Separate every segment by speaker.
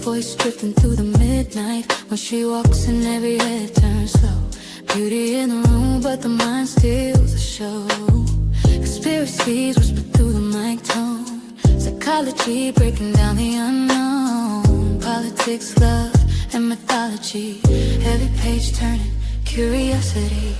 Speaker 1: Voice drifting through the midnight. When she walks in, every head turns slow. Beauty in the room, but the mind steals the show. Conspiracies whisper through the mic tone. Psychology breaking down the unknown. Politics, love, and mythology. Every page turning, curiosity.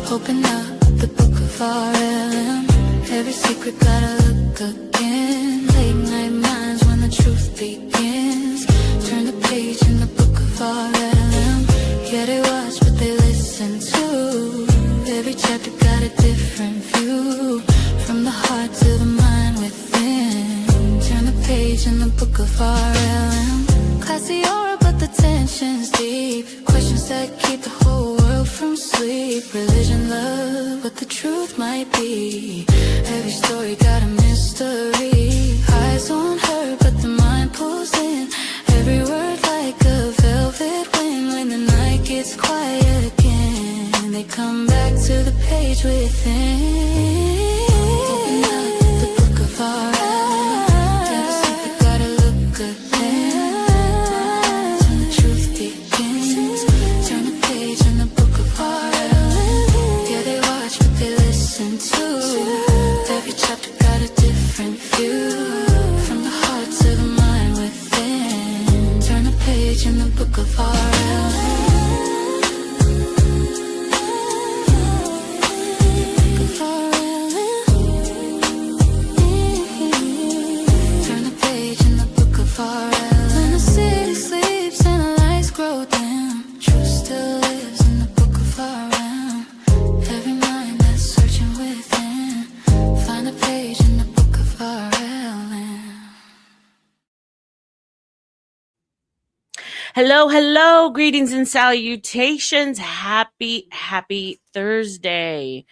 Speaker 1: Open up the book of RLM. Every secret gotta look again. Late night minds when the truth begins. Turn the page in the book of RLM. Yeah, they watch, but they listen too. Every chapter got a different view. From the heart to the mind within. Turn the page in the book of RLM. Classy aura, but the tension's deep. Questions that keep the whole world from sleep. Religion, love, what the truth might be. Every story got a mystery. Eyes on her, but the mind pulls in. Every word like a velvet wind. When the night gets quiet again, they come back to the page within. Open up the book of RLM. Every secret gotta look again. When the truth begins. Turn the page in the book of RLM. Yeah, they watch, but they listen too. Every chapter got a different view. From the heart to the mind within. Turn the page in the book of RLM. Turn the page in the book of RLM. When the city sleeps and the lights grow dim, truth still lives in the book of RLM. Every mind that's searching within, find a page in the book of RLM.
Speaker 2: Hello, hello, greetings and salutations. Happy Thursday.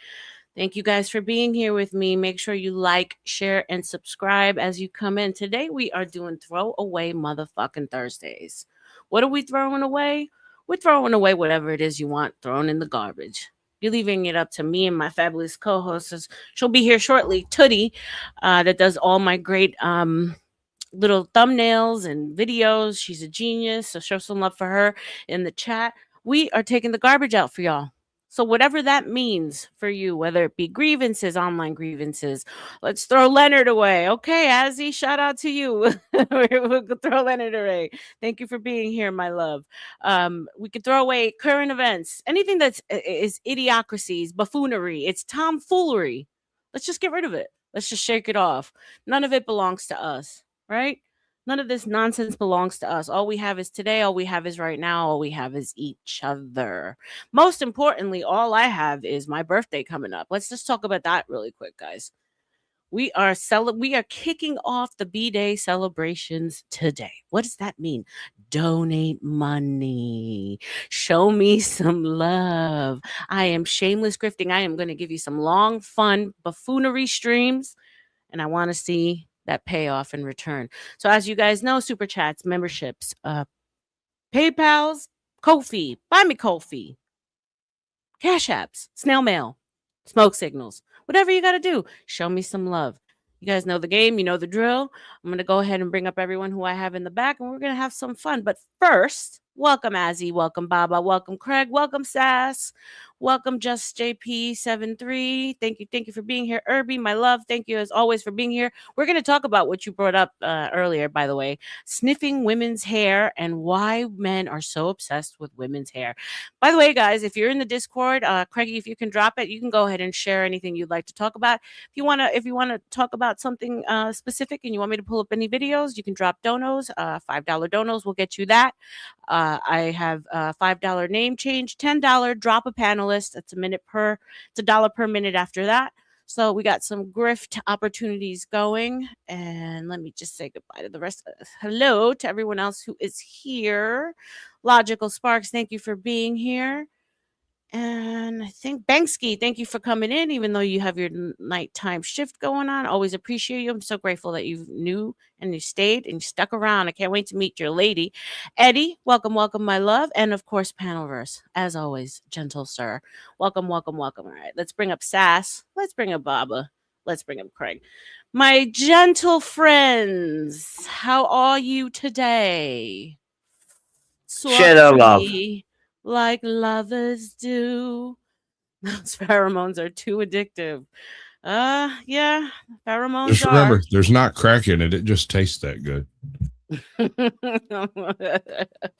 Speaker 2: Thank you guys for being here with me. Make sure you like, share, and subscribe as you come in. Today we are doing Throwaway motherfucking Thursdays. What are we throwing away? We're throwing away whatever it is you want thrown in the garbage. You're leaving it up to me and my fabulous co-hosts. She'll be here shortly, Tootie, that does all my great little thumbnails and videos. She's a genius, so show some love for her in the chat. We are taking the garbage out for y'all. So whatever that means for you, whether it be grievances, online grievances, let's throw Leonard away. Okay, Azzy, shout out to you. We'll throw Leonard away. Thank you for being here, my love. We could throw away current events, anything that's is idiocracies, buffoonery, it's tomfoolery. Let's just get rid of it. Let's just shake it off. None of it belongs to us, right? None of this nonsense belongs to us. All we have is today. All we have is right now. All we have is each other. Most importantly, all I have is my birthday coming up. Let's just talk about that really quick, guys. We are kicking off the B-Day celebrations today. What does that mean? Donate money. Show me some love. I am shameless grifting. I am going to give you some long, fun buffoonery streams, and I want to see that payoff in return. So as you guys know, super chats, memberships, PayPals, Ko-fi, buy me Ko-fi, Cash Apps, snail mail, smoke signals, whatever you got to do. Show me some love. You guys know the game. You know the drill. I'm going to go ahead and bring up everyone who I have in the back, and we're going to have some fun. But first, welcome Azzy, welcome Baba, welcome Craig, welcome Sass, welcome Just JP73. Thank you for being here. Irby, my love, thank you as always for being here. We're going to talk about what you brought up earlier, by the way, sniffing women's hair and why men are so obsessed with women's hair. By the way, guys, if you're in the Discord, Craigie, if you can drop it, you can go ahead and share anything you'd like to talk about. If you want to talk about something specific and you want me to pull up any videos, you can drop donos. $5 donos will get you that. I have a $5 name change, $10 drop a panelist. It's it's $1 per minute after that. So we got some grift opportunities going. And let me just say goodbye to the rest. Hello to everyone else who is here. Logical Sparks, thank you for being here. And I think Banksky, thank you for coming in, even though you have your nighttime shift going on. Always appreciate you. I'm so grateful that you knew and you stayed and you stuck around. I can't wait to meet your lady. Eddie, welcome, welcome, my love. And of course, Panelverse, as always, gentle sir. Welcome, welcome, welcome. All right, let's bring up Sass. Let's bring up Baba. Let's bring up Craig. My gentle friends, how are you today?
Speaker 3: Share the love.
Speaker 2: Softly, like lovers do. Those pheromones are too addictive. Yeah, pheromones
Speaker 4: Just remember, there's not crack in it. It just tastes that good.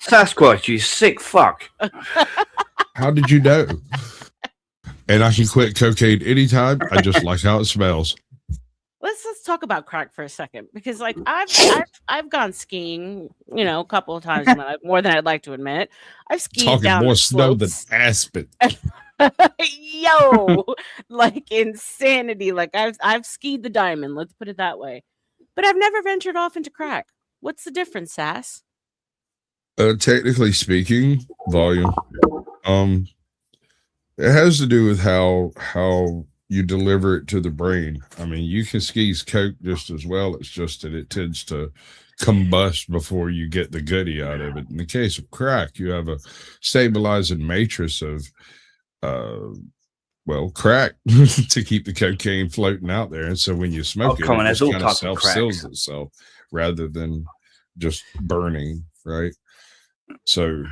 Speaker 3: Sasquatch, you sick fuck.
Speaker 4: How did you know? And I can quit cocaine anytime. I just like how it smells.
Speaker 2: Let's talk about crack for a second, because like I've gone skiing, a couple of times in my life, more than I'd like to admit. I've skied
Speaker 4: Talking
Speaker 2: down
Speaker 4: more
Speaker 2: the
Speaker 4: snow than
Speaker 2: slopes.
Speaker 4: aspen.
Speaker 2: Yo, like insanity. Like I've skied the diamond, let's put it that way. But I've never ventured off into crack. What's the difference, Sass?
Speaker 4: Technically speaking, volume. It has to do with how you deliver it to the brain. I mean, you can squeeze coke just as well. It's just that it tends to combust before you get the goodie out of it. In the case of crack, you have a stabilizing matrix of crack to keep the cocaine floating out there. And so when you smoke it just kind of self-seals itself rather than just burning, right? So,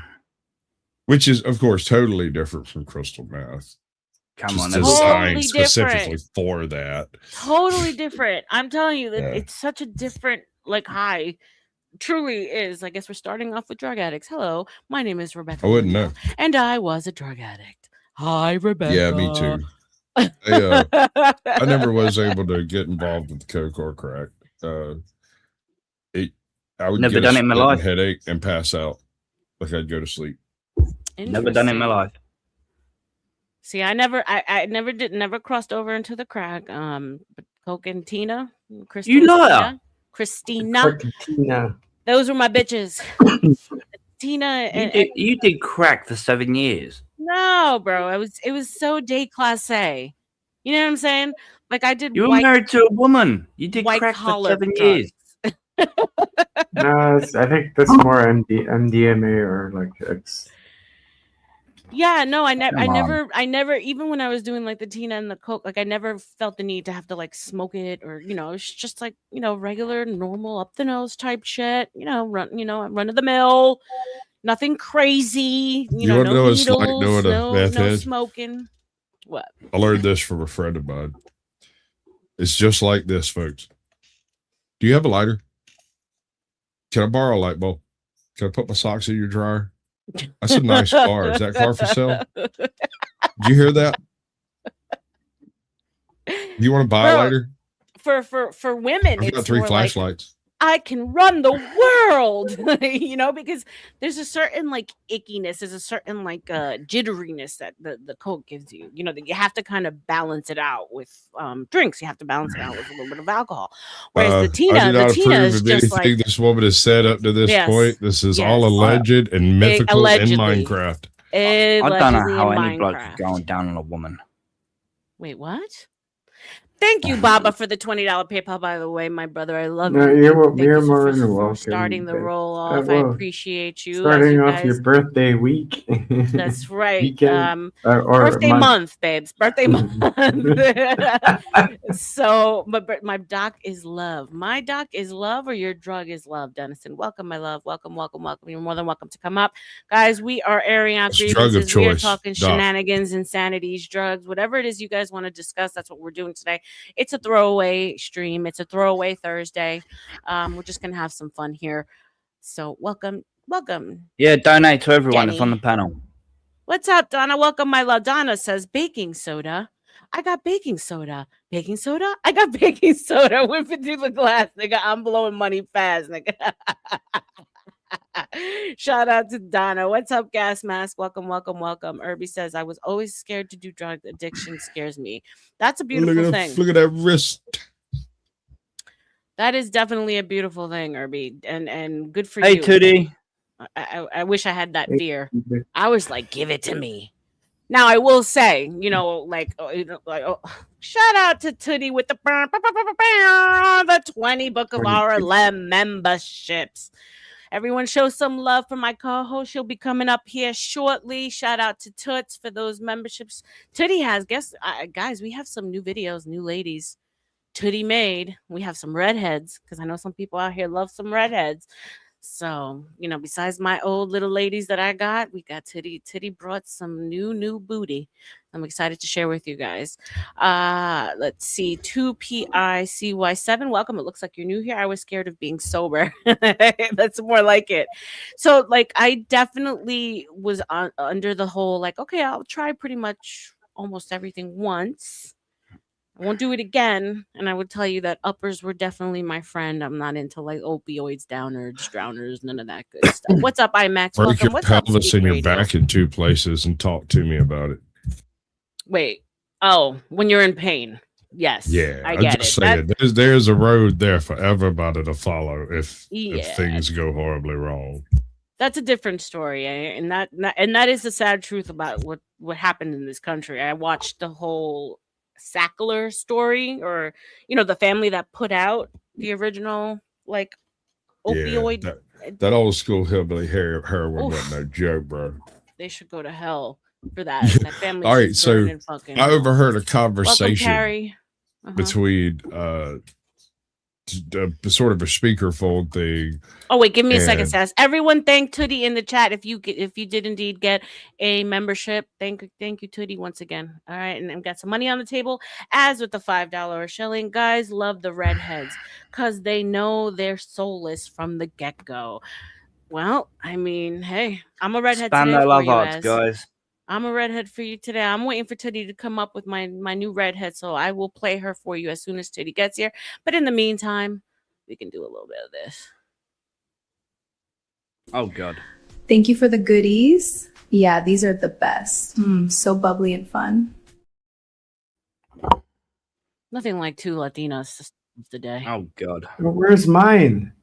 Speaker 4: which is, of course, totally different from crystal meth.
Speaker 3: Come on,
Speaker 4: designed
Speaker 2: totally
Speaker 4: specifically
Speaker 2: different.
Speaker 4: for that.
Speaker 2: Totally different. I'm telling you that it's such a different high. Truly is. I guess we're starting off with drug addicts. Hello, my name is Rebecca.
Speaker 4: I wouldn't know.
Speaker 2: And I was a drug addict. Hi, Rebecca.
Speaker 4: Yeah, me too. I never was able to get involved with coke or crack. I would
Speaker 3: never done it in my life.
Speaker 4: Headache and pass out, like I'd go to sleep.
Speaker 3: Never done it in my life.
Speaker 2: See, I never crossed over into the crack. But Coke and Tina,
Speaker 3: you liar,
Speaker 2: Christina. Those were my bitches. Tina and
Speaker 3: you did crack for 7 years.
Speaker 2: No, bro, it was so day class A. You know what I'm saying? Like I did.
Speaker 3: You were married to a woman. You did crack for 7 years.
Speaker 5: No, I think that's more MDMA or like X.
Speaker 2: Yeah, no, I never, even when I was doing like the Tina and the Coke, like I never felt the need to have to like smoke it or, it's just like, regular, normal, up the nose type shit, run of the mill, nothing crazy, no needles, no smoking. What?
Speaker 4: I learned this from a friend of mine. It's just like this, folks. Do you have a lighter? Can I borrow a light bulb? Can I put my socks in your dryer? That's a nice car. Is that car for sale? Did you hear that? Do you want to buy a lighter?
Speaker 2: For women,
Speaker 4: I've got 3 flashlights.
Speaker 2: I can run the world, because there's a certain like ickiness, there's a certain like jitteriness that the Coke gives you, that you have to kind of balance it out with drinks. You have to balance it out with a little bit of alcohol. Whereas the Tina is just like
Speaker 4: this woman has said up to this point. This is all alleged and mythical in Minecraft.
Speaker 3: I don't know how any bloke is going down on a woman.
Speaker 2: Wait, what? Thank you, Baba, for the $20 PayPal. By the way, my brother, I love you.
Speaker 5: You're more than welcome.
Speaker 2: Starting the roll off, I appreciate you.
Speaker 5: Starting off your birthday week.
Speaker 2: That's right.
Speaker 5: Weekend,
Speaker 2: birthday month, babes. Birthday month. So, my doc is love. My doc is love, or your drug is love, Dennison. Welcome, my love. Welcome, welcome, welcome. You're more than welcome to come up, guys. We are airing out grievances. We are talking shenanigans, insanities, drugs, whatever it is you guys want to discuss. That's what we're doing today. It's a throwaway stream. It's a throwaway Thursday. We're just gonna have some fun here. So welcome.
Speaker 3: Yeah, donate to everyone that's on the panel.
Speaker 2: What's up, Donna? Welcome, my love. Donna says baking soda. I got baking soda. Baking soda? I got baking soda. Whip it through the glass, nigga. I'm blowing money fast, nigga. Shout out to Donna. What's up, Gas Mask? Welcome. Irby says, I was always scared to do drug. Addiction scares me. That's a beautiful thing.
Speaker 4: Look at that wrist.
Speaker 2: That is definitely a beautiful thing, Irby. And good for
Speaker 3: you. Hey,
Speaker 2: Tootie. I wish I had that fear. I was like, give it to me. Now I will say, shout out to Tootie with the 20 Book of RLM memberships. Everyone show some love for my co-host. She'll be coming up here shortly. Shout out to Toots for those memberships. Tootie has, guys, we have some new videos, new ladies. Tootie made. We have some redheads because I know some people out here love some redheads. So, besides my old little ladies that I got, we got Titty. Titty brought some new booty. I'm excited to share with you guys. Let's see. 2PICY7. Welcome. It looks like you're new here. I was scared of being sober. That's more like it. So, I definitely was under the whole, okay, I'll try pretty much almost everything once. I won't do it again. And I would tell you that uppers were definitely my friend. I'm not into opioids, downers, drowners, none of that good stuff. What's up, IMAX?
Speaker 4: Break your
Speaker 2: What's
Speaker 4: pelvis
Speaker 2: up,
Speaker 4: and your back in two places and talk to me about it.
Speaker 2: Wait. Oh, when you're in pain. Yes.
Speaker 4: Yeah,
Speaker 2: I get it.
Speaker 4: Saying, there's a road there for everybody to follow if things go horribly wrong.
Speaker 2: That's a different story, and that is the sad truth about what happened in this country. I watched the whole Sackler story, or the family that put out the original opioid.
Speaker 4: That old school hillbilly heroin wasn't no joke, bro.
Speaker 2: They should go to hell for that. That family.
Speaker 4: All right, so I overheard a conversation between sort of a speakerphone thing.
Speaker 2: Oh wait, give me a second, Sass. Everyone, thank Tootie in the chat if you did indeed get a membership. Thank you, Tootie, once again. All right, and I've got some money on the table, as with the $5 shilling. Guys love the redheads because they know they're soulless from the get-go. Well, I mean, hey, I'm a redhead today for you, guys. I'm a redhead for you today. I'm waiting for Tootie to come up with my new redhead, so I will play her for you as soon as Tootie gets here. But in the meantime, we can do a little bit of this.
Speaker 3: Oh, God.
Speaker 6: Thank you for the goodies. Yeah, these are the best. So bubbly and fun.
Speaker 2: Nothing like two Latinas today.
Speaker 3: Oh, God.
Speaker 5: Where's mine?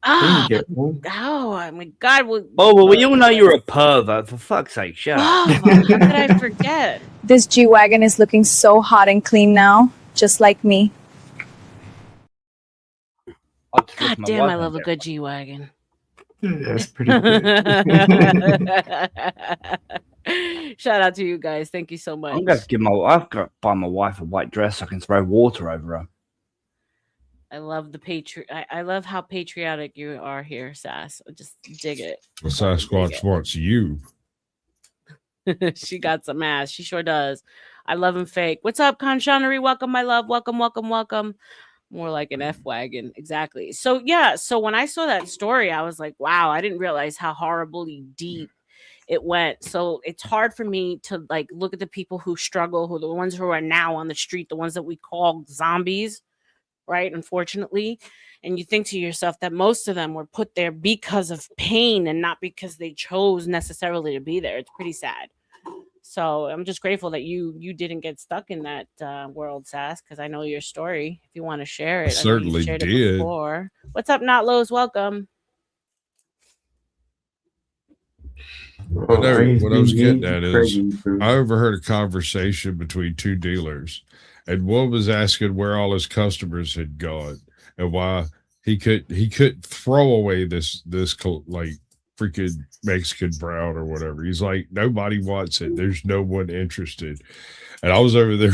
Speaker 2: Oh my God.
Speaker 3: Well, we all know you're a pervert. For fuck's sake, shut up.
Speaker 2: How did I forget?
Speaker 7: This G-Wagon is looking so hot and clean now, just like me.
Speaker 2: God damn, I love a good G-Wagon.
Speaker 5: That's pretty good.
Speaker 2: Shout out to you guys. Thank you so much.
Speaker 3: I'm going to buy my wife a white dress so I can throw water over her.
Speaker 2: I love I love how patriotic you are here, Sass. I just dig it.
Speaker 4: Well, Sasquatch wants you.
Speaker 2: She got some ass. She sure does. I love him fake. What's up, Conshonery? Welcome, my love. Welcome. More like an F-wagon. Exactly. So, yeah. So when I saw that story, I was like, wow, I didn't realize how horribly deep it went. So it's hard for me to look at the people who struggle, who are the ones who are now on the street, the ones that we call zombies. Right, unfortunately, and you think to yourself that most of them were put there because of pain and not because they chose necessarily to be there. It's pretty sad. So I'm just grateful that you didn't get stuck in that world, Sass, because I know your story. If you want to share it,
Speaker 4: I certainly did.
Speaker 2: What's up, Not Lows? Welcome.
Speaker 4: What I was getting at is I overheard a conversation between two dealers. And one was asking where all his customers had gone and why he couldn't throw away this freaking Mexican brown or whatever. He's like, nobody wants it. There's no one interested. And I was over there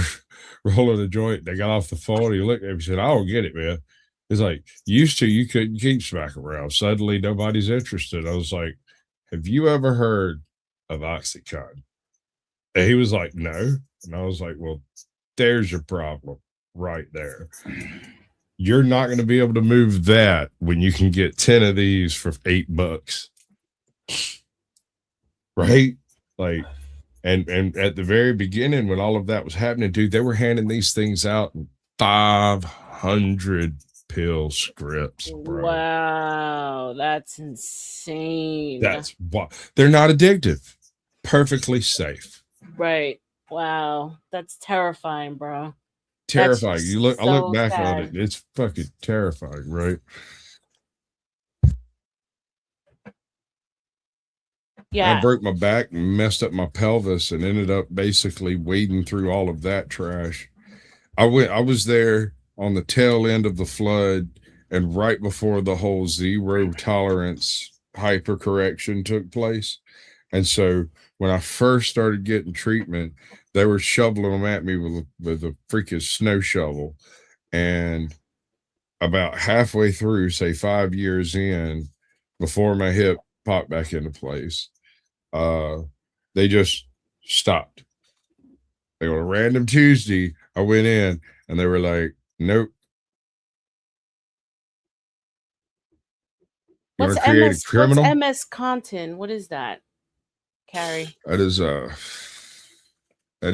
Speaker 4: rolling a joint. They got off the phone. He looked at me and said, I don't get it, man. It's like, used to, you couldn't keep smack around. Suddenly, nobody's interested. I was like, have you ever heard of Oxycontin? And he was like, no. And I was like, well, there's your problem right there. You're not going to be able to move that when you can get 10 of these for $8. Right? And at the very beginning, when all of that was happening, dude, they were handing these things out in 500 pill scripts, bro.
Speaker 2: Wow, that's insane.
Speaker 4: That's why they're not addictive. Perfectly safe.
Speaker 2: Right. Wow, that's terrifying, bro.
Speaker 4: Terrifying. I look back on it. It's fucking terrifying, right?
Speaker 2: Yeah.
Speaker 4: I broke my back and messed up my pelvis and ended up basically wading through all of that trash. I was there on the tail end of the flood and right before the whole zero tolerance hypercorrection took place. And so when I first started getting treatment, they were shoveling them at me with a freaking snow shovel. And about halfway through, say 5 years in, before my hip popped back into place, they just stopped. Like on a random Tuesday, I went in and they were like, nope. You want to create a criminal?
Speaker 2: What's MS Contin? What is that, Carrie?
Speaker 4: That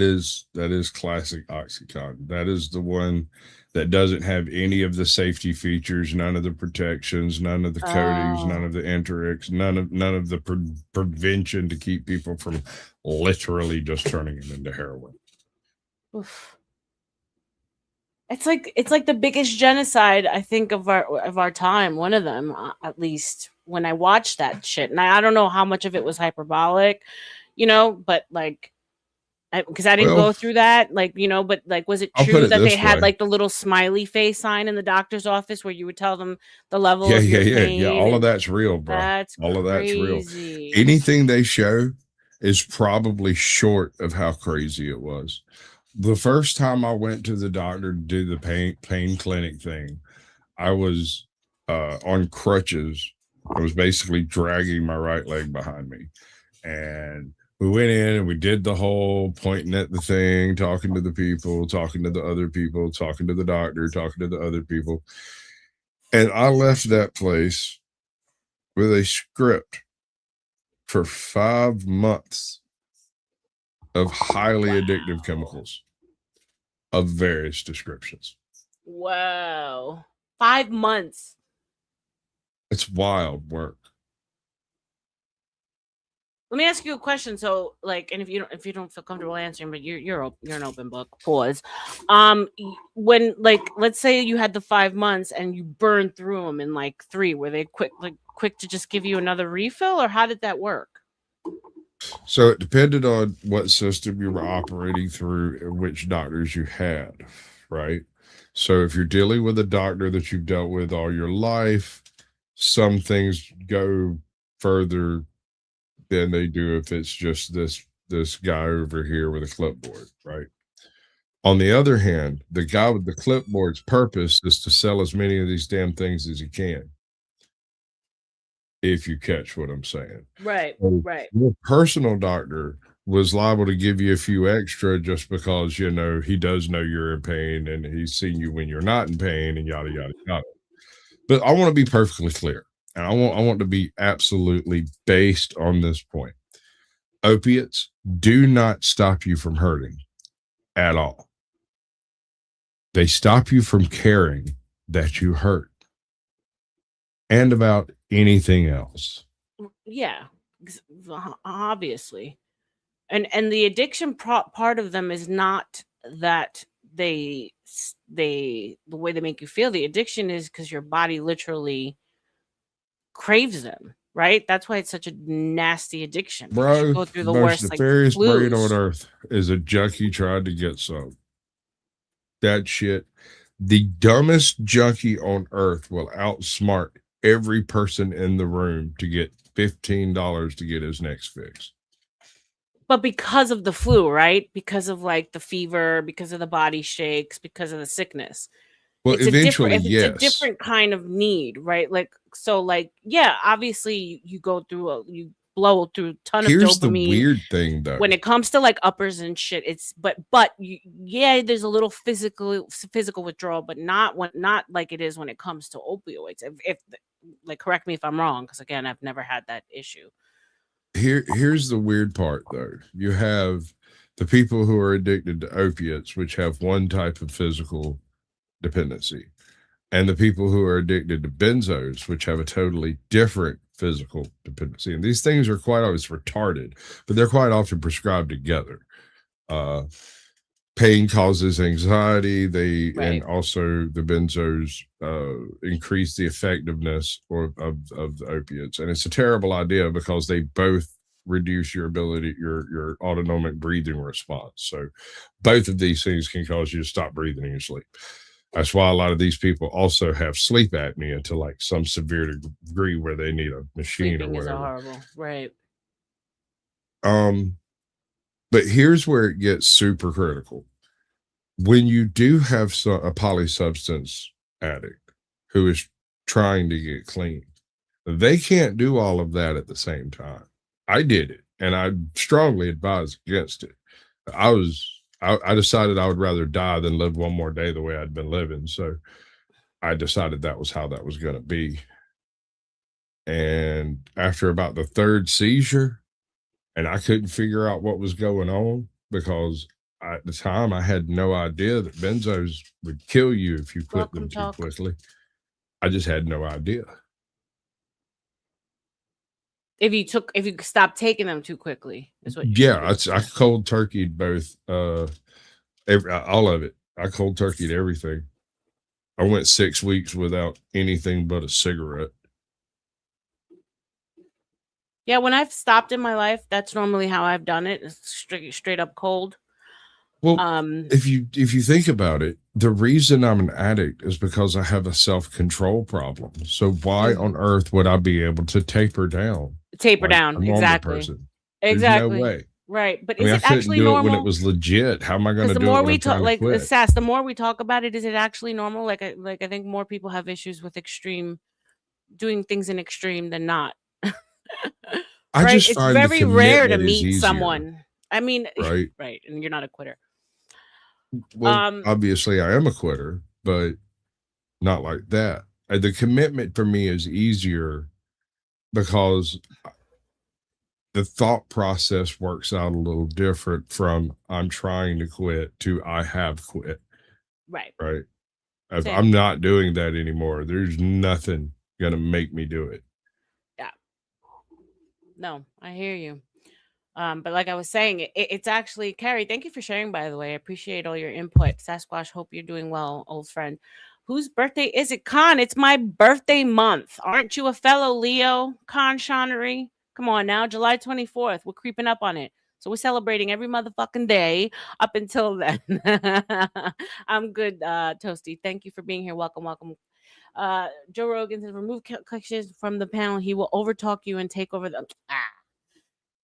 Speaker 4: is classic Oxycontin. That is the one that doesn't have any of the safety features, none of the protections, none of the coatings, none of the enterics, none of the prevention to keep people from literally just turning them into heroin.
Speaker 2: Oof. It's like the biggest genocide I think of our time. One of them, at least when I watched that shit, and I don't know how much of it was hyperbolic, but like, because I didn't go through that, but like, was it true that they had like the little smiley face sign in the doctor's office where you would tell them the level of your pain?
Speaker 4: Yeah. All of that's real, bro. All of that's real. Anything they show is probably short of how crazy it was. The first time I went to the doctor to do the pain clinic thing, I was on crutches. I was basically dragging my right leg behind me. And we went in and we did the whole pointing at the thing, talking to the people, talking to the other people, talking to the doctor, talking to the other people. And I left that place with a script for 5 months of highly addictive chemicals of various descriptions.
Speaker 2: Wow. 5 months.
Speaker 4: It's wild work.
Speaker 2: Let me ask you a question. So, like, and if you don't feel comfortable answering, but you're an open book. Pause. When, like, let's say you had the 5 months and you burned through them in like 3, were they quick to just give you another refill, or how did that work?
Speaker 4: So it depended on what system you were operating through and which doctors you had, right? So if you're dealing with a doctor that you've dealt with all your life, some things go further than they do if it's just this guy over here with a clipboard, right? On the other hand, the guy with the clipboard's purpose is to sell as many of these damn things as he can. If you catch what I'm saying.
Speaker 2: Right.
Speaker 4: Your personal doctor was liable to give you a few extra just because, he does know you're in pain and he's seen you when you're not in pain and yada, yada, yada. But I want to be perfectly clear. And I want to be absolutely based on this point. Opiates do not stop you from hurting at all. They stop you from caring that you hurt and about anything else.
Speaker 2: Yeah, obviously. And the addiction part of them is not that the way they make you feel. The addiction is because your body literally craves them, right? That's why it's such a nasty addiction.
Speaker 4: Bro,
Speaker 2: you go through the
Speaker 4: most
Speaker 2: worst
Speaker 4: nefarious brain on
Speaker 2: blues.
Speaker 4: earth is a junkie trying to get some. That shit. The dumbest junkie on earth will outsmart every person in the room to get $15 to get his next fix.
Speaker 2: But because of the flu, right? Because of like the fever, because of the body shakes, because of the sickness.
Speaker 4: Well,
Speaker 2: it's
Speaker 4: eventually,
Speaker 2: it's a different kind of need, right? Like, so like, yeah, obviously you go through you blow through a ton of dopamine.
Speaker 4: Here's the weird thing though.
Speaker 2: When it comes to like uppers and shit, it's but there's a little physical withdrawal, but not like it is when it comes to opioids. If like, correct me if I'm wrong, because again, I've never had that issue.
Speaker 4: Here's the weird part though. You have the people who are addicted to opiates, which have one type of physical dependency, and the people who are addicted to benzos, which have a totally different physical dependency. And these things are quite always retarded, but they're quite often prescribed together. Pain causes anxiety. And also the benzos increase the effectiveness of the opiates. And it's a terrible idea because they both reduce your ability, your autonomic breathing response. So both of these things can cause you to stop breathing in your sleep. That's why a lot of these people also have sleep apnea to like some severe degree where they need a machine
Speaker 2: Sleeping
Speaker 4: or
Speaker 2: is
Speaker 4: whatever.
Speaker 2: horrible, right?
Speaker 4: But here's where it gets super critical. When you do have a polysubstance addict who is trying to get clean, they can't do all of that at the same time. I did it, and I strongly advise against it. I decided I would rather die than live one more day the way I'd been living. So I decided that was how that was going to be. And after about the third seizure, and I couldn't figure out what was going on because at the time I had no idea that benzos would kill you if you quit them too quickly. I just had no idea.
Speaker 2: If you stopped taking them too quickly, is what
Speaker 4: I cold turkeyed both all of it. I cold turkeyed everything. I went 6 weeks without anything but a cigarette.
Speaker 2: Yeah, when I've stopped in my life, that's normally how I've done it. It's straight up cold.
Speaker 4: Well, if you think about it, the reason I'm an addict is because I have a self-control problem. So why on earth would I be able to taper down?
Speaker 2: Exactly.
Speaker 4: Person?
Speaker 2: Exactly.
Speaker 4: There's no way.
Speaker 2: Right. But
Speaker 4: is
Speaker 2: it actually
Speaker 4: couldn't do
Speaker 2: normal?
Speaker 4: It when it was legit. How am I going to do it?
Speaker 2: The more we talk, like Sass, the more we talk about it, is it actually normal? Like I think more people have issues with doing things in extreme than not.
Speaker 4: Right?
Speaker 2: It's very rare to meet someone. I mean,
Speaker 4: right.
Speaker 2: Right. And you're not a quitter.
Speaker 4: Well, obviously I am a quitter, but not like that. The commitment for me is easier because the thought process works out a little different from I'm trying to quit to I have quit.
Speaker 2: Right.
Speaker 4: Right. If I'm not doing that anymore, there's nothing going to make me do it.
Speaker 2: Yeah. No, I hear you. But like I was saying, it's actually, Carrie, thank you for sharing, by the way. I appreciate all your input. Sasquatch, hope you're doing well, old friend. Whose birthday is it, Khan? It's my birthday month. Aren't you a fellow Leo, Khan Shonery? Come on now, July 24th. We're creeping up on it. So we're celebrating every motherfucking day up until then. I'm good, Toasty. Thank you for being here. Welcome, welcome. Joe Rogan says, remove questions from the panel. He will overtalk you and take over the...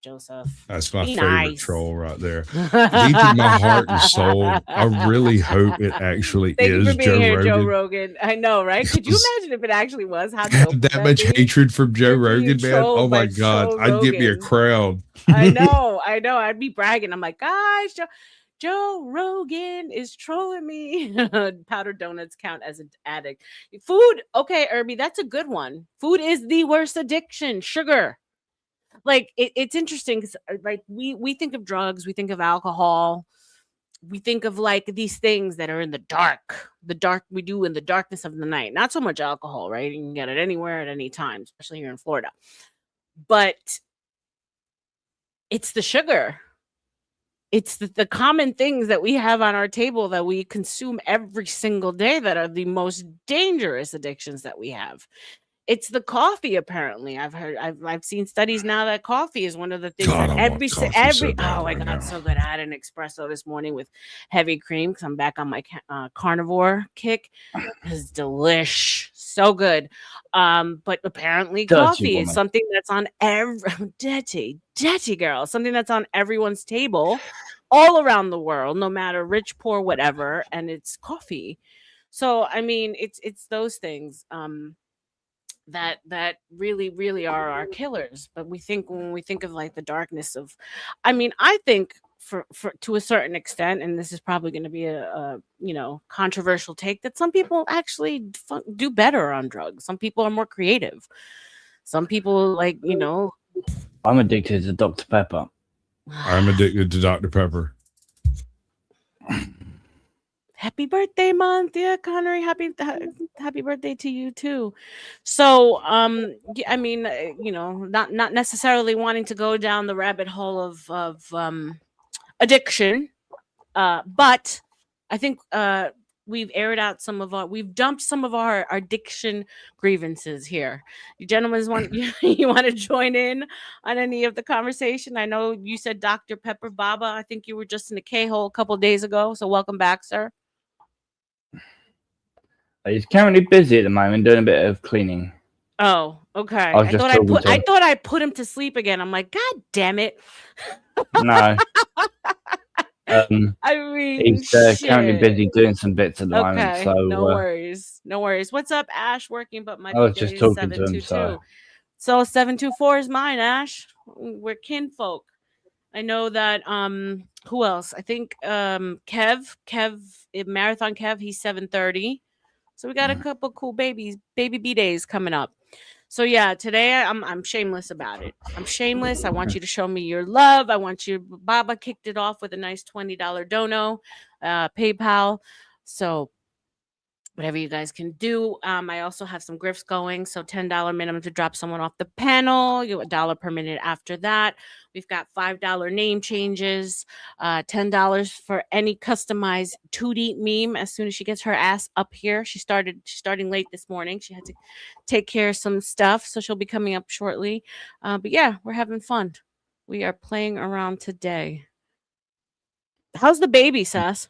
Speaker 2: Joseph.
Speaker 4: That's my favorite troll right there. Deep in my heart and soul, I really hope it actually
Speaker 2: Thank
Speaker 4: is
Speaker 2: you for being here,
Speaker 4: Rogan.
Speaker 2: Joe Rogan. I know, right? Could you imagine if it actually was? How dope
Speaker 4: that much hatred from Joe Rogan, man. Oh my God. I'd get me a crown.
Speaker 2: I know. I'd be bragging. I'm like, guys, Joe Rogan is trolling me. Powdered donuts count as an addict. Food. Okay, Irby, that's a good one. Food is the worst addiction. Sugar. Like it's interesting because like we think of drugs, we think of alcohol, we think of like these things that are in the dark we do in the darkness of the night. Not so much alcohol, right? You can get it anywhere at any time, especially here in Florida. But it's the sugar. It's the common things that we have on our table that we consume every single day that are the most dangerous addictions that we have. It's the coffee, apparently. I've seen studies now that coffee is one of the things that every oh my God, so good. I had an espresso this morning with heavy cream because I'm back on my carnivore kick. It's delish, so good. But apparently coffee is something that's on dirty girl, something that's on everyone's table all around the world, no matter rich, poor, whatever, and it's coffee. So I mean, it's those things. That really are our killers. But when we think of like the darkness of, I mean, I think for to a certain extent, and this is probably going to be a controversial take, that some people actually do better on drugs. Some people are more creative. Some people
Speaker 3: I'm addicted to Dr. Pepper.
Speaker 4: I'm addicted to Dr. Pepper.
Speaker 2: Happy birthday month. Yeah, Connery, happy birthday to you too. So I mean, not necessarily wanting to go down the rabbit hole of addiction, but I think we've aired out we've dumped some of our addiction grievances here. You gentlemen you want to join in on any of the conversation? I know you said Dr. Pepper Baba. I think you were just in the K-hole a couple days ago. So welcome back, sir.
Speaker 3: He's currently busy at the moment doing a bit of cleaning.
Speaker 2: Oh, okay.
Speaker 3: I
Speaker 2: thought I put him to sleep again. I'm like, God damn it.
Speaker 3: No.
Speaker 2: I mean,
Speaker 3: he's currently busy doing some bits at the moment. So
Speaker 2: no worries. What's up, Ash? Working, but my
Speaker 3: I was just talking to him. So
Speaker 2: 724 is mine, Ash. We're kinfolk. I know that. Who else? I think Kev, Marathon Kev. He's 730. So we got a couple cool baby B-days coming up. So yeah, today I'm shameless about it. I'm shameless. I want you to show me your love. I want you. Baba kicked it off with a nice $20 dono, PayPal. So whatever you guys can do. I also have some grifts going. So $10 minimum to drop someone off the panel. You $1 per minute after that. We've got $5 name changes, $10 for any customized 2D meme as soon as she gets her ass up here. She's starting late this morning. She had to take care of some stuff. So she'll be coming up shortly. But yeah, we're having fun. We are playing around today. How's the baby, Sass?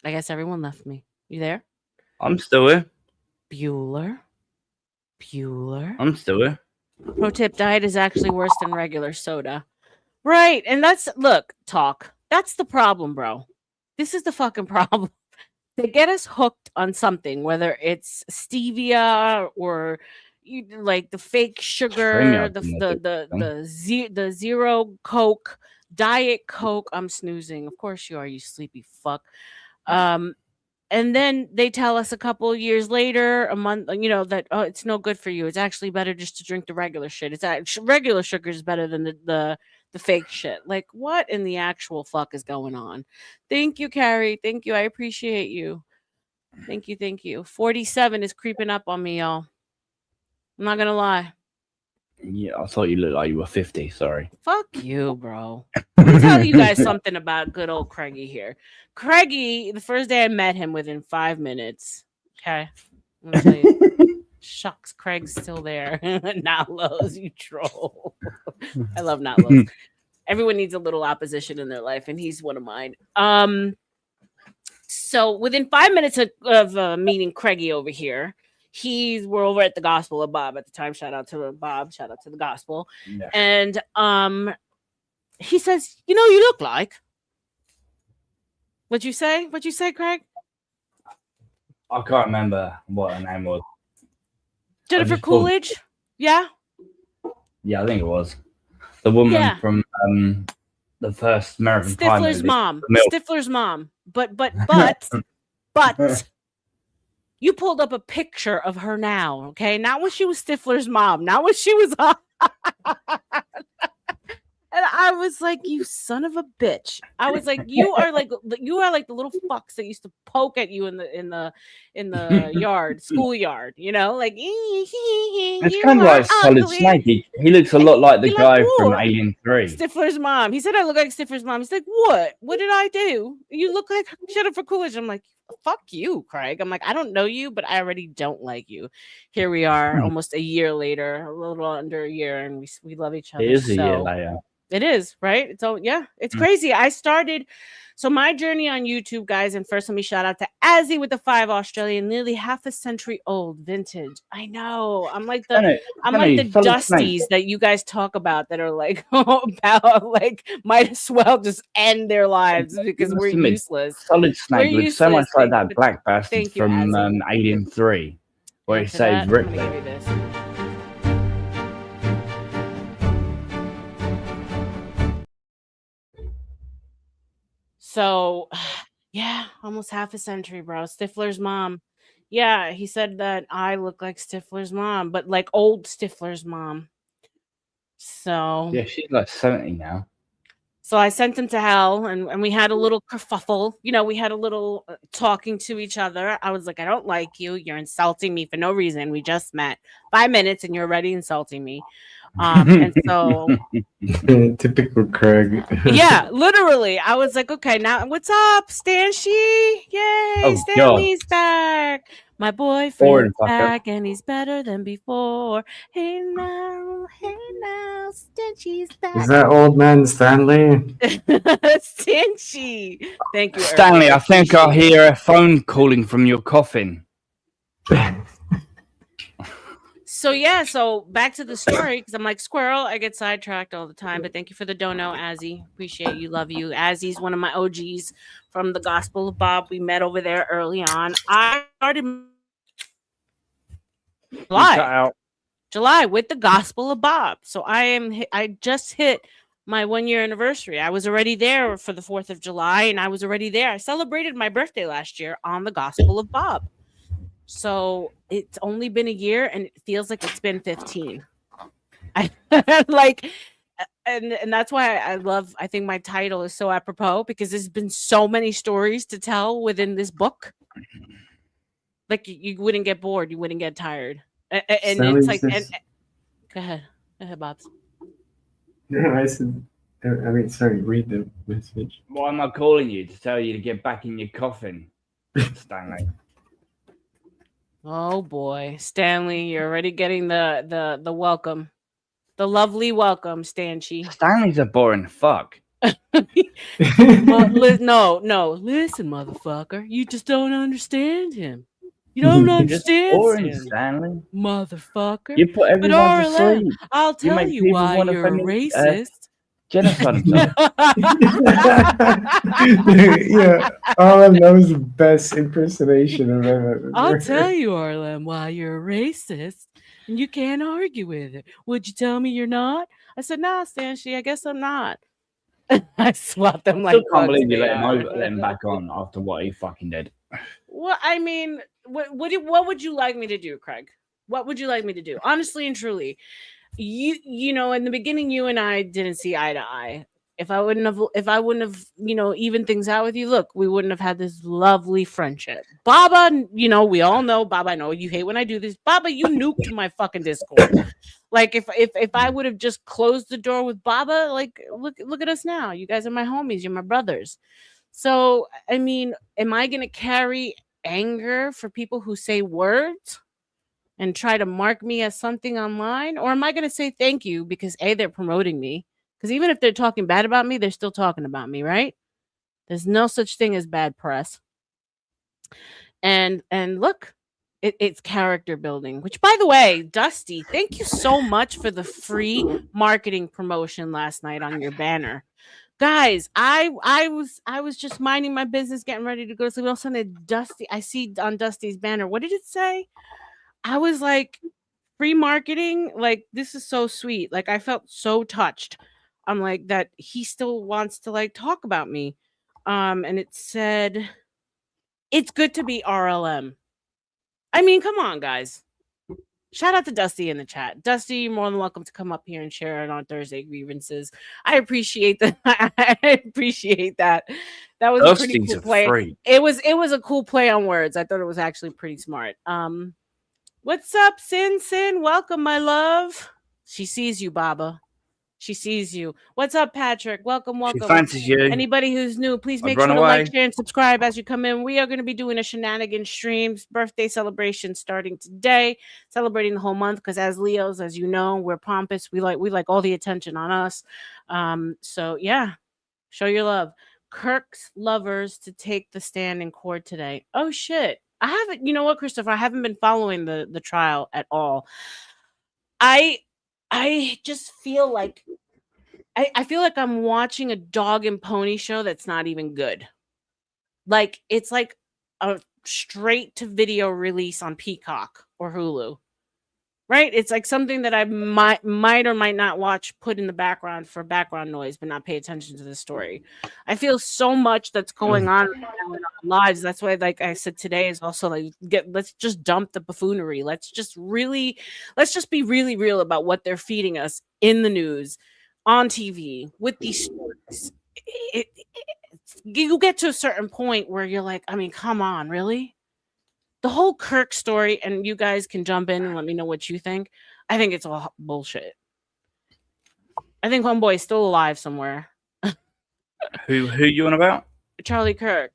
Speaker 2: I guess everyone left me. You there?
Speaker 3: I'm still here.
Speaker 2: Bueller.
Speaker 3: I'm still here.
Speaker 2: Pro tip, diet is actually worse than regular soda. Right. And that's the problem, bro. This is the fucking problem. They get us hooked on something, whether it's stevia or like the fake sugar, the zero Coke, Diet Coke. I'm snoozing. Of course you are, you sleepy fuck. And then they tell us a couple of years later, a month, that it's no good for you. It's actually better just to drink the regular shit. It's regular sugar is better than the fake shit. Like, what in the actual fuck is going on? Thank you, Carrie. Thank you. I appreciate you. Thank you. 47 is creeping up on me, y'all. I'm not gonna lie.
Speaker 3: Yeah, I thought you looked like you were 50. Sorry.
Speaker 2: Fuck you, bro. Let me tell you guys something about good old Craigie here. Craigie, the first day I met him, within 5 minutes. Okay. I'm gonna tell you. Shucks, Craig's still there. Not Lowe's, you troll. I love Not Lowe's. Everyone needs a little opposition in their life, and he's one of mine. So within 5 minutes of meeting Craigie over here, we're over at the Gospel of Bob at the time. Shout out to Bob. Shout out to the Gospel. Yeah. And he says, you look like. What'd you say, Craig?
Speaker 3: I can't remember what her name was.
Speaker 2: Jennifer Coolidge? Yeah?
Speaker 3: Yeah, I think it was. The woman from the first American Pie movie.
Speaker 2: Stifler's mom. But you pulled up a picture of her now, okay? Not when she was Stifler's mom. Not when she was And I was like, you son of a bitch. I was like, you are like the little fucks that used to poke at you in the yard, schoolyard, like
Speaker 3: it's kind of like Solid Snake. He looks a lot like the guy from Alien 3.
Speaker 2: Stifler's mom. He said I look like Stifler's mom. He's like, what? What did I do? You look like Jennifer Coolidge. I'm like, fuck you, Craig. I'm like, I don't know you, but I already don't like you. Here we are, almost a year later, a little under a year, and we love each other.
Speaker 3: It is a year later.
Speaker 2: It is, right? It's crazy. So my journey on YouTube, guys, and first let me shout out to Azzy with the 5 Australian, nearly half a century old, vintage. I know. I'm like the Dusties that you guys talk about that are like about like might as well just end their lives because we're useless.
Speaker 3: Solid Snake looks so much like that black bastard from Alien 3, where he saved Ripley.
Speaker 2: So, yeah, almost half a century, bro. Stifler's mom. Yeah, he said that I look like Stifler's mom, but like old Stifler's mom. So
Speaker 3: yeah, she's like 70 now.
Speaker 2: So I sent him to hell, and we had a little kerfuffle. We had a little talking to each other. I was like, I don't like you. You're insulting me for no reason. We just met 5 minutes, and you're already insulting me. And so
Speaker 5: Typical Craig.
Speaker 2: yeah, literally. I was like, okay, now what's up, Stanshi? Yay,
Speaker 3: Oh,
Speaker 2: Stanley's back. My
Speaker 3: Boring
Speaker 2: boyfriend's
Speaker 3: fucker.
Speaker 2: back and he's better than before. Hey now, Stanshi's back.
Speaker 5: Is that old man Stanley?
Speaker 2: Stanshi. Thank you,
Speaker 3: Stanley,
Speaker 2: Irving.
Speaker 3: I think I hear a phone calling from your coffin.
Speaker 2: So yeah, so back to the story because I'm like squirrel. I get sidetracked all the time, but thank you for the dono, Azzy. Appreciate you, love you. Azzy's one of my OGs from the Gospel of Bob. We met over there early on. I started July with the Gospel of Bob. So I just hit my 1-year anniversary. I was already there for the 4th of July, and I was already there. I celebrated my birthday last year on the Gospel of Bob. So it's only been a year and it feels like it's been 15. I like, and that's why I think my title is so apropos because there's been so many stories to tell within this book. Like you wouldn't get bored, you wouldn't get tired. And it's like, go ahead, Bobs.
Speaker 5: No, I said, sorry, read the message.
Speaker 3: Why am I calling you? To tell you to get back in your coffin, Stanley.
Speaker 2: Oh boy, Stanley, you're already getting the welcome, the lovely welcome, Stanchi.
Speaker 3: Stanley's a boring fuck.
Speaker 2: Well, no, listen, motherfucker, you just don't understand him. You don't understand
Speaker 3: boring,
Speaker 2: him,
Speaker 3: Stanley.
Speaker 2: motherfucker.
Speaker 3: You put everyone to sleep.
Speaker 2: I'll tell you why you're a racist.
Speaker 3: Genocide.
Speaker 5: Yeah, Arlen, that was the best impersonation I've ever.
Speaker 2: I'll tell you, Arlen, why you're a racist, and you can't argue with it. Would you tell me you're not? I said, nah, Stanshi, I guess I'm not. I swapped them like.
Speaker 3: I can't believe you let him back on after what he fucking did.
Speaker 2: Well, I mean, what would you like me to do, Craig? What would you like me to do? Honestly and truly, you know, in the beginning, you and I didn't see eye to eye. If I wouldn't have, you know, even things out with you, look, we wouldn't have had this lovely friendship. Baba, you know, we all know, Baba, I know you hate when I do this. Baba, you nuked my fucking Discord. Like if I would have just closed the door with Baba, like look at us now. You guys are my homies, you're my brothers. So, I mean, am I going to carry anger for people who say words and try to mark me as something online? Or am I going to say thank you because A, they're promoting me? Because even if they're talking bad about me, they're still talking about me, right? There's no such thing as bad press. And look, it's character building, which, by the way, Dusty, thank you so much for the free marketing promotion last night on your banner. Guys, I was just minding my business, getting ready to go to sleep. All of a sudden, I see on Dusty's banner. What did it say? I was like, free marketing? Like, this is so sweet. Like, I felt so touched. I'm like, that he still wants to like talk about me. And it said, it's good to be RLM. I mean, come on, guys. Shout out to Dusty in the chat. Dusty, you're more than welcome to come up here and share it on Thursday grievances. I appreciate that. I appreciate that. That was
Speaker 3: Dusty's
Speaker 2: a pretty cool
Speaker 3: a
Speaker 2: play.
Speaker 3: freak.
Speaker 2: It was a cool play on words. I thought it was actually pretty smart. What's up, Sin? Welcome, my love. She sees you, Baba. She sees you. What's up, Patrick? Welcome.
Speaker 3: She fancies you.
Speaker 2: Anybody who's new, please make sure to like, share, and subscribe as you come in. We are going to be doing a Shenanigans streams birthday celebration starting today, celebrating the whole month because as Leos, as you know, we're pompous. We like all the attention on us. So yeah, show your love. Kirk's lovers to take the stand in court today. Oh shit. I haven't, you know what, Christopher? I haven't been following the trial at all. I just feel like I feel like I'm watching a dog and pony show that's not even good. Like it's like a straight to video release on Peacock or Hulu. Right? It's like something that I might or might not watch, put in the background for background noise, but not pay attention to the story. I feel so much that's going on right now in our lives. That's why, like I said today, is also like let's just dump the buffoonery. Let's just be really real about what they're feeding us in the news, on TV, with these stories. You get to a certain point where you're like, I mean, come on, really? The whole Kirk story, and you guys can jump in and let me know what you think. I think it's all bullshit. I think homeboy is still alive somewhere.
Speaker 3: Who you on about?
Speaker 2: Charlie Kirk.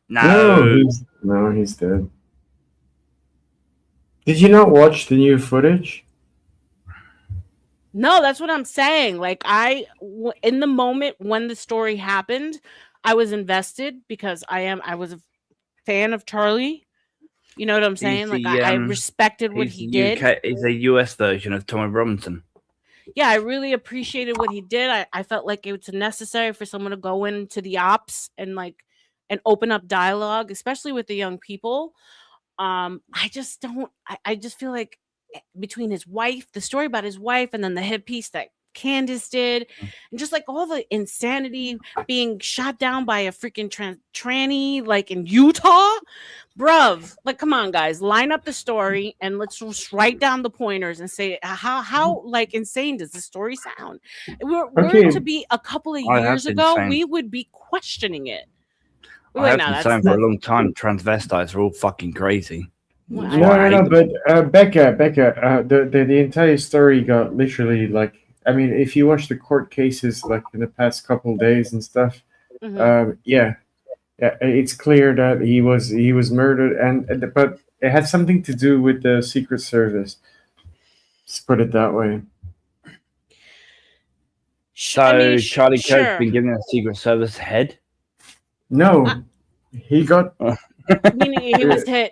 Speaker 3: No.
Speaker 5: No, he's dead. Did you not watch the new footage?
Speaker 2: No, that's what I'm saying. Like in the moment when the story happened, I was invested because I was a fan of Charlie. You know what I'm saying? Like I respected what he did.
Speaker 3: He's a US version of Tommy Robinson.
Speaker 2: Yeah, I really appreciated what he did. I felt like it was necessary for someone to go into the ops and open up dialogue, especially with the young people. I just feel like between his wife, the story about his wife, and then the hit piece that Candace did, and just like all the insanity being shot down by a freaking tranny like in Utah, bruv. Like, come on, guys, line up the story and let's just write down the pointers and say how like insane does the story sound? We're to be a couple of years ago, we would be questioning it.
Speaker 3: I have been saying for a long time, transvestites are all fucking crazy.
Speaker 5: No, but Becca, the entire story got literally like, I mean, if you watch the court cases like in the past couple days and stuff, yeah, it's clear that he was murdered, but it had something to do with the Secret Service. Let's put it that way.
Speaker 3: So Charlie Kirk's been given a Secret Service head.
Speaker 5: No, he got.
Speaker 2: Meaning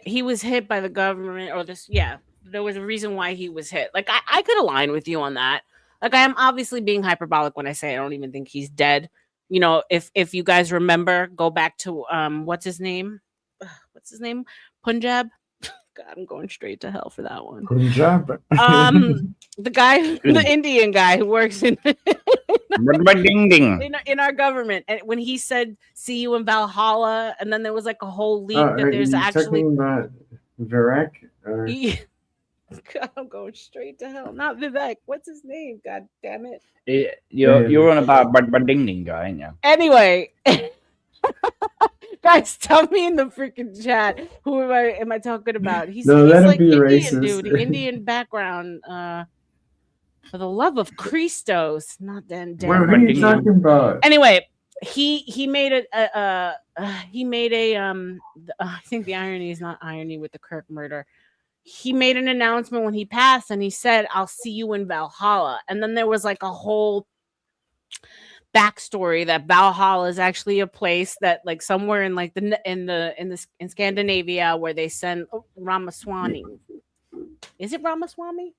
Speaker 2: he was hit by the government or this. Yeah, there was a reason why he was hit. Like I could align with you on that. Like I am obviously being hyperbolic when I say I don't even think he's dead. You know, if you guys remember, go back to what's his name? Punjab. God, I'm going straight to hell for that one.
Speaker 5: Punjab.
Speaker 2: The guy, the Indian guy who works in our government, and when he said "see you in Valhalla," and then there was like a whole leak that there's actually
Speaker 5: talking about Vivek.
Speaker 2: God, I'm going straight to hell. Not Vivek. What's his name? God damn it!
Speaker 3: You're on about Ding Ding guy, ain't you?
Speaker 2: Anyway. Guys, tell me in the freaking chat who am I talking about? He's like Indian racist. Dude, Indian background. For the love of Christos, not then.
Speaker 5: What are you talking about?
Speaker 2: Anyway, he made I think the irony is not irony with the Kirk murder. He made an announcement when he passed, and he said, "I'll see you in Valhalla." And then there was like a whole backstory that Valhalla is actually a place that like somewhere in like in Scandinavia where they send Ramaswamy. Is it Ramaswamy?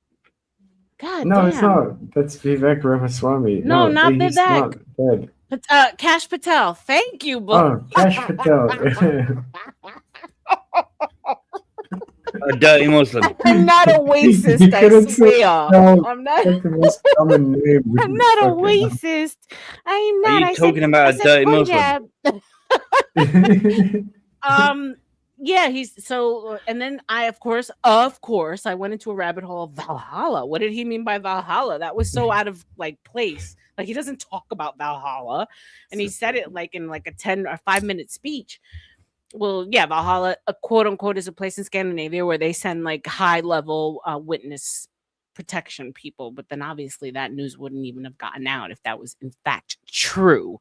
Speaker 2: God,
Speaker 5: no,
Speaker 2: damn.
Speaker 5: It's not. That's Vivek Ramaswamy.
Speaker 2: No, not
Speaker 5: he's
Speaker 2: Vivek.
Speaker 5: Not dead.
Speaker 2: Cash Patel. Thank you,
Speaker 5: Oh, Cash Patel.
Speaker 3: A dirty Muslim.
Speaker 2: I'm not a racist, I swear. I'm not.
Speaker 5: That's the most common name.
Speaker 2: I'm not a racist. I'm not.
Speaker 3: Are you talking about a dirty Muslim?
Speaker 2: Yeah, he's so, and then I, of course, I went into a rabbit hole of Valhalla. What did he mean by Valhalla? That was so out of like place. Like he doesn't talk about Valhalla, and he said it like in like a 10 or 5-minute speech. Well, yeah, Valhalla, quote unquote, is a place in Scandinavia where they send like high level witness protection people. But then obviously that news wouldn't even have gotten out if that was in fact true.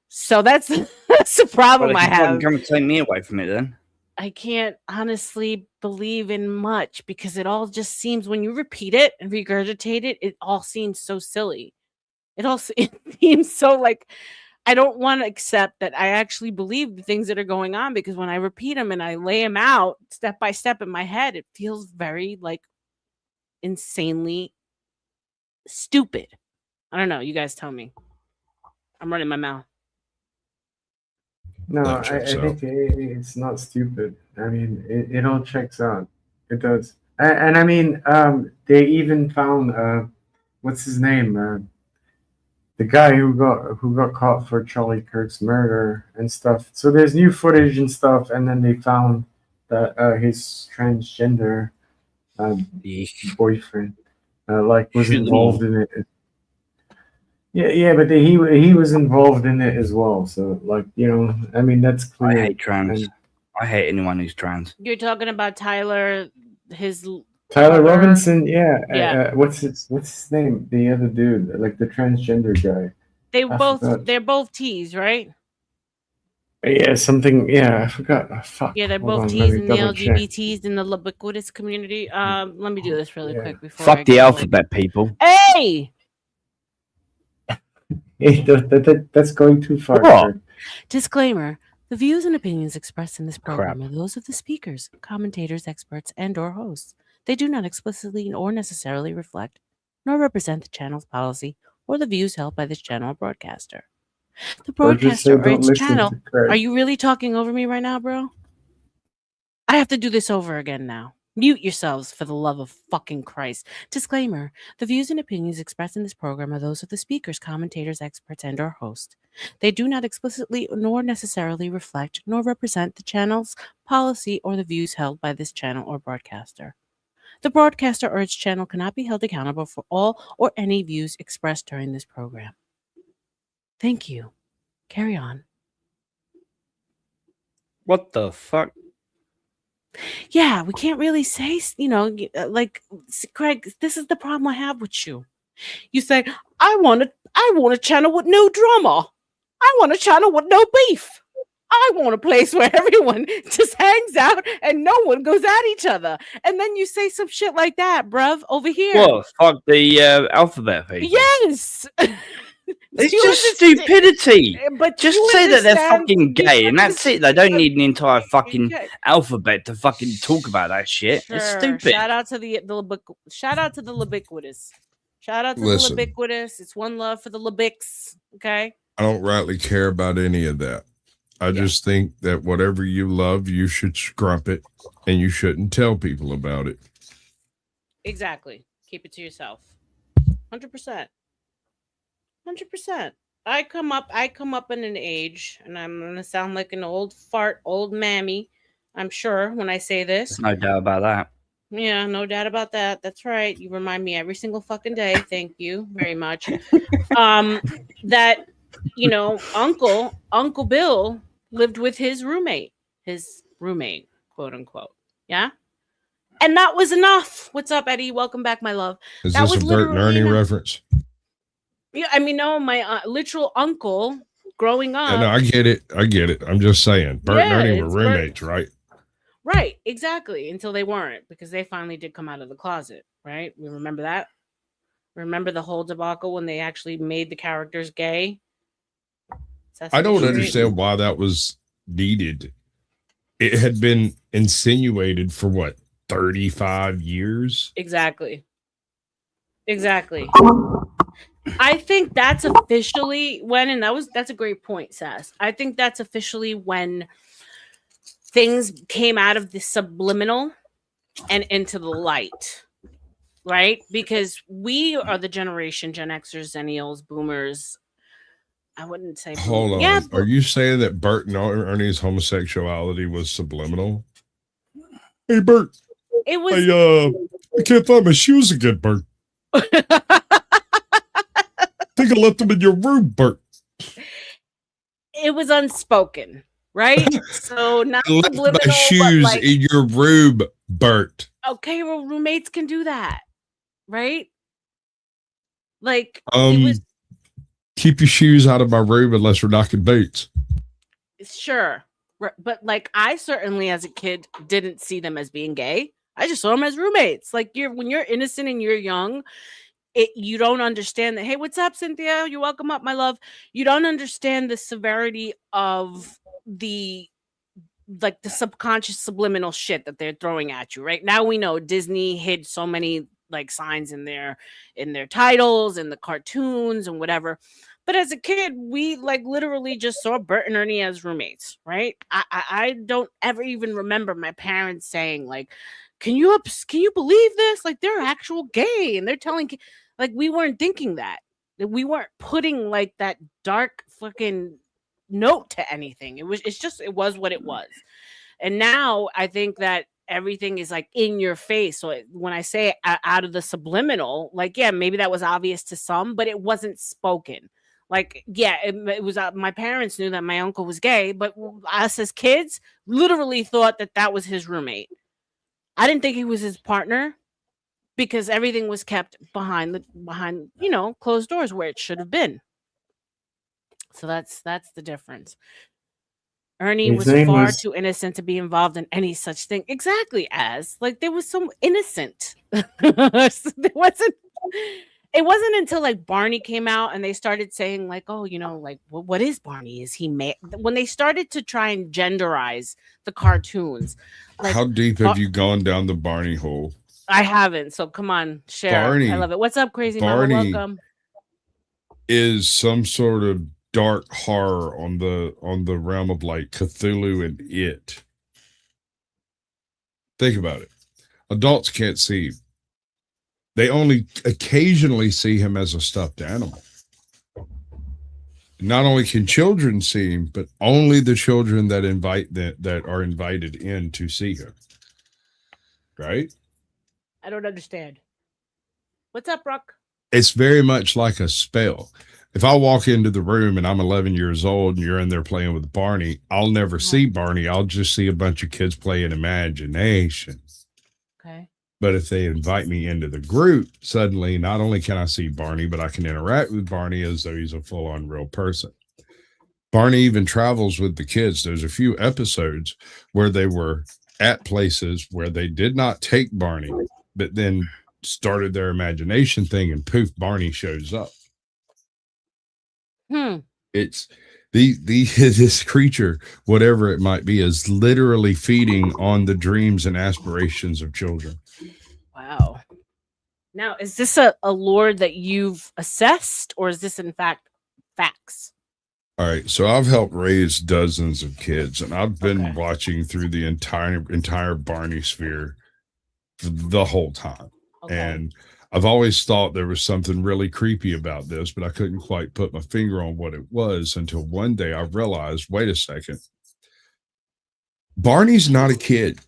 Speaker 2: So that's the problem I have.
Speaker 3: Come and take me away from it then.
Speaker 2: I can't honestly believe in much because it all just seems, when you repeat it and regurgitate it, it all seems so silly. It seems so like, I don't want to accept that I actually believe the things that are going on, because when I repeat them and I lay them out step by step in my head, it feels very like insanely stupid. I don't know. You guys tell me. I'm running my mouth.
Speaker 5: No, I think it's not stupid. I mean, it all checks out. It does. And I mean, they even found what's his name? The guy who got caught for Charlie Kirk's murder and stuff. So there's new footage and stuff, and then they found that his transgender boyfriend was involved in it. Yeah, but he was involved in it as well. So I mean, that's clear.
Speaker 3: I hate trans. I hate anyone who's trans.
Speaker 2: You're talking about Tyler, his
Speaker 5: Tyler
Speaker 2: Carter.
Speaker 5: Robinson, yeah.
Speaker 2: Yeah.
Speaker 5: What's his name? The other dude, like the transgender guy.
Speaker 2: They're both T's, right?
Speaker 5: Yeah, something. Yeah, I forgot. Oh, fuck.
Speaker 2: Yeah, they're
Speaker 5: Hold
Speaker 2: both
Speaker 5: on, let
Speaker 2: T's
Speaker 5: me
Speaker 2: in the
Speaker 5: double check.
Speaker 2: LGBTs in the ubiquitous community. Let me do this really
Speaker 5: Yeah.
Speaker 2: quick before
Speaker 3: Fuck
Speaker 2: I
Speaker 3: the
Speaker 2: go.
Speaker 3: alphabet, people.
Speaker 2: Hey!
Speaker 5: Hey, that's going too far.
Speaker 3: What?
Speaker 5: Kurt.
Speaker 2: Disclaimer. The views and opinions expressed in this program
Speaker 3: Crap.
Speaker 2: are those of the speakers, commentators, experts, and/or hosts. They do not explicitly or necessarily reflect nor represent the channel's policy or the views held by this channel or broadcaster. The
Speaker 5: Or just
Speaker 2: broadcaster
Speaker 5: say
Speaker 2: or
Speaker 5: don't
Speaker 2: its
Speaker 5: listen
Speaker 2: channel.
Speaker 5: to Kurt.
Speaker 2: Are you really talking over me right now, bro? I have to do this over again now. Mute yourselves for the love of fucking Christ. Disclaimer. The views and opinions expressed in this program are those of the speakers, commentators, experts, and or host. They do not explicitly nor necessarily reflect nor represent the channel's policy or the views held by this channel or broadcaster. The broadcaster or its channel cannot be held accountable for all or any views expressed during this program. Thank you. Carry on.
Speaker 3: What the fuck?
Speaker 2: Yeah, we can't really say, like, Craig, this is the problem I have with you. You say, I want a channel with no drama. I want a channel with no beef. I want a place where everyone just hangs out and no one goes at each other. And then you say some shit like that, bruv, over here.
Speaker 3: What? Fuck the alphabet, people.
Speaker 2: Yes.
Speaker 3: It's just stupidity.
Speaker 2: But
Speaker 3: just say that they're fucking gay, and that's it. They don't need an entire fucking alphabet to fucking talk about that shit.
Speaker 2: Sure.
Speaker 3: It's stupid.
Speaker 2: Shout out to the ubiquitous. Shout out to the ubiquitous. It's one love for the Libics. Okay.
Speaker 4: I don't rightly care about any of that. I just think that whatever you love, you should scrump it, and you shouldn't tell people about it.
Speaker 2: Exactly. Keep it to yourself. 100%. 100%. I come up in an age, and I'm gonna sound like an old fart, old mammy, I'm sure, when I say this.
Speaker 3: There's no doubt about that.
Speaker 2: Yeah, no doubt about that. That's right. You remind me every single fucking day. Thank you very much. That, Uncle Bill lived with his roommate, quote unquote. Yeah. And that was enough. What's up, Eddie? Welcome back, my love.
Speaker 4: Is
Speaker 2: that
Speaker 4: this
Speaker 2: was
Speaker 4: a Bert and Ernie reference?
Speaker 2: Yeah, I mean, no, my literal uncle growing up.
Speaker 4: Yeah, no, I get it. I'm just saying. Bert and Ernie were roommates, right?
Speaker 2: Right, exactly. Until they weren't, because they finally did come out of the closet, right? We remember that? Remember the whole debacle when they actually made the characters gay?
Speaker 4: I don't understand why that was needed. It had been insinuated for what, 35 years?
Speaker 2: Exactly. I think that's officially when, and that's a great point, Sass. I think that's officially when things came out of the subliminal and into the light, right? Because we are the generation, Gen Xers, Zennials, Boomers. I wouldn't say.
Speaker 4: Hold on. Yeah, are you saying that Bert and Ernie's homosexuality was subliminal? Hey, Bert.
Speaker 2: It was.
Speaker 4: I can't find my shoes again, Bert. Think I left them in your room, Bert.
Speaker 2: It was unspoken, right? So not
Speaker 4: I left my shoes in your room, Bert.
Speaker 2: Okay, well, roommates can do that, right? Like it was.
Speaker 4: Keep your shoes out of my room unless we're knocking boots.
Speaker 2: Sure, but like I certainly, as a kid, didn't see them as being gay. I just saw them as roommates. Like when you're innocent and you're young. You don't understand that. Hey, what's up, Cynthia? You're welcome up, my love. You don't understand the severity of the subconscious subliminal shit that they're throwing at you. Right now, we know Disney hid so many like signs in their titles and the cartoons and whatever. But as a kid, we like literally just saw Bert and Ernie as roommates. Right? I don't ever even remember my parents saying like, "Can you believe this? Like they're actual gay and they're telling." Like we weren't thinking that we weren't putting like that dark fucking note to anything. It was what it was. And now I think that everything is like in your face. So when I say out of the subliminal, like, yeah, maybe that was obvious to some, but it wasn't spoken. Like, yeah, it was my parents knew that my uncle was gay, but us as kids literally thought that was his roommate. I didn't think he was his partner. because everything was kept behind closed doors where it should have been. So that's the difference. Ernie was far too innocent to be involved in any such thing. Exactly, as like there was some innocent. It wasn't until like Barney came out and they started saying like, oh, like what is Barney? Is he male? When they started to try and genderize the cartoons. Like,
Speaker 4: how deep have you gone down the Barney hole?
Speaker 2: I haven't. So come on, share.
Speaker 4: Barney,
Speaker 2: I love it. What's up, Crazy
Speaker 4: Barney
Speaker 2: Mama? Welcome.
Speaker 4: Is some sort of dark horror on the realm of like Cthulhu and It. Think about it. Adults can't see him. They only occasionally see him as a stuffed animal. Not only can children see him, but only the children that are invited in to see him. Right?
Speaker 2: I don't understand. What's up, Rock?
Speaker 4: It's very much like a spell. If I walk into the room and I'm 11 years old and you're in there playing with Barney, I'll never see Barney. I'll just see a bunch of kids playing imagination.
Speaker 2: Okay.
Speaker 4: But if they invite me into the group, suddenly not only can I see Barney, but I can interact with Barney as though he's a full-on real person. Barney even travels with the kids. There's a few episodes where they were at places where they did not take Barney, but then started their imagination thing, and poof, Barney shows up. It's this creature, whatever it might be, is literally feeding on the dreams and aspirations of children.
Speaker 2: Wow. Now, is this a lore that you've assessed, or is this in fact facts?
Speaker 4: All right, so I've helped raise dozens of kids, and I've been watching through the entire Barney sphere for the whole time. Okay. And I've always thought there was something really creepy about this, but I couldn't quite put my finger on what it was until one day I realized, wait a second. Barney's not a kid.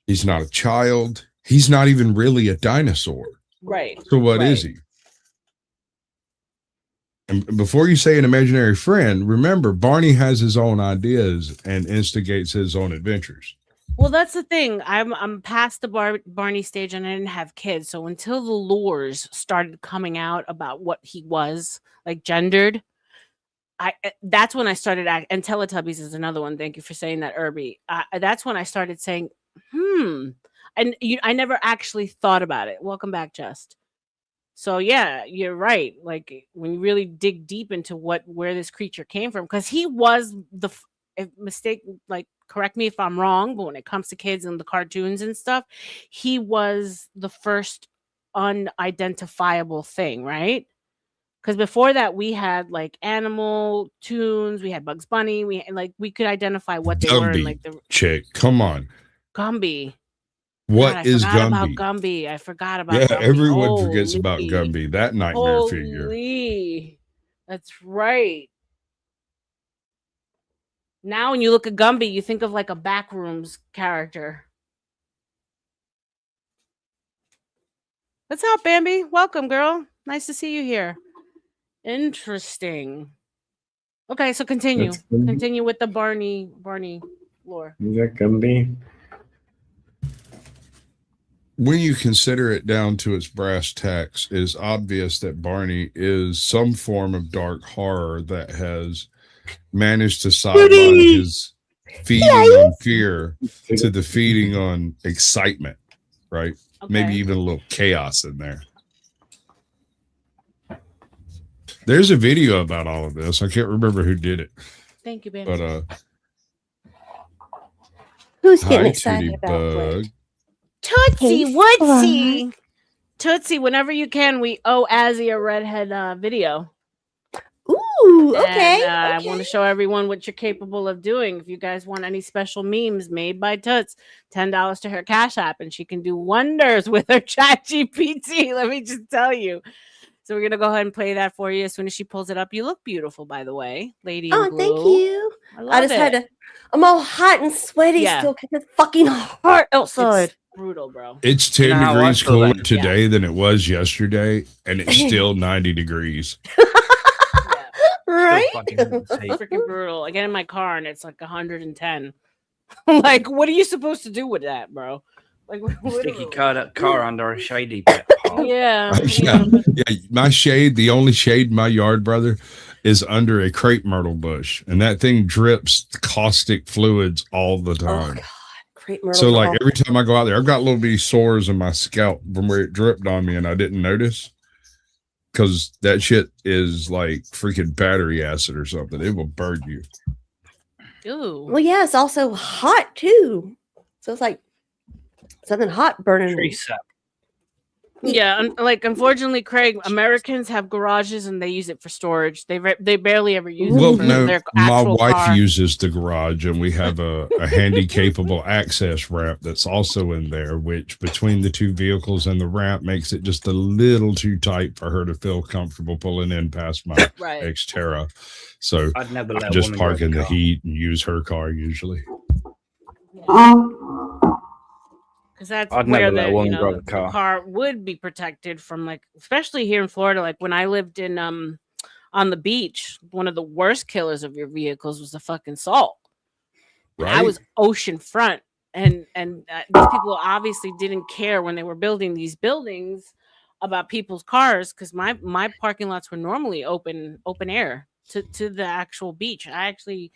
Speaker 4: He's not a child. He's not even really a dinosaur.
Speaker 2: Right.
Speaker 4: So what is he? And before you say an imaginary friend, remember, Barney has his own ideas and instigates his own adventures.
Speaker 2: Well, that's the thing. I'm past the Barney stage, and I didn't have kids. So until the lures started coming out about what he was, like gendered, that's when I started and Teletubbies is another one. Thank you for saying that, Irby. That's when I started saying, and I never actually thought about it. Welcome back, Just. So yeah, you're right. Like when you really dig deep into where this creature came from, because he was correct me if I'm wrong, but when it comes to kids and the cartoons and stuff, he was the first unidentifiable thing, right? Because before that, we had like animal tunes, we had Bugs Bunny, we could identify what they were. And, like
Speaker 4: chick, come on,
Speaker 2: Gumby.
Speaker 4: What is Gumby?
Speaker 2: About Gumby. I forgot about
Speaker 4: Gumby.
Speaker 2: Yeah,
Speaker 4: everyone forgets about Gumby. That nightmare figure.
Speaker 2: That's right. Now, when you look at Gumby, you think of like a Backrooms character. What's up, Bambi? Welcome, girl. Nice to see you here. Interesting. Okay, so continue. Continue with the Barney lore.
Speaker 5: Is that Gumby?
Speaker 4: When you consider it down to its brass tacks, it is obvious that Barney is some form of dark horror that has managed to sideline his feeding on fear to the feeding on excitement, right? Okay. Maybe even a little chaos in there. There's a video about all of this. I can't remember who did it.
Speaker 2: Thank you, baby.
Speaker 4: But
Speaker 8: who's getting excited about it?
Speaker 2: Tootsie Woodsy. Tootsie, whenever you can, we owe Azzy a redhead video.
Speaker 8: Ooh, okay.
Speaker 2: And, I want to show everyone what you're capable of doing. If you guys want any special memes made by Toots, $10 to her Cash App, and she can do wonders with her ChatGPT. Let me just tell you. So we're gonna go ahead and play that for you as soon as she pulls it up. You look beautiful, by the way, lady.
Speaker 8: Oh, thank you.
Speaker 2: I just had
Speaker 8: to. I'm all hot and sweaty still because it's fucking hot outside.
Speaker 2: It's brutal, bro.
Speaker 4: It's 10 degrees cooler today than it was yesterday, and it's still 90 degrees.
Speaker 8: Right?
Speaker 2: Freaking brutal. I get in my car and it's like 110. Like, what are you supposed to do with that, bro? Like
Speaker 3: Sticky
Speaker 2: literally.
Speaker 3: car under a shady bit.
Speaker 2: Yeah.
Speaker 4: Yeah. My shade, the only shade in my yard, brother, is under a crepe myrtle bush, and that thing drips caustic fluids all the
Speaker 8: Oh
Speaker 4: time.
Speaker 8: God, crepe myrtles.
Speaker 4: So
Speaker 8: are
Speaker 4: like
Speaker 8: awful.
Speaker 4: every time I go out there, I've got little bitty sores in my scalp from where it dripped on me, and I didn't notice because that shit is like freaking battery acid or something. It will burn you.
Speaker 2: Ooh.
Speaker 8: Well, yeah, it's also hot too. So it's like something hot burning.
Speaker 3: Tree sap.
Speaker 2: Yeah, like unfortunately, Craig, Americans have garages and they use it for storage. They barely ever use
Speaker 4: Well,
Speaker 2: it for
Speaker 4: no,
Speaker 2: their
Speaker 4: my
Speaker 2: actual
Speaker 4: wife
Speaker 2: car.
Speaker 4: uses the garage, and we have a handy-capable access ramp that's also in there, which between the two vehicles and the ramp makes it just a little too tight for her to feel comfortable pulling in past my
Speaker 2: Right.
Speaker 4: Xterra. So
Speaker 3: I'd never
Speaker 4: I
Speaker 3: let a
Speaker 4: just
Speaker 3: woman
Speaker 4: park
Speaker 3: drive
Speaker 4: in
Speaker 3: a
Speaker 4: the
Speaker 3: car.
Speaker 4: heat and use her car usually.
Speaker 2: Because that's
Speaker 3: I'd
Speaker 2: where
Speaker 3: never let a woman drive a
Speaker 2: the
Speaker 3: car.
Speaker 2: car would be protected from, like, especially here in Florida. Like when I lived in on the beach, one of the worst killers of your vehicles was the fucking salt. And I
Speaker 4: Right?
Speaker 2: was ocean front, and these people obviously didn't care when they were building these buildings about people's cars, because my parking lots were normally open air to the actual beach. I actually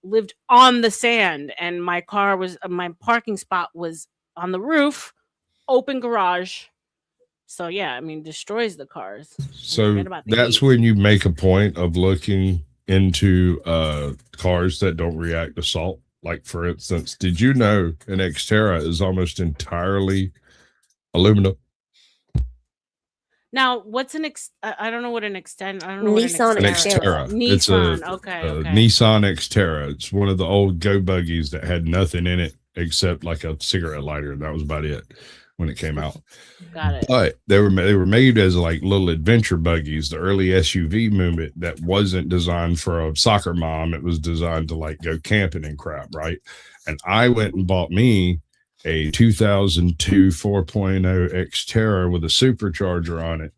Speaker 2: lived on the sand, and my car was my parking spot was on the roof, open garage. So yeah, I mean, destroys the cars.
Speaker 4: So
Speaker 2: Forget about the
Speaker 4: that's
Speaker 2: heat.
Speaker 4: when you make a point of looking into cars that don't react to salt. Like, for instance, did you know an Xterra is almost entirely aluminum?
Speaker 2: Now, what's I don't know what an extend. I don't know what
Speaker 8: Nissan
Speaker 4: An
Speaker 8: Xterra.
Speaker 4: Xterra. It's a
Speaker 2: Nissan. Okay.
Speaker 4: Nissan Xterra. It's one of the old Go buggies that had nothing in it except like a cigarette lighter. That was about it when it came out.
Speaker 2: Got it.
Speaker 4: But they were made as like little adventure buggies, the early SUV movement that wasn't designed for a soccer mom. It was designed to like go camping and crap, right? And I went and bought me a 2002 4.0 Xterra with a supercharger on it,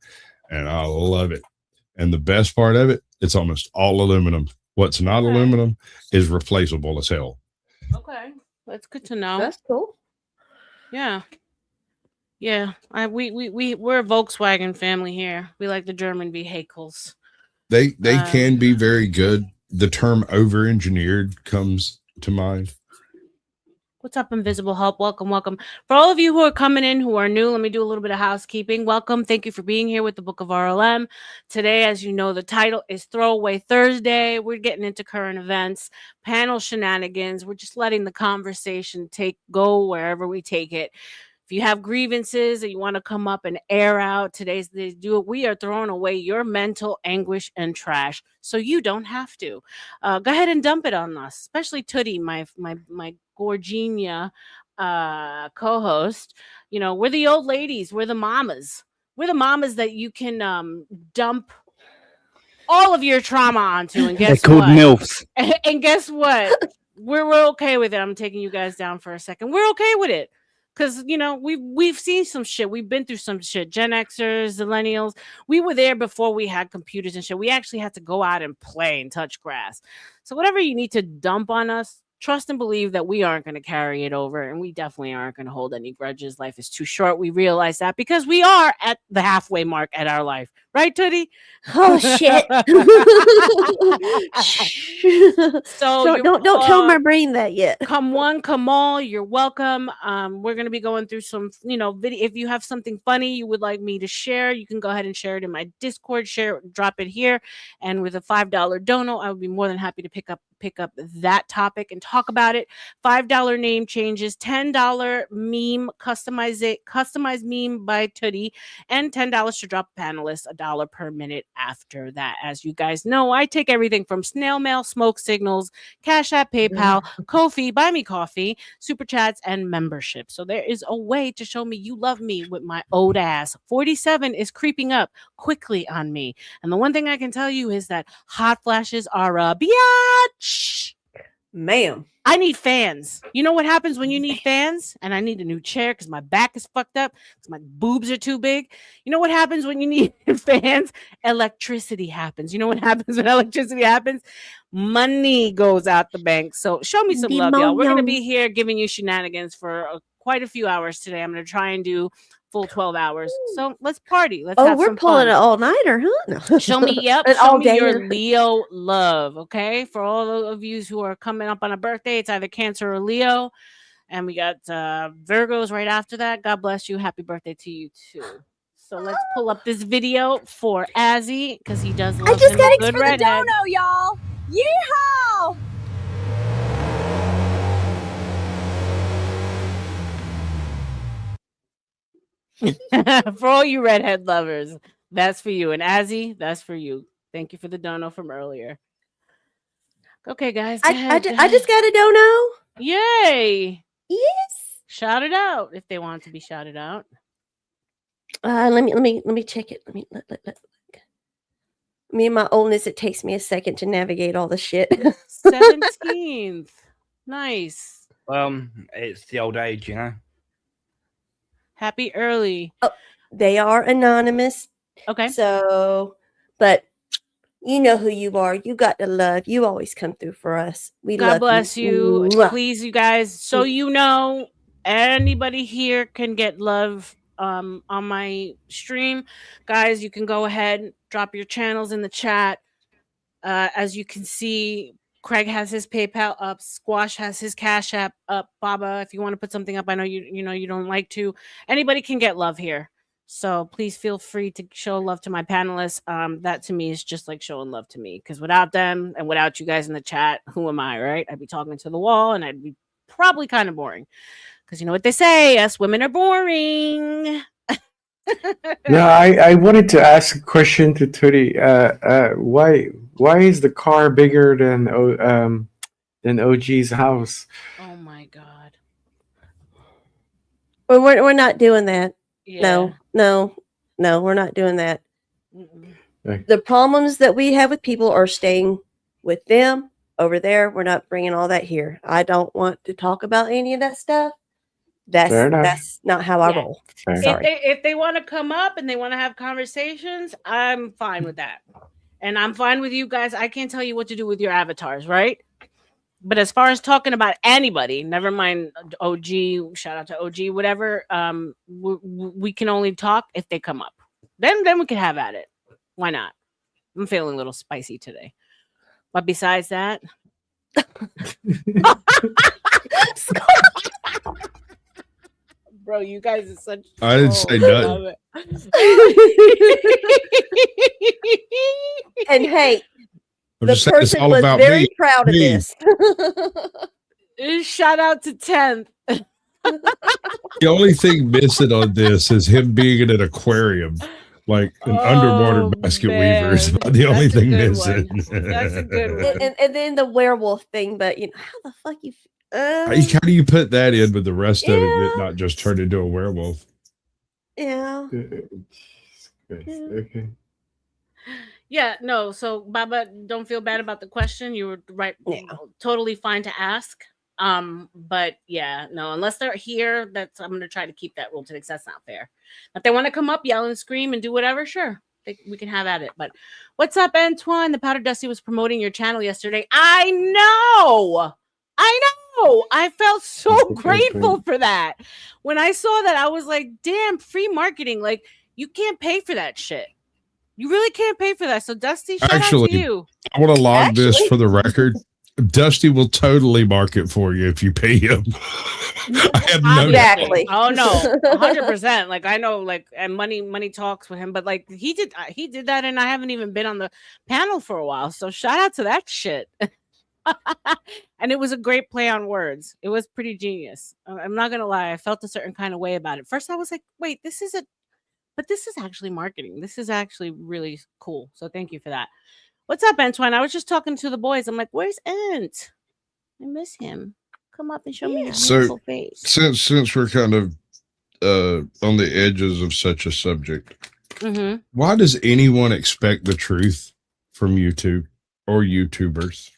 Speaker 4: and I love it. And the best part of it, it's almost all aluminum. What's not
Speaker 2: Okay.
Speaker 4: aluminum is replaceable as hell.
Speaker 2: Okay, that's good to know.
Speaker 8: That's cool.
Speaker 2: Yeah. Yeah, we're a Volkswagen family here. We like the German vehicles.
Speaker 4: They can be very good. The term over-engineered comes to mind.
Speaker 2: What's up, Invisible Help? Welcome. For all of you who are coming in who are new, let me do a little bit of housekeeping. Welcome. Thank you for being here with the Book of RLM. Today, as you know, the title is Throwaway Thursday. We're getting into current events, panel shenanigans. We're just letting the conversation go wherever we take it. If you have grievances and you want to come up and air out, today's the day to do it. We are throwing away your mental anguish and trash, so you don't have to. Go ahead and dump it on us, especially Tootie, my Gorgenia co-host. You know, we're the old ladies. We're the mamas. We're the mamas that you can dump all of your trauma onto. And guess
Speaker 3: They're called
Speaker 2: what?
Speaker 3: MILFs.
Speaker 2: And guess what? We're okay with it. I'm taking you guys down for a second. We're okay with it. Because, you know, we've seen some shit. We've been through some shit. Gen Xers, millennials. We were there before we had computers and shit. We actually had to go out and play and touch grass. So whatever you need to dump on us, trust and believe that we aren't going to carry it over. And we definitely aren't going to hold any grudges. Life is too short. We realize that because we are at the halfway mark at our life. Right, Tootie?
Speaker 8: Oh, shit.
Speaker 2: So
Speaker 8: don't tell my brain that yet.
Speaker 2: Come one, come all. You're welcome. We're gonna be going through some, video. If you have something funny you would like me to share, you can go ahead and share it in my Discord. Drop it here, and with a $5 dono, I would be more than happy to pick up that topic and talk about it. $5 name changes, $10 meme customized meme by Tootie, and $10 to drop a panelist, $1 per minute after that. As you guys know, I take everything from snail mail, smoke signals, Cash App, PayPal, Ko-fi, Buy Me Coffee, Super Chats, and membership. So there is a way to show me you love me with my old ass. 47 is creeping up quickly on me. And the one thing I can tell you is that hot flashes are a biatch.
Speaker 8: Ma'am.
Speaker 2: I need fans. You know what happens when you need fans? And I need a new chair because my back is fucked up, because my boobs are too big. You know what happens when you need fans? Electricity happens. You know what happens when electricity happens? Money goes out the bank. So show me some love, y'all. We're going to be here giving you shenanigans for quite a few hours today. I'm going to try and do full 12 hours. So let's party. Let's
Speaker 8: Oh,
Speaker 2: have
Speaker 8: we're
Speaker 2: some
Speaker 8: pulling
Speaker 2: fun.
Speaker 8: an all-nighter, huh? No.
Speaker 2: Show me, yep.
Speaker 8: An
Speaker 2: Show me your
Speaker 8: all-dayer.
Speaker 2: Leo love, okay? For all of you who are coming up on a birthday, it's either Cancer or Leo. And we got Virgos right after that. God bless you. Happy birthday to you, too. So let's pull up this video for Azzy, because he does love him a good redhead.
Speaker 7: y'all. Yeehaw!
Speaker 2: For all you redhead lovers, that's for you. And Azzy, that's for you. Thank you for the dono from earlier. Okay, guys.
Speaker 8: I just got a dono.
Speaker 2: Yay!
Speaker 8: Yes.
Speaker 2: Shout it out if they want to be shouted out.
Speaker 8: Let me check it. Let me look. Me and my oldness, it takes me a second to navigate all the shit.
Speaker 2: 17th. Nice.
Speaker 3: It's the old age, you know.
Speaker 2: Happy early.
Speaker 8: Oh, they are anonymous.
Speaker 2: Okay.
Speaker 8: So, but you know who you are. You got the love. You always come through for us. We love
Speaker 2: God bless you.
Speaker 8: Mwah.
Speaker 2: Please, you guys. So you know, anybody here can get love on my stream. Guys, you can go ahead, drop your channels in the chat. As you can see, Craig has his PayPal up. Squash has his Cash App up. Baba, if you want to put something up, I know you don't like to. Anybody can get love here. So please feel free to show love to my panelists. That to me is just like showing love to me, because without them and without you guys in the chat, who am I, right? I'd be talking to the wall and I'd be probably kind of boring, because you know what they say, us women are boring.
Speaker 5: No, I wanted to ask a question to Tootie. Why is the car bigger than OG's house?
Speaker 2: Oh my god.
Speaker 8: Well, we're not doing that.
Speaker 2: Yeah.
Speaker 8: No, we're not doing that.
Speaker 5: Okay.
Speaker 8: The problems that we have with people are staying with them over there. We're not bringing all that here. I don't want to talk about any of that stuff. That's not how I roll.
Speaker 5: Fair.
Speaker 8: Sorry.
Speaker 2: If they want to come up and they want to have conversations, I'm fine with that. And I'm fine with you guys. I can't tell you what to do with your avatars, right? But as far as talking about anybody, never mind OG, shout out to OG, whatever, we can only talk if they come up. Then we can have at it. Why not? I'm feeling a little spicy today. But besides that, bro, you guys are such.
Speaker 4: I didn't say nothing.
Speaker 8: And hey,
Speaker 4: I'm
Speaker 8: the
Speaker 4: just saying it's
Speaker 8: person
Speaker 4: all
Speaker 8: was
Speaker 4: about
Speaker 8: very
Speaker 4: me.
Speaker 8: proud of
Speaker 4: Me.
Speaker 8: this.
Speaker 2: Shout out to 10th.
Speaker 4: The only thing missing on this is him being in an aquarium, like an underwater basket weaver. Is about the only thing missing.
Speaker 2: That's a good one.
Speaker 8: And then the werewolf thing, but you know how the fuck you.
Speaker 4: How do you put that in with the rest of it not just turn into a werewolf?
Speaker 8: Yeah.
Speaker 5: Okay.
Speaker 2: Yeah, no. So, Baba, don't feel bad about the question. You were right.
Speaker 8: Yeah.
Speaker 2: Totally fine to ask. But yeah, no, unless they're here, I'm gonna try to keep that rule to the extent that's not fair. If they want to come up, yell and scream and do whatever, sure, we can have at it. But what's up, Antoine? The Powder Dusty was promoting your channel yesterday. I know. I felt so grateful for that. When I saw that, I was like, damn, free marketing. Like, you can't pay for that shit. You really can't pay for that. So, Dusty, shout out to you.
Speaker 4: I want to log this for the record. Dusty will totally market for you if you pay him. I have no
Speaker 8: Exactly.
Speaker 2: Oh no, 100%. Like I know, like, and money talks with him, but like he did that, and I haven't even been on the panel for a while. So shout out to that shit. And it was a great play on words. It was pretty genius. I'm not gonna lie, I felt a certain kind of way about it. First, I was like, wait, this is actually marketing. This is actually really cool. So thank you for that. What's up, Antoine? I was just talking to the boys. I'm like, where's Ant? I miss him. Come up and show me your beautiful face.
Speaker 4: Since we're kind of on the edges of such a subject, why does anyone expect the truth from YouTube or YouTubers?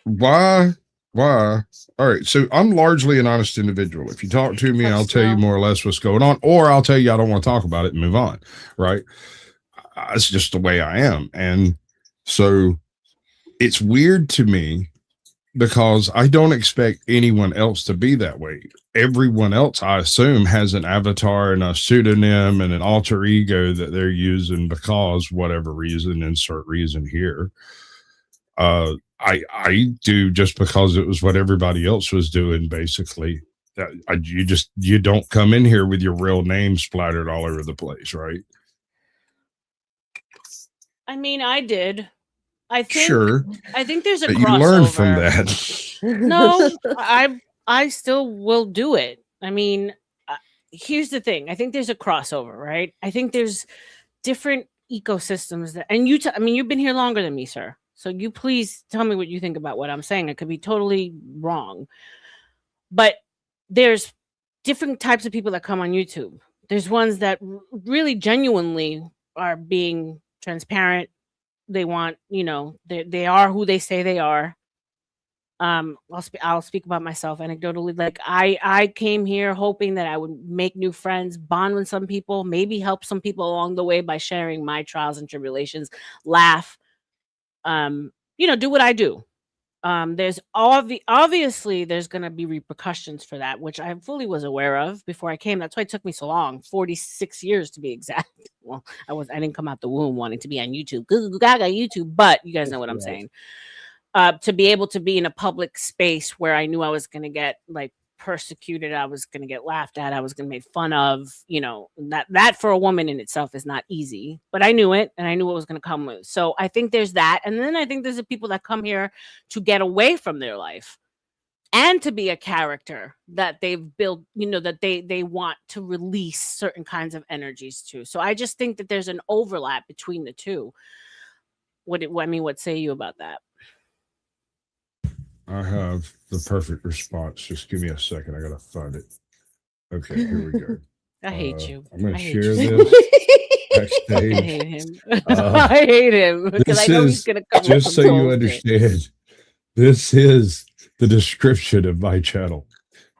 Speaker 4: Why? All right. So I'm largely an honest individual. If you talk to me, I'll tell you more or less what's going on, or I'll tell you I don't want to talk about it and move on. Right. It's just the way I am. And so it's weird to me because I don't expect anyone else to be that way. Everyone else, I assume, has an avatar and a pseudonym and an alter ego that they're using because whatever reason, insert reason here. I do just because it was what everybody else was doing, basically. You don't come in here with your real name splattered all over the place, right?
Speaker 2: I mean, I did. I think
Speaker 4: Sure.
Speaker 2: I think there's a
Speaker 4: But
Speaker 2: crossover.
Speaker 4: you learn from that.
Speaker 2: No, I still will do it. I mean, here's the thing. I think there's a crossover, right? I think there's different ecosystems that, and I mean, you've been here longer than me, sir. So you please tell me what you think about what I'm saying. I could be totally wrong. But there's different types of people that come on YouTube. There's ones that really genuinely are being transparent. They want, they are who they say they are. I'll speak about myself anecdotally. Like I came here hoping that I would make new friends, bond with some people, maybe help some people along the way by sharing my trials and tribulations, laugh, do what I do. There's obviously there's going to be repercussions for that, which I fully was aware of before I came. That's why it took me so long, 46 years to be exact. Well, I didn't come out the womb wanting to be on YouTube, Gaga YouTube, but you guys know what I'm saying. To be able to be in a public space where I knew I was going to get like persecuted, I was going to get laughed at, I was going to make fun of, that for a woman in itself is not easy, but I knew it and I knew what was going to come with. So I think there's that. And then I think there's the people that come here to get away from their life and to be a character that they've built, that they want to release certain kinds of energies to. So I just think that there's an overlap between the two. What say you about that?
Speaker 4: I have the perfect response. Just give me a second. I gotta find it. Okay, here we go.
Speaker 2: I hate you.
Speaker 4: I'm gonna
Speaker 2: hate
Speaker 4: share
Speaker 2: you.
Speaker 4: this backstage.
Speaker 2: I hate him. I hate him because I know he's gonna come.
Speaker 4: Just so you understand, this is the description of my channel.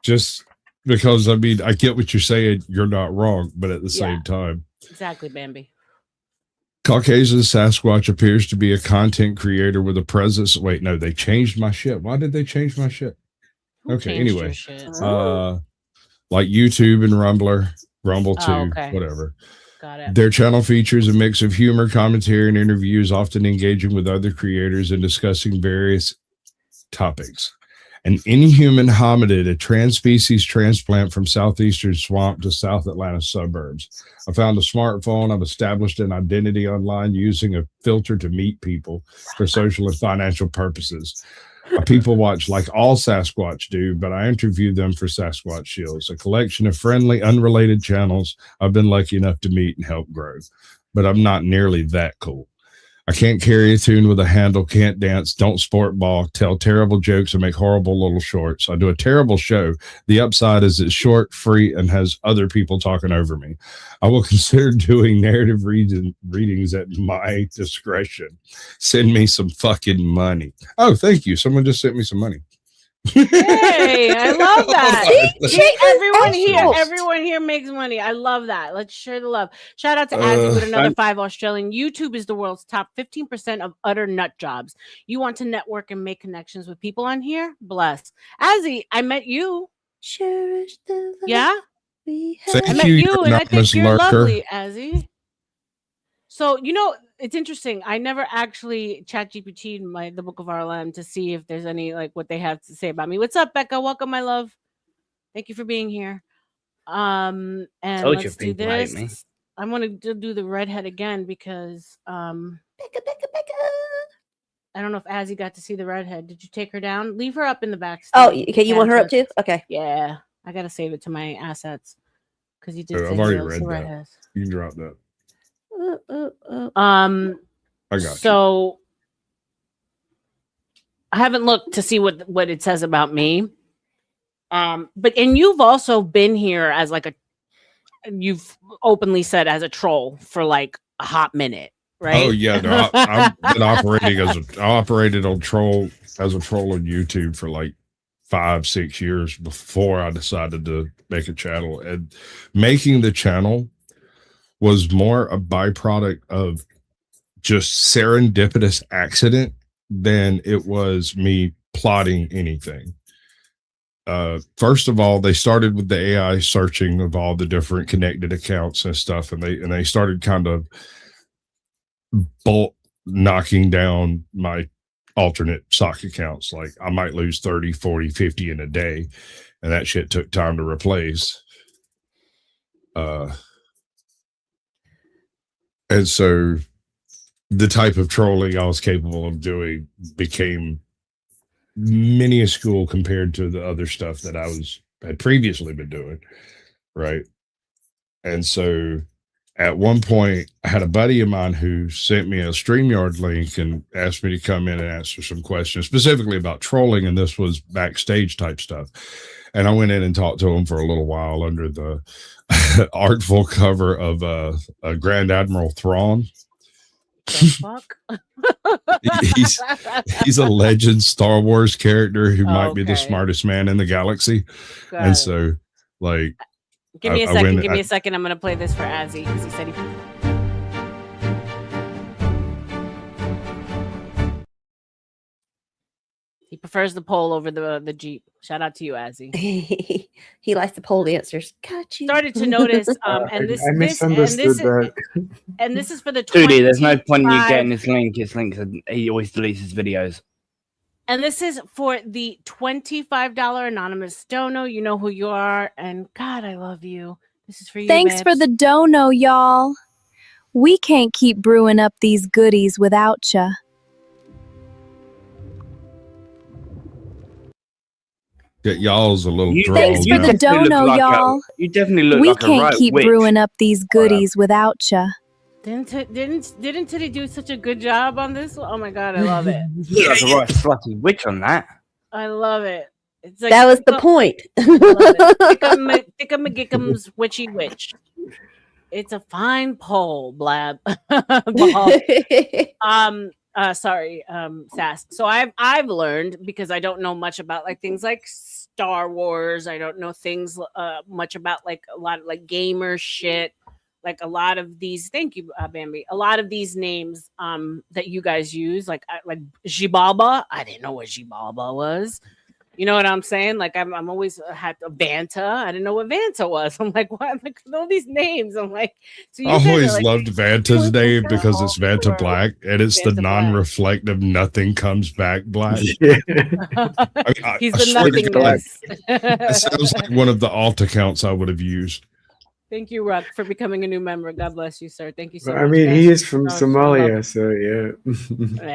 Speaker 4: Just because I get what you're saying. You're not wrong, but at the same time,
Speaker 2: exactly, Bambi.
Speaker 4: Caucasian Sasquatch appears to be a content creator with a presence. Wait, no, they changed my shit. Why did they change my shit? Okay, anyway, like YouTube and Rumble too, whatever.
Speaker 2: Got it.
Speaker 4: Their channel features a mix of humor, commentary, and interviews, often engaging with other creators and discussing various topics. An inhuman hominid, a trans-species transplant from southeastern swamp to South Atlanta suburbs. I found a smartphone. I've established an identity online using a filter to meet people for social and financial purposes. People watch like all Sasquatch do, but I interview them for Sasquatch Shields, a collection of friendly, unrelated channels I've been lucky enough to meet and help grow. But I'm not nearly that cool. I can't carry a tune with a handle, can't dance, don't sport ball, tell terrible jokes, and make horrible little shorts. I do a terrible show. The upside is it's short, free, and has other people talking over me. I will consider doing narrative readings at my discretion. Send me some fucking money. Oh, thank you. Someone just sent me some money.
Speaker 2: Hey, I love that. Everyone here makes money. I love that. Let's share the love. Shout out to Azzy with another 5 Australian. YouTube is the world's top 15% of utter nut jobs. You want to network and make connections with people on here? Bless. Azzy, I met you.
Speaker 8: Cherish the love.
Speaker 2: Yeah?
Speaker 4: I
Speaker 2: met you and I think you're lovely, Azzy. So, it's interesting. I never actually ChatGPT'd the Book of RLM to see if there's any, like, what they have to say about me. What's up, Becca? Welcome, my love. Thank you for being here. And let's do this. I want to do the redhead again because
Speaker 8: Becca.
Speaker 2: I don't know if Azzy got to see the redhead. Did you take her down? Leave her up in the back.
Speaker 8: Oh, okay. You want her up too? Okay.
Speaker 2: Yeah. I got to save it to my assets because you did.
Speaker 4: I've already read that. You can drop that. I got
Speaker 2: so you. I haven't looked to see what it says about me. But you've also been here as you've openly said as a troll for like a hot minute, right?
Speaker 4: Oh yeah, no, I've been operating I operated on troll as a troll on YouTube for like 5-6 years before I decided to make a channel, and making the channel was more a byproduct of just serendipitous accident than it was me plotting anything. First of all, they started with the AI searching of all the different connected accounts and stuff, and they started kind of bulk knocking down my alternate sock accounts. Like I might lose 30, 40, 50 in a day, and that shit took time to replace. And so the type of trolling I was capable of doing became minuscule compared to the other stuff that had previously been doing. Right. And so at one point I had a buddy of mine who sent me a StreamYard link and asked me to come in and answer some questions specifically about trolling. And this was backstage type stuff. And I went in and talked to him for a little while under the artful cover of a Grand Admiral Thrawn.
Speaker 2: Fuck?
Speaker 4: he's a legend Star Wars character who might be the smartest man in the galaxy. And so, like,
Speaker 2: give me a second. I'm gonna play this for Azzy because he said he prefers the poll over the Jeep. Shout out to you, Azzy.
Speaker 8: He likes the poll answers. Got you.
Speaker 2: Started to notice, and this is for the
Speaker 3: 2D. There's no point in you getting this link. It's links, and he always deletes his videos.
Speaker 2: And this is for the $25 anonymous dono. You know who you are, and God, I love you. This is for you.
Speaker 7: Thanks
Speaker 2: babes.
Speaker 7: for the dono, y'all. We can't keep brewing up these goodies without ya.
Speaker 4: Yeah, y'all's a little drunk.
Speaker 7: Thanks for the dono, y'all.
Speaker 3: You definitely look
Speaker 7: we
Speaker 3: like a
Speaker 7: can't
Speaker 3: right
Speaker 7: keep
Speaker 3: witch.
Speaker 7: brewing up these goodies without ya.
Speaker 2: Didn't Titty do such a good job on this? Oh my God, I love it.
Speaker 3: You look like a right slutty witch on that.
Speaker 2: I love it. It's like
Speaker 8: That was the point.
Speaker 2: Thickum-a-gickum's witchy witch. It's a fine poll, blab. Sorry, Sass. So I've learned, because I don't know much about like things like Star Wars. I don't know things much about like a lot of like gamer shit. Like a lot of these, thank you, Bambi. A lot of these names that you guys use, like Jibaba. I didn't know what Jibaba was. You know what I'm saying? Like I'm always had a Vanta. I didn't know what Vanta was. I'm like, what? Like all these names. I'm like, so
Speaker 4: I always loved Vanta's name because it's Vanta Black, and it's
Speaker 2: Vanta
Speaker 4: the non-reflective nothing comes back black.
Speaker 2: He's the nothingness.
Speaker 4: It sounds like one of the alt accounts I would have used.
Speaker 2: Thank you, Ruck, for becoming a new member. God bless you, sir. Thank you so much.
Speaker 5: I mean,
Speaker 2: guys.
Speaker 5: he is from Somalia, so yeah.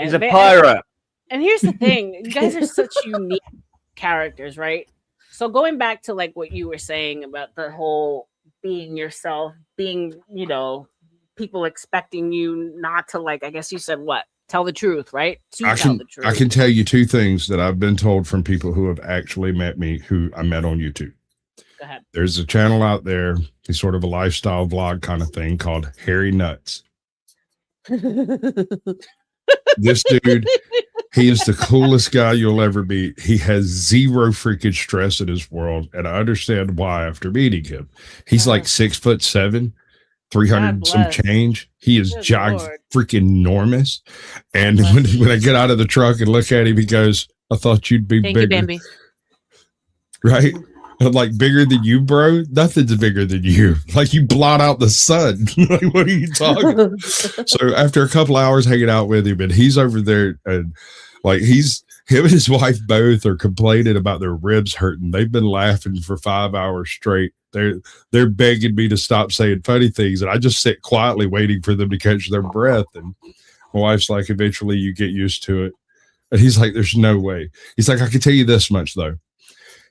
Speaker 3: He's a pirate.
Speaker 2: And here's the thing. You guys are such unique characters, right? So going back to like what you were saying about the whole being yourself, being, you know, people expecting you not to, like, I guess you said what? Tell the truth, right? Tell the truth.
Speaker 4: I can tell you two things that I've been told from people who have actually met me, who I met on YouTube.
Speaker 2: Go ahead.
Speaker 4: There's a channel out there, it's sort of a lifestyle vlog kind of thing called Hairy Nuts. This dude, he is the coolest guy you'll ever meet. He has zero freaking stress in his world, and I understand why after meeting him. He's like 6'7", 300 some change. He is freaking enormous. And when I get out of the truck and look at him, he goes, "I thought you'd be bigger."
Speaker 2: You, Bambi.
Speaker 4: Right? I'm like, bigger than you, bro? Nothing's bigger than you. Like, you blot out the sun. Like, what are you talking about? So after a couple hours hanging out with him, and he's over there, and like him and his wife both are complaining about their ribs hurting. They've been laughing for 5 hours straight. They're begging me to stop saying funny things, and I just sit quietly waiting for them to catch their breath. And my wife's like, eventually you get used to it. And he's like, there's no way. He's like, I can tell you this much though.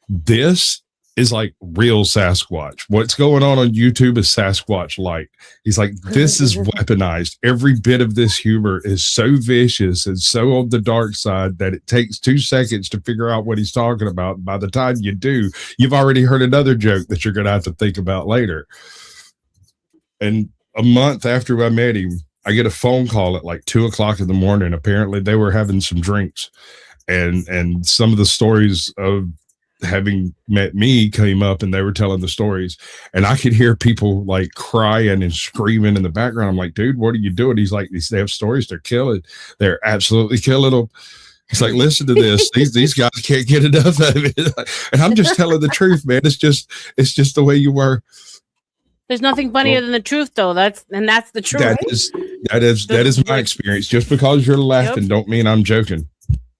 Speaker 4: This is like real Sasquatch. What's going on YouTube is Sasquatch light. He's like, this is weaponized. Every bit of this humor is so vicious and so on the dark side that it takes 2 seconds to figure out what he's talking about. By the time you do, you've already heard another joke that you're going to have to think about later. And a month after I met him, I get a phone call at like 2:00 in the morning. Apparently they were having some drinks, and some of the stories of having met me came up, and they were telling the stories, and I could hear people like crying and screaming in the background. I'm like, dude, what are you doing? He's like, they have stories. They're absolutely killing them. It's like, listen to this. These guys can't get enough of it. And I'm just telling the truth, man. It's just the way you were.
Speaker 2: There's nothing funnier than the truth, though. That's the truth.
Speaker 4: That is my experience. Just because you're laughing don't mean I'm joking.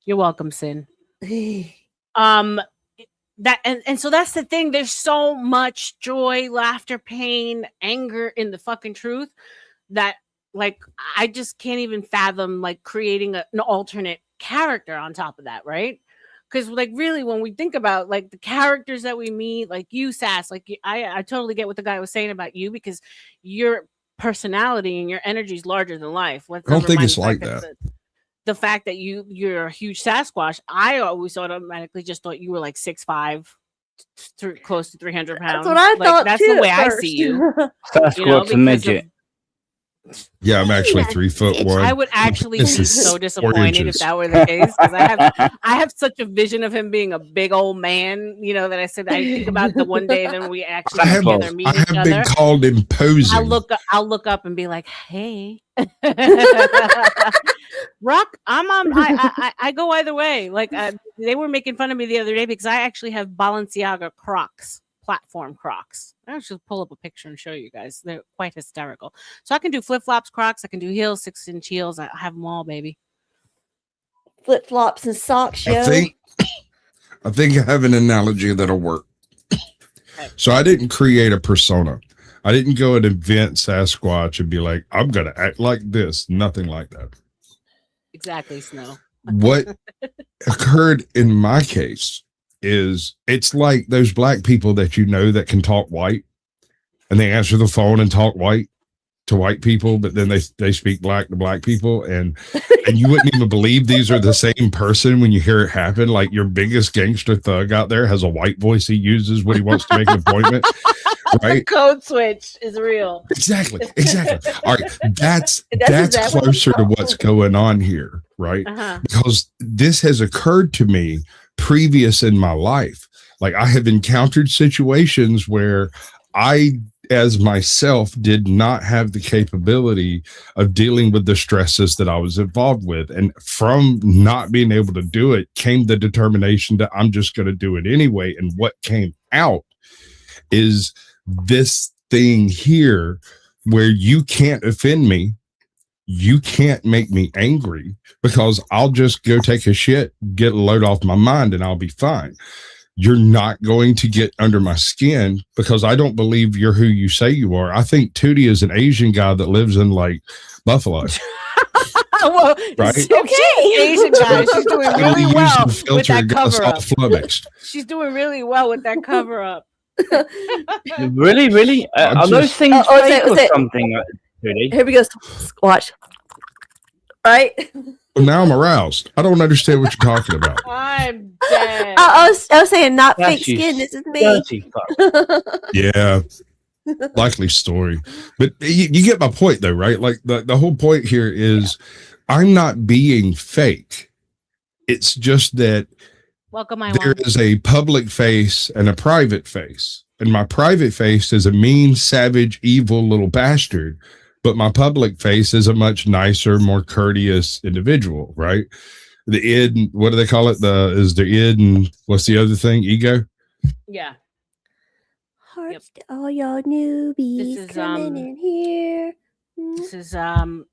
Speaker 2: You're welcome, Sin. That and so that's the thing. There's so much joy, laughter, pain, anger in the fucking truth that like I just can't even fathom like creating an alternate character on top of that, right? Because like really when we think about like the characters that we meet, like you, Sass, like I totally get what the guy was saying about you because your personality and your energy is larger than life.
Speaker 4: I don't think it's like that.
Speaker 2: The fact that you're a huge Sasquatch, I always automatically just thought you were like 6'5", close to 300 pounds.
Speaker 8: That's what I thought
Speaker 2: that's
Speaker 8: too,
Speaker 2: the way I
Speaker 8: first.
Speaker 2: see you.
Speaker 3: Sasquatch a midget.
Speaker 4: Yeah, I'm actually 3'1".
Speaker 2: I would actually be
Speaker 4: This is
Speaker 2: so
Speaker 4: 4
Speaker 2: disappointed
Speaker 4: inches.
Speaker 2: if that were the case because I have such a vision of him being a big old man. You know that I said I think about the one day then we actually
Speaker 4: I have
Speaker 2: meet each
Speaker 4: been
Speaker 2: other.
Speaker 4: called imposing.
Speaker 2: I'll look up and be like, hey. Rock, I go either way. Like they were making fun of me the other day because I actually have Balenciaga Crocs, platform Crocs. I'll just pull up a picture and show you guys. They're quite hysterical. So I can do flip-flops, Crocs. I can do heels, 6-inch heels. I have them all, baby.
Speaker 8: Flip-flops and socks, yo.
Speaker 4: I think I have an analogy that'll work. So I didn't create a persona. I didn't go and invent Sasquatch and be like, I'm going to act like this. Nothing like that.
Speaker 2: Exactly, Snow.
Speaker 4: What occurred in my case is it's like those black people that you know that can talk white and they answer the phone and talk white to white people, but then they speak black to black people and you wouldn't even believe these are the same person when you hear it happen. Like your biggest gangster thug out there has a white voice he uses when he wants to make an appointment. Right?
Speaker 2: The code switch is real.
Speaker 4: Exactly. All right. That's closer to what's going on here, right? Because this has occurred to me previous in my life. Like I have encountered situations where I, as myself, did not have the capability of dealing with the stresses that I was involved with. And from not being able to do it came the determination that I'm just going to do it anyway. And what came out is this thing here where you can't offend me. You can't make me angry because I'll just go take a shit, get a load off my mind, and I'll be fine. You're not going to get under my skin because I don't believe you're who you say you are. I think Tootie is an Asian guy that lives in like Buffalo.
Speaker 2: Well,
Speaker 4: right?
Speaker 2: Okay, Asian guy. She's doing really well with that cover up.
Speaker 4: Flummoxed.
Speaker 2: She's doing really well with that cover up.
Speaker 3: Really? Are those things fake or something? Tootie?
Speaker 8: Here we go. Watch. Right?
Speaker 4: Well, now I'm aroused. I don't understand what you're talking about.
Speaker 2: I'm dead.
Speaker 8: I was saying not fake skin. This is me.
Speaker 4: Yeah. Likely story. But you get my point though, right? Like the whole point here is I'm not being fake. It's just that there is a public face and a private face. And my private face is a mean, savage, evil little bastard. But my public face is a much nicer, more courteous individual, right? The id, what do they call it? Is the id and what's the other thing? Ego?
Speaker 2: Yeah.
Speaker 8: Hearts to all y'all newbies coming in here.
Speaker 2: This is Jung,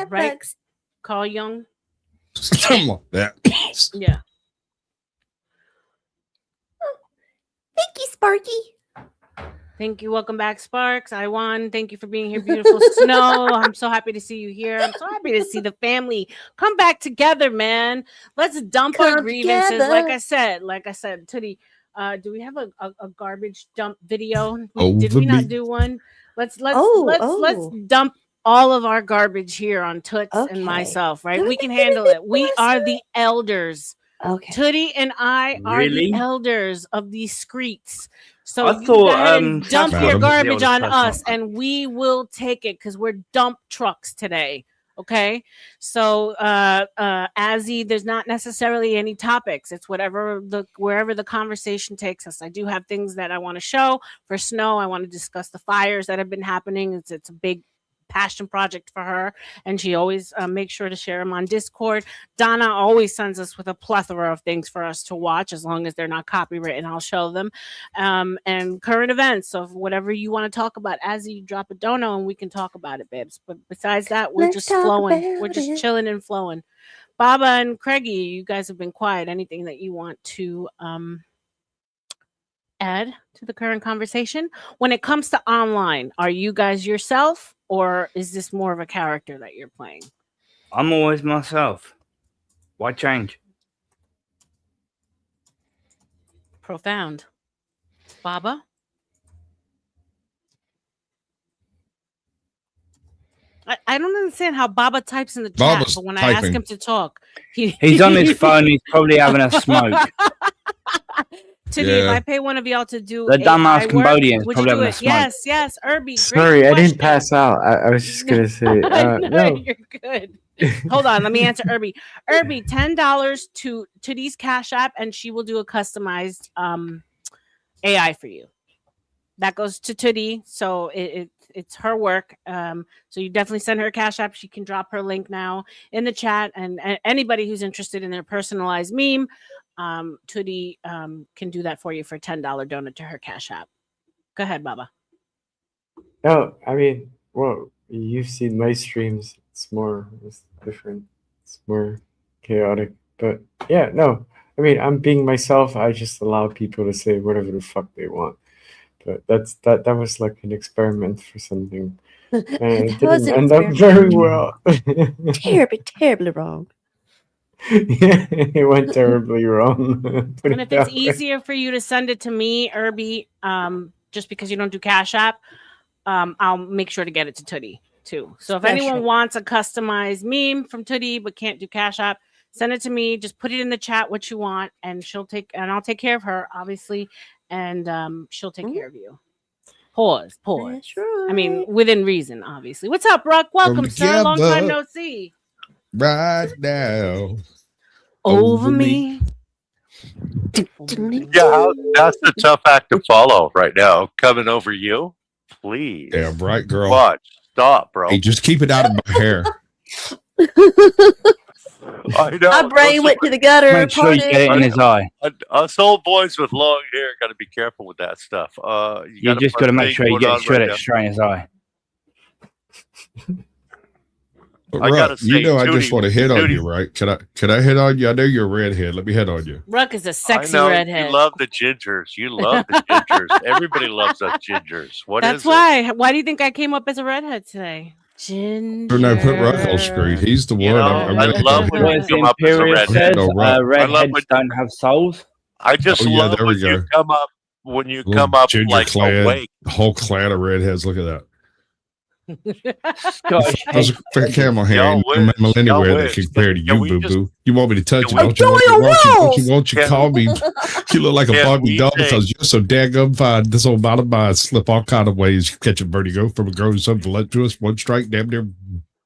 Speaker 2: right?
Speaker 8: Bugs.
Speaker 2: Carl Jung.
Speaker 4: Something like that.
Speaker 2: Yeah.
Speaker 8: Thank you, Sparky.
Speaker 2: Thank you. Welcome back, Sparks. I won. Thank you for being here, beautiful Snow. I'm so happy to see you here. I'm so happy to see the family come back together, man. Let's dump our grievances.
Speaker 8: Together.
Speaker 2: Like I said, Tootie, do we have a garbage dump video? Did we not do one? Let's dump all of our garbage here on Toots and myself, right? We can handle it. We are the elders.
Speaker 8: Okay.
Speaker 2: Tootie and I are the elders of these streets. So
Speaker 3: I thought
Speaker 2: dump your garbage on
Speaker 3: person.
Speaker 2: us and we will take it because we're dump trucks today. Okay. So Azzy, there's not necessarily any topics. It's wherever the conversation takes us. I do have things that I want to show. For Snow, I want to discuss the fires that have been happening. It's a big passion project for her, and she always makes sure to share them on Discord. Donna always sends us with a plethora of things for us to watch, as long as they're not copywritten. I'll show them, and current events of whatever you want to talk about as you drop a dono, and we can talk about it, babes. But besides that, we're just flowing. We're just chilling and flowing. Baba and Craigie, you guys have been quiet. Anything that you want to add to the current conversation? When it comes to online, are you guys yourself, or is this more of a character that you're playing?
Speaker 3: I'm always myself. Why change?
Speaker 2: Profound. Baba? I don't understand how Baba types in the chat,
Speaker 4: Baba's
Speaker 2: but when I ask
Speaker 4: typing.
Speaker 2: him to talk,
Speaker 3: He's on his phone. He's probably having a smoke.
Speaker 2: Today, if
Speaker 4: Yeah.
Speaker 2: I pay one of y'all to do
Speaker 3: The dumbass
Speaker 2: AI work,
Speaker 3: Cambodians
Speaker 2: would you
Speaker 3: probably
Speaker 2: do
Speaker 3: having a
Speaker 2: it?
Speaker 3: smoke.
Speaker 2: Yes, Irby.
Speaker 5: Sorry,
Speaker 2: great
Speaker 5: I didn't
Speaker 2: question.
Speaker 5: pass out. I was just gonna say,
Speaker 2: No,
Speaker 5: no.
Speaker 2: you're good. Hold on, let me answer Irby. Irby, $10 to these Cash App, and she will do a customized AI for you. That goes to Tootie, so it's her work. So you definitely send her a Cash App. She can drop her link now in the chat, and anybody who's interested in their personalized meme, Tootie can do that for you for $10 donut to her Cash App. Go ahead, Baba.
Speaker 5: No, I mean, well, you've seen my streams. It's different. It's more chaotic. But yeah, no. I mean, I'm being myself. I just allow people to say whatever the fuck they want. But that was like an experiment for something. And it
Speaker 8: was
Speaker 5: didn't
Speaker 8: an
Speaker 5: end up very well.
Speaker 8: Terribly wrong.
Speaker 5: Yeah, it went terribly wrong. Put
Speaker 2: And
Speaker 5: it
Speaker 2: if it's
Speaker 5: that way.
Speaker 2: easier for you to send it to me, Irby, just because you don't do Cash App, I'll make sure to get it to Tootie too. So if anyone
Speaker 8: Special.
Speaker 2: wants a customized meme from Tootie but can't do Cash App, send it to me. Just put it in the chat what you want, and I'll take care of her, obviously, and she'll take care of you. Pause.
Speaker 8: That's right.
Speaker 2: I mean, within reason, obviously. What's up, Ruck? Welcome, sir. Long time no see.
Speaker 4: Right now.
Speaker 2: Over me.
Speaker 9: Yeah, that's a tough act to follow right now. Coming over you, please.
Speaker 4: Yeah, right, girl.
Speaker 9: Watch. Stop, bro.
Speaker 4: Hey, just keep it out of my hair.
Speaker 9: I know.
Speaker 8: My brain went to the gutter.
Speaker 3: Make sure you get it in his eye.
Speaker 9: Us old boys with long hair got to be careful with that stuff.
Speaker 3: You just got to make sure you get it straight in his eye.
Speaker 4: But
Speaker 9: I gotta
Speaker 4: Ruck, you know,
Speaker 9: say,
Speaker 4: I just
Speaker 9: Tootie-
Speaker 4: want to hit on
Speaker 9: Tootie-
Speaker 4: you, right? Can I hit on you? I know you're a redhead. Let me hit on you.
Speaker 2: Ruck is a sexy
Speaker 9: I know
Speaker 2: redhead.
Speaker 9: you love the gingers. You love the gingers. Everybody loves us gingers. What is
Speaker 2: That's
Speaker 9: it?
Speaker 2: why. Why do you think I came up as a redhead today? Ginger.
Speaker 4: Or no, put Ruck on screen. He's the
Speaker 9: You
Speaker 4: one.
Speaker 9: know,
Speaker 4: I'm
Speaker 9: I
Speaker 4: gonna
Speaker 9: love
Speaker 4: go
Speaker 9: when
Speaker 4: for.
Speaker 9: you
Speaker 3: As the
Speaker 9: come up as a
Speaker 3: Imperial
Speaker 9: redhead.
Speaker 3: says,
Speaker 4: No, Ruck.
Speaker 3: redheads don't have souls.
Speaker 9: I just
Speaker 4: Oh, yeah,
Speaker 9: love
Speaker 4: there we
Speaker 9: when you
Speaker 4: go.
Speaker 9: come up
Speaker 4: Little
Speaker 9: come up
Speaker 4: ginger
Speaker 9: like
Speaker 4: clan,
Speaker 9: awake.
Speaker 4: whole clan of redheads. Look at that.
Speaker 3: Scottish
Speaker 4: How's a camel hair?
Speaker 9: Y'all
Speaker 4: Ain't
Speaker 9: wish.
Speaker 4: no mammal anywhere
Speaker 9: Y'all
Speaker 4: that
Speaker 9: wish.
Speaker 4: can compare to
Speaker 9: Can
Speaker 4: you,
Speaker 9: we
Speaker 4: boo
Speaker 9: just-
Speaker 4: boo. You want me to touch
Speaker 9: can
Speaker 4: you?
Speaker 9: we-
Speaker 4: Don't you? Won't you
Speaker 8: Royals!
Speaker 4: call me? You look like a
Speaker 9: Can
Speaker 4: Bobby
Speaker 9: we
Speaker 4: doll
Speaker 9: say-
Speaker 4: because you're so daggum fine. This old bottom mind slip all kind of ways. You catch a vertigo from a girl so voluptuous, one strike, damn near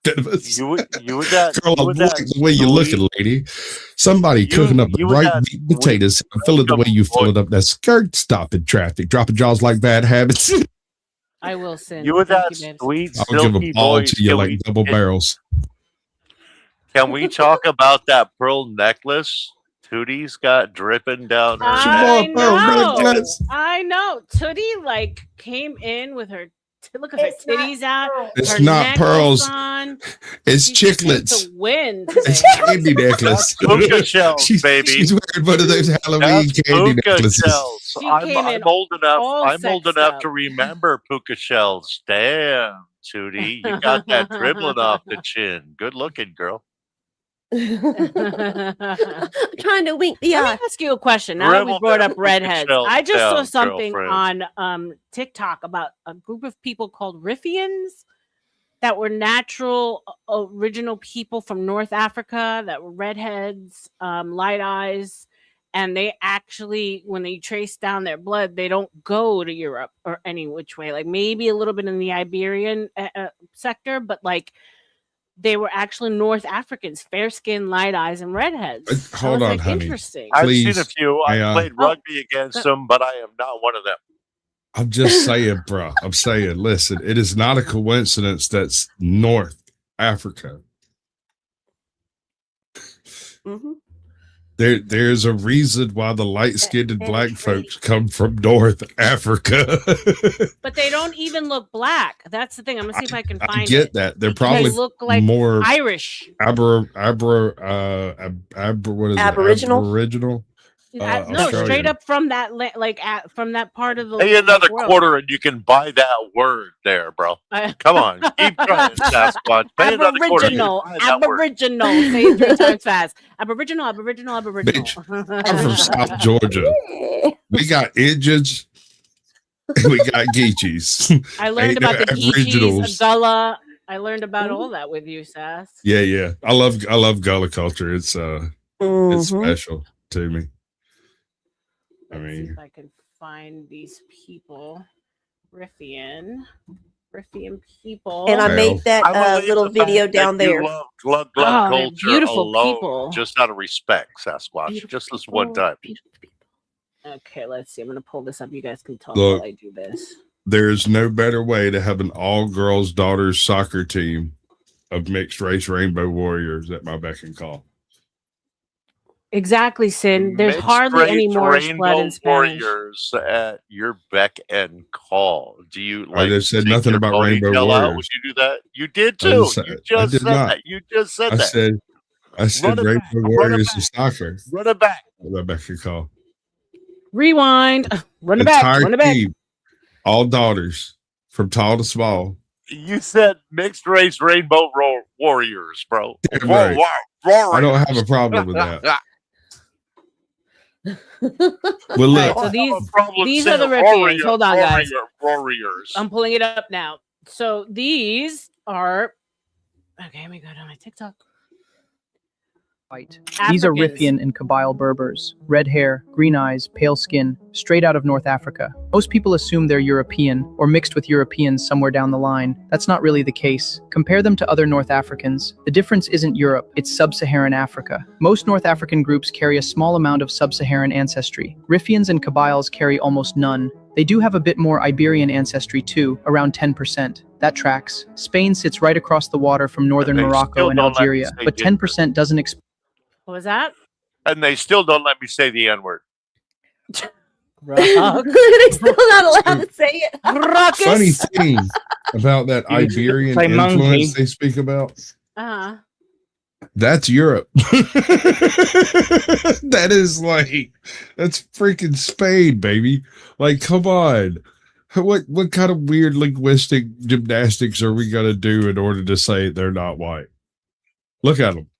Speaker 4: dead of us.
Speaker 9: You with that?
Speaker 4: Girl, I
Speaker 9: you with
Speaker 4: like
Speaker 9: that
Speaker 4: the way you're
Speaker 9: sweet-
Speaker 4: looking, lady. Somebody
Speaker 9: You-
Speaker 4: cooking up the
Speaker 9: you with
Speaker 4: right
Speaker 9: that
Speaker 4: meat potatoes. I'm feeling the way you filling up that skirt. Stop in traffic, dropping jaws like bad habits.
Speaker 2: I will sin.
Speaker 9: You with
Speaker 2: Thank
Speaker 9: that
Speaker 2: you, babes.
Speaker 9: sweet
Speaker 4: I'll give
Speaker 9: silky
Speaker 4: a ball
Speaker 9: voice.
Speaker 4: to you like double barrels.
Speaker 9: Can we talk about that pearl necklace Tootie's got dripping down her
Speaker 2: I
Speaker 9: neck?
Speaker 2: know. I know. Tootie like came in with her. Look at her
Speaker 8: It's not
Speaker 2: titties out.
Speaker 4: It's
Speaker 2: her
Speaker 4: not
Speaker 2: necklace
Speaker 4: pearls.
Speaker 2: On.
Speaker 4: It's
Speaker 2: She just came
Speaker 4: chiclets.
Speaker 2: to win today.
Speaker 4: It's candy necklace.
Speaker 9: Puka shells,
Speaker 4: she's,
Speaker 9: baby.
Speaker 4: She's wearing one of those Halloween
Speaker 9: That's
Speaker 4: candy
Speaker 9: puka
Speaker 4: necklaces.
Speaker 9: shells.
Speaker 2: She came in
Speaker 9: I'm old enough.
Speaker 2: all
Speaker 9: I'm old
Speaker 2: sexed
Speaker 9: enough
Speaker 2: up.
Speaker 9: to remember puka shells. Damn, Tootie, you got that dribbling off the chin. Good looking, girl.
Speaker 8: I'm trying to wink the
Speaker 2: Let
Speaker 8: eye.
Speaker 2: me ask you a question. Now that we
Speaker 9: Dribble
Speaker 2: brought
Speaker 9: them
Speaker 2: up
Speaker 9: puka
Speaker 2: redheads,
Speaker 9: shells
Speaker 2: I just saw
Speaker 9: down,
Speaker 2: something
Speaker 9: girlfriend.
Speaker 2: on TikTok about a group of people called Riffians that were natural original people from North Africa that were redheads, light eyes, and they actually, when they trace down their blood, they don't go to Europe or any which way. Like maybe a little bit in the Iberian sector, but like they were actually North Africans, fair skin, light eyes, and redheads. I
Speaker 4: Hold
Speaker 2: was
Speaker 4: on,
Speaker 2: like,
Speaker 4: honey.
Speaker 2: Interesting.
Speaker 9: I've
Speaker 4: Please,
Speaker 9: seen a few. I
Speaker 4: may I-
Speaker 9: played rugby against them, but I am not one of them.
Speaker 4: I'm just saying, bro. I'm saying, listen, it is not a coincidence that's North Africa.
Speaker 8: Mm-hmm.
Speaker 4: There's a reason why the light-skinned black folks come from North Africa.
Speaker 2: But they don't even look black. That's the thing. I'm gonna see if I can find
Speaker 4: I get
Speaker 2: it.
Speaker 4: that. They're
Speaker 2: They
Speaker 4: probably
Speaker 2: look like
Speaker 4: more
Speaker 2: Irish.
Speaker 4: Aboriginal.
Speaker 2: No,
Speaker 4: Australian.
Speaker 2: straight up from that, from that part of the
Speaker 9: Pay another
Speaker 2: world.
Speaker 9: quarter and you can buy that word there, bro. Come on, keep trying, Sasquatch. Pay another quarter.
Speaker 2: Aboriginal. Say it 3 times fast. Aboriginal.
Speaker 4: Bitch, I'm from South Georgia. We got Indians. We got Geechees.
Speaker 2: I learned about the Geechees, Gullah. I learned about all that with you, Sass.
Speaker 4: Yeah. I love Gullah culture. It's special to me.
Speaker 2: Let's see if I can find these people. Riffian people.
Speaker 8: And I made that little video down there.
Speaker 9: You love glug culture
Speaker 2: beautiful
Speaker 9: alone,
Speaker 2: people.
Speaker 9: just out of respect, Sasquatch.
Speaker 2: Beautiful
Speaker 9: just this one time.
Speaker 2: Okay, let's see. I'm gonna pull this up. You guys can talk
Speaker 4: Look,
Speaker 2: while I do this.
Speaker 4: There's no better way to have an all-girls daughters soccer team of mixed race rainbow warriors at my beck and call.
Speaker 2: Exactly, Sin. There's hardly any Moorish blood in Spanish.
Speaker 9: Warriors at your beck and call. Do you like?
Speaker 4: I just said nothing about rainbow warriors.
Speaker 9: Would you do that? You did too. You just said that. You just said that.
Speaker 4: I said rainbow warriors is soccer.
Speaker 9: Run it back.
Speaker 4: At my beck and call.
Speaker 2: Rewind. Run it back. Run it back.
Speaker 4: Team, all daughters from tall to small.
Speaker 9: You said mixed race rainbow warriors, bro.
Speaker 4: Right. I don't have a problem with that. Well, look.
Speaker 2: So these are the Riffians. Hold on, guys.
Speaker 9: Warriors.
Speaker 2: I'm pulling it up now. So these are. Okay, let me go to my TikTok.
Speaker 10: White. These are Riffian and Kabyle Berbers. Red hair, green eyes, pale skin, straight out of North Africa. Most people assume they're European, or mixed with Europeans somewhere down the line. That's not really the case. Compare them to other North Africans. The difference isn't Europe, it's sub-Saharan Africa. Most North African groups carry a small amount of sub-Saharan ancestry. Riffians and Kabyles carry almost none. They do have a bit more Iberian ancestry too, around 10%. That tracks. Spain sits right across the water from northern Morocco and Algeria, but 10% doesn't explain.
Speaker 2: What was that?
Speaker 9: And they still don't let me say the N-word.
Speaker 8: They're still not allowed to say it.
Speaker 4: Funny thing about that Iberian influence they speak about. That's Europe. That is that's freaking Spain, baby. Like, come on. What kind of weird linguistic gymnastics are we gonna do in order to say they're not white? Look at them.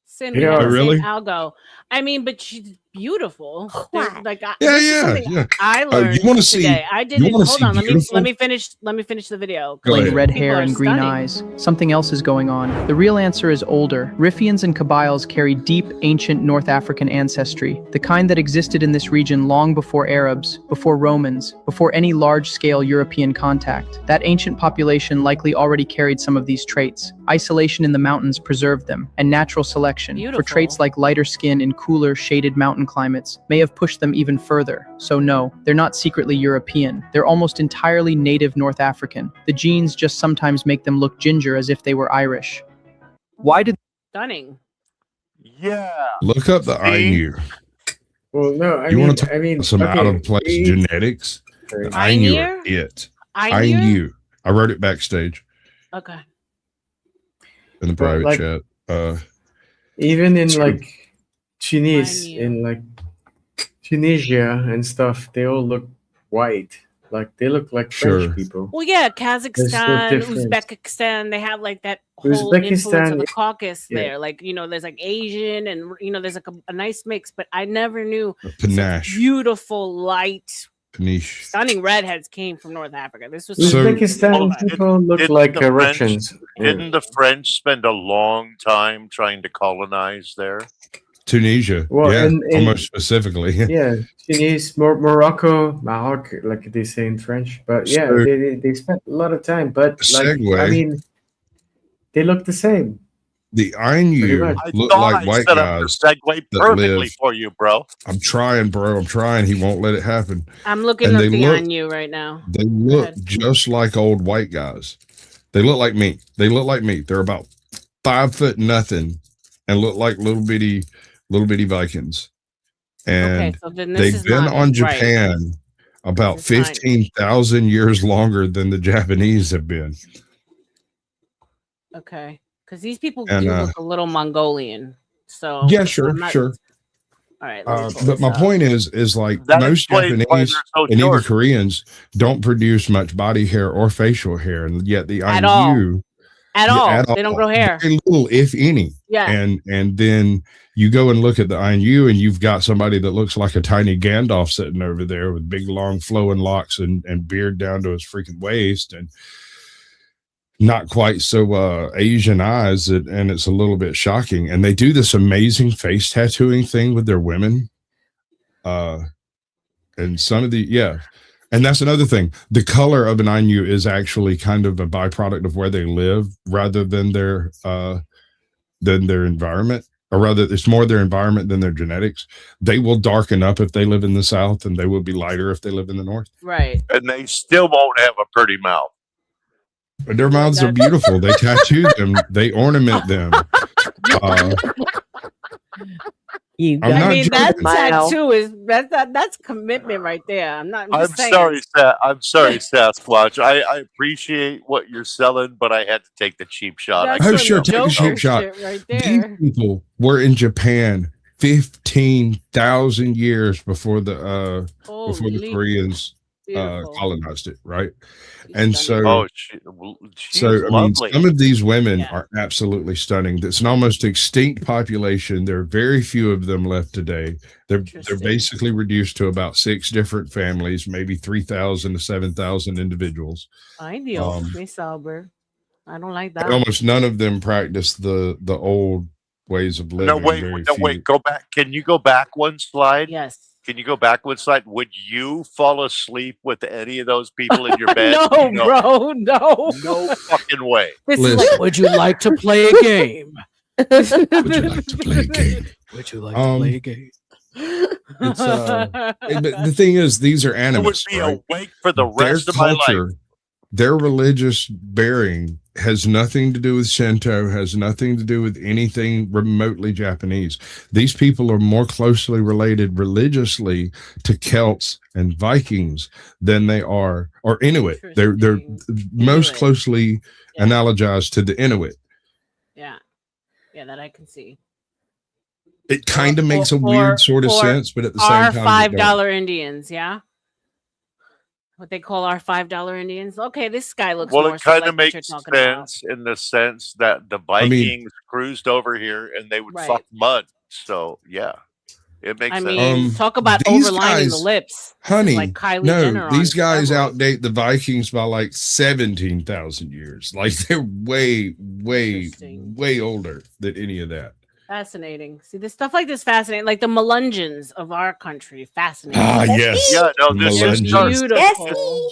Speaker 2: Sin, really? Algo. I mean, but she's beautiful. Like,
Speaker 4: yeah.
Speaker 2: I learned
Speaker 4: you want to see?
Speaker 2: Today. I didn't. Hold on. Let me finish. Let me finish the video.
Speaker 10: Red hair and green eyes. Something else is going on. The real answer is older. Riffians and Kabyles carry deep, ancient North African ancestry, the kind that existed in this region long before Arabs, before Romans, before any large-scale European contact. That ancient population likely already carried some of these traits. Isolation in the mountains preserved them, and natural selection for traits like lighter skin in cooler, shaded mountain climates may have pushed them even further. So no, they're not secretly European. They're almost entirely native North African. The genes just sometimes make them look ginger as if they were Irish. Why did...
Speaker 2: Stunning.
Speaker 9: Yeah.
Speaker 4: Look up the Ainu.
Speaker 5: Well, no,
Speaker 4: I mean some out-of-place genetics. Ainu are it. Ainu. I wrote it backstage.
Speaker 2: Okay.
Speaker 4: In the private chat.
Speaker 5: Even in Tunisia and stuff, they all look white. Like they look like French people.
Speaker 2: Well, yeah, Kazakhstan, Uzbekistan, they have like that whole influence of the Caucasus there. Like, there's like Asian and there's like a nice mix, but I never knew beautiful, light, stunning redheads came from North Africa. This was
Speaker 5: Uzbekistan people look like Russians.
Speaker 9: Didn't the French spend a long time trying to colonize there?
Speaker 4: Tunisia, almost specifically.
Speaker 5: Yeah, Tunisia, Morocco, like they say in French. But they spent a lot of time. But they look the same.
Speaker 4: The Ainu
Speaker 5: much.
Speaker 9: I
Speaker 4: look
Speaker 9: thought
Speaker 4: like
Speaker 9: I
Speaker 4: white
Speaker 9: set up the
Speaker 4: guys
Speaker 9: segue
Speaker 4: that
Speaker 9: perfectly
Speaker 4: live.
Speaker 9: for you, bro.
Speaker 4: I'm trying, bro. I'm trying. He won't let it happen.
Speaker 2: I'm looking
Speaker 4: And
Speaker 2: up
Speaker 4: they
Speaker 2: the
Speaker 4: look-
Speaker 2: on you right now.
Speaker 4: They
Speaker 2: Go
Speaker 4: look
Speaker 2: ahead.
Speaker 4: just like old white guys. They look like me. They're about 5 foot nothing and look like little bitty Vikings. And
Speaker 2: Okay, so then this
Speaker 4: they've
Speaker 2: is
Speaker 4: been
Speaker 2: not
Speaker 4: on
Speaker 2: right.
Speaker 4: Japan about
Speaker 2: This is not-
Speaker 4: 15,000 years longer than the Japanese have been.
Speaker 2: Okay, because these people
Speaker 4: And,
Speaker 2: do look a little Mongolian. So
Speaker 4: Yeah,
Speaker 2: I'm
Speaker 4: sure.
Speaker 2: All right, let me pull
Speaker 4: But
Speaker 2: this
Speaker 4: my
Speaker 2: up.
Speaker 4: point is like
Speaker 9: That
Speaker 4: most
Speaker 9: explains why
Speaker 4: Japanese
Speaker 9: they're so
Speaker 4: and even
Speaker 9: short.
Speaker 4: Koreans don't produce much body hair or facial hair, and yet the
Speaker 2: At all.
Speaker 4: Ainu
Speaker 2: At all, they don't grow hair.
Speaker 4: very little, if any.
Speaker 2: Yeah.
Speaker 4: And then you go and look at the Ainu, and you've got somebody that looks like a tiny Gandalf sitting over there with big, long, flowing locks and beard down to his freaking waist, and not quite so Asian eyes, and it's a little bit shocking. And they do this amazing face tattooing thing with their women. And some of the and that's another thing. The color of an Ainu is actually kind of a byproduct of where they live rather than their environment, or rather it's more their environment than their genetics. They will darken up if they live in the South, and they will be lighter if they live in the North.
Speaker 2: Right.
Speaker 9: And they still won't have a pretty mouth.
Speaker 4: But their mouths are beautiful. They tattoo them. They ornament them.
Speaker 8: You
Speaker 4: I'm
Speaker 2: I
Speaker 4: not
Speaker 2: mean, that
Speaker 4: joking.
Speaker 2: tattoo is that's commitment right there. I'm
Speaker 9: I'm
Speaker 2: just saying.
Speaker 9: sorry, Sasquatch. I appreciate what you're selling, but I had to take the cheap shot.
Speaker 2: That's
Speaker 4: Oh,
Speaker 2: some
Speaker 4: sure, take a
Speaker 2: Joker
Speaker 4: cheap shot.
Speaker 2: shit right
Speaker 4: These
Speaker 2: there.
Speaker 4: people were in Japan 15,000 years before the
Speaker 2: Holy,
Speaker 4: Koreans
Speaker 2: beautiful.
Speaker 4: colonized it, right?
Speaker 2: She's
Speaker 4: And
Speaker 2: stunning.
Speaker 9: She's
Speaker 4: so I mean,
Speaker 9: lovely.
Speaker 4: some of these women
Speaker 2: Yeah.
Speaker 4: are absolutely stunning. It's an almost extinct population. There are very few of them left today. They're
Speaker 2: Interesting.
Speaker 4: basically reduced to about 6 different families, maybe 3,000 to 7,000 individuals.
Speaker 2: Ay, Dios, me sauber. I don't like that.
Speaker 4: And almost none of them practice the old ways of living.
Speaker 9: No, wait, go back. Can you go back one slide?
Speaker 2: Yes.
Speaker 9: Can you go back one slide? Would you fall asleep with any of those people in your bed?
Speaker 2: No, bro, no.
Speaker 9: No fucking way.
Speaker 2: This
Speaker 4: Listen.
Speaker 2: is like, would you like to play a game?
Speaker 4: Would you like to play a game?
Speaker 2: Would you like
Speaker 4: to play
Speaker 2: a game?
Speaker 4: It's, but the thing is, these are
Speaker 9: I would
Speaker 4: animists,
Speaker 9: be
Speaker 4: right?
Speaker 9: awake for the
Speaker 4: Their
Speaker 9: rest of my life.
Speaker 4: culture, their religious bearing has nothing to do with Shinto, has nothing to do with anything remotely Japanese. These people are more closely related religiously to Celts and Vikings than they are, or Inuit. They're most
Speaker 2: Inuit.
Speaker 4: closely
Speaker 2: Yeah.
Speaker 4: analogized to the Inuit.
Speaker 2: Yeah, that I can see.
Speaker 4: It kind of makes a
Speaker 2: Or-
Speaker 4: weird sort of
Speaker 2: or
Speaker 4: sense, but at the
Speaker 2: Our
Speaker 4: same time, it don't.
Speaker 2: $5 Indians, yeah. What they call our $5 Indians. Okay, this guy looks
Speaker 9: Well,
Speaker 2: more
Speaker 9: it
Speaker 2: so
Speaker 9: kind
Speaker 2: like
Speaker 9: of
Speaker 2: what you're
Speaker 9: makes
Speaker 2: talking about.
Speaker 9: sense in the sense that the
Speaker 4: mean-
Speaker 9: Vikings cruised over here and they would
Speaker 2: Right.
Speaker 9: fuck mud. So yeah, it makes
Speaker 2: I
Speaker 9: sense.
Speaker 2: mean, talk about
Speaker 4: these
Speaker 2: overlining the
Speaker 4: guys-
Speaker 2: lips. This is
Speaker 4: Honey,
Speaker 2: like Kylie
Speaker 4: no,
Speaker 2: Jenner on
Speaker 4: these guys
Speaker 2: steroids.
Speaker 4: outdate the Vikings by like 17,000 years. Like they're way, way,
Speaker 2: Interesting.
Speaker 4: way older than any of that.
Speaker 2: Fascinating. See, this stuff like this fascinating. Like the Melungeons of our country. Fascinating.
Speaker 4: Ah, yes.
Speaker 9: Yeah, no, this is
Speaker 4: Melungeons.
Speaker 2: Beautiful.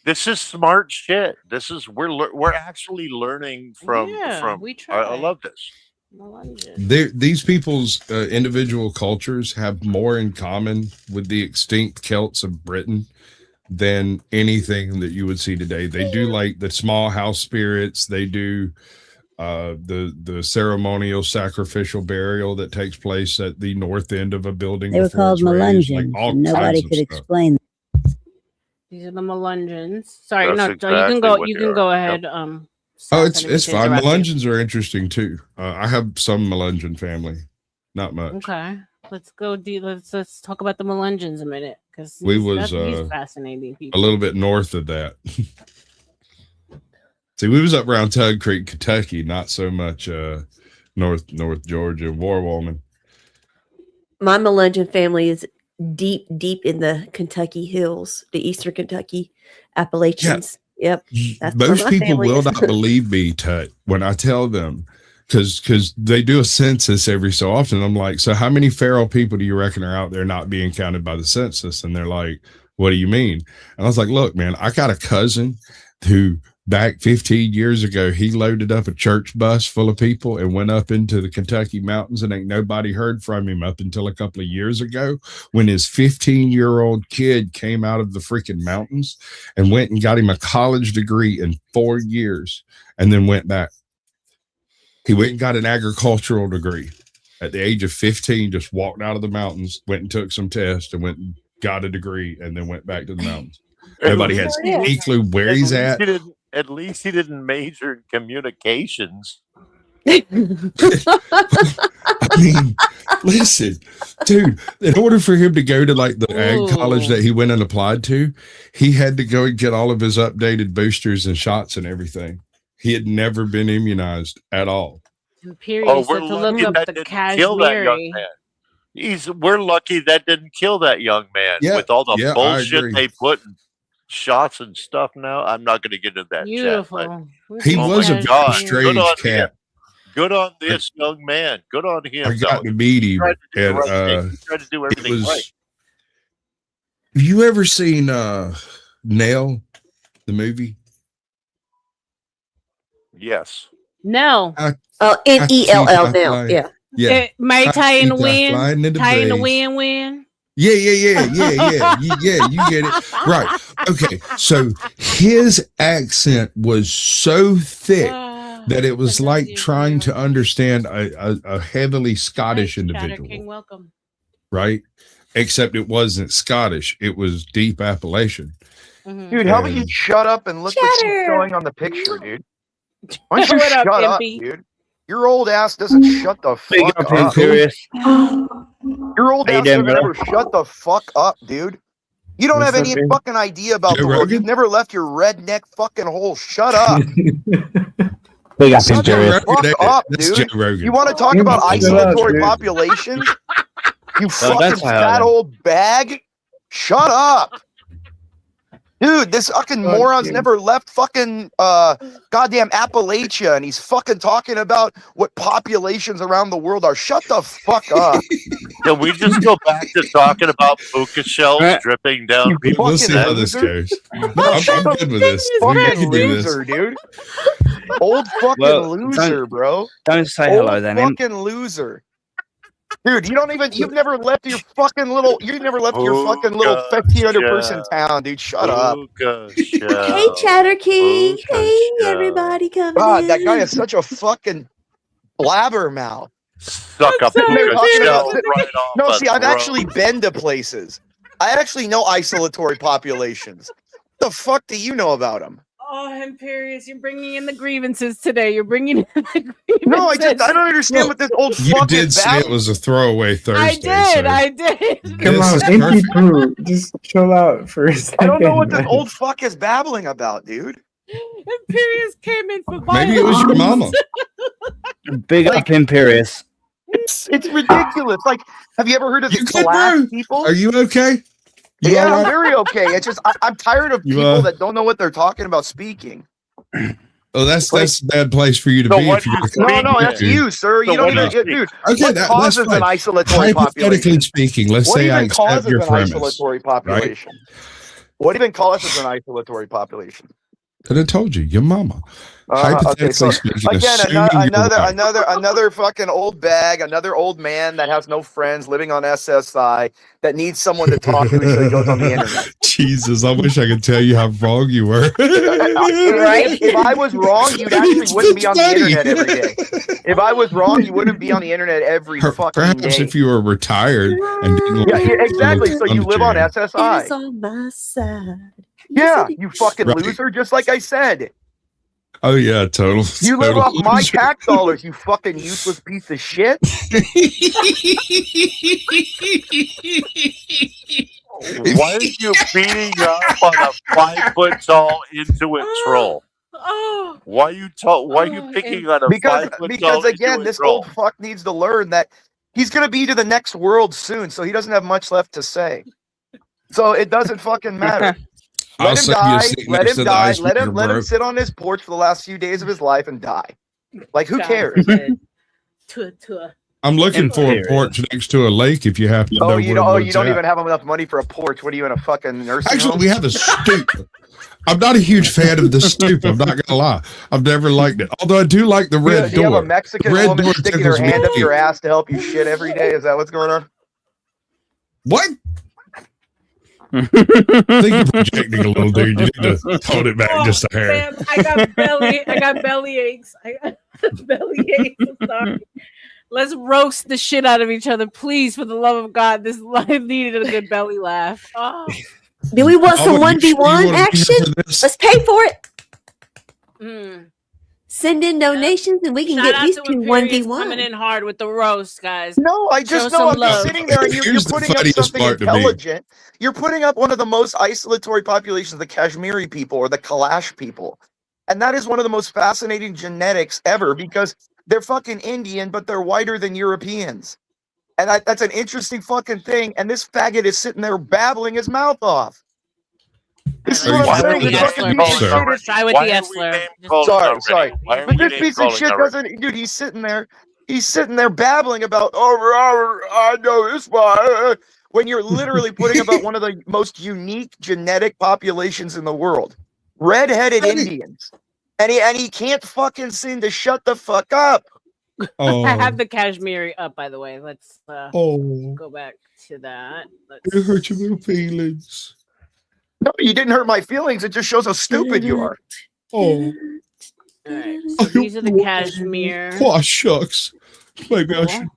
Speaker 9: this is smart shit. This is we're actually learning from
Speaker 2: Yeah, we
Speaker 9: I
Speaker 2: try.
Speaker 9: love this.
Speaker 2: Melungeons.
Speaker 4: These people's individual cultures have more in common with the extinct Celts of Britain than anything that you would see today. They do like the small house spirits. They do the ceremonial sacrificial burial that takes place at the north end of a building.
Speaker 11: They were
Speaker 4: before
Speaker 11: called
Speaker 4: it's raised,
Speaker 11: Melungeons,
Speaker 4: like all
Speaker 11: and nobody
Speaker 4: kinds of
Speaker 11: could
Speaker 4: stuff.
Speaker 11: explain.
Speaker 2: These are the Melungeons. Sorry,
Speaker 9: That's
Speaker 2: no, you
Speaker 9: exactly
Speaker 2: can go.
Speaker 9: what
Speaker 2: You
Speaker 9: they
Speaker 2: can
Speaker 9: are.
Speaker 2: go
Speaker 9: Yep.
Speaker 2: ahead.
Speaker 4: Oh,
Speaker 2: Seth, I didn't
Speaker 4: it's
Speaker 2: mean to
Speaker 4: fine.
Speaker 2: interrupt you.
Speaker 4: Melungeons are interesting too. I have some Melungeon family, not much.
Speaker 2: Okay, let's go. Let's talk about the Melungeons a minute because
Speaker 4: Was,
Speaker 2: these fascinating
Speaker 4: A
Speaker 2: people.
Speaker 4: little bit north of that. See, we was up around Tug Creek, Kentucky, not so much North Georgia, War Woman.
Speaker 8: My Melungeon family is deep in the Kentucky hills, the eastern Kentucky Appalachians. Yep. That's where
Speaker 4: Most
Speaker 8: my
Speaker 4: people
Speaker 8: family
Speaker 4: will
Speaker 8: is.
Speaker 4: not believe me, Tut, when I tell them, because they do a census every so often. I'm like, so how many feral people do you reckon are out there not being counted by the census? And they're like, what do you mean? And I was like, look, man, I got a cousin who back 15 years ago, he loaded up a church bus full of people and went up into the Kentucky mountains, and ain't nobody heard from him up until a couple of years ago when his 15-year-old kid came out of the freaking mountains and went and got him a college degree in 4 years and then went back. He went and got an agricultural degree at the age of 15, just walked out of the mountains, went and took some tests and went and got a degree and then went back to the mountains. Nobody has any clue where he's at.
Speaker 9: At least he didn't major in communications.
Speaker 4: I mean, listen, dude, in order for him to go to like the ag college that he went and applied to, he had to go and get all of his updated boosters and shots and everything. He had never been immunized at all.
Speaker 2: Imperious
Speaker 9: we're
Speaker 2: had to
Speaker 9: lucky
Speaker 2: look
Speaker 9: that
Speaker 2: up the
Speaker 9: didn't kill that young
Speaker 2: Kashmiri.
Speaker 9: man. We're lucky that didn't kill that young man with all the bullshit they put in shots and stuff. Now I'm not going to get into that.
Speaker 2: Beautiful.
Speaker 4: He was a very strange cat.
Speaker 9: Good on this young man. Good on him.
Speaker 4: I got to meet him, and
Speaker 9: he tried to do everything right.
Speaker 4: Have you ever seen Nail, the movie?
Speaker 9: Yes.
Speaker 2: No.
Speaker 8: N-E-L-L now. Yeah.
Speaker 4: Yeah.
Speaker 2: May tie in the wind. Tie in the wind.
Speaker 4: Yeah. You get it. Right. Okay. So his accent was so thick that it was like trying to understand a heavily Scottish individual.
Speaker 2: King, welcome.
Speaker 4: Right? Except it wasn't Scottish. It was deep Appalachian.
Speaker 11: Mm-hmm. Dude, how about you shut up and look what's going on the picture, dude? Why don't you shut up, dude? Your old ass doesn't shut the fuck up. Your old ass doesn't ever shut the fuck up, dude. You don't have any fucking idea about the world. You've never left your redneck fucking hole. Shut up. Shut the fuck up, dude. You want to talk about isolatory populations? You fucking fat old bag. Shut up. Dude, this fucking moron's never left fucking goddamn Appalachia, and he's fucking talking about what populations around the world are. Shut the fuck up.
Speaker 9: Can we just go back to talking about puka shells dripping down people's
Speaker 4: We'll see how this goes. No, I'm good with this.
Speaker 11: Fucking loser, dude. Old fucking loser, bro.
Speaker 12: Don't say hello then.
Speaker 11: Fucking loser. Dude, you've never left your fucking little 1,500 person town, dude. Shut up.
Speaker 8: Hey, Chatter King. Hey, everybody coming in.
Speaker 11: God, that guy is such a fucking blabbermouth.
Speaker 9: Suck up
Speaker 11: No, see, I've actually been to places. I actually know isolatory populations. What the fuck do you know about them?
Speaker 2: Oh, Imperious, you're bringing in the grievances today. You're bringing in the grievances.
Speaker 11: No, I don't understand what this old fucking
Speaker 4: You did say it was a throwaway Thursday.
Speaker 2: I did.
Speaker 5: Come on, Inky Poo. Just chill out for a second.
Speaker 11: I don't know what this old fuck is babbling about, dude.
Speaker 2: Imperious came in for violence.
Speaker 4: Maybe it was your mama.
Speaker 12: Big up Imperious.
Speaker 11: It's ridiculous. Like, have you ever heard of the class people?
Speaker 4: Are you okay?
Speaker 11: Yeah, I'm very okay. It's just I'm tired of people that don't know what they're talking about speaking.
Speaker 4: Oh, that's a bad place for you to be. If
Speaker 11: no, that's you, sir. You don't even, dude.
Speaker 4: Okay,
Speaker 11: what causes an isolatory population?
Speaker 4: Hypothetically speaking, let's say I accept your premise.
Speaker 11: Isolatory population? Right? What even causes an isolatory population?
Speaker 4: I told you, your mama. Hypothetically speaking,
Speaker 11: again, another fucking old bag, another old man that has no friends, living on SSI, that needs someone to talk to, so he goes on the internet.
Speaker 4: Jesus, I wish I could tell you how wrong you were.
Speaker 11: Right? If I was wrong, you actually wouldn't be on the internet every day. If I was wrong, you wouldn't be on the internet every fucking day.
Speaker 4: Perhaps if you were retired and didn't
Speaker 11: exactly. So you live on SSI.
Speaker 8: It's on my side.
Speaker 11: Yeah, you fucking loser, just like I said.
Speaker 4: Oh yeah, total.
Speaker 11: You live off my tax dollars, you fucking useless piece of shit.
Speaker 9: Why are you beating up on a 5-foot-tall Intuit troll? Why are you picking on a 5-foot-tall
Speaker 11: because again,
Speaker 9: Intuit
Speaker 11: this
Speaker 9: troll?
Speaker 11: old fuck needs to learn that he's gonna be to the next world soon, so he doesn't have much left to say. So it doesn't fucking matter. Let him die. Let him die. Let him sit on his porch for the last few days of his life and die. Like, who cares?
Speaker 4: I'm looking for a porch next to a lake. If you happen to know
Speaker 11: you
Speaker 4: where
Speaker 11: you don't even have enough money for a porch. What are you in a fucking nursing
Speaker 4: Actually,
Speaker 11: home?
Speaker 4: we have a stoop. I'm not a huge fan of the stoop. I'm not gonna lie. I've never liked it. Although I do like the red
Speaker 11: Do you
Speaker 4: door.
Speaker 11: have a Mexican
Speaker 4: The red
Speaker 11: woman
Speaker 4: door
Speaker 11: sticking her
Speaker 4: tickles me.
Speaker 11: hand up your ass to help you shit every day? Is that what's going on?
Speaker 4: What? I think you're projecting a little, dude. You need to hold it back just a hair.
Speaker 2: Sam, I got belly aches. I got belly aches. I'm sorry. Let's roast the shit out of each other, please, for the love of God. This life needed a good belly laugh. Oh.
Speaker 8: Do we want some
Speaker 4: Oh, you sure
Speaker 8: 1v1
Speaker 4: you wanna be
Speaker 8: action?
Speaker 4: here for this?
Speaker 8: Let's pay for it.
Speaker 2: Mm.
Speaker 8: Send in donations and we can
Speaker 2: Shout
Speaker 8: get
Speaker 2: out
Speaker 8: these
Speaker 2: to
Speaker 8: two
Speaker 2: Imperious
Speaker 8: 1v1.
Speaker 2: coming in hard with the roast, guys.
Speaker 11: No, I
Speaker 2: Show
Speaker 11: just know
Speaker 2: some
Speaker 11: I'm
Speaker 2: love.
Speaker 11: sitting there and you're
Speaker 4: Here's the
Speaker 11: putting up
Speaker 4: funniest
Speaker 11: something
Speaker 4: part to me.
Speaker 11: intelligent. You're putting up one of the most isolatory populations, the Kashmiri people or the Kalash people. And that is one of the most fascinating genetics ever because they're fucking Indian, but they're whiter than Europeans. And that's an interesting fucking thing. And this faggot is sitting there babbling his mouth off. This is what I'm saying. This fucking piece of shit is.
Speaker 2: Try with the Essler.
Speaker 11: Sorry. But this piece of shit doesn't, dude, he's sitting there babbling about, I know this one. When you're literally putting about one of the most unique genetic populations in the world. Red-headed Indians. And he can't fucking seem to shut the fuck up.
Speaker 2: I have the Kashmiri up, by the way. Let's go back to that.
Speaker 4: It hurt your little feelings.
Speaker 11: No, you didn't hurt my feelings. It just shows how stupid you are.
Speaker 4: Oh.
Speaker 2: All right. So these are the Kashmir.
Speaker 4: Oh, shucks. Maybe I should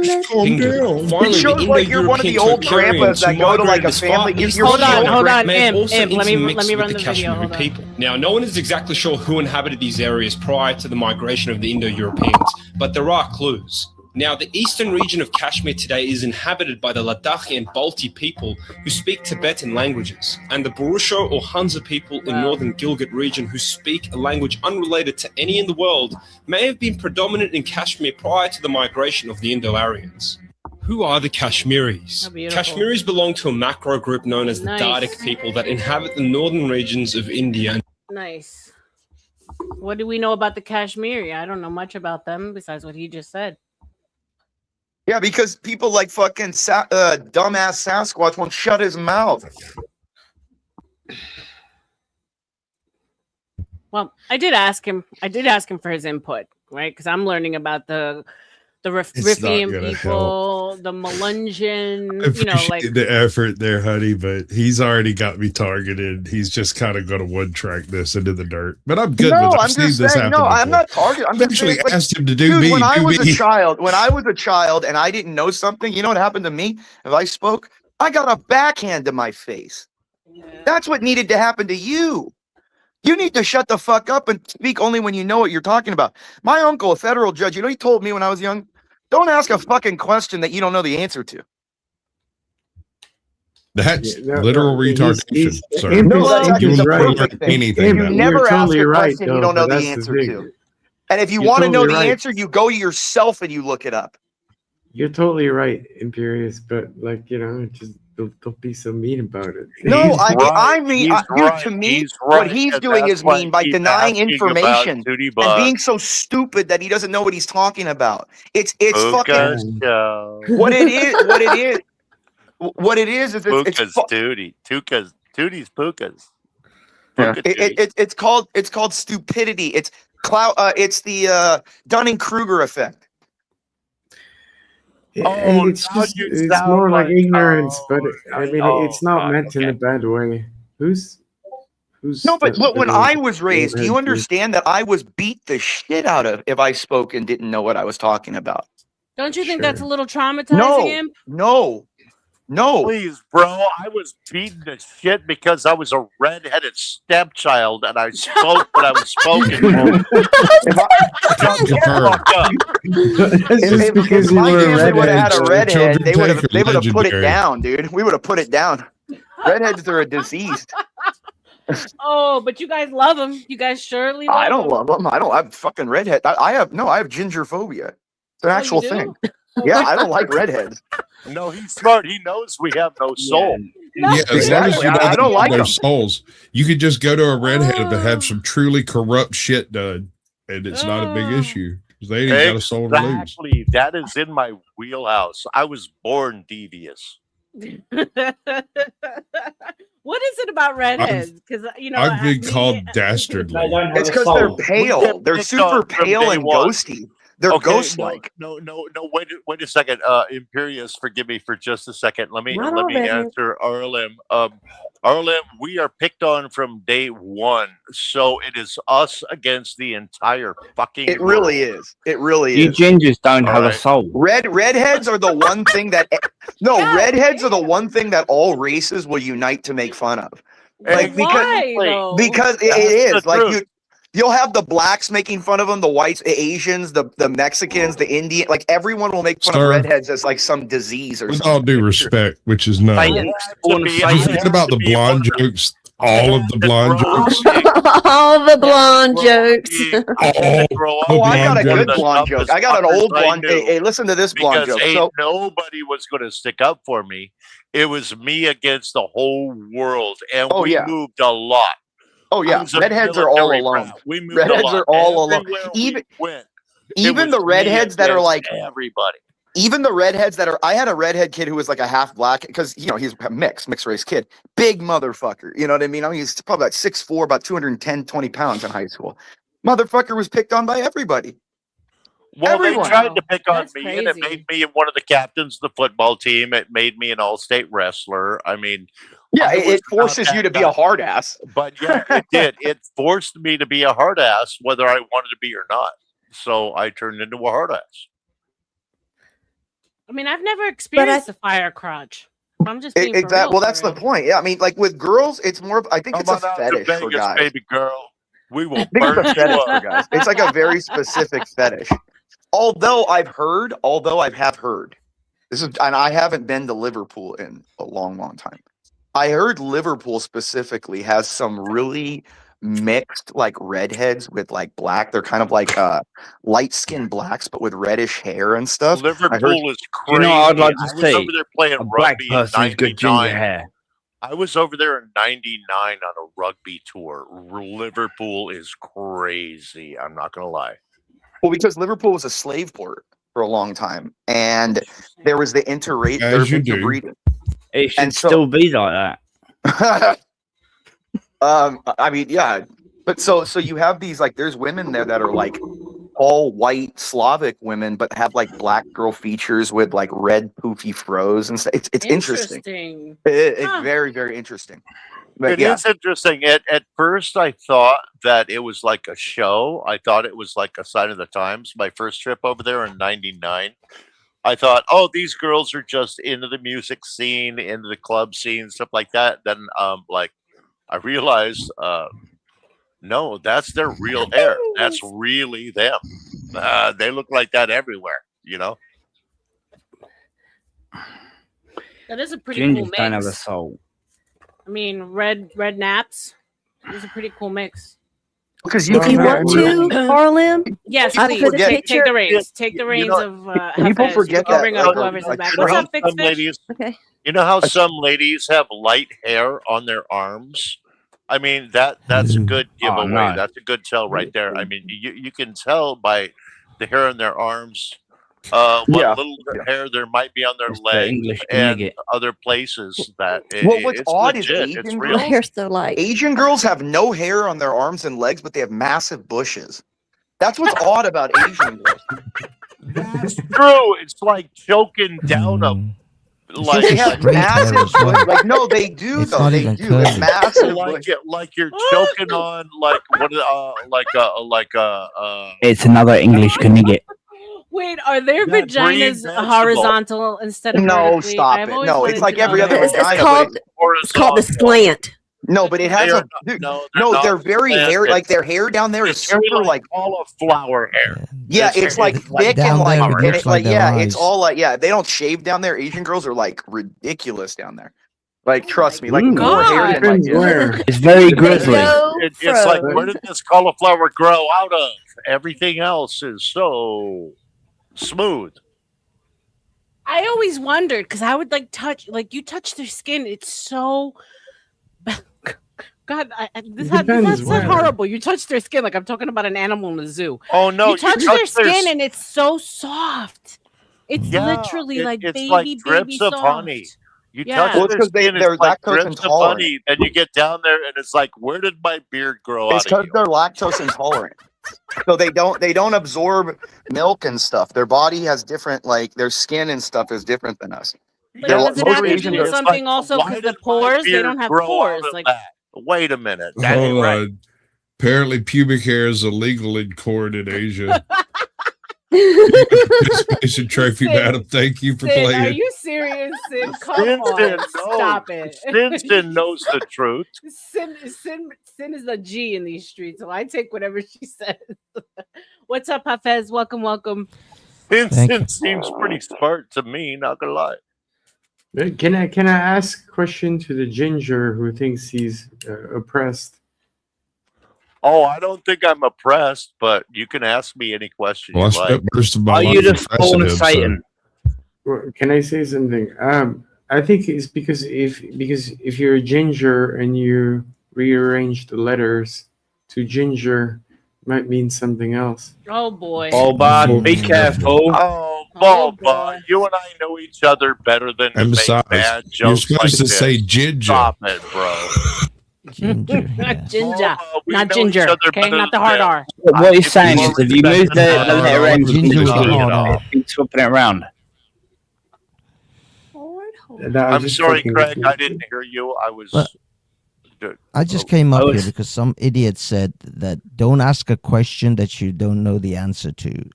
Speaker 4: just calm down.
Speaker 11: It shows like you're one of the old grandpas that go to like a family.
Speaker 2: Hold on,
Speaker 13: may have
Speaker 2: Imp,
Speaker 13: also
Speaker 2: Imp. Let me
Speaker 13: intermixed
Speaker 2: run
Speaker 13: with
Speaker 2: the video.
Speaker 13: Kashmiri
Speaker 2: Hold on.
Speaker 13: people. Now, no one is exactly sure who inhabited these areas prior to the migration of the Indo-Europeans, but there are clues. Now, the eastern region of Kashmir today is inhabited by the Ladakhi and Balti people who speak Tibetan languages, and the Burusho or Hunza people in northern Gilgit region who speak a language unrelated to any in the world may have been predominant in Kashmir prior to the migration of the Indo-Aryans. Who are the Kashmiris? Kashmiris belong to a macro group known as the Dardic people that inhabit the northern regions of India.
Speaker 2: Nice. What do we know about the Kashmiri? I don't know much about them besides what he just said.
Speaker 11: Yeah, because people like fucking dumbass Sasquatch won't shut his mouth.
Speaker 2: Well, I did ask him for his input, right? Because I'm learning about the Riffian people, the Melungeon,
Speaker 4: I appreciate the effort there, honey, but he's already got me targeted. He's just kind of going to one-track this into the dirt. But I'm good with it. I've seen this happen before.
Speaker 11: I'm not targeted. I'm
Speaker 4: I've actually
Speaker 11: just saying,
Speaker 4: asked him to do me.
Speaker 11: When I was a child and I didn't know something, you know what happened to me? If I spoke, I got a backhand to my face. That's what needed to happen to you. You need to shut the fuck up and speak only when you know what you're talking about. My uncle, a federal judge, you know, he told me when I was young, don't ask a fucking question that you don't know the answer to.
Speaker 4: That's literal retardation, sir.
Speaker 11: You never ask
Speaker 5: totally
Speaker 11: a
Speaker 5: right,
Speaker 11: question you don't know the
Speaker 5: that's
Speaker 11: answer
Speaker 5: thing.
Speaker 11: to. And if you
Speaker 5: You're
Speaker 11: want to know
Speaker 5: totally
Speaker 11: the
Speaker 5: right.
Speaker 11: answer, you go yourself and you look it up.
Speaker 5: You're totally right, Imperious, but like, you know, just don't be so mean about it.
Speaker 11: No,
Speaker 9: He's
Speaker 11: I mean,
Speaker 9: right.
Speaker 11: dude, to me,
Speaker 9: He's
Speaker 11: what
Speaker 9: right,
Speaker 11: he's
Speaker 9: and
Speaker 11: doing
Speaker 9: that's
Speaker 11: is
Speaker 9: why
Speaker 11: mean by
Speaker 9: he's
Speaker 11: denying
Speaker 9: asking about
Speaker 11: information
Speaker 9: Tootie
Speaker 11: and
Speaker 9: Butt.
Speaker 11: being so stupid that he doesn't know what he's talking about. It's
Speaker 9: Puka's
Speaker 11: fucking
Speaker 9: show.
Speaker 11: what it is it's
Speaker 9: Puka's Tootie. Tootie's Puka's.
Speaker 11: it's called stupidity. It's the Dunning-Kruger effect.
Speaker 5: It's more like ignorance, but it's not meant in a bad way. Who's
Speaker 11: No, but when I was raised, do you understand that I was beat the shit out of if I spoke and didn't know what I was talking about?
Speaker 2: Don't you think that's a little traumatizing him?
Speaker 11: No.
Speaker 9: Please, bro. I was beaten to shit because I was a redheaded stepchild and I spoke what I was spoken for.
Speaker 5: Because
Speaker 11: if my
Speaker 5: you were a
Speaker 11: family would have had a
Speaker 5: redhead,
Speaker 11: redhead, they would have put it
Speaker 4: legendary.
Speaker 11: down, dude. We would have put it down. Redheads are a disease.
Speaker 2: Oh, but you guys love him. You guys surely love
Speaker 11: I don't
Speaker 2: him.
Speaker 11: love them. I don't have fucking redhead. I have ginger phobia. It's an actual
Speaker 2: you do?
Speaker 11: thing. Yeah, I don't like redheads.
Speaker 9: No, he's smart. He knows we have no soul.
Speaker 4: Yeah, as long as you
Speaker 11: I don't like
Speaker 4: no
Speaker 11: them.
Speaker 4: souls, you could just go to a redhead and have some truly corrupt shit done, and it's not a big issue. They ain't got a soul to lose.
Speaker 9: Exactly. That is in my wheelhouse. I was born devious.
Speaker 2: What is it about redheads? Because
Speaker 4: I've been called dastardly.
Speaker 11: It's because they're pale. They're super pale and ghosty. They're ghost-like.
Speaker 9: No. Wait a second. Imperious, forgive me for just a second. Let me
Speaker 8: redhead.
Speaker 9: answer Arlim. Arlim, we are picked on from day one, so it is us against the entire fucking.
Speaker 11: It really is. It really is.
Speaker 12: You gingers don't have a soul.
Speaker 11: Redheads are the one thing that redheads are the one thing that all races will unite to make fun of. Like because it is like you'll have the blacks making fun of them, the whites, the Asians, the Mexicans, the Indian, like everyone will make fun of redheads as like some disease or
Speaker 4: with
Speaker 11: something.
Speaker 4: all due respect, which is not. You forget about the blonde jokes, all of the blonde jokes.
Speaker 8: All the blonde jokes.
Speaker 11: I got a good blonde joke. I got an old blonde. Hey, listen to this blonde joke.
Speaker 9: So nobody was going to stick up for me. It was me against the whole world, and we moved a lot.
Speaker 11: Oh yeah, redheads are all alone. Redheads are all alone. Even the redheads that are like
Speaker 9: everybody.
Speaker 11: Even the redheads that are. I had a redhead kid who was like a half black because he's a mixed race kid, big motherfucker. You know what I mean? He's probably about 6'4", about 210, 20 pounds in high school. Motherfucker was picked on by everybody.
Speaker 9: Well,
Speaker 11: Everyone.
Speaker 9: they tried to pick on me,
Speaker 2: crazy.
Speaker 9: and it made me one of the captains of the football team. It made me an all-state wrestler. I mean.
Speaker 11: Yeah, it forces you to be a hard ass.
Speaker 9: But yeah, it did. It forced me to be a hard ass, whether I wanted to be or not. So I turned into a hard ass.
Speaker 2: I mean, I've never experienced a fire crotch. I'm just being
Speaker 11: exactly. Well, that's the point. Yeah, I mean, like with girls, it's more. I think it's a fetish for guys.
Speaker 9: Baby girl, we will
Speaker 11: I think
Speaker 9: burn
Speaker 11: it's a fetish
Speaker 9: you
Speaker 11: for
Speaker 9: up.
Speaker 11: guys. It's like a very specific fetish. Although I have heard, this is, and I haven't been to Liverpool in a long, long time. I heard Liverpool specifically has some really mixed like redheads with like black. They're kind of like light-skinned blacks, but with reddish hair and stuff.
Speaker 9: Liverpool is crazy.
Speaker 12: You know what I'd like to
Speaker 9: I was
Speaker 12: see?
Speaker 9: over there playing
Speaker 12: A black
Speaker 9: rugby
Speaker 12: person
Speaker 9: in
Speaker 12: who's got ginger
Speaker 9: 99.
Speaker 12: hair.
Speaker 9: I was over there in 99 on a rugby tour. Liverpool is crazy. I'm not going to lie.
Speaker 11: Well, because Liverpool was a slave port for a long time, and there was the interbreeding.
Speaker 12: It should still be like that.
Speaker 11: I mean, yeah, but so you have these like there's women there that are like all white Slavic women, but have like black girl features with like red poofy froze and stuff. It's interesting. It's very, very interesting. But
Speaker 9: It is interesting. At first, I thought that it was like a show. I thought it was like a sign of the times. My first trip over there in '99, I thought, oh, these girls are just into the music scene, into the club scene, stuff like that. Then, like, I realized, no, that's their real hair. That's really them. They look like that everywhere, you know?
Speaker 2: That is a pretty cool
Speaker 12: Gingers
Speaker 2: mix.
Speaker 12: don't have a soul.
Speaker 2: I mean, red naps is a pretty cool mix.
Speaker 11: Because
Speaker 8: if you want to, Harlem,
Speaker 2: yes,
Speaker 8: I
Speaker 2: please
Speaker 8: put a
Speaker 2: take
Speaker 8: picture.
Speaker 2: the reins. Take the reins of
Speaker 11: people
Speaker 2: Hafez.
Speaker 11: forget
Speaker 2: You can
Speaker 11: that.
Speaker 2: bring up whoever's in the back. What's up, Fix
Speaker 9: Some ladies, you know how some ladies have light hair on their arms? I mean, that's a good giveaway.
Speaker 12: no.
Speaker 9: That's a good tell right there. I mean, you can tell by the hair on their arms what little hair there might be on their legs
Speaker 12: English
Speaker 9: and
Speaker 12: nigget.
Speaker 9: other places that
Speaker 11: What's
Speaker 9: it's
Speaker 11: odd
Speaker 9: legit.
Speaker 11: is
Speaker 9: It's
Speaker 11: Asian
Speaker 9: real.
Speaker 11: girls.
Speaker 8: so light.
Speaker 11: Asian girls have no hair on their arms and legs, but they have massive bushes. That's what's odd about Asian girls.
Speaker 9: That's true. It's like choking down a. Like,
Speaker 11: They have massive bushes. Like no, they do
Speaker 14: It's
Speaker 11: though.
Speaker 14: not
Speaker 11: They
Speaker 14: even
Speaker 11: do.
Speaker 14: curly.
Speaker 11: They're massive.
Speaker 9: like you're choking on like what
Speaker 12: It's another English nugget.
Speaker 2: Wait, are their
Speaker 9: That green
Speaker 2: vaginas
Speaker 9: vegetable.
Speaker 2: horizontal instead of
Speaker 11: No,
Speaker 2: vertically?
Speaker 11: stop
Speaker 2: I've
Speaker 11: it.
Speaker 2: always
Speaker 11: No,
Speaker 2: wanted
Speaker 11: it's like
Speaker 2: to
Speaker 11: every
Speaker 2: know
Speaker 11: other
Speaker 2: that.
Speaker 11: vagina.
Speaker 8: It's called the slant.
Speaker 11: No, but it has a dude, no. They're very hairy. Like their hair down there is super like
Speaker 9: cauliflower hair.
Speaker 11: yeah. It's like thick and
Speaker 14: down
Speaker 11: like
Speaker 14: there, it
Speaker 11: and
Speaker 14: looks
Speaker 11: it's like
Speaker 14: like
Speaker 11: yeah.
Speaker 14: their
Speaker 11: It's
Speaker 14: eyes.
Speaker 11: all like yeah. They don't shave down there. Asian girls are like ridiculous down there. Like trust me, like
Speaker 12: Ooh.
Speaker 11: more hair than like
Speaker 12: It's very grizzly.
Speaker 9: It's like where did this cauliflower grow out of? Everything else is so smooth.
Speaker 2: I always wondered because I would like touch, like you touch their skin. It's so God, this
Speaker 5: Depends
Speaker 2: sounds
Speaker 5: where.
Speaker 2: horrible. You touch their skin like I'm talking about an animal in the zoo.
Speaker 9: Oh no,
Speaker 2: you touch their skin and it's so soft. It's literally like
Speaker 9: it's
Speaker 2: baby,
Speaker 9: like
Speaker 2: baby
Speaker 9: drips of
Speaker 2: soft.
Speaker 9: honey. You touch
Speaker 11: Well, it's
Speaker 9: their
Speaker 11: because
Speaker 9: skin,
Speaker 11: they're
Speaker 9: it's like
Speaker 11: lactose
Speaker 9: drips of
Speaker 11: intolerant.
Speaker 9: honey. Then you get down there, and it's like, where did my beard grow
Speaker 11: It's
Speaker 9: out of
Speaker 11: because
Speaker 9: you?
Speaker 11: they're lactose intolerant. So they don't absorb milk and stuff. Their body has different, like their skin and stuff is different than us.
Speaker 2: But does it have to do with something also
Speaker 9: why
Speaker 2: because the
Speaker 9: did my
Speaker 2: pores, they
Speaker 9: beard
Speaker 2: don't have
Speaker 9: grow
Speaker 2: pores.
Speaker 9: out of
Speaker 2: Like
Speaker 9: that? Wait a minute. That ain't
Speaker 4: Hold
Speaker 9: right.
Speaker 4: on. Apparently, pubic hair is illegal in court in Asia. Participation trophy,
Speaker 2: Sid,
Speaker 4: madam. Thank you for
Speaker 2: Sid,
Speaker 4: playing.
Speaker 2: are you serious, Sid? Come on,
Speaker 9: Stinson
Speaker 2: stop
Speaker 9: knows.
Speaker 2: it.
Speaker 9: Stinson knows the truth.
Speaker 2: Sin is a G in these streets, so I take whatever she says. What's up, Hafez? Welcome.
Speaker 9: Stinson seems pretty smart to me, not gonna lie.
Speaker 5: Can I ask a question to the ginger who thinks he's oppressed?
Speaker 9: Oh, I don't think I'm oppressed, but you can ask me any question
Speaker 4: Well, I
Speaker 9: you
Speaker 4: spent
Speaker 9: like.
Speaker 4: most of my
Speaker 12: Are
Speaker 4: life
Speaker 12: you the
Speaker 4: oppressing
Speaker 12: spawn of
Speaker 4: him,
Speaker 12: Satan?
Speaker 5: Well, can I say something? I think it's because if you're a ginger and you rearrange the letters to ginger, it might mean something else.
Speaker 2: Oh boy.
Speaker 12: Oh, but be careful.
Speaker 9: Oh, Boba, you and I know each other better than to
Speaker 4: And
Speaker 9: make
Speaker 4: besides,
Speaker 9: bad
Speaker 4: you're
Speaker 9: jokes
Speaker 4: supposed
Speaker 9: like
Speaker 4: to
Speaker 9: this.
Speaker 4: say ginger.
Speaker 9: Stop it, bro.
Speaker 14: Ginger.
Speaker 2: Ginger,
Speaker 9: We
Speaker 2: not
Speaker 9: know
Speaker 2: ginger.
Speaker 9: each other
Speaker 2: Okay,
Speaker 9: better
Speaker 2: not the
Speaker 9: than
Speaker 2: hard
Speaker 9: that.
Speaker 2: R.
Speaker 12: What he's saying
Speaker 9: more
Speaker 12: is, if you move
Speaker 9: respect
Speaker 12: the
Speaker 9: than that.
Speaker 12: letter end,
Speaker 14: Ginger with the hard R.
Speaker 12: been swapping it around.
Speaker 9: I'm sorry, Craig. I didn't hear you. I was.
Speaker 14: But- I just came up here because some idiot said that don't ask a question that you don't know the answer to.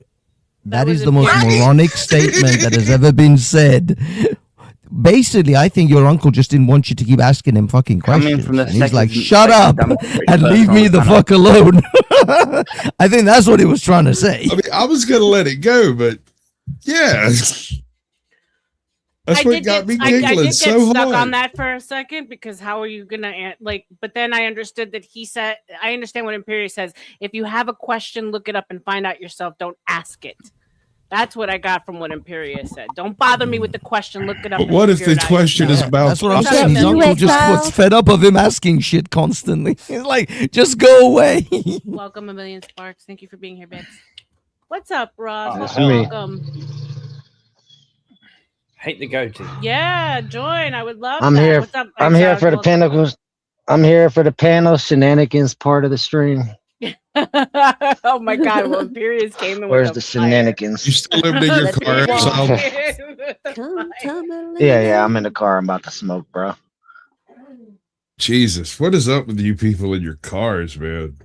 Speaker 14: That is the most moronic statement that has ever been said. Basically, I think your uncle just didn't want you to keep asking him fucking questions.
Speaker 12: from the
Speaker 14: And he's like,
Speaker 12: second-
Speaker 14: shut up
Speaker 12: second
Speaker 14: and leave me the fuck alone. I think that's what he was trying to say.
Speaker 4: I mean, I was going to let it go, but yeah. That's what got me
Speaker 2: I
Speaker 4: giggling
Speaker 2: did get
Speaker 4: so
Speaker 2: stuck
Speaker 4: hard.
Speaker 2: on that for a second because how are you gonna but then I understood that he said I understand what Imperius says. If you have a question, look it up and find out yourself. Don't ask it. That's what I got from what Imperius said. Don't bother me with the question. Look it up.
Speaker 4: But what if the question is about?
Speaker 14: That's what I'm saying. His uncle just was fed up of him asking shit constantly. He's like, just go away.
Speaker 2: Welcome, a million sparks. Thank you for being here, Bix. What's up, Ross?
Speaker 12: That's
Speaker 2: Welcome.
Speaker 12: Hate the goatee.
Speaker 2: Yeah, join. I would love
Speaker 15: I'm
Speaker 2: that.
Speaker 15: here.
Speaker 2: What's up?
Speaker 15: I'm here for the Pentacles. I'm here for the panel shenanigans part of the stream.
Speaker 2: Oh my god, well Imperius came in.
Speaker 15: Where's the shenanigans?
Speaker 4: You still lived in your car?
Speaker 15: Yeah, I'm in the car. I'm about to smoke, bro.
Speaker 4: Jesus, what is up with you people in your cars, man?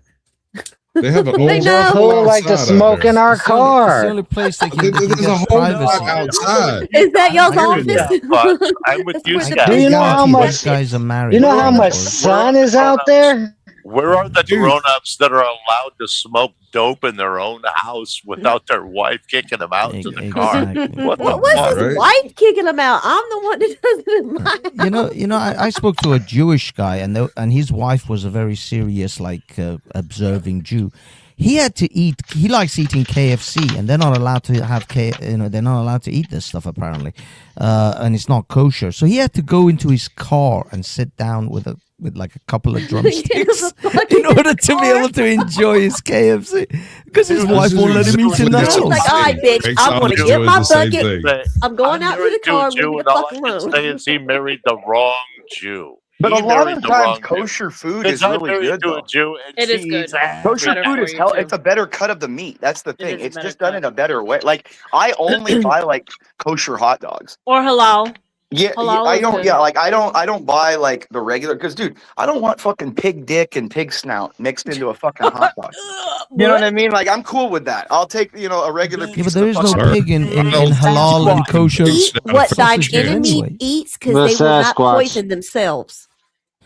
Speaker 4: They have an
Speaker 15: They
Speaker 4: old
Speaker 15: who like to smoke in our car.
Speaker 14: It's the only place they can
Speaker 4: There's a whole lot outside.
Speaker 8: Is that y'all's office?
Speaker 9: But I'm with you, Scott.
Speaker 15: Do you know how much
Speaker 14: guys are married?
Speaker 15: You know how much sun is out there?
Speaker 9: Where are the grown-ups that are allowed to smoke dope in their own house without their wife kicking them out to the car? What the
Speaker 8: What's
Speaker 9: fuck?
Speaker 8: his wife kicking him out? I'm the one that does it in my
Speaker 14: You know, I spoke to a Jewish guy, and his wife was a very serious, observing Jew. He had to eat. He likes eating KFC, and they're not allowed to have they're not allowed to eat this stuff apparently, and it's not kosher. So he had to go into his car and sit down with like a couple of drumsticks in order to be able to enjoy his KFC because his wife won't let him eat in the house.
Speaker 8: She's like, all right, bitch, I want to get my bucket. I'm going out to the car. Leave me the fuck
Speaker 9: All I can
Speaker 8: alone.
Speaker 9: say is he married the wrong Jew.
Speaker 11: But
Speaker 9: He
Speaker 11: a lot
Speaker 9: married
Speaker 11: of
Speaker 9: the
Speaker 11: times,
Speaker 9: wrong
Speaker 11: kosher food
Speaker 9: Jew.
Speaker 11: is really good.
Speaker 9: To
Speaker 11: Though.
Speaker 9: a Jew, and
Speaker 2: It is
Speaker 9: she
Speaker 2: good.
Speaker 9: eats ass.
Speaker 11: Kosher
Speaker 2: Better
Speaker 11: food
Speaker 2: for
Speaker 11: is
Speaker 2: you,
Speaker 11: hell.
Speaker 2: too.
Speaker 11: It's a better cut of the meat. That's the thing.
Speaker 2: is
Speaker 11: It's
Speaker 2: better
Speaker 11: just done
Speaker 2: cut.
Speaker 11: in a better way. Like I only buy like kosher hot dogs.
Speaker 2: Or halal.
Speaker 11: Yeah,
Speaker 2: Halal
Speaker 11: I
Speaker 2: is
Speaker 11: don't.
Speaker 2: good.
Speaker 11: Yeah, like I don't buy like the regular. Because dude, I don't want fucking pig dick and pig snout mixed into a fucking hot dog. You know what I mean? Like I'm cool with that. I'll take a regular.
Speaker 14: Yeah,
Speaker 11: piece
Speaker 14: but there is
Speaker 11: of
Speaker 14: no
Speaker 11: fucking-
Speaker 14: pig in halal and kosher.
Speaker 8: Eat what thine
Speaker 14: sausages
Speaker 8: enemy
Speaker 14: anyway.
Speaker 8: eats because
Speaker 15: Miss
Speaker 8: they will not
Speaker 15: Sasquatch.
Speaker 8: poison themselves.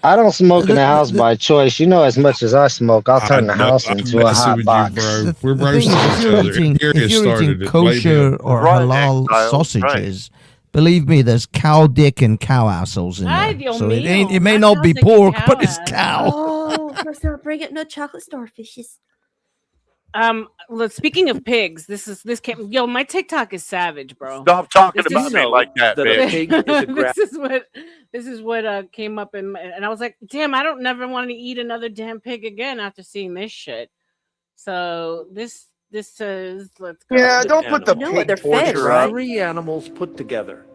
Speaker 15: I don't smoke in the house by choice. You know, as much as I smoke, I'll turn the house into a hot box.
Speaker 4: bro. We're
Speaker 14: The thing is,
Speaker 4: roasting each other.
Speaker 14: if you're eating kosher or
Speaker 9: Right,
Speaker 14: halal
Speaker 9: Exile,
Speaker 14: sausages, believe me, there's cow dick and cow assholes in
Speaker 2: Ay,
Speaker 14: there.
Speaker 2: Dios
Speaker 14: So it
Speaker 2: mío.
Speaker 14: ain't. It may
Speaker 2: That
Speaker 14: not be
Speaker 2: sounds like
Speaker 14: pork,
Speaker 2: cow
Speaker 14: but it's
Speaker 2: ass.
Speaker 14: cow.
Speaker 8: Oh, first I'll bring up no chocolate starfishes.
Speaker 2: Speaking of pigs, my TikTok is savage, bro.
Speaker 9: Stop talking about me like that, bitch.
Speaker 2: This is what came up and I was like, damn, I don't never want to eat another damn pig again after seeing this shit. So this says, let's go.
Speaker 11: Yeah, don't put the
Speaker 8: know what, they're
Speaker 11: pig
Speaker 8: fed,
Speaker 11: torture
Speaker 8: right?
Speaker 11: up.
Speaker 16: 3 animals put together,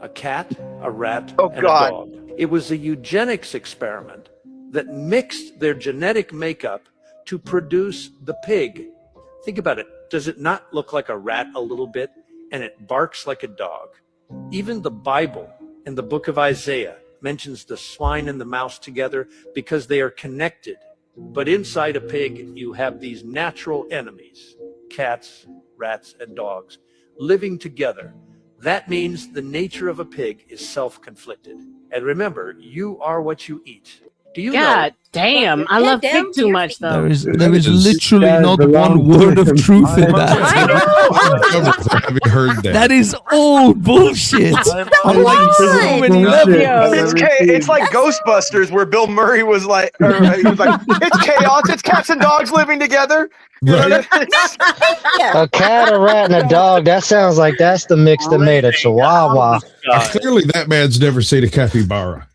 Speaker 16: a cat, a rat,
Speaker 11: Oh,
Speaker 16: and
Speaker 11: God.
Speaker 16: a dog. It was a eugenics experiment that mixed their genetic makeup to produce the pig. Think about it. Does it not look like a rat a little bit? And it barks like a dog. Even the Bible in the book of Isaiah mentions the swine and the mouse together because they are connected. But inside a pig, you have these natural enemies, cats, rats, and dogs, living together. That means the nature of a pig is self-conflicted. And remember, you are what you eat. Do you know?
Speaker 2: God damn, I love pig too much though.
Speaker 14: There is literally not one word of truth in that.
Speaker 4: I haven't heard that.
Speaker 14: That is all bullshit. I'm like so many levels.
Speaker 11: It's like Ghostbusters, where Bill Murray was like, he was like, it's chaos, it's cats and dogs living together.
Speaker 15: A cat, a rat, and a dog. That sounds like that's the mix that made a chihuahua.
Speaker 4: Clearly, that man's never seen a capybara.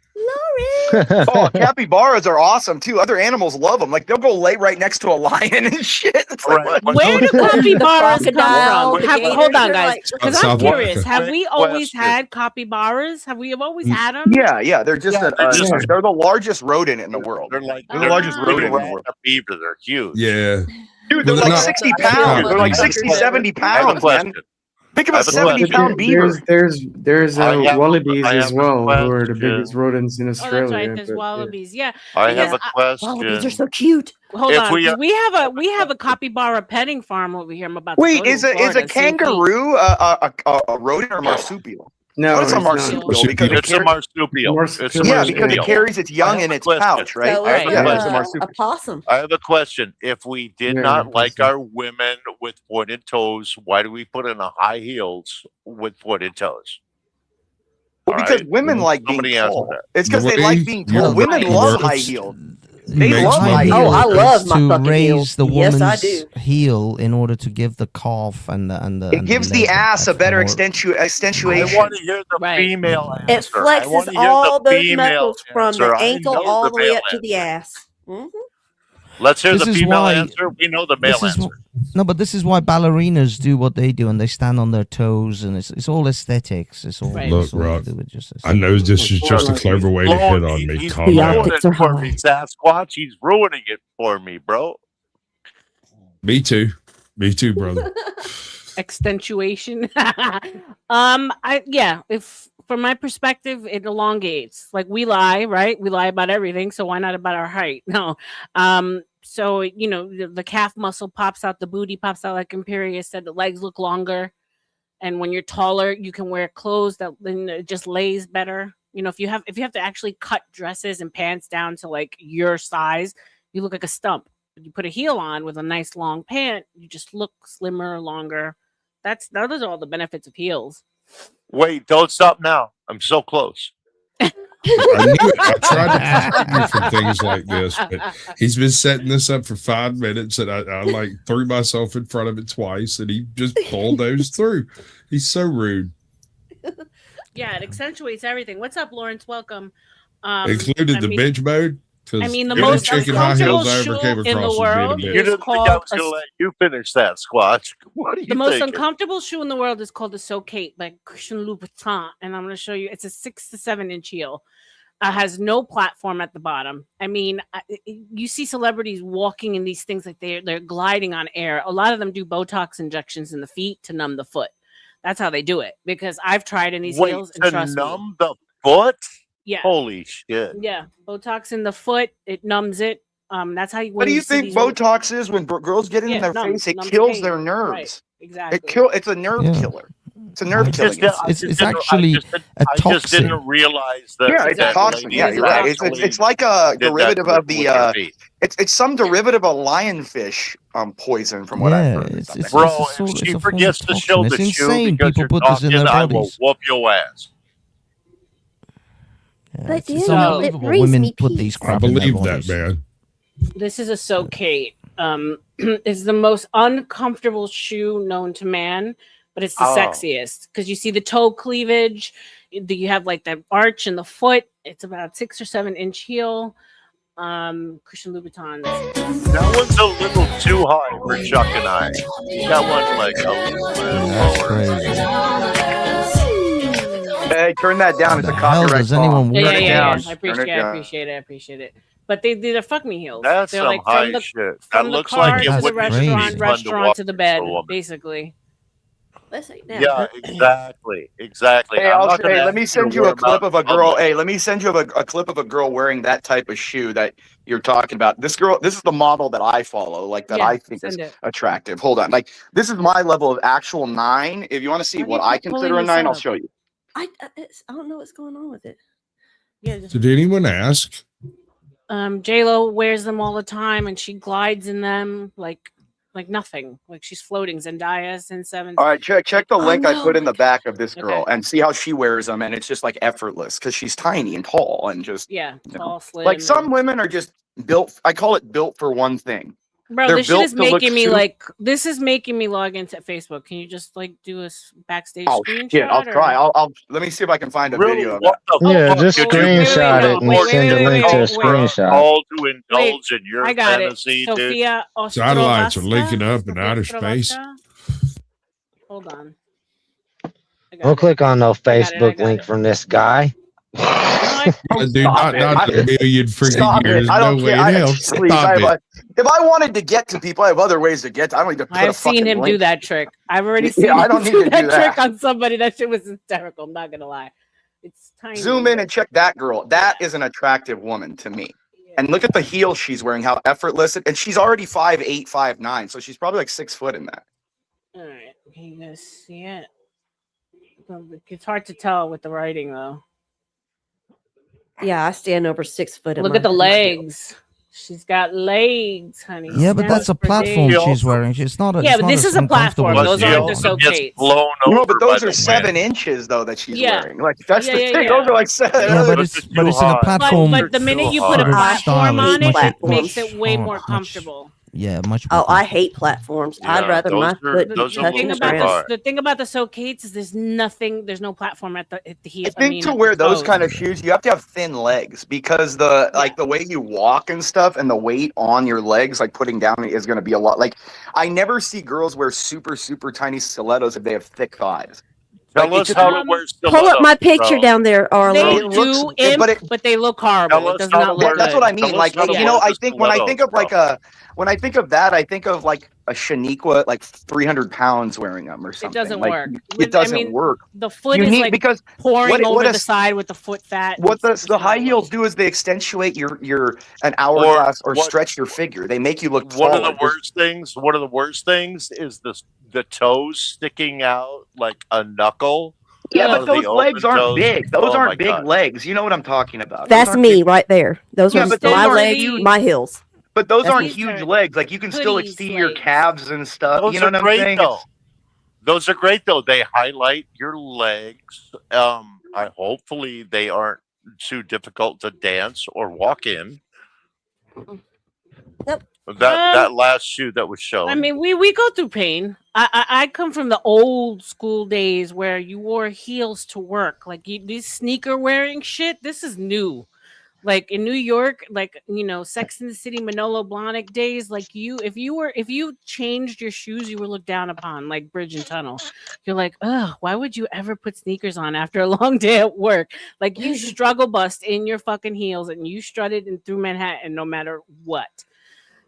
Speaker 11: Oh, capybaras are awesome too. Other animals love them. Like they'll go lay right next to a lion and shit. It's like, what?
Speaker 2: Where do capybaras come
Speaker 8: crocodile,
Speaker 2: from?
Speaker 8: the gators
Speaker 2: Hold on,
Speaker 8: are
Speaker 2: guys,
Speaker 8: like-
Speaker 2: because I'm
Speaker 4: South
Speaker 2: curious.
Speaker 4: Africa.
Speaker 2: Have we always had capybaras? Have we always had them?
Speaker 11: Yeah, they're just they're the largest rodent in the world.
Speaker 9: They're like
Speaker 11: They're the largest rodent in the world.
Speaker 9: a beaver. They're huge.
Speaker 4: Yeah.
Speaker 11: Dude, they're
Speaker 4: Well,
Speaker 11: like
Speaker 4: not-
Speaker 11: 60 pounds. They're like 60, 70 pounds, man. Think of a 70-pound beaver.
Speaker 5: There's
Speaker 9: I have a-
Speaker 5: wallabies
Speaker 9: I
Speaker 5: as
Speaker 9: have a
Speaker 5: well, who are the
Speaker 9: question.
Speaker 5: biggest rodents in
Speaker 2: Oh,
Speaker 5: Australia.
Speaker 2: that's right. There's
Speaker 5: but,
Speaker 2: wallabies. Yeah.
Speaker 9: I
Speaker 2: Because
Speaker 9: have a question.
Speaker 8: Wallabies are so cute.
Speaker 2: Hold
Speaker 9: If
Speaker 2: on.
Speaker 9: we-
Speaker 2: 'Cause we have a capybara petting farm over here. I'm about to
Speaker 11: Wait,
Speaker 2: go to
Speaker 11: is a
Speaker 2: Florida, St. Pete.
Speaker 11: kangaroo a rodent or marsupial?
Speaker 5: No,
Speaker 11: Well, it's a
Speaker 5: it's not.
Speaker 11: marsupial because
Speaker 9: It's a marsupial. It's a
Speaker 11: yeah, because it
Speaker 9: marsupial.
Speaker 11: carries its young in its pouch, right?
Speaker 8: So
Speaker 9: I have a
Speaker 11: Yeah, it's a
Speaker 9: question.
Speaker 11: marsupial.
Speaker 8: a possum.
Speaker 9: I have a question. If we did
Speaker 5: Yeah,
Speaker 9: not like
Speaker 5: that's
Speaker 9: our women with pointed toes, why do we put in a high heels with pointed toes?
Speaker 11: Well,
Speaker 9: All
Speaker 11: because
Speaker 9: right?
Speaker 11: women like being
Speaker 9: Somebody answer
Speaker 11: tall.
Speaker 9: that.
Speaker 11: It's because
Speaker 4: The
Speaker 11: they
Speaker 4: way
Speaker 11: like being tall.
Speaker 4: your
Speaker 11: Women
Speaker 4: body
Speaker 11: love
Speaker 4: works
Speaker 11: high heels. They
Speaker 4: makes
Speaker 11: love
Speaker 4: my
Speaker 11: high
Speaker 4: heel
Speaker 11: heels.
Speaker 8: I love my
Speaker 14: to
Speaker 8: fucking
Speaker 14: raise
Speaker 8: heels.
Speaker 14: the
Speaker 8: Yes, I
Speaker 14: woman's
Speaker 8: do.
Speaker 14: heel in order to give the calf and the
Speaker 11: It gives the
Speaker 14: leg
Speaker 11: ass a better
Speaker 14: more-
Speaker 9: I
Speaker 11: extensuation.
Speaker 9: want to hear the
Speaker 2: Right.
Speaker 9: female
Speaker 8: It
Speaker 9: answer. I want
Speaker 8: flexes
Speaker 9: to hear
Speaker 8: all
Speaker 9: the
Speaker 8: those
Speaker 9: female
Speaker 8: muscles from
Speaker 9: answer.
Speaker 8: the
Speaker 9: I
Speaker 8: ankle
Speaker 9: know
Speaker 8: all
Speaker 9: the
Speaker 8: the way
Speaker 9: male
Speaker 8: up to the
Speaker 9: answer.
Speaker 8: ass. Mm-hmm.
Speaker 9: Let's hear
Speaker 14: This
Speaker 9: the
Speaker 14: is
Speaker 9: female
Speaker 14: why-
Speaker 9: answer. We know the male
Speaker 14: This is
Speaker 9: answer.
Speaker 14: no, but this is why ballerinas do what they do, and they stand on their toes, and it's all aesthetics. It's all.
Speaker 2: Right.
Speaker 4: Look,
Speaker 14: it's all
Speaker 4: Rock,
Speaker 14: to do with just
Speaker 4: I know this is just a clever way to hit on me.
Speaker 9: He's
Speaker 4: Calm down.
Speaker 9: ruining it for me, Sasquatch. He's ruining it for me, bro.
Speaker 4: Me too. Me too, brother.
Speaker 2: Extensuation. If from my perspective, it elongates. Like we lie, right? We lie about everything, so why not about our height? No. So the calf muscle pops out, the booty pops out, like Imperius said, the legs look longer. And when you're taller, you can wear clothes that then it just lays better. If you have to actually cut dresses and pants down to like your size, you look like a stump. But you put a heel on with a nice long pant, you just look slimmer, longer. Those are all the benefits of heels.
Speaker 9: Wait, don't stop now. I'm so close.
Speaker 4: I knew it. I tried to keep you from things like this, but he's been setting this up for 5 minutes, and I like threw myself in front of it twice, and he just bulldozed through. He's so rude.
Speaker 2: Yeah, it accentuates everything. What's up, Lawrence? Welcome.
Speaker 4: Included the bench mode.
Speaker 2: I mean, the
Speaker 4: every
Speaker 2: most
Speaker 4: chicken high
Speaker 2: uncomfortable
Speaker 4: heels I ever
Speaker 2: shoe
Speaker 4: came
Speaker 2: in the
Speaker 4: across was
Speaker 2: world
Speaker 4: being a
Speaker 9: You
Speaker 2: is
Speaker 9: didn't think I
Speaker 2: called
Speaker 9: was going to let you finish that, Squatch. What are you
Speaker 2: the most
Speaker 9: thinking?
Speaker 2: uncomfortable shoe in the world is called the Socate by Christian Louboutin, and I'm going to show you. It's a 6 to 7 inch heel. Has no platform at the bottom. I mean, you see celebrities walking in these things like they're gliding on air. A lot of them do Botox injections in the feet to numb the foot. That's how they do it. Because I've tried in these heels and
Speaker 9: to
Speaker 2: trust
Speaker 9: numb
Speaker 2: me.
Speaker 9: the foot?
Speaker 2: Yeah.
Speaker 9: Holy shit.
Speaker 2: Yeah, Botox in the foot, it numbs it. That's how you.
Speaker 11: What do you think Botox is when girls get it in their face? It kills their nerves.
Speaker 2: Right, exactly.
Speaker 11: It's a nerve killer. It's a nerve killer.
Speaker 14: It's actually a
Speaker 9: I just
Speaker 14: toxin.
Speaker 9: didn't realize that.
Speaker 11: Yeah, it's a
Speaker 9: that
Speaker 11: toxin.
Speaker 9: lady
Speaker 11: Yeah, you're right. It's like a
Speaker 9: did that
Speaker 11: derivative of
Speaker 9: with
Speaker 11: the
Speaker 9: your feet.
Speaker 11: it's some derivative of lionfish poison from what I've heard.
Speaker 14: it's
Speaker 9: Bro,
Speaker 14: a sort-
Speaker 9: if
Speaker 14: it's
Speaker 9: she
Speaker 14: a form of
Speaker 9: forgets to show
Speaker 14: toxin.
Speaker 9: the
Speaker 14: It's
Speaker 9: shoe
Speaker 14: insane
Speaker 9: because
Speaker 14: people
Speaker 9: you're
Speaker 14: put this in
Speaker 9: talking,
Speaker 14: their
Speaker 9: I will
Speaker 14: bodies.
Speaker 9: whoop your ass.
Speaker 8: But
Speaker 14: It's
Speaker 8: it
Speaker 14: unbelievable
Speaker 8: brings
Speaker 14: women
Speaker 8: me
Speaker 14: put
Speaker 8: peace.
Speaker 14: these
Speaker 4: I
Speaker 14: crap in their
Speaker 4: believe that,
Speaker 14: bodies.
Speaker 4: man.
Speaker 2: This is a Socate. is the most uncomfortable shoe known to man, but it's the sexiest because you see the toe cleavage. You have like that arch in the foot. It's about 6 or 7 inch heel. Christian Louboutins.
Speaker 9: That one's a little too high for Chuck and I. That one like a little lower.
Speaker 11: Hey, turn that down. It's a
Speaker 14: hell
Speaker 11: copyright
Speaker 14: does anyone
Speaker 11: song.
Speaker 14: wear
Speaker 11: Turn it down.
Speaker 2: I appreciate it. But they're fuck me heels.
Speaker 9: That's
Speaker 2: They're
Speaker 9: some
Speaker 2: like
Speaker 9: high
Speaker 2: from the,
Speaker 9: shit.
Speaker 2: From
Speaker 9: That
Speaker 2: the
Speaker 9: looks
Speaker 2: car
Speaker 9: like it
Speaker 2: to the
Speaker 9: would be fun
Speaker 2: restaurant to the bed,
Speaker 9: for a woman.
Speaker 2: basically.
Speaker 8: Let's eat now.
Speaker 9: Yeah, exactly.
Speaker 11: Hey,
Speaker 9: I'm not gonna
Speaker 11: let me
Speaker 9: ask
Speaker 11: send
Speaker 9: to
Speaker 11: you
Speaker 9: wear
Speaker 11: a clip
Speaker 9: them
Speaker 11: of a
Speaker 9: out in
Speaker 11: girl.
Speaker 9: public.
Speaker 11: Hey, let me send you a clip of a girl wearing that type of shoe that you're talking about. This girl, this is the model that I follow, like that I think is attractive. Hold on, like this is my level of actual 9. If you want to see what I consider a 9, I'll show you.
Speaker 8: I don't know what's going on with it.
Speaker 2: Yeah.
Speaker 4: Did anyone ask?
Speaker 2: J-Lo wears them all the time, and she glides in them like nothing. Like she's floating. Zendaya in 7.
Speaker 11: All right, check the link I put in the back of this
Speaker 2: Okay.
Speaker 11: girl and see how she wears them, and it's just like effortless because she's tiny and tall and just
Speaker 2: tall, slim.
Speaker 11: like some women are just built. I call it built for one thing.
Speaker 2: Bro,
Speaker 11: They're
Speaker 2: this shit
Speaker 11: built
Speaker 2: is
Speaker 11: to look
Speaker 2: making me
Speaker 11: super-
Speaker 2: this is making me log into Facebook. Can you just like do a backstage
Speaker 11: Oh
Speaker 2: screenshot?
Speaker 11: shit! I'll
Speaker 2: or-
Speaker 11: try. I'll let me see if I can find a video of it.
Speaker 15: Yeah, just screenshot it and send a link to a screenshot.
Speaker 9: All to indulge in your
Speaker 2: I got
Speaker 9: fantasy,
Speaker 2: it. Sophia
Speaker 4: Satellites are
Speaker 2: Ostrovska?
Speaker 4: linking up in outer
Speaker 2: Sophia
Speaker 4: space.
Speaker 2: Ostrovska? Hold on.
Speaker 15: Don't click on no Facebook link from this guy.
Speaker 4: Dude, not a million freaking
Speaker 11: Stop
Speaker 4: years.
Speaker 11: it! I don't
Speaker 4: No way
Speaker 11: care.
Speaker 4: in hell.
Speaker 11: Please,
Speaker 4: Stop it.
Speaker 11: if I wanted to get to people, I have other ways to get. I don't need to put a
Speaker 2: I've seen
Speaker 11: fucking
Speaker 2: him
Speaker 11: link.
Speaker 2: do that trick. I've already seen
Speaker 11: I
Speaker 2: him
Speaker 11: don't need
Speaker 2: do
Speaker 11: to
Speaker 2: that
Speaker 11: do
Speaker 2: trick
Speaker 11: that.
Speaker 2: on somebody. That shit was hysterical. I'm not gonna lie. It's tiny.
Speaker 11: Zoom in and check that girl. That is an attractive woman to me. And look at the heels she's wearing, how effortless and she's already 5'8", 5'9", so she's probably like 6 foot in that.
Speaker 2: All right, can you guys see it? It's hard to tell with the writing though.
Speaker 8: Yeah, I stand over 6 foot.
Speaker 2: Look at the legs. She's got legs, honey.
Speaker 14: Yeah, but that's a
Speaker 2: Snaps for
Speaker 14: platform
Speaker 2: days.
Speaker 14: she's wearing. It's not.
Speaker 2: Yeah,
Speaker 14: It's
Speaker 2: but
Speaker 14: not
Speaker 2: this is a platform. Those aren't the Socates.
Speaker 11: No, but those are 7 inches though that she's wearing. Like that's the thing. Those are like 7.
Speaker 14: Yeah, but it's in a platform.
Speaker 2: But the minute you put a
Speaker 14: sort of
Speaker 2: platform
Speaker 14: style,
Speaker 2: on
Speaker 14: it's
Speaker 2: it,
Speaker 14: much-
Speaker 2: it makes
Speaker 14: much
Speaker 2: it way
Speaker 14: hard-
Speaker 2: more
Speaker 14: much-
Speaker 2: comfortable.
Speaker 14: Yeah, much.
Speaker 8: Oh, I hate platforms. I'd rather my foot
Speaker 2: The
Speaker 8: touch
Speaker 2: thing
Speaker 8: the
Speaker 2: about
Speaker 8: ground.
Speaker 2: the thing about the Socates is there's no platform at the heel.
Speaker 11: I think to wear those kind of shoes, you have to have thin legs because the way you walk and stuff and the weight on your legs, like putting down is going to be a lot. Like I never see girls wear super tiny stilettos if they have thick thighs.
Speaker 9: Tell us how to wear
Speaker 8: Pull up my
Speaker 9: stilettos,
Speaker 8: picture
Speaker 9: bro.
Speaker 8: down there, Arlo.
Speaker 2: They
Speaker 11: It looks-
Speaker 2: do
Speaker 11: but
Speaker 2: imp, but they look horrible. It does not look
Speaker 11: That's
Speaker 2: good.
Speaker 11: what I mean. Like
Speaker 9: how to
Speaker 11: you know,
Speaker 9: wear
Speaker 11: I think when I think of like when I think of that, I think of like a Shaniqua, like 300 pounds wearing them or something.
Speaker 2: doesn't
Speaker 11: Like,
Speaker 2: work.
Speaker 11: It doesn't work.
Speaker 2: The foot
Speaker 11: You
Speaker 2: is
Speaker 11: need-
Speaker 2: like
Speaker 11: because
Speaker 2: pouring
Speaker 11: what
Speaker 2: over
Speaker 11: a-
Speaker 2: the side with the foot fat.
Speaker 11: What the high heels do is they accentuate your an hourglass or
Speaker 9: what-
Speaker 11: stretch your figure. They make you look
Speaker 9: One of
Speaker 11: taller.
Speaker 9: the worst things. One of the worst things is the toes sticking out like a knuckle.
Speaker 11: Yeah, but
Speaker 9: The
Speaker 11: those
Speaker 9: open
Speaker 11: legs aren't
Speaker 9: toes.
Speaker 11: big. Those
Speaker 9: Oh my
Speaker 11: aren't big
Speaker 9: God.
Speaker 11: legs. You know what I'm talking about.
Speaker 8: That's
Speaker 11: Those aren't
Speaker 8: me
Speaker 11: big-
Speaker 8: right there. Those
Speaker 11: Yeah,
Speaker 8: are
Speaker 11: but those
Speaker 8: my
Speaker 11: aren't
Speaker 8: legs,
Speaker 11: huge.
Speaker 8: my heels.
Speaker 11: But those
Speaker 8: That's
Speaker 11: aren't
Speaker 8: me.
Speaker 11: huge legs. Like you can still
Speaker 2: hoodies
Speaker 11: see your
Speaker 2: legs.
Speaker 11: calves and stuff.
Speaker 9: Those
Speaker 11: you know
Speaker 9: are
Speaker 11: what I'm
Speaker 9: great
Speaker 11: saying?
Speaker 9: though. Those are great though. They highlight your legs. Hopefully they aren't too difficult to dance or walk in.
Speaker 8: Yep.
Speaker 9: That last shoe that was shown.
Speaker 2: I mean, we go through pain. I come from the old school days where you wore heels to work. Like these sneaker wearing shit. This is new. Like in New York, like Sex and the City, Manolo Blahnik days. Like if you changed your shoes, you were looked down upon. Like Bridge and Tunnel. You're like, ugh, why would you ever put sneakers on after a long day at work? Like you struggle bust in your fucking heels and you strutted in through Manhattan no matter what.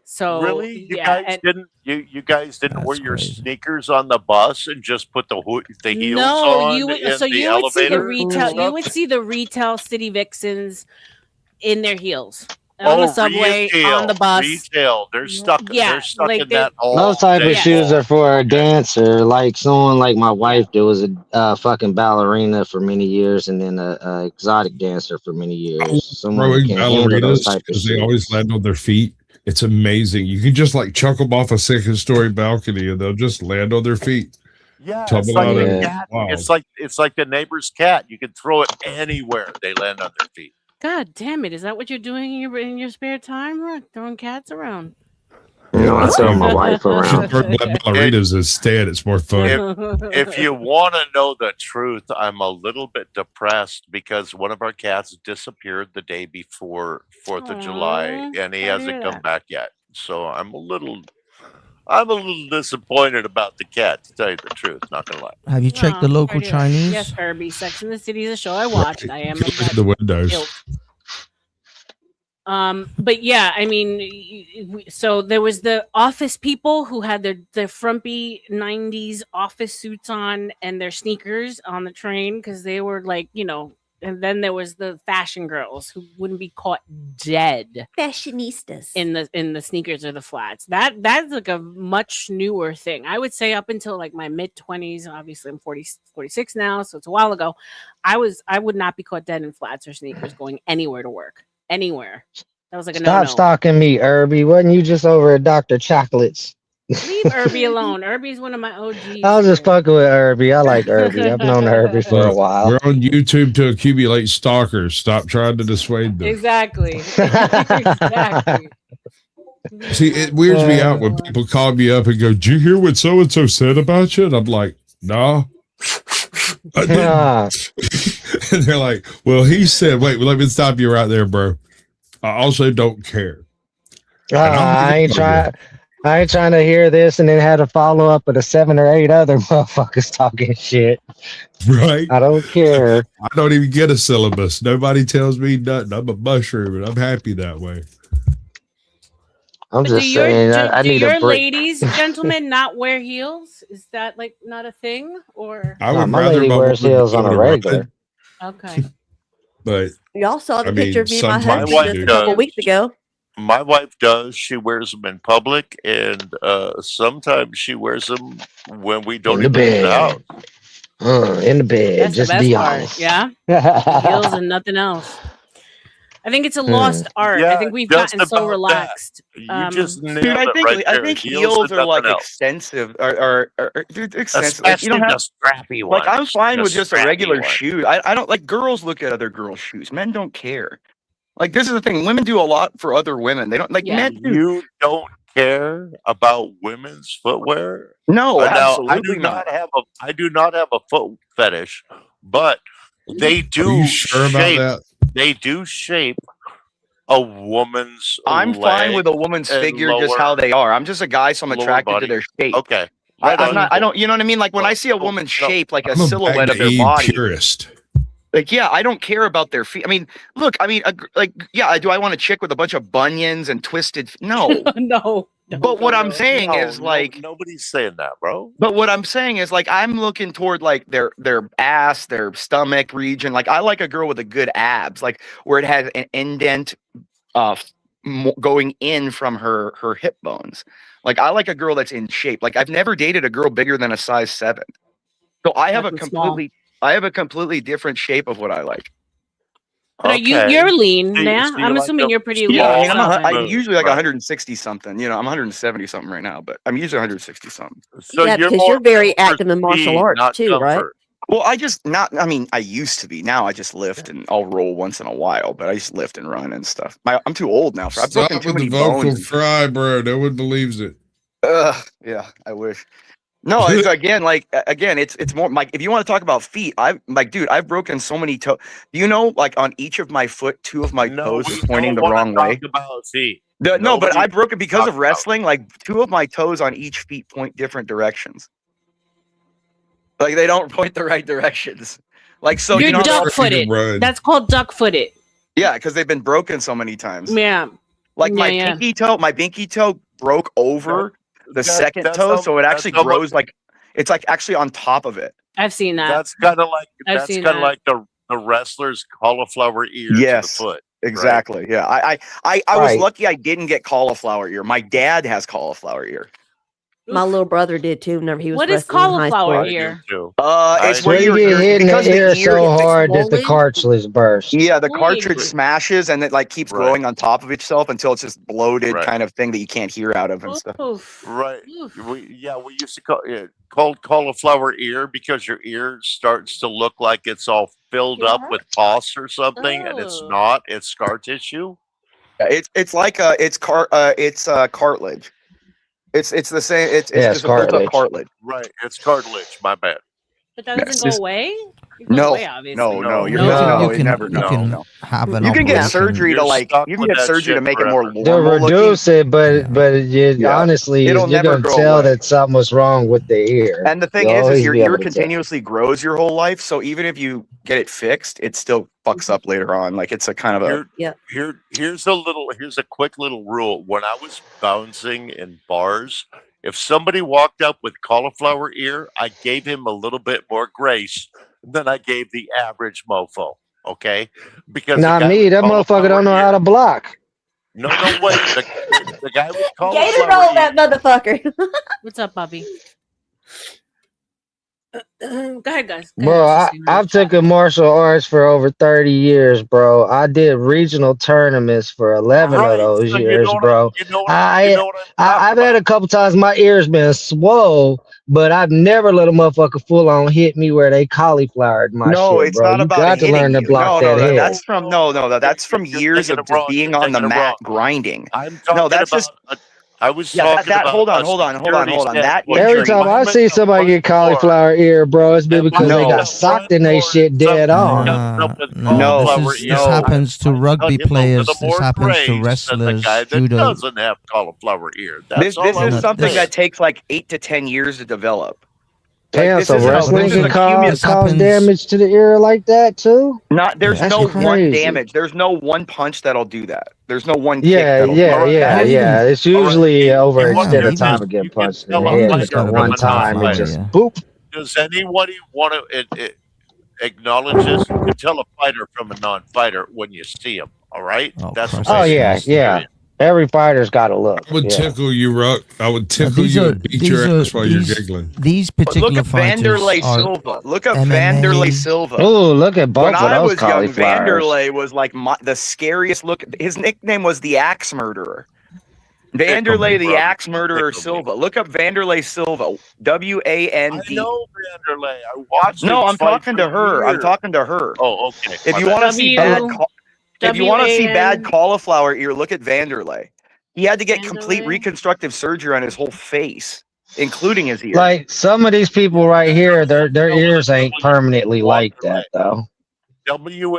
Speaker 2: So
Speaker 9: really, you
Speaker 2: yeah,
Speaker 9: guys didn't you guys didn't wear your sneakers on the bus and just put the heels
Speaker 2: no,
Speaker 9: on
Speaker 2: you would.
Speaker 9: in
Speaker 2: So
Speaker 9: the
Speaker 2: you would see the
Speaker 9: elevator?
Speaker 2: retail. You would see the retail city vixens in their heels on the subway, on the bus.
Speaker 9: Retail. They're stuck.
Speaker 2: Yeah,
Speaker 9: they're stuck
Speaker 2: like
Speaker 9: in that all
Speaker 15: Those type
Speaker 9: day
Speaker 15: of shoes
Speaker 9: long.
Speaker 15: are for a dancer, like someone like my wife that was a fucking ballerina for many years, and then a exotic dancer for many years. Someone that
Speaker 4: Throwing
Speaker 15: can handle those
Speaker 4: ballerinas
Speaker 15: type of
Speaker 4: because they
Speaker 15: shit.
Speaker 4: always land on their feet. It's amazing. You can just like chuck them off a second-story balcony, and they'll just land on their feet.
Speaker 9: Yeah,
Speaker 4: Tumble
Speaker 9: it's like
Speaker 4: out
Speaker 9: a
Speaker 4: of it.
Speaker 9: cat.
Speaker 4: Wow.
Speaker 9: It's like the neighbor's cat. You can throw it anywhere; they land on their feet.
Speaker 2: God damn it! Is that what you're doing in your spare time? Throwing cats around?
Speaker 15: I throw my wife
Speaker 4: You should
Speaker 15: around.
Speaker 4: throw black ballerinas instead. It's more fun.
Speaker 9: If you want to know the truth, I'm a little bit depressed because one of our cats disappeared the day before 4th of July, and he hasn't come back yet. So I'm a little disappointed about the cat, to tell you the truth. Not gonna lie.
Speaker 14: Have you checked the local Chinese?
Speaker 2: Yes, Herbie. Sex and the City is a show I watched. I am of that
Speaker 4: the windows.
Speaker 2: ilk. But yeah, I mean, so there was the office people who had their frumpy 90s office suits on and their sneakers on the train because they were like, and then there was the fashion girls who wouldn't be caught dead.
Speaker 8: Fashionistas.
Speaker 2: In the sneakers or the flats. That's like a much newer thing. I would say up until like my mid 20s. Obviously I'm 46 now, so it's a while ago. I would not be caught dead in flats or sneakers going anywhere to work. Anywhere. That was like a
Speaker 15: Stop
Speaker 2: no-no.
Speaker 15: stalking me, Herbie. Wasn't you just over at Dr. Chocolates?
Speaker 2: Leave Herbie alone. Herbie's one of my OGs.
Speaker 15: I was just fucking with Herbie. I like Herbie. I've known Herbie for a while.
Speaker 4: We're on YouTube to accumulate stalkers. Stop trying to dissuade them.
Speaker 2: Exactly. Exactly.
Speaker 4: See, it weirds me out when people call me up and go, "Did you hear what so and so said about you?" And I'm like, "Nah." I didn't. And they're like, "Well, he said." Wait, let me stop you right there, bro. I also don't care.
Speaker 15: I ain't trying to hear this and then had to follow up with 7 or 8 other motherfuckers talking shit.
Speaker 4: Right.
Speaker 15: I don't care.
Speaker 4: I don't even get a syllabus. Nobody tells me nothing. I'm a mushroom and I'm happy that way.
Speaker 15: I'm just saying I need
Speaker 2: your
Speaker 15: a break.
Speaker 2: ladies, gentlemen, not wear heels? Is that like not a thing? Or
Speaker 4: I would
Speaker 15: my
Speaker 4: rather
Speaker 15: lady wears heels on a regular.
Speaker 2: Okay.
Speaker 4: But
Speaker 8: y'all saw the picture of me and my
Speaker 9: sometimes
Speaker 8: husband just a couple weeks ago.
Speaker 9: My wife does. She wears them in public, and sometimes she wears them when we don't
Speaker 15: In the
Speaker 9: even leave the
Speaker 15: bed.
Speaker 9: house.
Speaker 15: In the bed.
Speaker 2: That's
Speaker 15: Just
Speaker 2: the best
Speaker 15: be
Speaker 2: part.
Speaker 15: honest.
Speaker 2: Yeah. Heels and nothing else. I think it's a lost art.
Speaker 9: Yeah,
Speaker 2: I think we've
Speaker 9: just
Speaker 2: gotten so
Speaker 9: about that.
Speaker 2: relaxed.
Speaker 9: You just nailed
Speaker 11: Dude,
Speaker 9: it right
Speaker 11: I
Speaker 9: there.
Speaker 11: think
Speaker 9: Heels
Speaker 11: heels
Speaker 9: and
Speaker 11: are like
Speaker 9: nothing else.
Speaker 11: extensive, or dude, extensive. Like,
Speaker 9: Especially
Speaker 11: you don't have
Speaker 9: the strappy ones.
Speaker 11: like I'm fine
Speaker 9: The
Speaker 11: with just a
Speaker 9: strappy
Speaker 11: regular
Speaker 9: ones.
Speaker 11: shoe. I don't like girls look at other girls' shoes. Men don't care. Like this is the thing. Women do a lot for other women. They don't like men.
Speaker 9: You don't care about women's footwear?
Speaker 11: No,
Speaker 9: Now
Speaker 11: absolutely not.
Speaker 9: I do not have a foot fetish, but they do
Speaker 4: Are you sure about
Speaker 9: shape.
Speaker 4: that?
Speaker 9: They do shape a woman's.
Speaker 11: I'm fine with a woman's
Speaker 9: leg and
Speaker 11: figure just how they are. I'm just a guy, so I'm
Speaker 9: lower
Speaker 11: attracted
Speaker 9: body.
Speaker 11: to their shape.
Speaker 9: Okay.
Speaker 11: I'm not. I don't. You know what I mean? Like when I see a woman's shape, like a
Speaker 4: I'm a
Speaker 11: silhouette of their
Speaker 4: back-to-Eve
Speaker 11: body.
Speaker 4: purist.
Speaker 11: Like, yeah, I don't care about their feet. I mean, look, yeah, do I want a chick with a bunch of bunions and twisted? No,
Speaker 2: no.
Speaker 11: But what I'm saying is like
Speaker 9: nobody's saying that, bro.
Speaker 11: But what I'm saying is like I'm looking toward like their ass, their stomach region. Like I like a girl with a good abs, like where it has an indent going in from her hip bones. Like I like a girl that's in shape. Like I've never dated a girl bigger than a size 7. So I have a completely different shape of what I like.
Speaker 2: But you're lean, man. I'm assuming you're pretty lean.
Speaker 11: Yeah, I mean,
Speaker 2: yourself,
Speaker 11: I'm
Speaker 2: then.
Speaker 11: usually like 160 something. You know, I'm 170 something right now, but I'm usually 160 something.
Speaker 9: So
Speaker 8: yeah, because you're very active in martial arts too, right?
Speaker 11: Well, I mean, I used to be. Now I just lift and I'll roll once in a while, but I just lift and run and stuff. I'm too old now. I've broken too many bones.
Speaker 4: Fry, bro. No one believes it.
Speaker 11: Yeah, I wish. No, it's it's more like if you want to talk about feet, dude, I've broken so many toes. You know, like on each of my foot, 2 of my toes are pointing the wrong way.
Speaker 9: About feet.
Speaker 11: No, but I broke it because of wrestling. Like 2 of my toes on each feet point different directions. Like they don't point the right directions. Like so,
Speaker 2: you're
Speaker 11: you know,
Speaker 2: duck-footed. That's called duck-footed.
Speaker 11: Yeah, because they've been broken so many times.
Speaker 2: Yeah.
Speaker 11: Like my pinky toe broke over the second toe, so it actually grows like it's like actually on top of it.
Speaker 2: I've seen that.
Speaker 9: That's kind of like like the wrestler's cauliflower ear to the foot.
Speaker 11: Exactly.
Speaker 9: Right?
Speaker 11: Yeah. I was lucky I didn't get cauliflower ear. My dad has cauliflower ear.
Speaker 8: My little brother did too. Whenever he was
Speaker 2: what is cauliflower ear?
Speaker 11: It's where
Speaker 15: you get hit in the ear so hard that the cartilage bursts.
Speaker 11: Yeah, the cartridge smashes and it like keeps growing on top of itself until it's just bloated kind of thing that you can't hear out of and stuff.
Speaker 9: Right. We used to call it called cauliflower ear because your ear starts to look like it's all filled up with pus or something, and it's not. It's scar tissue.
Speaker 11: It's like cartilage. It's the same. It's
Speaker 15: Yeah,
Speaker 11: just a built up cartilage.
Speaker 9: Right, it's cartilage. My bad.
Speaker 2: But that doesn't go away? It goes
Speaker 11: No,
Speaker 2: away, obviously.
Speaker 11: no, you're
Speaker 15: No.
Speaker 11: you never.
Speaker 15: You can have an
Speaker 11: You can get
Speaker 15: operation.
Speaker 11: surgery to like. You can get surgery to make it more
Speaker 15: They'll
Speaker 11: normal
Speaker 15: reduce
Speaker 11: looking.
Speaker 15: it, but honestly,
Speaker 11: It'll
Speaker 15: you're
Speaker 11: never
Speaker 15: gonna
Speaker 11: grow
Speaker 15: tell
Speaker 11: away.
Speaker 15: that something was wrong with the ear.
Speaker 11: And the thing
Speaker 15: You'll
Speaker 11: is
Speaker 15: always
Speaker 11: your
Speaker 15: be able
Speaker 11: ear
Speaker 15: to tell.
Speaker 11: continuously grows your whole life. So even if you get it fixed, it still fucks up later on. Like it's a kind of a.
Speaker 9: Here's a quick little rule. When I was bouncing in bars, if somebody walked up with cauliflower ear, I gave him a little bit more grace than I gave the average mofo. Okay, because
Speaker 15: Not me. That motherfucker don't know how to block.
Speaker 9: No, wait. The guy with cauliflower
Speaker 8: Gator roll that motherfucker.
Speaker 2: What's up, Bobby? Go ahead, guys. Go
Speaker 15: Bro,
Speaker 2: ahead.
Speaker 15: I've taken martial arts for over 30 years, bro. I did regional tournaments for 11 of those years, bro. I've had a couple times my ears been swole, but I've never let a motherfucker full on hit me where they cauliflowered my
Speaker 11: No,
Speaker 15: shit,
Speaker 11: it's
Speaker 15: bro.
Speaker 11: not
Speaker 15: You
Speaker 11: about
Speaker 15: got to
Speaker 11: hitting
Speaker 15: learn to
Speaker 11: you.
Speaker 15: block
Speaker 11: No,
Speaker 15: that head.
Speaker 11: that's from that's from years of just being on the mat grinding. No, that's just.
Speaker 9: I was
Speaker 11: talking
Speaker 9: about
Speaker 11: hold on. That
Speaker 15: Every time I see somebody get cauliflower ear, bro, it's been because they
Speaker 11: No.
Speaker 15: got socked in they shit dead on.
Speaker 14: This happens to rugby players. This happens to wrestlers, judo.
Speaker 9: Doesn't have cauliflower ear.
Speaker 11: This is something that takes like 8 to 10 years to develop.
Speaker 15: Damn, so wrestling can cause damage to the ear like that too?
Speaker 11: There's
Speaker 15: That's
Speaker 11: no
Speaker 15: crazy.
Speaker 11: one damage. There's no one punch that'll do that. There's no one kick
Speaker 15: Yeah.
Speaker 11: that'll do that.
Speaker 15: It's usually over an extended time to get punched in the head. But one time it just boop.
Speaker 9: Does anybody want to acknowledge this? You can tell a fighter from a non-fighter when you see him. All right.
Speaker 15: Oh yeah. Every fighter's got a look.
Speaker 4: I would tickle you, Ruck. I would tickle
Speaker 14: These
Speaker 4: you
Speaker 14: are-
Speaker 4: and beat
Speaker 14: these
Speaker 4: your
Speaker 14: are-
Speaker 4: ass while you're
Speaker 14: these-
Speaker 4: giggling.
Speaker 14: These particular
Speaker 11: Look at
Speaker 14: fighters
Speaker 11: Vanderlei
Speaker 14: are
Speaker 11: Silva. Look at
Speaker 14: MMA.
Speaker 11: Vanderlei Silva.
Speaker 15: Oh, look at both
Speaker 11: When
Speaker 15: of
Speaker 11: I
Speaker 15: those
Speaker 11: was young,
Speaker 15: cauliflowers.
Speaker 11: Vanderlei was like the scariest look. His nickname was the Axe Murderer. Vanderlei the Axe Murderer Silva. Look up Vanderlei Silva. WAND.
Speaker 9: I know Vanderlei. I watched.
Speaker 11: No,
Speaker 9: him
Speaker 11: I'm
Speaker 9: fight
Speaker 11: talking to
Speaker 9: for
Speaker 11: her. I'm
Speaker 9: years.
Speaker 11: talking to her.
Speaker 9: Oh, okay.
Speaker 11: If
Speaker 9: My
Speaker 11: you
Speaker 9: bad.
Speaker 11: want to see bad, if you want to see bad
Speaker 2: WAN.
Speaker 11: cauliflower ear, look at Vanderlei. He had to get complete reconstructive surgery on his whole face, including his ears.
Speaker 15: Like some of these people right here, their ears ain't permanently like that though.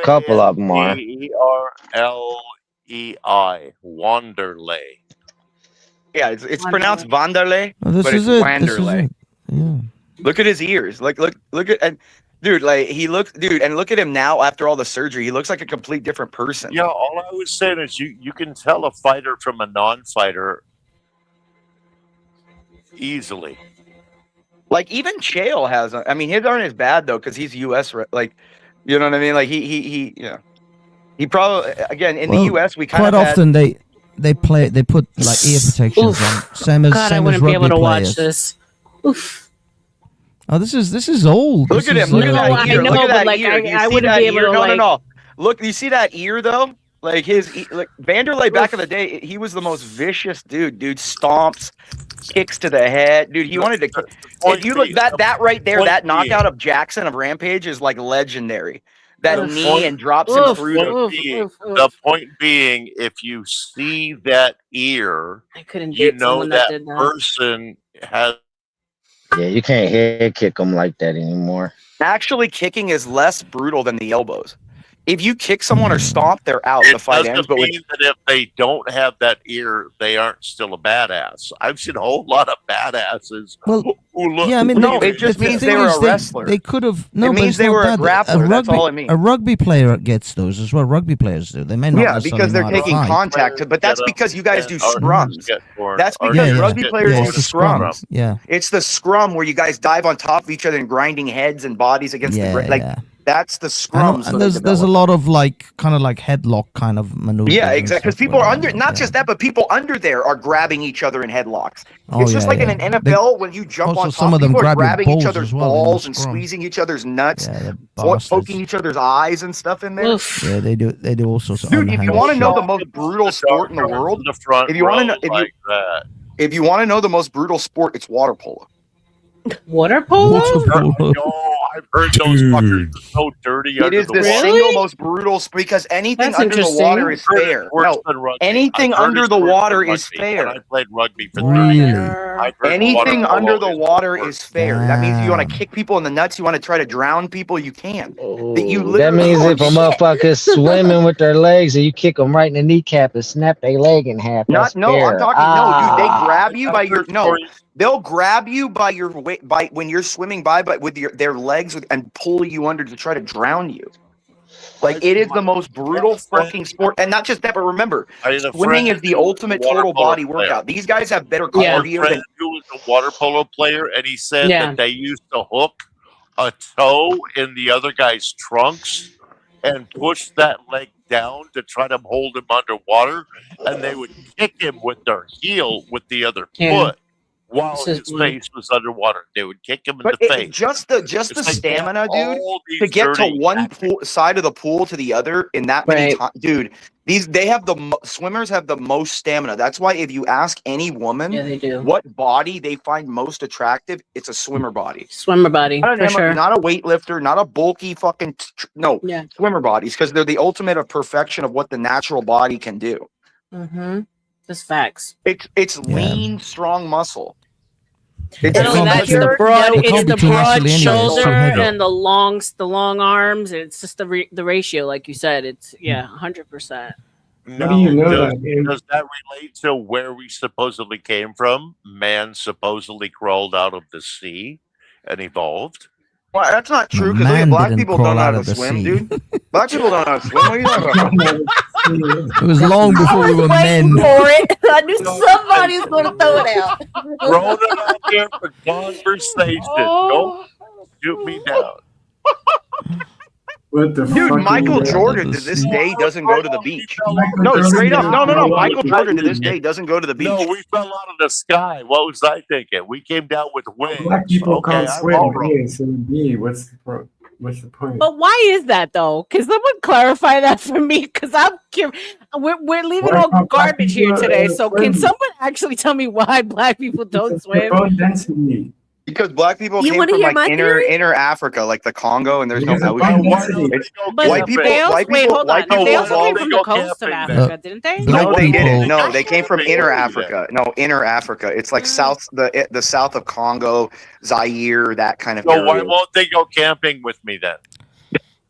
Speaker 15: Couple of them are.
Speaker 9: WANDERLEI. Wanderlei.
Speaker 11: Yeah, it's pronounced Vanderlei,
Speaker 14: Oh, this
Speaker 11: but
Speaker 14: is
Speaker 11: it's
Speaker 14: it. This is
Speaker 11: Wanderlei.
Speaker 14: it. Yeah.
Speaker 11: Look at his ears. Look at and dude, like he looks, dude, and look at him now after all the surgery. He looks like a complete different person.
Speaker 9: Yeah, all I was saying is you can tell a fighter from a non-fighter easily.
Speaker 11: Like even Chael has. I mean, his aren't as bad though because he's U.S. Like, you know what I mean? Like he yeah. He probably again in the U.S. we kind
Speaker 14: Quite
Speaker 11: of
Speaker 14: often they put like ear protections on. Same as
Speaker 2: God, I
Speaker 14: same as
Speaker 2: wouldn't be able
Speaker 14: rugby
Speaker 2: to
Speaker 14: players.
Speaker 2: watch this. Oof.
Speaker 14: Oh, this is old.
Speaker 11: Look at him. Look at that ear. Look at that ear. You see
Speaker 2: wouldn't
Speaker 11: that
Speaker 2: be able
Speaker 11: ear?
Speaker 2: to,
Speaker 11: No,
Speaker 2: like-
Speaker 11: no. Look, you see that ear though? Like like Vanderlei back in the day, he was the most vicious dude. Dude stomps, kicks to the head. Dude, he wanted to. If you look that right there, that knockout of Jackson of Rampage is like legendary. That knee and drops him through.
Speaker 9: The point being, if you see that ear,
Speaker 2: I couldn't
Speaker 9: you
Speaker 2: date
Speaker 9: know
Speaker 2: someone that
Speaker 9: that
Speaker 2: did that.
Speaker 9: person has.
Speaker 15: Yeah, you can't head kick them like that anymore.
Speaker 11: Actually, kicking is less brutal than the elbows. If you kick someone or stomp, they're out. The fight ends.
Speaker 9: Doesn't
Speaker 11: But with
Speaker 9: mean that if they don't have that ear, they aren't still a badass. I've seen a whole lot of badasses
Speaker 14: Well,
Speaker 9: who look.
Speaker 14: Yeah, I mean,
Speaker 11: No,
Speaker 14: they-
Speaker 11: it just
Speaker 14: the
Speaker 11: means
Speaker 14: thing
Speaker 11: they were
Speaker 14: is
Speaker 11: a wrestler.
Speaker 14: They could have. No,
Speaker 11: It
Speaker 14: but
Speaker 11: means
Speaker 14: it's
Speaker 11: they
Speaker 14: not
Speaker 11: were a
Speaker 14: that.
Speaker 11: grappler, that's all it means.
Speaker 14: A rugby player gets those as well. Rugby players do. They may not.
Speaker 11: yeah,
Speaker 14: necessarily
Speaker 11: because they're
Speaker 14: know how to
Speaker 11: taking
Speaker 14: fight.
Speaker 11: contact. But that's because you guys do scrums. That's because
Speaker 14: Yeah, yeah.
Speaker 11: rugby players
Speaker 14: Yeah,
Speaker 11: do
Speaker 14: it's the
Speaker 11: scrums.
Speaker 14: Yeah.
Speaker 11: It's the scrum where you guys dive on top of each other and grinding heads and bodies against
Speaker 14: Yeah,
Speaker 11: the like.
Speaker 14: yeah.
Speaker 11: That's the
Speaker 14: And,
Speaker 11: scrums.
Speaker 14: and there's a lot of like kind of like headlock kind of maneuvers.
Speaker 11: Yeah,
Speaker 14: and
Speaker 11: exactly. Because
Speaker 14: stuff
Speaker 11: people
Speaker 14: like
Speaker 11: are
Speaker 14: that.
Speaker 11: under, not just that, but people under there are grabbing each other in headlocks.
Speaker 14: Oh,
Speaker 11: It's just
Speaker 14: yeah,
Speaker 11: like
Speaker 14: yeah.
Speaker 11: in an NFL when you jump
Speaker 14: also
Speaker 11: on top,
Speaker 14: some of them
Speaker 11: people are
Speaker 14: grab your
Speaker 11: grabbing each
Speaker 14: balls
Speaker 11: other's
Speaker 14: as well in the
Speaker 11: balls and
Speaker 14: scrum.
Speaker 11: squeezing each other's nuts,
Speaker 14: bastards.
Speaker 11: poking each other's eyes and stuff in there.
Speaker 14: Yeah, they do. They do all sorts of.
Speaker 11: Dude, if you
Speaker 14: underhand
Speaker 11: want to
Speaker 14: shit.
Speaker 11: know the most brutal sport in the world,
Speaker 9: the front
Speaker 11: if you want to know,
Speaker 9: row like that.
Speaker 11: if you want to know the most brutal sport, it's water polo.
Speaker 2: Water polo?
Speaker 14: Water polo.
Speaker 9: No, I've heard those fuckers are so dirty
Speaker 11: It
Speaker 9: under
Speaker 11: is
Speaker 9: the
Speaker 11: the
Speaker 9: water.
Speaker 11: single most brutal because anything
Speaker 2: That's
Speaker 11: under the water
Speaker 2: interesting.
Speaker 11: is
Speaker 9: I've heard
Speaker 11: fair.
Speaker 9: it's worse
Speaker 11: No,
Speaker 9: than rugby.
Speaker 11: anything
Speaker 9: I've heard
Speaker 11: under
Speaker 9: it's
Speaker 11: the
Speaker 9: worse
Speaker 11: water
Speaker 9: than
Speaker 11: is
Speaker 9: rugby, and I
Speaker 11: fair.
Speaker 9: played rugby for 3
Speaker 14: Really?
Speaker 9: years. I've heard
Speaker 11: Anything
Speaker 9: water
Speaker 11: under
Speaker 9: polo
Speaker 11: the
Speaker 9: is
Speaker 11: water
Speaker 9: worse.
Speaker 11: is fair. That means you want to
Speaker 14: Damn.
Speaker 11: kick people in the nuts. You want to try to drown people. You can. That you
Speaker 15: That
Speaker 11: literally.
Speaker 15: means
Speaker 11: Oh,
Speaker 15: if a
Speaker 11: shit.
Speaker 15: motherfucker's swimming with their legs and you kick them right in the kneecap and snap their leg in half, that's
Speaker 11: No, I'm
Speaker 15: fair.
Speaker 11: talking no, dude. They
Speaker 15: Ah.
Speaker 11: grab you
Speaker 9: I've
Speaker 11: by your
Speaker 9: heard
Speaker 11: no.
Speaker 9: stories.
Speaker 11: They'll grab you by your by when you're swimming by, but with their legs and pull you under to try to drown you. Like it is the most brutal fucking sport, and not just that, but remember,
Speaker 9: I had a
Speaker 11: swimming
Speaker 9: friend
Speaker 11: is the
Speaker 9: who was a
Speaker 11: ultimate
Speaker 9: water
Speaker 11: total
Speaker 9: polo
Speaker 11: body
Speaker 9: player.
Speaker 11: workout. These guys have better
Speaker 9: I had a
Speaker 11: cardio
Speaker 9: friend
Speaker 11: than.
Speaker 9: who was a water polo player, and he said
Speaker 2: Yeah.
Speaker 9: that they used to hook a toe in the other guy's trunks and push that leg down to try to hold him underwater, and they would kick him with their heel with the other
Speaker 2: Yeah.
Speaker 9: foot while
Speaker 2: This is
Speaker 9: his
Speaker 2: weird.
Speaker 9: face was underwater. They would kick him in
Speaker 11: But
Speaker 9: the face.
Speaker 11: just the
Speaker 9: It's like they have
Speaker 11: stamina, dude,
Speaker 9: all
Speaker 11: to
Speaker 9: these
Speaker 11: get to
Speaker 9: dirty
Speaker 11: one
Speaker 9: tactics.
Speaker 11: side of the pool to the other in that many
Speaker 2: Right.
Speaker 11: times, dude. They have swimmers have the most stamina. That's why if you ask any woman
Speaker 2: Yeah, they do.
Speaker 11: what body they find most attractive, it's a swimmer body.
Speaker 2: Swimmer body,
Speaker 11: Not,
Speaker 2: for sure.
Speaker 11: not a weightlifter, not a bulky fucking no.
Speaker 2: Yeah.
Speaker 11: Swimmer bodies because they're the ultimate of perfection of what the natural body can do.
Speaker 2: Mm-hmm. That's facts.
Speaker 11: It's lean, strong muscle.
Speaker 2: Not only that, it's the broad, it's the broad shoulder and the long arms. It's just the ratio, like you said. It's 100%.
Speaker 9: Now,
Speaker 5: do you know that?
Speaker 9: does that relate to where we supposedly came from? Man supposedly crawled out of the sea and evolved.
Speaker 11: Well, that's not true because
Speaker 14: man
Speaker 11: black
Speaker 14: didn't
Speaker 11: people
Speaker 14: crawl
Speaker 11: don't know
Speaker 14: out
Speaker 11: how
Speaker 14: of
Speaker 11: to
Speaker 14: the
Speaker 11: swim,
Speaker 14: sea.
Speaker 11: dude. Black people don't know how to swim. What are you talking about?
Speaker 14: It was long before we were men.
Speaker 8: For it. I knew somebody was going to throw it out.
Speaker 9: Throwing it out there for conversation. Don't shoot me down.
Speaker 5: What the
Speaker 11: Dude,
Speaker 5: fuck
Speaker 11: Michael
Speaker 5: are you
Speaker 11: Jordan
Speaker 5: doing?
Speaker 11: to this day doesn't go to the beach.
Speaker 5: Michael
Speaker 11: No,
Speaker 5: Jordan
Speaker 11: straight up.
Speaker 5: didn't
Speaker 11: No.
Speaker 5: know
Speaker 11: Michael
Speaker 5: what
Speaker 11: Jordan to
Speaker 5: he
Speaker 11: this
Speaker 5: did.
Speaker 11: day doesn't go to the beach.
Speaker 9: No, we fell out of the sky. What was I thinking? We came down with wings.
Speaker 5: Black people
Speaker 9: Okay,
Speaker 5: can't
Speaker 9: I'm
Speaker 5: swim.
Speaker 9: all wrong.
Speaker 5: A, so B. What's the point?
Speaker 2: But why is that though? Can someone clarify that for me? Because I'm curious. We're leaving
Speaker 5: Why
Speaker 2: all
Speaker 5: can't black
Speaker 2: garbage here
Speaker 5: people,
Speaker 2: today. So can
Speaker 5: swim?
Speaker 2: someone actually tell me why black people don't swim?
Speaker 5: Bone density.
Speaker 11: Because black people
Speaker 8: You
Speaker 11: came
Speaker 8: wanna
Speaker 11: from
Speaker 8: hear
Speaker 11: like
Speaker 8: my theory?
Speaker 11: inner Africa, like the Congo, and there's no
Speaker 5: Because of
Speaker 11: ocean.
Speaker 5: bone density.
Speaker 11: It's-
Speaker 2: But
Speaker 11: white people.
Speaker 2: they also,
Speaker 11: White
Speaker 2: wait,
Speaker 11: people.
Speaker 2: hold
Speaker 11: White
Speaker 2: on.
Speaker 11: people.
Speaker 2: They also came
Speaker 9: they
Speaker 2: from
Speaker 9: go
Speaker 2: the coast of
Speaker 9: camping
Speaker 2: Africa,
Speaker 9: then.
Speaker 2: didn't they?
Speaker 14: Black
Speaker 11: No, they
Speaker 14: people-
Speaker 11: didn't. No, they
Speaker 9: That's
Speaker 11: came from
Speaker 9: where they
Speaker 11: inner
Speaker 9: were
Speaker 11: Africa. No, inner Africa. It's like south, the south of Congo, Zaire, that kind of
Speaker 9: So why
Speaker 11: area.
Speaker 9: won't they go camping with me then?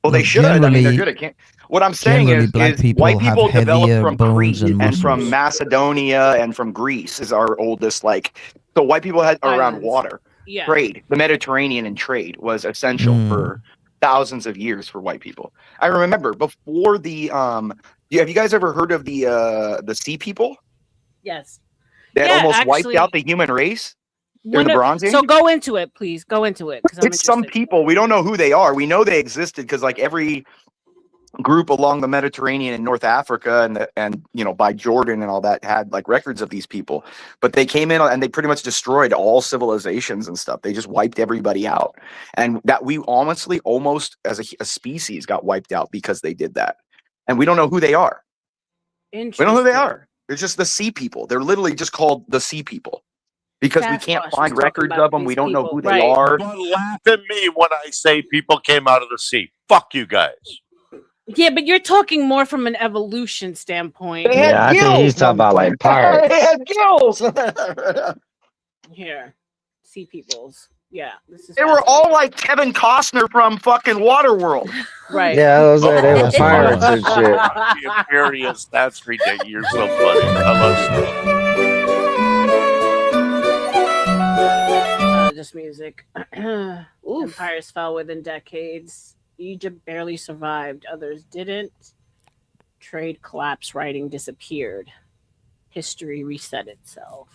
Speaker 11: Well, they
Speaker 14: Look,
Speaker 11: should. I mean, they're
Speaker 14: generally-
Speaker 11: good at camp. What I'm saying
Speaker 14: generally
Speaker 11: is
Speaker 14: black people
Speaker 11: white
Speaker 14: have
Speaker 11: people developed
Speaker 14: heavier
Speaker 11: from
Speaker 14: bones
Speaker 11: Crete
Speaker 14: and
Speaker 11: and from
Speaker 14: muscles.
Speaker 11: Macedonia and from Greece is our oldest. Like, so white people had around
Speaker 2: Islands.
Speaker 11: water.
Speaker 2: Yeah.
Speaker 11: Trade, the Mediterranean and trade was essential for thousands of years for white people. I remember before the have you guys ever heard of the sea people
Speaker 2: Yes.
Speaker 11: that
Speaker 2: Yeah,
Speaker 11: almost wiped
Speaker 2: actually-
Speaker 11: out the human race during the Bronze Age?
Speaker 2: So go into it, please. Go into it. 'Cause I'm
Speaker 11: It's some
Speaker 2: interested.
Speaker 11: people, we don't know who they are. We know they existed because like every group along the Mediterranean and North Africa and you know by Jordan and all that had like records of these people, but they came in and they pretty much destroyed all civilizations and stuff. They just wiped everybody out, and that we honestly almost as a species got wiped out because they did that, and we don't know who they are. We don't know who they are. They're just the sea people. They're literally just called the sea people because we can't
Speaker 2: Sasquatch
Speaker 11: find
Speaker 2: was talking
Speaker 11: records
Speaker 2: about
Speaker 11: of them. We
Speaker 2: these
Speaker 11: don't know
Speaker 2: people,
Speaker 11: who they
Speaker 2: right.
Speaker 11: are.
Speaker 9: But laugh at me when I say people came out of the sea. Fuck you guys.
Speaker 2: Yeah, but you're talking more from an evolution standpoint.
Speaker 11: They had
Speaker 15: Yeah, I think
Speaker 11: gills.
Speaker 15: he's talking about like pirates.
Speaker 11: They had gills.
Speaker 2: Here, sea peoples. Yeah, this is
Speaker 11: They were all like Kevin Costner from fucking Waterworld.
Speaker 2: right.
Speaker 15: Yeah, those are they were
Speaker 14: That's
Speaker 15: pirates and shit.
Speaker 9: The Imperious. That's ridiculous. You're so funny. I love stuff.
Speaker 2: Just music. Empires fell within decades. Egypt barely survived. Others didn't. Trade collapsed. Writing disappeared. History reset itself.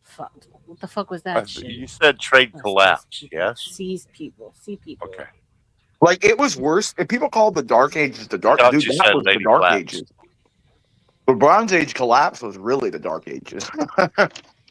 Speaker 2: Fuck. What the fuck was that shit?
Speaker 9: You said trade collapse, yes?
Speaker 2: Sea people.
Speaker 9: Okay.
Speaker 11: Like it was worse. If people called the Dark Ages the Dark,
Speaker 9: I thought
Speaker 11: dude,
Speaker 9: you
Speaker 11: that
Speaker 9: said
Speaker 11: was the
Speaker 9: Lady
Speaker 11: Dark
Speaker 9: Collapse.
Speaker 11: Ages. The Bronze Age collapse was really the Dark Ages.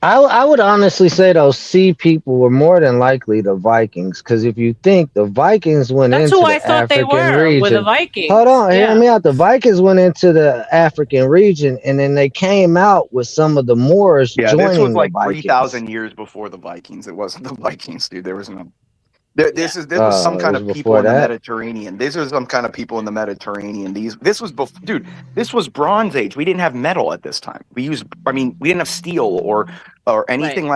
Speaker 15: I would honestly say those sea people were more than likely the Vikings, because if you think the Vikings went
Speaker 2: That's
Speaker 15: into
Speaker 2: who
Speaker 15: the
Speaker 2: I thought they
Speaker 15: African
Speaker 2: were,
Speaker 15: region.
Speaker 2: were the Vikings.
Speaker 15: Hold on,
Speaker 2: Yeah.
Speaker 15: hear me out. The Vikings went into the African region, and then they came out with some of the Moors
Speaker 11: Yeah,
Speaker 15: joining
Speaker 11: this was like
Speaker 15: the Vikings.
Speaker 11: 3,000 years before the Vikings. It wasn't the Vikings, dude. There was no. This was some kind of people
Speaker 15: before
Speaker 11: in the
Speaker 15: that.
Speaker 11: Mediterranean. These are some kind of people in the Mediterranean. This was before, dude. This was Bronze Age. We didn't have metal at this time. We didn't have steel or anything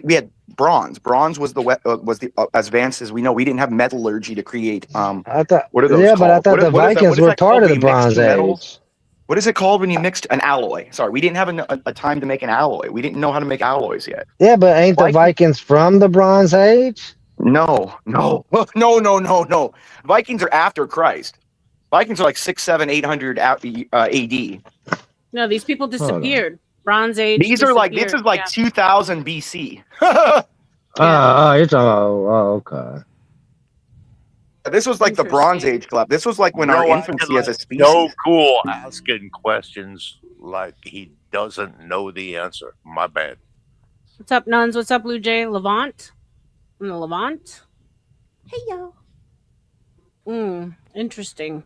Speaker 11: we had bronze. Bronze was as advanced as we know. We didn't have metallurgy to create.
Speaker 15: I thought,
Speaker 11: what are those called?
Speaker 15: but I thought the Vikings were part of the Bronze
Speaker 11: metal?
Speaker 15: Age.
Speaker 11: What is it called when you mixed an alloy? Sorry, we didn't have a time to make an alloy. We didn't know how to make alloys yet.
Speaker 15: Yeah, but ain't the Vikings from the Bronze Age?
Speaker 11: No. Vikings are after Christ. Vikings are like 600, 700, 800 AD.
Speaker 2: No, these people disappeared. Bronze Age.
Speaker 11: This is like 2000 BC.
Speaker 15: You're talking about, okay.
Speaker 11: This was like the Bronze Age club. This was like when our infancy as a species.
Speaker 9: No cool asking questions like he doesn't know the answer. My bad.
Speaker 2: What's up, Nuns? What's up, Blue Jay? Levant? From the Levant?
Speaker 8: Hey, y'all.
Speaker 2: Interesting.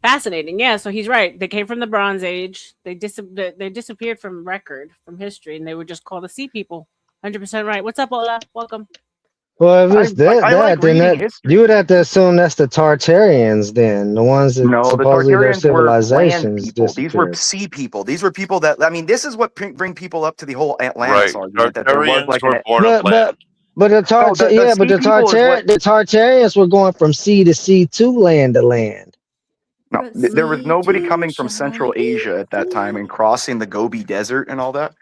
Speaker 2: Fascinating. Yeah, so he's right. They came from the Bronze Age. They disappeared from record, from history, and they were just called the Sea People. 100% right. What's up, Ola? Welcome.
Speaker 15: Well, if it's then you would have to assume that's the Tartarians, then the ones that supposedly their civilizations.
Speaker 11: These were sea people. These were people that this is what bring people up to the whole Atlantis argument. That there was like
Speaker 15: but the Tartarians were going from sea to sea to land to land.
Speaker 11: No, there was nobody coming from Central Asia at that time and crossing the Gobi Desert and all that.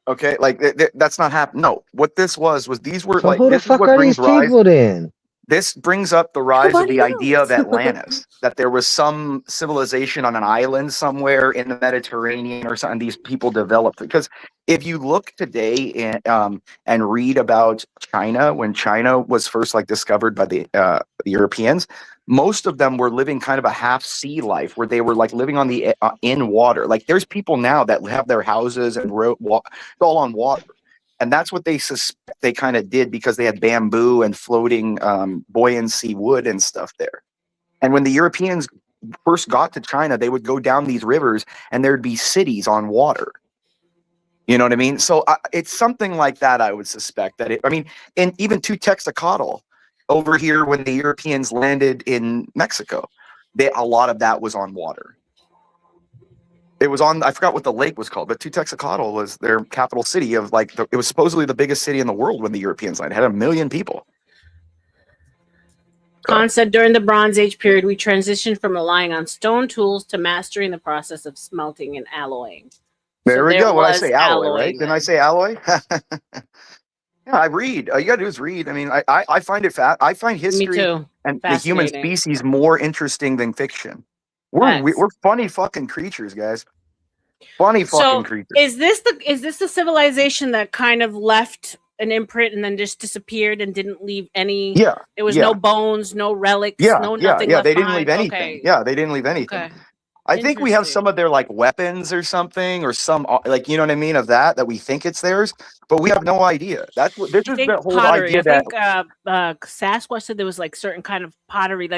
Speaker 11: Okay, like that's not happening. No, what this was these were
Speaker 15: who the fuck are these people then?
Speaker 11: This brings up the rise of the idea of Atlantis, that there was some civilization on an island somewhere in the Mediterranean or something. These people developed, because if you look today and read about China, when China was first discovered by the Europeans, most of them were living kind of a half sea life where they were living on the in water. Like there's people now that have their houses and all on water. And that's what they suspect they kind of did, because they had bamboo and floating buoyancy wood and stuff there. And when the Europeans first got to China, they would go down these rivers and there'd be cities on water. You know what I mean? So it's something like that, I would suspect. And even to Texacotl over here, when the Europeans landed in Mexico, a lot of that was on water. It was on, I forgot what the lake was called, but Texacotl was their capital city of it was supposedly the biggest city in the world when the Europeans landed. It had 1 million people.
Speaker 2: Khan said during the Bronze Age period, we transitioned from relying on stone tools to mastering the process of smelting and alloying.
Speaker 11: There we go. When I say alloy, right? Didn't I say alloy? Yeah, I read. All you gotta do is read. I mean, I find it I find history and the human species more interesting than fiction. We're funny fucking creatures, guys. Funny fucking creatures.
Speaker 2: Is this the civilization that kind of left an imprint and then just disappeared and didn't leave any?
Speaker 11: Yeah.
Speaker 2: There was no bones, no relics, no nothing.
Speaker 11: Yeah,
Speaker 2: left
Speaker 11: they didn't
Speaker 2: behind.
Speaker 11: leave anything.
Speaker 2: Okay.
Speaker 11: Yeah, they didn't leave anything.
Speaker 2: Okay.
Speaker 11: I think we have some of their weapons or something, or some you know what I mean, of that we think it's theirs, but we have no idea. That's what this is the whole
Speaker 2: pottery.
Speaker 11: idea.
Speaker 2: I think Sasquatch said there was certain kind of pottery,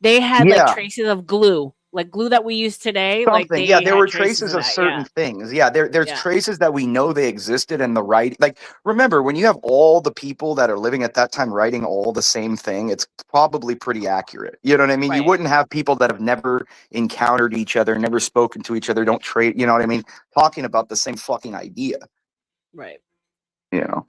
Speaker 2: they had traces of glue. Like glue that we use today.
Speaker 11: Something. There were traces of certain things. Yeah, there's traces that we know they existed in the writing. Remember, when you have all the people that are living at that time writing all the same thing, it's probably pretty accurate. You know what I mean? Right. You wouldn't have people that have never encountered each other, never spoken to each other, don't trade, you know what I mean? Talking about the same fucking idea.
Speaker 2: Right.
Speaker 11: You know?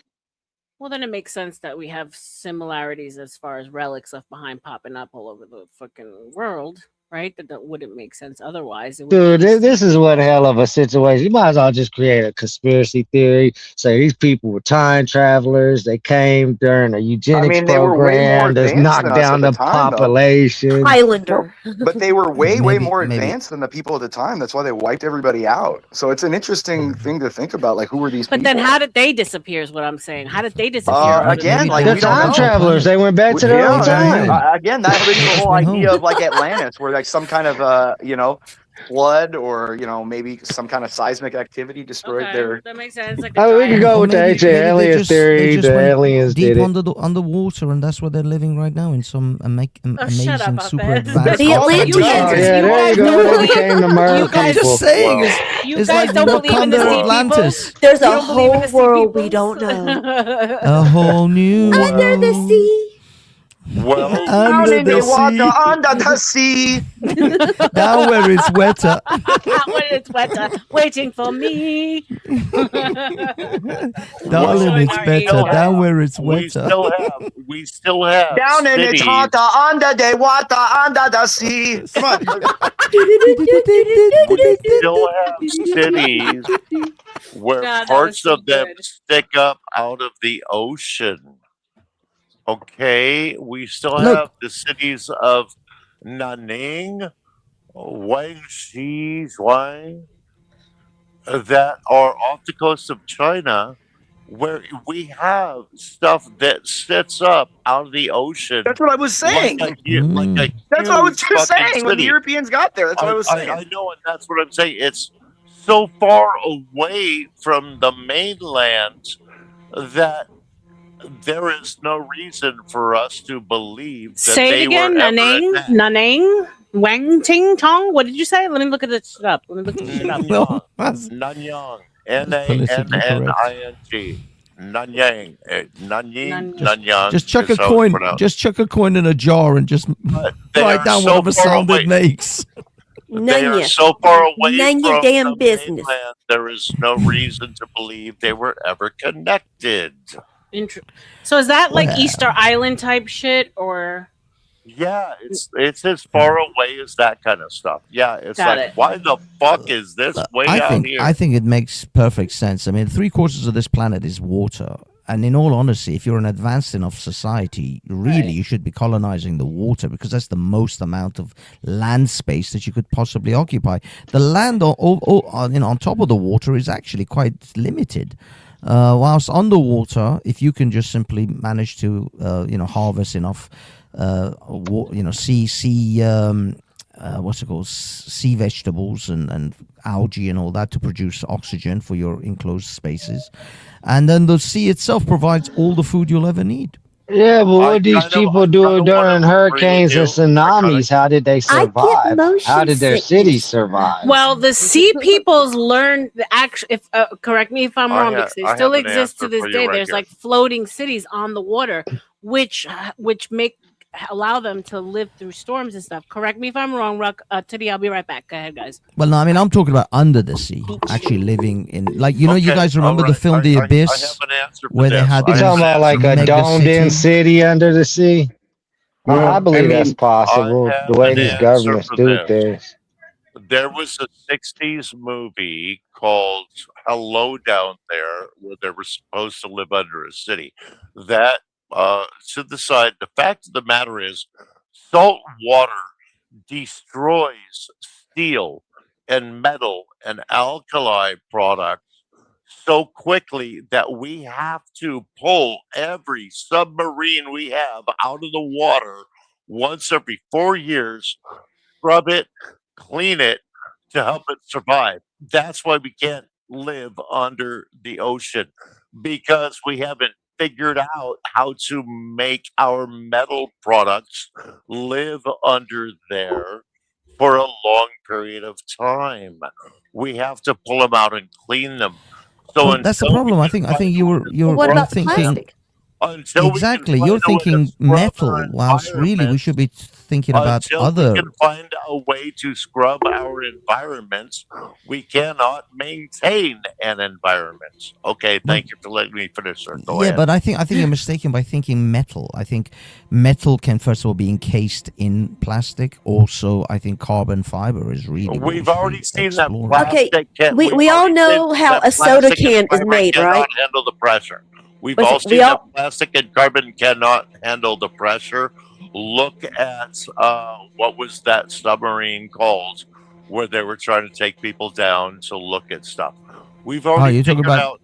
Speaker 2: Well, then it makes sense that we have similarities as far as relics left behind popping up all over the fucking world. Right? That wouldn't make sense otherwise.
Speaker 15: Dude, this is one hell of a situation. You might as well just create a conspiracy theory. Say these people were time travelers. They came during a eugenics program that's knocked down the population.
Speaker 8: Highlander.
Speaker 11: But they were way more advanced than the people at the time. That's why they wiped everybody out. So it's an interesting thing to think about. Who were these people?
Speaker 2: But then how did they disappear is what I'm saying. How did they disappear?
Speaker 11: Again,
Speaker 15: they're time travelers. They went back to their own time.
Speaker 11: Again, that was the whole idea of Atlantis, where some kind of flood or maybe some kind of seismic activity destroyed their.
Speaker 2: That makes sense. Like
Speaker 15: I mean, we can go with the ancient aliens theory. The aliens
Speaker 14: deep
Speaker 15: did it.
Speaker 14: underwater, and that's where they're living right now in some amazing, super advanced.
Speaker 8: The Atlanteans.
Speaker 15: Oh, yeah, there you go. They became the murder people.
Speaker 14: I'm just saying, it's
Speaker 2: guys
Speaker 14: like
Speaker 2: don't believe in the sea
Speaker 14: Atlantis.
Speaker 8: There's a whole world we don't know.
Speaker 14: A whole new
Speaker 8: Under the sea.
Speaker 9: Well,
Speaker 11: down in the water, under the sea.
Speaker 14: Down where it's wetter.
Speaker 2: When it's wetter, waiting for me.
Speaker 14: Darling, it's better down where it's wetter.
Speaker 9: We still have
Speaker 11: down in
Speaker 9: cities.
Speaker 11: it's hotter, under the water, under the sea. Come on.
Speaker 9: We still have cities where parts of them stick up out of the ocean. Okay, we still have the cities of Nanning, Guangxi, Zhuang, that are off the coast of China, where we have stuff that sits up out of the ocean.
Speaker 11: That's what I was saying.
Speaker 9: That's what
Speaker 11: I was just saying when the Europeans got there. That's what I was saying.
Speaker 9: I know, and that's what I'm saying. It's so far away from the mainland that there is no reason for us to believe that
Speaker 2: Say it again. Nanning, Wang Ting Tong. What did you say? Let me look at this shit up.
Speaker 9: Nanyang. Nanning. Nanyang. Nanyang.
Speaker 14: Just chuck a coin. Just chuck a coin in a jar and just write down whatever sound it makes.
Speaker 9: They are so far away
Speaker 8: None
Speaker 9: from
Speaker 8: your damn
Speaker 9: the
Speaker 8: business.
Speaker 9: mainland, there is no reason to believe they were ever connected.
Speaker 2: So is that like Easter Island type shit, or?
Speaker 9: Yeah, it's as far away as that kind of stuff. Yeah, it's why the fuck is this way out here?
Speaker 14: I think it makes perfect sense. I mean, 3/4 of this planet is water. And in all honesty, if you're an advanced enough society, really, you should be colonizing the water because that's the most amount of land space that you could possibly occupy. The land on top of the water is actually quite limited. Whilst underwater, if you can just simply manage to, harvest enough, sea vegetables and algae and all that to produce oxygen for your enclosed spaces, and then the sea itself provides all the food you'll ever need.
Speaker 15: Yeah, but what these people do during hurricanes and tsunamis? How did they survive? How did their cities survive?
Speaker 2: Well, the sea peoples learned if correct me if I'm wrong, because they still exist to this day. There's like floating cities on the water, which allow them to live through storms and stuff. Correct me if I'm wrong, Ruck. Tiddy, I'll be right back. Go ahead, guys.
Speaker 14: Well, no, I mean, I'm talking about under the sea, actually living in, you guys remember the film The Abyss?
Speaker 9: I have an answer for
Speaker 14: where they had
Speaker 15: You're talking about like a domed-in city under the sea? I believe that's possible, the way these governments do things.
Speaker 9: There was a 60s movie called Hello Down There, where they were supposed to live under a city. That to the side, the fact of the matter is, salt water destroys steel and metal and alkali products so quickly that we have to pull every submarine we have out of the water once every 4 years, scrub it, clean it to help it survive. That's why we can't live under the ocean, because we haven't figured out how to make our metal products live under there for a long period of time. We have to pull them out and clean them. So
Speaker 14: that's the problem. I think you're thinking. Exactly, you're thinking metal, whilst really we should be thinking about other.
Speaker 9: We can find a way to scrub our environments, we cannot maintain an environment. Okay, thank you for letting me finish, sir. Go ahead.
Speaker 14: But I think you're mistaken by thinking metal. I think metal can first of all be encased in plastic. Also, I think carbon fiber is really.
Speaker 9: We've already seen that plastic.
Speaker 8: Okay, we all know how a soda can is made, right?
Speaker 9: Handle the pressure. We've all seen that plastic and carbon cannot handle the pressure. Look at what was that submarine called, where they were trying to take people down to look at stuff. We've already
Speaker 14: you're talking about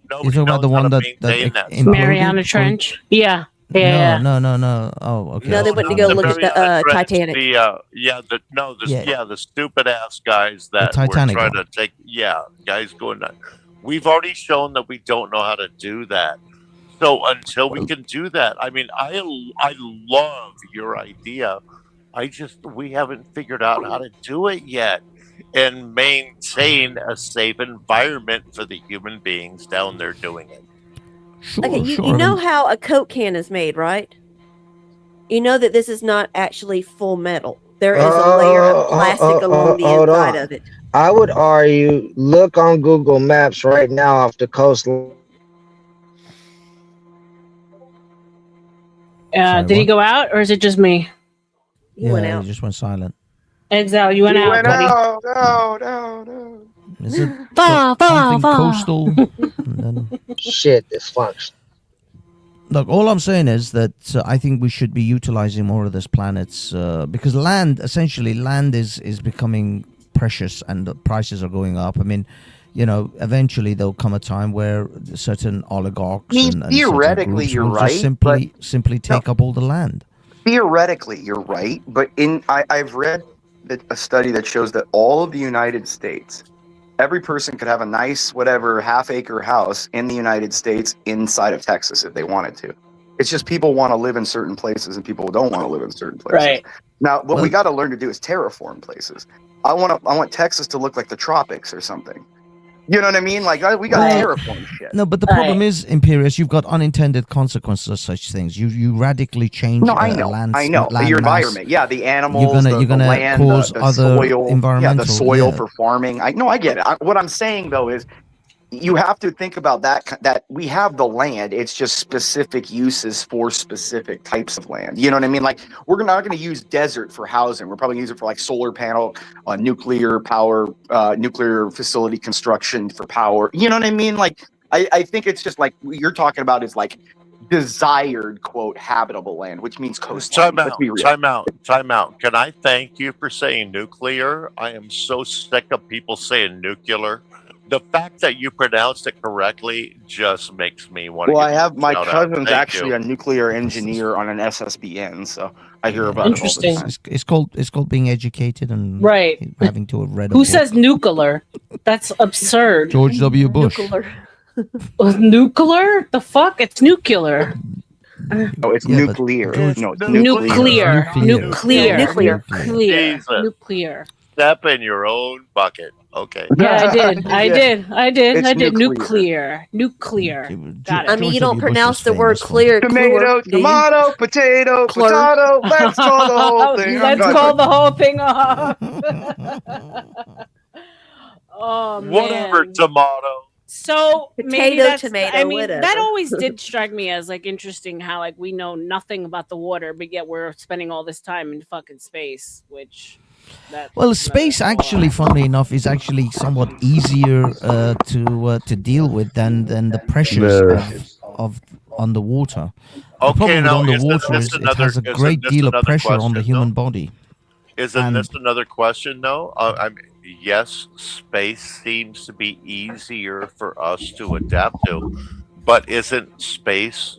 Speaker 14: the one that
Speaker 2: Mariana Trench. Yeah. Yeah.
Speaker 14: No. Oh, okay.
Speaker 8: No, they went to go look at the Titanic.
Speaker 9: The stupid ass guys that were
Speaker 14: Titanic
Speaker 9: trying
Speaker 14: one.
Speaker 9: to take, guys going that. We've already shown that we don't know how to do that. So until we can do that, I mean, I love your idea. We haven't figured out how to do it yet and maintain a safe environment for the human beings down there doing it.
Speaker 14: Sure,
Speaker 8: Okay, you know how a Coke can is made, right? You know that this is not actually full metal. There is a layer of plastic along the inside of it.
Speaker 15: I would argue, look on Google Maps right now off the coast.
Speaker 2: Did he go out, or is it just me?
Speaker 8: He went out.
Speaker 14: He just went silent.
Speaker 2: Exile, you went out, buddy.
Speaker 11: No.
Speaker 14: Is it something coastal?
Speaker 15: Shit, dysfunction.
Speaker 14: Look, all I'm saying is that I think we should be utilizing more of this planet's because land is becoming precious and the prices are going up. I mean, eventually there'll come a time where certain oligarchs and
Speaker 11: theoretically
Speaker 14: certain
Speaker 11: you're
Speaker 14: groups will
Speaker 11: right,
Speaker 14: just simply take up all the land.
Speaker 11: Theoretically, you're right, but I've read a study that shows that all of the United States, every person could have a nice, whatever, half-acre house in the United States inside of Texas if they wanted to. It's just people want to live in certain places and people don't want to live in certain places.
Speaker 2: Right.
Speaker 11: Now, what we got to learn to do is terraform places. I want Texas to look like the tropics or something. You know what I mean? Like we got to terraform shit.
Speaker 14: No, but the problem is, Imperius, you've got unintended consequences of such things. You radically change.
Speaker 11: No, I know. Your environment, the animals,
Speaker 14: you're gonna
Speaker 11: land,
Speaker 14: cause
Speaker 11: the
Speaker 14: other
Speaker 11: soil,
Speaker 14: environmental,
Speaker 11: the soil for farming. I get it. What I'm saying though is, you have to think about that we have the land. It's just specific uses for specific types of land. You know what I mean? Like we're not going to use desert for housing. We're probably going to use it for like solar panel, nuclear power, nuclear facility construction for power. You know what I mean? Like I think it's just like what you're talking about is like desired quote habitable land, which means coastline.
Speaker 9: Time out. Can I thank you for saying nuclear? I am so sick of people saying nuclear. The fact that you pronounced it correctly just makes me want to.
Speaker 11: Well, I have my cousin's actually a nuclear engineer on an SSBN, so I hear about it all the time.
Speaker 14: It's called being educated and having to have read.
Speaker 2: Who says nuclear? That's absurd.
Speaker 14: George W. Bush.
Speaker 2: Nuclear? The fuck? It's nuclear.
Speaker 11: Oh, it's nuclear. No, it's
Speaker 2: nuclear.
Speaker 9: Step in your own bucket. Okay.
Speaker 2: Yeah, I did. Nuclear. Got it.
Speaker 8: I mean, you don't pronounce the word clear.
Speaker 11: Tomato, potato. Let's call the whole thing.
Speaker 2: Let's call the whole thing off. Oh man.
Speaker 9: Whatever, tomato.
Speaker 2: So
Speaker 8: tomato.
Speaker 2: I mean,
Speaker 8: whatever.
Speaker 2: that always did strike me as like interesting how like we know nothing about the water, but yet we're spending all this time in fucking space, which.
Speaker 14: Well, space actually, funnily enough, is actually somewhat easier to deal with than the pressures of underwater. The problem with underwater is it has a great deal of pressure on the human body.
Speaker 9: Isn't this another question, though? I mean, yes, space seems to be easier for us to adapt to, but isn't space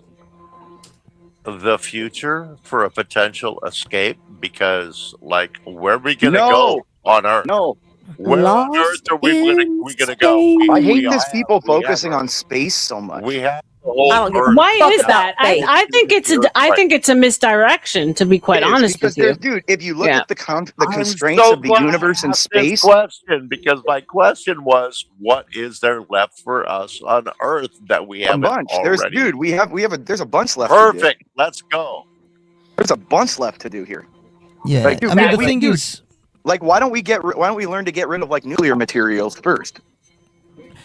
Speaker 9: the future for a potential escape? Because, like, where are we going to go on Earth?
Speaker 11: No.
Speaker 9: Where on Earth are we going to go?
Speaker 11: I hate these people focusing on space so much.
Speaker 9: We have the whole Earth.
Speaker 2: Why is that? I think it's a misdirection, to be quite honest with you.
Speaker 11: Dude, if you look at the constraints of the universe and space.
Speaker 9: Because my question was, what is there left for us on Earth that we haven't already?
Speaker 11: There's a bunch left.
Speaker 9: Perfect. To do. Let's go.
Speaker 11: There's a bunch left to do here.
Speaker 14: Yeah,
Speaker 11: like, dude,
Speaker 14: I mean the thing is,
Speaker 11: like, why don't we learn to get rid of like nuclear materials first?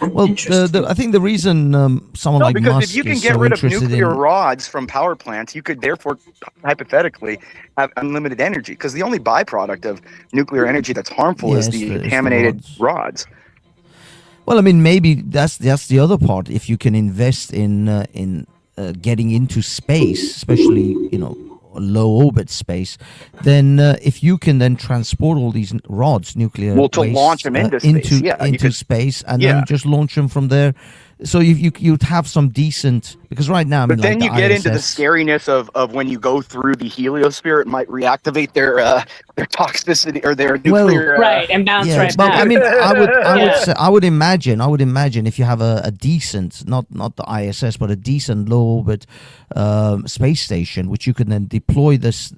Speaker 14: Well, I think the reason someone like
Speaker 11: because
Speaker 14: Musk
Speaker 11: if you can
Speaker 14: is
Speaker 11: get
Speaker 14: so
Speaker 11: rid of nuclear
Speaker 14: in...
Speaker 11: rods from power plants, you could therefore hypothetically have unlimited energy. Because the only byproduct of nuclear energy that's harmful is the contaminated rods.
Speaker 14: Well, I mean, maybe that's the other part. If you can invest in getting into space, especially low orbit space, then if you can then transport all these rods, nuclear
Speaker 11: to
Speaker 14: waste,
Speaker 11: launch them into space,
Speaker 14: into space, and then just launch them from there, So you'd have some decent, because right now, I mean,
Speaker 11: But then
Speaker 14: like
Speaker 11: you get into the
Speaker 14: ISS
Speaker 11: scariness of when you go through the heliosphere, it might reactivate their toxicity or their nuclear.
Speaker 2: Right, and bounce
Speaker 14: yeah,
Speaker 2: right
Speaker 14: but
Speaker 2: back.
Speaker 14: I mean,
Speaker 2: Yeah.
Speaker 14: I would imagine if you have a decent, not the ISS, but a decent low orbit space station, which you can then deploy this,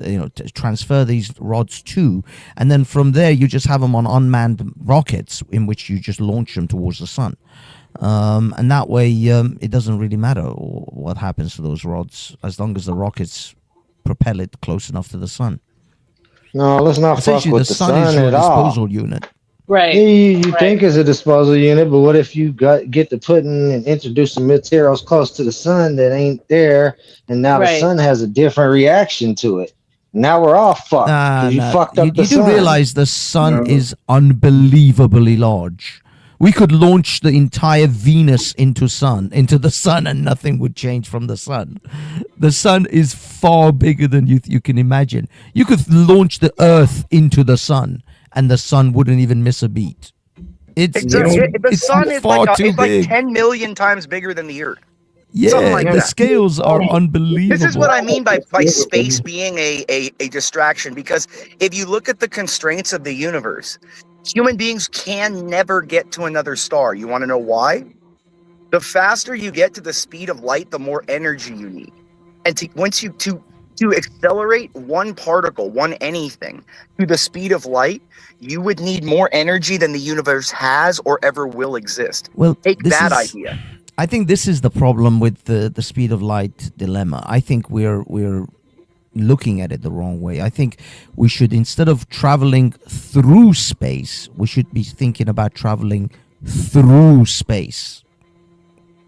Speaker 14: transfer these rods to, and then from there you just have them on unmanned rockets in which you just launch them towards the sun. And that way, it doesn't really matter what happens to those rods as long as the rockets propel it close enough to the sun.
Speaker 15: No, let's not fuck
Speaker 14: Essentially,
Speaker 15: with
Speaker 14: the
Speaker 15: the
Speaker 14: sun is
Speaker 15: sun
Speaker 14: your
Speaker 15: at all.
Speaker 14: disposal unit.
Speaker 2: Right.
Speaker 15: Yeah, you think it's a disposal unit, but what if you get to putting and introducing materials close to the sun that ain't there, and now the
Speaker 2: Right.
Speaker 15: sun has a different reaction to it? Now we're all fucked because you fucked up the
Speaker 14: You do
Speaker 15: sun.
Speaker 14: realize the sun is unbelievably large. We could launch the entire Venus into the sun, and nothing would change from the sun. The sun is far bigger than you can imagine. You could launch the Earth into the sun, and the sun wouldn't even miss a beat.
Speaker 11: The sun is
Speaker 14: far
Speaker 11: like
Speaker 14: too
Speaker 11: it's like
Speaker 14: big.
Speaker 11: 10 million times bigger than the Earth.
Speaker 14: Yeah,
Speaker 11: Something like
Speaker 14: the
Speaker 11: that.
Speaker 14: scales are unbelievable.
Speaker 11: This is what I mean by space being a distraction, because if you look at the constraints of the universe, human beings can never get to another star. You want to know why? The faster you get to the speed of light, the more energy you need. And to accelerate one particle, one anything, to the speed of light, you would need more energy than the universe has or ever will exist.
Speaker 14: Well,
Speaker 11: Take that idea.
Speaker 14: I think this is the problem with the speed of light dilemma. I think we're looking at it the wrong way. I think we should, instead of traveling through space, we should be thinking about traveling through space.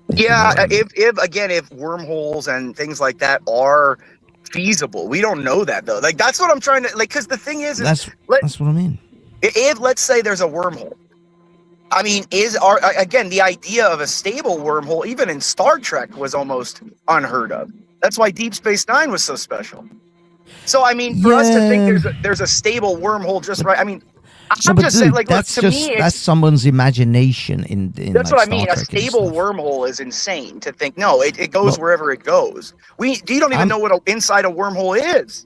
Speaker 11: Yeah, if wormholes and things like that are feasible, we don't know that though. Like that's what I'm trying to because the thing is
Speaker 14: that's what I mean.
Speaker 11: If let's say there's a wormhole, I mean, again the idea of a stable wormhole, even in Star Trek, was almost unheard of. That's why Deep Space Nine was so special. So I mean, for us to think there's a stable wormhole just right. I mean, I'm just saying, like,
Speaker 14: that's
Speaker 11: to
Speaker 14: just
Speaker 11: me,
Speaker 14: that's someone's imagination.
Speaker 11: That's
Speaker 14: like
Speaker 11: what I mean.
Speaker 14: Star
Speaker 11: A
Speaker 14: Trek and
Speaker 11: stable
Speaker 14: stuff.
Speaker 11: wormhole is insane to think. No, it goes wherever it goes. You don't even know what inside a wormhole is.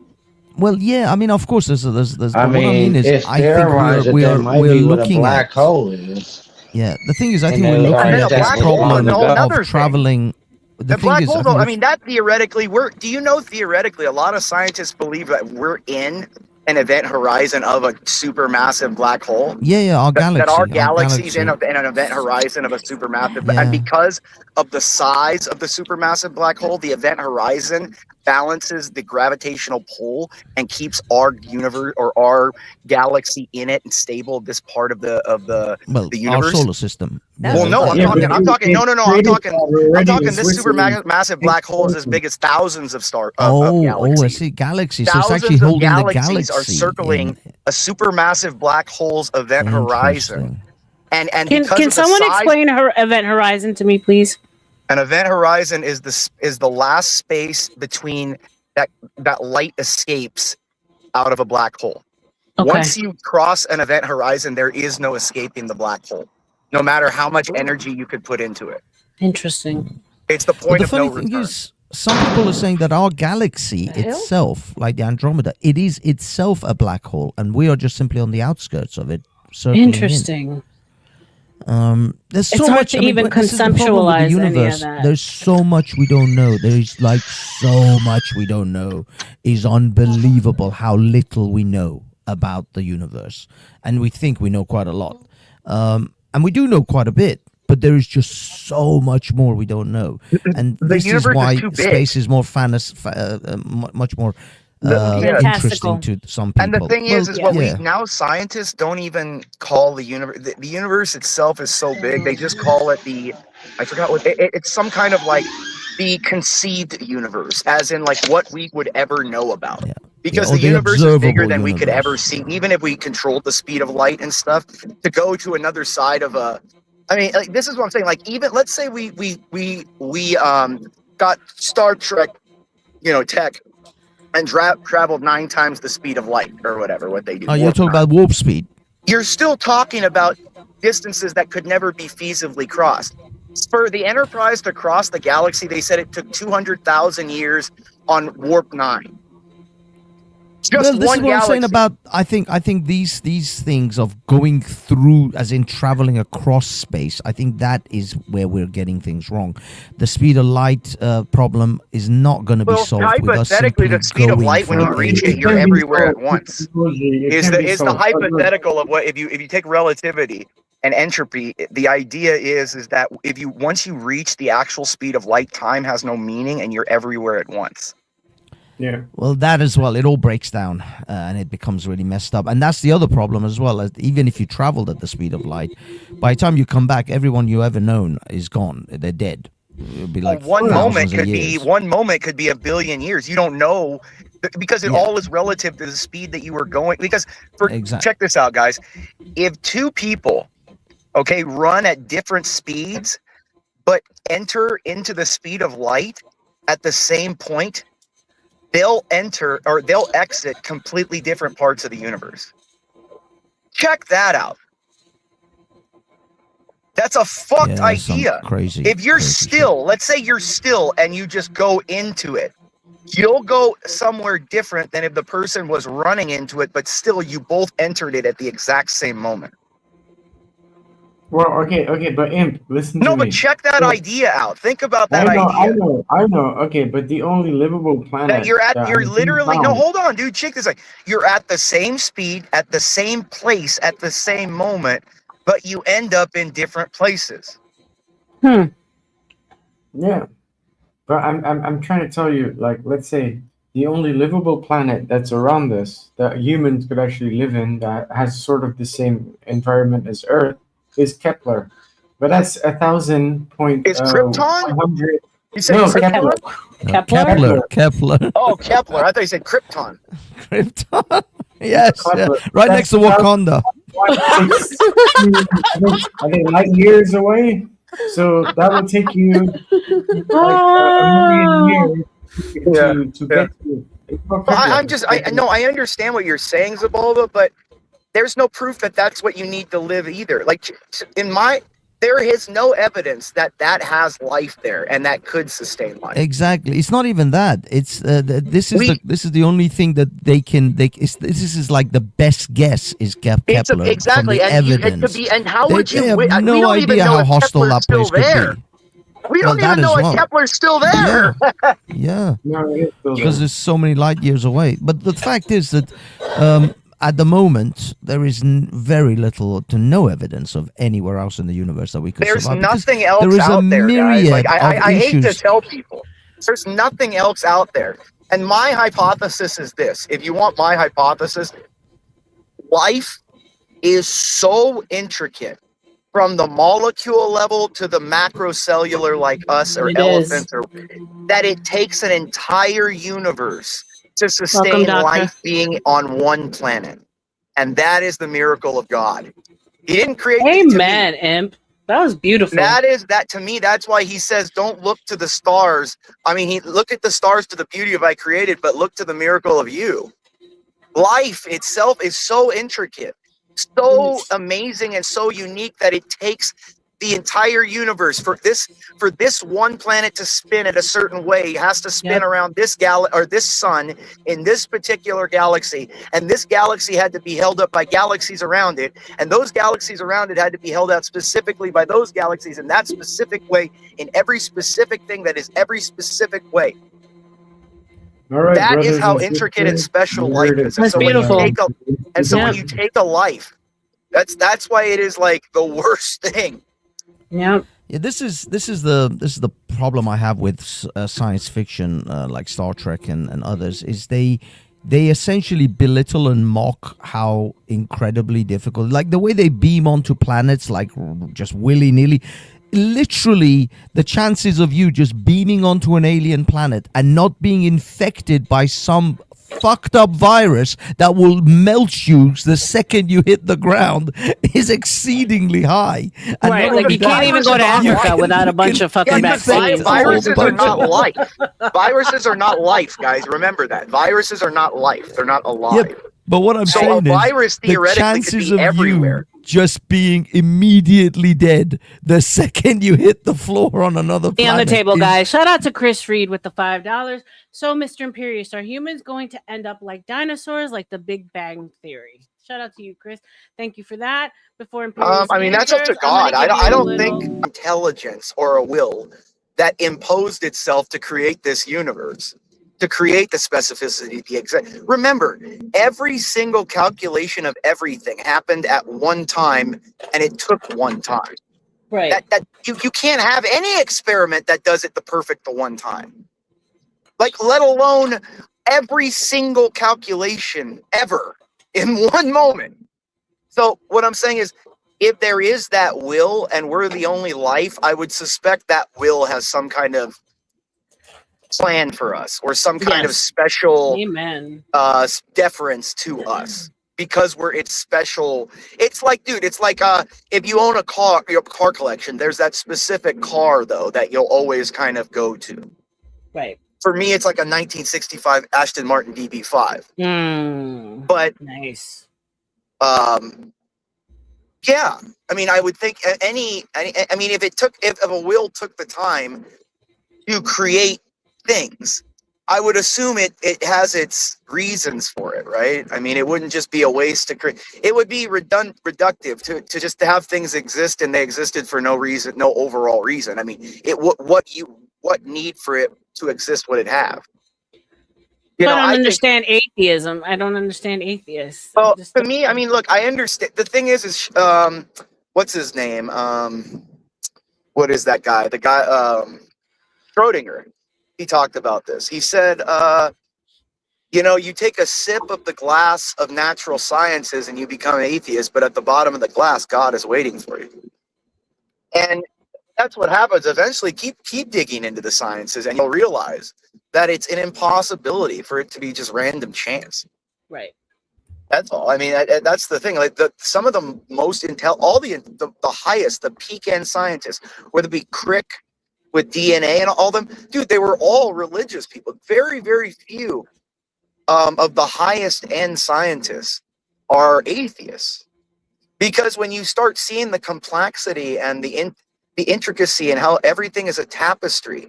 Speaker 14: Well, yeah, I mean, of course, there's.
Speaker 15: I mean, it's
Speaker 14: I think
Speaker 15: theorized that
Speaker 14: we're
Speaker 15: might be what a
Speaker 14: looking
Speaker 15: black
Speaker 14: at.
Speaker 15: hole is.
Speaker 14: Yeah, the thing is, I
Speaker 15: And
Speaker 14: think we're
Speaker 15: then
Speaker 14: looking at
Speaker 15: black
Speaker 14: this
Speaker 15: hole
Speaker 14: problem
Speaker 15: is a whole
Speaker 11: nother
Speaker 14: of
Speaker 11: thing.
Speaker 14: traveling. The
Speaker 11: The
Speaker 14: thing
Speaker 11: black
Speaker 14: is,
Speaker 11: hole,
Speaker 14: I
Speaker 11: though,
Speaker 14: think
Speaker 11: I mean, that theoretically, do you know theoretically, a lot of scientists believe that we're in an event horizon of a supermassive black hole?
Speaker 14: yeah, our galaxy.
Speaker 11: That our
Speaker 14: our
Speaker 11: galaxy's in
Speaker 14: galaxy.
Speaker 11: an event horizon of a supermassive,
Speaker 14: Yeah.
Speaker 11: and because of the size of the supermassive black hole, the event horizon balances the gravitational pull and keeps our universe or our galaxy in it and stable. This part of the
Speaker 14: Well,
Speaker 11: the universe.
Speaker 14: our solar system.
Speaker 11: Well, no, I'm talking. I'm talking this supermassive black hole is as big as thousands of galaxies.
Speaker 14: I see galaxies. So it's
Speaker 11: Thousands
Speaker 14: actually
Speaker 11: of
Speaker 14: holding the
Speaker 11: galaxies
Speaker 14: galaxy.
Speaker 11: are circling a supermassive black hole's event horizon. And
Speaker 2: Can
Speaker 11: because of
Speaker 2: someone
Speaker 11: the size,
Speaker 2: explain her event horizon to me, please?
Speaker 11: an event horizon is the last space between that light escapes out of a black hole.
Speaker 2: Okay.
Speaker 11: Once you cross an event horizon, there is no escaping the black hole, no matter how much energy you could put into it.
Speaker 2: Interesting.
Speaker 11: It's the
Speaker 14: But
Speaker 11: point
Speaker 14: the
Speaker 11: of no
Speaker 14: funny thing
Speaker 11: return.
Speaker 14: is, some people are saying that our galaxy itself, like the Andromeda, it is itself a black hole, and we are just simply on the outskirts of it. circling in.
Speaker 2: Interesting.
Speaker 14: There's
Speaker 2: It's
Speaker 14: so
Speaker 2: hard
Speaker 14: much
Speaker 2: to
Speaker 14: I mean,
Speaker 2: even
Speaker 14: this is the problem with the
Speaker 2: conceptualize any of
Speaker 14: universe.
Speaker 2: that.
Speaker 14: There's so much we don't know. There's like so much we don't know. It's unbelievable how little we know about the universe, and we think we know quite a lot, and we do know quite a bit. But there is just so much more we don't know, and
Speaker 11: The
Speaker 14: this is
Speaker 11: universe is
Speaker 14: why
Speaker 11: too big.
Speaker 14: space is more much more interesting to some people.
Speaker 11: And the thing is what
Speaker 14: yeah.
Speaker 11: we now scientists don't even call the universe. The universe itself is so big, they just call it I forgot what it's some kind of like the conceived universe, as in like what we would ever know about. Because
Speaker 14: or
Speaker 11: the
Speaker 14: the
Speaker 11: universe is bigger
Speaker 14: observable
Speaker 11: than we could
Speaker 14: universe.
Speaker 11: ever see, even if we controlled the speed of light and stuff. To go to another side of I mean, like, this is what I'm saying. Like, even let's say we got Star Trek, tech, and traveled 9 times the speed of light or whatever. What they do.
Speaker 14: Oh, you're
Speaker 11: warp
Speaker 14: talking
Speaker 11: time.
Speaker 14: about warp speed.
Speaker 11: You're still talking about distances that could never be feasibly crossed. For the Enterprise to cross the galaxy, they said it took 200,000 years on Warp 9. Just
Speaker 14: well, this
Speaker 11: one
Speaker 14: is what I'm saying
Speaker 11: galaxy.
Speaker 14: about. I think these things of going through, as in traveling across space. I think that is where we're getting things wrong. The speed of light problem is not going to be solved with us
Speaker 11: Hypothetically,
Speaker 14: simply
Speaker 11: the speed of
Speaker 14: going
Speaker 11: light, when you
Speaker 14: from
Speaker 11: reach
Speaker 14: A
Speaker 11: it,
Speaker 14: to
Speaker 11: you're
Speaker 14: B.
Speaker 11: everywhere at once. Is the
Speaker 5: solved.
Speaker 11: hypothetical of what if you take relativity and entropy? The idea is that if you once you reach the actual speed of light, time has no meaning, and you're everywhere at once.
Speaker 5: Yeah.
Speaker 14: Well, that as well, it all breaks down and it becomes really messed up. And that's the other problem as well. Even if you traveled at the speed of light, by the time you come back, everyone you ever known is gone. They're dead. It'll be like
Speaker 11: one moment could
Speaker 14: years.
Speaker 11: be 1 billion years. You don't know because it all is relative to the speed that you were going. Because check this out, guys. If two people, run at different speeds, but enter into the speed of light at the same point, they'll enter or they'll exit completely different parts of the universe. Check that out. That's a fucked idea.
Speaker 14: Crazy.
Speaker 11: If you're still, let's say you're still and you just go into it, you'll go somewhere different than if the person was running into it, but still you both entered it at the exact same moment.
Speaker 5: Well, okay, but Imp, listen to me.
Speaker 11: No, but check that idea out. Think about that
Speaker 5: idea. I know. Okay, but the only livable planet
Speaker 11: that you're literally no, hold on, dude. Check this out. You're at the same speed, at the same place, at the same moment, but you end up in different places.
Speaker 5: Yeah, but I'm trying to tell you, like, let's say the only livable planet that's around us that humans could actually live in that has sort of the same environment as Earth is Kepler, but that's 1,000 point.
Speaker 11: Is Krypton?
Speaker 5: 100.
Speaker 11: You said
Speaker 5: No,
Speaker 11: Kepler?
Speaker 14: Kepler.
Speaker 11: Oh, Kepler. I thought you said Krypton.
Speaker 14: Krypton. Yes, right next to Wakanda.
Speaker 5: I think light years away, so that will take you like a million years to get to.
Speaker 11: I understand what you're saying, Zabalba, but there's no proof that that's what you need to live either. Like there is no evidence that has life there and that could sustain life.
Speaker 14: Exactly. It's not even that. It's this is the only thing that this is like the best guess is Kepler.
Speaker 11: Exactly,
Speaker 14: from the
Speaker 11: and
Speaker 14: evidence.
Speaker 11: it could be. And how would you?
Speaker 14: They have
Speaker 11: we
Speaker 14: no
Speaker 11: don't even
Speaker 14: idea
Speaker 11: know
Speaker 14: how
Speaker 11: if
Speaker 14: hostile
Speaker 11: Kepler's
Speaker 14: that place
Speaker 11: still there.
Speaker 14: could be.
Speaker 11: We don't even know if Kepler's still there.
Speaker 14: Yeah.
Speaker 5: No,
Speaker 14: Because there's so many light years away. But the fact is that at the moment, there is very little to no evidence of anywhere else in the universe that we could
Speaker 11: There's
Speaker 14: survive.
Speaker 11: nothing
Speaker 14: Because
Speaker 11: else
Speaker 14: there is
Speaker 11: out
Speaker 14: a
Speaker 11: there, guys.
Speaker 14: myriad
Speaker 11: Like, I
Speaker 14: of
Speaker 11: hate to
Speaker 14: issues.
Speaker 11: tell people, there's nothing else out there. And my hypothesis is this. If you want my hypothesis, life is so intricate from the molecule level to the macrocellular like us or elephants, that it takes an entire universe to sustain life being on one planet. And that is the miracle of God. He didn't create
Speaker 2: Amen, Imp. That was beautiful.
Speaker 11: That to me, that's why he says, don't look to the stars. I mean, he look at the stars to the beauty of I created, but look to the miracle of you. Life itself is so intricate, so amazing, and so unique that it takes the entire universe for this one planet to spin at a certain way. It has to spin around this this sun in this particular galaxy, and this galaxy had to be held up by galaxies around it, and those galaxies around it had to be held out specifically by those galaxies in that specific way, in every specific thing that is every specific way.
Speaker 5: All right,
Speaker 11: that is how intricate and special life is. And so beautiful. When you take a life, that's why it is like the worst thing.
Speaker 2: Yeah.
Speaker 14: Yeah, this is the problem I have with science fiction like Star Trek and others is they essentially belittle and mock how incredibly difficult, like the way they beam onto planets like just willy-nilly. Literally, the chances of you just beaming onto an alien planet and not being infected by some fucked up virus that will melt you the second you hit the ground is exceedingly high. And
Speaker 2: right, like you can't even go to Africa without a bunch of fucking vaccines.
Speaker 11: Viruses are not life. Viruses are not life, guys. Remember that. Viruses are not life. They're not alive.
Speaker 14: But what I'm saying
Speaker 11: is, a virus theoretically could be everywhere.
Speaker 14: just being immediately dead the second you hit the floor on another planet.
Speaker 2: On the table, guys. Shout out to Chris Reed with the $5. So, Mr. Imperious, are humans going to end up like dinosaurs, like the Big Bang Theory? Shout out to you, Chris. Thank you for that. Before Imperious
Speaker 11: I mean, that's up to
Speaker 2: answers,
Speaker 11: God.
Speaker 2: I'm gonna give
Speaker 11: I
Speaker 2: you a
Speaker 11: don't
Speaker 2: little-
Speaker 11: think intelligence or a will that imposed itself to create this universe, to create the specificity, the exact. Remember, every single calculation of everything happened at one time, and it took one time.
Speaker 2: Right.
Speaker 11: That you can't have any experiment that does it the perfect the one time. Like, let alone every single calculation ever in one moment. So what I'm saying is, if there is that will and we're the only life, I would suspect that will has some kind of plan for us or some kind of special deference to us because it's special. It's like, dude, it's like if you own a car, your car collection, there's that specific car though that you'll always kind of go to.
Speaker 2: Right.
Speaker 11: For me, it's like a 1965 Aston Martin DB5. But
Speaker 2: nice.
Speaker 11: Yeah, I mean, I would think I mean, if a will took the time to create things, I would assume it has its reasons for it, right? I mean, it wouldn't just be a waste to create. It would be reductive to just to have things exist and they existed for no reason, no overall reason. I mean, what need for it to exist would it have?
Speaker 2: I don't understand atheism. I don't understand atheists.
Speaker 11: Well, to me, I mean, look, I understand. The thing is what's his name? What is that guy? The guy, Schrodinger. He talked about this. He said, you take a sip of the glass of natural sciences and you become an atheist, but at the bottom of the glass, God is waiting for you. And that's what happens. Eventually, keep digging into the sciences and you'll realize that it's an impossibility for it to be just random chance.
Speaker 2: Right.
Speaker 11: That's all. I mean, that's the thing. Like some of the most the highest, the peak end scientists, whether it be Crick with DNA and all them, dude, they were all religious people. Very, very few of the highest end scientists are atheists, because when you start seeing the complexity and the intricacy and how everything is a tapestry,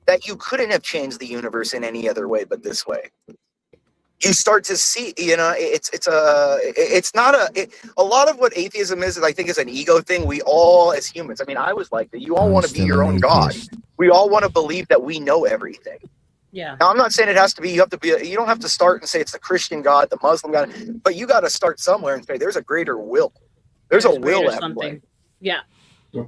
Speaker 11: that you couldn't have changed the universe in any other way but this way. You start to see, it's not a lot of what atheism is I think is an ego thing. We all, as humans, I mean, I was like that. You all want to be your own God. We all want to believe that we know everything.
Speaker 2: Yeah.
Speaker 11: Now, I'm not saying it has to be, you don't have to start and say it's the Christian God, the Muslim God, but you got to start somewhere and say there's a greater will. There's a will at play.
Speaker 2: Yeah.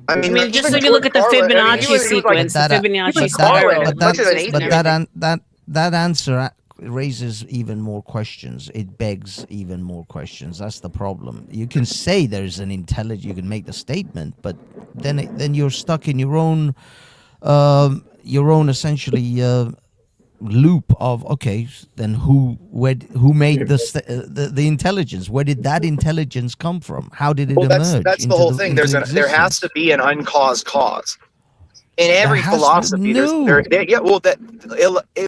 Speaker 11: I mean,
Speaker 2: just if you look at the Fibonacci sequence, the Fibonacci spiral.
Speaker 14: But that answer raises even more questions. It begs even more questions. That's the problem. You can say there's an intelligence, you can make the statement, but then you're stuck in your own essentially loop of, okay, then who made the intelligence? Where did that intelligence come from? How did it emerge?
Speaker 11: That's the whole thing. There has to be an uncaused cause. In every philosophy, it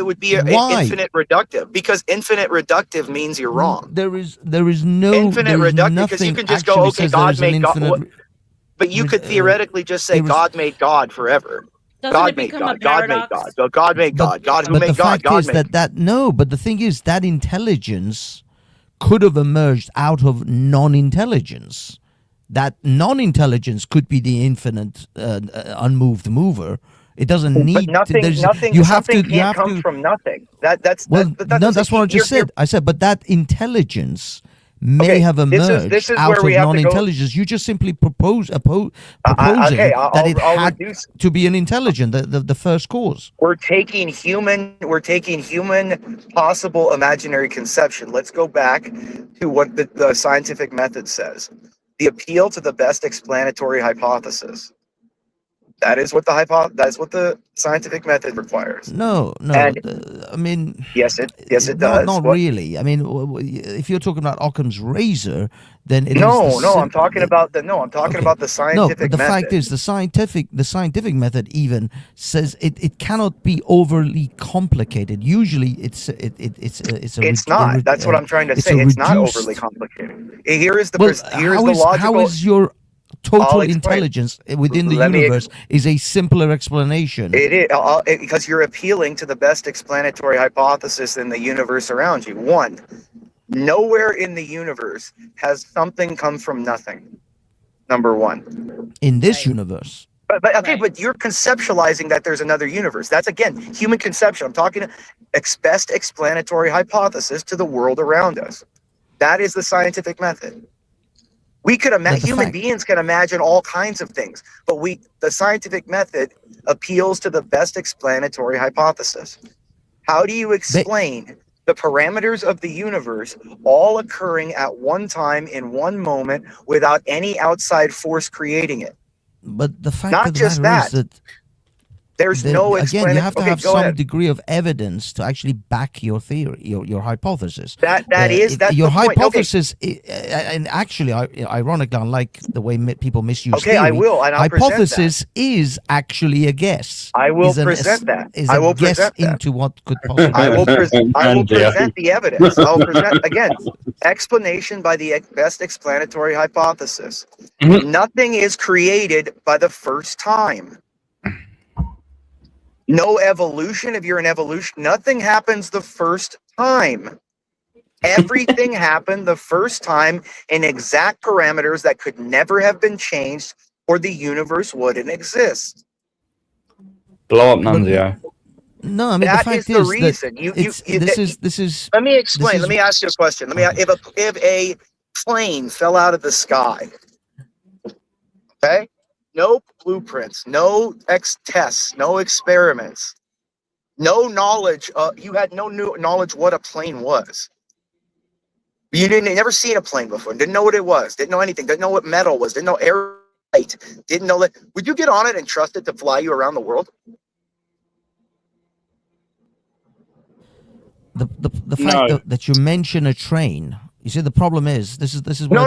Speaker 11: would be infinite reductive, because infinite reductive means you're wrong.
Speaker 14: There is no
Speaker 11: infinite reductive, because you can just go, okay, God made God, but you could theoretically just say God made God forever. God made God. God made God. God made God. God who made God. God made God.
Speaker 14: But the thing is that intelligence could have emerged out of non-intelligence. That non-intelligence could be the infinite unmoved mover. It doesn't need
Speaker 11: nothing. You have to come from nothing. That's what
Speaker 14: I just said. I said, but that intelligence may have emerged
Speaker 11: this is
Speaker 14: out
Speaker 11: where
Speaker 14: of
Speaker 11: we have
Speaker 14: non-intelligence. You just simply proposing that it had to be an intelligent, the first cause.
Speaker 11: We're taking human possible imaginary conception. Let's go back to what the scientific method says. The appeal to the best explanatory hypothesis. That is what that's what the scientific method requires.
Speaker 14: No.
Speaker 11: And
Speaker 14: I mean,
Speaker 11: yes, it does.
Speaker 14: Not really. I mean, if you're talking about Occam's razor, then it is.
Speaker 11: I'm talking about the scientific
Speaker 14: no, but the
Speaker 11: method.
Speaker 14: fact is, the scientific method even says it cannot be overly complicated. Usually, it's
Speaker 11: not. That's what I'm trying to say. It's not overly complicated. Here is the logical.
Speaker 14: How is your total intelligence within the universe is a simpler explanation?
Speaker 11: It is because you're appealing to the best explanatory hypothesis in the universe around you. One, nowhere in the universe has something come from nothing. Number one.
Speaker 14: In this universe.
Speaker 11: But you're conceptualizing that there's another universe. That's, again, human conception. I'm talking best explanatory hypothesis to the world around us. That is the scientific method. We could imagine, human beings can imagine all kinds of things, but the scientific method appeals to the best explanatory hypothesis. How do you explain the parameters of the universe all occurring at one time in one moment without any outside force creating it?
Speaker 14: But the fact
Speaker 11: Not
Speaker 14: of the
Speaker 11: just
Speaker 14: matter is
Speaker 11: that.
Speaker 14: that
Speaker 11: There's no
Speaker 14: again, you have to have
Speaker 11: go
Speaker 14: some
Speaker 11: ahead.
Speaker 14: degree of evidence to actually back your theory, your hypothesis.
Speaker 11: That's
Speaker 14: your
Speaker 11: the point.
Speaker 14: hypothesis. And actually, ironically, unlike the way people misuse
Speaker 11: Okay,
Speaker 14: theory,
Speaker 11: I will, and I'll present
Speaker 14: hypothesis is actually a guess.
Speaker 11: I will present that.
Speaker 14: Is
Speaker 11: I will
Speaker 14: a guess
Speaker 11: present that.
Speaker 14: into what could possibly.
Speaker 11: I will present the evidence. I'll present, again, explanation by the best explanatory hypothesis. Nothing is created by the first time. No evolution, if you're an evolution, nothing happens the first time. Everything happened the first time in exact parameters that could never have been changed, or the universe wouldn't exist.
Speaker 3: Blow up, Nunzio.
Speaker 14: No, I mean,
Speaker 11: That
Speaker 14: the fact
Speaker 11: is the
Speaker 14: is
Speaker 11: reason.
Speaker 14: this is.
Speaker 11: Let me explain. Let me ask you a question. If a plane fell out of the sky, okay? No blueprints, no tests, no experiments, no knowledge. You had no knowledge what a plane was. You never seen a plane before. Didn't know what it was. Didn't know anything. Didn't know what metal was. Didn't know air flight. Didn't know that. Would you get on it and trust it to fly you around the world?
Speaker 14: The fact that you mention a train. You see, the problem is this is where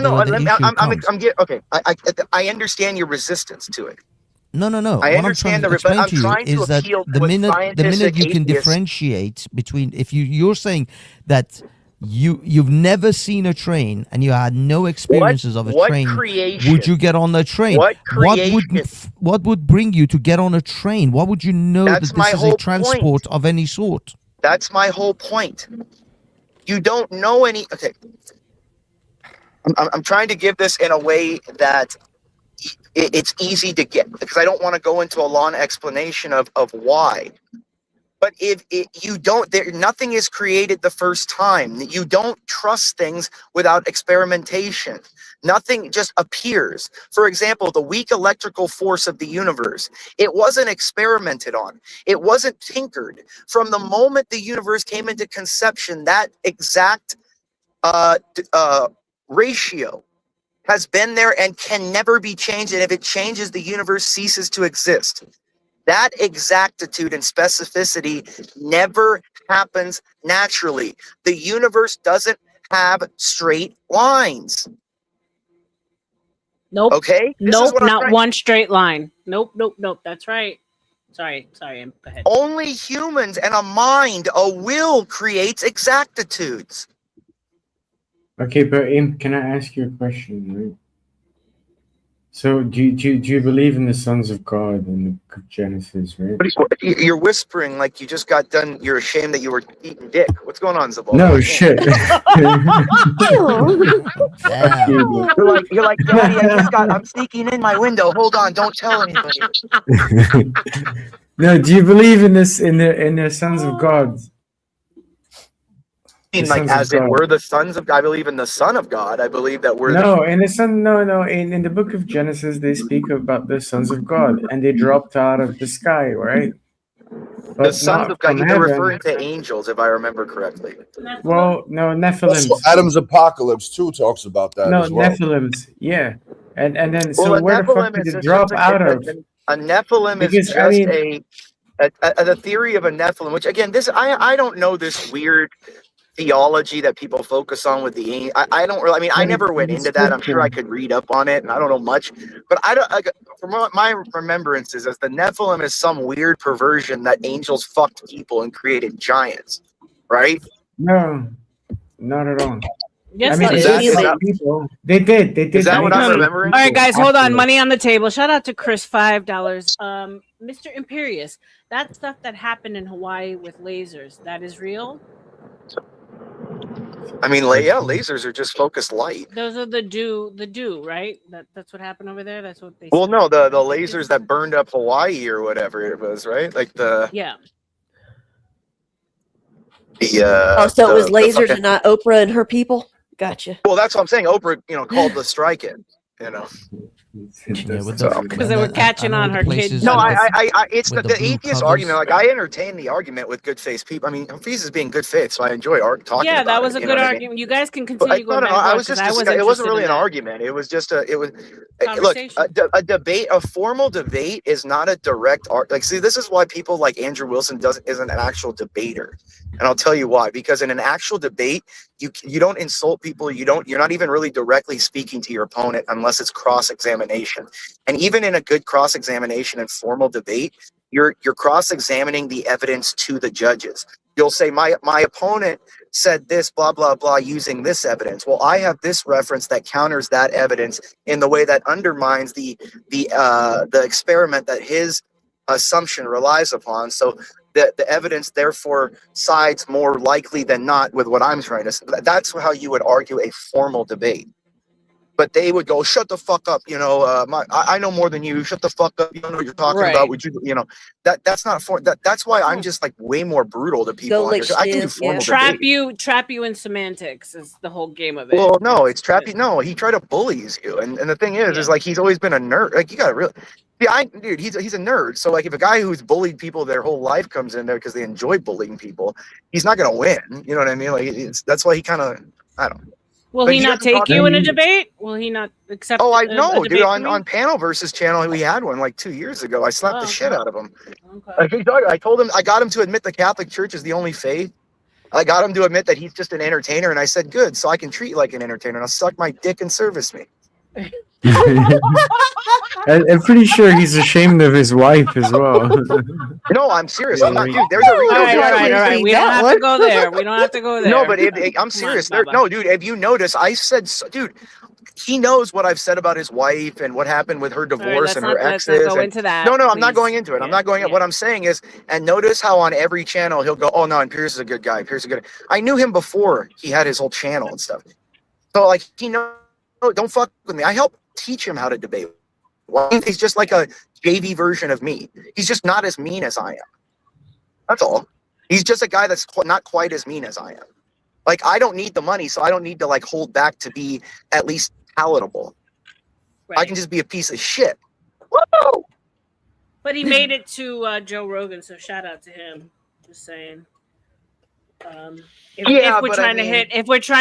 Speaker 11: I understand your resistance to it.
Speaker 14: No.
Speaker 11: I understand
Speaker 14: what I'm trying to explain to you is that the minute you can differentiate between, if you're saying that you've never seen a train and you had no experiences of a train, would you get on the train? What would bring you to get on a train? What would you know that this is a transport of any sort?
Speaker 11: That's my whole point. You don't know any. Okay, I'm trying to give this in a way that it's easy to get, because I don't want to go into a long explanation of why. But if you don't, nothing is created the first time. You don't trust things without experimentation. Nothing just appears. For example, the weak electrical force of the universe, it wasn't experimented on. It wasn't tinkered. From the moment the universe came into conception, that exact ratio has been there and can never be changed. And if it changes, the universe ceases to exist. That exactitude and specificity never happens naturally. The universe doesn't have straight lines.
Speaker 2: Nope.
Speaker 11: Okay?
Speaker 2: Nope, not one straight line. Nope. That's right. Sorry. Go ahead.
Speaker 11: Only humans and a mind, a will, creates exactitudes.
Speaker 5: Okay, but Imp, can I ask you a question? Right? So, do you believe in the sons of God in the book of Genesis, right?
Speaker 11: You're whispering like you just got done. You're ashamed that you were eating dick. What's going on, Zabal?
Speaker 5: No shit.
Speaker 11: You're like, Daddy, I'm sneaking in my window. Hold on, don't tell anybody.
Speaker 5: No, do you believe in this in the sons of God?
Speaker 11: Like, as it were the sons of God. I believe in the Son of God. I believe that we're
Speaker 5: in the book of Genesis they speak about the sons of God and they dropped out of the sky, right? But
Speaker 11: the sons of God. You're referring to angels, if I remember correctly.
Speaker 5: Well, no, Nephilims.
Speaker 17: Also, Adam's Apocalypse 2 talks about that as well.
Speaker 5: Nephilims, yeah. And then so where the fuck did it drop out of?
Speaker 11: A Nephilim is
Speaker 5: Because,
Speaker 11: just
Speaker 5: I mean,
Speaker 11: the theory of a Nephilim, which again, this I don't know this weird theology that people focus on with the I don't really. I mean, I never went into that. I'm sure I could read up on it, and I don't know much. But I don't. From what my remembrances, is the Nephilim is some weird perversion that angels fucked people and created giants, right?
Speaker 5: no, not at all.
Speaker 2: Yes,
Speaker 5: I mean,
Speaker 2: they
Speaker 5: they
Speaker 2: did.
Speaker 5: did people. They did.
Speaker 11: Is that what I'm remembering?
Speaker 2: All right, guys, hold on.
Speaker 5: Absolutely.
Speaker 2: Money on the table. Shout out to Chris, $5. Mr. Imperious, that stuff that happened in Hawaii with lasers, that is real?
Speaker 11: I mean, lasers are just focused light.
Speaker 2: Those are the dew, right? That's what happened over there. That's what they.
Speaker 11: Well, no, the lasers that burned up Hawaii or whatever it was, right? Like
Speaker 2: yeah.
Speaker 8: So it was lasers and not Oprah and her people. Gotcha.
Speaker 11: Well, that's what I'm saying. Oprah, called the strike it.
Speaker 2: Because they were catching on her kids.
Speaker 11: No, it's the atheist argument. Like, I entertain the argument with good faith people. I mean, Hafiz is being good faith, so I enjoy talking.
Speaker 2: Yeah,
Speaker 11: about
Speaker 2: that was
Speaker 11: it,
Speaker 2: a good argument. You guys can
Speaker 11: But
Speaker 2: continue going back.
Speaker 11: I was just. It wasn't really an argument. It was just look. A debate, a formal debate, is not a direct like. See, this is why people like Andrew Wilson isn't an actual debater, and I'll tell you why. Because in an actual debate, you don't insult people. You're not even really directly speaking to your opponent unless it's cross-examination. And even in a good cross-examination and formal debate, you're cross-examining the evidence to the judges. You'll say, my opponent said this, blah, blah, blah, using this evidence. Well, I have this reference that counters that evidence in the way that undermines the experiment that his assumption relies upon. So the evidence therefore sides more likely than not with what I'm trying to say. That's how you would argue a formal debate. But they would go, shut the fuck up, I know more than you. Shut the fuck up. You don't know what you're talking about. Would you, that's not for that. That's why I'm just like way more brutal to people. I can do formal debate.
Speaker 2: Trap you in semantics is the whole game of it.
Speaker 11: Well, no, it's trappy. No, he tried to bully you, and the thing is like he's always been a nerd. Like you got to really, dude, he's a nerd. So like if a guy who's bullied people their whole life comes in there because they enjoy bullying people, he's not gonna win. You know what I mean? Like that's why he kind of, I don't know.
Speaker 2: Will he not take you in a debate? Will he not accept?
Speaker 11: Oh, I know, dude. On Panel Versus channel, we had one like 2 years ago. I slapped the shit out of him. Okay. I told him, I got him to admit the Catholic Church is the only faith. I got him to admit that he's just an entertainer, and I said, good, so I can treat you like an entertainer, and I'll suck my dick and service me.
Speaker 5: I'm pretty sure he's ashamed of his wife as well.
Speaker 11: No, I'm serious. I'm not, dude. There's a reason.
Speaker 2: All right. We don't have to go there. We don't have to go there.
Speaker 11: No, but I'm serious. No, dude. If you notice, I said, dude, he knows what I've said about his wife and what happened with her divorce and her exes.
Speaker 2: Let's not go into that.
Speaker 11: No, I'm not going into it. I'm not going. What I'm saying is, and notice how on every channel he'll go, oh no, and Pierce is a good guy. Pierce is good. I knew him before he had his whole channel and stuff. So like, don't fuck with me. I helped teach him how to debate. He's just like a JV version of me. He's just not as mean as I am. That's all. He's just a guy that's not quite as mean as I am. Like, I don't need the money, so I don't need to like hold back to be at least palatable. Right. I can just be a piece of shit. Whoa!
Speaker 2: But he made it to Joe Rogan, so shout out to him. Just saying. If we're trying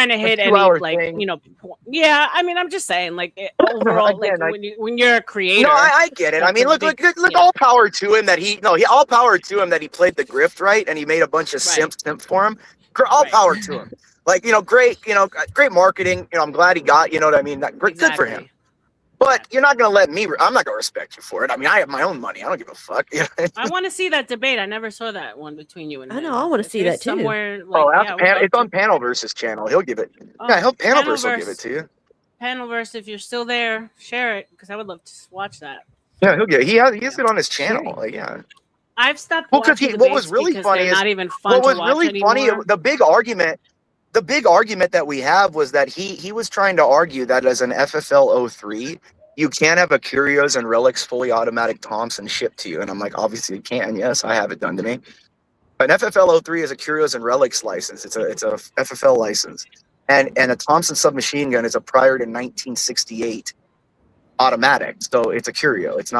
Speaker 2: to hit any like thing. Yeah, I mean, I'm just saying, like overall, again, like when you're a creator.
Speaker 11: No, I get it. I mean, look, all power to him that all power to him that he played the grift right, and he made a bunch of simp for him. All power to him. Like great marketing. I'm glad he got. You know what I mean? Good for him. But you're not gonna let me. I'm not gonna respect you for it. I mean, I have my own money. I don't give a fuck.
Speaker 2: I want to see that debate. I never saw that one between you and him.
Speaker 8: I know. I want to see that too.
Speaker 2: Somewhere.
Speaker 11: Like, it's on Panel Versus channel. He'll give it. I hope Panel Versus will give it to you.
Speaker 2: Panel Versus, if you're still there, share it because I would love to watch that.
Speaker 11: Yeah, he'll get. He has it on his channel. Like, yeah.
Speaker 2: I've stopped.
Speaker 11: Well, because what was really funny is
Speaker 2: not even fun. What was really funny?
Speaker 11: The big argument that we have was that he was trying to argue that as an FFL 03, you can't have a Curios and Relics fully automatic Thompson shipped to you. And I'm like, obviously you can. Yes, I have it done to me. But an FFL 03 is a Curios and Relics license. It's a FFL license. And a Thompson submachine gun is a prior to 1968 automatic. So it's a Curio. It's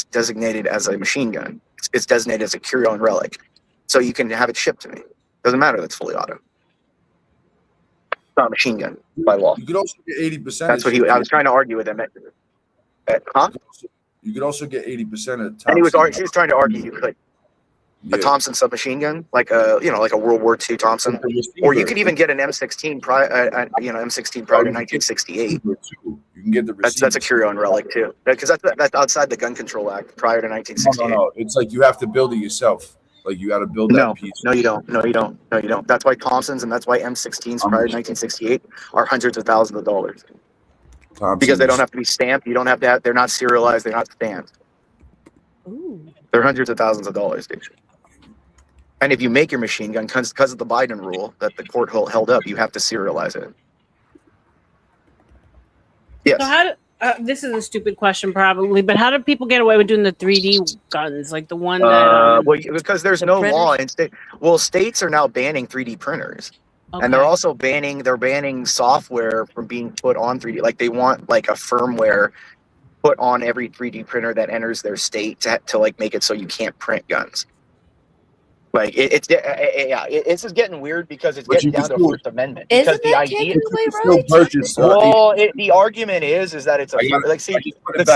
Speaker 11: designated as a machine gun. It's designated as a Curio and Relic. So you can have it shipped to me. Doesn't matter that's fully auto. It's not a machine gun by law.
Speaker 17: You could also get 80%.
Speaker 11: That's what I was trying to argue with him. Huh?
Speaker 17: You could also get 80% of
Speaker 18: And he was
Speaker 17: Thompson.
Speaker 18: trying to argue you could. A Thompson submachine gun, like a World War II Thompson, or you could even get an M16 M16 prior to 1968.
Speaker 17: You can get the
Speaker 18: that's a curio and relic too, because that's outside the Gun Control Act prior to 1968.
Speaker 17: No. It's like you have to build it yourself. Like you got to build that piece.
Speaker 18: No, you don't. No, you don't. That's why Thompsons and that's why M16s prior to 1968 are hundreds of thousands of dollars. Because they don't have to be stamped. You don't have to have. They're not serialized. They're not stamped.
Speaker 8: Ooh.
Speaker 18: They're hundreds of thousands of dollars, dude. And if you make your machine gun, because of the Biden rule that the court held up, you have to serialize it. Yes.
Speaker 2: So how do, this is a stupid question probably, but how do people get away with doing the 3D guns, like the one that?
Speaker 18: Well, because there's no law in state. Well, states are now banning 3D printers, and they're also banning software from being put on 3D. Like they want like a firmware put on every 3D printer that enters their state to like make it so you can't print guns. Like it's just getting weird because it's getting down to First Amendment. Because the idea, the argument is that it's the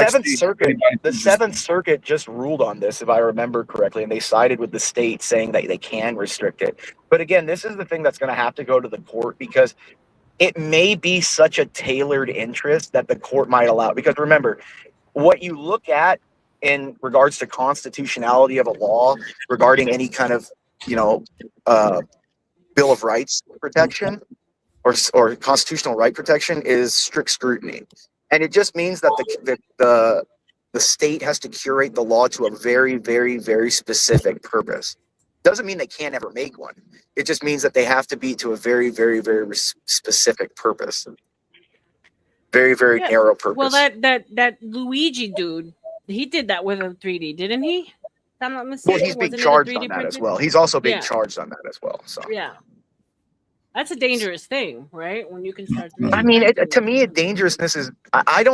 Speaker 18: Seventh Circuit just ruled on this, if I remember correctly, and they sided with the state saying that they can restrict it. But again, this is the thing that's going to have to go to the court because it may be such a tailored interest that the court might allow. Because remember, what you look at in regards to constitutionality of a law regarding any kind of, Bill of Rights protection or constitutional right protection is strict scrutiny. And it just means that the state has to curate the law to a very, very, very specific purpose. Doesn't mean they can't ever make one. It just means that they have to be to a very, very, very specific purpose. Very, very narrow purpose.
Speaker 2: Well, that Luigi dude, he did that with a 3D, didn't he? If I'm not mistaken.
Speaker 18: Well, he's being charged on that as well. He's also being charged on that as well. So
Speaker 2: yeah, that's a dangerous thing, right? When you can start.
Speaker 18: I mean, to me, dangerousness is. I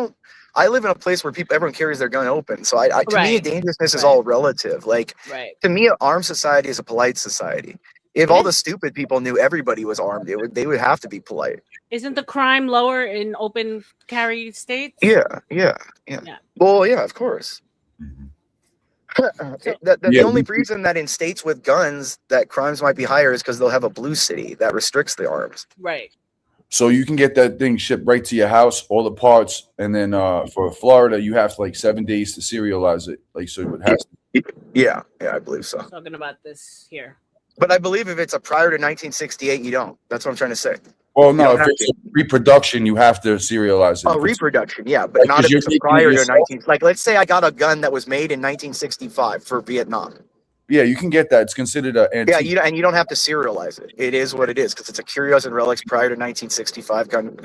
Speaker 18: live in a place where everyone carries their gun open, so to me, dangerousness is all relative. Like to me, an armed society is a polite society. If all the stupid people knew everybody was armed, they would have to be polite.
Speaker 2: Isn't the crime lower in open carry states?
Speaker 18: Yeah. Well, yeah, of course. The only reason that in states with guns that crimes might be higher is because they'll have a blue city that restricts the arms.
Speaker 2: Right.
Speaker 17: So you can get that thing shipped right to your house, all the parts, and then for Florida, you have like 7 days to serialize it. Like so, it has to.
Speaker 18: Yeah, I believe so.
Speaker 2: Talking about this here.
Speaker 18: But I believe if it's a prior to 1968, you don't. That's what I'm trying to say.
Speaker 17: Well, no, if it's a reproduction, you have to serialize it.
Speaker 18: Oh, reproduction, yeah, but not if it's a prior to 19. Like, let's say I got a gun that was made in 1965 for Vietnam.
Speaker 17: Yeah, you can get that. It's considered an antique.
Speaker 18: Yeah, and you don't have to serialize it. It is what it is because it's a curios and relics prior to 1965 Gun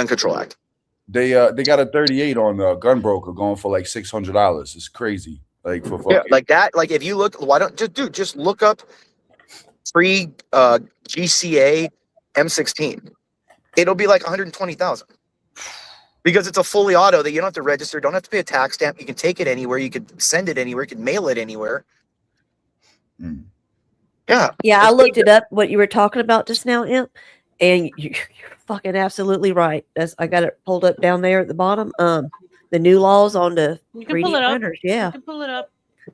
Speaker 18: Control Act.
Speaker 17: They got a 38 on the gun broker going for like $600. It's crazy. Like for
Speaker 18: like that. Like if you look, why don't just look up free GCA M16. It'll be like 120,000 because it's a fully auto that you don't have to register, don't have to pay a tax stamp. You can take it anywhere, you could send it anywhere, you can mail it anywhere. Yeah.
Speaker 8: I looked it up what you were talking about just now, Imp, and you're fucking absolutely right. I got it pulled up down there at the bottom. The new laws on the 3D printers. Yeah.
Speaker 2: You can pull it up.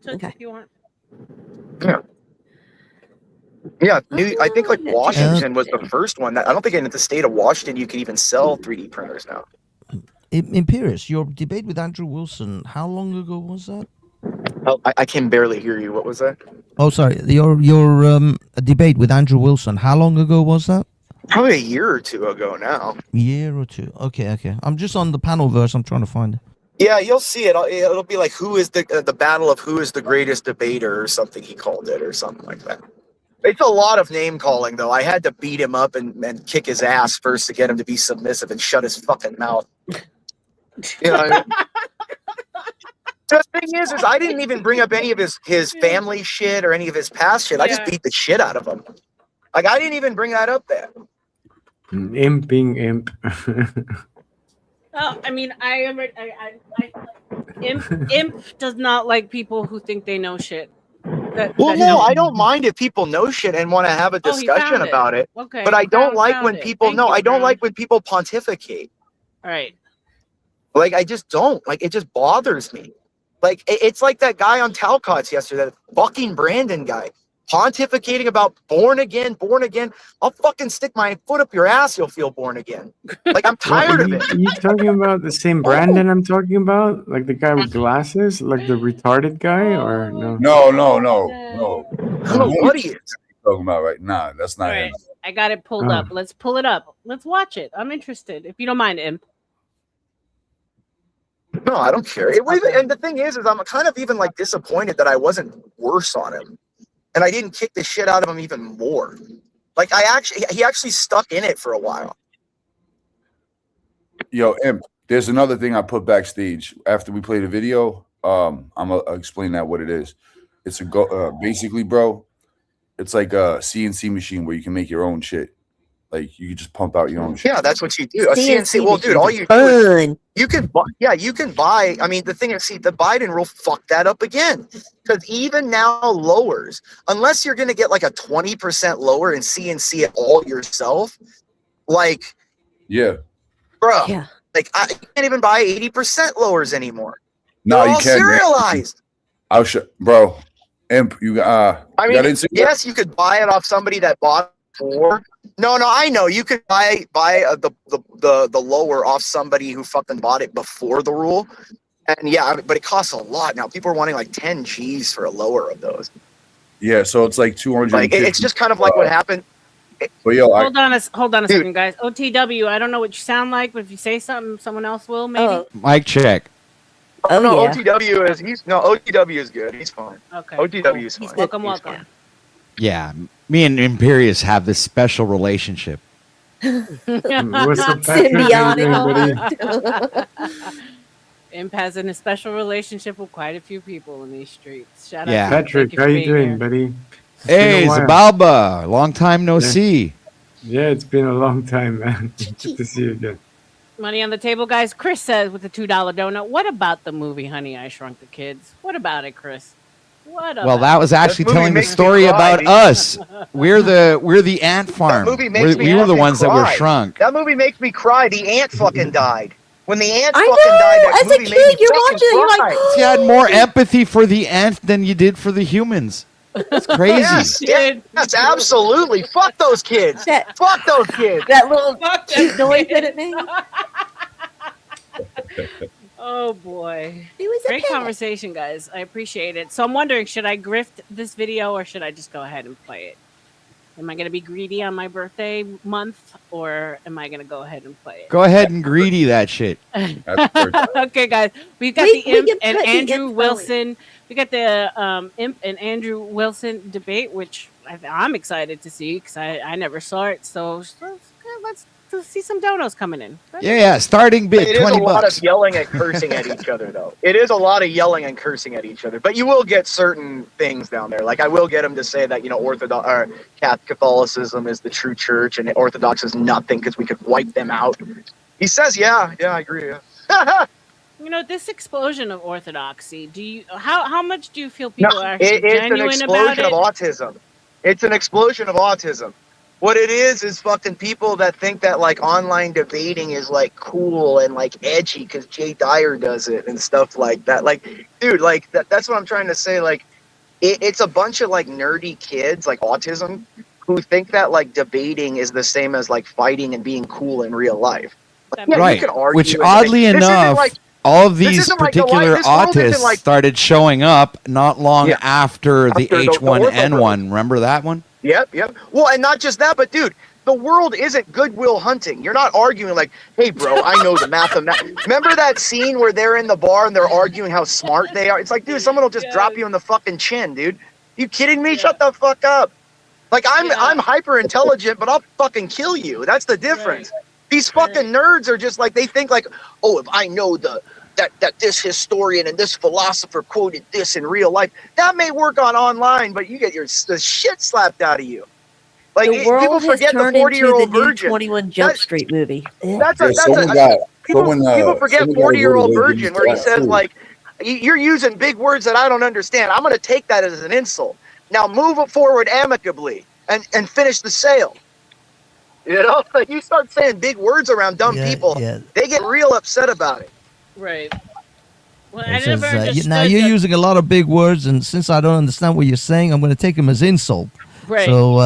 Speaker 2: Okay. If you want.
Speaker 18: Yeah. I think like Washington was the first one. I don't think in the state of Washington you can even sell 3D printers now.
Speaker 14: Imperius, your debate with Andrew Wilson, how long ago was that?
Speaker 18: Oh, I can barely hear you. What was that?
Speaker 14: Oh, sorry. Your debate with Andrew Wilson, how long ago was that?
Speaker 18: Probably a year or two ago now.
Speaker 14: Year or two. Okay. I'm just on the panel verse. I'm trying to find it.
Speaker 18: Yeah, you'll see it. It'll be like who is the battle of who is the greatest debater or something he called it or something like that. It's a lot of name calling though. I had to beat him up and kick his ass first to get him to be submissive and shut his fucking mouth. You know what I mean? The thing is I didn't even bring up any of his family shit or any of his past shit. I just beat the shit out of him. Like I didn't even bring that up there.
Speaker 5: Imp being imp.
Speaker 2: Oh, I mean, Imp does not like people who think they know shit.
Speaker 18: I don't mind if people know shit and want to have a discussion about it.
Speaker 2: Okay,
Speaker 18: but I don't like when people like when people pontificate.
Speaker 2: All right.
Speaker 18: Like, I just don't. Like, it just bothers me. Like, it's like that guy on Talcott's yesterday, that fucking Brandon guy, pontificating about born again, born again. I'll fucking stick my foot up your ass, you'll feel born again. Like, I'm tired of it.
Speaker 5: You talking about the same Brandon I'm talking about? Like the guy with glasses? Like the retarded guy? Or no?
Speaker 17: No.
Speaker 18: I don't know what he is.
Speaker 17: Talking about right now. That's not
Speaker 2: All
Speaker 17: him.
Speaker 2: right, I got it pulled up. Let's pull it up. Let's watch it. I'm interested. If you don't mind, Imp.
Speaker 18: No, I don't care. And the thing is I'm kind of even like disappointed that I wasn't worse on him, and I didn't kick the shit out of him even more. Like he actually stuck in it for a while.
Speaker 17: Yo, Imp, there's another thing I put backstage after we played the video. I'm gonna explain that what it is. It's basically, bro. It's like a CNC machine where you can make your own shit. Like you can just pump out your own shit.
Speaker 18: Yeah, that's what you do. A
Speaker 8: CNC
Speaker 18: CNC. Well, dude, all you do is you can buy. I mean, the thing is, see, the Biden rule fucked that up again. Because even now, lowers, unless you're going to get like a 20% lower and CNC it all yourself, like,
Speaker 17: yeah,
Speaker 18: bro, like I can't even buy 80% lowers anymore.
Speaker 17: No,
Speaker 18: They're
Speaker 17: you
Speaker 18: all
Speaker 17: can't.
Speaker 18: serialized.
Speaker 17: I'll show, bro. Imp, you
Speaker 18: I mean,
Speaker 17: got Instagram?
Speaker 18: yes, you could buy it off somebody that bought before. No, I know you could buy the lower off somebody who fucking bought it before the rule, and yeah, but it costs a lot now. People are wanting like 10 G's for a lower of those.
Speaker 17: Yeah, so it's like 200.
Speaker 18: Like it's just kind of like what happened.
Speaker 17: But yo,
Speaker 2: hold on a second, guys. OTW, I don't know what you sound like, but if you say something, someone else will maybe.
Speaker 19: Mic check.
Speaker 18: Oh no, OTW is good. He's fine.
Speaker 2: Okay,
Speaker 18: OTW is fine.
Speaker 2: Welcome.
Speaker 19: Yeah, me and Imperius have this special relationship.
Speaker 2: Symbiotic. Imp has a special relationship with quite a few people in these streets. Shout out to
Speaker 5: Patrick, how you doing, buddy?
Speaker 19: Hey, Zabalba, long time no see.
Speaker 5: Yeah, it's been a long time, man. Good to see you again.
Speaker 2: Money on the table, guys. Chris says with the $2 donut, what about the movie Honey, I Shrunk the Kids? What about it, Chris?
Speaker 19: Well, that was actually telling the story about us. We're the ant farm.
Speaker 18: That movie makes me
Speaker 19: we were the
Speaker 18: fucking
Speaker 19: ones that were
Speaker 18: cry.
Speaker 19: shrunk.
Speaker 18: That movie makes me cry. The ant fucking died. When the ant
Speaker 8: I
Speaker 18: fucking
Speaker 8: know,
Speaker 18: died, that
Speaker 8: as a
Speaker 18: movie
Speaker 8: kid,
Speaker 18: made me
Speaker 8: you're
Speaker 18: fucking
Speaker 8: watching it, you're like,
Speaker 18: cry.
Speaker 19: You had more empathy for the ant than you did for the humans. It's crazy.
Speaker 18: Yes, absolutely. Fuck those kids. Fuck those kids.
Speaker 8: That little cute noise that it made.
Speaker 2: Oh boy. Great conversation, guys. I appreciate it. So I'm wondering, should I grift this video or should I just go ahead and play it? Am I going to be greedy on my birthday month or am I going to go ahead and play it?
Speaker 19: Go ahead and greedy that shit.
Speaker 2: Okay, guys. We've got the Imp and Andrew Wilson. We got the Imp and Andrew Wilson debate, which I'm excited to see because I never saw it. So let's see some donos coming in.
Speaker 19: Yeah, starting bid,
Speaker 18: It is
Speaker 19: 20
Speaker 18: a lot
Speaker 19: bucks.
Speaker 18: of yelling and cursing at each other, though. It is a lot of yelling and cursing at each other. But you will get certain things down there. Like I will get him to say that Orthodox or Catholicism is the true church and Orthodox is nothing because we could wipe them out. He says, yeah, I agree. Yeah.
Speaker 2: This explosion of orthodoxy. How much do you feel people are actually
Speaker 18: it's an
Speaker 2: genuine about
Speaker 18: explosion
Speaker 2: it?
Speaker 18: of autism. It's an explosion of autism. What it is fucking people that think that like online debating is like cool and like edgy because Jay Dyer does it and stuff like that. Like, dude, like that's what I'm trying to say. Like, it's a bunch of like nerdy kids, like autism, who think that like debating is the same as like fighting and being cool in real life. Like, yeah,
Speaker 19: Right.
Speaker 18: you can argue
Speaker 19: Which
Speaker 18: and
Speaker 19: oddly
Speaker 18: this isn't
Speaker 19: enough,
Speaker 18: like-
Speaker 19: all of
Speaker 18: this
Speaker 19: these
Speaker 18: isn't like the
Speaker 19: particular
Speaker 18: this world isn't
Speaker 19: autists
Speaker 18: like-
Speaker 19: started showing up not long after the
Speaker 18: After the
Speaker 19: H1N1. Remember that one?
Speaker 18: Yep. Well, and not just that, but dude, the world isn't Goodwill Hunting. You're not arguing like, hey, bro, I know the mathematics. Remember that scene where they're in the bar and they're arguing how smart they are? It's like, dude, someone will just drop you in the fucking chin, dude. You kidding me? Shut the fuck up. Like, I'm hyper intelligent, but I'll fucking kill you. That's the difference. These fucking nerds are just like, they think like, oh, if I know that this historian and this philosopher quoted this in real life, that may work on online, but you get the shit slapped out of you. Like
Speaker 8: The world
Speaker 18: people
Speaker 8: has
Speaker 18: forget the
Speaker 8: turned into
Speaker 18: 40-year-old
Speaker 8: the new
Speaker 18: virgin.
Speaker 8: 21 Jump Street movie.
Speaker 18: People forget 40-year-old virgin where he says
Speaker 17: food.
Speaker 18: like, you're using big words that I don't understand. I'm going to take that as an insult. Now move it forward amicably and finish the sale. You know, like you start saying big words around dumb people, they get real upset about it.
Speaker 2: Right. Well,
Speaker 14: It
Speaker 2: I
Speaker 14: says,
Speaker 2: never understood.
Speaker 14: now you're using a lot of big words, and since I don't understand what you're saying, I'm going to take them as insult.
Speaker 2: Right.
Speaker 14: So,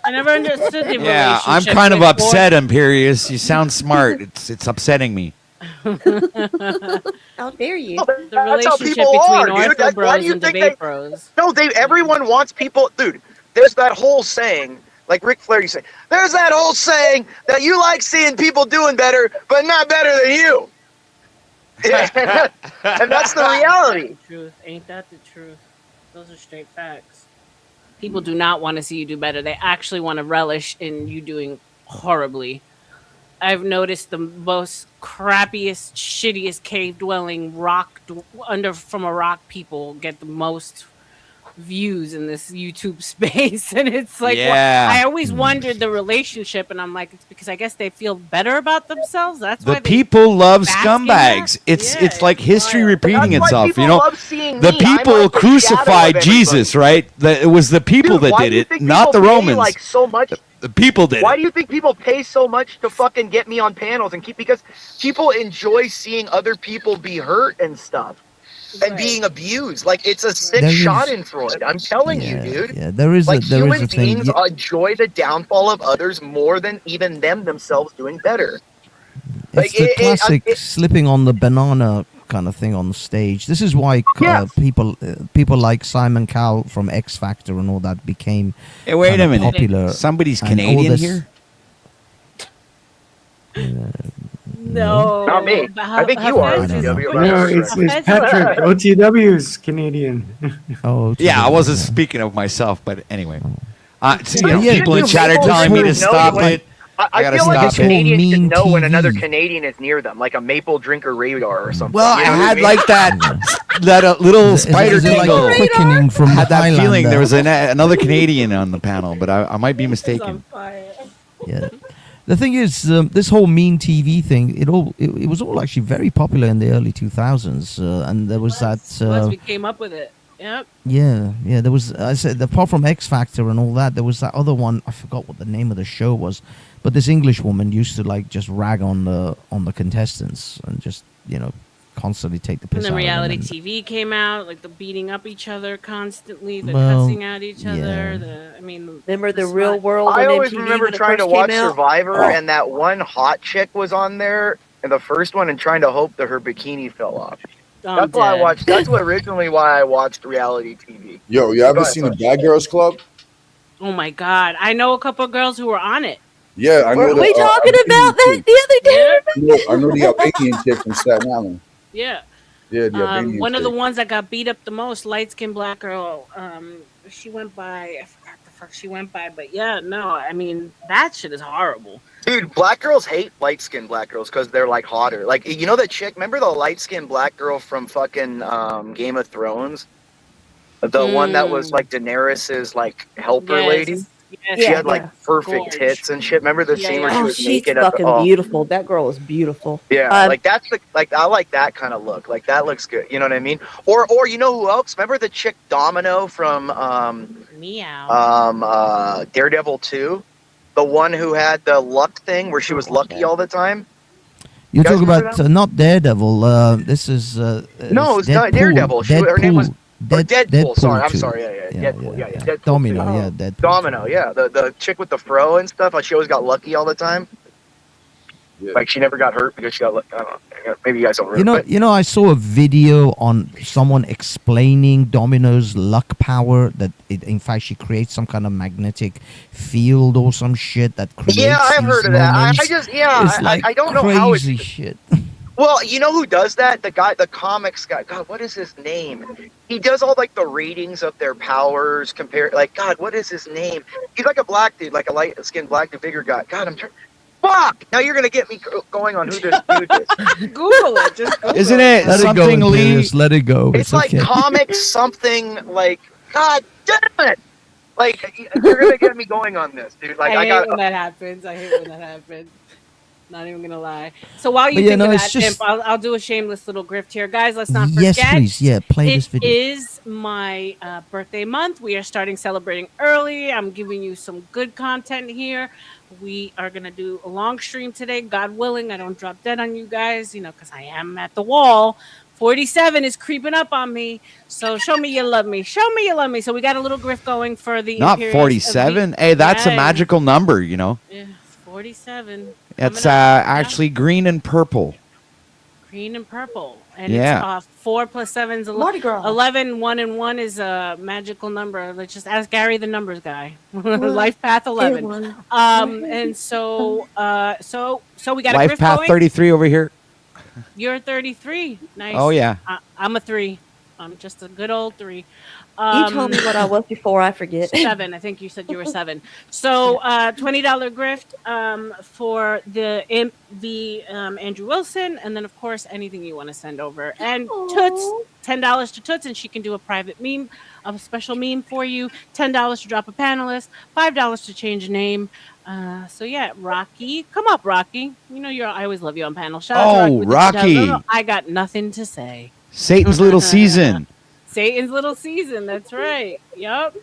Speaker 2: I never understood the
Speaker 19: Yeah, I'm
Speaker 2: relationship
Speaker 19: kind of
Speaker 2: with
Speaker 19: upset, Imperious. You sound smart. It's upsetting me.
Speaker 8: How dare you?
Speaker 2: The
Speaker 18: That's how
Speaker 2: relationship
Speaker 18: people
Speaker 2: between
Speaker 18: are, dude.
Speaker 2: ortho
Speaker 18: Why
Speaker 2: bros
Speaker 18: do you
Speaker 2: and
Speaker 18: think
Speaker 2: debate bros.
Speaker 18: No, everyone wants people, dude. There's that whole saying, like Ric Flair, you say, there's that whole saying that you like seeing people doing better, but not better than you. And that's the reality.
Speaker 2: Truth. Ain't that the truth? Those are straight facts. People do not want to see you do better. They actually want to relish in you doing horribly. I've noticed the most crappiest, shittiest cave dwelling under from a rock people get the most views in this YouTube space, and it's like,
Speaker 19: Yeah.
Speaker 2: I always wondered the relationship, and I'm like, it's because I guess they feel better about themselves. That's
Speaker 19: The
Speaker 2: why they
Speaker 19: people love
Speaker 2: bask in that?
Speaker 19: scumbags. It's like history repeating
Speaker 18: That's why
Speaker 19: itself.
Speaker 18: people
Speaker 19: You know,
Speaker 18: love seeing
Speaker 19: the
Speaker 18: me. I'm
Speaker 19: people
Speaker 18: like the shadow
Speaker 19: crucified
Speaker 18: of
Speaker 19: Jesus, right? It was the people
Speaker 18: Dude,
Speaker 19: that
Speaker 18: why
Speaker 19: did
Speaker 18: do you
Speaker 19: it,
Speaker 18: think
Speaker 19: not the
Speaker 18: people pay,
Speaker 19: Romans.
Speaker 18: like, so much?
Speaker 19: The people did
Speaker 18: Why
Speaker 19: it.
Speaker 18: do you think people pay so much to fucking get me on panels and keep? Because people enjoy seeing other people be hurt and stuff. And being abused, like it's a sick
Speaker 14: There is-
Speaker 18: Schadenfreude. I'm telling you, dude.
Speaker 14: yeah, there is
Speaker 18: Like
Speaker 14: a
Speaker 18: human
Speaker 14: thing.
Speaker 18: beings enjoy the downfall of others more than even them themselves doing better.
Speaker 14: It's the classic slipping on the banana kind of thing on stage. This is why people like Simon Cowell from X Factor and all that became
Speaker 19: Hey, wait
Speaker 14: kind
Speaker 19: a
Speaker 14: of
Speaker 19: minute.
Speaker 14: popular.
Speaker 19: Somebody's
Speaker 14: and all
Speaker 19: Canadian
Speaker 14: this-
Speaker 19: here?
Speaker 2: No,
Speaker 18: Not me. I think you are.
Speaker 2: Hafez is-
Speaker 18: OTW,
Speaker 5: No, it's Patrick. OTW's Canadian.
Speaker 14: Oh,
Speaker 19: Yeah, I wasn't speaking of myself, but anyway. See,
Speaker 14: But yeah,
Speaker 19: people in
Speaker 14: this
Speaker 19: chat are
Speaker 14: whole-
Speaker 19: telling me to
Speaker 14: this whole-
Speaker 19: stop
Speaker 18: when-
Speaker 19: it.
Speaker 18: I
Speaker 19: gotta
Speaker 18: feel like
Speaker 19: stop
Speaker 18: a Canadian
Speaker 14: mean
Speaker 18: should know when
Speaker 14: TV.
Speaker 18: another Canadian is near them, like a maple drinker radar or something.
Speaker 19: Well,
Speaker 18: You know
Speaker 19: I
Speaker 18: what
Speaker 19: had
Speaker 18: mean?
Speaker 19: like that little spider
Speaker 14: is it like
Speaker 19: tingle.
Speaker 14: a quickening from
Speaker 19: had that
Speaker 14: Highlander?
Speaker 19: feeling there was another Canadian on the panel, but I might be mistaken.
Speaker 14: Yeah. The thing is, this whole mean TV thing, it was all actually very popular in the early 2000s, and there was
Speaker 2: Once
Speaker 14: that.
Speaker 2: we came up with it. Yep.
Speaker 14: Yeah, there was. I said apart from X Factor and all that, there was that other one. I forgot what the name of the show was, but this English woman used to like just rag on the contestants and just constantly take the piss
Speaker 2: And then
Speaker 14: out
Speaker 2: reality
Speaker 14: of them.
Speaker 2: TV came out, like the beating up each other constantly, the
Speaker 14: Well,
Speaker 2: cussing at each other.
Speaker 14: yeah.
Speaker 8: Remember the real world?
Speaker 18: I
Speaker 8: on
Speaker 18: always
Speaker 8: MTV
Speaker 18: remember
Speaker 8: when it
Speaker 18: trying to
Speaker 8: first came
Speaker 18: watch
Speaker 8: out?
Speaker 18: Survivor, and that one hot chick was on there in the first one, and trying to hope that her bikini fell off. That's why I
Speaker 2: dead.
Speaker 18: watched. That's originally why I watched reality TV.
Speaker 17: Yo, you ever seen the Bad Girls Club?
Speaker 2: Oh my God, I know a couple of girls who were on it.
Speaker 17: Yeah, I know.
Speaker 8: Were we talking about that the other day?
Speaker 17: I know the Albanian chick from Staten Island.
Speaker 2: Yeah.
Speaker 17: Yeah, the Albanian
Speaker 2: One of the
Speaker 17: chick.
Speaker 2: ones that got beat up the most, light skinned black girl. She went by. I forgot the fuck she went by, but yeah, no, I mean that shit is horrible.
Speaker 18: Dude, black girls hate light-skinned black girls because they're like hotter. Like, you know the chick? Remember the light-skinned black girl from fucking Game of Thrones? The one that was like Daenerys's like helper
Speaker 2: Yes,
Speaker 18: lady.
Speaker 2: yes,
Speaker 18: She
Speaker 2: yeah.
Speaker 18: had like perfect
Speaker 2: Gorge.
Speaker 18: tits and shit. Remember the scene where she
Speaker 8: Oh,
Speaker 18: was
Speaker 8: she's
Speaker 18: naked? At the,
Speaker 8: fucking beautiful. That girl is beautiful.
Speaker 18: Yeah, like that's the I like that kind of look. Like that looks good. You know what I mean? Or you know who else? Remember the chick Domino from
Speaker 2: Meow.
Speaker 18: Daredevil 2? The one who had the luck thing where she was lucky all the time?
Speaker 14: You're
Speaker 18: You guys
Speaker 14: talking
Speaker 18: remember
Speaker 14: about
Speaker 18: that?
Speaker 14: not Daredevil. This is
Speaker 18: No, it's not Daredevil. Her name was Deadpool. Sorry, I'm
Speaker 14: 2.
Speaker 18: sorry. Yeah. Deadpool. Yeah. Deadpool
Speaker 14: Domino.
Speaker 18: 2.
Speaker 14: Yeah, Deadpool.
Speaker 18: Domino. Yeah, the chick with the fro and stuff. Like she always got lucky all the time. Like she never got hurt because she got. I don't know. Maybe you guys don't remember.
Speaker 14: You know, I saw a video on someone explaining Domino's luck power. That in fact, she creates some kind of magnetic field or some shit that creates.
Speaker 18: Yeah, I've
Speaker 14: these
Speaker 18: heard of that. I
Speaker 14: moments.
Speaker 18: just
Speaker 14: It's like
Speaker 18: I don't know how it's.
Speaker 14: crazy shit.
Speaker 18: Well, you know who does that? The guy, the comics guy. God, what is his name? He does all like the ratings of their powers. Compare, like, God, what is his name? He's like a black dude, like a light-skinned black dude, bigger guy. God, I'm trying. Fuck! Now you're gonna get me going on who this dude is.
Speaker 2: Google it. Just Google
Speaker 19: Isn't it
Speaker 14: Let it go,
Speaker 19: something Lee?
Speaker 14: Imperius, let it go.
Speaker 18: It's like
Speaker 14: okay.
Speaker 18: comics something like. God damn it! Like you're gonna get me going on this, dude. Like
Speaker 2: I
Speaker 18: I
Speaker 2: hate
Speaker 18: got.
Speaker 2: when that happens. I hate when that happens. Not even gonna lie. So while you
Speaker 14: But yeah,
Speaker 2: think
Speaker 14: no,
Speaker 2: of
Speaker 14: it's
Speaker 2: that, Imp,
Speaker 14: just
Speaker 2: I'll do a shameless little grift here, guys. Let's not
Speaker 14: yes,
Speaker 2: forget.
Speaker 14: please. Yeah, play this
Speaker 2: It
Speaker 14: video.
Speaker 2: is my birthday month. We are starting celebrating early. I'm giving you some good content here. We are gonna do a long stream today, God willing. I don't drop dead on you guys, because I am at the wall. 47 is creeping up on me. So show me you love me. Show me you love me. So we got a little grift going for the
Speaker 19: Not
Speaker 2: Imperious
Speaker 19: 47. Hey, that's a
Speaker 2: yeah,
Speaker 19: magical number,
Speaker 2: yeah, it's 47.
Speaker 19: It's
Speaker 2: Coming up.
Speaker 19: actually green and purple.
Speaker 2: Green and purple, and
Speaker 19: Yeah.
Speaker 2: it's 4 plus 7 is
Speaker 8: Mardi Gras.
Speaker 2: 11. 1 and 1 is a magical number. Let's just ask Gary the numbers guy. Life path 11. And so we got a
Speaker 19: Life
Speaker 2: grift
Speaker 19: path
Speaker 2: going.
Speaker 19: 33 over here.
Speaker 2: You're 33. Nice.
Speaker 19: Oh, yeah.
Speaker 2: I'm a 3. I'm just a good old 3.
Speaker 8: You told me what I was before. I forget.
Speaker 2: 7. I think you said you were 7. So $20 grift for the Andrew Wilson, and then of course anything you want to send over. And Toots, $10 to Toots, and she can do a private meme, a special meme for you. $10 to drop a panelist, $5 to change a name. So yeah, Rocky, come up, Rocky. I always love you on panel. Shout out to Rocky. With the
Speaker 19: Rocky.
Speaker 2: I got nothing to say.
Speaker 19: Satan's little season.
Speaker 2: Satan's little season. That's right. Yep.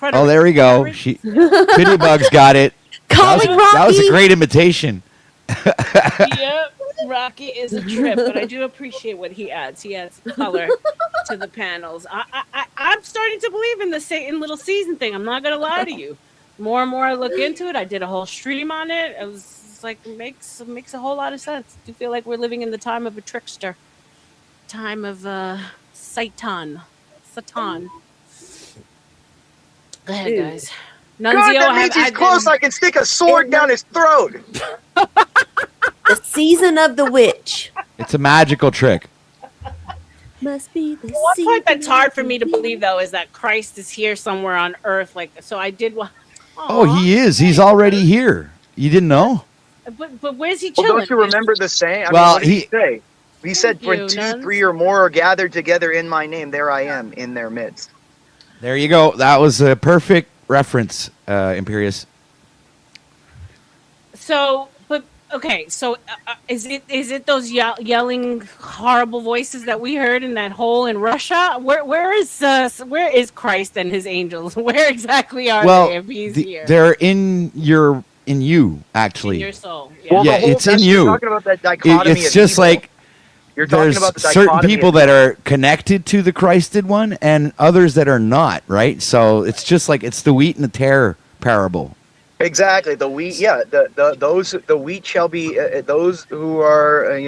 Speaker 19: Oh, there we go. Pity Bugs got it. That was a great imitation.
Speaker 2: Yep. Rocky is a trip, but I do appreciate what he adds. He adds color to the panels. I'm starting to believe in the Satan little season thing. I'm not gonna lie to you. More and more I look into it. I did a whole stream on it. It's like makes a whole lot of sense. I do feel like we're living in the time of a trickster. Time of Satan. Go ahead, guys.
Speaker 18: God,
Speaker 2: Nunzio,
Speaker 18: that means he's close. I can stick a sword down his throat.
Speaker 8: The season of the witch.
Speaker 19: It's a magical trick.
Speaker 8: Must be the
Speaker 2: One point that's hard for me to believe, though, is that Christ is here somewhere on Earth. So I did.
Speaker 19: Oh, he is. He's already here. You didn't know?
Speaker 2: But where's he chilling?
Speaker 18: Well, don't you remember the saying?
Speaker 19: Well,
Speaker 18: what did he say? He said, "When 2, 3, or more are gathered together in my name, there I am in their midst."
Speaker 19: There you go. That was a perfect reference, Imperious.
Speaker 2: So, but okay. So, is it those yelling horrible voices that we heard in that hole in Russia? Where is Christ and his angels? Where exactly are they? If he's here,
Speaker 19: they're in you actually.
Speaker 2: In your soul.
Speaker 19: Yeah,
Speaker 18: Well,
Speaker 19: it's in you.
Speaker 18: You're talking about that dichotomy
Speaker 19: It's
Speaker 18: of
Speaker 19: just
Speaker 18: evil.
Speaker 19: like
Speaker 18: You're talking
Speaker 19: there's
Speaker 18: about the
Speaker 19: certain
Speaker 18: dichotomy
Speaker 19: people
Speaker 18: of
Speaker 19: that are connected to the Christed one and others that are not, right? So it's just like it's the wheat and the tare parable.
Speaker 18: Exactly. The wheat, yeah. The wheat shall be those who are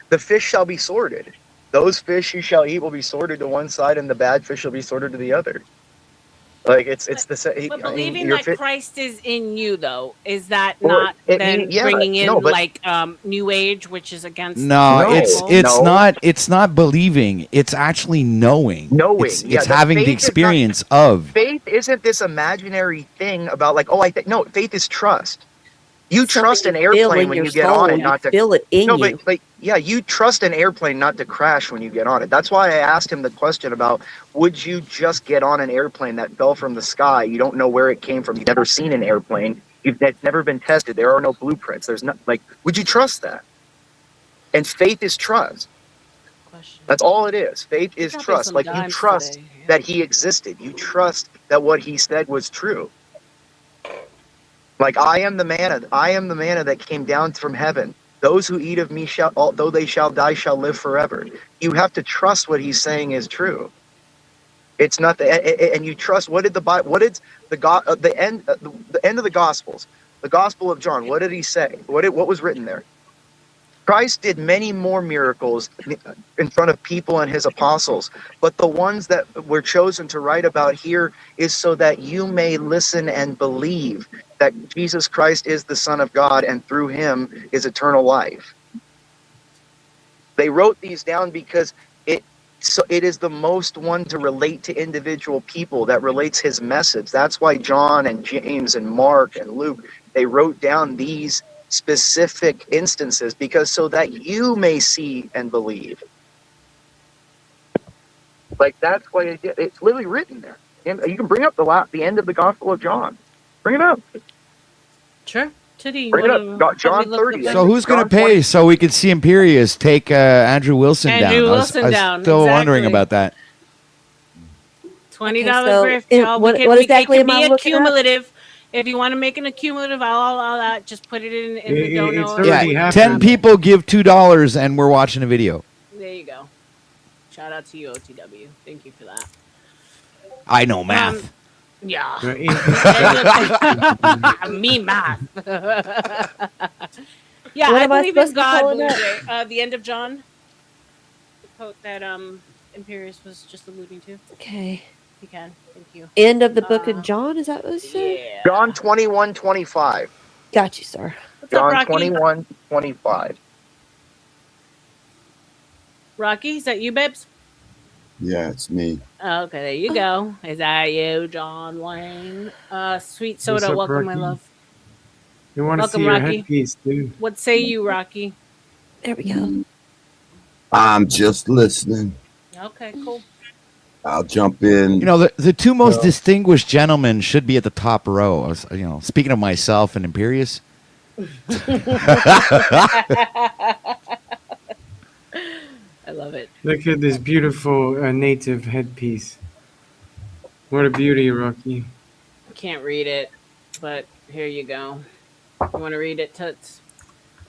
Speaker 18: the fish shall be sorted. Those fish you shall eat will be sorted to one side, and the bad fish shall be sorted to the other. Like it's the same.
Speaker 2: But believing that Christ is in you, though, is that not then bringing in New Age, which is against?
Speaker 19: No, it's not believing. It's actually knowing. It's having the experience of.
Speaker 18: Faith isn't this imaginary thing about no. Faith is trust. You trust an airplane when you get on it, not to
Speaker 8: feel it in you.
Speaker 18: But you trust an airplane not to crash when you get on it. That's why I asked him the question about would you just get on an airplane that fell from the sky? You don't know where it came from. You've never seen an airplane. It's never been tested. There are no blueprints. There's not would you trust that? And faith is trust. That's all it is. Faith is trust. Like you trust that he existed. You trust that what he said was true. Like I am the manna that came down from heaven. Those who eat of me shall, although they shall die, shall live forever. You have to trust what he's saying is true. It's not and you trust. What did the end of the Gospels, the Gospel of John? What did he say? What was written there? Christ did many more miracles in front of people and his apostles, but the ones that were chosen to write about here is so that you may listen and believe that Jesus Christ is the Son of God and through him is eternal life. They wrote these down because it is the most one to relate to individual people, that relates his message. That's why John and James and Mark and Luke, they wrote down these specific instances because so that you may see and believe. Like that's why it's literally written there. And you can bring up the end of the Gospel of John. Bring it up.
Speaker 2: Sure. Tootie,
Speaker 18: Bring it up. Got John 30.
Speaker 19: So who's going to pay so we could see Imperious take Andrew Wilson down?
Speaker 2: Andrew Wilson
Speaker 19: I was
Speaker 2: down,
Speaker 19: still wondering
Speaker 2: exactly.
Speaker 19: about that.
Speaker 2: $20
Speaker 8: so
Speaker 2: grift, y'all.
Speaker 8: what
Speaker 2: It
Speaker 8: exactly
Speaker 2: can
Speaker 8: am I
Speaker 2: be
Speaker 8: looking up?
Speaker 2: accumulative. If you want to make an accumulative, I'll allow that. Just put it in the dono.
Speaker 19: Yeah, 10 people give $2 and we're watching a video.
Speaker 2: There you go. Shout out to you, OTW. Thank you for that.
Speaker 19: I know math.
Speaker 2: Yeah. Me math. Yeah,
Speaker 8: What
Speaker 2: I
Speaker 8: am I
Speaker 2: believe in
Speaker 8: supposed to be
Speaker 2: God,
Speaker 8: calling
Speaker 2: Blue
Speaker 8: that?
Speaker 2: Jay. The end of John. The quote that Imperious was just alluding to.
Speaker 8: Okay.
Speaker 2: You can. Thank you.
Speaker 8: End of the book of John, is that what it said?
Speaker 2: Yeah.
Speaker 18: John 21:25.
Speaker 8: Got you, sir.
Speaker 2: What's up,
Speaker 18: John
Speaker 2: Rocky?
Speaker 18: 21:25.
Speaker 2: Rocky, is that you, Bibbs?
Speaker 20: Yeah, it's me.
Speaker 2: Okay, there you go. Is that you, John Wayne? Sweet
Speaker 5: What's
Speaker 2: soda,
Speaker 5: up,
Speaker 2: welcome, my
Speaker 5: Rocky?
Speaker 2: love.
Speaker 5: You want to
Speaker 2: Welcome,
Speaker 5: see your
Speaker 2: Rocky.
Speaker 5: headpiece, dude?
Speaker 2: What say you, Rocky?
Speaker 8: There we go.
Speaker 20: I'm just listening.
Speaker 2: Okay, cool.
Speaker 20: I'll jump in.
Speaker 19: You know, the two most distinguished gentlemen should be at the top row. I was, speaking of myself and Imperious.
Speaker 2: I love it.
Speaker 5: Look at this beautiful native headpiece. What a beauty, Rocky.
Speaker 2: I can't read it, but here you go. You want to read it, Toots?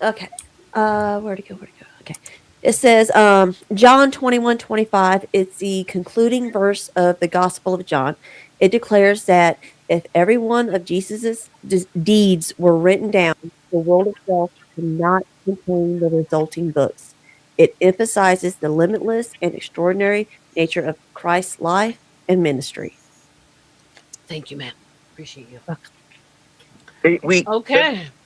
Speaker 8: Okay. Where'd it go? Okay. It says John 21:25. It's the concluding verse of the Gospel of John. It declares that if every one of Jesus's deeds were written down, the world itself could not contain the resulting books. It emphasizes the limitless and extraordinary nature of Christ's life and ministry.
Speaker 2: Thank you, man. Appreciate you.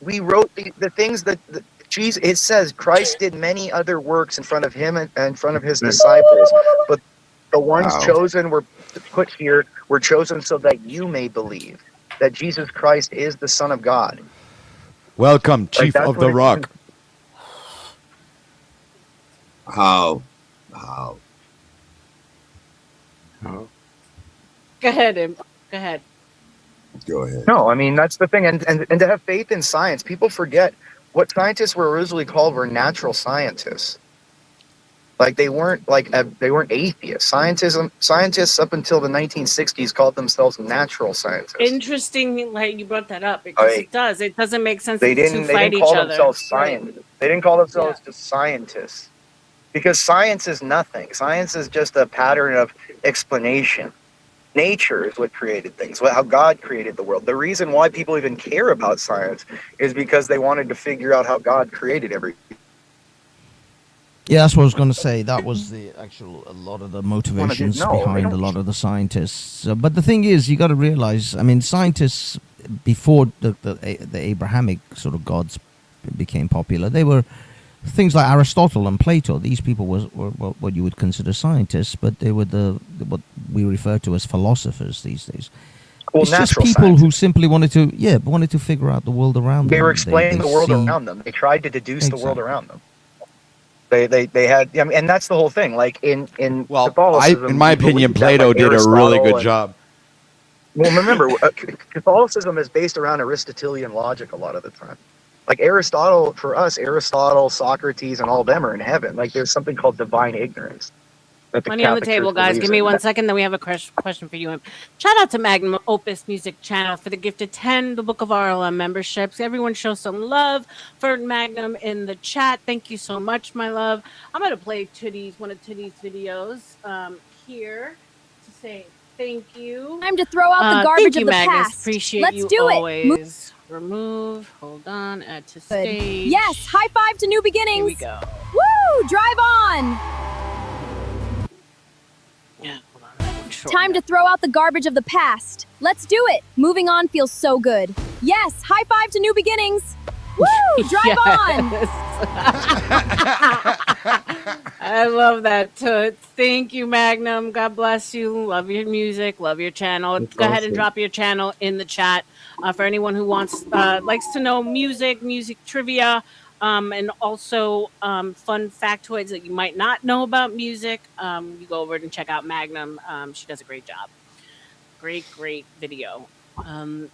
Speaker 18: We wrote the things that Jesus. It says Christ did many other works in front of him and in front of his disciples, but the ones chosen were put here were chosen so that you may believe that Jesus Christ is the Son of God.
Speaker 19: Welcome, Chief of the Rock.
Speaker 20: How?
Speaker 2: Go ahead, Go ahead.
Speaker 20: Go ahead.
Speaker 18: No, I mean that's the thing, and to have faith in science. People forget what scientists were originally called were natural scientists. Like they weren't atheists. Scientists up until the 1960s called themselves natural scientists.
Speaker 2: Interesting, like you brought that up because it does. It doesn't make sense.
Speaker 18: They
Speaker 2: to
Speaker 18: didn't
Speaker 2: fight
Speaker 18: call
Speaker 2: each other.
Speaker 18: themselves scientists. They didn't call themselves just scientists, because science is nothing. Science is just a pattern of explanation. Nature is what created things, how God created the world. The reason why people even care about science is because they wanted to figure out how God created everything.
Speaker 14: Yeah, that's what I was going to say. That was a lot of the motivations behind a lot of the scientists. But the thing is, you got to realize, I mean, scientists before the Abrahamic sort of gods became popular, they were things like Aristotle and Plato. These people were what you would consider scientists, but they were what we refer to as philosophers these days.
Speaker 18: Well,
Speaker 14: it's just people who simply wanted to figure out the world around them.
Speaker 18: They were explaining the world around them. They tried to deduce the world around them. They had, I mean, and that's the whole thing. Like in Catholicism,
Speaker 19: in my opinion, Plato did a really good job.
Speaker 18: Well, remember, Catholicism is based around Aristotelian logic a lot of the time. Like Aristotle, for us, Socrates, and all of them are in heaven. Like there's something called divine ignorance.
Speaker 2: Money on the table, guys. Give me 1 second, then we have a question for you. Shout out to Magnum Opus Music Channel for the gift of 10 the Book of RLM memberships. Everyone show some love for Magnum in the chat. Thank you so much, my love. I'm going to play one of Tootie's videos here to say thank you.
Speaker 7: Time to throw out the garbage of the
Speaker 2: Magnus.
Speaker 7: past.
Speaker 2: Appreciate
Speaker 7: Let's
Speaker 2: you
Speaker 7: do it.
Speaker 2: always. Remove. Hold on. Add to stage.
Speaker 7: Yes, high five to new beginnings.
Speaker 2: Here we go.
Speaker 7: Woo! Drive on.
Speaker 2: Yeah,
Speaker 7: Time to throw out the garbage of the past. Let's do it. Moving on feels so good. Yes, high five to new beginnings. Woo! Drive on.
Speaker 2: I love that, Toots. Thank you, Magnum. God bless you. Love your music. Love your channel. Go ahead and drop your channel in the chat for anyone who likes to know music trivia, and also fun factoids that you might not know about music. You go over and check out Magnum. She does a great job. Great video.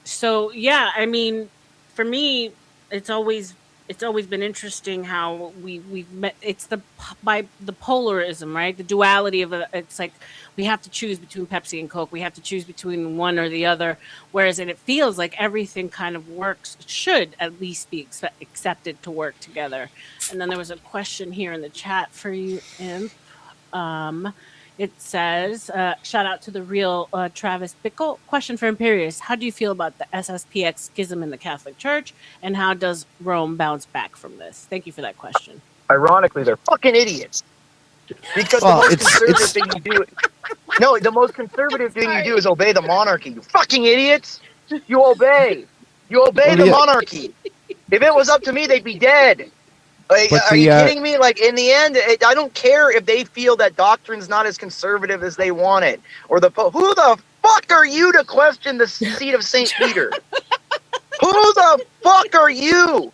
Speaker 2: So yeah, I mean, for me, it's always been interesting how we've met. It's by the polarism, right? The duality of it's like we have to choose between Pepsi and Coke. We have to choose between one or the other. Whereas, and it feels like everything kind of should at least be accepted to work together. And then there was a question here in the chat for you, Imp. It says, shout out to the real Travis Bickle. Question for Imperius. How do you feel about the SSPX schism in the Catholic Church? And how does Rome bounce back from this? Thank you for that question.
Speaker 18: Ironically, they're fucking idiots. Because the most conservative thing you do... No, the most conservative thing you do is obey the monarchy. You fucking idiots. You obey. You obey the monarchy. If it was up to me, they'd be dead. Like, are you kidding me? Like, in the end, I don't care if they feel that doctrine's not as conservative as they want it. Or the Pope. Who the fuck are you to question the seat of St. Peter? Who the fuck are you?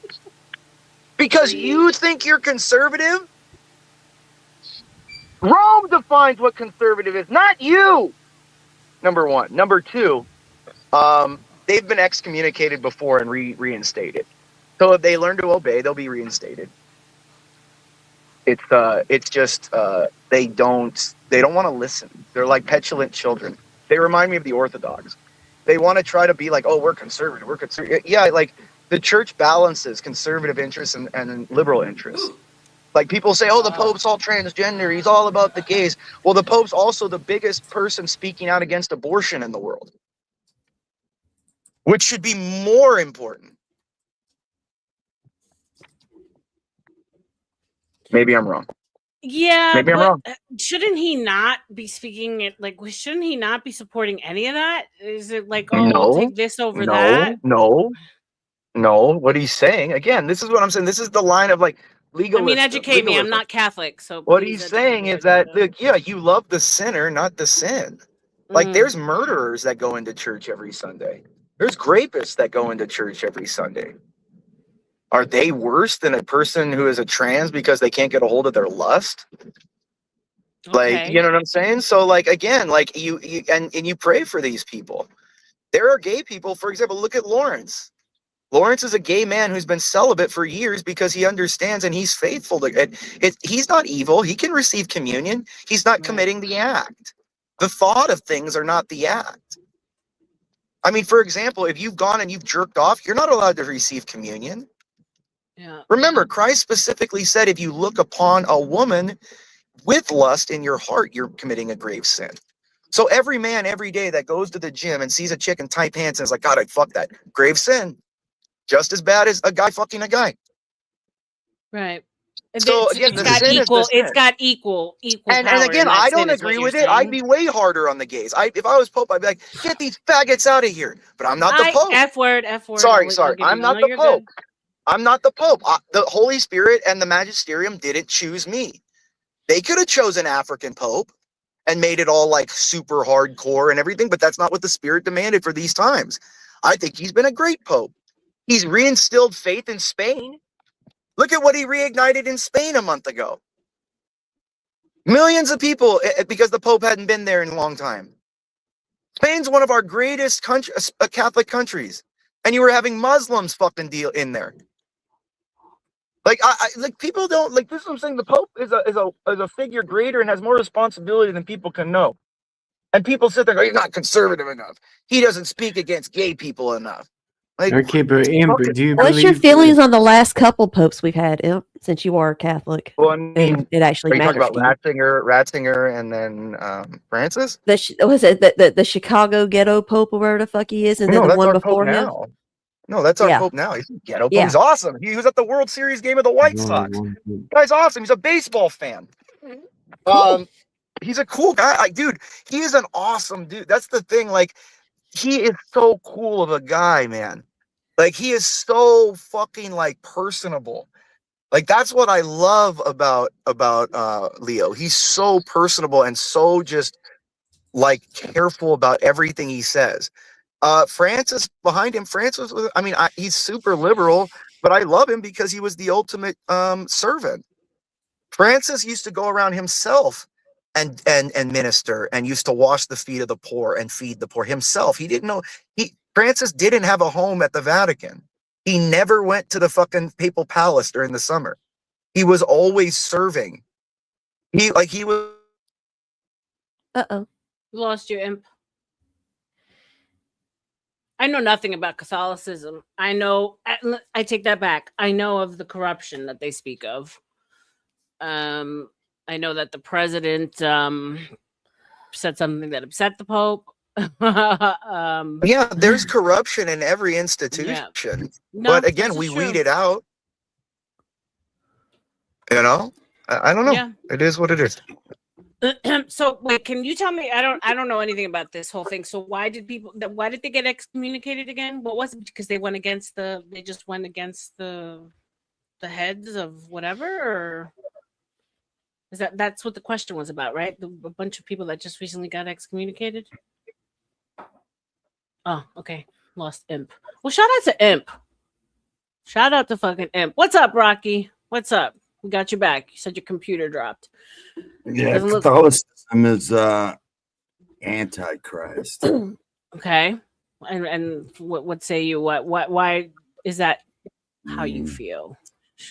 Speaker 18: Because you think you're conservative? Rome defines what conservative is, not you. Number one. Number two, they've been excommunicated before and reinstated. So if they learn to obey, they'll be reinstated. It's just they don't want to listen. They're like petulant children. They remind me of the Orthodox. They want to try to be like, oh, we're conservative. We're conservative. Yeah, like the church balances conservative interests and liberal interests. Like people say, oh, the Pope's all transgender. He's all about the gays. Well, the Pope's also the biggest person speaking out against abortion in the world, which should be more important. Maybe I'm wrong.
Speaker 2: Yeah,
Speaker 18: maybe I'm wrong.
Speaker 2: Shouldn't he not be speaking it? Like, shouldn't he not be supporting any of that? Is it like, oh, we'll take this over that?
Speaker 18: No. What he's saying again, this is what I'm saying. This is the line of like legalism.
Speaker 2: I mean, educate me. I'm not Catholic, so
Speaker 18: what he's saying is that look, yeah, you love the sinner, not the sin. Like there's murderers that go into church every Sunday. There's rapists that go into church every Sunday. Are they worse than a person who is a trans because they can't get a hold of their lust? Like, you know what I'm saying? So like, again, like you pray for these people. There are gay people, for example, look at Lawrence. Lawrence is a gay man who's been celibate for years because he understands and he's faithful to it. He's not evil. He can receive communion. He's not committing the act. The thought of things are not the act. I mean, for example, if you've gone and you've jerked off, you're not allowed to receive communion.
Speaker 2: Yeah.
Speaker 18: Remember, Christ specifically said, if you look upon a woman with lust in your heart, you're committing a grave sin. So every man every day that goes to the gym and sees a chick in tight pants and is like, God, I'd fuck that. Grave sin. Just as bad as a guy fucking a guy.
Speaker 2: Right.
Speaker 18: So again,
Speaker 2: it's got equal
Speaker 18: and again, I don't agree with it. I'd be way harder on the gays. If I was Pope, I'd be like, get these faggots out of here. But I'm not the Pope.
Speaker 2: F word.
Speaker 18: Sorry. I'm not the Pope. I'm not the Pope. The Holy Spirit and the Magisterium didn't choose me. They could have chosen African Pope and made it all like super hardcore and everything, but that's not what the Spirit demanded for these times. I think he's been a great Pope. He's reinstilled faith in Spain. Look at what he reignited in Spain a month ago. Millions of people, because the Pope hadn't been there in a long time. Spain's one of our greatest Catholic countries. And you were having Muslims fucking deal in there. Like, like people don't like this is what I'm saying. The Pope is a figure greater and has more responsibility than people can know. And people sit there and go, he's not conservative enough. He doesn't speak against gay people enough. Like,
Speaker 5: okay, but Amber, do you
Speaker 8: What's your feelings on the last couple popes we've had, Imp, since you are Catholic?
Speaker 18: Well, I mean,
Speaker 8: it actually matters.
Speaker 18: Talking about Ratzinger, and then Francis.
Speaker 8: Was it the Chicago ghetto Pope or whatever the fuck he is, and then the one before him?
Speaker 18: No, that's our Pope now. He's a ghetto Pope. He's awesome. He was at the World Series game of the White Sox. Guy's awesome. He's a baseball fan. Cool. He's a cool guy. Dude, he is an awesome dude. That's the thing. Like, he is so cool of a guy, man. Like, he is so fucking like personable. Like, that's what I love about Leo. He's so personable and so just like careful about everything he says. Francis behind him, he's super liberal, but I love him because he was the ultimate servant. Francis used to go around himself and minister and used to wash the feet of the poor and feed the poor himself. He didn't know Francis didn't have a home at the Vatican. He never went to the fucking papal palace during the summer. He was always serving. He was.
Speaker 8: Uh-oh.
Speaker 2: Lost you, imp. I know nothing about Catholicism. I take that back. I know of the corruption that they speak of. I know that the president said something that upset the Pope.
Speaker 18: Yeah, there's corruption in every institution.
Speaker 2: Yeah.
Speaker 18: But again, we weed it out. You know? I don't know.
Speaker 2: Yeah.
Speaker 18: It is what it is.
Speaker 2: So wait, can you tell me? I don't know anything about this whole thing. So why did they get excommunicated again? What was it? Because they just went against the heads of whatever, or is that's what the question was about, right? A bunch of people that just recently got excommunicated. Oh, okay. Lost Imp. Well, shout out to Imp. Shout out to fucking Imp. What's up, Rocky? What's up? We got you back. You said your computer dropped.
Speaker 20: Yeah, Catholicism is antichrist.
Speaker 2: Okay. And what say you? Why is that how you feel?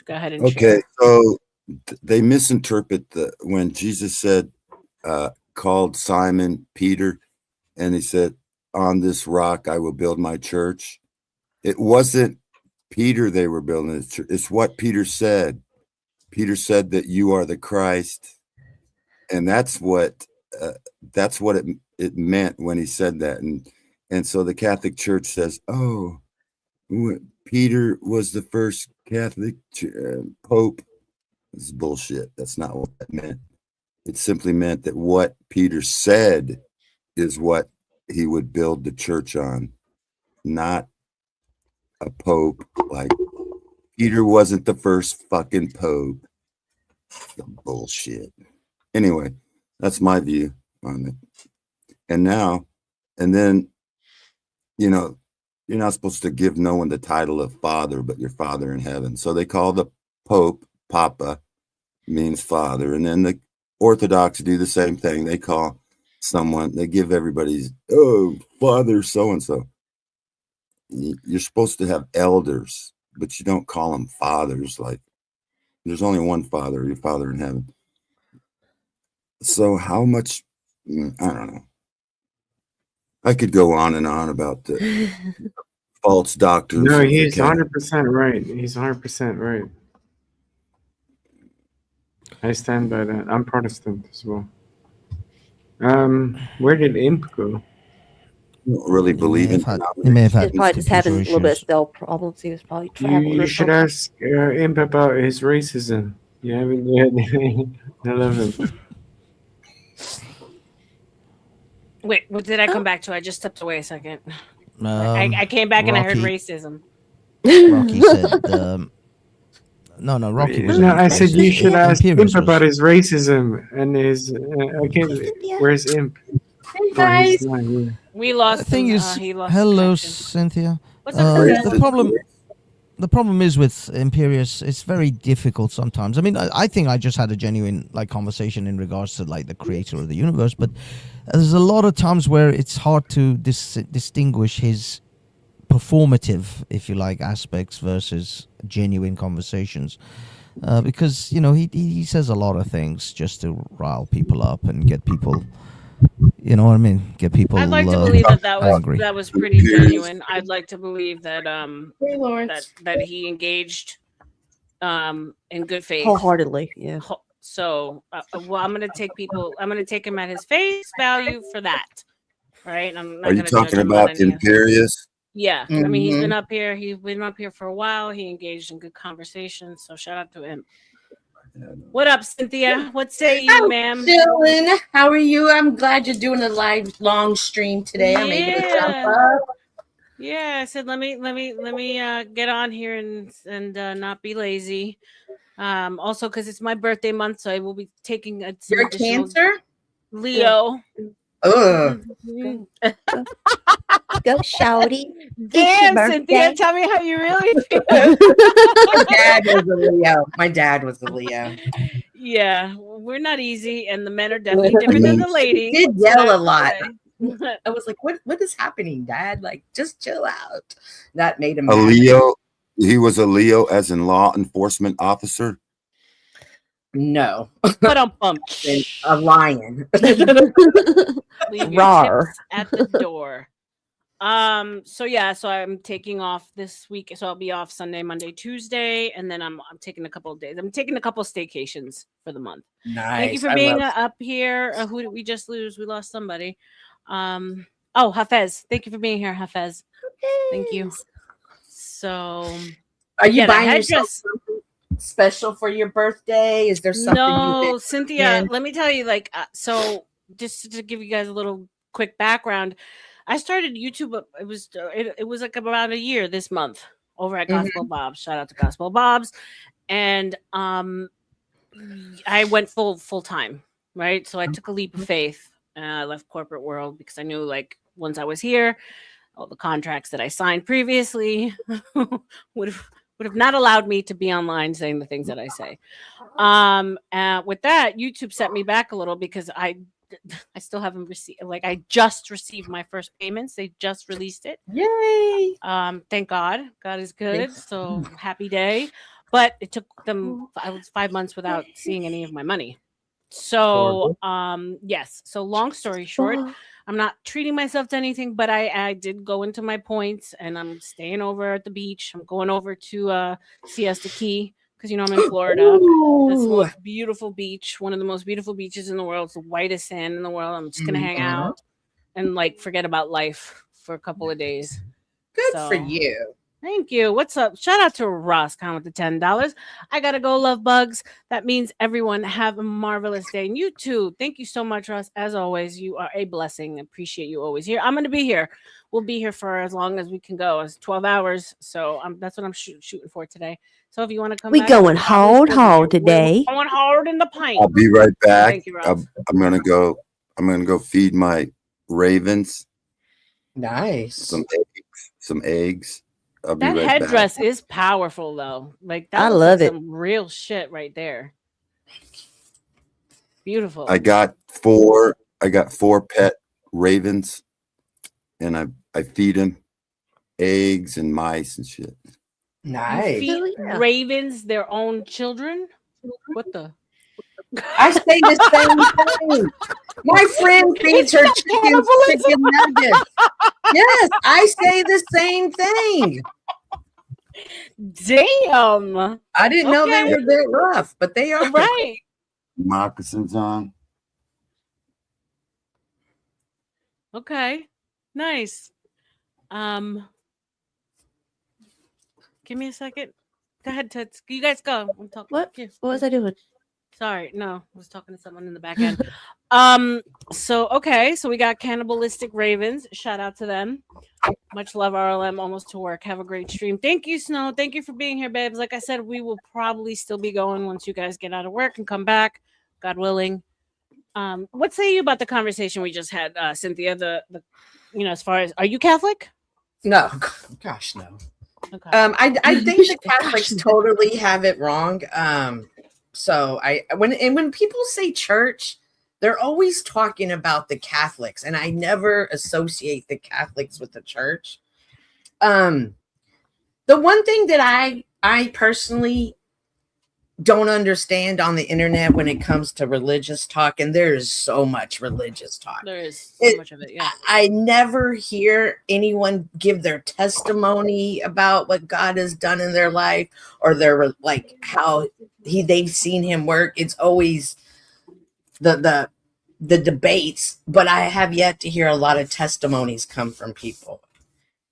Speaker 2: Go ahead and
Speaker 20: Okay,
Speaker 2: share.
Speaker 20: so they misinterpret when Jesus said, called Simon Peter, and he said, on this rock I will build my church. It wasn't Peter they were building the church. It's what Peter said. Peter said that you are the Christ, and that's what it meant when he said that. And so the Catholic Church says, oh, Peter was the first Catholic Pope. This is bullshit. That's not what that meant. It simply meant that what Peter said is what he would build the church on, not a pope. Like, Peter wasn't the first fucking pope. The bullshit. Anyway, that's my view on it. And then, you're not supposed to give no one the title of father, but your father in heaven. So they call the Pope Papa, means father. And then the Orthodox do the same thing. They call someone, they give everybody's, father so-and-so. You're supposed to have elders, but you don't call them fathers. Like, there's only one father, your father in heaven. So how much, I don't know. I could go on and on about the false doctrines.
Speaker 5: No, he's 100% right. He's 100% right. I stand by that. I'm Protestant as well. Where did Imp go?
Speaker 20: Don't really believe in it.
Speaker 8: He may have had probably just having a little bit of cell problems. He was probably traveling.
Speaker 5: You should ask Imp about his racism. You haven't yet. I love him.
Speaker 2: Wait, what did I come back to? I just stepped away a second. I came back and I heard racism.
Speaker 14: Rocky said, no, Rocky was.
Speaker 5: No, I said you should ask Imp about his racism and his. Where's Imp?
Speaker 21: Hey guys,
Speaker 2: we lost.
Speaker 14: The thing is, hello, Cynthia.
Speaker 2: What's up,
Speaker 14: the problem is with Imperius, it's very difficult sometimes. I mean, I think I just had a genuine conversation in regards to the creator of the universe, but there's a lot of times where it's hard to distinguish his performative, if you like, aspects versus genuine conversations, because he says a lot of things just to rile people up and get people. You know what I mean? Get people.
Speaker 2: I'd like to believe
Speaker 14: angry.
Speaker 2: that was pretty genuine. I'd like to believe that that he engaged in good faith,
Speaker 8: wholeheartedly. Yeah.
Speaker 2: So, well, I'm gonna take him at his face value for that, right? I'm not
Speaker 20: Are you
Speaker 2: gonna
Speaker 20: talking about Imperius?
Speaker 2: Yeah, I mean he's been up here. He's been up here for a while. He engaged in good conversation. So shout out to him. What up, Cynthia? What say you, ma'am?
Speaker 21: Dylan, how are you? I'm glad you're doing a long stream today. I'm able to jump up.
Speaker 2: Yeah, I said let me get on here and not be lazy. Also because it's my birthday month, so I will be taking
Speaker 21: You're Cancer?
Speaker 2: Leo.
Speaker 21: Ugh.
Speaker 8: Go, shouty.
Speaker 2: Damn, Cynthia, tell me how you really feel.
Speaker 21: My dad was a Leo.
Speaker 2: Yeah, we're not easy, and the men are definitely different than the ladies.
Speaker 21: He did yell a lot. I was like, what is happening, Dad? Like, just chill out. That made him
Speaker 20: A
Speaker 21: mad.
Speaker 20: Leo He was a Leo, as in law enforcement officer.
Speaker 21: No.
Speaker 2: But I'm
Speaker 21: a lion.
Speaker 2: Leave your tips at the door. So I'm taking off this week. So I'll be off Sunday, Monday, Tuesday, and then I'm taking a couple of days. I'm taking a couple of staycations for the month.
Speaker 21: Nice.
Speaker 2: Thank you for being up here. Who did we just lose? We lost somebody. Hafez. Thank you for being here, Hafez. Thank you. So,
Speaker 21: are you buying yourself something special for your birthday? Is there something?
Speaker 2: No, Cynthia. Let me tell you, so just to give you guys a little quick background, I started YouTube. It was like about a year this month over at Gospel Bob's. Shout out to Gospel Bob's, and I went full time, right? So I took a leap of faith. I left corporate world because I knew, once I was here, all the contracts that I signed previously would have not allowed me to be online saying the things that I say. With that, YouTube set me back a little because I still haven't received, I just received my first payments. They just released it.
Speaker 21: Yay.
Speaker 2: Thank God. God is good. So happy day. But it took them, I was 5 months without seeing any of my money. So, yes. So long story short, I'm not treating myself to anything, but I did go into my points and I'm staying over at the beach. I'm going over to Siesta Key because, I'm in Florida. It's the most beautiful beach, one of the most beautiful beaches in the world. It's the whitest sand in the world. I'm just going to hang out and forget about life for a couple of days.
Speaker 21: Good for you.
Speaker 2: Thank you. What's up? Shout out to Ross Con with the $10. I gotta go, love bugs. That means everyone have a marvelous day. And you too. Thank you so much, Ross. As always, you are a blessing. Appreciate you always here. I'm gonna be here. We'll be here for as long as we can go. It's 12 hours. So that's what I'm shooting for today. So if you want to come,
Speaker 8: We going hard today.
Speaker 2: We're going hard in the pint.
Speaker 20: I'll be right back.
Speaker 2: Thank you, Ross.
Speaker 20: I'm gonna go feed my ravens.
Speaker 21: Nice.
Speaker 20: Some eggs. I'll be
Speaker 2: That
Speaker 20: right
Speaker 2: headdress
Speaker 20: back.
Speaker 2: is powerful though. That
Speaker 8: I
Speaker 2: looks
Speaker 8: love
Speaker 2: like
Speaker 8: it.
Speaker 2: some real shit right there. Beautiful.
Speaker 20: I got four pet ravens, and I feed them eggs and mice and shit.
Speaker 21: Nice.
Speaker 2: You feed ravens their own children? What the?
Speaker 21: I say the same thing. My friend feeds her chicken nuggets. Yes, I say the same thing.
Speaker 2: Damn.
Speaker 21: I didn't know they were that rough, but they are.
Speaker 2: Right.
Speaker 20: Moccasins on.
Speaker 2: Okay. Nice. Give me a second. Go ahead, Toots. You guys go. I'm talking.
Speaker 8: What was I doing?
Speaker 2: Sorry, no, I was talking to someone in the back end. So we got cannibalistic ravens. Shout out to them. Much love, RLM. Almost to work. Have a great stream. Thank you, Snow. Thank you for being here, babes. Like I said, we will probably still be going once you guys get out of work and come back, God willing. What say you about the conversation we just had, Cynthia? The as far as, are you Catholic?
Speaker 21: No, gosh, no.
Speaker 2: Okay.
Speaker 21: I think the Catholics totally have it wrong. So when people say church, they're always talking about the Catholics, and I never associate the Catholics with the church. The one thing that I personally don't understand on the internet when it comes to religious talk, and there is so much religious talk.
Speaker 2: There is so much of it, yeah.
Speaker 21: I never hear anyone give their testimony about what God has done in their life, or their how they've seen him work. It's always the debates, but I have yet to hear a lot of testimonies come from people.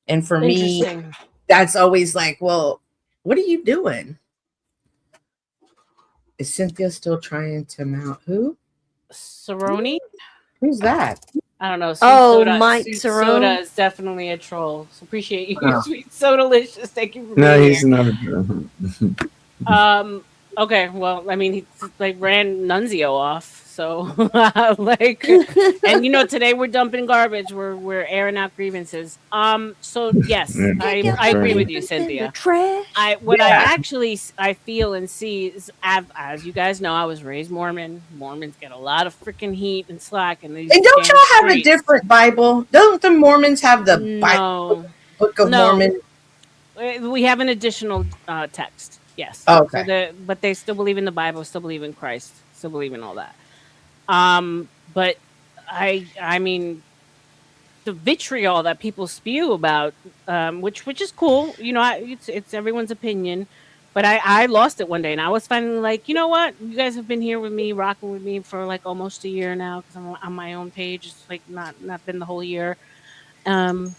Speaker 21: And for me, that's always well, what are you doing? Is Cynthia still trying to mount who?
Speaker 2: Cerrone?
Speaker 21: Who's that?
Speaker 2: I don't know.
Speaker 21: Mike
Speaker 2: Sweet
Speaker 21: Cerrone?
Speaker 2: Soda is definitely a troll. So appreciate you, Sweet Sodalicious. Thank you for being
Speaker 5: No, he's
Speaker 2: here.
Speaker 5: not.
Speaker 2: Okay, well, I mean, he ran Nunzio off, so and today we're dumping garbage. We're airing out grievances. So yes, I agree with you, Cynthia. I feel and see is, as you guys know, I was raised Mormon. Mormons get a lot of freaking heat and slack, and
Speaker 21: And don't y'all have a different Bible? Don't the Mormons have the Bible, Book of Mormon?
Speaker 2: We have an additional text. Yes.
Speaker 21: Okay.
Speaker 2: So but they still believe in the Bible, still believe in Christ, still believe in all that. But I mean, the vitriol that people spew about, which is cool. You know, it's everyone's opinion. But I lost it one day, and I was finally like, you know what? You guys have been here with me, rocking with me for like almost a year now, because I'm on my own page. It's like not been the whole year. Um,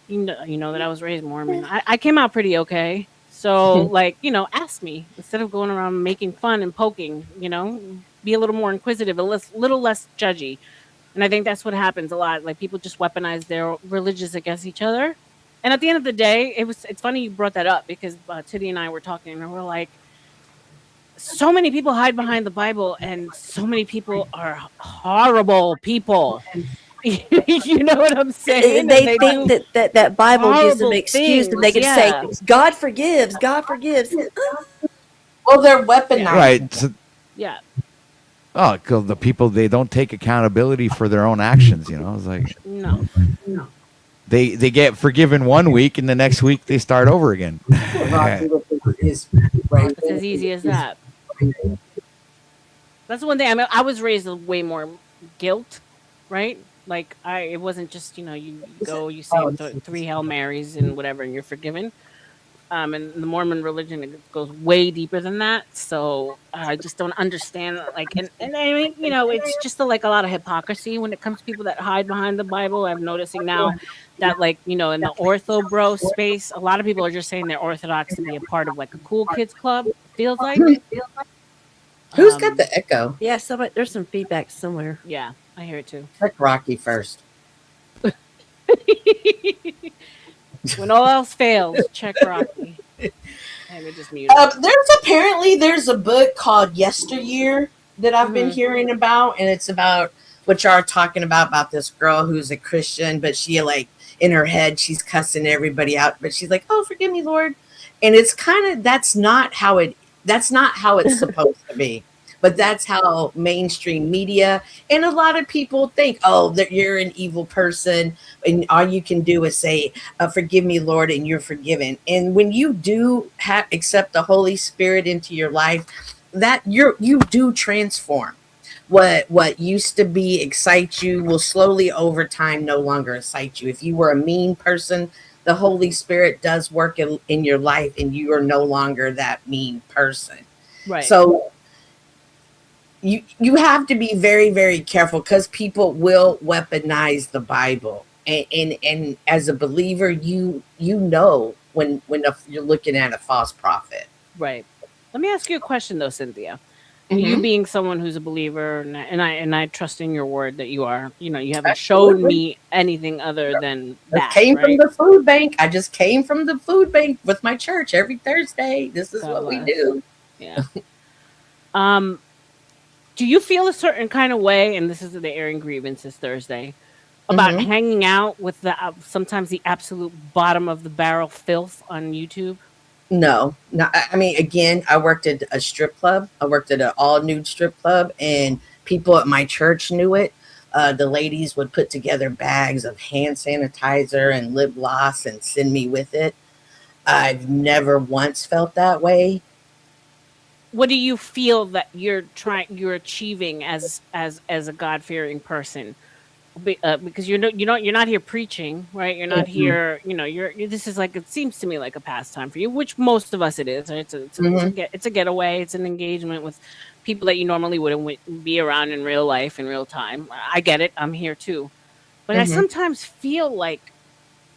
Speaker 2: you know that I was raised Mormon. I came out pretty okay. So like, ask me instead of going around making fun and poking. Be a little more inquisitive, little less judgy. And I think that's what happens a lot. Like people just weaponize their religions against each other. And at the end of the day, it's funny you brought that up because Titty and I were talking and we're like, so many people hide behind the Bible and so many people are horrible people. You know what I'm saying?
Speaker 8: They think that Bible gives them an excuse and they can say, God forgives, God forgives.
Speaker 21: Well, they're weaponized.
Speaker 19: Right. So,
Speaker 2: yeah.
Speaker 19: Oh, because the people, they don't take accountability for their own actions. It's like
Speaker 2: no.
Speaker 19: They get forgiven one week and the next week they start over again.
Speaker 2: It's as easy as that. That's one thing. I mean, I was raised with way more guilt, right? Like it wasn't just, you go, you say 3 Hail Marys and whatever, and you're forgiven. And the Mormon religion, it goes way deeper than that. So I just don't understand. Like, and I mean, it's just like a lot of hypocrisy when it comes to people that hide behind the Bible. I'm noticing now that, like, in the ortho bro space, a lot of people are just saying they're Orthodox to be a part of like a cool kids club. Feels like.
Speaker 21: Who's got the echo?
Speaker 8: Yeah, there's some feedback somewhere.
Speaker 2: Yeah, I hear it too.
Speaker 21: Check Rocky first.
Speaker 2: When all else fails, check Rocky. Let me just mute
Speaker 21: There's a book called Yesteryear that I've been hearing about, and it's about what y'all are talking about this girl who's a Christian, but she, like, in her head she's cussing everybody out, but she's like, "Oh, forgive me, Lord," and it's kind of that's not how it's supposed to be. But that's how mainstream media and a lot of people think, oh, that you're an evil person and all you can do is say, forgive me, Lord, and you're forgiven. And when you do accept the Holy Spirit into your life, that you do transform. What used to be excite you will slowly over time no longer excite you. If you were a mean person, the Holy Spirit does work in your life and you are no longer that mean person.
Speaker 2: Right.
Speaker 21: So you have to be very, very careful because people will weaponize the Bible. And as a believer, you know when you're looking at a false prophet.
Speaker 2: Right. Let me ask you a question though, Cynthia. You being someone who's a believer, and I trust in your word that you are. You haven't shown me anything other than that.
Speaker 21: Came
Speaker 2: right?
Speaker 21: from the food bank. I just came from the food bank with my church every Thursday. This is what we do.
Speaker 2: Yeah. Do you feel a certain kind of way? And this is the airing grievances Thursday about hanging out with the sometimes the absolute bottom of the barrel filth on YouTube?
Speaker 21: No. I mean, again, I worked at a strip club. I worked at an all nude strip club, and people at my church knew it. The ladies would put together bags of hand sanitizer and lip gloss and send me with it. I've never once felt that way.
Speaker 2: What do you feel that you're achieving as a God-fearing person? Because you're not here preaching, right? You're not here, this is like, it seems to me like a pastime for you, which most of us it is. Right? It's a getaway. It's an engagement with people that you normally wouldn't be around in real life, in real time. I get it. I'm here too. But I sometimes feel like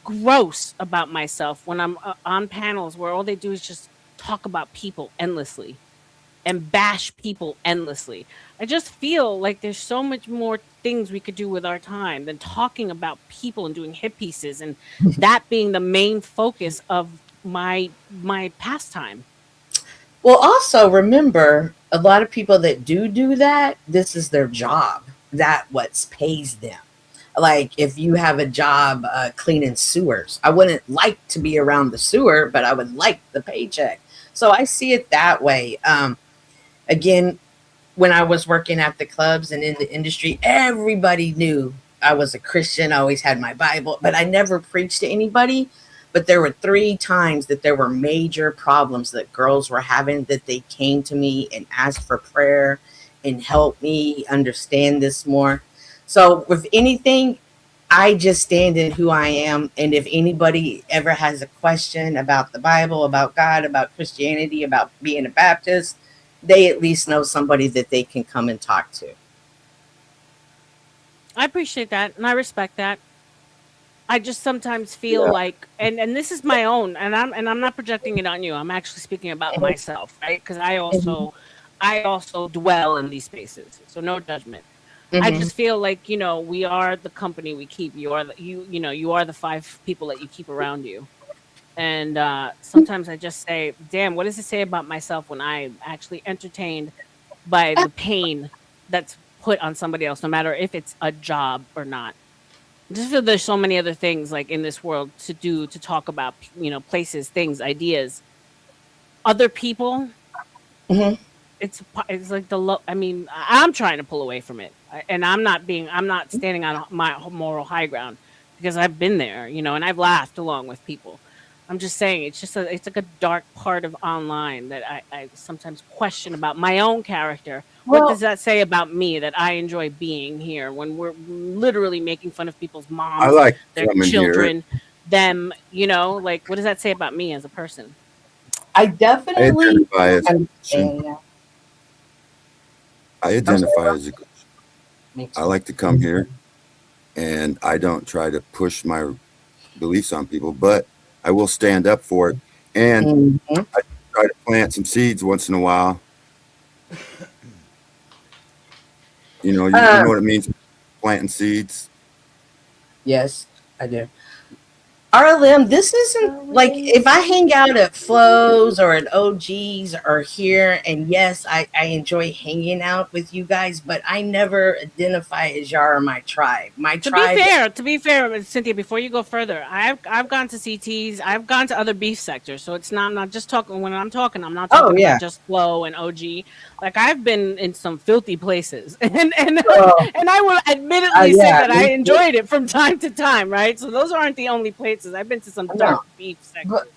Speaker 2: gross about myself when I'm on panels where all they do is just talk about people endlessly and bash people endlessly. I just feel like there's so much more things we could do with our time than talking about people and doing hit pieces, and that being the main focus of my pastime.
Speaker 21: Well, also remember, a lot of people that do that, this is their job. That what pays them. Like if you have a job cleaning sewers, I wouldn't like to be around the sewer, but I would like the paycheck. So I see it that way. Again, when I was working at the clubs and in the industry, everybody knew I was a Christian. I always had my Bible, but I never preached to anybody. but there were 3 times that there were major problems that girls were having that they came to me and asked for prayer and helped me understand this more. So with anything, I just stand in who I am. And if anybody ever has a question about the Bible, about God, about Christianity, about being a Baptist, they at least know somebody that they can come and talk to.
Speaker 2: I appreciate that and I respect that. I just sometimes feel like, and this is my own, and I'm not projecting it on you. I'm actually speaking about myself, right? Because I also dwell in these spaces, so no judgment. I just feel like, you know, we are the company we keep. You are you are the 5 people that you keep around you. And sometimes I just say, damn, what does it say about myself when I'm actually entertained by the pain that's put on somebody else, no matter if it's a job or not. I just feel there's so many other things like in this world to do, to talk about, you know, places, things, ideas, other people. It's like I mean, I'm trying to pull away from it, and I'm not standing on my moral high ground because I've been there, you know, and I've laughed along with people. I'm just saying it's like a dark part of online that I sometimes question about my own character. What does that say about me that I enjoy being here when we're literally making fun of people's
Speaker 20: I
Speaker 2: moms,
Speaker 20: like
Speaker 2: their
Speaker 20: coming here.
Speaker 2: children, them, you know, like what does that say about me as a person?
Speaker 21: I definitely
Speaker 20: identify as
Speaker 21: understand that.
Speaker 20: I identify as a Christian. I like to come here, and I don't try to push my beliefs on people, but I will stand up for it, and I try to plant some seeds once in a while. You know what it means, planting seeds.
Speaker 21: Yes, I do. RLM, this isn't like if I hang out at Flo's or at OG's or here, and yes, I enjoy hanging out with you guys, but I never identify as y'all or my tribe. My tribe.
Speaker 2: To be fair, Cynthia, before you go further, I've gone to CTs, I've gone to other beef sectors, so it's not. I'm not just talking when I'm talking. I'm not talking about just Flo and OG. Like I've been in some filthy places, and I will admittedly say that I enjoyed it from time to time. Right, so those aren't the only places. I've been to some dark beef sectors.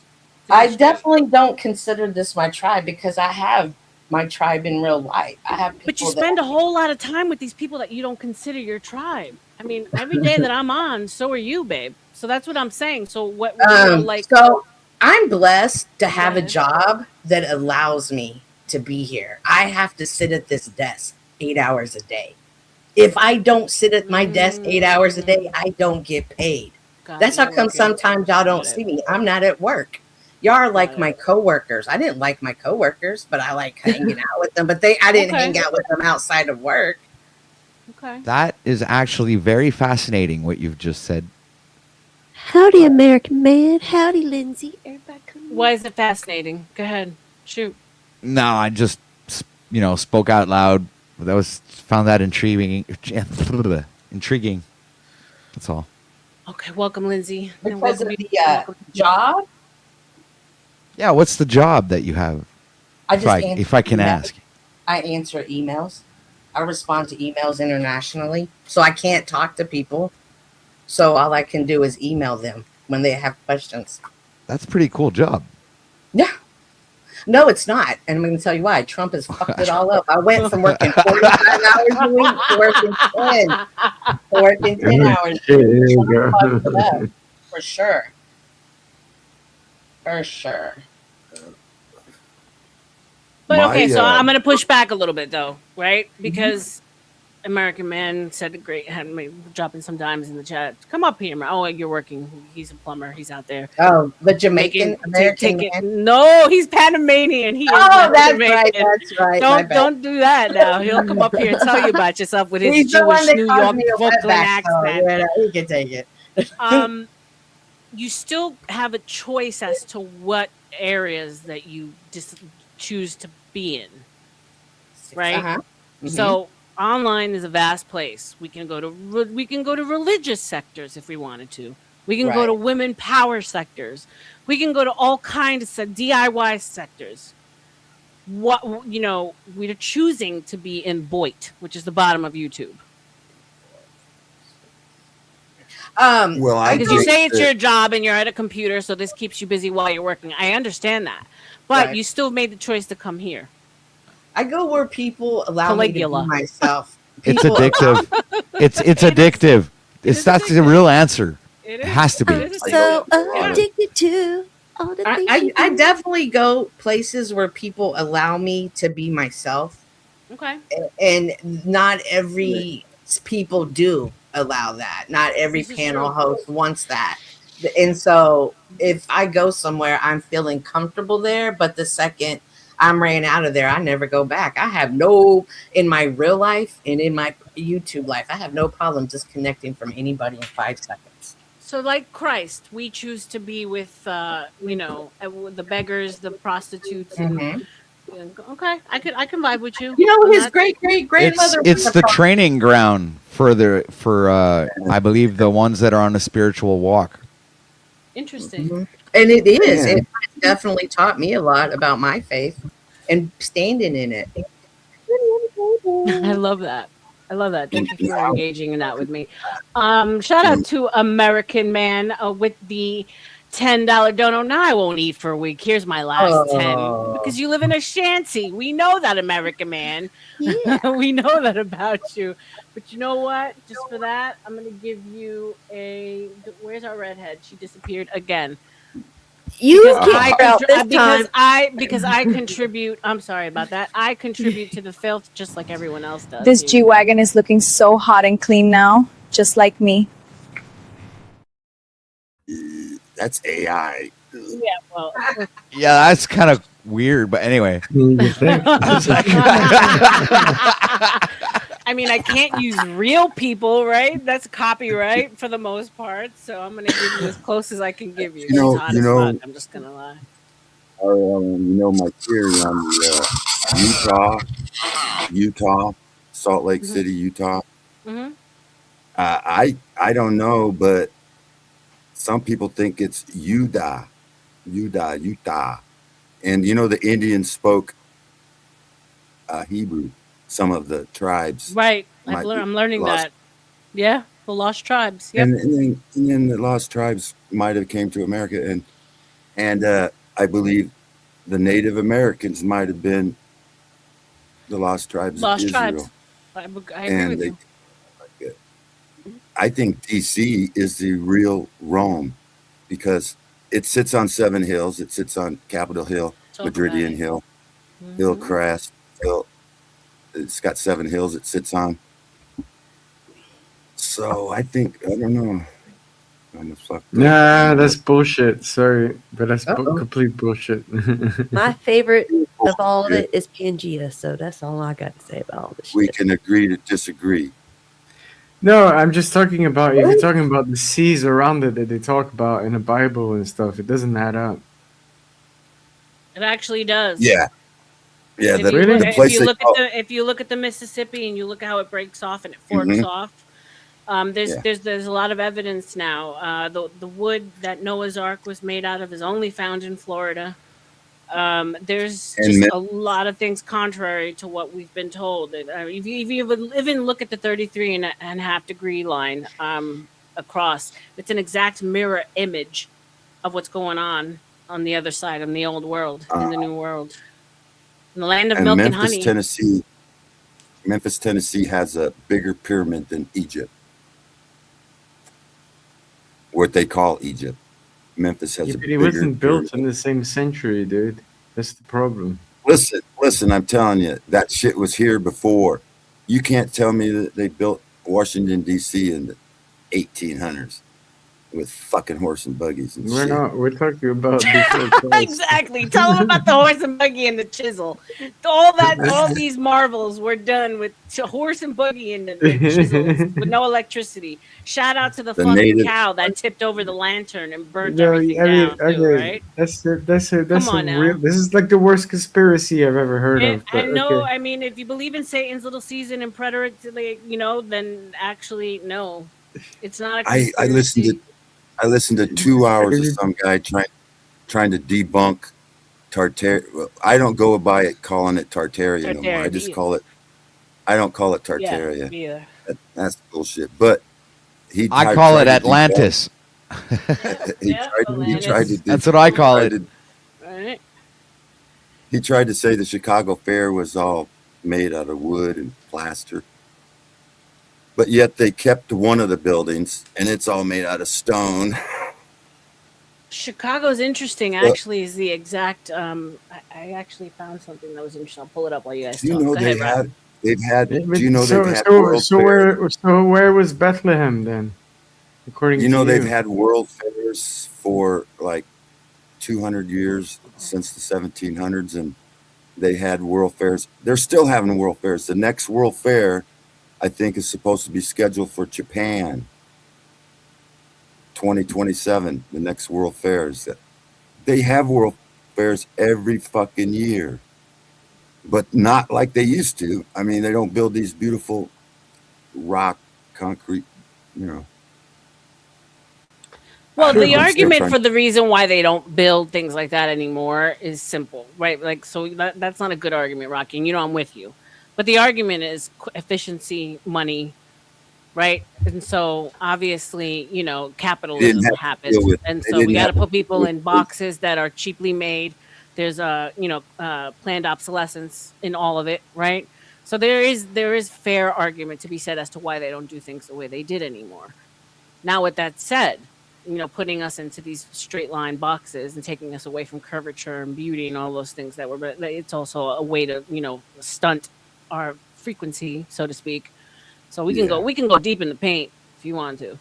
Speaker 21: I definitely don't consider this my tribe because I have my tribe in real life. I have people
Speaker 2: but you spend a whole lot of time with these people that you don't consider your tribe. I mean, every day that I'm on, so are you, babe. So that's what I'm saying. So what like?
Speaker 21: So I'm blessed to have a job that allows me to be here. I have to sit at this desk 8 hours a day. If I don't sit at my desk 8 hours a day, I don't get paid. That's how come sometimes y'all don't see me. I'm not at work. Y'all are like my coworkers. I didn't like my coworkers, but I like hanging out with them. But I didn't hang out with them outside of work.
Speaker 2: Okay.
Speaker 19: That is actually very fascinating what you've just said.
Speaker 8: Howdy, American man. Howdy, Lindsay. Everybody come in.
Speaker 2: Why is it fascinating? Go ahead. Shoot.
Speaker 19: No, I just spoke out loud. Found that intriguing. Intriguing. That's all.
Speaker 2: Okay, welcome, Lindsay.
Speaker 21: Because of the job?
Speaker 19: Yeah, what's the job that you have? If I can ask.
Speaker 21: I answer emails. I respond to emails internationally. So I can't talk to people. So all I can do is email them when they have questions.
Speaker 19: That's a pretty cool job.
Speaker 21: Yeah. No, it's not. And I'm going to tell you why. Trump has fucked it all up. I went from working 45 hours a week to working 10. Working 10 hours. Trump fucked it up. For sure. For sure.
Speaker 2: But okay, so I'm going to push back a little bit, though, right? Because American Man said had me dropping some dimes in the chat. Come up here, man. Oh, you're working. He's a plumber. He's out there.
Speaker 21: Oh, the Jamaican American man?
Speaker 2: No, he's Panamanian. He is
Speaker 21: that's
Speaker 2: Jamaican.
Speaker 21: right. That's right.
Speaker 2: Don't do that now. He'll come up here and tell you about yourself with his
Speaker 21: He's
Speaker 2: Jewish New York
Speaker 21: Brooklyn
Speaker 2: accent.
Speaker 21: Yeah, he can take it.
Speaker 2: You still have a choice as to what areas that you just choose to be in, right? So online is a vast place. We can go to religious sectors if we wanted to. We can go to women power sectors. We can go to all kinds of DIY sectors. We're choosing to be in Boit, which is the bottom of YouTube.
Speaker 20: Well, I
Speaker 2: Because you
Speaker 20: think
Speaker 2: say it's
Speaker 20: that-
Speaker 2: your job and you're at a computer, so this keeps you busy while you're working. I understand that, but
Speaker 21: Right.
Speaker 2: you still made the choice to come here.
Speaker 21: I go where people allow me to
Speaker 2: Caligula.
Speaker 21: be myself.
Speaker 19: It's
Speaker 21: People
Speaker 19: addictive. It's addictive. That's the real answer. It has to be.
Speaker 2: It is
Speaker 8: So
Speaker 2: addictive.
Speaker 8: addicted to all the things you
Speaker 21: I
Speaker 8: do.
Speaker 21: definitely go places where people allow me to be myself.
Speaker 2: Okay.
Speaker 21: And not every people do allow that. Not every
Speaker 2: This is
Speaker 21: panel
Speaker 2: true.
Speaker 21: host wants that. And so if I go somewhere, I'm feeling comfortable there. But the second I'm ran out of there, I never go back. I have in my real life and in my YouTube life, I have no problem disconnecting from anybody in 5 seconds.
Speaker 2: So, like Christ, we choose to be with, the beggars, the prostitutes, and okay, I can vibe with you.
Speaker 21: You know,
Speaker 2: on
Speaker 21: his
Speaker 2: that.
Speaker 21: great grandmother.
Speaker 19: It's the training ground for I believe the ones that are on a spiritual walk.
Speaker 2: Interesting.
Speaker 21: And it is.
Speaker 19: Man.
Speaker 21: It definitely taught me a lot about my faith and standing in it.
Speaker 2: I love that. I love that. Thank you for engaging in that with me. Shout out to American Man with the $10 dono. Now I won't eat for a week. Here's my last 10 because you live in a shanty. We know that, American Man.
Speaker 8: Yeah.
Speaker 2: We know that about you. But you know what? Just for that, I'm gonna give you a. Where's our redhead? She disappeared again.
Speaker 8: You
Speaker 2: Because
Speaker 8: kicked her out this
Speaker 2: because I contribute. I'm sorry about that. I contribute to the filth just like everyone else does.
Speaker 1: This
Speaker 2: here.
Speaker 1: G-Wagon is looking so hot and clean now, just like me.
Speaker 20: That's AI.
Speaker 2: Yeah, well,
Speaker 19: Yeah, that's kind of weird, but anyway.
Speaker 2: I mean, I can't use real people, right? That's copyright for the most part. So I'm gonna give you as close as I can give you.
Speaker 20: You know-
Speaker 2: She's hot
Speaker 20: you
Speaker 2: as
Speaker 20: know-
Speaker 2: fuck. I'm just gonna lie.
Speaker 20: My theory on the Utah, Salt Lake City, Utah.
Speaker 2: Mm-hmm.
Speaker 20: I don't know, but some people think it's Utah, and the Indians spoke Hebrew. Some of the tribes,
Speaker 2: Right.
Speaker 20: might be
Speaker 2: I'm learning
Speaker 20: lost.
Speaker 2: that. Yeah, the lost tribes. Yep.
Speaker 20: And then the lost tribes might have came to America, and I believe the Native Americans might have been the lost tribes
Speaker 2: Lost
Speaker 20: of Israel.
Speaker 2: tribes. I agree with you.
Speaker 20: I think DC is the real Rome because it sits on 7 hills. It sits on Capitol Hill,
Speaker 2: Talk
Speaker 20: Madridian
Speaker 2: about it.
Speaker 20: Hill,
Speaker 2: Mm-hmm.
Speaker 20: Hillcrest Hill. It's got 7 hills it sits on. So I don't know. I'm a fuck.
Speaker 5: Nah, that's bullshit. Sorry, but that's complete bullshit.
Speaker 8: My favorite of all of it is Pangea, so that's all I got to say about all this shit.
Speaker 20: We can agree to disagree.
Speaker 5: No, I'm just talking about if you're talking about the seas around it that they talk about in the Bible and stuff. It doesn't add up.
Speaker 2: It actually does.
Speaker 20: Yeah. Yeah,
Speaker 2: If
Speaker 20: the,
Speaker 2: you,
Speaker 20: the
Speaker 2: if
Speaker 20: place
Speaker 2: you
Speaker 20: they
Speaker 2: look
Speaker 20: call,
Speaker 2: at if you look at the Mississippi and you look at how it breaks off and it forks
Speaker 20: Mhm.
Speaker 2: off, there's a lot of evidence now. The wood that Noah's Ark was made out of is only found in Florida. There's
Speaker 20: And
Speaker 2: just
Speaker 20: men-
Speaker 2: a lot of things contrary to what we've been told. If you even look at the 33.5 degree line across, it's an exact mirror image of what's going on the other side, in the old world, in the new world. In the land of
Speaker 20: and
Speaker 2: milk and
Speaker 20: Memphis,
Speaker 2: honey.
Speaker 20: Tennessee has a bigger pyramid than Egypt. What they call Egypt. Memphis has
Speaker 5: Yeah,
Speaker 20: a
Speaker 5: but it
Speaker 20: bigger
Speaker 5: wasn't built
Speaker 20: pyramid.
Speaker 5: in the same century, dude. That's the problem.
Speaker 20: Listen, I'm telling you, that shit was here before. You can't tell me that they built Washington, D.C. in the 1800s with fucking horse and buggies and
Speaker 5: We're
Speaker 20: shit.
Speaker 5: not. We're talking about before Christ.
Speaker 2: Exactly. Tell them about the horse and buggy and the chisel. All these marvels were done with horse and buggy and the chisels with no electricity. Shout out to the
Speaker 20: The
Speaker 2: fucking
Speaker 20: native-
Speaker 2: cow that tipped over the lantern and burnt
Speaker 5: No,
Speaker 2: everything
Speaker 5: I mean,
Speaker 2: down, too,
Speaker 5: okay,
Speaker 2: right?
Speaker 5: that's a
Speaker 2: Come on now.
Speaker 5: real. This is like the worst conspiracy I've ever heard of.
Speaker 2: I
Speaker 5: But
Speaker 2: know.
Speaker 5: okay.
Speaker 2: I mean, if you believe in Satan's little season and predatorly, then actually no, it's not a
Speaker 20: I
Speaker 2: conspiracy.
Speaker 20: listened to 2 hours of some guy trying to debunk Tartaria. Well, I don't go by it calling it Tartaria no more. I
Speaker 2: Tartaria,
Speaker 20: just
Speaker 2: me
Speaker 20: call it. I don't call it
Speaker 2: Yeah,
Speaker 20: Tartaria.
Speaker 2: me either.
Speaker 20: That's bullshit. But
Speaker 19: I call it Atlantis.
Speaker 17: He tried to.
Speaker 19: That's what I call it.
Speaker 2: Right.
Speaker 20: He tried to say the Chicago Fair was all made out of wood and plaster. But yet they kept one of the buildings, and it's all made out of stone.
Speaker 2: Chicago's interesting. Actually, is the exact. I actually found something that was interesting. I'll pull it up while you guys
Speaker 20: Do you
Speaker 2: talk.
Speaker 20: know
Speaker 2: Go ahead, Rob.
Speaker 20: they've had?
Speaker 5: Yeah,
Speaker 20: Do you know
Speaker 5: so,
Speaker 20: they've had
Speaker 5: so,
Speaker 20: World
Speaker 5: so
Speaker 20: Fairs?
Speaker 5: where was Bethlehem then? According
Speaker 20: You know
Speaker 5: to
Speaker 20: they've had World Fairs for like 200 years since the 1700s, and they had World Fairs. They're still having World Fairs. The next World Fair, I think, is supposed to be scheduled for Japan. 2027, the next World Fairs. They have World Fairs every fucking year, but not like they used to. I mean, they don't build these beautiful rock, concrete, you know.
Speaker 2: Well, the
Speaker 20: I'm still
Speaker 2: argument
Speaker 20: trying-
Speaker 2: for the reason why they don't build things like that anymore is simple, right? Like, so that's not a good argument, Rocky. And I'm with you. But the argument is efficiency, money, right? And so obviously, capitalism happens. And so we got to put people in boxes that are cheaply made. There's planned obsolescence in all of it, right? So there is fair argument to be said as to why they don't do things the way they did anymore. Now, with that said, putting us into these straight line boxes and taking us away from curvature and beauty and all those things it's also a way to, stunt our frequency, so to speak. So we can go deep in the paint if you want to,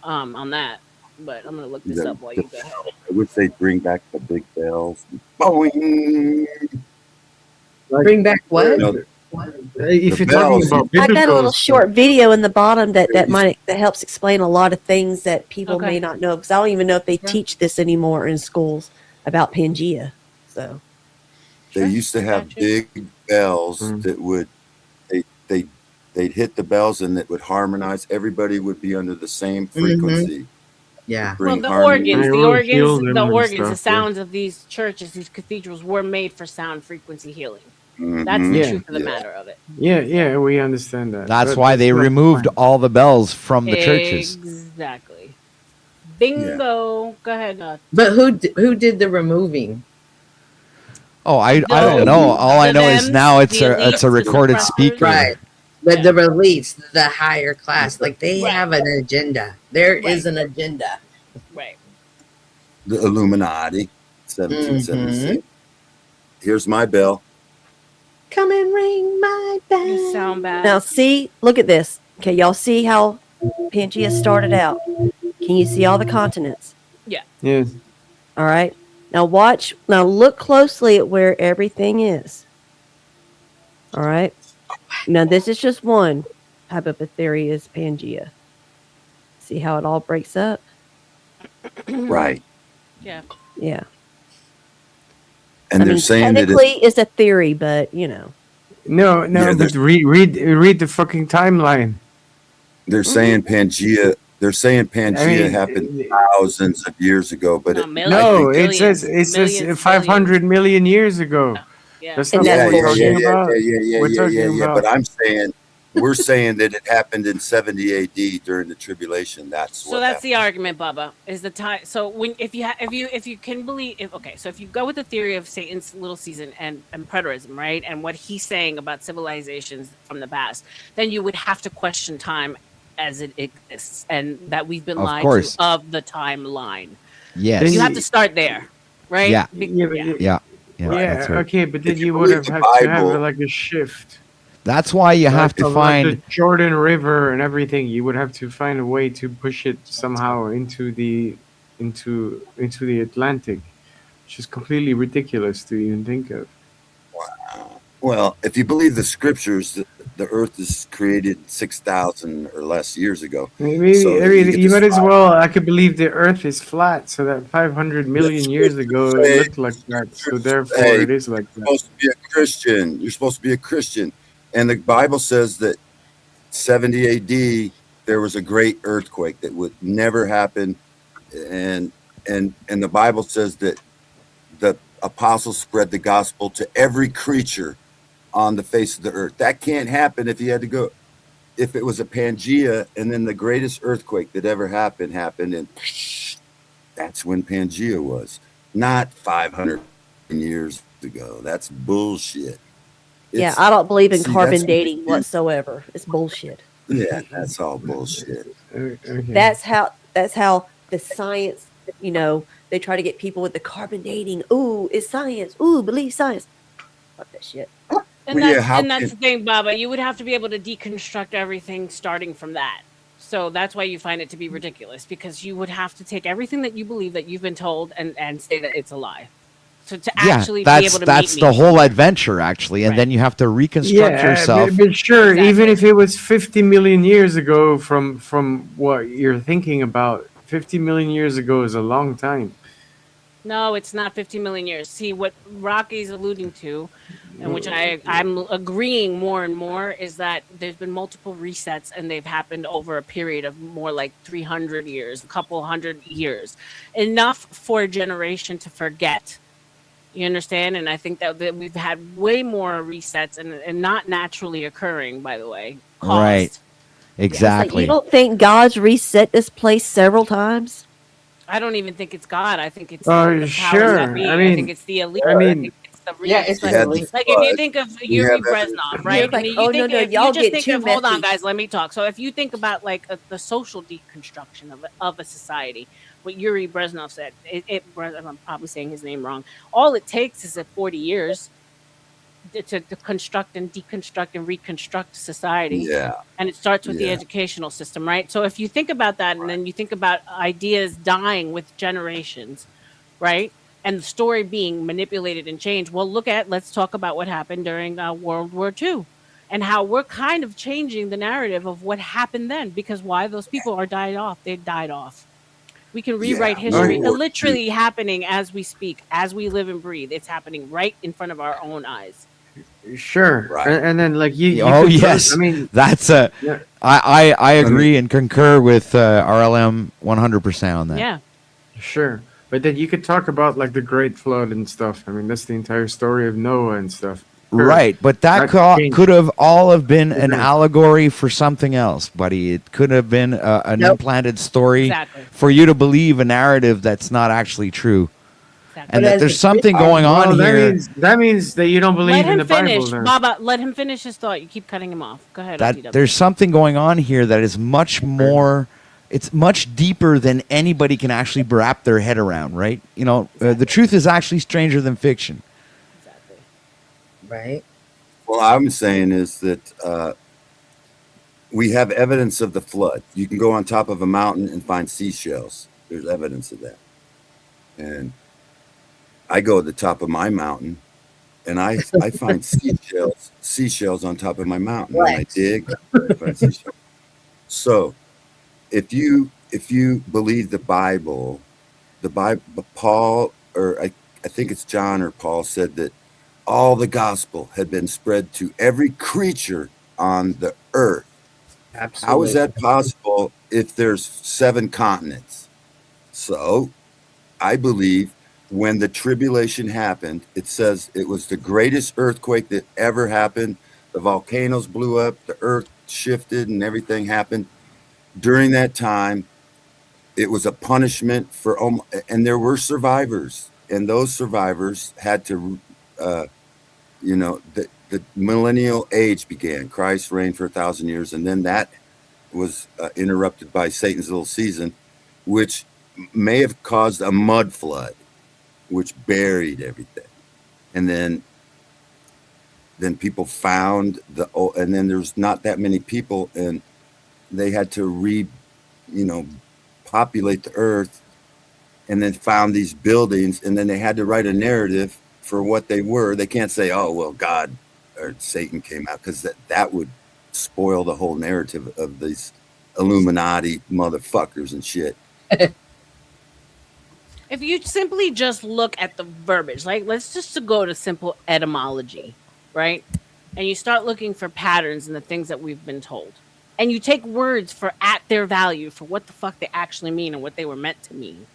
Speaker 2: on that. But I'm gonna look this up while you go ahead.
Speaker 20: I wish they'd bring back the big bells. Boing.
Speaker 21: Bring back what?
Speaker 5: If you're talking about
Speaker 8: I got a little
Speaker 5: biblical
Speaker 8: short video in the bottom that helps explain a lot of things that people may not know, because I don't even know if they teach this anymore in schools about Pangea. So
Speaker 20: They used to have big bells that would they'd hit the bells and it would harmonize. Everybody would be under the same frequency.
Speaker 21: Yeah.
Speaker 2: Well, the organs, the sounds of these churches, these cathedrals were made for sound frequency healing. That's the truth of the matter of it.
Speaker 5: Yeah, we understand that.
Speaker 19: That's
Speaker 5: But
Speaker 19: why they
Speaker 5: that's
Speaker 19: removed
Speaker 5: fine.
Speaker 19: all the bells from the churches.
Speaker 2: Exactly. Bingo. Go ahead.
Speaker 21: But who did the removing?
Speaker 19: Oh, I don't know. All I know is now it's a recorded speaker.
Speaker 21: Right. But the elites, the higher class, like they have an agenda. There is an agenda.
Speaker 2: Right.
Speaker 20: The Illuminati, 1776. Here's my bell.
Speaker 21: Come and ring my bell.
Speaker 2: You sound bad.
Speaker 8: now see, look at this. Okay, y'all see how Pangea started out? Can you see all the continents?
Speaker 2: Yeah.
Speaker 5: Yes.
Speaker 8: All right. Now watch. Now look closely at where everything is. All right. Now this is just one type of a theory is Pangea. See how it all breaks up?
Speaker 20: Right.
Speaker 2: Yeah.
Speaker 8: Yeah.
Speaker 20: And they're saying that
Speaker 8: technically it's a theory, but
Speaker 5: No,
Speaker 20: Yeah,
Speaker 5: but read the fucking timeline.
Speaker 20: they're saying Pangea. They're saying Pangea
Speaker 5: mean,
Speaker 20: happened thousands of years ago, but
Speaker 5: No, it says 500 million years ago. That's not what we're talking about. We're talking about.
Speaker 20: But I'm saying we're saying that it happened in 70 AD during the tribulation. That's
Speaker 2: So that's the argument, Bubba. Is the time? So if you can believe, so if you go with the theory of Satan's little season and preterism, right, and what he's saying about civilizations from the past, then you would have to question time as it exists, and that we've been lied to of the timeline.
Speaker 19: Yes.
Speaker 2: You have to start there, right?
Speaker 19: Yeah.
Speaker 2: Yeah.
Speaker 19: That's right.
Speaker 5: Okay, but then you would have had to have like a shift.
Speaker 19: That's why you have to
Speaker 5: Like
Speaker 19: find.
Speaker 5: the Jordan River and everything. You would have to find a way to push it somehow into the Atlantic, which is completely ridiculous to even think of.
Speaker 20: Well, if you believe the scriptures, the earth is created 6,000 or less years ago.
Speaker 5: Maybe
Speaker 20: So
Speaker 5: you might as well. I could believe the Earth is flat, so that 500 million years ago it looked like that. So therefore,
Speaker 20: Hey,
Speaker 5: it is like
Speaker 20: You're
Speaker 5: that.
Speaker 20: supposed to be a Christian. You're supposed to be a Christian. And the Bible says that 70 AD there was a great earthquake that would never happen, and the Bible says that the apostles spread the gospel to every creature on the face of the earth. That can't happen if you had to go. if it was a Pangea, and then the greatest earthquake that ever happened, and that's when Pangea was, not 500 years ago. That's bullshit.
Speaker 8: Yeah,
Speaker 20: It's,
Speaker 8: I don't believe in
Speaker 20: see,
Speaker 8: carbon
Speaker 20: that's
Speaker 8: dating whatsoever. It's bullshit.
Speaker 20: yeah, that's all bullshit.
Speaker 5: Okay.
Speaker 8: That's how the science, they try to get people with the carbon dating. Ooh, it's science. Ooh, believe science. Fuck that shit.
Speaker 2: And
Speaker 20: Well, yeah,
Speaker 2: that's
Speaker 20: how
Speaker 2: and that's
Speaker 20: can-
Speaker 2: the thing, Baba. You would have to be able to deconstruct everything starting from that. So that's why you find it to be ridiculous, because you would have to take everything that you believe that you've been told and say that it's a lie. So to
Speaker 19: Yeah,
Speaker 2: actually be able to
Speaker 19: that's
Speaker 2: meet
Speaker 19: the
Speaker 2: me.
Speaker 19: whole adventure, actually, and then you have to reconstruct
Speaker 5: Yeah,
Speaker 19: yourself.
Speaker 5: but sure, even if it was 50 million years ago from what you're thinking about, 50 million years ago is a long time.
Speaker 2: No, it's not 50 million years. See, what Rocky's alluding to, and which I'm agreeing more and more, is that there's been multiple resets and they've happened over a period of more like 300 years, a couple hundred years. Enough for a generation to forget. You understand? And I think that we've had way more resets and not naturally occurring, by the way,
Speaker 19: Right.
Speaker 2: caused.
Speaker 8: It's like, you
Speaker 19: Exactly.
Speaker 8: don't think God's reset this place several times?
Speaker 2: I don't even think it's God. I think it's the powers that
Speaker 5: Sure.
Speaker 2: be.
Speaker 5: I
Speaker 2: I think
Speaker 5: mean,
Speaker 2: it's the elite.
Speaker 5: I
Speaker 2: I
Speaker 5: mean,
Speaker 2: think it's the
Speaker 21: Yeah,
Speaker 2: it's
Speaker 21: it's
Speaker 2: like,
Speaker 21: the elite.
Speaker 2: like if you think of
Speaker 20: we have
Speaker 2: Yuri
Speaker 20: evidence.
Speaker 2: Breznov,
Speaker 8: Yeah,
Speaker 2: right?
Speaker 8: it's like,
Speaker 2: I mean,
Speaker 8: oh,
Speaker 2: you think
Speaker 8: no,
Speaker 2: if you
Speaker 8: y'all
Speaker 2: just
Speaker 8: get
Speaker 2: think
Speaker 8: too
Speaker 2: of, hold on,
Speaker 8: messy.
Speaker 2: guys, let me talk. So if you think about like the social deconstruction of a society, what Yuri Breznov said, I'm probably saying his name wrong. All it takes is 40 years to construct and deconstruct and reconstruct society.
Speaker 20: Yeah,
Speaker 2: And it starts with the
Speaker 20: yeah.
Speaker 2: educational system, right? So if you think about that, and then you think about ideas dying with generations, right? And the story being manipulated and changed. Well, let's talk about what happened during World War II and how we're kind of changing the narrative of what happened then. Because why? Those people are died off. They died off. We can rewrite
Speaker 20: Yeah,
Speaker 2: history
Speaker 20: World War II.
Speaker 2: literally happening as we speak, as we live and breathe. It's happening right in front of our own eyes.
Speaker 5: Sure.
Speaker 20: Right.
Speaker 5: And then like you
Speaker 19: Oh
Speaker 5: could
Speaker 19: yes,
Speaker 5: I mean,
Speaker 19: that's
Speaker 5: yeah.
Speaker 19: I agree and concur with RLM 100% on that.
Speaker 2: Yeah.
Speaker 5: Sure. But then you could talk about like the Great Flood and stuff. I mean, that's the entire story of Noah and stuff. Sure.
Speaker 19: Right, but that
Speaker 5: changed.
Speaker 19: could have all have been an
Speaker 5: Exactly.
Speaker 19: allegory for something else, buddy. It could have been an
Speaker 21: Nope.
Speaker 19: implanted story
Speaker 2: Exactly.
Speaker 19: for you to believe a narrative that's not actually true. And
Speaker 21: But
Speaker 19: that
Speaker 21: as
Speaker 19: there's
Speaker 21: the-
Speaker 19: something going
Speaker 5: Well,
Speaker 19: on here
Speaker 5: that means that you don't believe
Speaker 2: Let
Speaker 5: in
Speaker 2: him
Speaker 5: the Bible.
Speaker 2: finish,
Speaker 5: Then.
Speaker 2: Baba. Let him finish his thought. You keep cutting him off. Go ahead.
Speaker 19: that
Speaker 2: OTW.
Speaker 19: there's something going on here that is much more, it's much deeper than anybody can actually wrap their head around, right? The truth is actually stranger than fiction.
Speaker 2: Exactly.
Speaker 21: Right.
Speaker 20: Well, I'm saying is that we have evidence of the flood. You can go on top of a mountain and find seashells. There's evidence of that. And I go to the top of my mountain and I find seashells on top of my mountain. When I dig, I find seashells. So if you believe the Bible, Paul, or I think it's John or Paul, said that all the gospel had been spread to every creature on the earth.
Speaker 5: Absolutely.
Speaker 20: How is that possible if there's 7 continents? So I believe when the tribulation happened, it says it was the greatest earthquake that ever happened. The volcanoes blew up, the earth shifted, and everything happened. During that time, it was a punishment for, and there were survivors, and those survivors had to, the millennial age began. Christ reigned for 1,000 years, and then that was interrupted by Satan's little season, which may have caused a mud flood, which buried everything. And then people found and then there's not that many people, and they had to populate the earth, and then found these buildings, and then they had to write a narrative for what they were. They can't say, oh, well, God or Satan came out, because that would spoil the whole narrative of these Illuminati motherfuckers and shit.
Speaker 2: If you simply just look at the verbiage, like let's just go to simple etymology, right? And you start looking for patterns in the things that we've been told. And you take words for at their value for what the fuck they actually mean and what they were meant to mean.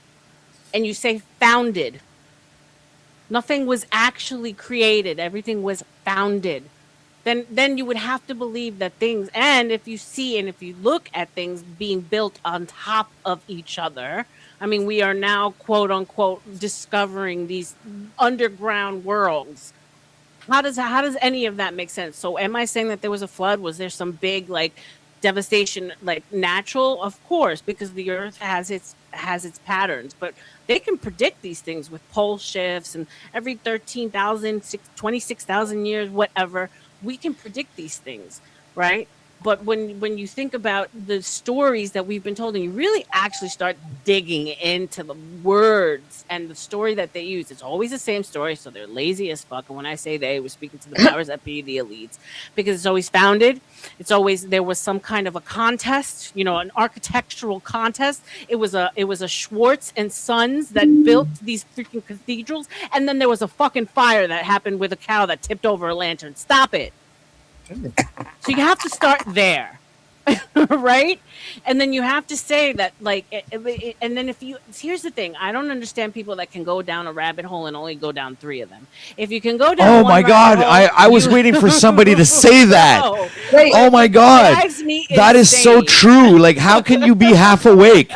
Speaker 2: And you say founded. Nothing was actually created. Everything was founded. then you would have to believe that things, and if you see and if you look at things being built on top of each other, I mean, we are now quote unquote discovering these underground worlds. How does any of that make sense? So am I saying that there was a flood? Was there some big like devastation, like natural? Of course, because the earth has its patterns, but they can predict these things with pole shifts and every 13,000, 26,000 years, whatever. We can predict these things, right? But when you think about the stories that we've been told, and you really actually start digging into the words and the story that they use, it's always the same story. So they're lazy as fuck. And when I say they, we're speaking to the powers that be, the elites, because it's always founded. It's always there was some kind of a contest, an architectural contest. It was a Schwartz and Sons that built these freaking cathedrals, and then there was a fucking fire that happened with a cow that tipped over a lantern. Stop it. So you have to start there, right? And then you have to say that, like, and then here's the thing, I don't understand people that can go down a rabbit hole and only go down 3 of them. If you can go down,
Speaker 19: Oh my God! I was waiting for somebody to say that. Oh my God, that is so true. Like, how can you be half awake?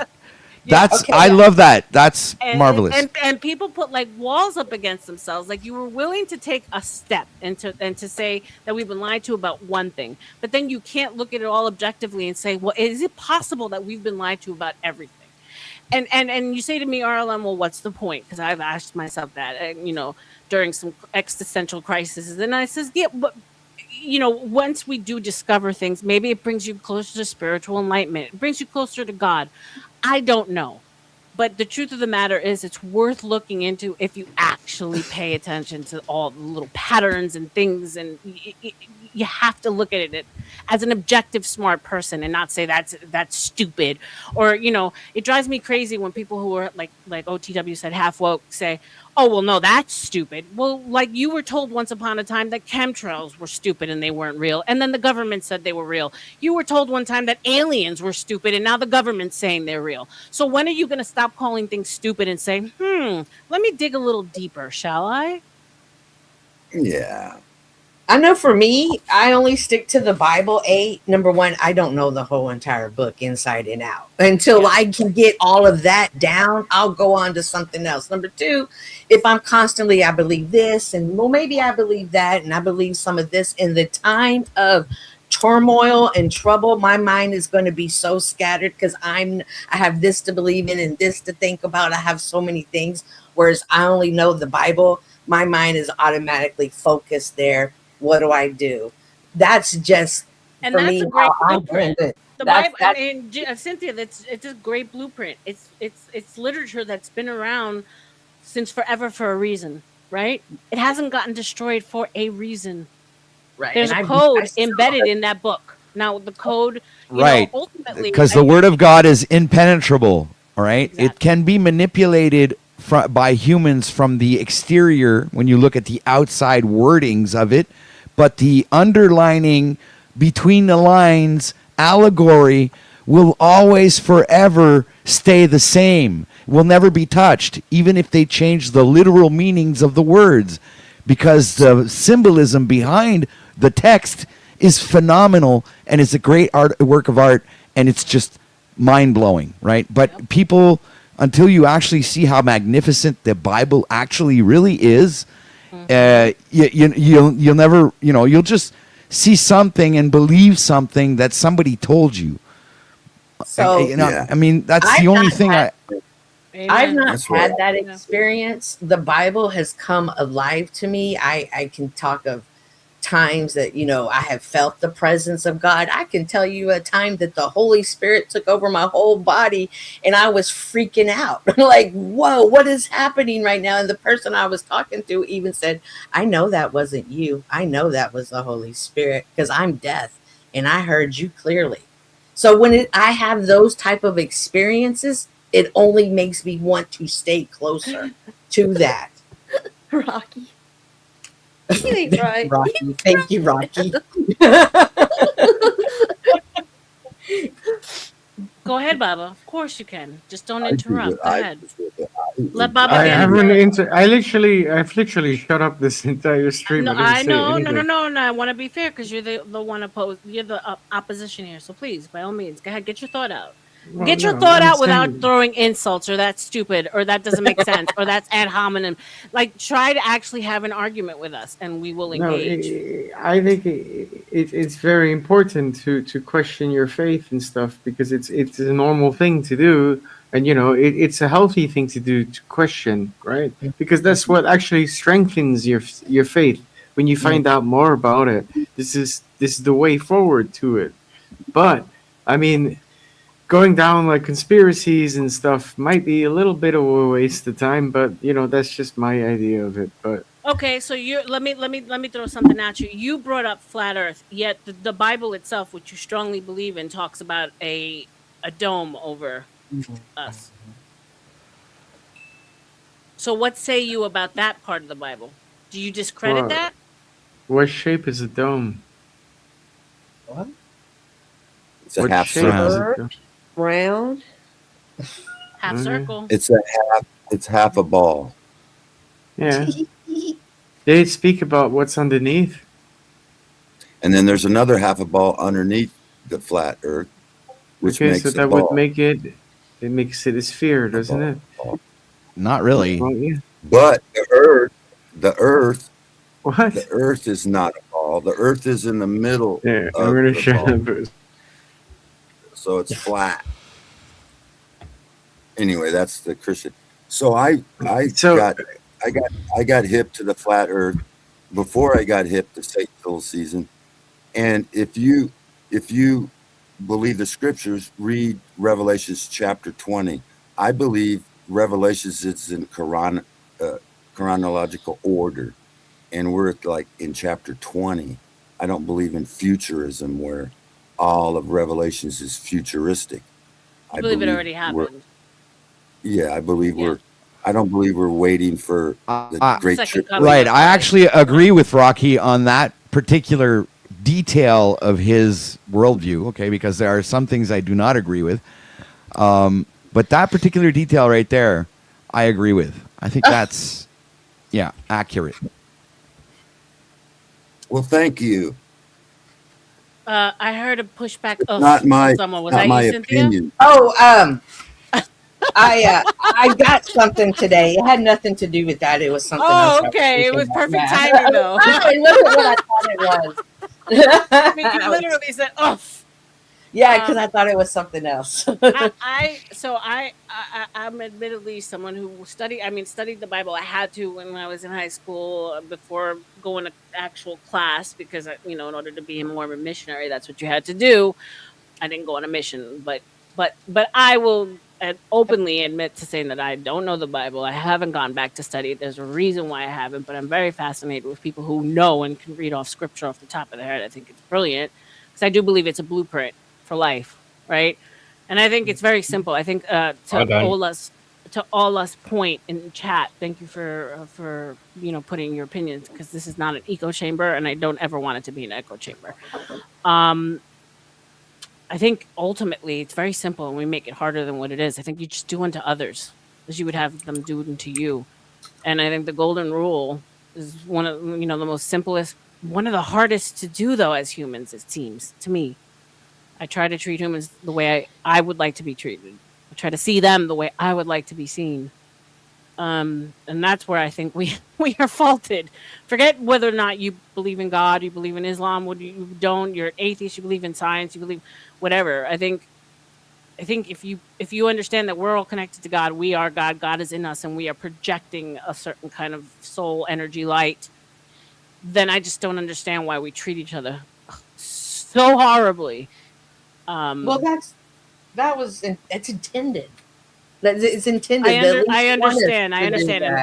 Speaker 19: I love that. That's marvelous.
Speaker 2: And people put like walls up against themselves. Like, you were willing to take a step and to say that we've been lied to about one thing, but then you can't look at it all objectively and say, well, is it possible that we've been lied to about everything? And you say to me, RLM, well, what's the point? Because I've asked myself that, during some existential crises, and I says, yeah, but once we do discover things, maybe it brings you closer to spiritual enlightenment. It brings you closer to God. I don't know. But the truth of the matter is, it's worth looking into if you actually pay attention to all the little patterns and things. And you have to look at it as an objective, smart person and not say that's stupid. Or, it drives me crazy when people who are like OTW said, half woke, say, oh, well, no, that's stupid. Well, like, you were told once upon a time that chemtrails were stupid and they weren't real. And then the government said they were real. You were told one time that aliens were stupid, and now the government's saying they're real. So when are you going to stop calling things stupid and say, let me dig a little deeper, shall I?
Speaker 20: Yeah.
Speaker 21: I know for me, I only stick to the Bible. Number one, I don't know the whole entire book inside and out. Until I can get all of that down, I'll go on to something else. Number two, if I'm constantly, I believe this, and well, maybe I believe that, and I believe some of this, in the time of turmoil and trouble, my mind is going to be so scattered because I have this to believe in and this to think about. I have so many things, whereas I only know the Bible. My mind is automatically focused there. What do I do? That's just,
Speaker 2: and
Speaker 21: for
Speaker 2: that's
Speaker 21: me,
Speaker 2: a great
Speaker 21: how
Speaker 2: blueprint.
Speaker 21: I'm
Speaker 2: The Bible, I mean, Cynthia, it's a great blueprint. It's literature that's been around since forever for a reason, right? It hasn't gotten destroyed for a reason.
Speaker 21: Right.
Speaker 2: There's a code embedded in that book. Now, the code,
Speaker 19: Right.
Speaker 2: ultimately,
Speaker 19: Because the word of God is impenetrable. All right. It can be manipulated by humans from the exterior when you look at the outside wordings of it. But the underlining, between the lines, allegory will always forever stay the same, will never be touched, even if they change the literal meanings of the words, because the symbolism behind the text is phenomenal, and it's a great work of art, and it's just mind-blowing, right? But people, until you actually see how magnificent the Bible actually really is, you'll never, you'll just see something and believe something that somebody told you.
Speaker 21: So,
Speaker 19: I mean, that's the only thing
Speaker 21: I've not had that experience. The Bible has come alive to me. I can talk of times that, I have felt the presence of God. I can tell you a time that the Holy Spirit took over my whole body and I was freaking out. Like, whoa, what is happening right now? And the person I was talking to even said, I know that wasn't you. I know that was the Holy Spirit, because I'm deaf and I heard you clearly. So when I have those type of experiences, it only makes me want to stay closer to that.
Speaker 8: Rocky. You ain't right.
Speaker 21: Rocky. Thank you, Rocky.
Speaker 2: Go ahead, Baba. Of course you can. Just don't interrupt. Go ahead. Let
Speaker 5: I
Speaker 2: Baba get
Speaker 5: haven't
Speaker 2: into it.
Speaker 5: I've literally shut up this entire stream.
Speaker 2: No,
Speaker 5: I didn't
Speaker 2: I
Speaker 5: say
Speaker 2: know.
Speaker 5: anything.
Speaker 2: No. I want to be fair because you're the one opposed. You're the opposition here. So please, by all means, go ahead. Get your thought out.
Speaker 5: Well,
Speaker 2: Get your
Speaker 5: no,
Speaker 2: thought
Speaker 5: I'm
Speaker 2: out without
Speaker 5: saying
Speaker 2: throwing insults or that's stupid or that doesn't make sense or that's ad hominem. Like, try to actually have an argument with us and we will
Speaker 5: no.
Speaker 2: engage.
Speaker 5: I think it's very important to question your faith and stuff because it's a normal thing to do, and it's a healthy thing to do to question, right? Because that's what actually strengthens your faith when you find out more about it. This is the way forward to it. But I mean, going down like conspiracies and stuff might be a little bit of a waste of time, but that's just my idea of it. But
Speaker 2: Okay, so you let me throw something at you. You brought up flat Earth, yet the Bible itself, which you strongly believe in, talks about a dome over us. So what say you about that part of the Bible? Do you discredit that?
Speaker 5: what shape is a dome?
Speaker 21: What?
Speaker 20: It's a half circle.
Speaker 8: Round.
Speaker 2: Half circle.
Speaker 20: It's half a ball.
Speaker 5: Yeah. They speak about what's underneath.
Speaker 20: And then there's another half a ball underneath the flat Earth, which
Speaker 5: Okay,
Speaker 20: makes
Speaker 5: so
Speaker 20: a
Speaker 5: that
Speaker 20: ball.
Speaker 5: would make it makes it a sphere, doesn't it?
Speaker 19: Not really.
Speaker 5: Well, yeah.
Speaker 20: But the Earth
Speaker 5: What?
Speaker 20: The Earth is not a ball. The Earth is in the middle
Speaker 5: Yeah,
Speaker 20: of
Speaker 5: I'm gonna
Speaker 20: the
Speaker 5: shut
Speaker 20: ball.
Speaker 5: up.
Speaker 20: So it's flat. Anyway, that's the Christian. So I got hip to the flat Earth before I got hip to Satan's little season. And if you believe the scriptures, read Revelations chapter 20. I believe Revelations is in chronological order, and we're like in chapter 20. I don't believe in futurism where all of Revelations is futuristic.
Speaker 2: I believe it already happened.
Speaker 20: I believe I don't believe we're waiting for the great trip.
Speaker 19: Right. I actually agree with Rocky on that particular detail of his worldview, okay, because there are some things I do not agree with. But that particular detail right there, I agree with. I think that's, accurate.
Speaker 20: Well, thank you.
Speaker 2: I heard a pushback of someone. Was
Speaker 20: not
Speaker 2: that
Speaker 20: my
Speaker 2: you, Cynthia?
Speaker 20: opinion.
Speaker 21: Oh, I got something today. It had nothing to do with that. It was something else.
Speaker 2: Oh, okay. It was perfect timing, though.
Speaker 21: It wasn't what I thought it was.
Speaker 2: I mean, you literally said, "Oh."
Speaker 21: Yeah, because I thought it was something else.
Speaker 2: I'm admittedly someone who studied the Bible. I had to when I was in high school before going to actual class because in order to be more of a missionary, that's what you had to do. I didn't go on a mission, but I will openly admit to saying that I don't know the Bible. I haven't gone back to study it. There's a reason why I haven't, but I'm very fascinated with people who know and can read off scripture off the top of their head. I think it's brilliant because I do believe it's a blueprint for life, right? And I think it's very simple. I think to all us point in chat. Thank you for putting your opinions because this is not an echo chamber, and I don't ever want it to be an echo chamber. I think ultimately it's very simple, and we make it harder than what it is. I think you just do unto others as you would have them do unto you, and I think the golden rule is one of the most simplest, one of the hardest to do though as humans. It seems to me. I try to treat humans the way I would like to be treated. I try to see them the way I would like to be seen. And that's where I think we are faulted. Forget whether or not you believe in God, you believe in Islam, what you don't, you're an atheist, you believe in science, you believe whatever. I think if you understand that we're all connected to God, we are God, God is in us, and we are projecting a certain kind of soul energy light, then I just don't understand why we treat each other so horribly.
Speaker 21: Well, it's intended. It's intended.
Speaker 2: I understand. And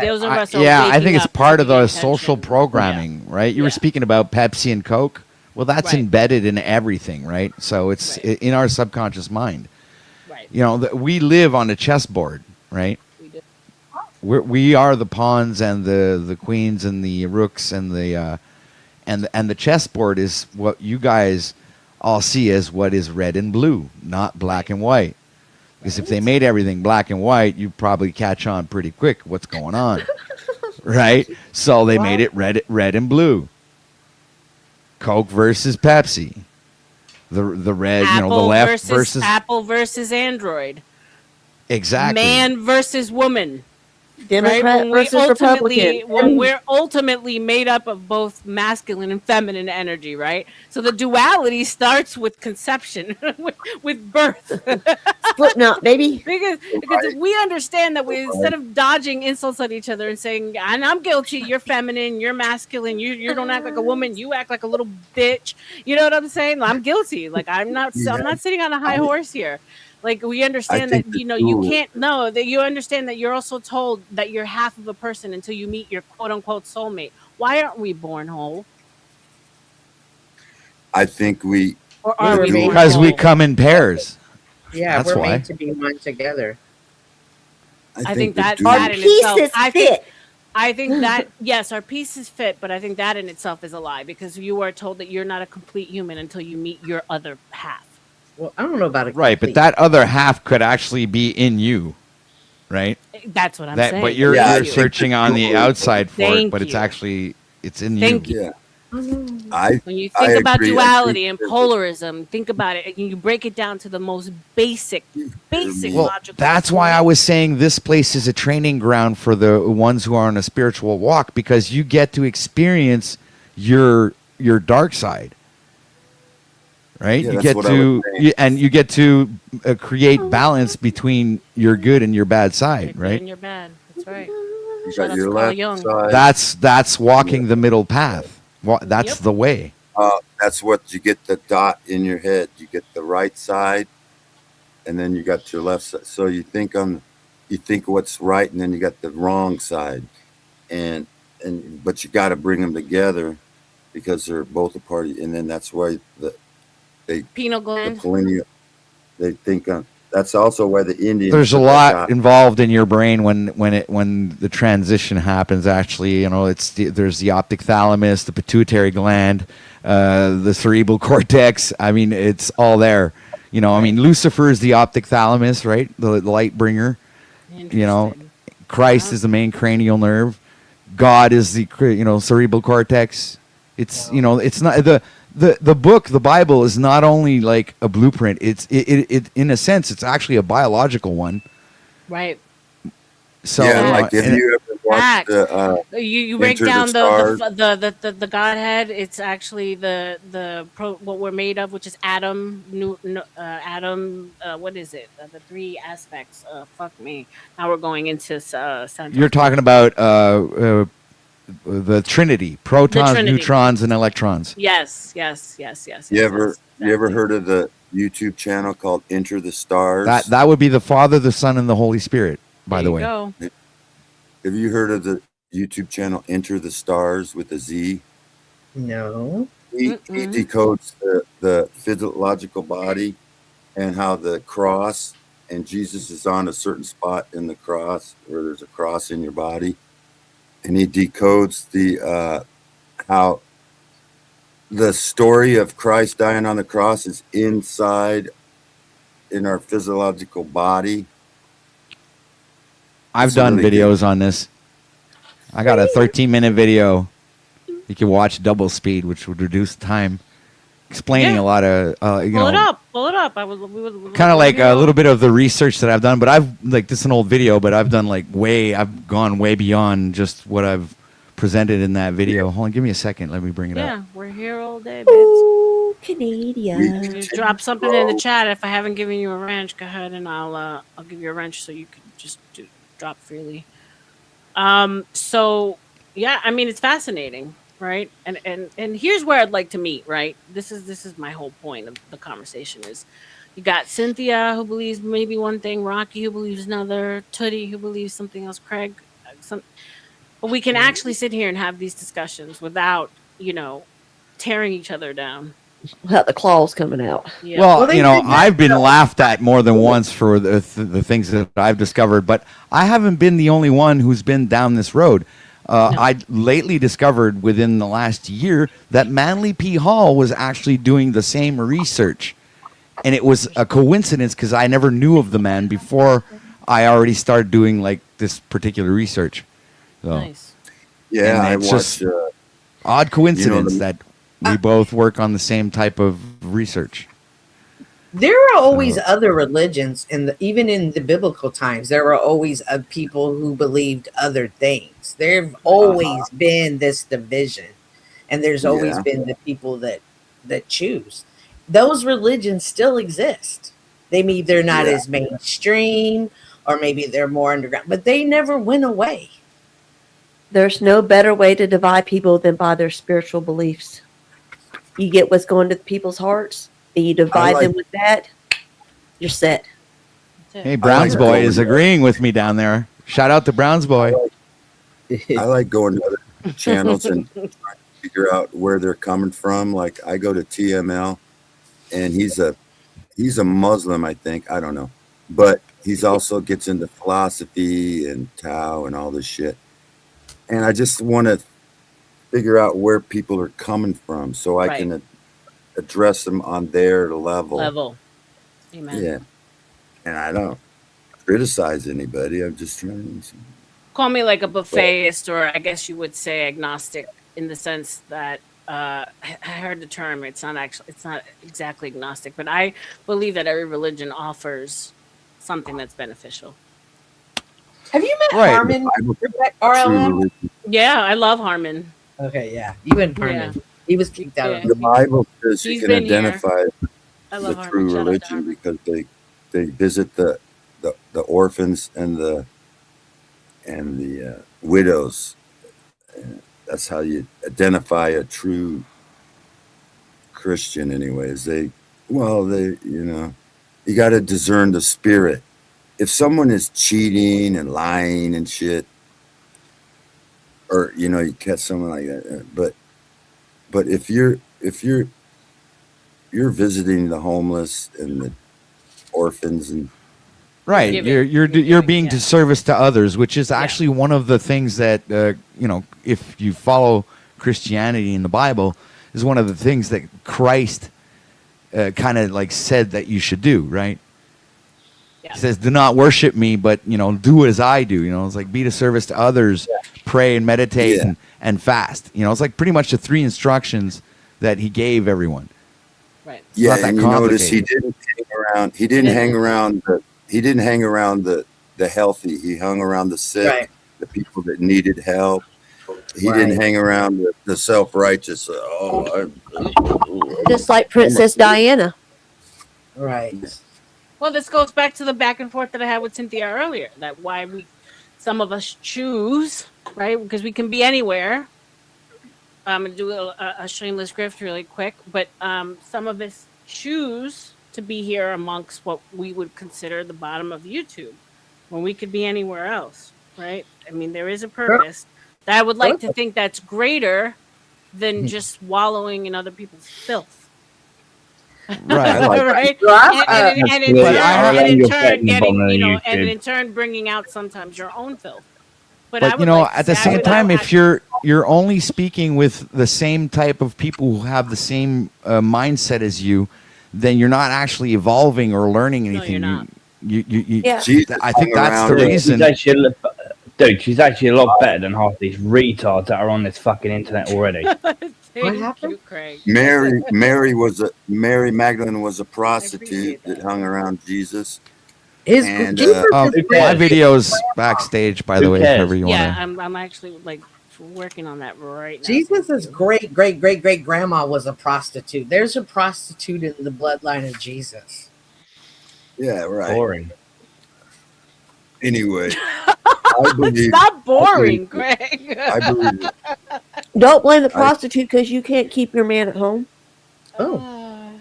Speaker 2: those of us are
Speaker 19: I think it's
Speaker 2: waking
Speaker 19: part
Speaker 2: up
Speaker 19: of
Speaker 2: to the
Speaker 19: the
Speaker 2: intention.
Speaker 19: social programming, right? You were speaking about Pepsi and Coke. Well, that's embedded in everything, right? So it's in our subconscious mind. Right. We live on a chessboard, right?
Speaker 2: We do.
Speaker 19: We are the pawns and the queens and the rooks and the chessboard is what you guys all see as what is red and blue, not black and white. Because if they made everything black and white, you'd probably catch on pretty quick what's going on. Right? So they made it red and blue. Coke versus Pepsi. The red,
Speaker 2: Apple
Speaker 19: the left versus
Speaker 2: Apple versus Android.
Speaker 19: Exactly.
Speaker 2: Man versus woman.
Speaker 8: Democrat versus Republican.
Speaker 2: When we're ultimately made up of both masculine and feminine energy, right? So the duality starts with conception, with birth.
Speaker 8: Splitting up, baby.
Speaker 2: Because if we understand that instead of dodging insults at each other and saying, and I'm guilty, you're feminine, you're masculine, you don't act like a woman, you act like a little bitch. You know what I'm saying? I'm guilty. Like I'm not sitting on a high horse here. Like we understand that you can't know that you understand that you're also told that you're half of a person until you meet your quote unquote soulmate. Why aren't we born whole?
Speaker 20: I think we
Speaker 2: Or are we born
Speaker 19: because we
Speaker 2: whole?
Speaker 19: come in pairs.
Speaker 21: Yeah,
Speaker 19: That's
Speaker 21: we're
Speaker 19: why.
Speaker 21: made to be one together.
Speaker 2: I think that
Speaker 21: Our
Speaker 2: in itself.
Speaker 21: pieces fit.
Speaker 2: I think that yes, our pieces fit, but I think that in itself is a lie because you are told that you're not a complete human until you meet your other half.
Speaker 21: Well, I don't know about it.
Speaker 19: Right, but that other half could actually be in you. Right?
Speaker 2: That's what I'm saying.
Speaker 19: But you're
Speaker 2: Thank you.
Speaker 19: searching on the outside for it,
Speaker 2: Thank
Speaker 19: but it's
Speaker 2: you.
Speaker 19: actually it's in
Speaker 2: Thank
Speaker 19: you.
Speaker 2: you.
Speaker 20: Yeah.
Speaker 2: When you think about duality and polarism, think about it. And you break it down to the most basic
Speaker 19: Well,
Speaker 2: logical.
Speaker 19: that's why I was saying this place is a training ground for the ones who are on a spiritual walk because you get to experience your dark side. Right?
Speaker 20: Yeah,
Speaker 19: you
Speaker 20: that's
Speaker 19: get
Speaker 20: what I was saying.
Speaker 19: you get to create balance between your good and your bad side, right?
Speaker 2: And you're bad. That's right.
Speaker 20: You
Speaker 2: Shout
Speaker 20: got
Speaker 2: out
Speaker 20: your
Speaker 2: to Carl
Speaker 20: left
Speaker 2: Jung.
Speaker 20: side.
Speaker 19: That's walking the middle path. That's the way.
Speaker 20: That's what you get the dot in your head. You get the right side, and then you got your left side. So you think what's right, and then you got the wrong side, but you got to bring them together because they're both a party, and then that's why
Speaker 2: Pineal gland.
Speaker 20: they think that's also why the Indians.
Speaker 19: There's a
Speaker 20: put that
Speaker 19: lot
Speaker 20: dot.
Speaker 19: involved in your brain when the transition happens. Actually, there's the optic thalamus, the pituitary gland, the cerebral cortex. I mean, it's all there. Lucifer is the optic thalamus, right? The light bringer. Christ is the main cranial nerve. God is the cerebral cortex. It's it's not the book, the Bible, is not only like a blueprint. It in a sense, it's actually a biological one.
Speaker 2: Right.
Speaker 19: So
Speaker 20: like if you ever watched
Speaker 2: you break
Speaker 20: Enter the
Speaker 2: down
Speaker 20: Stars.
Speaker 2: the Godhead. It's actually what we're made of, which is Adam. What is it? The three aspects. Fuck me. Now we're going into
Speaker 19: you're talking about the Trinity: protons, neutrons, and electrons.
Speaker 2: Yes.
Speaker 20: You ever heard of the YouTube channel called Enter the Stars?
Speaker 19: That would be the Father, the Son, and the Holy Spirit. By the way,
Speaker 2: go.
Speaker 20: Have you heard of the YouTube channel Enter the Stars with a Z?
Speaker 21: No.
Speaker 20: He decodes the physiological body and how the cross and Jesus is on a certain spot in the cross where there's a cross in your body, and he decodes the how the story of Christ dying on the cross is inside in our physiological body.
Speaker 19: I've done videos on this. I got a 13-minute video. You can watch double speed, which would reduce time, explaining a lot of
Speaker 2: Pull it up.
Speaker 19: kind of like a little bit of the research that I've done. But this is an old video, but I've done I've gone way beyond just what I've presented in that video. Hold on, give me a second. Let me bring it up.
Speaker 2: Yeah, we're here all day, bitch.
Speaker 8: Canadian.
Speaker 2: Just drop something in the chat. If I haven't given you a wrench, go ahead and I'll give you a wrench so you can just drop freely. So yeah, I mean, it's fascinating, right? And here's where I'd like to meet, right? This is my whole point of the conversation is you got Cynthia who believes maybe one thing, Rocky who believes another, Tootie who believes something else, Craig but we can actually sit here and have these discussions without, tearing each other down.
Speaker 8: Without the claws coming out.
Speaker 2: Yeah.
Speaker 19: Well, I've been laughed at more than once for the things that I've discovered, but I haven't been the only one who's been down this road. I lately discovered within the last year that Manly P. Hall was actually doing the same research. and it was a coincidence because I never knew of the man before I already started doing like this particular research. So,
Speaker 2: nice.
Speaker 20: Yeah, I
Speaker 19: it's
Speaker 20: watched.
Speaker 19: just odd coincidence that we both work on the same type of research.
Speaker 21: There are always other religions, even in the biblical times, there were always people who believed other things. There've always been this division, and there's always been the people that choose. Those religions still exist. Maybe they're not as mainstream, or maybe they're more underground, but they never went away.
Speaker 8: There's no better way to divide people than by their spiritual beliefs. You get what's going to people's hearts, and you divide them with that, you're set.
Speaker 19: Hey, Browns boy is agreeing with me down there. Shout out to Browns boy.
Speaker 20: I like going to other channels and trying to figure out where they're coming from. Like I go to TML, and he's a Muslim, I think. I don't know, but he's also gets into philosophy and Tao and all this shit. And I just want to figure out where people are coming from so I can address them on their level.
Speaker 2: Amen.
Speaker 20: Yeah. And I don't criticize anybody. I'm just trying to
Speaker 2: Call me like a buffetist, or I guess you would say agnostic, in the sense that I heard the term. It's not exactly agnostic, but I believe that every religion offers something that's beneficial.
Speaker 21: Have you met Harmon? RLM?
Speaker 2: Yeah, I love Harmon.
Speaker 21: Okay, yeah. You and Harmon.
Speaker 2: Yeah.
Speaker 21: He was kicked out of
Speaker 20: the Bible says you
Speaker 2: He's
Speaker 20: can
Speaker 2: been here.
Speaker 20: identify
Speaker 2: I
Speaker 20: the
Speaker 2: love Harmon.
Speaker 20: true
Speaker 2: Shout out to
Speaker 20: religion
Speaker 2: Harmon.
Speaker 20: because they visit the orphans and the widows. And that's how you identify a true Christian. Anyways, you got to discern the spirit. If someone is cheating and lying and shit, or you catch someone like that, but if you're visiting the homeless and the orphans and
Speaker 19: Right, you're being to service to others, which is actually one of the things that if you follow Christianity in the Bible, is one of the things that Christ kind of like said that you should do. Right? He says, "Do not worship me, but do as I do." It's like be to service to others, pray and meditate and fast. It's like pretty much the 3 instructions that he gave everyone.
Speaker 2: Right.
Speaker 20: Yeah, and you notice he didn't hang around. He didn't hang around the healthy. He hung around the sick, the people that needed help. He didn't hang around the self-righteous.
Speaker 8: Just like Princess Diana.
Speaker 21: Right.
Speaker 2: Well, this goes back to the back and forth that I had with Cynthia earlier. That why some of us choose, right? Because we can be anywhere. I'm gonna do a shameless grift really quick, but some of us choose to be here amongst what we would consider the bottom of YouTube, when we could be anywhere else, right? I mean, there is a purpose. That I would like to think that's greater than just wallowing in other people's filth.
Speaker 19: Right.
Speaker 2: And in turn bringing out sometimes your own filth. But
Speaker 19: at the same time, if you're only speaking with the same type of people who have the same mindset as you, then you're not actually evolving or learning anything.
Speaker 2: No,
Speaker 19: I think that's the reason.
Speaker 3: She's actually a lot better than half these retards that are on this fucking internet already.
Speaker 2: Thank you, Craig.
Speaker 20: Mary Magdalene was a prostitute that hung around Jesus.
Speaker 19: My video's backstage, by the way, if ever you want to.
Speaker 2: Yeah, I'm actually working on that right now.
Speaker 21: Jesus' great grandma was a prostitute. There's a prostitute in the bloodline of Jesus.
Speaker 20: Yeah, right.
Speaker 3: Boring.
Speaker 20: Anyway, I believe
Speaker 2: it's not boring, Greg.
Speaker 20: I believe it.
Speaker 8: Don't blame the prostitute because you can't keep your man at home.
Speaker 20: The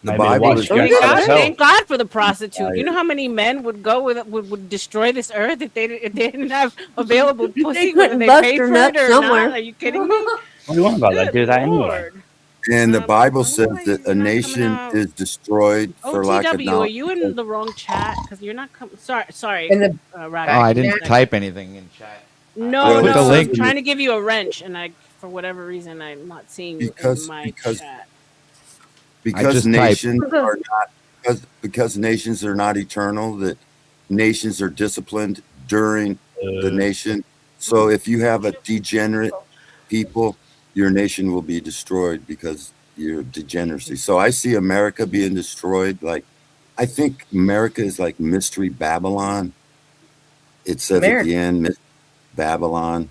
Speaker 20: Bible is
Speaker 2: Thank God for the prostitute. You know how many men would go would destroy this earth if they didn't have available pussy, whether they paid for it or not? Are you kidding me?
Speaker 3: What do you want about that? Do that anyway.
Speaker 20: And the Bible says that a nation is destroyed for lack of knowledge.
Speaker 2: Are you in the wrong chat? Because you're not coming. Sorry.
Speaker 19: I didn't type anything in chat.
Speaker 2: No, I'm trying to give you a wrench, and for whatever reason, I'm not seeing you in my chat.
Speaker 20: Because nations are not because nations are not eternal, that nations are disciplined during the nation. So if you have a degenerate people, your nation will be destroyed because you're degeneracy. So I see America being destroyed. Like, I think America is like Mystery Babylon. It says at the end, Mystery Babylon.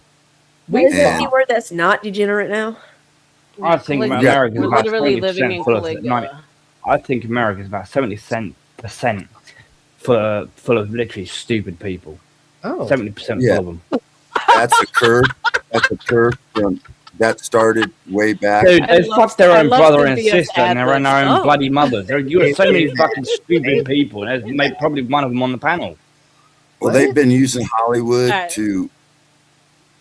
Speaker 8: What is the key word that's not degenerate now?
Speaker 3: I think America is about 70% full of I think America is about 70% full of literally stupid people. 70% full of them.
Speaker 20: That's a curve. That's a curve from that started way back.
Speaker 3: Dude, they fucked their own brother and sister and their own bloody mothers. You got so many fucking stupid people. There's probably one of them on the panel.
Speaker 20: Well, they've been using Hollywood to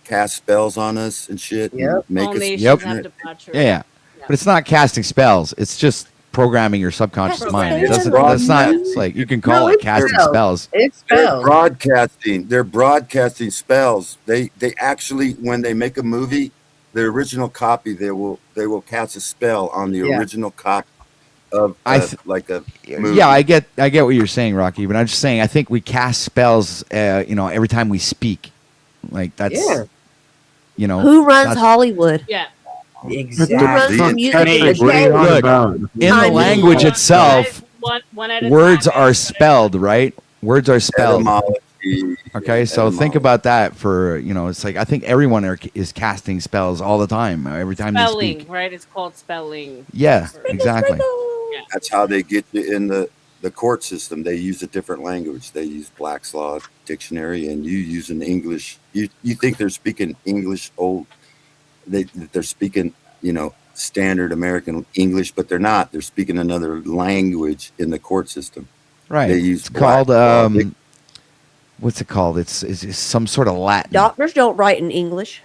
Speaker 20: cast spells on us and shit. And make us ignorant.
Speaker 19: Yeah. But it's not casting spells. It's just programming your subconscious mind. It doesn't. That's not. It's like you can call it casting spells.
Speaker 21: It's
Speaker 20: They're broadcasting. They're broadcasting spells. They actually, when they make a movie, the original copy, they will cast a spell on the original copy of like a movie.
Speaker 19: Yeah, I get what you're saying, Rocky. But I'm just saying, I think we cast spells. Every time we speak, like that's.
Speaker 8: Yeah.
Speaker 19: Who
Speaker 8: runs Hollywood?
Speaker 21: Yeah.
Speaker 8: Exactly. Who runs the music
Speaker 19: industry? Look, in the language itself, words are spelled, right? Words are spelled. Okay, so think about that for, it's like I think everyone is casting spells all the time, every time they speak.
Speaker 2: Spelling, right? It's called spelling.
Speaker 19: Yeah, exactly.
Speaker 20: That's how they get you in the court system. They use a different language. They use Black's Law Dictionary, and you use an English. You think they're speaking English old. They're speaking, standard American English, but they're not. They're speaking another language in the court system.
Speaker 19: Right.
Speaker 20: They use
Speaker 19: it's called what's it called? It's some sort of Latin.
Speaker 8: Doctors don't write in English.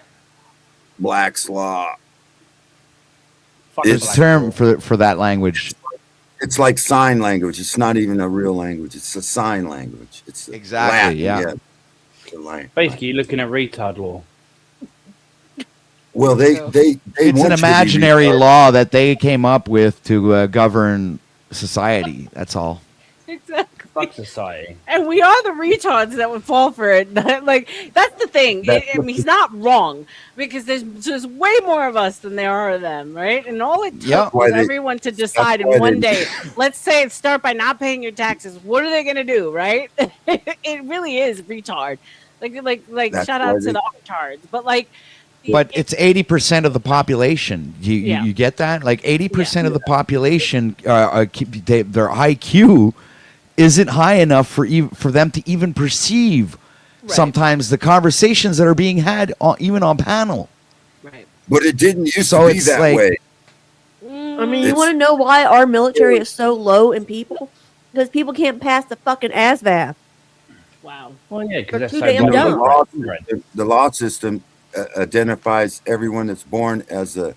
Speaker 20: Black's Law.
Speaker 19: It's a term for that language.
Speaker 20: It's like sign language. It's not even a real language. It's a sign language. It's
Speaker 19: exactly
Speaker 20: Latin,
Speaker 3: Basically, you're looking at retard law.
Speaker 20: Well,
Speaker 19: it's an imaginary law that they came up with to govern society. That's all.
Speaker 2: Exactly.
Speaker 3: Fuck society.
Speaker 2: And we are the retards that would fall for it. Like, that's the thing. He's not wrong, because there's way more of us than there are of them, right? And all it took was everyone to decide in one day. Let's say it start by not paying your taxes. What are they gonna do, right? It really is retard. Like shout out to the retards, but like.
Speaker 19: But it's 80% of the population. You get that? Like 80% of the population, their IQ isn't high enough for them to even perceive sometimes the conversations that are being had even on panel.
Speaker 2: Right.
Speaker 20: But it didn't used to be that way.
Speaker 8: I mean, you want to know why our military is so low in people? Because people can't pass the fucking ASVAB.
Speaker 2: Wow.
Speaker 3: Well, yeah, because
Speaker 8: they're too damn dumb.
Speaker 20: The law system identifies everyone that's born as a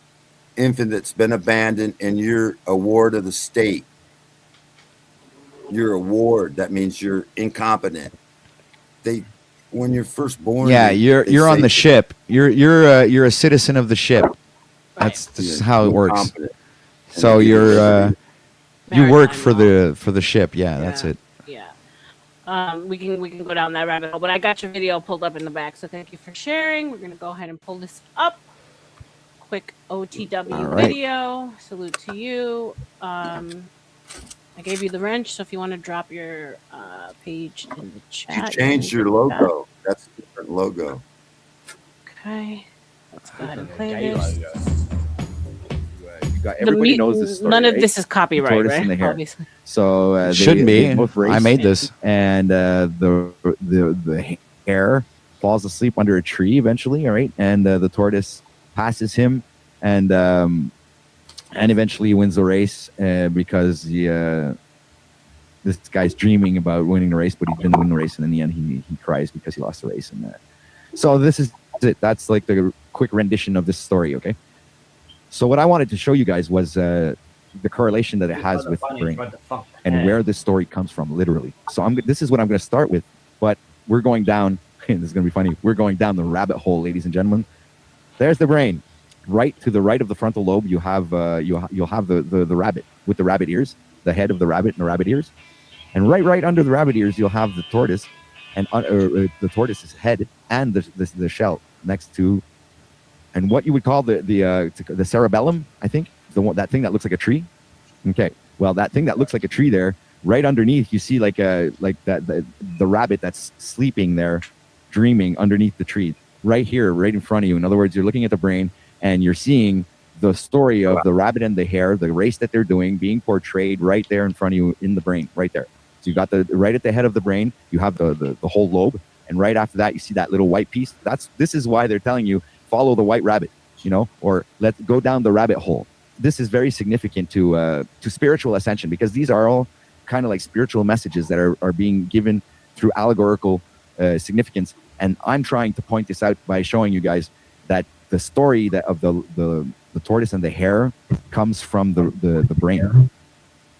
Speaker 20: infant that's been abandoned, and you're a ward of the state. You're a ward. That means you're incompetent. When you're first born.
Speaker 19: Yeah, you're on the ship. You're a citizen of the ship. That's just how it works. So you work for the ship. Yeah, that's it.
Speaker 2: We can go down that rabbit hole, but I got your video pulled up in the back, so thank you for sharing. We're gonna go ahead and pull this up. Quick OTW video. Salute to you. I gave you the wrench, so if you want to drop your page in the chat.
Speaker 20: You changed your logo. That's a different logo.
Speaker 2: Okay. Let's go ahead and play this.
Speaker 6: Everybody knows this story.
Speaker 2: None of this is copyright, right?
Speaker 6: In the hair.
Speaker 2: Obviously.
Speaker 6: So
Speaker 19: It shouldn't be.
Speaker 6: both race,
Speaker 19: I made this.
Speaker 6: and the hare falls asleep under a tree eventually. All right, and the tortoise passes him, and eventually wins the race because this guy's dreaming about winning the race, but he didn't win the race, and in the end he cries because he lost the race. And so this is it. That's like the quick rendition of this story. Okay. So what I wanted to show you guys was the correlation that it has with brain and where this story comes from, literally. So this is what I'm going to start with, but we're going down. This is going to be funny. We're going down the rabbit hole, ladies and gentlemen. There's the brain. Right to the right of the frontal lobe, you have you'll have the rabbit with the rabbit ears. the head of the rabbit and the rabbit ears. And right under the rabbit ears, you'll have the tortoise, and the tortoise's head and the shell next to, and what you would call the cerebellum, I think, that thing that looks like a tree. Okay, well, that thing that looks like a tree there, right underneath, you see the rabbit that's sleeping there, dreaming underneath the tree, right here, right in front of you. In other words, you're looking at the brain and you're seeing the story of the rabbit and the hare, the race that they're doing, being portrayed right there in front of you in the brain, right there. So you got right at the head of the brain, you have the whole lobe, and right after that, you see that little white piece. This is why they're telling you follow the white rabbit, or let's go down the rabbit hole. This is very significant to spiritual ascension, because these are all kind of like spiritual messages that are being given through allegorical significance. And I'm trying to point this out by showing you guys that the story of the tortoise and the hare comes from the brain,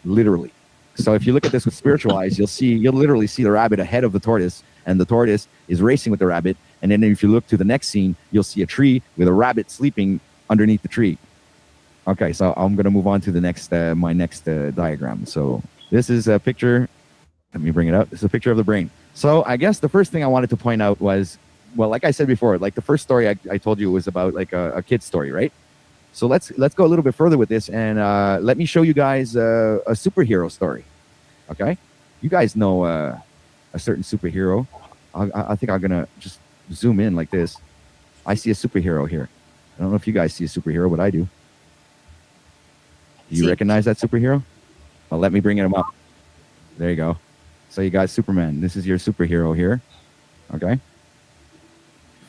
Speaker 6: literally. So if you look at this with spiritual eyes, you'll literally see the rabbit ahead of the tortoise, and the tortoise is racing with the rabbit. And then if you look to the next scene, you'll see a tree with a rabbit sleeping underneath the tree. Okay, so I'm going to move on to the next my next diagram. So this is a picture. Let me bring it up. This is a picture of the brain. So I guess the first thing I wanted to point out was, well, like I said before, like the first story I told you was about like a kid's story, right? So let's go a little bit further with this, and let me show you guys a superhero story. Okay, you guys know a certain superhero. I think I'm gonna just zoom in like this. I see a superhero here. I don't know if you guys see a superhero, but I do. Do you recognize that superhero? Well, let me bring him up. There you go. So you got Superman. This is your superhero here. Okay.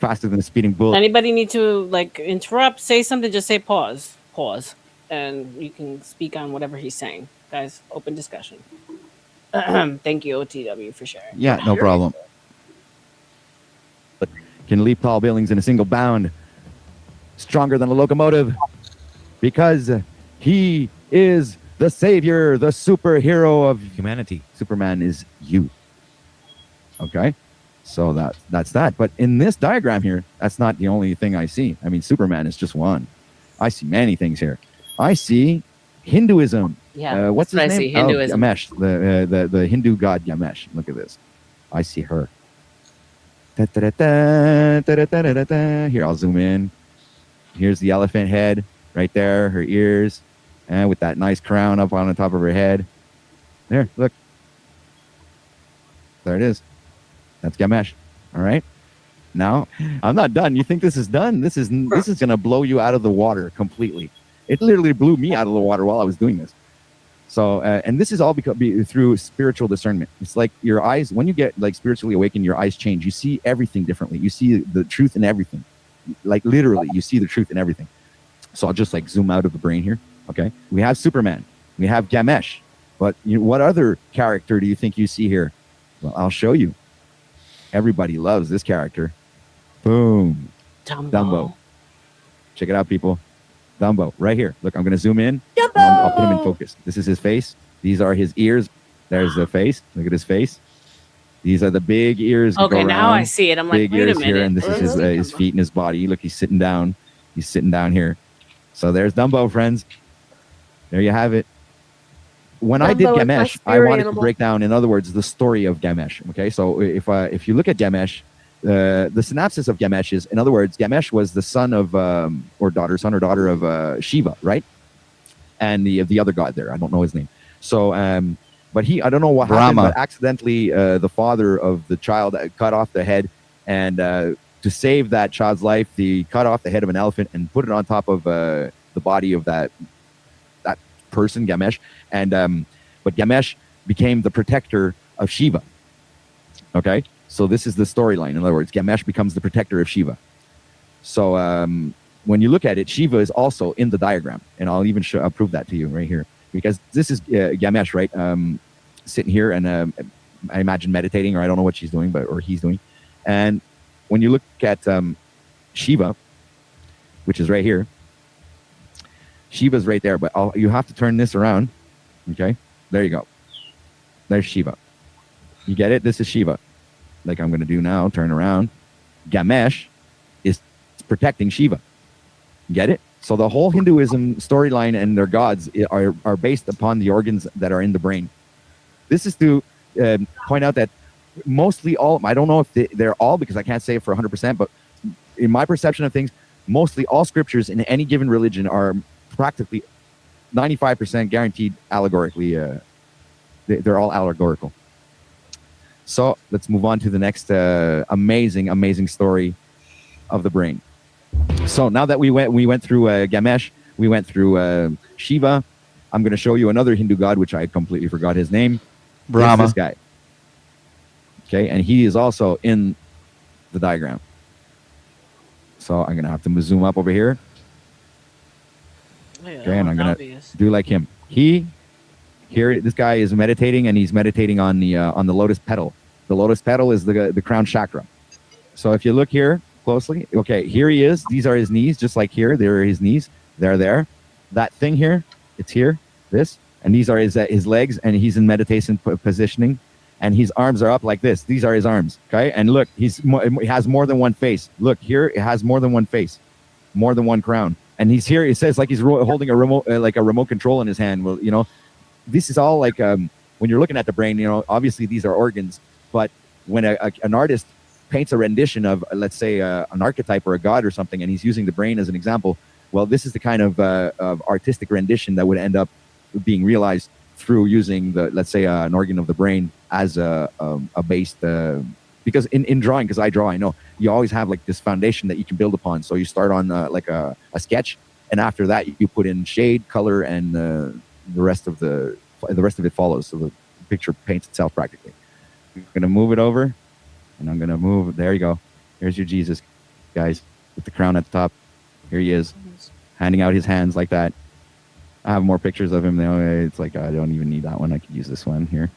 Speaker 6: Faster than a speeding bullet.
Speaker 2: Anybody need to interrupt, say something, just say pause, and you can speak on whatever he's saying. Guys, open discussion. Thank you, OTW, for sharing.
Speaker 6: Yeah, no problem. Can leap tall buildings in a single bound. Stronger than a locomotive. Because he is the savior, the superhero of humanity. Superman is you. Okay? So that's that. But in this diagram here, that's not the only thing I see. I mean, Superman is just one. I see many things here. I see Hinduism.
Speaker 2: Yeah,
Speaker 6: what's his name?
Speaker 2: I see Hinduism.
Speaker 6: Ganesh, the Hindu god Ganesh. Look at this. I see her. Here, I'll zoom in. Here's the elephant head right there, her ears, and with that nice crown up on the top of her head. There, look. There it is. That's Ganesh. All right. Now, I'm not done. You think this is done? This is going to blow you out of the water completely. It literally blew me out of the water while I was doing this. So, and this is all through spiritual discernment. It's like your eyes, when you get like spiritually awakened, your eyes change. You see everything differently. You see the truth in everything. Like literally, you see the truth in everything. So I'll just like zoom out of the brain here. Okay. We have Superman. We have Ganesh. But what other character do you think you see here? Well, I'll show you. Everybody loves this character. Boom. Dumbo. Check it out, people. Dumbo, right here. Look, I'm going to zoom in. I'll put him in focus. This is his face. These are his ears. There's the face. Look at his face. These are the big ears.
Speaker 2: Okay, now I see it. I'm like,
Speaker 6: big
Speaker 2: wait a
Speaker 6: ears
Speaker 2: minute.
Speaker 6: here, and this is his feet and his body. Look, he's sitting down. He's sitting down here. So there's Dumbo, friends. There you have it. When I did Ganesh, I wanted to break down, in other words, the story of Ganesh. Okay, so if you look at Ganesh, the synopsis of Ganesh is, in other words, Ganesh was the son or daughter of Shiva, right? And the other god there, I don't know his name. So, but I don't know what happened, but accidentally, the father of the child cut off the head, and to save that child's life, he cut off the head of an elephant and put it on top of the body of that person, Ganesh, and but Ganesh became the protector of Shiva. Okay, so this is the storyline. In other words, Ganesh becomes the protector of Shiva. So when you look at it, Shiva is also in the diagram, and I'll even I'll prove that to you right here, because this is Ganesh, right? Sitting here, and I imagine meditating, or I don't know what she's doing, or he's doing. And when you look at Shiva, which is right here, Shiva's right there, but you have to turn this around. Okay, there you go. There's Shiva. You get it? This is Shiva. Like I'm going to do now, turn around. Ganesh is protecting Shiva. Get it? So the whole Hinduism storyline and their gods are based upon the organs that are in the brain. This is to point out that mostly all, I don't know if they're all, because I can't say it for 100%, but in my perception of things, mostly all scriptures in any given religion are practically 95% guaranteed allegorically. They're all allegorical. So let's move on to the next amazing story of the brain. So now that we went through Ganesh, we went through Shiva. I'm going to show you another Hindu god, which I completely forgot his name.
Speaker 19: Brahma.
Speaker 6: It's this guy. Okay, and he is also in the diagram. So I'm going to have to zoom up over here. Okay, and I'm going to do like him. This guy is meditating, and he's meditating on the lotus petal. The lotus petal is the crown chakra. So if you look here closely, okay, here he is. These are his knees, just like here. There are his knees. They're there. That thing here, it's here. This, and these are his legs, and he's in meditation positioning, and his arms are up like this. These are his arms. Okay, and look, he has more than one face. Look here, it has more than one face, more than one crown. And he's here. It says like he's holding a remote, like a remote control in his hand. Well, you know, this is all like when you're looking at the brain. You know, obviously these are organs, but when an artist paints a rendition of, let's say, an archetype or a god or something, and he's using the brain as an example, well, this is the kind of artistic rendition that would end up being realized through using let's say, an organ of the brain as a base. Because in drawing, because I draw, I know you always have like this foundation that you can build upon. So you start on like a sketch, and after that you put in shade, color, and the rest of it follows. So the picture paints itself practically. I'm gonna move it over, and I'm gonna move. There you go. Here's your Jesus, guys, with the crown at the top. Here he is, handing out his hands like that. I have more pictures of him. It's like I don't even need that one. I could use this one here.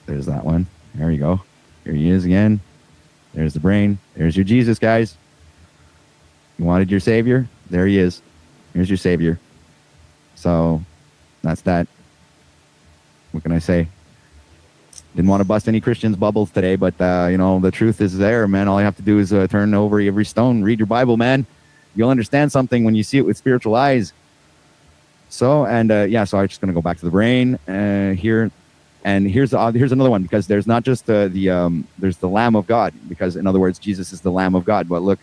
Speaker 6: There's that one. There you go. Here he is again. There's the brain. There's your Jesus, guys. You wanted your savior? There he is. Here's your savior. So that's that. What can I say? Didn't want to bust any Christians' bubbles today, but you know, the truth is there, man. All you have to do is turn over every stone, read your Bible, man. You'll understand something when you see it with spiritual eyes. So, and yeah, so I'm just going to go back to the brain here. And here's another one, because there's not just there's the Lamb of God, because in other words, Jesus is the Lamb of God. But look,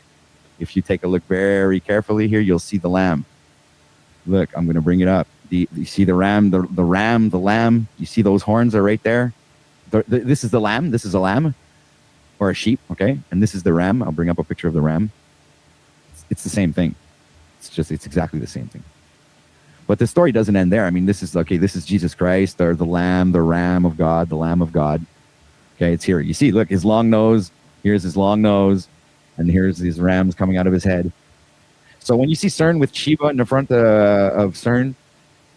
Speaker 6: if you take a look very carefully here, you'll see the Lamb. Look, I'm going to bring it up. You see the ram, the lamb. You see those horns are right there. This is the lamb. This is a lamb or a sheep. Okay. And this is the ram. I'll bring up a picture of the ram. It's the same thing. It's exactly the same thing. But the story doesn't end there. I mean, this is Jesus Christ, or the Lamb, the Ram of God, the Lamb of God. Okay, it's here. You see, look, his long nose. Here's his long nose. And here's these rams coming out of his head. So when you see CERN with Shiva in the front of CERN,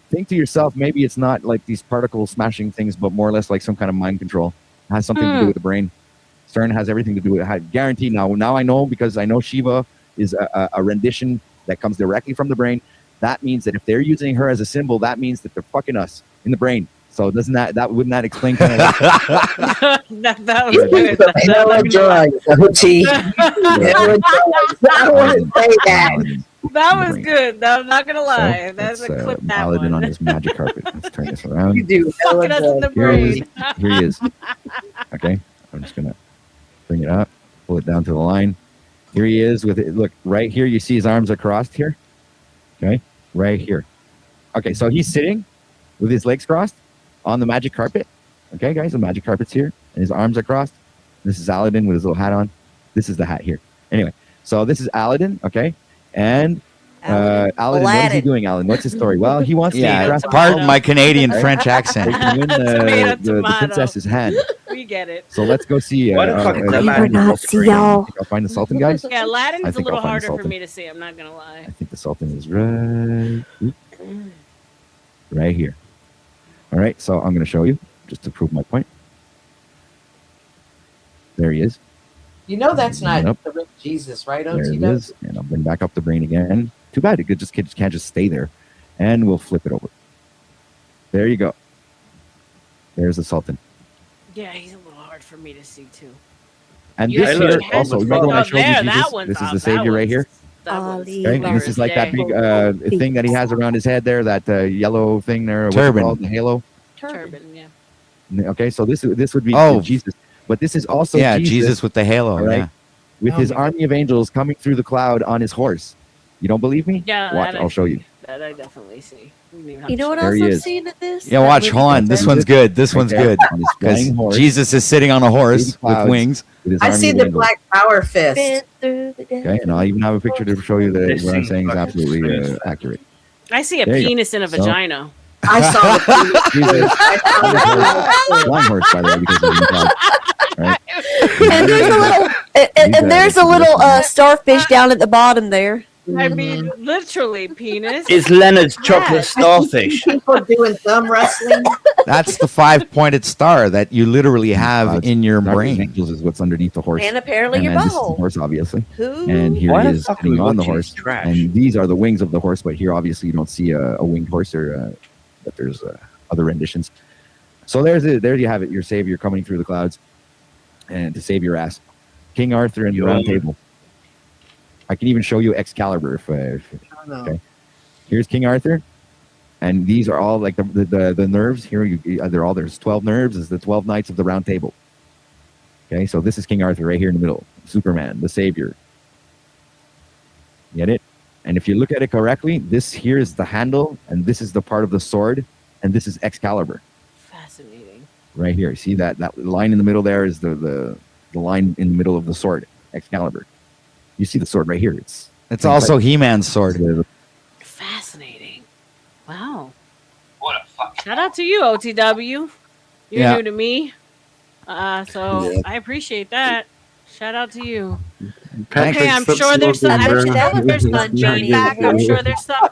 Speaker 6: think to yourself, maybe it's not like these particle smashing things, but more or less like some kind of mind control. It has something to do with the brain. CERN has everything to do with it. Guaranteed now I know, because I know Shiva is a rendition that comes directly from the brain. That means that if they're using her as a symbol, that means that they're fucking us in the brain. So wouldn't that explain kind of
Speaker 2: that was good.
Speaker 15: I wouldn't say that.
Speaker 2: That was good. I'm not gonna lie. That's a clip. That
Speaker 6: Paladin
Speaker 2: one
Speaker 6: on his magic carpet. Let's turn this around.
Speaker 15: You do.
Speaker 2: Fucking us in the brain.
Speaker 6: Here he is. Okay, I'm just gonna bring it up, pull it down to the line. Here he is with it. Look right here. You see his arms are crossed here. Okay, right here. Okay, so he's sitting with his legs crossed on the magic carpet. Okay, guys, the magic carpet's here, and his arms are crossed. This is Aladdin with his little hat on. This is the hat here. Anyway, so this is Aladdin, okay? And Aladdin, what is he doing, Aladdin? What's his story? Well, he wants to...
Speaker 19: Pardon my Canadian French accent.
Speaker 6: They can win the princess's hand.
Speaker 2: We get it.
Speaker 6: So let's go see...
Speaker 8: I not see y'all.
Speaker 6: I'll find the Sultan, guys.
Speaker 2: Yeah, Aladdin's a little harder for me to see. I'm not going to lie.
Speaker 6: I think the Sultan is right here. All right, so I'm going to show you, just to prove my point. There he is.
Speaker 21: You know that's not the real Jesus, right?
Speaker 6: There it is. And I'll bring back up the brain again. Too bad it can't just stay there. And we'll flip it over. There you go. There's the Sultan.
Speaker 2: Yeah, he's a little hard for me to see too.
Speaker 6: And this here also, remember when I showed you Jesus? This is the Savior right here.
Speaker 8: Ali.
Speaker 19: Okay, and this is like that big thing that he has around his head there, that yellow thing there, what's it
Speaker 14: Turban.
Speaker 19: called? The halo.
Speaker 2: Turban, yeah.
Speaker 19: Okay, so this would be
Speaker 14: Oh.
Speaker 19: Jesus, but this is also
Speaker 14: Jesus with the halo.
Speaker 19: all right,
Speaker 14: Yeah.
Speaker 19: with his army of angels coming through the cloud on his horse. You don't believe me?
Speaker 2: Yeah,
Speaker 19: Watch,
Speaker 2: that
Speaker 19: I'll show you.
Speaker 2: That I definitely see.
Speaker 8: You know what
Speaker 19: There
Speaker 8: else
Speaker 19: he
Speaker 8: I'm
Speaker 19: is.
Speaker 8: seeing in this?
Speaker 14: Yeah, watch. Hold on. This one's good. This
Speaker 19: Right
Speaker 14: one's
Speaker 19: there,
Speaker 14: good.
Speaker 19: on his
Speaker 14: 'Cause
Speaker 19: flying horse.
Speaker 14: Jesus is sitting on a horse
Speaker 19: Through the
Speaker 14: with
Speaker 19: clouds
Speaker 14: wings.
Speaker 19: with his
Speaker 21: I
Speaker 19: army
Speaker 21: see
Speaker 19: of
Speaker 21: the
Speaker 19: angels.
Speaker 21: Black Power fist.
Speaker 8: Been through the
Speaker 19: Okay, and I'll even have a picture to show you that
Speaker 3: This
Speaker 19: what I'm
Speaker 3: thing's
Speaker 19: saying is
Speaker 3: fucking
Speaker 19: absolutely
Speaker 3: smooth.
Speaker 19: accurate.
Speaker 2: I see a
Speaker 19: There you go.
Speaker 2: penis in a
Speaker 19: So-
Speaker 2: vagina.
Speaker 21: I saw the
Speaker 19: Jesus.
Speaker 21: I saw the
Speaker 19: Flying horse, by the way, because of the cloud. Right?
Speaker 8: And there's a little, and there's a little starfish down at the bottom there.
Speaker 2: I mean, literally, penis.
Speaker 12: It's Leonard's chocolate starfish.
Speaker 21: people doing thumb wrestling.
Speaker 14: That's the 5-pointed star that you literally have in your
Speaker 19: Army of
Speaker 14: brain.
Speaker 19: Angels is what's underneath the horse.
Speaker 8: And apparently your
Speaker 19: then this is the
Speaker 8: butthole.
Speaker 19: horse, obviously.
Speaker 8: Who?
Speaker 19: And here
Speaker 3: Why
Speaker 19: he
Speaker 3: the
Speaker 19: is
Speaker 3: fuck are
Speaker 19: sitting
Speaker 3: we
Speaker 19: on the
Speaker 3: watching
Speaker 19: horse.
Speaker 3: this trash?
Speaker 19: And these are the wings of the horse, but here obviously you don't see a winged horse, or but there's other renditions. So there you have it, your savior coming through the clouds and to save your ass. King Arthur and the Round Table. I can even show you Excalibur if okay. Here's King Arthur, and these are all like the nerves here. There's 12 nerves. Is the 12 knights of the Round Table. Okay, so this is King Arthur right here in the middle. Superman, the savior. Get it? And if you look at it correctly, this here is the handle, and this is the part of the sword, and this is Excalibur.
Speaker 2: Fascinating.
Speaker 19: Right here. See that line in the middle there is the line in the middle of the sword, Excalibur. You see the sword right here. It's
Speaker 14: also He-Man's sword.
Speaker 2: Fascinating. Wow. What a fuck. Shout out to you, OTW. You're
Speaker 14: Yeah.
Speaker 2: new to me. So
Speaker 20: Yeah.
Speaker 2: I appreciate that. Shout out to you.
Speaker 5: Patrick,
Speaker 2: Okay, I'm
Speaker 5: stop
Speaker 2: sure there's some.
Speaker 5: smoking,
Speaker 2: I'm
Speaker 5: bro.
Speaker 2: sure there's some feedback. I'm sure there's some.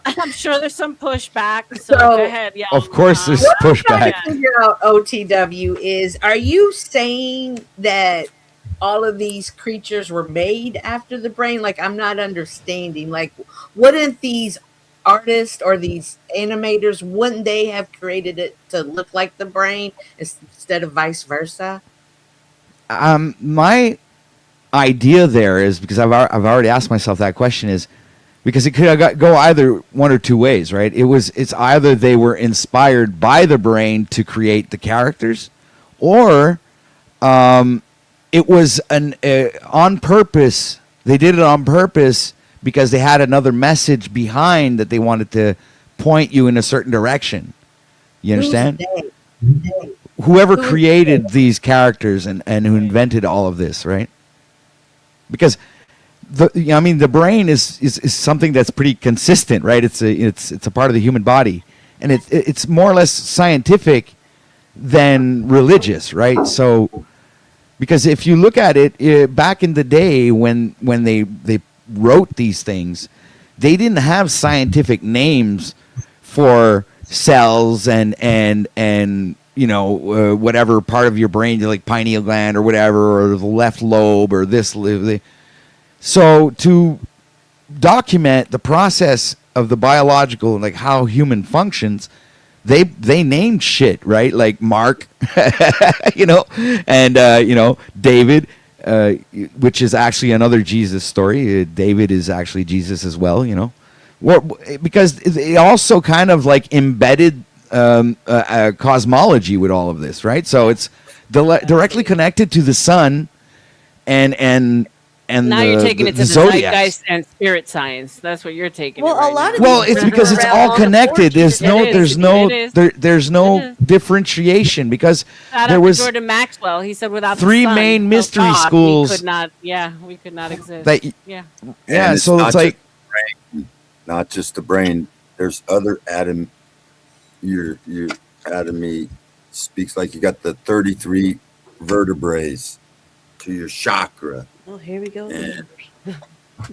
Speaker 2: I'm sure there's some pushback. So go ahead. Yeah.
Speaker 14: Of course, there's
Speaker 21: What I'm trying
Speaker 14: pushback.
Speaker 21: to figure out, OTW, is are you saying that all of these creatures were made after the brain? Like, I'm not understanding. Like, wouldn't these artists or these animators, wouldn't they have created it to look like the brain instead of vice versa?
Speaker 14: My idea there is, because I've already asked myself that question, is because it could go either one or two ways, right? It's either they were inspired by the brain to create the characters, or it was on purpose. They did it on purpose because they had another message behind that they wanted to point you in a certain direction. You understand? Whoever created these characters and who invented all of this, right? Because the brain is something that's pretty consistent, right? It's a part of the human body, and it's more or less scientific than religious, right? So, because if you look at it, back in the day when they wrote these things, they didn't have scientific names for cells and whatever part of your brain, like pineal gland or whatever, or the left lobe or this. So to document the process of the biological, like how human functions, they named shit, right? Like Mark, and David, which is actually another Jesus story. David is actually Jesus as well, because it also kind of like embedded cosmology with all of this, right? So it's directly connected to the sun and
Speaker 2: now you're taking it to the
Speaker 14: zodiacs.
Speaker 2: zeitgeist and spirit science. That's what you're taking.
Speaker 8: Well,
Speaker 2: it
Speaker 8: a lot of
Speaker 14: Well,
Speaker 8: these
Speaker 14: it's because it's all connected. There's no differentiation, because
Speaker 2: Shout
Speaker 14: there
Speaker 2: out to
Speaker 14: was
Speaker 2: Jordan Maxwell. He said without
Speaker 14: three
Speaker 2: the sun,
Speaker 14: main
Speaker 2: no
Speaker 14: mystery
Speaker 2: God,
Speaker 14: schools
Speaker 2: we could not. Yeah, we could not exist.
Speaker 14: that
Speaker 2: yeah.
Speaker 14: Yeah,
Speaker 20: And
Speaker 14: so
Speaker 20: not
Speaker 14: it's like
Speaker 20: just the brain, not just the brain. There's other atom. Your anatomy speaks like you got the 33 vertebrae to your chakra.
Speaker 8: Oh, here we go.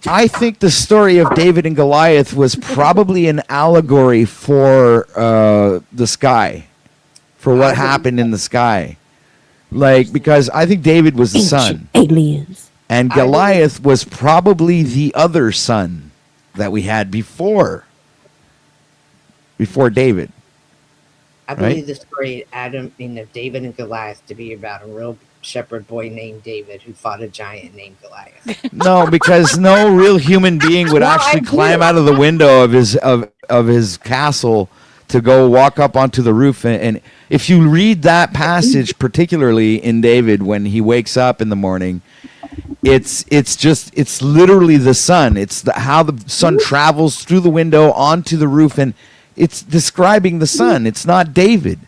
Speaker 14: I think the story of David and Goliath was probably an allegory for the sky, for what happened in the sky. Like, because I think David was the son.
Speaker 8: Aliens.
Speaker 14: And Goliath was probably the other son that we had before
Speaker 21: I believe the story of David and Goliath to be about a real shepherd boy named David who fought a giant named Goliath.
Speaker 19: No, because no real human being would
Speaker 21: No,
Speaker 19: actually
Speaker 21: I
Speaker 19: climb
Speaker 21: do.
Speaker 19: out of the window of his castle to go walk up onto the roof. And if you read that passage, particularly in David, when he wakes up in the morning, it's literally the sun. It's how the sun travels through the window onto the roof, and it's describing the sun. It's not David.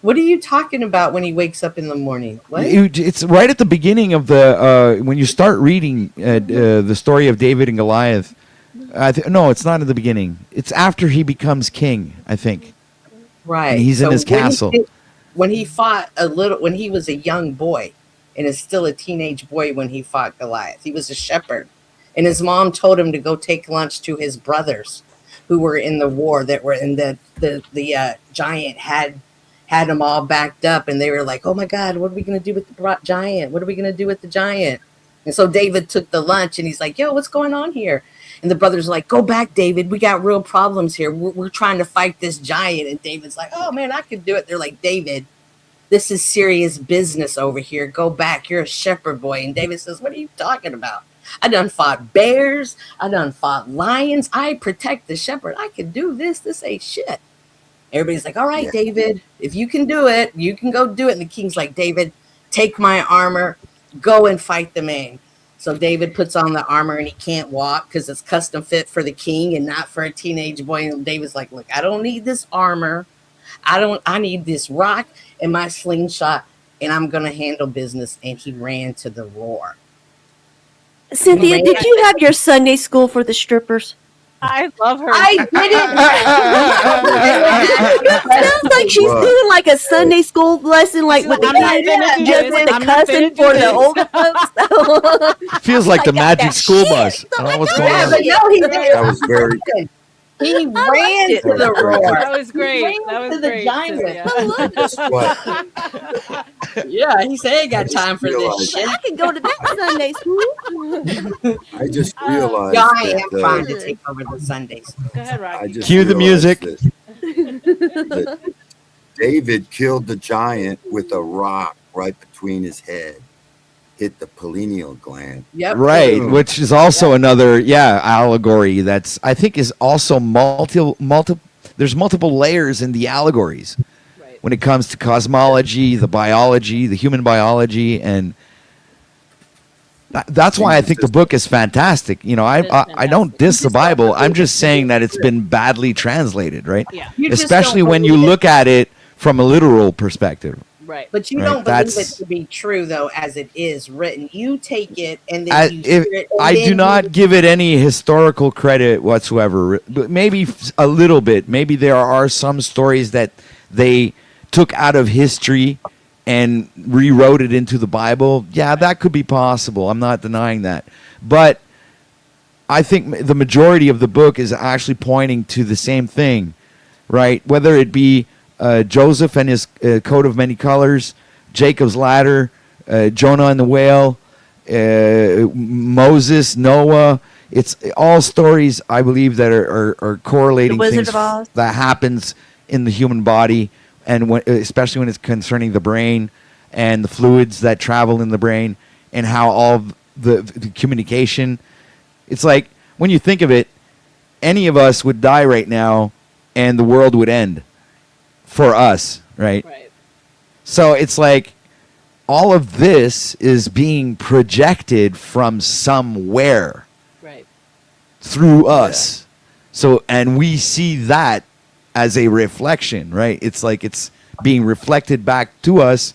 Speaker 21: What are you talking about when he wakes up in the morning? What?
Speaker 19: It's right at the beginning of the when you start reading the story of David and Goliath. No, it's not at the beginning. It's after he becomes king, I think.
Speaker 21: Right.
Speaker 19: And he's in his castle.
Speaker 21: When he fought when he was a young boy, and is still a teenage boy when he fought Goliath. He was a shepherd, and his mom told him to go take lunch to his brothers, who were in the war. That were in the giant had them all backed up, and they were like, "Oh my God, what are we gonna do with the giant? What are we gonna do with the giant?" And so David took the lunch, and he's like, "Yo, what's going on here?" And the brothers are like, "Go back, David. We got real problems here. We're trying to fight this giant." And David's like, "Oh man, I can do it." They're like, "David, this is serious business over here. Go back. You're a shepherd boy." And David says, "What are you talking about? I done fought bears. I done fought lions. I protect the shepherd. I can do this. This ain't shit." Everybody's like, "All right, David, if you can do it, you can go do it." And the king's like, "David, take my armor. Go and fight the man." So David puts on the armor, and he can't walk because it's custom fit for the king and not for a teenage boy. And David's like, "Look, I don't need this armor. I need this rock and my slingshot, and I'm going to handle business." And he ran to the roar.
Speaker 8: Cynthia, did you have your Sunday school for the strippers?
Speaker 2: I love her.
Speaker 21: I didn't.
Speaker 8: It sounds like she's doing like a Sunday school lesson, like with the kids, just with the cousin for the older folks.
Speaker 19: Feels like the magic school bus. I don't know what's going on.
Speaker 21: But no, he did.
Speaker 20: That was very.
Speaker 21: He ran to the roar.
Speaker 2: That was great. That was
Speaker 21: to the
Speaker 2: great.
Speaker 21: giant.
Speaker 20: Guess what?
Speaker 21: Yeah, he said he got time for this
Speaker 20: realized-
Speaker 21: shit.
Speaker 8: I can go to that Sunday school.
Speaker 20: I just realized
Speaker 21: Yeah, I am
Speaker 20: that,
Speaker 21: trying to take over the Sundays.
Speaker 2: Go ahead,
Speaker 20: I
Speaker 2: Rocky.
Speaker 20: just
Speaker 19: Cue the
Speaker 20: realized
Speaker 19: music.
Speaker 20: that David killed the giant with a rock right between his head, hit the pineal gland.
Speaker 21: Yep.
Speaker 19: Right, which is also another allegory that's I think is also multiple. There's multiple layers in the allegories when it comes to cosmology, the biology, the human biology, and that's why I think the book is fantastic. You know, I don't diss the Bible. I'm just saying that it's been badly translated, right?
Speaker 2: Yeah.
Speaker 21: You just
Speaker 19: Especially
Speaker 21: don't
Speaker 19: when you
Speaker 21: believe
Speaker 19: look at it from a literal perspective.
Speaker 2: Right.
Speaker 21: But you
Speaker 19: Right,
Speaker 21: don't believe it
Speaker 19: that's-
Speaker 21: to be true, though, as it is written. You take it and then you
Speaker 19: If,
Speaker 21: hear it. And
Speaker 19: I
Speaker 21: then
Speaker 19: do not give it any historical credit whatsoever. But maybe a little bit. Maybe there are some stories that they took out of history and rewrote it into the Bible. Yeah, that could be possible. I'm not denying that. But I think the majority of the book is actually pointing to the same thing, right? Whether it be Joseph and his coat of many colors, Jacob's ladder, Jonah and the whale, Moses, Noah. It's all stories, I believe, that are correlating
Speaker 8: The Wizard
Speaker 19: things
Speaker 8: of Oz.
Speaker 19: that happens in the human body, and especially when it's concerning the brain and the fluids that travel in the brain, and how all the communication. It's like when you think of it, any of us would die right now, and the world would end. For us, right?
Speaker 2: Right.
Speaker 19: So it's like all of this is being projected from somewhere
Speaker 2: Right.
Speaker 19: through us. So, and we see that as a reflection, right? It's like it's being reflected back to us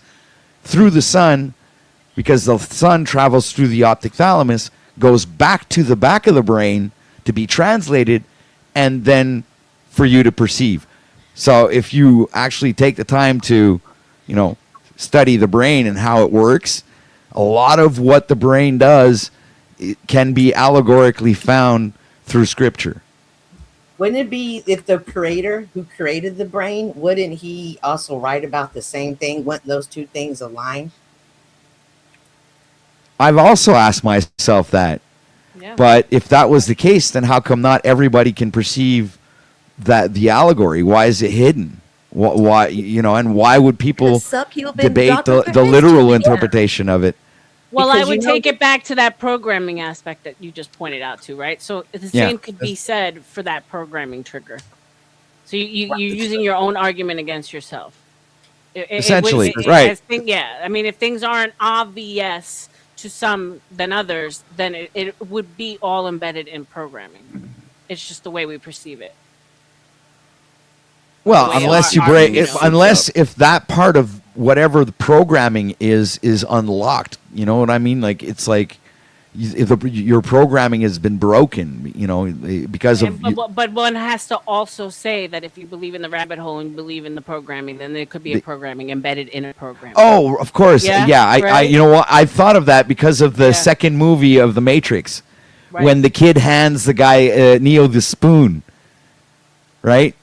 Speaker 19: through the sun, because the sun travels through the optic thalamus, goes back to the back of the brain to be translated, and then for you to perceive. So if you actually take the time to, study the brain and how it works, a lot of what the brain does can be allegorically found through Scripture.
Speaker 21: Wouldn't it be if the creator who created the brain, wouldn't he also write about the same thing? Wouldn't those two things align?
Speaker 19: I've also asked myself that.
Speaker 2: Yeah.
Speaker 19: But if that was the case, then how come not everybody can perceive that the allegory? Why is it hidden? Why, and why would people
Speaker 8: Because some people been
Speaker 19: debate
Speaker 8: dropping
Speaker 19: the
Speaker 8: their heads
Speaker 19: literal
Speaker 8: too many
Speaker 19: interpretation of it?
Speaker 2: Well,
Speaker 8: Because
Speaker 2: I would take it back to that programming aspect that you just pointed out to, right? So the
Speaker 19: Yeah.
Speaker 2: same could be said for that programming trigger. So you're using your own argument against yourself.
Speaker 19: Essentially, right.
Speaker 2: I mean, if things aren't obvious to some than others, then it would be all embedded in programming. It's just the way we perceive it.
Speaker 19: Well, unless you break, if that part of whatever the programming is unlocked, you know what I mean? Like it's like if your programming has been broken, because of.
Speaker 2: But one has to also say that if you believe in the rabbit hole and you believe in the programming, then there could be a programming embedded in a program.
Speaker 19: Oh, of course, yeah. I
Speaker 2: right?
Speaker 19: you know what? I thought of that because of the second movie of The Matrix, when the kid hands the guy Neo the spoon, right?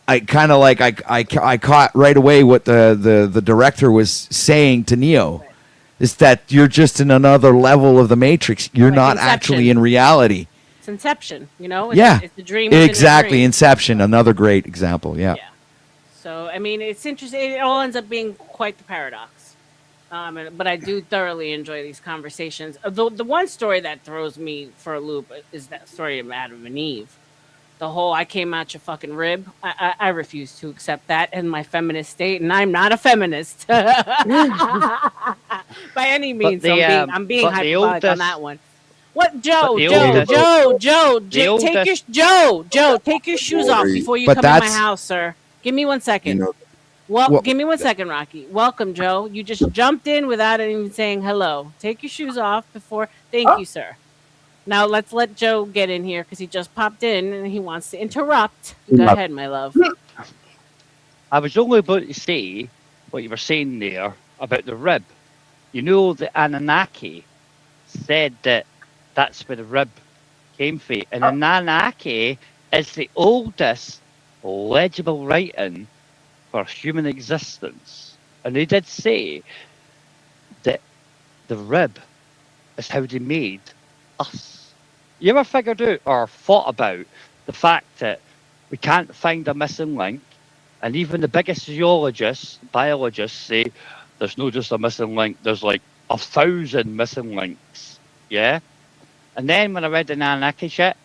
Speaker 19: I kind of like I caught right away what the director was saying to Neo, is that you're just in another level of the Matrix. You're not actually in reality.
Speaker 2: It's Inception, It's the dream.
Speaker 19: Exactly, Inception, another great example. Yeah.
Speaker 2: So I mean, it's interesting. It all ends up being quite the paradox. But I do thoroughly enjoy these conversations. The one story that throws me for a loop is that story of Adam and Eve. The whole "I came out your fucking rib." I refuse to accept that in my feminist state, and I'm not a feminist by any means. I'm being hyperbolic on that one. What, Joe? Take your shoes off before you come in my house, sir. Give me 1 second. Give me 1 second, Rocky. Welcome, Joe. You just jumped in without even saying hello. Take your shoes off before. Thank you, sir. Now let's let Joe get in here because he just popped in and he wants to interrupt. Go ahead, my love.
Speaker 10: I was only about to say what you were saying there about the rib. You know, the Anunnaki said that that's where the rib came from. And Anunnaki is the oldest legible writing for human existence. And they did say that the rib is how they made us. You ever figured out or thought about the fact that we can't find a missing link, and even the biggest biologists say there's not just a missing link, there's like 1,000 missing links, yeah? And then when I read the Anunnaki shit,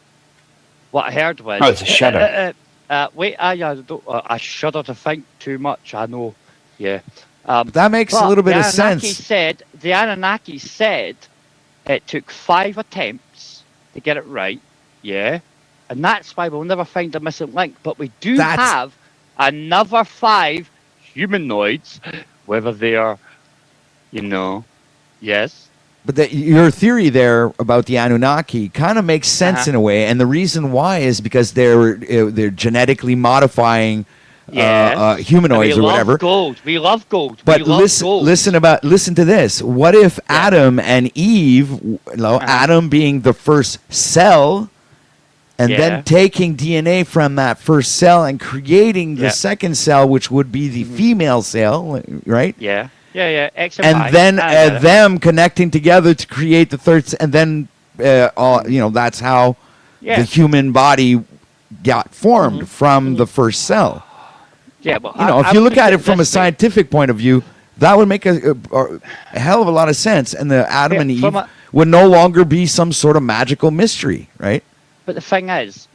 Speaker 10: what I heard was...
Speaker 3: Oh, it's a shudder.
Speaker 10: I shudder to think too much, I know, yeah.
Speaker 19: That makes a little bit of sense.
Speaker 10: The Anunnaki said it took 5 attempts to get it right, yeah, and that's why we'll never find a missing link. But we do have another 5 humanoids, whether they are, yes.
Speaker 19: But your theory there about the Anunnaki kind of makes sense in a way, and the reason why is because they're genetically modifying humanoids or whatever.
Speaker 10: We love gold.
Speaker 19: But listen to this. What if Adam and Eve, Adam being the first cell, and then taking DNA from that first cell and creating the second cell, which would be the female cell, right?
Speaker 10: Yeah.
Speaker 19: And then them connecting together to create the third, and then that's how the human body got formed from the first cell.
Speaker 10: Yeah, but
Speaker 19: if you look at it from a scientific point of view, that would make a hell of a lot of sense, and the Adam and Eve would no longer be some sort of magical mystery, right?
Speaker 10: But the thing is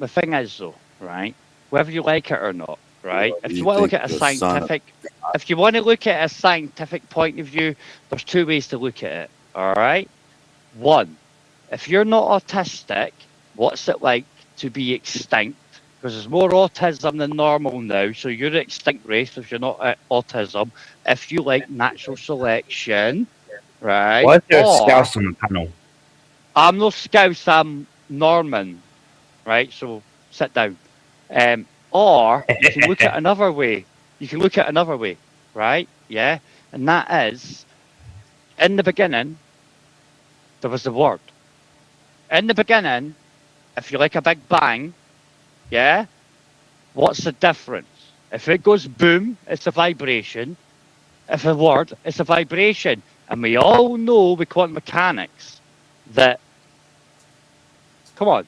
Speaker 10: though, right? Whether you like it or not, right? If you want to look at a scientific point of view, there's 2 ways to look at it. All right. 1, if you're not autistic, what's it like to be extinct? Because there's more autism than normal now, so you're an extinct race if you're not autism. If you like natural selection, right?
Speaker 3: Why is there a Scouse on the panel?
Speaker 10: I'm no Scouse, I'm Norman, right? So sit down. Or you can look at another way. Right? Yeah? And that is, in the beginning, there was the word. In the beginning, if you like a big bang, yeah? What's the difference? If it goes boom, it's a vibration. If a word, it's a vibration. And we all know with quantum mechanics that, come on,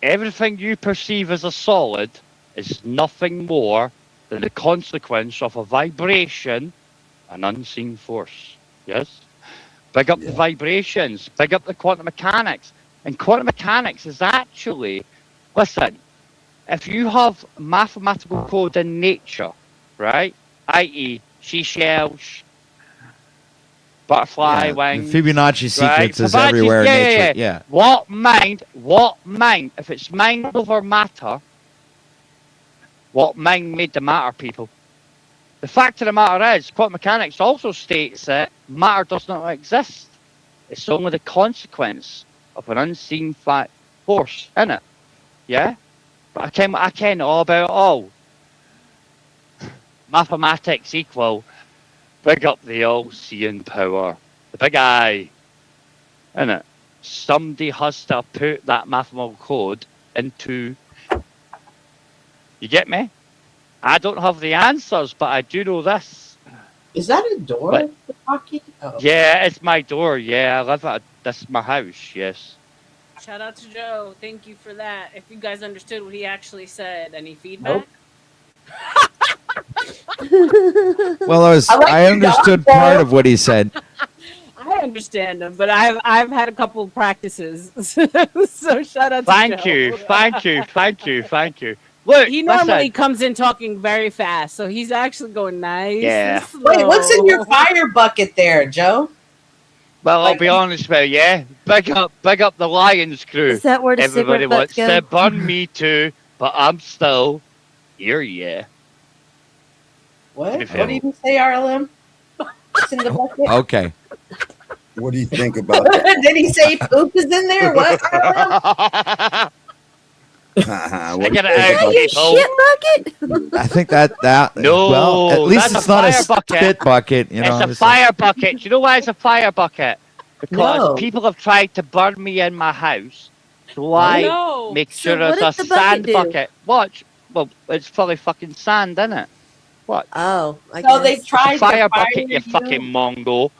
Speaker 10: everything you perceive as a solid is nothing more than the consequence of a vibration, an unseen force. Yes? Big up the vibrations, big up the quantum mechanics. And quantum mechanics is actually, listen, if you have mathematical code in nature, right, i.e. seashells, butterfly wings,
Speaker 19: the Fibonacci sequence is everywhere in nature. Yeah.
Speaker 10: What mind, if it's mind over matter, what mind made the matter, people? The fact of the matter is, quantum mechanics also states that matter does not exist. It's only the consequence of an unseen force, innit? Yeah? But I ken all about it all. Mathematics equal, big up the all-seeing power. The big eye. Innit? Somebody has to put that mathematical code into... You get me? I don't have the answers, but I do know this.
Speaker 21: Is that a door, Rocky? Oh.
Speaker 10: Yeah, it's my door. Yeah, I live at this is my house. Yes.
Speaker 2: Shout out to Joe. Thank you for that. If you guys understood what he actually said, any feedback?
Speaker 19: Well, I understood part of what he said.
Speaker 2: I understand him, but I've had a couple of practices. So shout out to Joe.
Speaker 10: Thank you. Look,
Speaker 2: he normally comes in talking very fast, so he's actually going nice.
Speaker 10: Yeah.
Speaker 21: Wait, what's in your fire bucket there, Joe?
Speaker 10: Well, I'll be honest with you, yeah. Big up the Lions crew.
Speaker 8: Is that where the
Speaker 10: Everybody
Speaker 8: cigarette
Speaker 10: wants
Speaker 8: butts go?
Speaker 10: to burn me too, but I'm still here, yeah.
Speaker 21: What? What do you say, RLM? What's in the bucket?
Speaker 19: Okay.
Speaker 20: What do you think about that?
Speaker 21: Did he say poop is in there? What, RLM?
Speaker 10: I got
Speaker 8: Is that your shit bucket?
Speaker 19: I think that
Speaker 10: No,
Speaker 19: well, at least
Speaker 10: that's
Speaker 19: it's not a
Speaker 10: fire bucket.
Speaker 19: spit bucket. You know,
Speaker 10: It's a fire bucket. Do you know why it's a fire bucket? Because people have tried to burn me in my house. So I make
Speaker 8: So
Speaker 10: sure
Speaker 8: what
Speaker 10: it's a
Speaker 8: did the bucket
Speaker 10: sand
Speaker 8: do?
Speaker 10: bucket. Watch. Well, it's fully fucking sand, isn't it? What?
Speaker 8: Oh, I
Speaker 21: So they
Speaker 8: guess.
Speaker 21: tried
Speaker 10: It's a fire
Speaker 21: to fire
Speaker 10: bucket, you
Speaker 21: you?
Speaker 10: fucking Mongo.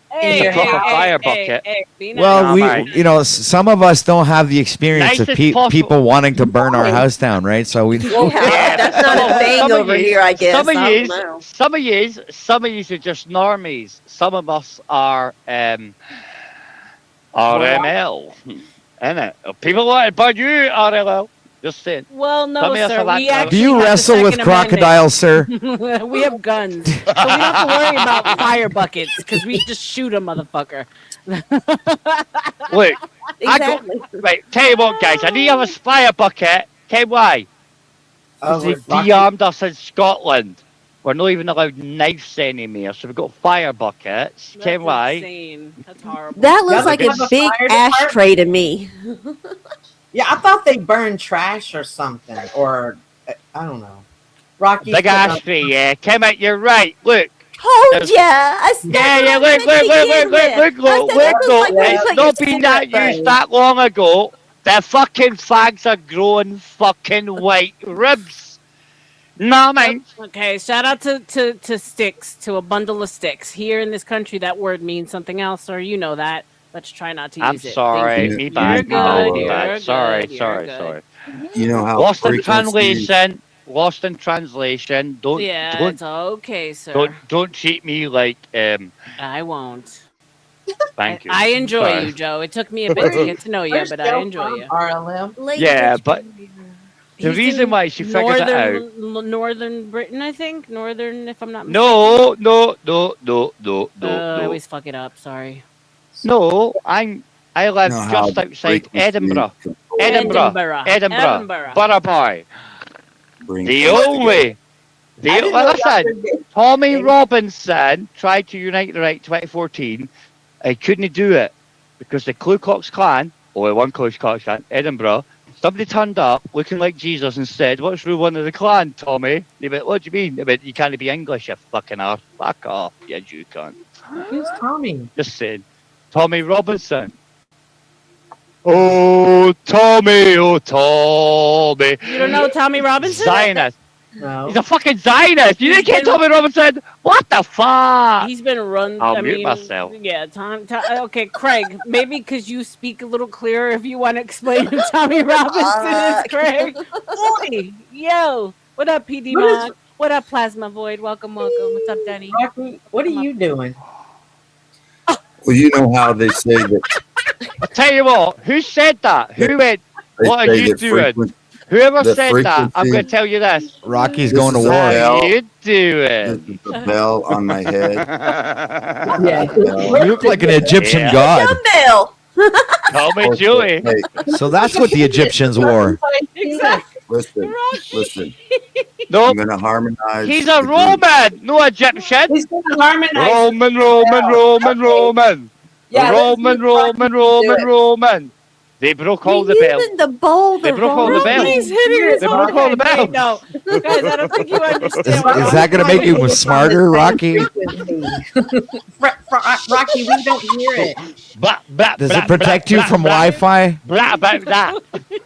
Speaker 2: Hey,
Speaker 10: It's a proper fire bucket.
Speaker 19: Well, you know, some of us don't have the experience of
Speaker 10: Nicest possible-
Speaker 19: people wanting to burn our house down, right? So we.
Speaker 8: Yeah, that's not a thing over here, I guess.
Speaker 10: Some of
Speaker 8: I
Speaker 10: yous,
Speaker 8: don't know.
Speaker 10: some of yous are just normies. Some of us are RML, innit? People want to burn you, RLL. Just saying.
Speaker 2: Well, no,
Speaker 10: Somebody else
Speaker 2: sir.
Speaker 10: will
Speaker 2: We
Speaker 10: act-
Speaker 2: actually
Speaker 19: Do you
Speaker 2: have the
Speaker 19: wrestle with
Speaker 2: Second
Speaker 19: crocodiles, sir?
Speaker 2: Amendment. We have guns, so we don't have to worry about fire buckets because we just shoot a motherfucker.
Speaker 10: Look,
Speaker 21: Exactly.
Speaker 10: right, tell you what, guys, I need to have a fire bucket. Tell you why. Because they
Speaker 21: Rocky.
Speaker 10: de-armed us in Scotland. We're not even allowed knives anymore, so we've got fire buckets. Tell you why.
Speaker 2: Insane. That's horrible.
Speaker 8: That looks like a
Speaker 21: have a
Speaker 8: big
Speaker 21: fire
Speaker 8: ashtray to me.
Speaker 21: Yeah, I thought they burned trash or something, or I don't know. Rocky.
Speaker 10: Big ashtray, yeah. Come out, you're right. Look.
Speaker 8: Told ya! I said
Speaker 10: Yeah, look, it's not been that used that long ago. The fucking fags are growing fucking white ribs. Nah, man.
Speaker 2: Okay, shout out to sticks, to a bundle of sticks. Here in this country, that word means something else, or you know that. Let's try not to
Speaker 10: I'm
Speaker 2: use it.
Speaker 10: sorry.
Speaker 2: Thank
Speaker 10: Me
Speaker 2: you.
Speaker 10: bad.
Speaker 2: You're
Speaker 10: Sorry.
Speaker 2: good.
Speaker 10: Sorry.
Speaker 2: You're good.
Speaker 20: You know how
Speaker 10: Lost in
Speaker 20: frequency-
Speaker 10: translation. Lost in translation. Don't.
Speaker 2: Yeah,
Speaker 10: don't,
Speaker 2: it's okay, sir.
Speaker 10: Don't treat me like.
Speaker 2: I won't.
Speaker 10: Thank you.
Speaker 2: I enjoy
Speaker 10: Sorry.
Speaker 2: you, Joe. It took me a bit to get to know you,
Speaker 21: Where's
Speaker 2: but
Speaker 21: Joe
Speaker 2: I enjoy
Speaker 21: from?
Speaker 2: you.
Speaker 21: RLM.
Speaker 10: Yeah, but the
Speaker 2: He's
Speaker 10: reason
Speaker 2: in
Speaker 10: why she figured it out.
Speaker 2: Northern Britain, I think. Northern, if I'm not mistaken.
Speaker 10: No.
Speaker 2: I always fuck it up. Sorry.
Speaker 10: No, I live
Speaker 20: know how
Speaker 10: just outside
Speaker 20: frequency
Speaker 10: Edinburgh.
Speaker 20: control-
Speaker 10: Edinburgh. Butterboy.
Speaker 20: Bring
Speaker 10: The
Speaker 20: things
Speaker 10: only. Listen, Tommy Robinson tried to unite the right 2014. He couldn't do it because the Ku Klux Klan, or one Ku Klux Klan, Edinburgh, somebody turned up looking like Jesus and said, "What's rule one of the Klan, Tommy?" They went, "What do you mean?" They went, "You can't be English, you fucking arse. Fuck off, you Jew cunt."
Speaker 21: Who's Tommy?
Speaker 10: Just saying. Tommy Robinson. Oh, Tommy.
Speaker 2: You don't know Tommy Robinson?
Speaker 10: Zionist.
Speaker 21: No.
Speaker 10: He's a fucking Zionist. You didn't get Tommy Robinson. What the fuck?
Speaker 2: He's been run.
Speaker 10: I'll
Speaker 2: I
Speaker 10: mute
Speaker 2: mean,
Speaker 10: myself.
Speaker 2: Yeah, okay, Craig. Maybe because you speak a little clearer, if you want to explain who Tommy Robinson is, Craig. Oi, yo, what up, PD Mod? What up, Plasma Void? Welcome. What's up, Denny?
Speaker 21: Rocky, what are you doing?
Speaker 20: Well, you know how they say that.
Speaker 10: I tell you what, who said that? Who went,
Speaker 20: They
Speaker 10: what are
Speaker 20: say
Speaker 10: you
Speaker 20: that
Speaker 10: doing? Whoever
Speaker 20: the
Speaker 10: said that, I'm going
Speaker 20: frequency.
Speaker 10: to tell you this.
Speaker 19: Rocky's
Speaker 20: This
Speaker 19: going to
Speaker 20: is a
Speaker 19: war.
Speaker 10: How
Speaker 20: bell.
Speaker 10: you
Speaker 20: This
Speaker 10: doing?
Speaker 20: is the bell on my head.
Speaker 21: Yeah.
Speaker 19: You look like an Egyptian
Speaker 10: Yeah.
Speaker 19: god.
Speaker 8: Dumbbell.
Speaker 10: Call me Julie.
Speaker 20: Hey,
Speaker 19: So that's what the Egyptians wore.
Speaker 2: Exactly.
Speaker 20: listen.
Speaker 10: Nope.
Speaker 20: I'm gonna harmonize.
Speaker 10: He's a
Speaker 20: the group.
Speaker 10: Roman, no Egyptian.
Speaker 21: He's going to harmonize.
Speaker 10: Roman.
Speaker 21: Yeah, let's see if Rocky can do it.
Speaker 10: Roman. They broke all the
Speaker 8: You're
Speaker 10: bells.
Speaker 8: using the bowl
Speaker 10: They
Speaker 8: the
Speaker 10: broke all the
Speaker 8: wrong
Speaker 10: bells.
Speaker 8: way.
Speaker 2: He's hitting his
Speaker 10: They
Speaker 2: whole
Speaker 10: broke all the
Speaker 2: head. Wait,
Speaker 10: bells.
Speaker 2: no, guys, I don't think you understand.
Speaker 19: Is
Speaker 2: what
Speaker 19: that going to make you smarter, Rocky?
Speaker 21: Rocky, we don't hear it.
Speaker 10: Blah, blah,
Speaker 19: Does
Speaker 10: blah,
Speaker 19: it protect
Speaker 10: blah,
Speaker 19: you from
Speaker 10: blah,
Speaker 19: Wi-Fi?
Speaker 10: Blah about that.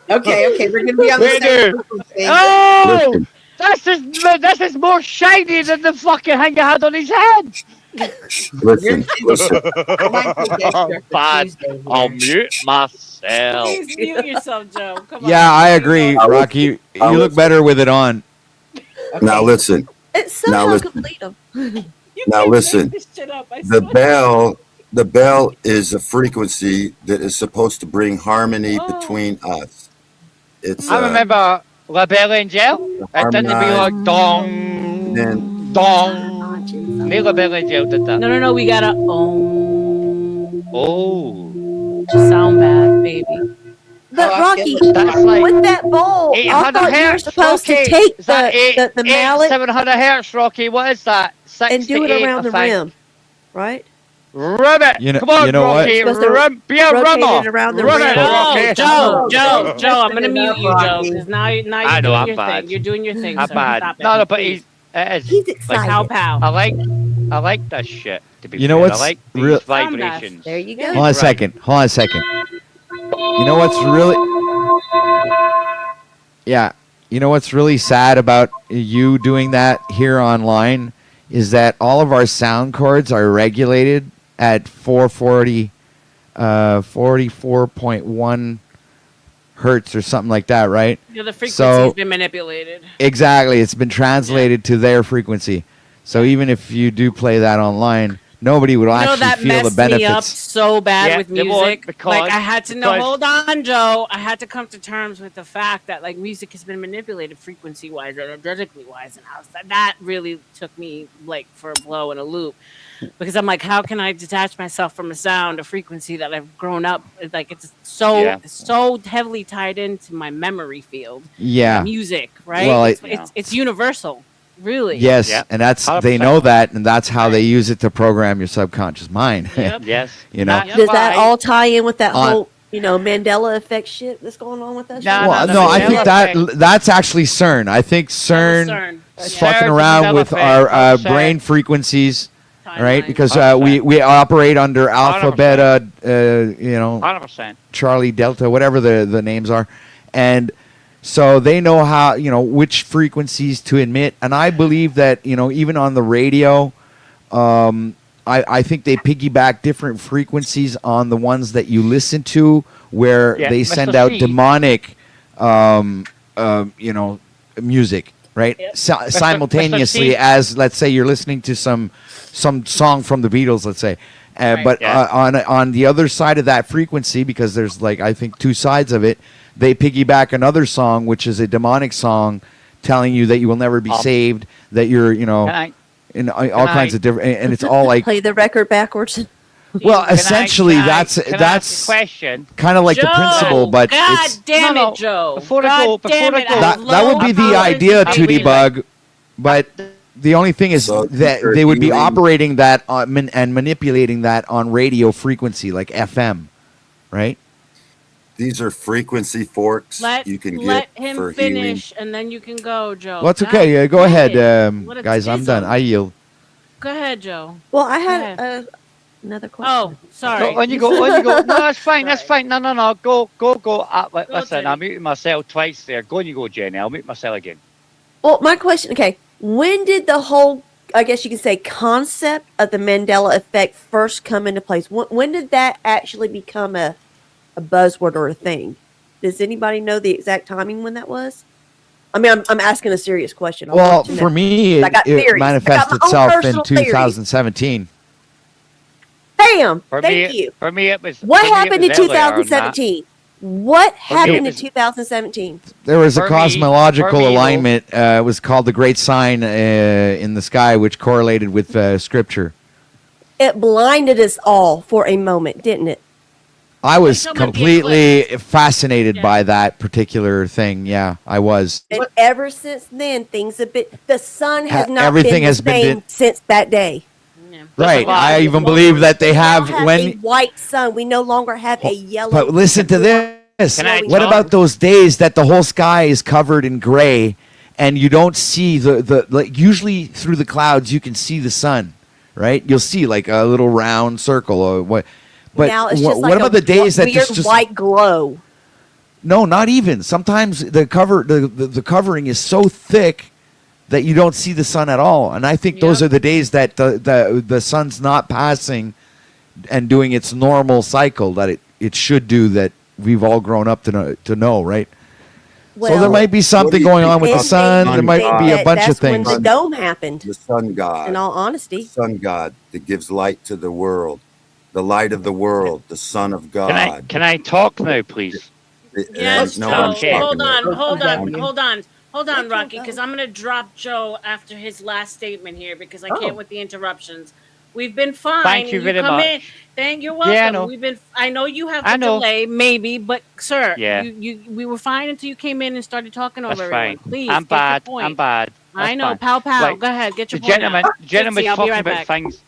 Speaker 21: Okay, we're going to be on the
Speaker 10: Wait,
Speaker 21: same
Speaker 10: dude.
Speaker 21: frequency.
Speaker 10: Oh,
Speaker 20: Listen.
Speaker 10: this is more shiny than the fucking hang he had on his head.
Speaker 20: Listen.
Speaker 21: I might take extra for
Speaker 10: Bad.
Speaker 21: Tuesday here.
Speaker 10: I'll mute myself.
Speaker 2: Please mute yourself, Joe. Come on.
Speaker 19: Yeah, I agree, Rocky. You look better with it on.
Speaker 20: Now listen.
Speaker 8: It's
Speaker 20: Now
Speaker 8: somehow
Speaker 20: listen.
Speaker 8: complete them.
Speaker 20: Now listen.
Speaker 2: This shit up. I
Speaker 20: The
Speaker 2: swear.
Speaker 20: bell is a frequency that is supposed to bring harmony between us. It's
Speaker 10: I remember La Belle Angel. It didn't be like dong,
Speaker 20: then
Speaker 10: dong. Me La Belle Angel did that.
Speaker 2: No. We gotta
Speaker 10: Oh.
Speaker 2: sound bad, baby.
Speaker 8: But Rocky,
Speaker 10: That's like
Speaker 8: with that bowl, I
Speaker 10: 800
Speaker 8: thought you were
Speaker 10: hertz,
Speaker 8: supposed
Speaker 10: Rocky.
Speaker 8: to take
Speaker 10: Is that
Speaker 8: the mallet
Speaker 10: 700 hertz, Rocky. What is that?
Speaker 8: and do it
Speaker 10: 68,
Speaker 8: around the
Speaker 10: I think.
Speaker 8: rim, right?
Speaker 10: Rim it.
Speaker 19: You know-
Speaker 10: Come on,
Speaker 19: you know what?
Speaker 10: Rocky.
Speaker 8: Supposed to
Speaker 10: Rim, be a
Speaker 8: rotate
Speaker 10: rummer.
Speaker 8: it around the
Speaker 10: Rim
Speaker 8: rim.
Speaker 10: it, Rocky.
Speaker 2: Joe, I'm gonna mute you, Joe, because now you're
Speaker 10: I know,
Speaker 2: doing
Speaker 10: I'm
Speaker 2: your
Speaker 10: bad.
Speaker 2: thing. You're doing your thing,
Speaker 10: I'm
Speaker 2: sir.
Speaker 10: bad.
Speaker 2: Stop it.
Speaker 10: No, but
Speaker 2: please.
Speaker 8: He's
Speaker 10: like
Speaker 8: excited.
Speaker 2: Pow pow.
Speaker 10: I like this shit. To be
Speaker 19: You know
Speaker 10: fair.
Speaker 19: what's
Speaker 10: I like these
Speaker 19: real-
Speaker 10: vibrations.
Speaker 8: There you go.
Speaker 19: Hold on a second. You know what's really? Yeah. You know what's really sad about you doing that here online is that all of our sound cords are regulated at 44.1 hertz or something like that, right?
Speaker 2: Yeah, the frequency's
Speaker 19: So
Speaker 2: been manipulated.
Speaker 19: exactly, it's been translated to their frequency. So even if you do play that online, nobody would
Speaker 2: You know,
Speaker 19: actually
Speaker 2: that
Speaker 19: feel the
Speaker 2: messed me up
Speaker 19: benefits.
Speaker 2: so bad
Speaker 10: Yeah,
Speaker 2: with
Speaker 10: they won't,
Speaker 2: music.
Speaker 10: because-
Speaker 2: Like I had to know.
Speaker 10: because-
Speaker 2: Hold on, Joe. I had to come to terms with the fact that like music has been manipulated frequency-wise, energetically wise, and that really took me like for a blow and a loop. Because I'm like, how can I detach myself from a sound, a frequency that I've grown up like? It's so heavily tied into my memory field.
Speaker 19: Yeah.
Speaker 2: Music, right?
Speaker 19: Well,
Speaker 2: it's universal, really.
Speaker 19: Yes, and that's they
Speaker 10: 100%.
Speaker 19: know that, and that's how they use it to program your subconscious mind.
Speaker 10: Yes.
Speaker 19: You know.
Speaker 8: Does that all tie in with that
Speaker 19: On-
Speaker 8: whole, Mandela effect shit that's going on with that?
Speaker 10: No,
Speaker 8: shit?
Speaker 19: Well, no, I think that's actually CERN. I think CERN is fucking
Speaker 10: CERN's
Speaker 19: around
Speaker 10: Mandela
Speaker 19: with
Speaker 10: effect,
Speaker 19: our
Speaker 10: 100%.
Speaker 19: brain frequencies, right? Because
Speaker 10: 100%.
Speaker 19: we operate under alpha,
Speaker 10: 100%.
Speaker 19: beta,
Speaker 10: 100%.
Speaker 19: Charlie, delta, whatever the names are, and so they know how which frequencies to emit. And I believe that even on the radio, I think they piggyback different frequencies on the ones that you listen to, where
Speaker 10: Yeah,
Speaker 19: they
Speaker 10: Mr.
Speaker 19: send out
Speaker 10: C.
Speaker 19: demonic, music, right? Simultaneously,
Speaker 10: C.
Speaker 19: as let's say you're listening to some song from the Beatles, let's say. But
Speaker 10: Yeah.
Speaker 19: on the other side of that frequency, because there's I think two sides of it, they piggyback another song, which is a demonic song, telling you that you will never be saved, that you're in all kinds of different, and it's all like,
Speaker 8: Play the record backwards.
Speaker 19: well, essentially
Speaker 10: can I
Speaker 19: that's
Speaker 10: ask a question?
Speaker 19: kind of like the principle, but
Speaker 2: God
Speaker 19: it's,
Speaker 2: damn
Speaker 10: No,
Speaker 2: it, Joe.
Speaker 10: before I
Speaker 2: God
Speaker 10: go- before
Speaker 2: damn
Speaker 10: I
Speaker 2: it,
Speaker 10: go-
Speaker 19: that would be the idea, Tootie Bug, but the only thing is that they would be operating that and manipulating that on radio frequency, like FM, right?
Speaker 20: these are frequency forks
Speaker 2: Let
Speaker 20: you can
Speaker 2: let
Speaker 20: get
Speaker 2: him
Speaker 20: for healing.
Speaker 2: finish, and then you can go, Joe.
Speaker 19: Well, it's
Speaker 2: God
Speaker 19: okay. Go
Speaker 2: damn
Speaker 19: ahead,
Speaker 2: it. What a
Speaker 19: guys. I'm done.
Speaker 2: tism.
Speaker 19: I yield.
Speaker 2: Go ahead, Joe.
Speaker 8: Well, I
Speaker 2: Go
Speaker 8: had
Speaker 2: ahead.
Speaker 8: another question.
Speaker 2: Oh, sorry.
Speaker 10: No, on you go, on you go. No, that's fine, that's fine. No. Go. Listen, I
Speaker 2: Jenny.
Speaker 10: muted myself twice there. Go on you go, Jenny. I'll mute myself again.
Speaker 8: Well, my question, okay, when did the whole, I guess you could say, concept of the Mandela effect first come into place? When did that actually become a buzzword or a thing? Does anybody know the exact timing when that was? I mean, I'm asking a serious question. I
Speaker 19: Well,
Speaker 8: want to know.
Speaker 19: for me,
Speaker 8: I got
Speaker 19: it
Speaker 8: theories.
Speaker 19: manifests
Speaker 8: I got my own
Speaker 19: itself in
Speaker 8: personal theories.
Speaker 19: 2017.
Speaker 8: Bam!
Speaker 10: For
Speaker 8: Thank
Speaker 10: me,
Speaker 8: you.
Speaker 10: for me, it was.
Speaker 8: What
Speaker 10: for me, it
Speaker 8: happened
Speaker 10: was
Speaker 8: in
Speaker 10: earlier than that.
Speaker 8: 2017? What happened in
Speaker 10: was-
Speaker 8: 2017?
Speaker 19: There was a
Speaker 10: For me-
Speaker 19: cosmological
Speaker 10: for me, though-
Speaker 19: alignment. It was called the Great Sign in the sky, which correlated with Scripture.
Speaker 8: It blinded us all for a moment, didn't it?
Speaker 19: I was completely fascinated by that particular thing. Yeah, I was.
Speaker 8: And ever since then, things have been. The sun has not
Speaker 19: everything
Speaker 8: been the
Speaker 19: has been
Speaker 8: same
Speaker 19: di-
Speaker 8: since that day.
Speaker 19: Right. I even believe that they
Speaker 8: We now
Speaker 19: have when.
Speaker 8: a white sun. We no longer have a yellow.
Speaker 19: But listen to this.
Speaker 10: Can I
Speaker 19: What
Speaker 10: talk?
Speaker 19: about those days that the whole sky is covered in gray and you don't see the like usually through the clouds you can see the sun, right? You'll see like a little round circle or what. But
Speaker 8: now it's
Speaker 19: what,
Speaker 8: just like
Speaker 19: what about the days that
Speaker 8: weird
Speaker 19: there's just
Speaker 8: white glow?
Speaker 19: no, not even. Sometimes the covering is so thick that you don't see the sun at all. And I think those are the days that the sun's not passing and doing its normal cycle that it should do, that we've all grown up to know, right? So there might be something going on with the sun. There might be a bunch of things.
Speaker 8: When the dome happened.
Speaker 20: The sun god.
Speaker 8: In all honesty,
Speaker 20: The sun god that gives light to the world, the light of the world, the Son of God.
Speaker 10: Can I talk now, please?
Speaker 2: Yes,
Speaker 20: no,
Speaker 2: Joe.
Speaker 20: I'm talking
Speaker 2: Hold on,
Speaker 20: to-
Speaker 2: hold on, Rocky, because I'm gonna drop Joe after his last statement here because I can't with the interruptions. We've been fine.
Speaker 10: Thank you
Speaker 2: and
Speaker 10: very
Speaker 2: come
Speaker 10: much.
Speaker 2: in. You're welcome.
Speaker 10: Yeah, I know.
Speaker 2: I know you have
Speaker 10: I
Speaker 2: a
Speaker 10: know.
Speaker 2: delay, maybe, but sir,
Speaker 10: Yeah.
Speaker 2: we were fine until you came in and started talking over
Speaker 10: That's
Speaker 2: everyone.
Speaker 10: fine.
Speaker 2: Please,
Speaker 10: I'm
Speaker 2: get your
Speaker 10: bad.
Speaker 2: point.
Speaker 10: I'm bad.
Speaker 2: I
Speaker 10: That's
Speaker 2: know,
Speaker 10: fine.
Speaker 2: pal.
Speaker 10: Right.
Speaker 2: Go ahead, get your
Speaker 10: The
Speaker 2: point
Speaker 10: gentleman,
Speaker 2: out.
Speaker 10: gentleman's
Speaker 2: Tootsie, I'll be
Speaker 10: talking
Speaker 2: right
Speaker 10: about
Speaker 2: back.
Speaker 10: things.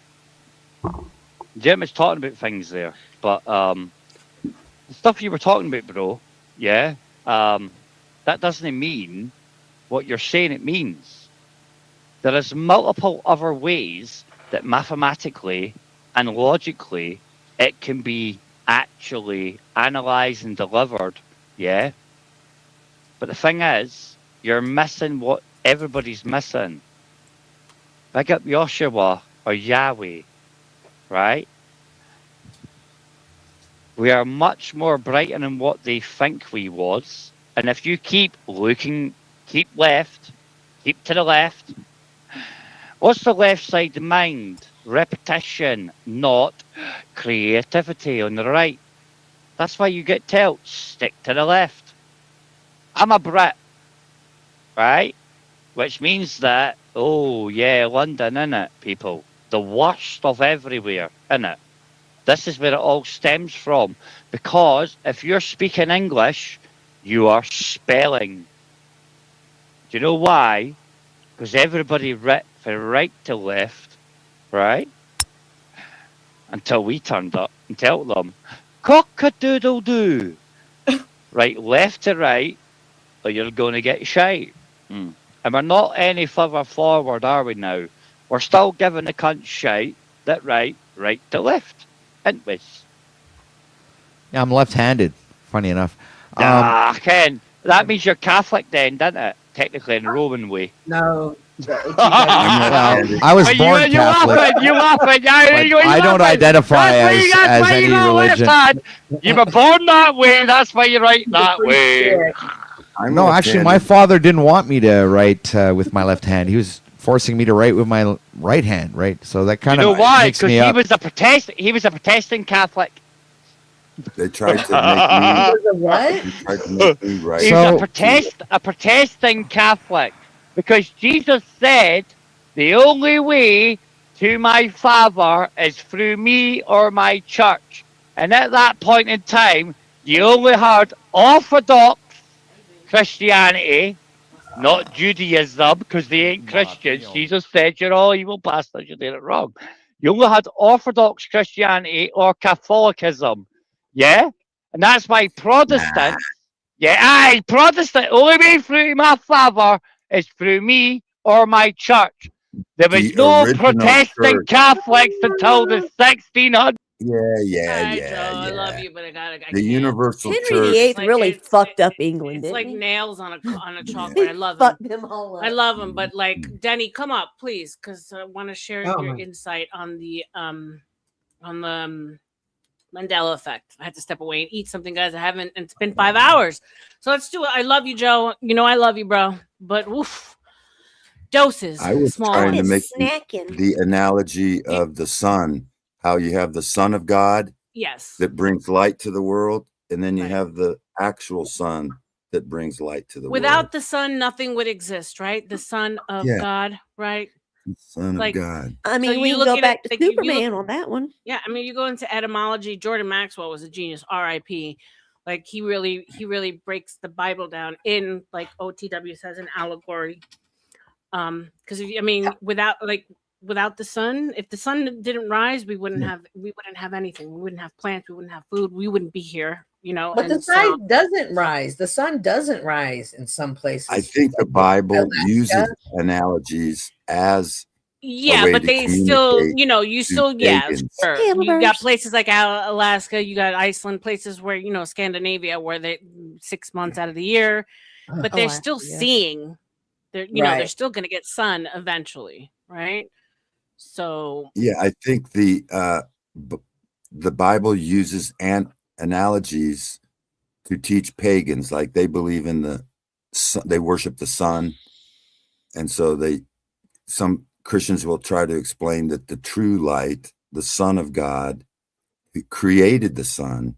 Speaker 10: Gentleman's talking about things there, but the stuff you were talking about, bro. Yeah. That doesn't mean what you're saying it means. There is multiple other ways that mathematically and logically it can be actually analyzed and delivered. Yeah. But the thing is, you're missing what everybody's missing. Big up Joshua or Yahweh, right? We are much more brighter than what they think we was. And if you keep looking, keep left, keep to the left. What's the left side of the mind? Repetition, not creativity on the right. That's why you get told, stick to the left. I'm a Brit, right? Which means that, oh yeah, London, innit, people? The worst of everywhere, innit? This is where it all stems from. Because if you're speaking English, you are spelling. Do you know why? Because everybody read from right to left, right? Until we turned up and tell them, cock-a-doodle-doo. Right, left to right, or you're going to get shite. And we're not any further forward, are we now? We're still giving the cunt shite, that right to left. Ain't we?
Speaker 19: Yeah, I'm left-handed. Funny enough.
Speaker 10: Ken, that means you're Catholic then, doesn't it? Technically in Roman way.
Speaker 21: No.
Speaker 19: I was born Catholic.
Speaker 10: You laughing.
Speaker 19: I don't identify as any religion.
Speaker 10: You were born that way. That's why you write that way.
Speaker 19: No, actually, my father didn't want me to write with my left hand. He was forcing me to write with my right hand, right? So that kind
Speaker 10: You
Speaker 19: of
Speaker 10: know why?
Speaker 19: makes
Speaker 10: Because
Speaker 19: me
Speaker 10: he
Speaker 19: up.
Speaker 10: was a Protestant. He was a Protestant Catholic.
Speaker 20: They tried to make me.
Speaker 21: What?
Speaker 20: They tried to make me right.
Speaker 10: He's a Protestant Catholic. Because Jesus said, the only way to my Father is through me or my church. And at that point in time, you only heard Orthodox Christianity, not Judaism, because they ain't Christians. Jesus said, you're all evil bastards, you did it wrong. You only had Orthodox Christianity or Catholicism. Yeah? And that's why Protestants, Protestant, only way through my Father is through me or my church. There was
Speaker 20: The
Speaker 10: no
Speaker 20: original
Speaker 10: Protestant
Speaker 20: church.
Speaker 10: Catholics until the 1600s.
Speaker 20: Yeah.
Speaker 2: I love you, but I
Speaker 20: The
Speaker 2: can't.
Speaker 20: universal
Speaker 8: Henry
Speaker 20: church.
Speaker 8: VIII really fucked up England,
Speaker 2: It's
Speaker 8: didn't
Speaker 2: like
Speaker 8: he?
Speaker 2: nails on a chalkboard. I love
Speaker 8: Fucked
Speaker 2: him.
Speaker 8: them all up.
Speaker 2: I love him, but like Denny, come up, please, because I want to share
Speaker 21: Oh,
Speaker 2: your
Speaker 21: my-
Speaker 2: insight on the Mandela effect. I had to step away and eat something, guys. I haven't, and it's been 5 hours. So let's do it. I love you, Joe. You know I love you, bro. But oof, doses.
Speaker 20: I was
Speaker 2: small
Speaker 20: trying to
Speaker 2: ones.
Speaker 20: make the analogy of the sun, how you have the Son of God
Speaker 2: Yes.
Speaker 20: that brings light to the world, and then you have the actual sun that brings light to the world.
Speaker 2: Without the sun, nothing would exist, right? The Son of God, right?
Speaker 20: The Son of God.
Speaker 8: I mean,
Speaker 2: so
Speaker 8: we
Speaker 2: you
Speaker 8: can
Speaker 2: look
Speaker 8: go
Speaker 2: at
Speaker 8: back
Speaker 2: it,
Speaker 8: to
Speaker 2: like, you
Speaker 8: Superman
Speaker 2: look-
Speaker 8: on that one.
Speaker 2: Yeah, I mean, you go into etymology. Jordan Maxwell was a genius. R.I.P. Like he really breaks the Bible down in, like OTW says, an allegory. Because I mean, without the sun, if the sun didn't rise, we wouldn't have anything. We wouldn't have plants. We wouldn't have food. We wouldn't be here. You know.
Speaker 21: But the
Speaker 2: and
Speaker 21: sun doesn't rise. The sun doesn't rise in some places.
Speaker 20: I think the Bible uses analogies as a way
Speaker 2: but
Speaker 20: to
Speaker 2: they still,
Speaker 20: communicate
Speaker 2: you
Speaker 20: to
Speaker 2: still,
Speaker 20: pagans.
Speaker 2: sure. You got places like Alaska, you got Iceland, places where, Scandinavia, where they 6 months out of the year, but they're still seeing, they're, they're still going to get sun eventually, right? So
Speaker 20: Yeah, I think the Bible uses analogies to teach pagans, like they believe in they worship the sun, and so some Christians will try to explain that the true light, the Son of God, who created the sun,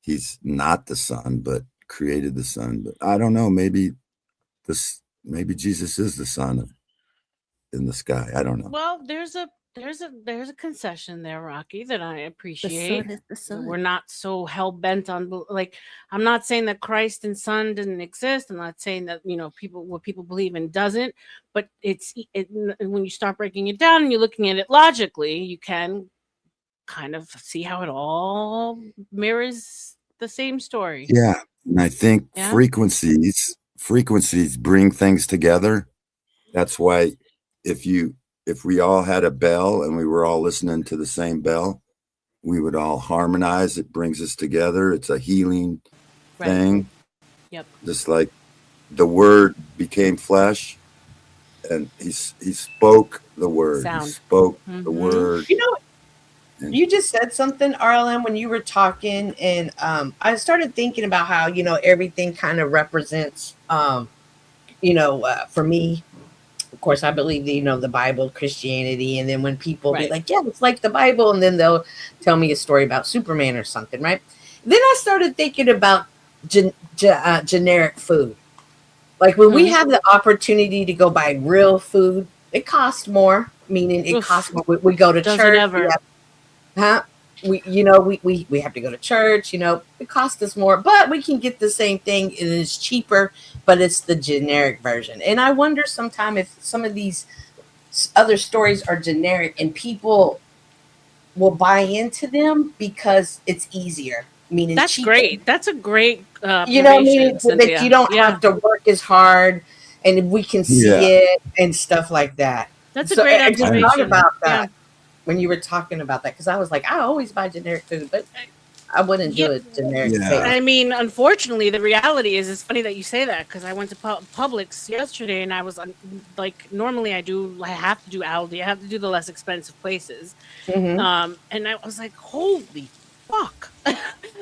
Speaker 20: he's not the sun, but created the sun. But I don't know, maybe Jesus is the sun in the sky. I don't know.
Speaker 2: well, there's a concession there, Rocky, that I appreciate.
Speaker 8: sun is the sun.
Speaker 2: We're not so hell bent on, like, I'm not saying that Christ and Son didn't exist. I'm not saying that what people believe in doesn't. But when you start breaking it down and you're looking at it logically, you can kind of see how it all mirrors the same story.
Speaker 20: Yeah, and I think frequencies bring things together. That's why if we all had a bell and we were all listening to the same bell, we would all harmonize. It brings us together. It's a healing thing.
Speaker 2: Yep.
Speaker 20: Just like the Word became flesh, and he spoke the Word.
Speaker 21: Sound.
Speaker 20: He spoke the Word.
Speaker 21: You just said something, RLM, when you were talking, and I started thinking about how everything kind of represents, for me. Of course, I believe the Bible, Christianity, and then when people be like, "Yeah, it's like the Bible," and then they'll tell me a story about Superman or something, right? Then I started thinking about generic food. Like when we have the opportunity to go buy real food, it costs more. Meaning, it costs more. We go to church. We have to go to church. It costs us more, but we can get the same thing and it's cheaper. But it's the generic version, and I wonder sometime if some of these other stories are generic and people will buy into them because it's easier. Meaning,
Speaker 2: that's
Speaker 21: cheaper.
Speaker 2: great. That's a great,
Speaker 21: Meaning that you don't have to work as hard, and we can see it and stuff like that.
Speaker 2: That's a great
Speaker 21: I just
Speaker 2: observation.
Speaker 21: thought about that when you were talking about that, because I was like, I always buy generic food, but I wouldn't do it generic.
Speaker 2: I mean, unfortunately, the reality is, it's funny that you say that, because I went to Publix yesterday, and I was like, normally I have to do Aldi, I have to do the less expensive places, and I was like, holy fuck,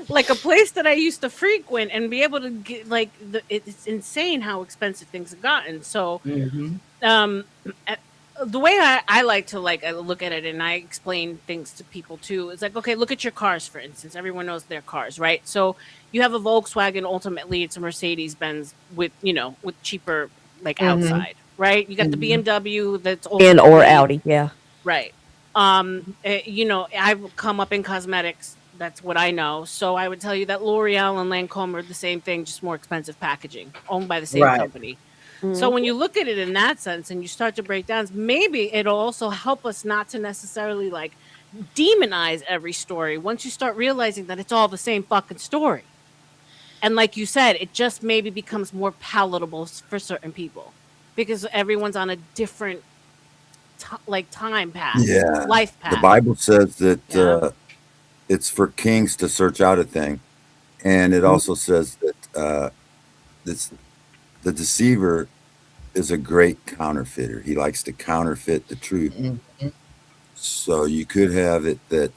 Speaker 2: like a place that I used to frequent and be able to get, like, it's insane how expensive things have gotten. So, the way I like to look at it, and I explain things to people too, is like, okay, look at your cars, for instance. Everyone knows their cars, right? So you have a Volkswagen, ultimately it's a Mercedes-Benz with cheaper outside, right? You got the BMW that's
Speaker 8: or Audi, yeah.
Speaker 2: Right. I've come up in cosmetics. That's what I know. So I would tell you that L'Oreal and Lancome are the same thing, just more expensive packaging, owned by the same company. So when you look at it in that sense and you start to break down, maybe it'll also help us not to necessarily demonize every story once you start realizing that it's all the same fucking story. And like you said, it just maybe becomes more palatable for certain people because everyone's on a different time path, life path.
Speaker 20: The Bible says that it's for kings to search out a thing, and it also says that the deceiver is a great counterfeiter. He likes to counterfeit the truth. So you could have it that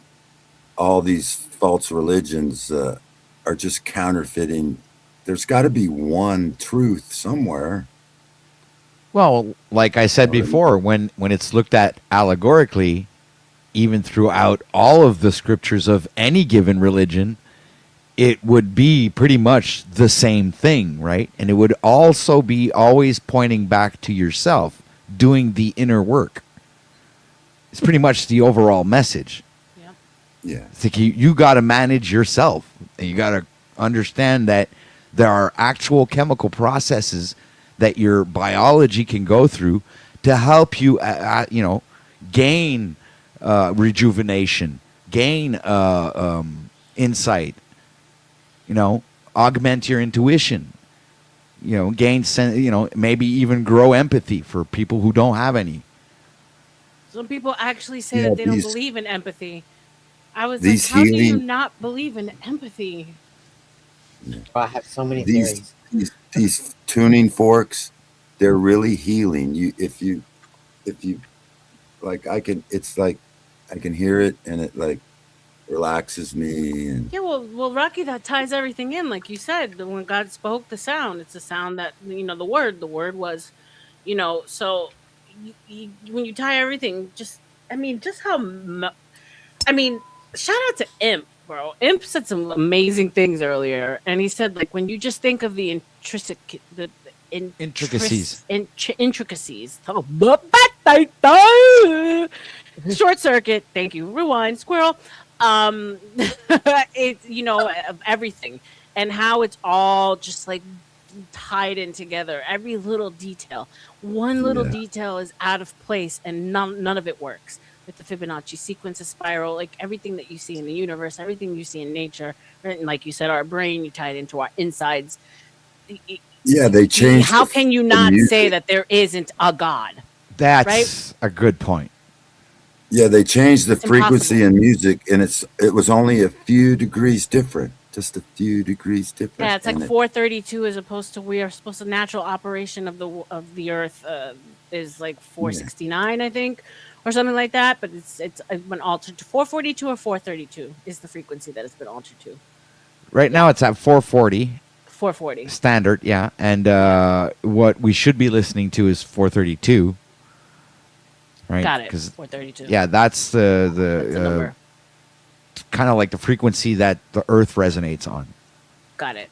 Speaker 20: all these false religions are just counterfeiting. There's got to be one truth somewhere.
Speaker 19: Well, like I said before, when it's looked at allegorically, even throughout all of the scriptures of any given religion, it would be pretty much the same thing, right? And it would also be always pointing back to yourself, doing the inner work. It's pretty much the overall message.
Speaker 20: Yeah.
Speaker 19: It's like you got to manage yourself, and you got to understand that there are actual chemical processes that your biology can go through to help you, gain rejuvenation, gain insight, augment your intuition, gain, maybe even grow empathy for people who don't have any.
Speaker 2: Some people actually say that they don't believe in empathy. I was like,
Speaker 20: these
Speaker 2: how do you
Speaker 20: healing-
Speaker 2: not believe in empathy?
Speaker 21: I have so many
Speaker 20: These
Speaker 21: theories.
Speaker 20: these tuning forks, they're really healing. If you like, I can hear it, and it like relaxes me. And
Speaker 2: Yeah, well, Rocky, that ties everything in, like you said. When God spoke the sound, it's a sound that the word was, So when you tie everything, just how, shout out to Imp, bro. Imp said some amazing things earlier, and he said like when you just think of the
Speaker 19: Intricacies.
Speaker 2: Intricacies. Short circuit. Thank you. Rewind. Squirrel. It's of everything and how it's all just like tied in together. Every little detail. One little detail is out of place, and none of it works. With the Fibonacci sequence, a spiral, like everything that you see in the universe, everything you see in nature, right? And like you said, our brain, you tie it into our insides.
Speaker 20: yeah, they changed.
Speaker 2: How can you not say that there isn't a God?
Speaker 19: That's
Speaker 2: right?
Speaker 19: a good point.
Speaker 20: Yeah, they changed the
Speaker 2: It's
Speaker 20: frequency
Speaker 2: impossible.
Speaker 20: in music, and it was only a few degrees different, just a few degrees different.
Speaker 2: Yeah, it's like
Speaker 20: And
Speaker 2: 432 as opposed to we are supposed to natural operation of the Earth is like 469, I think, or something like that. But it's been altered to 442 or 432 is the frequency that it's been altered to.
Speaker 19: Right now it's at 440.
Speaker 2: 440
Speaker 19: standard, yeah. And what we should be listening to is 432. Right?
Speaker 2: Got it.
Speaker 19: 'Cause,
Speaker 2: 432.
Speaker 19: Yeah, that's the kind of like the frequency that the Earth resonates on.
Speaker 2: Got it.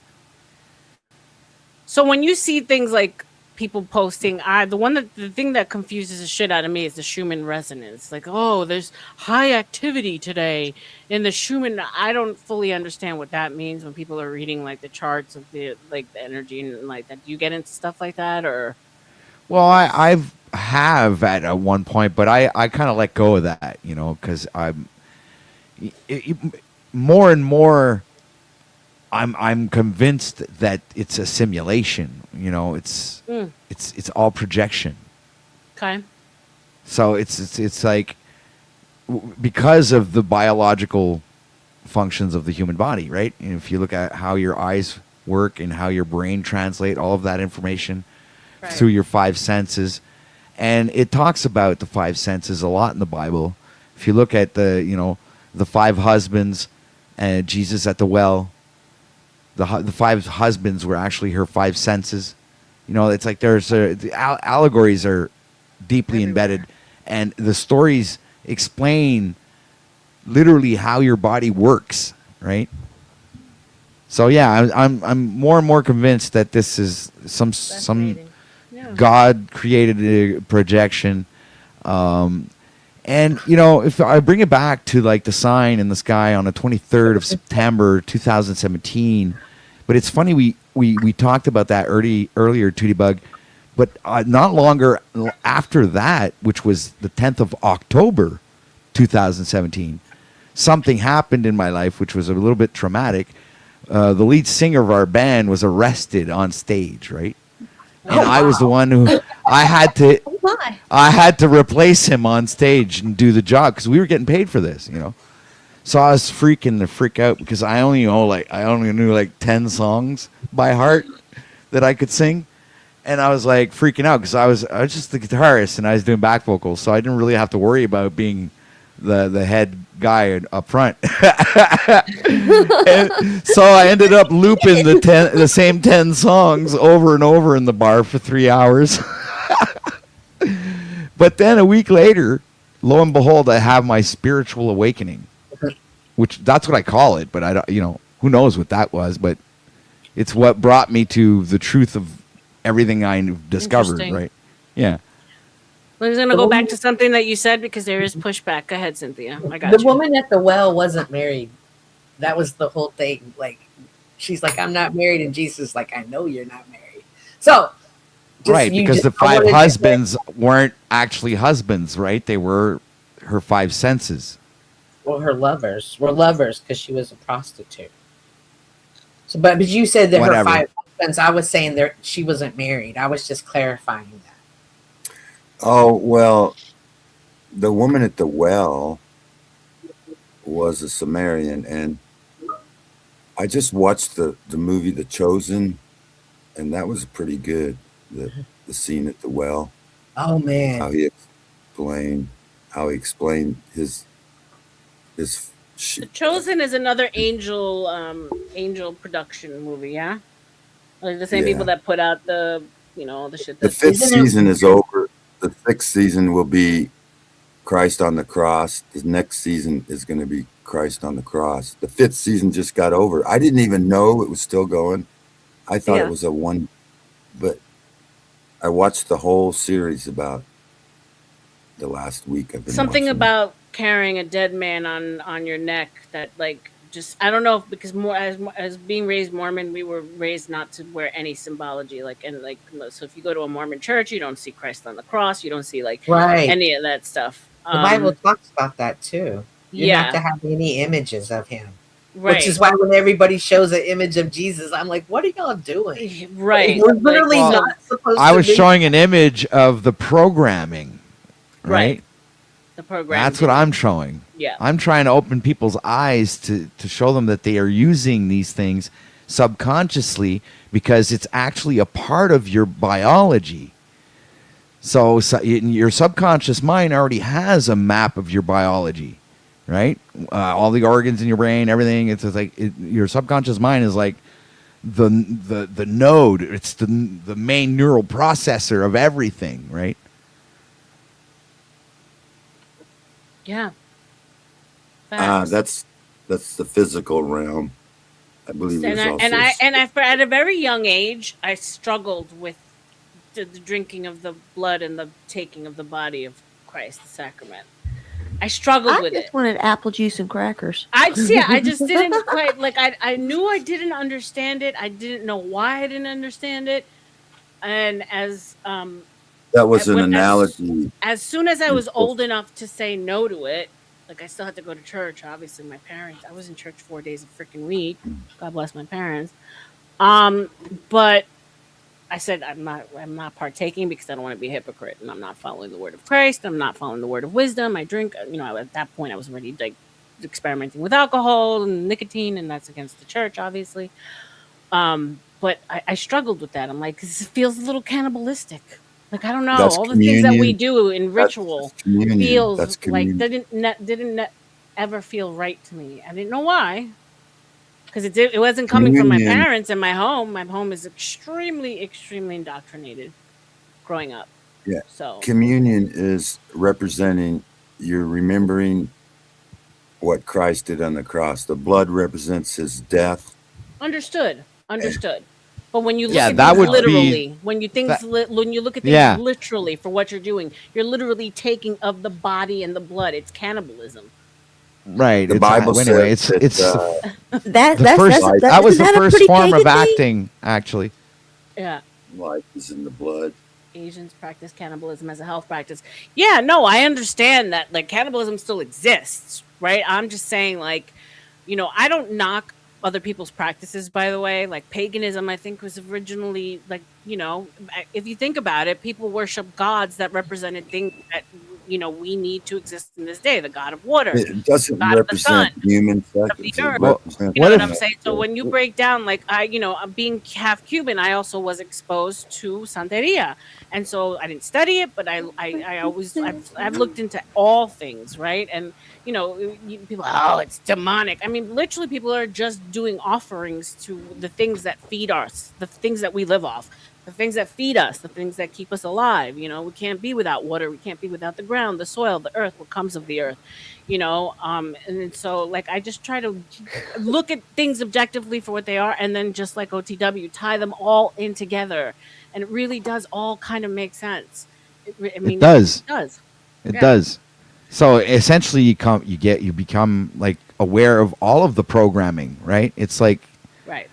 Speaker 2: So when you see things like people posting, the thing that confuses the shit out of me is the Schumann resonance. Like, oh, there's high activity today in the Schumann. I don't fully understand what that means when people are reading like the charts of the energy and like that. Do you get into stuff like that or?
Speaker 19: Well, I have at one point, but I kind of let go of that, because more and more I'm convinced that it's a simulation. It's all projection.
Speaker 2: Okay.
Speaker 19: So it's like because of the biological functions of the human body, right? And if you look at how your eyes work and how your brain translate all of that information through your five senses, and it talks about the five senses a lot in the Bible. If you look at the five husbands and Jesus at the well, the five husbands were actually her five senses. It's like the allegories are deeply embedded, and the stories explain literally how your body works, right? So yeah, I'm more and more convinced that this is some God created a projection. And if I bring it back to like the sign in the sky on the 23rd of September 2017, but it's funny we talked about that earlier, Tootie Bug, but not longer after that, which was the 10th of October 2017, something happened in my life which was a little bit traumatic. The lead singer of our band was arrested on stage, right? And I was the one who I had to replace him on stage and do the job because we were getting paid for this, So I was freaking the freak out because I only knew like 10 songs by heart that I could sing, and I was like freaking out because I was just the guitarist and I was doing back vocals, so I didn't really have to worry about being the head guy up front. And so I ended up looping the same 10 songs over and over in the bar for 3 hours. But then a week later, lo and behold, I have my spiritual awakening, which that's what I call it. But I don't, who knows what that was, but it's what brought me to the truth of everything I discovered. Right. Yeah.
Speaker 2: I was going to go back to something that you said because there is pushback. Go ahead, Cynthia. I got
Speaker 21: The woman at the well wasn't married. That was the whole thing. Like, she's like, I'm not married. And Jesus is like, I know you're not married. So,
Speaker 19: right, because the 5 husbands weren't actually husbands, right? They were her 5 senses.
Speaker 21: Well, her lovers were lovers because she was a prostitute. So, but you said that her 5 husbands, I was saying that she wasn't married. I was just clarifying that.
Speaker 20: Oh, well, the woman at the well was a Samaritan, and I just watched the movie The Chosen, and that was pretty good, the scene at the well.
Speaker 21: Oh, man.
Speaker 20: How he explained his
Speaker 2: The Chosen is another angel production movie, yeah? Like the same people that put out the shit.
Speaker 20: The 5th season is over. The 6th season will be Christ on the cross. The next season is going to be Christ on the cross. The 5th season just got over. I didn't even know it was still going. I thought it was but I watched the whole series about the last week. I've been
Speaker 2: something
Speaker 20: watching
Speaker 2: about carrying a dead man on your neck that just I don't know if because more as being raised Mormon, we were raised not to wear any symbology so if you go to a Mormon church, you don't see Christ on the cross, you don't see any of that stuff.
Speaker 21: The Bible talks about that too. You're not to have any images of him.
Speaker 2: Right.
Speaker 21: Which is why when everybody shows an image of Jesus, I'm like, what are y'all doing?
Speaker 2: Right.
Speaker 21: We're literally not supposed to.
Speaker 19: I was showing an image of the programming, right?
Speaker 2: The program.
Speaker 19: That's what I'm showing.
Speaker 2: Yeah.
Speaker 19: I'm trying to open people's eyes to show them that they are using these things subconsciously because it's actually a part of your biology. So your subconscious mind already has a map of your biology, right? All the organs in your brain, everything. It's just like your subconscious mind is like the node. It's the main neural processor of everything, right?
Speaker 2: Yeah.
Speaker 20: that's the physical realm. I believe
Speaker 2: And at a very young age, I struggled with the drinking of the blood and the taking of the body of Christ, the sacrament. I struggled with it.
Speaker 8: I just wanted apple juice and crackers.
Speaker 2: I just didn't quite I knew I didn't understand it. I didn't know why I didn't understand it. And
Speaker 20: that was an analogy.
Speaker 2: As soon as I was old enough to say no to it, I still had to go to church. Obviously, my parents. I was in church 4 days a freaking week. God bless my parents. But I said I'm not partaking because I don't want to be a hypocrite, and I'm not following the word of Christ. I'm not following the word of wisdom. I drink. At that point, I was already experimenting with alcohol and nicotine, and that's against the church, obviously. But I struggled with that. I'm like, this feels a little cannibalistic. I don't know.
Speaker 20: That's
Speaker 2: all the things that we
Speaker 20: communion.
Speaker 2: do in ritual feels
Speaker 20: That's communion.
Speaker 2: didn't ever feel right to me. I didn't know why, because it wasn't coming from my parents and my home. My home is extremely, extremely indoctrinated growing up.
Speaker 20: Yeah.
Speaker 2: So
Speaker 20: Communion is representing, you're remembering what Christ did on the cross. The blood represents his death.
Speaker 2: Understood. But when you look at
Speaker 19: that
Speaker 2: things
Speaker 19: would
Speaker 2: literally,
Speaker 19: be,
Speaker 2: when you look at things literally for what you're doing, you're literally taking of the body and the blood. It's cannibalism.
Speaker 19: Right.
Speaker 20: The Bible
Speaker 19: anyway,
Speaker 20: says
Speaker 19: it's
Speaker 8: that
Speaker 19: was the first form of acting, actually.
Speaker 2: Yeah.
Speaker 20: Life is in the blood.
Speaker 2: Asians practice cannibalism as a health practice. Yeah, no, I understand that cannibalism still exists, right? I'm just saying I don't knock other people's practices, by the way. Paganism, I think, was originally if you think about it, people worship gods that represented things that we need to exist in this day. The God of water,
Speaker 20: It doesn't
Speaker 2: God of the sun,
Speaker 20: represent human
Speaker 2: of the
Speaker 20: seconds.
Speaker 2: earth. You know what I'm saying? So when you break down, like I'm being half Cuban, I also was exposed to Santeria, and so I didn't study it, but I've looked into all things, right? And people, oh, it's demonic. I mean, literally, people are just doing offerings to the things that feed us, the things that we live off, the things that feed us, the things that keep us alive. We can't be without water. We can't be without the ground, the soil, the earth, what comes of the earth, and so like I just try to look at things objectively for what they are, and then just like OTW, tie them all in together, and it really does all kind of make sense.
Speaker 19: It does.
Speaker 2: It does.
Speaker 19: It does. So essentially, you become like aware of all of the programming, right? It's like,
Speaker 2: right.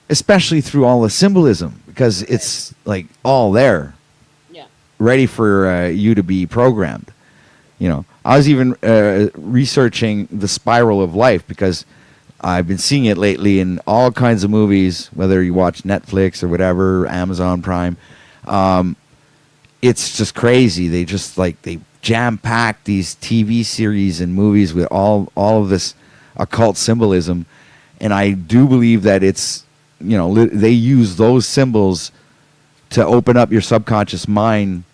Speaker 19: Especially through all the symbolism, because it's like all there, ready for you to be programmed. I was even researching the spiral of life, because I've been seeing it lately in all kinds of movies, whether you watch Netflix or whatever, Amazon Prime. It's just crazy. They just they jam pack these TV series and movies with all of this occult symbolism, and I do believe that it's they use those symbols to open up your subconscious mind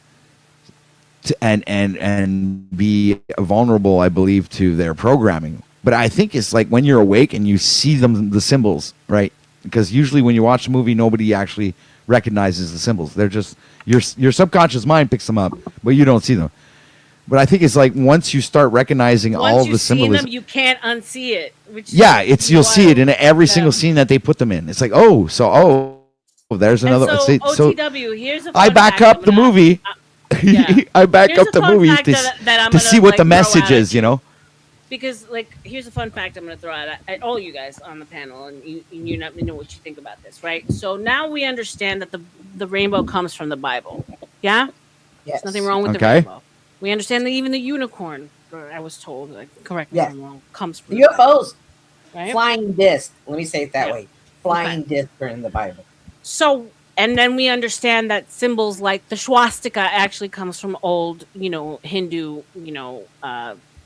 Speaker 19: and be vulnerable, I believe, to their programming. But I think it's like when you're awake and you see the symbols, right? Because usually when you watch a movie, nobody actually recognizes the symbols. They're just your subconscious mind picks them up, but you don't see them. But I think it's like once you start recognizing all the symbolism,
Speaker 2: you can't unsee it.
Speaker 19: You'll see it in every single scene that they put them in. It's like, there's another.
Speaker 2: OTW, here's a fun
Speaker 19: I back
Speaker 2: fact
Speaker 19: up the movie. I back up the movie to see what the message is.
Speaker 2: Because here's a fun fact I'm going to throw out at all you guys on the panel, and you know what you think about this, right? So now we understand that the rainbow comes from the Bible. Yeah,
Speaker 21: yes.
Speaker 2: There's nothing wrong with the rainbow. We understand that even the unicorn, I was told, correct me if I'm wrong, comes from
Speaker 21: the UFOs.
Speaker 2: Right?
Speaker 21: Flying disc. Let me say it that way. Flying disc are in the Bible.
Speaker 2: So, and then we understand that symbols like the swastika actually comes from old, Hindu,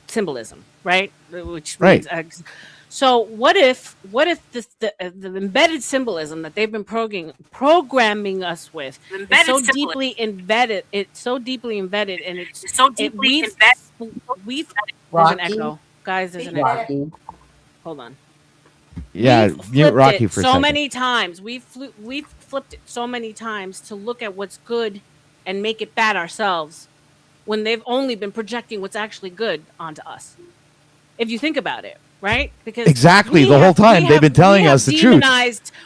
Speaker 2: symbolism, right? Which means, so what if the embedded symbolism that they've been programming us with is so deeply embedded, and it's so deeply we've there's an echo, guys. There's an echo. Hold on.
Speaker 19: Yeah, mute Rocky for a second.
Speaker 2: So many times we've flipped it so many times to look at what's good and make it bad ourselves, when they've only been projecting what's actually good onto us. If you think about it, right? Because
Speaker 19: exactly the whole time they've been telling us the truth.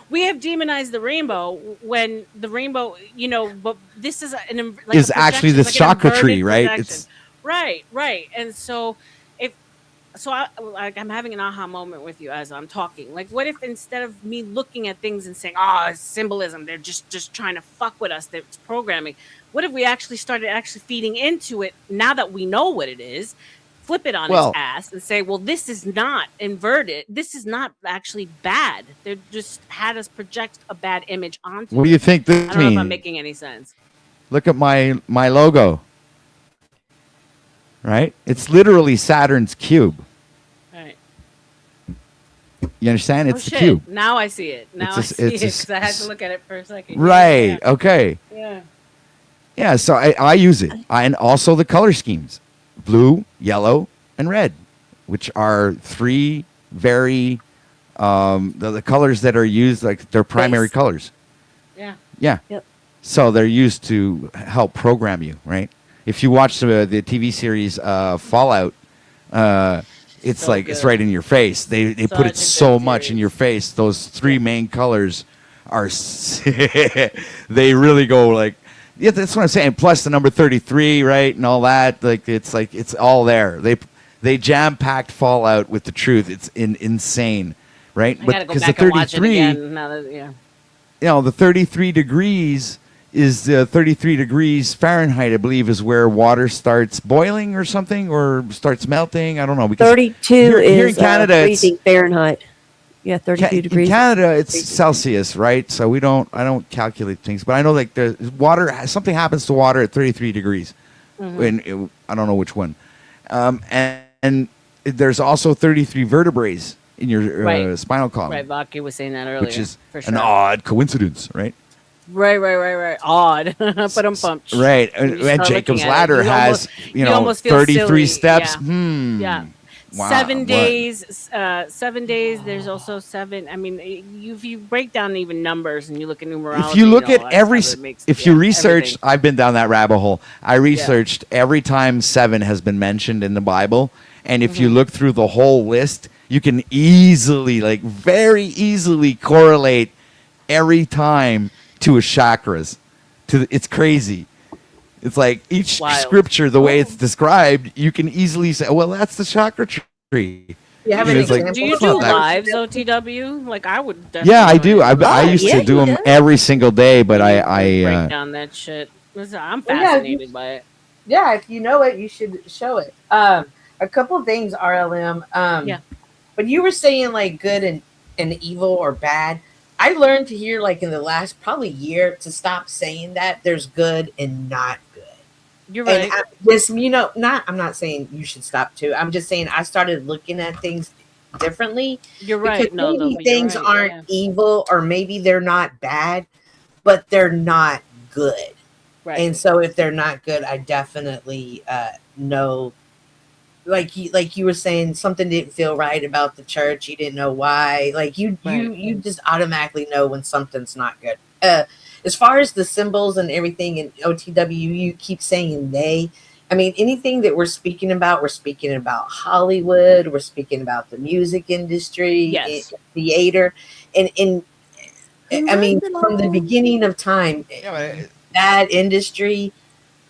Speaker 2: We have demonized the rainbow when the rainbow, but this is
Speaker 19: is actually the chakra tree, right?
Speaker 2: It's right, and so. I'm having an aha moment with you as I'm talking. Like, what if instead of me looking at things and saying, it's symbolism, they're just trying to fuck with us, it's programming. What if we actually started feeding into it now that we know what it is, flip it on its ass and say, well, this is not inverted. This is not actually bad. They just had us project a bad image onto it.
Speaker 19: What do you think this
Speaker 2: I don't know
Speaker 19: means?
Speaker 2: if I'm making any sense.
Speaker 19: Look at my logo. Right? It's literally Saturn's cube.
Speaker 2: Right.
Speaker 19: You understand? It's the cube.
Speaker 2: Now I see it. Now I see it because I had to look at it for a second.
Speaker 19: Right. Yeah. Okay.
Speaker 2: Yeah.
Speaker 19: Yeah. So I use it. And also the color schemes: blue, yellow, and red, which are three very the colors that are used, like they're primary colors.
Speaker 2: Yeah.
Speaker 19: Yeah.
Speaker 8: Yep.
Speaker 19: So they're used to help program you, right? If you watch the TV series Fallout, it's so it's right in your face. They put it so much in your face. Those three main colors are they really go like, yeah, that's what I'm saying. Plus the number 33, right, and all that. It's all there. They jam packed Fallout with the truth. It's insane, right?
Speaker 2: I gotta go back and watch it again now that,
Speaker 19: the 33 degrees. Is 33 degrees Fahrenheit, I believe, is where water starts boiling or something, or starts melting. I don't know. Because
Speaker 8: 32
Speaker 19: here
Speaker 8: is
Speaker 19: in Canada,
Speaker 8: freezing Fahrenheit. Yeah, 32 degrees.
Speaker 19: In Canada, it's Celsius, right? So I don't calculate things, but I know there's water. Something happens to water at 33 degrees, And I don't know which one. And there's also 33 vertebrae in your spinal column.
Speaker 2: Right, Vaki was saying that earlier.
Speaker 19: Which is
Speaker 2: for
Speaker 19: an odd coincidence, right?
Speaker 2: Right. Odd. But
Speaker 19: Right. And Jacob's ladder has, 33 steps.
Speaker 2: Yeah.
Speaker 19: Wow,
Speaker 2: 7 days. 7 days. There's also 7. I mean, if you break down even numbers and you look at numerology,
Speaker 19: if you look
Speaker 2: and all
Speaker 19: at
Speaker 2: that
Speaker 19: every,
Speaker 2: stuff, it makes-
Speaker 19: if you research,
Speaker 2: everything.
Speaker 19: I've been down that rabbit hole. I researched every time 7 has been mentioned in the Bible. And if you look through the whole list, you can easily, very easily correlate every time to a chakras. It's crazy. It's like each scripture, the way it's described, you can easily say, well, that's the chakra tree.
Speaker 2: You have
Speaker 19: And
Speaker 2: any
Speaker 19: it's like,
Speaker 2: examples? Do you
Speaker 19: it's not
Speaker 2: do
Speaker 19: that-
Speaker 2: lives, OTW? Like I would definitely.
Speaker 19: Yeah, I do. I used to do them every single day, but
Speaker 2: break
Speaker 19: I
Speaker 2: down that shit. Listen, I'm
Speaker 21: Well, yeah,
Speaker 2: fascinated by it.
Speaker 21: Yeah, if you know it, you should show it. A couple of things, RLM. When you were saying like good and evil or bad, I learned to hear like in the last probably year to stop saying that there's good and not good.
Speaker 2: You're right.
Speaker 21: And I'm not saying you should stop too. I'm just saying I started looking at things differently.
Speaker 2: You're right.
Speaker 21: Because
Speaker 2: No,
Speaker 21: maybe
Speaker 2: you're
Speaker 21: things
Speaker 2: right,
Speaker 21: aren't
Speaker 2: yeah.
Speaker 21: evil or maybe they're not bad, but they're not good.
Speaker 2: Right.
Speaker 21: And so if they're not good, I definitely know. Like you were saying, something didn't feel right about the church. You didn't know why. Like you just automatically know when something's not good. As far as the symbols and everything in OTW, you keep saying they. I mean, anything that we're speaking about Hollywood. We're speaking about the music industry, theater, and I mean, from the beginning of time, that industry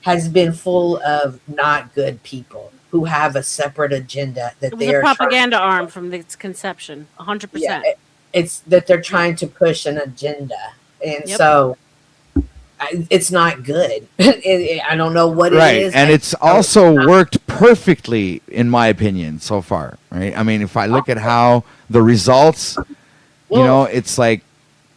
Speaker 21: has been full of not good people who have a separate agenda that
Speaker 2: It was
Speaker 21: they
Speaker 2: a
Speaker 21: are
Speaker 2: propaganda arm from its conception. 100%.
Speaker 21: Yeah, it's that they're trying to push an agenda, and
Speaker 2: Yep.
Speaker 21: so it's not good. I don't know what
Speaker 19: right.
Speaker 21: it is,
Speaker 19: And it's also worked perfectly, in my opinion, so far. Right. I mean, if I look at how the results, it's like,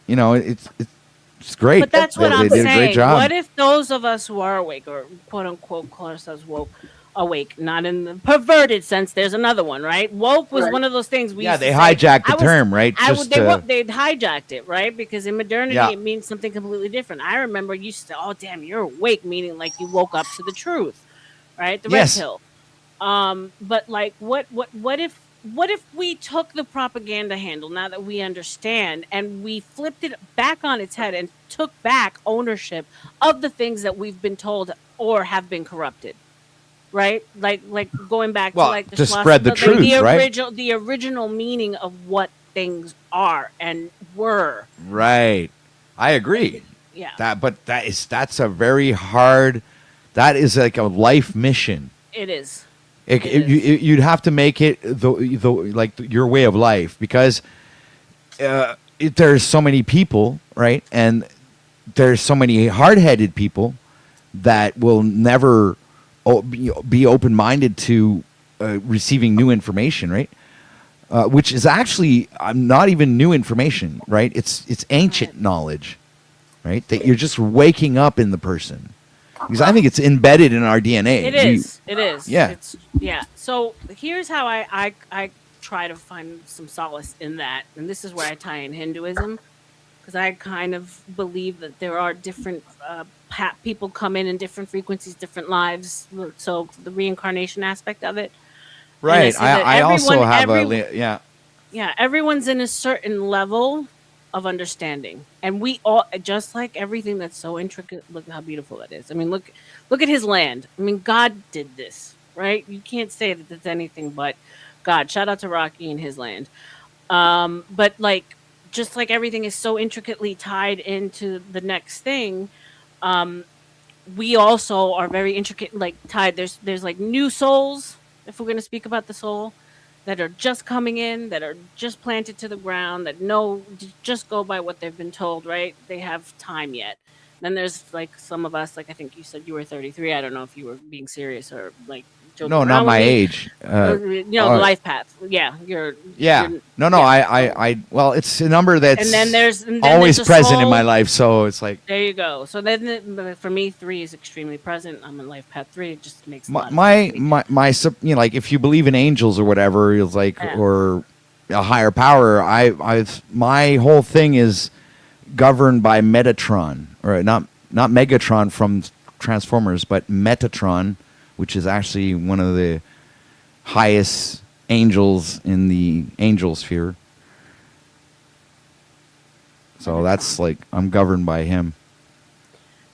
Speaker 19: it's great.
Speaker 2: But that's what I'm
Speaker 19: they did a great
Speaker 2: saying.
Speaker 19: job.
Speaker 2: What if those of us who are awake, or quote unquote call ourselves woke, awake, not in the perverted sense? There's another one, right? Woke was one of those things we used
Speaker 19: they
Speaker 2: to say.
Speaker 19: hijacked the term, right?
Speaker 2: They'd hijacked it, right? Because in modernity,
Speaker 19: Yeah.
Speaker 2: it means something completely different. I remember you used to say, "Oh, damn, you're awake," meaning like you woke up to the truth, right? The
Speaker 19: Yes.
Speaker 2: red pill. But like, what if we took the propaganda handle now that we understand and we flipped it back on its head and took back ownership of the things that we've been told or have been corrupted, right? Like going back to like the
Speaker 19: to spread the truth, right?
Speaker 2: the original meaning of what things are and were.
Speaker 19: Right. I agree.
Speaker 2: Yeah.
Speaker 19: That's a very hard. That is like a life mission.
Speaker 2: It is.
Speaker 19: You'd have to make it like your way of life, because there's so many people, right? And there's so many hard-headed people that will never be open-minded to receiving new information, right? Which is actually not even new information, right? It's ancient knowledge, right? That you're just waking up in the person. Because I think it's embedded in our DNA.
Speaker 2: It is. It is.
Speaker 19: Yeah.
Speaker 2: So here's how I try to find some solace in that, and this is where I tie in Hinduism, because I kind of believe that there are different people come in different frequencies, different lives. So the reincarnation aspect of it.
Speaker 19: Right. I also have
Speaker 2: Yeah, everyone's in a certain level of understanding, and we all, just like everything that's so intricate. Look how beautiful that is. I mean, look at his land. I mean, God did this, right? You can't say that it's anything but God. Shout out to Rocky and his land. But like, just like everything is so intricately tied into the next thing, we also are very intricate, like tied. There's like new souls, if we're going to speak about the soul, that are just coming in, that are just planted to the ground, that just go by what they've been told, right? They have time yet. Then there's like some of us, like I think you said you were 33. I don't know if you were being serious or like joking around
Speaker 19: not
Speaker 2: with
Speaker 19: my
Speaker 2: me.
Speaker 19: age.
Speaker 2: The life path. Yeah, you're.
Speaker 19: Yeah. No. I. Well, it's a number that's
Speaker 2: And then there's
Speaker 19: always
Speaker 2: a
Speaker 19: present in my
Speaker 2: soul.
Speaker 19: life. So it's like
Speaker 2: There you go. So then, for me, 3 is extremely present. I'm in life path 3. It just makes a lot of sense.
Speaker 19: like if you believe in angels or whatever, it's like or a higher power. My whole thing is governed by Metatron, or not Megatron from Transformers, but Metatron, which is actually one of the highest angels in the angel sphere. So that's like I'm governed by him.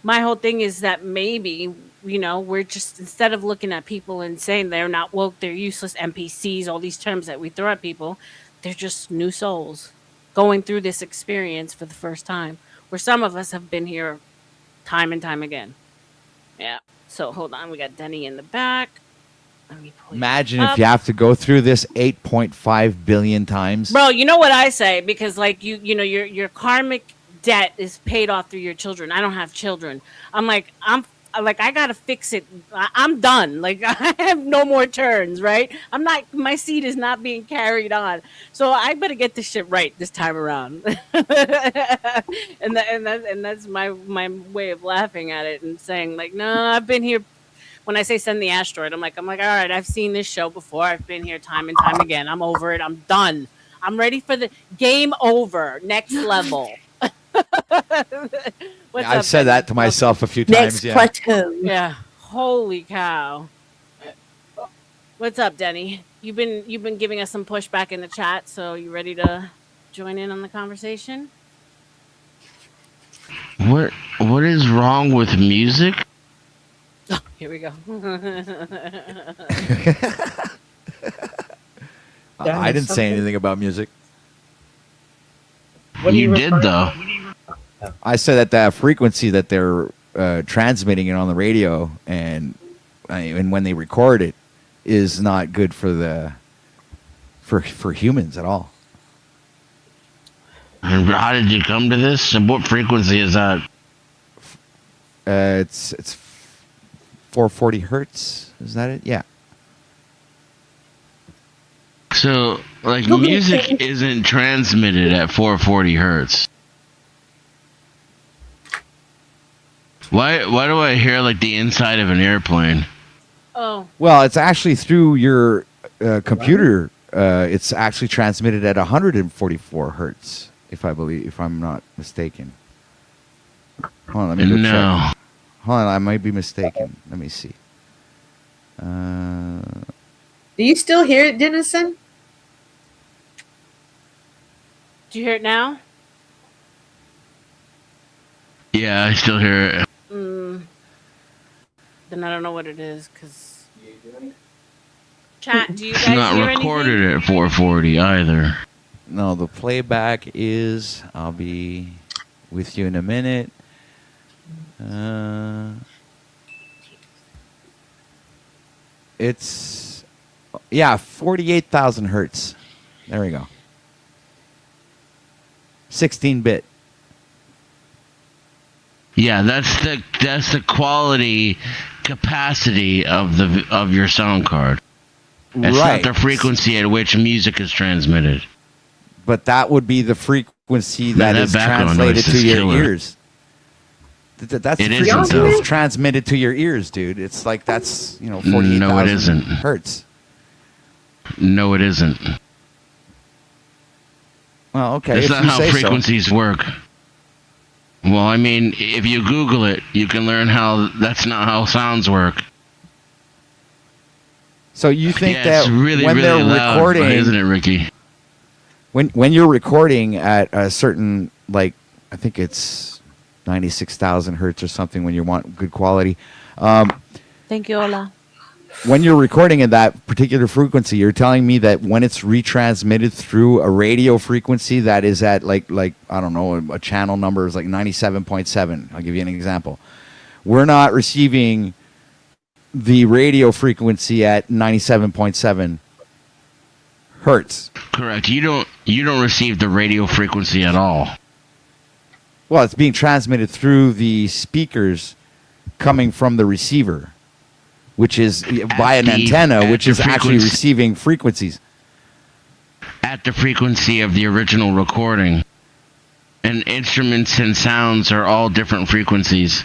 Speaker 2: My whole thing is that maybe, we're just, instead of looking at people and saying they're not woke, they're useless NPCs, all these terms that we throw at people, they're just new souls going through this experience for the first time, where some of us have been here time and time again. Yeah. So hold on, we got Denny in the back.
Speaker 19: Imagine if you have to go through this 8.5 billion times.
Speaker 2: Bro, you know what I say? Because like your karmic debt is paid off through your children. I don't have children. I gotta fix it. I'm done. Like I have no more turns, right? My seed is not being carried on. So I better get this shit right this time around. and that's my way of laughing at it and saying like, no, I've been here. When I say send the asteroid, I'm like, all right, I've seen this show before. I've been here time and time again. I'm over it. I'm done. I'm ready for the game over. Next level.
Speaker 19: I've said that to myself a few times.
Speaker 8: Next plateau.
Speaker 2: Yeah. Holy cow. What's up, Denny? You've been giving us some pushback in the chat, so you ready to join in on the conversation?
Speaker 13: What is wrong with music?
Speaker 2: Oh, here we go.
Speaker 19: I didn't say anything about music.
Speaker 13: You did though.
Speaker 19: I said that the frequency that they're transmitting it on the radio and when they record it is not good for humans at all.
Speaker 13: And how did you come to this? And what frequency is that?
Speaker 19: It's 440 hertz. Is that it? Yeah.
Speaker 13: So, like, music isn't transmitted at 440 hertz. Why do I hear like the inside of an airplane?
Speaker 2: Oh.
Speaker 19: Well, it's actually through your computer. It's actually transmitted at 144 hertz, if I'm not mistaken. Hold on, let me go check. Hold on, I might be mistaken. Let me see.
Speaker 21: Do you still hear it, Dennison?
Speaker 2: Do you hear it now?
Speaker 13: Yeah, I still hear it.
Speaker 2: Then I don't know what it is, because... Chat, do you guys
Speaker 13: It's not
Speaker 2: hear
Speaker 13: recorded
Speaker 2: anything?
Speaker 13: at 440 either.
Speaker 19: No, the playback is... I'll be with you in a minute. It's... Yeah, 48,000 hertz. There we go. 16-bit.
Speaker 13: Yeah, that's the quality capacity of your sound card. It's
Speaker 19: Right.
Speaker 13: not the frequency at which music is transmitted.
Speaker 19: But that would be the frequency
Speaker 13: Man,
Speaker 19: that
Speaker 13: that
Speaker 19: is
Speaker 13: background
Speaker 19: translated
Speaker 13: noise
Speaker 19: to
Speaker 13: is
Speaker 19: your
Speaker 13: killer.
Speaker 19: ears. That's
Speaker 13: It
Speaker 19: the
Speaker 13: isn't,
Speaker 19: frequency
Speaker 13: though.
Speaker 19: that's transmitted to your ears, dude. It's like that's 48,000
Speaker 13: No, it isn't.
Speaker 19: hertz.
Speaker 13: No, it isn't.
Speaker 19: Well, okay.
Speaker 13: That's
Speaker 19: if
Speaker 13: not
Speaker 19: you
Speaker 13: how
Speaker 19: say
Speaker 13: frequencies work. Well, I mean, if you Google it, you can learn how that's not how sounds work.
Speaker 19: So you think
Speaker 13: Yeah,
Speaker 19: that
Speaker 13: it's really,
Speaker 19: when
Speaker 13: really
Speaker 19: they're
Speaker 13: loud,
Speaker 19: recording,
Speaker 13: isn't it, Ricky?
Speaker 19: When you're recording at a certain, like, I think it's 96,000 hertz or something when you want good quality.
Speaker 2: Thank you, Ola.
Speaker 19: When you're recording at that particular frequency, you're telling me that when it's retransmitted through a radio frequency that is at like I don't know, a channel number is like 97.7. I'll give you an example. We're not receiving the radio frequency at 97.7 hertz.
Speaker 13: Correct. You don't receive the radio frequency at all.
Speaker 19: Well, it's being transmitted through the speakers coming from the receiver, which is by an antenna, which is actually receiving frequencies.
Speaker 13: At the frequency of the original recording. And instruments and sounds are all different frequencies.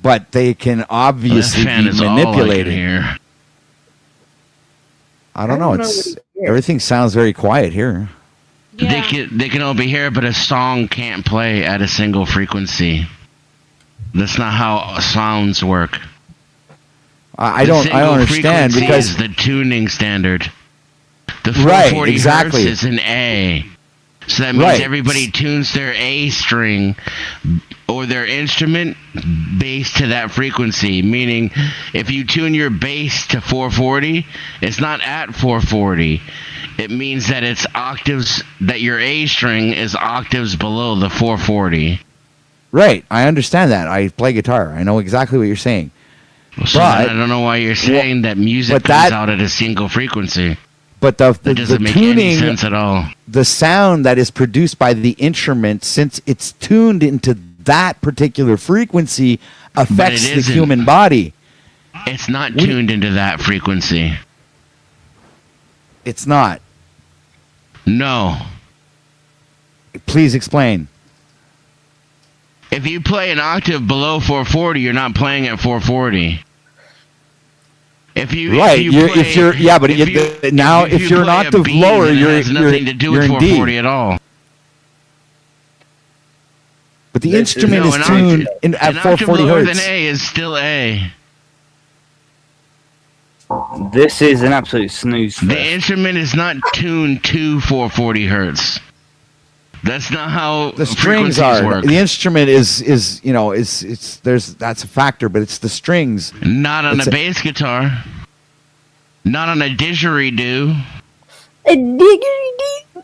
Speaker 19: But they can obviously be manipulated.
Speaker 13: Here.
Speaker 19: I don't know. Everything sounds very quiet here.
Speaker 13: Yeah. They can all be here, but a song can't play at a single frequency. That's not how sounds work.
Speaker 19: I don't understand because
Speaker 13: the tuning standard. The 440 hertz is an A. So that means everybody tunes their A string or their instrument bass to that frequency. Meaning, if you tune your bass to 440, it's not at 440. It means that it's octaves, that your A string is octaves below the 440.
Speaker 19: Right, I understand that. I play guitar. I know exactly what you're saying.
Speaker 13: So I don't know why you're saying that music comes out at a single frequency.
Speaker 19: But that
Speaker 13: doesn't make
Speaker 19: tuning,
Speaker 13: any sense at all.
Speaker 19: The sound that is produced by the instrument, since it's tuned into that particular frequency, affects the human body.
Speaker 13: It's not tuned into that frequency.
Speaker 19: It's not.
Speaker 13: No.
Speaker 19: Please explain.
Speaker 13: If you play an octave below 440, you're not playing at 440. If you're an octave lower, you're nothing to do with 440 at all.
Speaker 19: But the instrument is tuned at 440
Speaker 13: lower
Speaker 19: hertz.
Speaker 13: Than A is still A.
Speaker 3: This is an absolute snooze.
Speaker 13: The instrument is not tuned to 440 hertz. That's not how
Speaker 19: the strings are.
Speaker 13: Work.
Speaker 19: The instrument is that's a factor, but it's the strings.
Speaker 13: Not on a bass guitar. Not on a didgeridoo.
Speaker 8: A didgeridoo.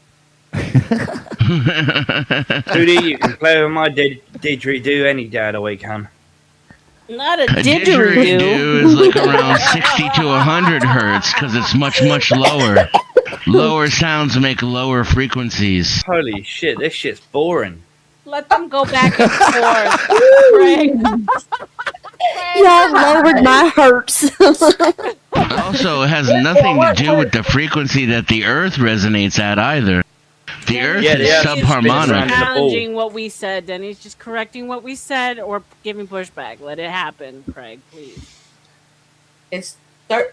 Speaker 3: Judy, you can play with my didgeridoo any day of the week, hon.
Speaker 2: Not a
Speaker 13: didgeridoo is like around 60 to 100 hertz because it's much lower. Lower sounds make lower frequencies.
Speaker 3: Holy shit, this shit's boring.
Speaker 2: Let them go back and forth. Craig.
Speaker 8: Y'all lowered my hertz.
Speaker 13: Also, it has nothing to do with the frequency that the Earth resonates at either. The Earth is subharmonic.
Speaker 2: Challenging what we said, Denny's just correcting what we said or giving pushback. Let it happen, Craig, please.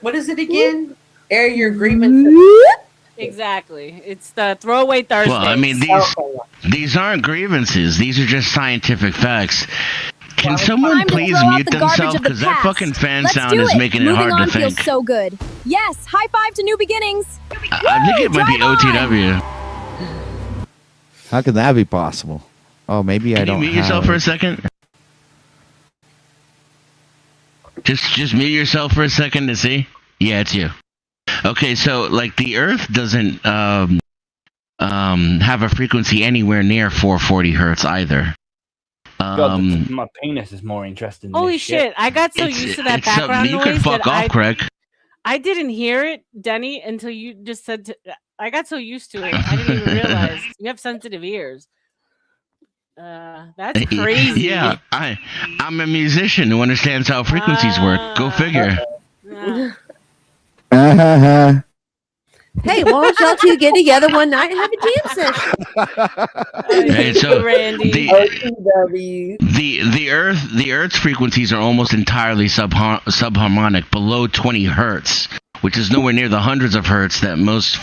Speaker 21: What is it again? Air your grievances.
Speaker 2: Exactly. It's the Throwaway Thursday.
Speaker 13: Well, I mean, these aren't grievances. These are just scientific facts. Can someone please mute themselves? Because that fucking fan sound is making it hard to think.
Speaker 7: Feels so good. Yes, high five to new beginnings.
Speaker 13: I think it might be OTW.
Speaker 19: How could that be possible? Oh, maybe I don't.
Speaker 13: Can you mute yourself for a second? Just mute yourself for a second to see. Yeah, it's you. Okay, so like the Earth doesn't have a frequency anywhere near 440 hertz either.
Speaker 3: God, my penis is more interesting.
Speaker 2: Holy shit! I got so used to that background noise.
Speaker 13: You can fuck off, Craig.
Speaker 2: I didn't hear it, Denny, until you just said. I got so used to it, I didn't even realize you have sensitive ears. That's crazy.
Speaker 13: Yeah, I'm a musician who understands how frequencies work. Go figure.
Speaker 8: Hey, why don't y'all two get together one night and have a jam session?
Speaker 13: Hey, so
Speaker 2: Randy.
Speaker 13: The Earth's frequencies are almost entirely subharmonic, below 20 hertz, which is nowhere near the hundreds of hertz that most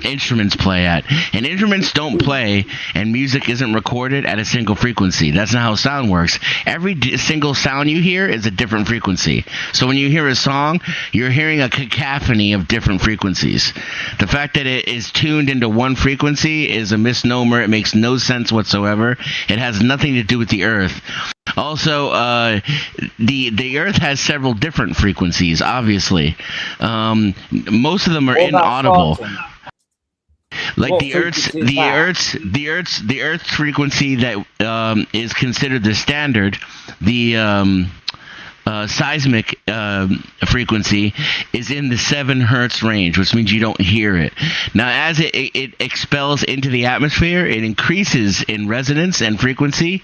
Speaker 13: instruments play at. And instruments don't play, and music isn't recorded at a single frequency. That's not how sound works. Every single sound you hear is a different frequency. So when you hear a song, you're hearing a cacophony of different frequencies. The fact that it is tuned into one frequency is a misnomer. It makes no sense whatsoever. It has nothing to do with the Earth. Also, the Earth has several different frequencies. Obviously, most of them are inaudible. Like the Earth's frequency that is considered the standard. The seismic frequency is in the 7 hertz range, which means you don't hear it. Now, as it expels into the atmosphere, it increases in resonance and frequency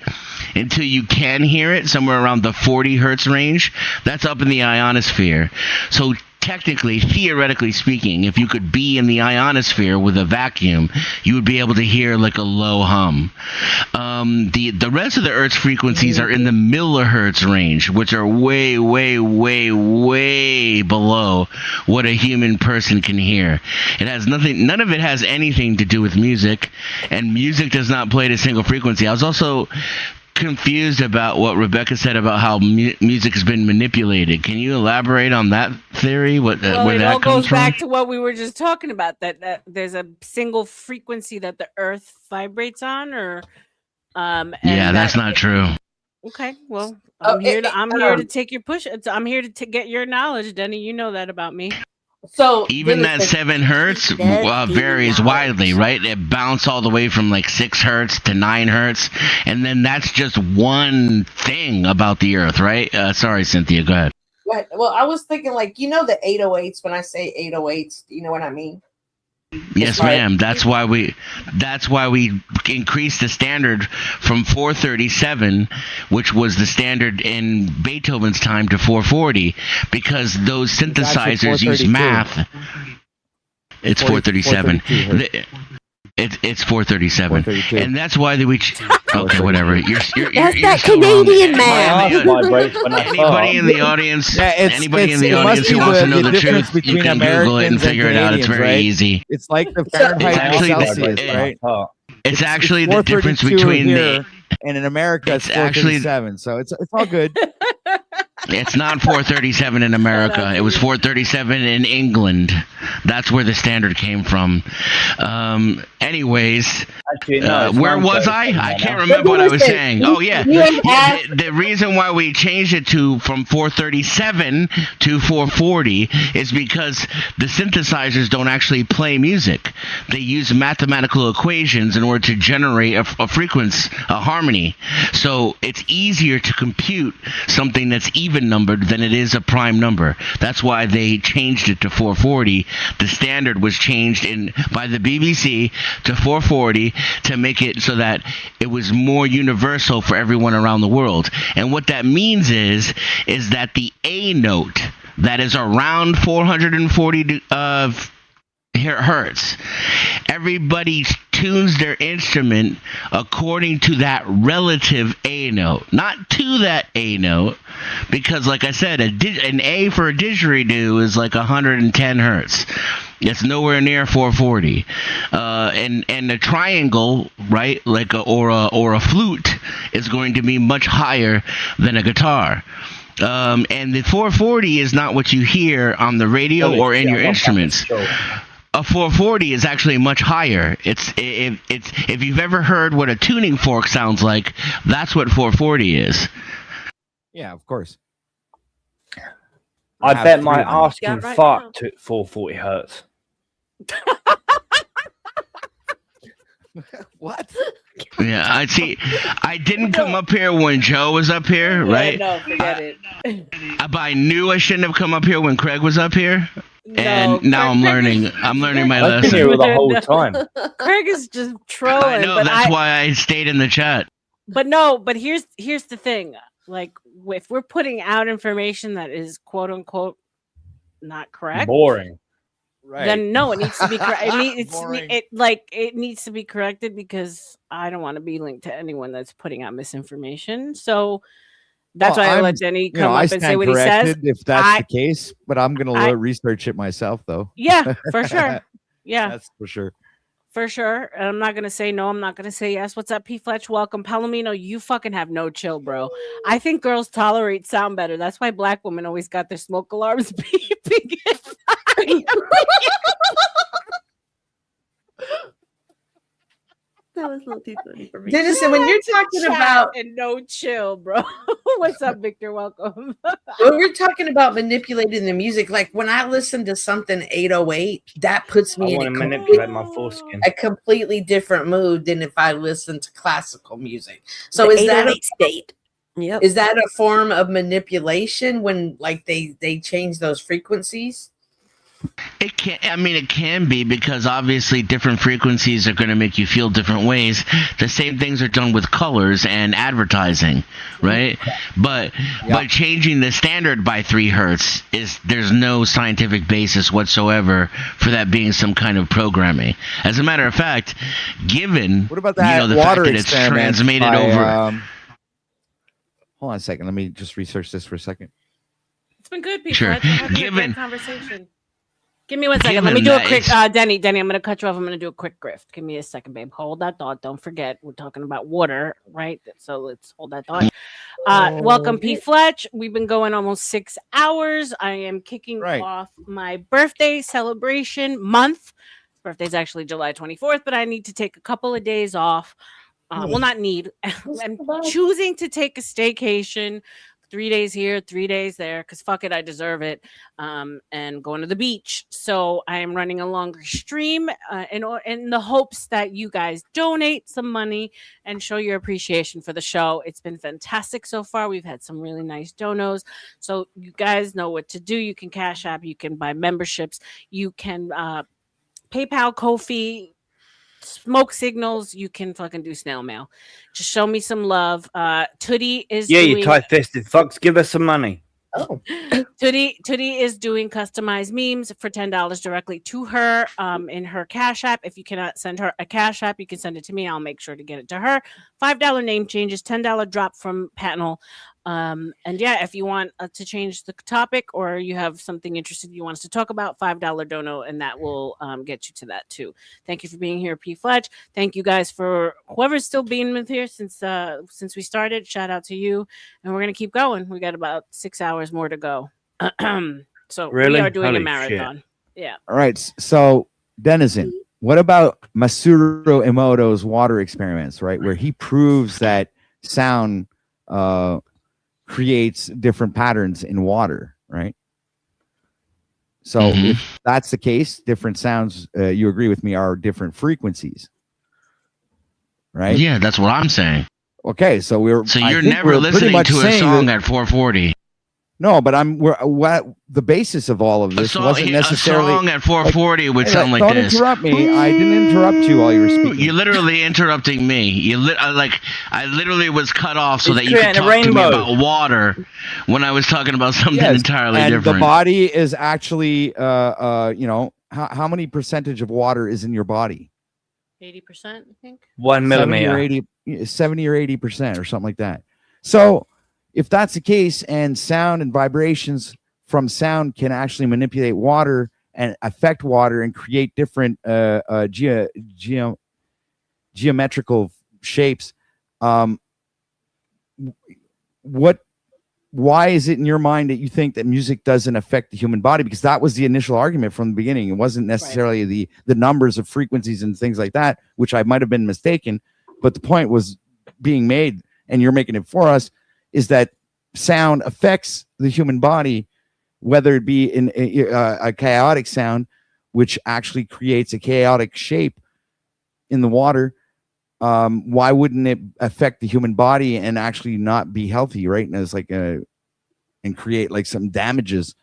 Speaker 13: until you can hear it somewhere around the 40 hertz range. That's up in the ionosphere. So technically, theoretically speaking, if you could be in the ionosphere with a vacuum, you would be able to hear like a low hum. The rest of the Earth's frequencies are in the millihertz range, which are way, way, way, way below what a human person can hear. It has nothing. None of it has anything to do with music, and music does not play at a single frequency. I was also confused about what Rebecca said about how music has been manipulated. Can you elaborate on that theory? Where that comes from?
Speaker 2: It all goes back to what we were just talking about. That there's a single frequency that the Earth vibrates on, or
Speaker 13: yeah, that's not true.
Speaker 2: Okay, well, I'm here to take your push. I'm here to get your knowledge, Denny. You know that about me.
Speaker 21: So
Speaker 13: even that 7 hertz varies widely, right? It bounced all the way from like 6 hertz to 9 hertz, and then that's just one thing about the Earth, right? Sorry, Cynthia, go ahead.
Speaker 21: Well, I was thinking like, you know, the 808s. When I say 808s, do you know what I mean?
Speaker 13: Yes, ma'am. That's why we increased the standard from 437, which was the standard in Beethoven's time, to 440, because those synthesizers use math. It's 437. It's 437, and that's why we. Okay, whatever. You're
Speaker 8: that Canadian man.
Speaker 13: Anybody in the audience? Anybody in the audience who wants to know the truth, you can Google it and figure it out. It's very easy.
Speaker 6: It's like the Fahrenheit and Celsius, right?
Speaker 13: It's actually the difference between
Speaker 6: here, and in America it's 437. So it's all good.
Speaker 13: It's not 437 in America. It was 437 in England. That's where the standard came from. Anyways, where was I? I can't remember what I was saying. Oh, yeah. The reason why we changed it from 437 to 440 is because the synthesizers don't actually play music. They use mathematical equations in order to generate a frequency, a harmony. So it's easier to compute something that's even numbered than it is a prime number. That's why they changed it to 440. The standard was changed by the BBC to 440 to make it so that it was more universal for everyone around the world. And what that means is that the A note that is around 440 hertz, everybody tunes their instrument according to that relative A note, not to that A note, because like I said, an A for a didgeridoo is like 110 hertz. It's nowhere near 440. And a triangle, right, or a flute is going to be much higher than a guitar. And the 440 is not what you hear on the radio or in your instruments. A 440 is actually much higher. It's if you've ever heard what a tuning fork sounds like, that's what 440 is.
Speaker 6: Yeah, of course.
Speaker 3: I bet my ass can fuck to 440 hertz.
Speaker 6: What?
Speaker 13: Yeah, I see. I didn't come up here when Joe was up here, right?
Speaker 2: No, forget it.
Speaker 13: But I knew I shouldn't have come up here when Craig was up here. And now I'm learning my lesson.
Speaker 3: I've been here the whole time.
Speaker 2: Craig is just trolling.
Speaker 13: I know, that's why I stayed in the chat.
Speaker 2: But here's the thing. Like, if we're putting out information that is quote unquote not correct,
Speaker 3: boring,
Speaker 2: right? Then no, it needs to be correct. It needs to be corrected, because I don't want to be linked to anyone that's putting out misinformation. So that's why I let Denny come up and say what he says.
Speaker 6: If that's the case, but I'm gonna research it myself, though.
Speaker 2: Yeah, for sure. Yeah,
Speaker 6: that's for sure.
Speaker 2: For sure. And I'm not going to say no. I'm not going to say yes. What's up, P. Fletch? Welcome. Palomino, you fucking have no chill, bro. I think girls tolerate sound better. That's why black women always got their smoke alarms beeping.
Speaker 8: That was a little too funny for me.
Speaker 21: Dennison, when you're talking about
Speaker 2: and no chill, bro. What's up, Victor? Welcome.
Speaker 21: When we're talking about manipulating the music, like when I listen to something 808, that puts me in a completely different mood than if I listen to classical music. So
Speaker 8: The
Speaker 21: is that
Speaker 8: 808 state? Yep.
Speaker 21: Is that a form of manipulation when like they change those frequencies?
Speaker 13: It can. I mean, it can be, because obviously different frequencies are going to make you feel different ways. The same things are done with colors and advertising, right? But changing the standard by 3 hertz there's no scientific basis whatsoever for that being some kind of programming. As a matter of fact, given
Speaker 19: what about that
Speaker 13: the
Speaker 19: water
Speaker 13: fact that it's
Speaker 19: experiment
Speaker 13: transmitted
Speaker 19: by,
Speaker 13: over.
Speaker 19: Hold on a second. Let me just research this for a second.
Speaker 2: It's been good, people.
Speaker 13: Sure.
Speaker 2: We're having a great conversation. Give me 1 second. Let me do a quick, Denny, I'm going to cut you off. I'm going to do a quick grift. Give me a second, babe. Hold that thought. Don't forget, we're talking about water, right? So let's hold that thought. Welcome, P. Fletch. We've been going almost 6 hours. I am kicking off my birthday celebration month. Birthday's actually July 24th, but I need to take a couple of days off. Well, not need. I'm choosing to take a staycation. 3 days here, 3 days there, because fuck it, I deserve it. And going to the beach. So I am running a longer stream in the hopes that you guys donate some money and show your appreciation for the show. It's been fantastic so far. We've had some really nice donos. So you guys know what to do. You can Cash App, you can buy memberships, you can PayPal, Ko-fi, smoke signals, you can fucking do snail mail. Just show me some love. Tootie is
Speaker 12: you tight-fisted fucks, give us some money.
Speaker 21: Oh.
Speaker 2: Tootie is doing customized memes for $10 directly to her in her Cash App. If you cannot send her a Cash App, you can send it to me. I'll make sure to get it to her. $5 name changes, $10 drop from Patnell. And yeah, if you want to change the topic or you have something interesting you want us to talk about, $5 dono, and that will get you to that too. Thank you for being here, P. Fletch. Thank you guys for whoever's still being with here since we started. Shout out to you, and we're gonna keep going. We got about 6 hours more to go. So
Speaker 19: Really?
Speaker 2: we are doing
Speaker 19: Holy
Speaker 2: a marathon.
Speaker 19: shit.
Speaker 2: Yeah.
Speaker 19: All right. So, Denizen, what about Masaru Emoto's water experiments, right? Where he proves that sound creates different patterns in water, right? So if that's the case, different sounds, you agree with me, are different frequencies, right?
Speaker 13: Yeah, that's what I'm saying.
Speaker 19: Okay, so
Speaker 13: you're never listening to a song at 440.
Speaker 19: No, but the basis of all of this wasn't necessarily
Speaker 13: a song at 440 would sound like
Speaker 19: don't
Speaker 13: this.
Speaker 19: Don't interrupt me. I didn't interrupt you while you were speaking.
Speaker 13: You're literally interrupting me. I literally was cut off so that you could talk to me about water when I was talking about something entirely different.
Speaker 19: The body is actually, how many percentage of water is in your body?
Speaker 2: 80%, I think.
Speaker 12: 1 millimeter.
Speaker 19: 70 or 80% or something like that. So if that's the case, and sound and vibrations from sound can actually manipulate water and affect water and create different geometrical shapes, why is it in your mind that you think that music doesn't affect the human body? Because that was the initial argument from the beginning. It wasn't necessarily the numbers of frequencies and things like that, which I might have been mistaken. But the point was being made, and you're making it for us, is that sound affects the human body, whether it be in a chaotic sound, which actually creates a chaotic shape in the water. Why wouldn't it affect the human body and actually not be healthy, right? And it's and create like some damages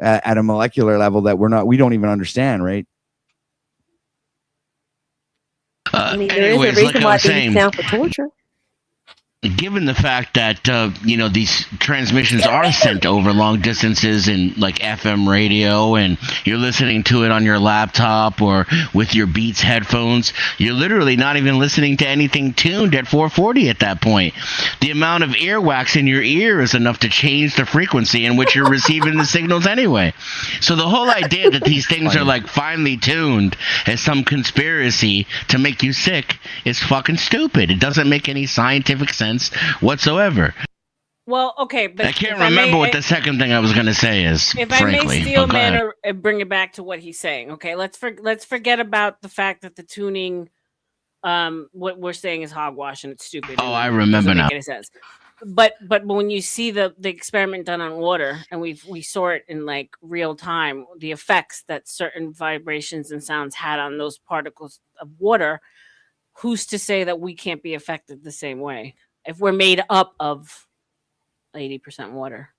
Speaker 19: at a molecular level that we don't even understand, right?
Speaker 8: I mean, there is a reason why they use sound for torture.
Speaker 13: Given the fact that these transmissions are sent over long distances in like FM radio, and you're listening to it on your laptop or with your Beats headphones, you're literally not even listening to anything tuned at 440 at that point. The amount of earwax in your ear is enough to change the frequency in which you're receiving the signals anyway. So the whole idea that these things are like finely tuned as some conspiracy to make you sick is fucking stupid. It doesn't make any scientific sense whatsoever.
Speaker 2: Well, okay, but
Speaker 13: I can't remember what the second thing I was going to say is.
Speaker 2: If
Speaker 13: frankly,
Speaker 2: I may steal man or bring it back to what he's saying, okay, let's forget about the fact that the tuning, what we're saying is hogwash and it's stupid.
Speaker 13: Oh, I remember now.
Speaker 2: Make any sense. But when you see the experiment done on water, and we saw it in like real time, the effects that certain vibrations and sounds had on those particles of water, who's to say that we can't be affected the same way? if we're made up of 80% water.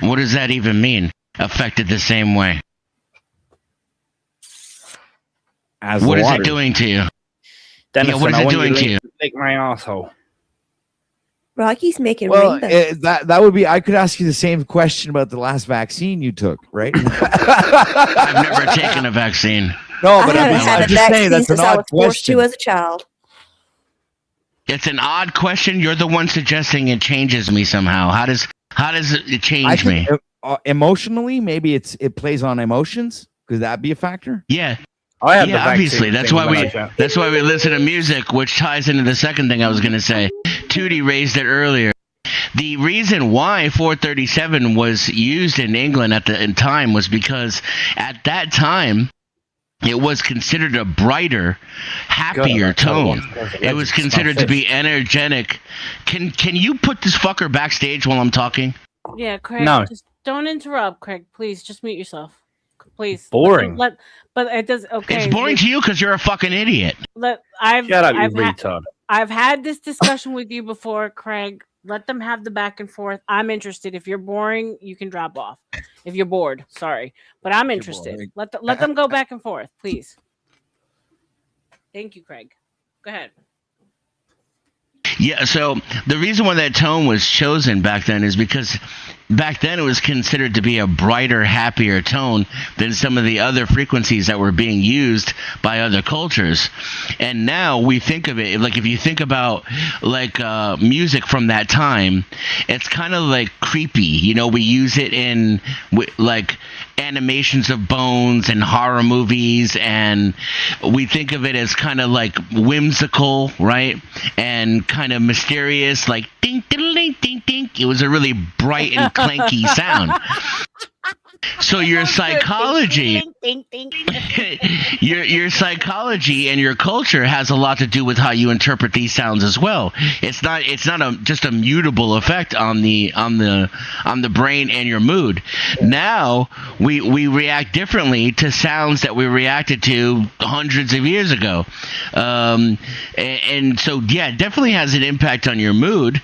Speaker 13: What does that even mean? Affected the same way.
Speaker 3: As
Speaker 13: what is
Speaker 3: water.
Speaker 13: it doing to you?
Speaker 3: Dennis,
Speaker 13: what is it doing to you?
Speaker 3: Lick my asshole.
Speaker 8: Rocky's making
Speaker 19: Well,
Speaker 8: rainbows.
Speaker 19: that would be. I could ask you the same question about the last vaccine you took, right?
Speaker 13: I've never taken a vaccine.
Speaker 19: No, but
Speaker 8: I haven't had
Speaker 19: I'm
Speaker 8: a
Speaker 19: just saying
Speaker 8: vaccine
Speaker 19: that's an
Speaker 8: since I
Speaker 19: odd
Speaker 8: was forced
Speaker 19: question.
Speaker 8: to as a child.
Speaker 13: It's an odd question. You're the one suggesting it changes me somehow. How does it change me?
Speaker 19: Emotionally, maybe it plays on emotions. Could that be a factor?
Speaker 13: Yeah.
Speaker 3: I had the
Speaker 13: obviously.
Speaker 3: vaccine
Speaker 13: That's
Speaker 3: thing
Speaker 13: why
Speaker 3: when
Speaker 13: we
Speaker 3: I was young.
Speaker 13: that's why we listen to music, which ties into the second thing I was going to say. Tootie raised it earlier. The reason why 437 was used in England at the time was because at that time it was considered a brighter, happier tone. It was considered to be energetic. Can you put this fucker backstage while I'm talking?
Speaker 2: Yeah, Craig.
Speaker 3: No.
Speaker 2: Just don't interrupt, Craig. Please, just mute yourself. Please.
Speaker 3: Boring.
Speaker 2: But it does. Okay.
Speaker 13: It's boring to you because you're a fucking idiot.
Speaker 3: Shut up, you retard.
Speaker 2: I've had this discussion with you before, Craig. Let them have the back and forth. I'm interested. If you're boring, you can drop off. If you're bored, sorry, but I'm interested. Let them go back and forth, please. Thank you, Craig. Go ahead.
Speaker 13: Yeah, so the reason why that tone was chosen back then is because back then it was considered to be a brighter, happier tone than some of the other frequencies that were being used by other cultures. And now we think of it, like if you think about like music from that time, it's kind of like creepy. You know, we use it in like animations of bones and horror movies, and we think of it as kind of like whimsical, right? And kind of mysterious, like ding ding ding ding ding. It was a really bright and clanky sound. So your psychology, your psychology and your culture has a lot to do with how you interpret these sounds as well. It's not just a mutable effect on the brain and your mood. Now we react differently to sounds that we reacted to hundreds of years ago, and so yeah, it definitely has an impact on your mood.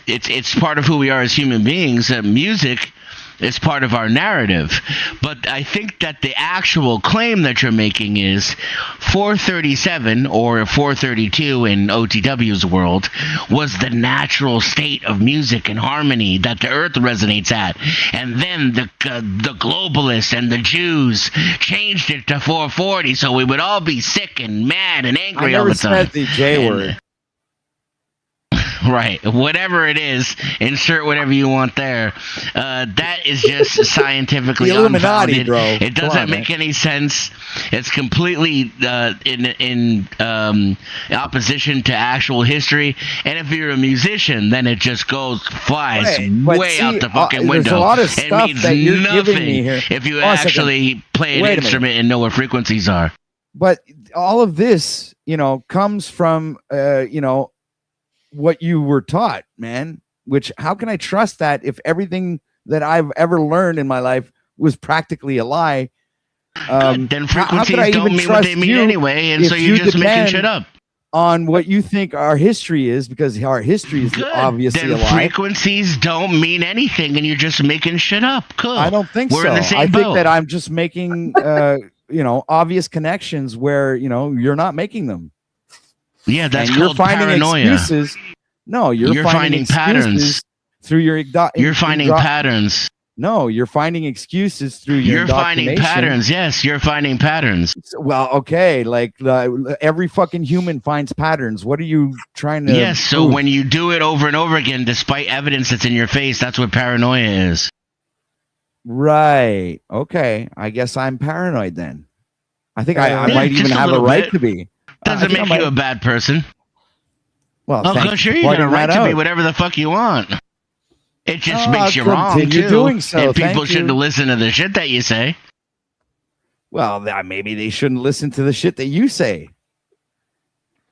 Speaker 13: It's part of who we are as human beings. Music is part of our narrative. But I think that the actual claim that you're making is 437 or 432 in OTW's world was the natural state of music and harmony that the earth resonates at. And then the globalists and the Jews changed it to 440 so we would all be sick and mad and angry all the time.
Speaker 19: I never said the J word.
Speaker 13: Right, whatever it is, insert whatever you want there. That is just scientifically
Speaker 19: the Illuminati,
Speaker 13: unfounded.
Speaker 19: bro.
Speaker 13: It doesn't make any sense. It's completely in opposition to actual history. And if you're a musician, then it just flies way out the fucking window.
Speaker 19: There's a lot of
Speaker 13: It
Speaker 19: stuff
Speaker 13: means
Speaker 19: that you're
Speaker 13: nothing
Speaker 19: giving me here.
Speaker 13: if you
Speaker 19: Hold on a second.
Speaker 13: actually play an
Speaker 19: Wait a minute.
Speaker 13: instrument and know what frequencies are.
Speaker 19: But all of this, comes from, what you were taught, man. Which, how can I trust that if everything that I've ever learned in my life was practically a lie?
Speaker 13: Then frequencies don't mean what they mean anyway, and so you're just making shit up.
Speaker 19: On what you think our history is, because our history is obviously a
Speaker 13: Then
Speaker 19: lie.
Speaker 13: frequencies don't mean anything, and you're just making shit up. Cool.
Speaker 19: I don't think
Speaker 13: We're
Speaker 19: so.
Speaker 13: in the same
Speaker 19: I
Speaker 13: boat.
Speaker 19: think that I'm just making, obvious connections where you're not making them.
Speaker 13: Yeah, that's
Speaker 19: And you're
Speaker 13: called
Speaker 19: finding
Speaker 13: paranoia.
Speaker 19: excuses. No, you're finding
Speaker 13: patterns.
Speaker 19: excuses through your
Speaker 13: You're finding patterns.
Speaker 19: No, you're finding excuses through your
Speaker 13: You're finding
Speaker 19: indoctrination.
Speaker 13: patterns. Yes, you're finding patterns.
Speaker 19: Well, okay, like every fucking human finds patterns. What are you trying to?
Speaker 13: Yes, so
Speaker 19: prove?
Speaker 13: when you do it over and over again, despite evidence that's in your face, that's what paranoia is.
Speaker 19: Right. Okay. I guess I'm paranoid then. I think I might
Speaker 13: just
Speaker 19: even
Speaker 13: a
Speaker 19: have a
Speaker 13: little
Speaker 19: right
Speaker 13: bit.
Speaker 19: to be.
Speaker 13: Doesn't make you a bad person.
Speaker 19: Well,
Speaker 13: Oh,
Speaker 19: thanks
Speaker 13: sure,
Speaker 19: for
Speaker 13: you got a
Speaker 19: pointing
Speaker 13: right
Speaker 19: that
Speaker 13: to be
Speaker 19: out.
Speaker 13: whatever the fuck you want. It just
Speaker 19: Oh,
Speaker 13: makes you
Speaker 19: I'll
Speaker 13: wrong,
Speaker 19: continue
Speaker 13: too.
Speaker 19: doing so,
Speaker 13: And people
Speaker 19: thank
Speaker 13: shouldn't
Speaker 19: you.
Speaker 13: listen to the shit that you say.
Speaker 19: Well, maybe they shouldn't listen to the shit that you say.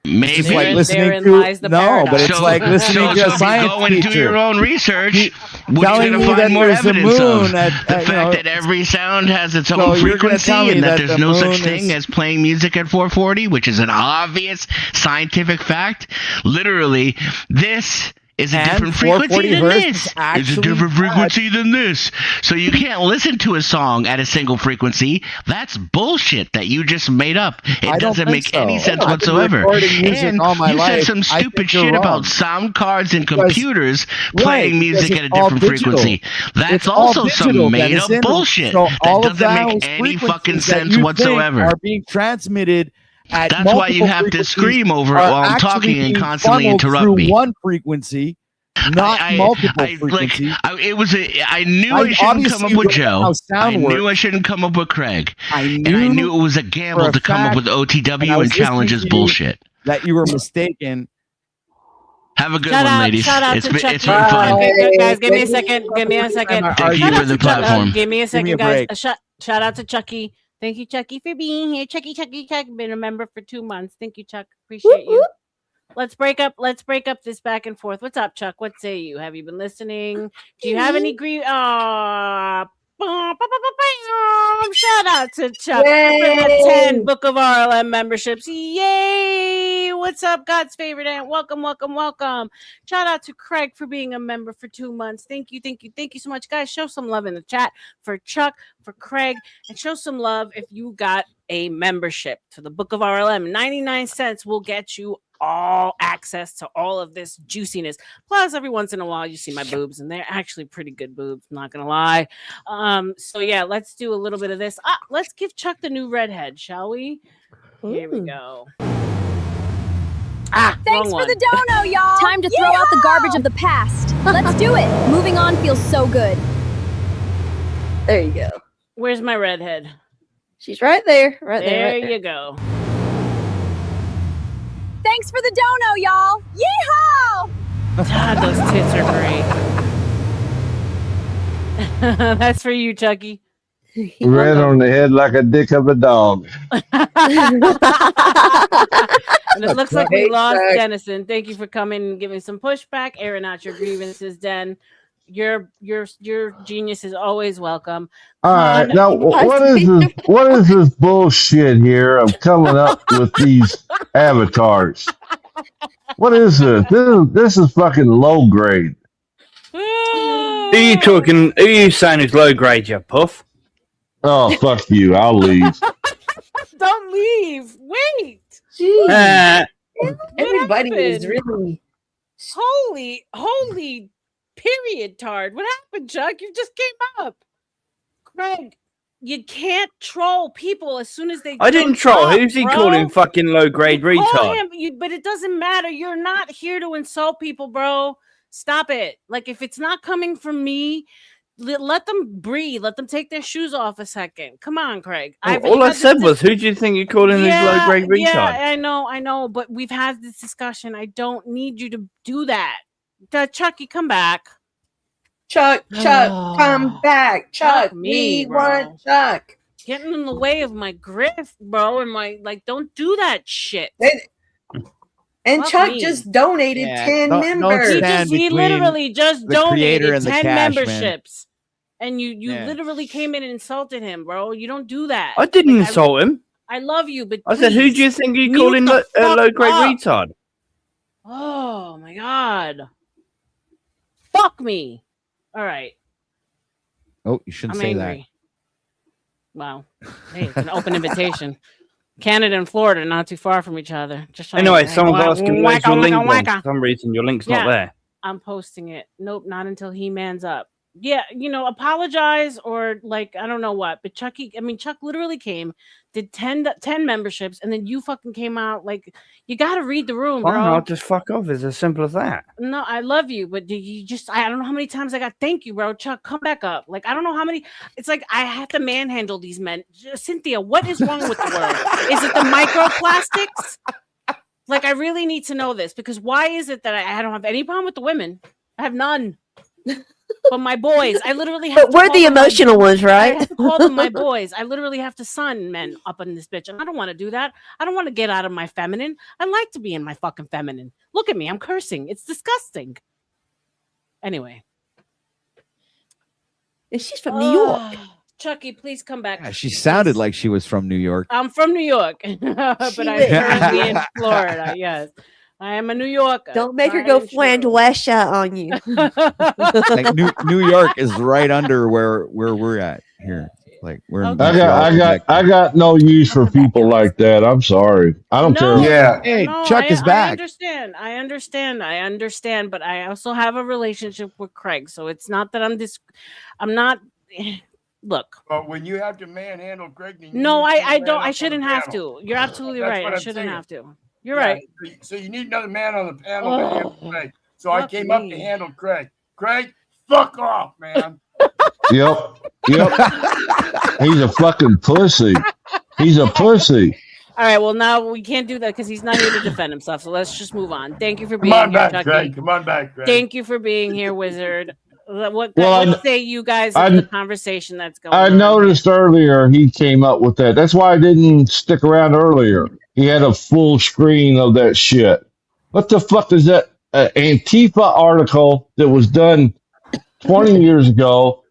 Speaker 13: Maybe
Speaker 19: It's like listening
Speaker 2: therein
Speaker 19: to
Speaker 2: lies the
Speaker 19: no,
Speaker 2: paradox.
Speaker 19: but it's like listening to a
Speaker 13: if
Speaker 19: science
Speaker 13: you go and do
Speaker 19: teacher.
Speaker 13: your own research, what are
Speaker 19: telling
Speaker 13: you
Speaker 19: me
Speaker 13: going to
Speaker 19: that
Speaker 13: find more
Speaker 19: there's the
Speaker 13: evidence
Speaker 19: moon
Speaker 13: of?
Speaker 19: at,
Speaker 13: The
Speaker 19: you
Speaker 13: fact
Speaker 19: know,
Speaker 13: that every sound has its
Speaker 19: so
Speaker 13: own
Speaker 19: you're gonna
Speaker 13: frequency
Speaker 19: tell me
Speaker 13: and that
Speaker 19: that
Speaker 13: there's
Speaker 19: the
Speaker 13: no such
Speaker 19: moon
Speaker 13: thing
Speaker 19: is-
Speaker 13: as playing music at 440, which is an obvious scientific fact. Literally, this is a
Speaker 19: And
Speaker 13: different frequency
Speaker 19: 440
Speaker 13: than
Speaker 19: hertz
Speaker 13: this.
Speaker 19: is
Speaker 13: It's a
Speaker 19: actually
Speaker 13: different
Speaker 19: bad.
Speaker 13: frequency than this. So you can't listen to a song at a single frequency. That's bullshit that you just made up.
Speaker 19: I
Speaker 13: It
Speaker 19: don't
Speaker 13: doesn't
Speaker 19: think
Speaker 13: make any
Speaker 19: so.
Speaker 13: sense
Speaker 19: I've been
Speaker 13: whatsoever.
Speaker 19: recording music
Speaker 13: And
Speaker 19: all my
Speaker 13: you said
Speaker 19: life.
Speaker 13: some
Speaker 19: I
Speaker 13: stupid
Speaker 19: think you're
Speaker 13: shit
Speaker 19: wrong.
Speaker 13: about sound cards and
Speaker 19: Because-
Speaker 13: computers
Speaker 19: Right,
Speaker 13: playing music
Speaker 19: because
Speaker 13: at a
Speaker 19: it's all
Speaker 13: different
Speaker 19: digital.
Speaker 13: frequency. That's
Speaker 19: It's all
Speaker 13: also some
Speaker 19: digital,
Speaker 13: made up
Speaker 19: Denison.
Speaker 13: bullshit
Speaker 19: So
Speaker 13: that
Speaker 19: all of
Speaker 13: doesn't
Speaker 19: those
Speaker 13: make any fucking
Speaker 19: frequencies that
Speaker 13: sense
Speaker 19: you think
Speaker 13: whatsoever.
Speaker 19: are being transmitted at
Speaker 13: That's why you
Speaker 19: multiple
Speaker 13: have to
Speaker 19: frequencies
Speaker 13: scream over it
Speaker 19: are
Speaker 13: while I'm
Speaker 19: actually
Speaker 13: talking and
Speaker 19: being
Speaker 13: constantly
Speaker 19: funneled
Speaker 13: interrupt
Speaker 19: through
Speaker 13: me.
Speaker 19: one frequency, not multiple frequencies.
Speaker 13: I knew I shouldn't
Speaker 19: obviously
Speaker 13: come up
Speaker 19: you
Speaker 13: with
Speaker 19: don't know how
Speaker 13: Joe.
Speaker 19: sound
Speaker 13: I knew
Speaker 19: works.
Speaker 13: I shouldn't come up with Craig.
Speaker 19: I
Speaker 13: knew it was a gamble
Speaker 19: for a
Speaker 13: to come up
Speaker 19: fact
Speaker 13: with
Speaker 19: when I
Speaker 13: OTW
Speaker 19: was
Speaker 13: and challenge his
Speaker 19: listening to you
Speaker 13: bullshit.
Speaker 19: that you were mistaken.
Speaker 13: Have a good
Speaker 2: Shout
Speaker 13: one,
Speaker 2: out,
Speaker 13: ladies.
Speaker 2: shout out
Speaker 13: It's
Speaker 2: to
Speaker 13: been,
Speaker 2: Chucky.
Speaker 13: it's been fun.
Speaker 2: Okay, guys, give me a second. Give me a second.
Speaker 13: Thank you
Speaker 2: Shout
Speaker 13: for
Speaker 2: out
Speaker 13: the
Speaker 2: to Chucky.
Speaker 13: platform.
Speaker 2: Give me a
Speaker 19: Give me
Speaker 2: second,
Speaker 19: a
Speaker 2: guys.
Speaker 19: break.
Speaker 2: Shout out to Chucky. Thank you, Chucky, for being here. Chuck. Been a member for 2 months. Thank you, Chuck. Appreciate you. Let's break up this back and forth. What's up, Chuck? What say you? Have you been listening? Do you have any shout out to Chuck for the 10 Book of RLM memberships. Yay! What's up, God's favorite aunt? Welcome, welcome, welcome. Shout out to Craig for being a member for 2 months. Thank you so much, guys. Show some love in the chat for Chuck, for Craig, and show some love if you got a membership to the Book of RLM. 99 cents will get you all access to all of this juiciness. Plus, every once in a while, you see my boobs, and they're actually pretty good boobs. I'm not gonna lie. So yeah, let's do a little bit of this. Let's give Chuck the new redhead, shall we? Here we go.
Speaker 7: Thanks
Speaker 2: wrong
Speaker 7: for the
Speaker 2: one.
Speaker 7: dono, y'all. Time to throw out the garbage of the past. Let's do it. Moving on feels so good.
Speaker 8: There you go.
Speaker 2: Where's my redhead?
Speaker 8: She's right there. Right there.
Speaker 2: There
Speaker 8: Right there.
Speaker 2: you go.
Speaker 7: Thanks for the dono, y'all. Yeehaw!
Speaker 2: God, those tits are great. That's for you, Chucky.
Speaker 16: Red on the head like a dick of a dog.
Speaker 2: And it looks like we
Speaker 16: Hey,
Speaker 2: lost
Speaker 16: Chuck.
Speaker 2: Denison. Thank you for coming and giving some pushback, airing out your grievances, Den. Your genius is always welcome.
Speaker 16: All right, now what is this bullshit here of coming up with these avatars? What is this? This is fucking low grade.
Speaker 3: Who are you saying is low grade, you puff?
Speaker 16: Oh, fuck you. I'll leave.
Speaker 2: Don't leave. Wait.
Speaker 21: Everybody is
Speaker 2: happened?
Speaker 21: really
Speaker 2: Holy period tard. What happened, Chuck? You just came up. Craig, you can't troll people as soon as they
Speaker 3: I didn't
Speaker 2: jump
Speaker 3: troll.
Speaker 2: up,
Speaker 3: Who's he
Speaker 2: bro.
Speaker 3: calling fucking low grade
Speaker 2: Call
Speaker 3: retard?
Speaker 2: him, but it doesn't matter. You're not here to insult people, bro. Stop it. Like, if it's not coming from me, let them breathe. Let them take their shoes off a second. Come on, Craig.
Speaker 3: All I said was, who do you think you're calling this low grade retard?
Speaker 2: Yeah, I know, but we've had this discussion. I don't need you to do that. Chucky, come back.
Speaker 21: Chuck, come back. Chuck, we
Speaker 2: bro.
Speaker 21: want Chuck.
Speaker 2: Getting in the way of my grift, bro, and my don't do that shit.
Speaker 21: And
Speaker 2: Fuck
Speaker 21: Chuck
Speaker 2: me.
Speaker 21: just donated 10 members.
Speaker 2: He literally just
Speaker 19: the creator
Speaker 2: donated
Speaker 19: and the
Speaker 2: 10
Speaker 19: cash, man.
Speaker 2: memberships. And you literally came in and insulted him, bro. You don't do that.
Speaker 3: I didn't insult him.
Speaker 2: I love you, but
Speaker 3: I said, who do you
Speaker 2: please,
Speaker 3: think you're
Speaker 2: mute
Speaker 3: calling
Speaker 2: the
Speaker 3: a low
Speaker 2: fuck
Speaker 3: grade
Speaker 2: up.
Speaker 3: retard?
Speaker 2: Oh my god. Fuck me. All right.
Speaker 19: Oh, you shouldn't
Speaker 2: I'm
Speaker 19: say
Speaker 2: angry. Wow. Hey, it's an open invitation. Canada and Florida are not too far from each other. Just trying
Speaker 3: Anyway,
Speaker 2: to
Speaker 3: someone's asking where's your link gone.
Speaker 2: wacka.
Speaker 3: For some reason, your link's not there.
Speaker 2: I'm posting it. Nope, not until he mans up. Yeah, apologize or I don't know what. But Chuck literally came, did 10 memberships, and then you fucking came out you got to read the room, bro.
Speaker 3: Fine, I'll just fuck off. It's as simple as that.
Speaker 2: No, I love you, but I don't know how many times I got thank you, bro. Chuck, come back up. I don't know how many. It's like I have to manhandle these men. Cynthia, what is wrong with the world? Is it the microplastics? I really need to know this because why is it that I don't have any problem with the women? I have none. But my boys, I literally have
Speaker 8: But
Speaker 2: to
Speaker 8: we're
Speaker 2: call
Speaker 8: the
Speaker 2: them
Speaker 8: emotional ones,
Speaker 2: I
Speaker 8: right?
Speaker 2: have to call them my boys. I literally have to son men up in this bitch. And I don't want to do that. I don't want to get out of my feminine. I like to be in my fucking feminine. Look at me. I'm cursing. It's disgusting. Anyway.
Speaker 8: And she's from New York.
Speaker 2: Chucky, please come back.
Speaker 19: Yeah, she sounded like she was from New York.
Speaker 2: I'm from New York, but I'm currently in Florida. Yes. I am a New Yorker.
Speaker 8: Don't make her go flange wash out on you.
Speaker 19: Like New York is right under where we're at here. Like we're in
Speaker 16: I got no use for people like that. I'm sorry. I don't care.
Speaker 2: Yeah.
Speaker 19: Hey,
Speaker 2: No,
Speaker 19: Chuck is back.
Speaker 2: I understand, but I also have a relationship with Craig, so it's not that I'm not. Look.
Speaker 4: But when you have to manhandle Craig,
Speaker 2: No, I don't. I shouldn't have to. You're absolutely right. I shouldn't have to. You're right.
Speaker 4: So you need another man on the panel to handle Craig. So I
Speaker 2: fuck
Speaker 4: came up to handle Craig. Craig, fuck off, man.
Speaker 16: Yep. He's a fucking pussy. He's a pussy.
Speaker 2: All right. Well, now we can't do that because he's not here to defend himself. So let's just move on. Thank you for being
Speaker 4: Come on
Speaker 2: here,
Speaker 4: back,
Speaker 2: Chucky.
Speaker 4: Craig. Come on back, Craig.
Speaker 2: Thank you for being here, Wizard. What say you guys
Speaker 16: I-
Speaker 2: of the conversation that's going
Speaker 16: I
Speaker 2: on?
Speaker 16: noticed earlier he came up with that. That's why I didn't stick around earlier. He had a full screen of that shit. What the fuck is that? An Antifa article that was done 20 years ago.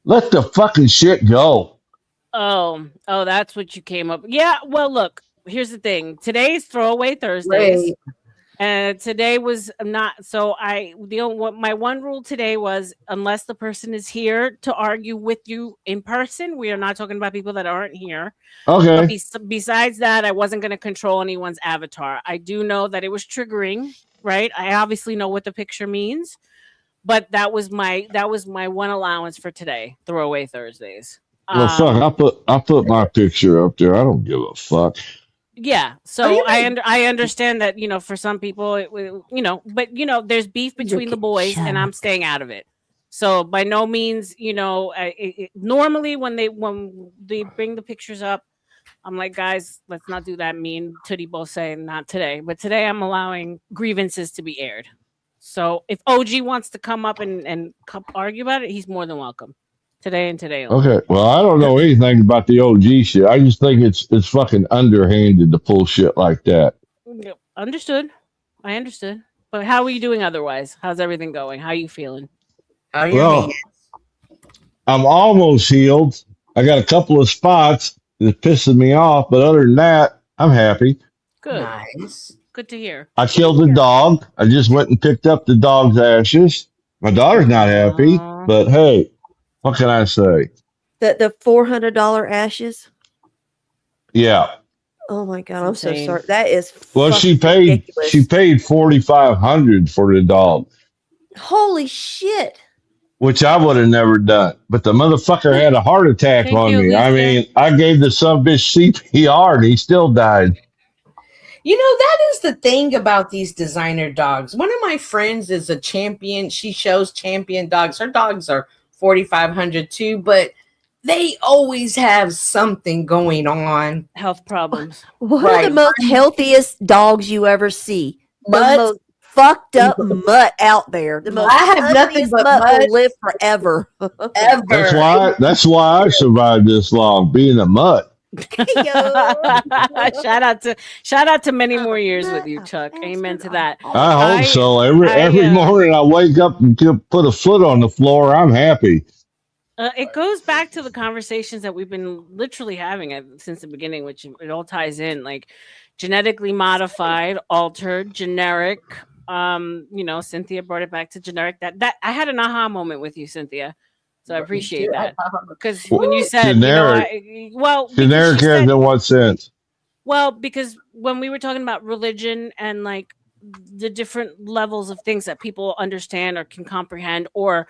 Speaker 16: Let the fucking shit go.
Speaker 2: Oh, that's what you came up. Yeah. Well, look. Here's the thing. Today's Throwaway Thursdays.
Speaker 21: Right.
Speaker 2: And today was not so. My one rule today was unless the person is here to argue with you in person, we are not talking about people that aren't here.
Speaker 16: Okay.
Speaker 2: But besides that, I wasn't going to control anyone's avatar. I do know that it was triggering, right? I obviously know what the picture means, but that was my one allowance for today. Throwaway Thursdays.
Speaker 16: Well, fuck. I put my picture up there. I don't give a fuck.
Speaker 2: Yeah, so I understand that for some people but there's beef between the boys and I'm staying out of it. So by no means normally when they bring the pictures up, I'm like, guys, let's not do that. Me and Tootie both say not today, but today I'm allowing grievances to be aired. So if OG wants to come up and argue about it, he's more than welcome. Today and today only.
Speaker 16: Okay. Well, I don't know anything about the OG shit. I just think it's fucking underhanded to pull shit like that.
Speaker 2: Understood. I understood. But how are you doing otherwise? How's everything going? How are you feeling?
Speaker 16: Well, I'm almost healed. I got a couple of spots that's pissing me off, but other than that, I'm happy.
Speaker 2: Good.
Speaker 21: Nice.
Speaker 2: Good to hear.
Speaker 16: I killed the dog. I just went and picked up the dog's ashes. My daughter's not happy, but hey, what can I say?
Speaker 8: The $400 ashes.
Speaker 16: Yeah.
Speaker 8: Oh my god, I'm so sorry. That is
Speaker 16: Well, she paid
Speaker 8: ridiculous.
Speaker 16: $4,500 for the dog,
Speaker 8: Holy shit.
Speaker 16: which I would have never done. But the motherfucker had a heart attack
Speaker 21: Thank
Speaker 16: on
Speaker 21: you,
Speaker 16: me. I
Speaker 21: Lisa.
Speaker 16: mean, I gave the subbitch CPR and he still died.
Speaker 21: That is the thing about these designer dogs. One of my friends is a champion. She shows champion dogs. Her dogs are $4,500 too, but they always have something going on.
Speaker 2: Health problems.
Speaker 8: What are the most healthiest dogs you ever see? The
Speaker 21: Mutts.
Speaker 8: most fucked up mutt out there. The most
Speaker 21: I have nothing
Speaker 8: ugliest
Speaker 21: but
Speaker 8: mutt will
Speaker 21: mutts.
Speaker 8: live forever.
Speaker 16: That's why I survived this long, being a mutt.
Speaker 2: shout out to many more years with you, Chuck. Amen to that.
Speaker 16: I hope so. Every morning I wake up and put a foot on the floor. I'm happy.
Speaker 2: It goes back to the conversations that we've been literally having since the beginning, which it all ties in, like genetically modified, altered, generic. Cynthia brought it back to generic. That I had an aha moment with you, Cynthia. So I appreciate that, because when you said
Speaker 16: generic, generic in what sense?
Speaker 2: Well, because when we were talking about religion and like the different levels of things that people understand or can comprehend or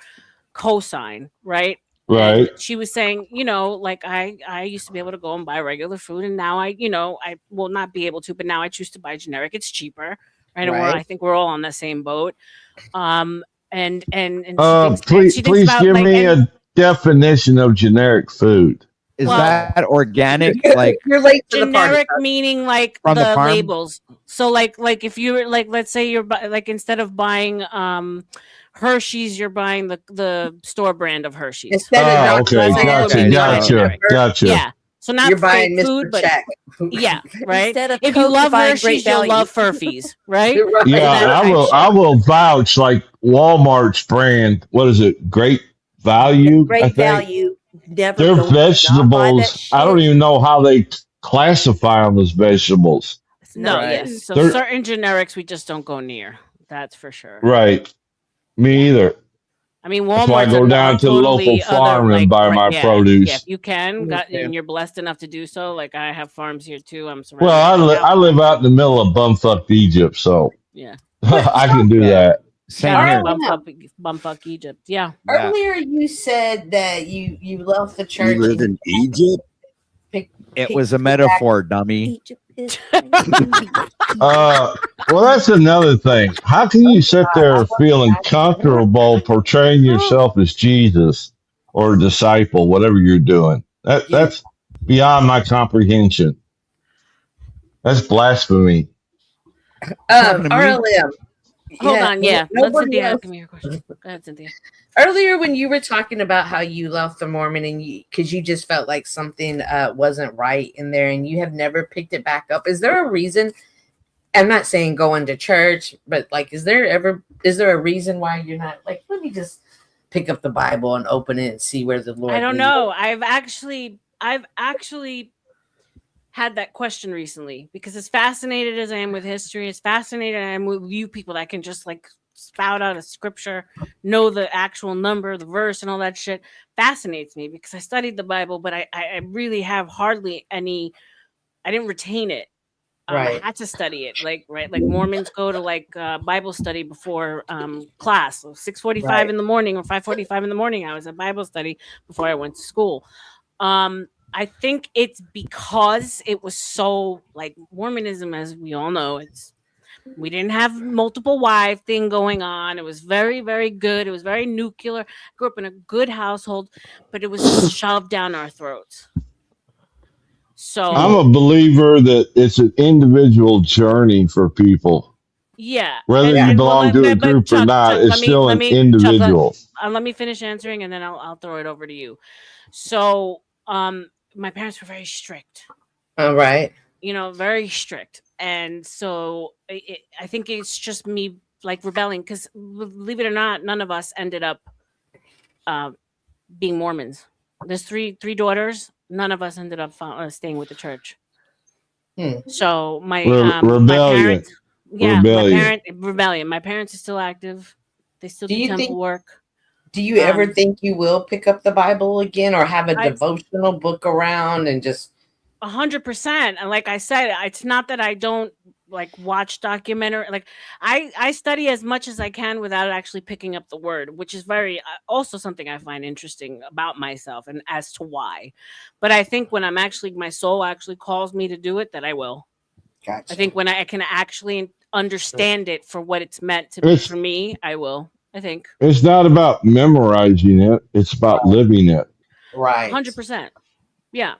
Speaker 2: co-sign, right?
Speaker 16: Right.
Speaker 2: And she was saying, like I used to be able to go and buy regular food, and now I will not be able to, but now I choose to buy generic. It's cheaper, right? And I think we're all on the same boat. And
Speaker 16: please give me a definition of generic food.
Speaker 19: Is that organic? Like
Speaker 21: you're late to
Speaker 2: generic
Speaker 21: the party.
Speaker 2: meaning like
Speaker 19: From the
Speaker 2: the
Speaker 19: farm?
Speaker 2: labels. So like if you're like, let's say you're like, instead of buying Hershey's, you're buying the store brand of Hershey's.
Speaker 21: Instead of
Speaker 16: okay, gotcha.
Speaker 2: Yeah. So not
Speaker 21: you're buying
Speaker 2: fake
Speaker 21: Mr.
Speaker 2: food, but
Speaker 21: Check.
Speaker 2: yeah, right.
Speaker 8: Instead of
Speaker 2: If you
Speaker 8: Coke,
Speaker 2: love
Speaker 8: you're buying
Speaker 2: Hershey's,
Speaker 8: Great
Speaker 2: you'll
Speaker 8: Value.
Speaker 2: love Furfies, right?
Speaker 16: Yeah,
Speaker 2: That type shit.
Speaker 16: I will vouch like Walmart's brand. What is it? Great Value. I
Speaker 8: Great
Speaker 16: think
Speaker 8: Value. Never
Speaker 16: their
Speaker 8: go not buy that
Speaker 16: vegetables. I don't
Speaker 8: shit.
Speaker 16: even know how they classify them as vegetables.
Speaker 2: No,
Speaker 21: Right.
Speaker 2: yes. So
Speaker 16: They're-
Speaker 2: certain generics we just don't go near. That's for sure.
Speaker 16: Right. Me either.
Speaker 2: I mean,
Speaker 16: That's why I
Speaker 2: Walmart's
Speaker 16: go
Speaker 2: a
Speaker 16: down to the
Speaker 2: totally
Speaker 16: local farm
Speaker 2: other,
Speaker 16: and
Speaker 2: like,
Speaker 16: buy my
Speaker 2: yeah,
Speaker 16: produce.
Speaker 2: Yeah, if you can,
Speaker 21: Me too.
Speaker 2: and you're blessed enough to do so. Like I have farms here too. I'm surrounded.
Speaker 16: Well,
Speaker 2: by
Speaker 16: I live out in the middle of bumfuck Egypt, so
Speaker 2: Yeah.
Speaker 16: I can do that.
Speaker 19: Same
Speaker 2: Shout
Speaker 19: here.
Speaker 2: out bumfuck Egypt. Yeah.
Speaker 21: Earlier, you said that you left the church.
Speaker 20: You live in Egypt?
Speaker 19: It was a metaphor, dummy.
Speaker 8: Egypt is
Speaker 16: Well, that's another thing. How can you sit there feeling comfortable portraying yourself as Jesus or a disciple, whatever you're doing? That's beyond my comprehension. That's blasphemy.
Speaker 21: RLM.
Speaker 2: Hold on. Yeah. Let
Speaker 21: Nobody
Speaker 2: Cynthia
Speaker 21: else.
Speaker 2: give me your question. Go ahead, Cynthia.
Speaker 21: Earlier, when you were talking about how you left the Mormon and because you just felt like something wasn't right in there and you have never picked it back up, is there a reason? I'm not saying going to church, but like, is there a reason why you're not like, let me just pick up the Bible and open it and see where the Lord
Speaker 2: I don't
Speaker 21: leads
Speaker 2: know.
Speaker 21: me?
Speaker 2: I've actually had that question recently because as fascinated as I am with history, as fascinated I am with you people that can just like spout out a scripture, know the actual number, the verse, and all that shit fascinates me because I studied the Bible, but I really have hardly any. I didn't retain it.
Speaker 21: Right.
Speaker 2: I had to study it, like Mormons go to like Bible study before class, so 6:45
Speaker 21: Right.
Speaker 2: in the morning or 5:45 in the morning. I was at Bible study before I went to school. I think it's because it was so like Mormonism, as we all know, we didn't have multiple wife thing going on. It was very, very good. It was very nuclear. Grew up in a good household, but it was shoved down our throats. So
Speaker 16: I'm a believer that it's an individual journey for people.
Speaker 2: yeah,
Speaker 16: Whether you belong to a group or not, it's still an individual.
Speaker 2: Let me finish answering, and then I'll throw it over to you. So, my parents were very strict.
Speaker 21: All right.
Speaker 2: Very strict, and so I think it's just me like rebelling because, believe it or not, none of us ended up being Mormons. There's three daughters. None of us ended up staying with the church. So my
Speaker 16: rebellion.
Speaker 2: my parents,
Speaker 16: Rebellion.
Speaker 2: rebellion. My parents are still active. They still do temple work.
Speaker 21: Do you ever think you will pick up the Bible again or have a devotional book around and just
Speaker 2: 100%? And like I said, it's not that I don't like watch documentary. Like I study as much as I can without actually picking up the word, which is very also something I find interesting about myself and as to why. But I think when my soul actually calls me to do it, that I will.
Speaker 21: Gotcha.
Speaker 2: I think when I can actually understand it for what it's meant to be for me, I will. I think
Speaker 16: It's not about memorizing it; it's about living it.
Speaker 21: Right.
Speaker 2: 100%. Yeah.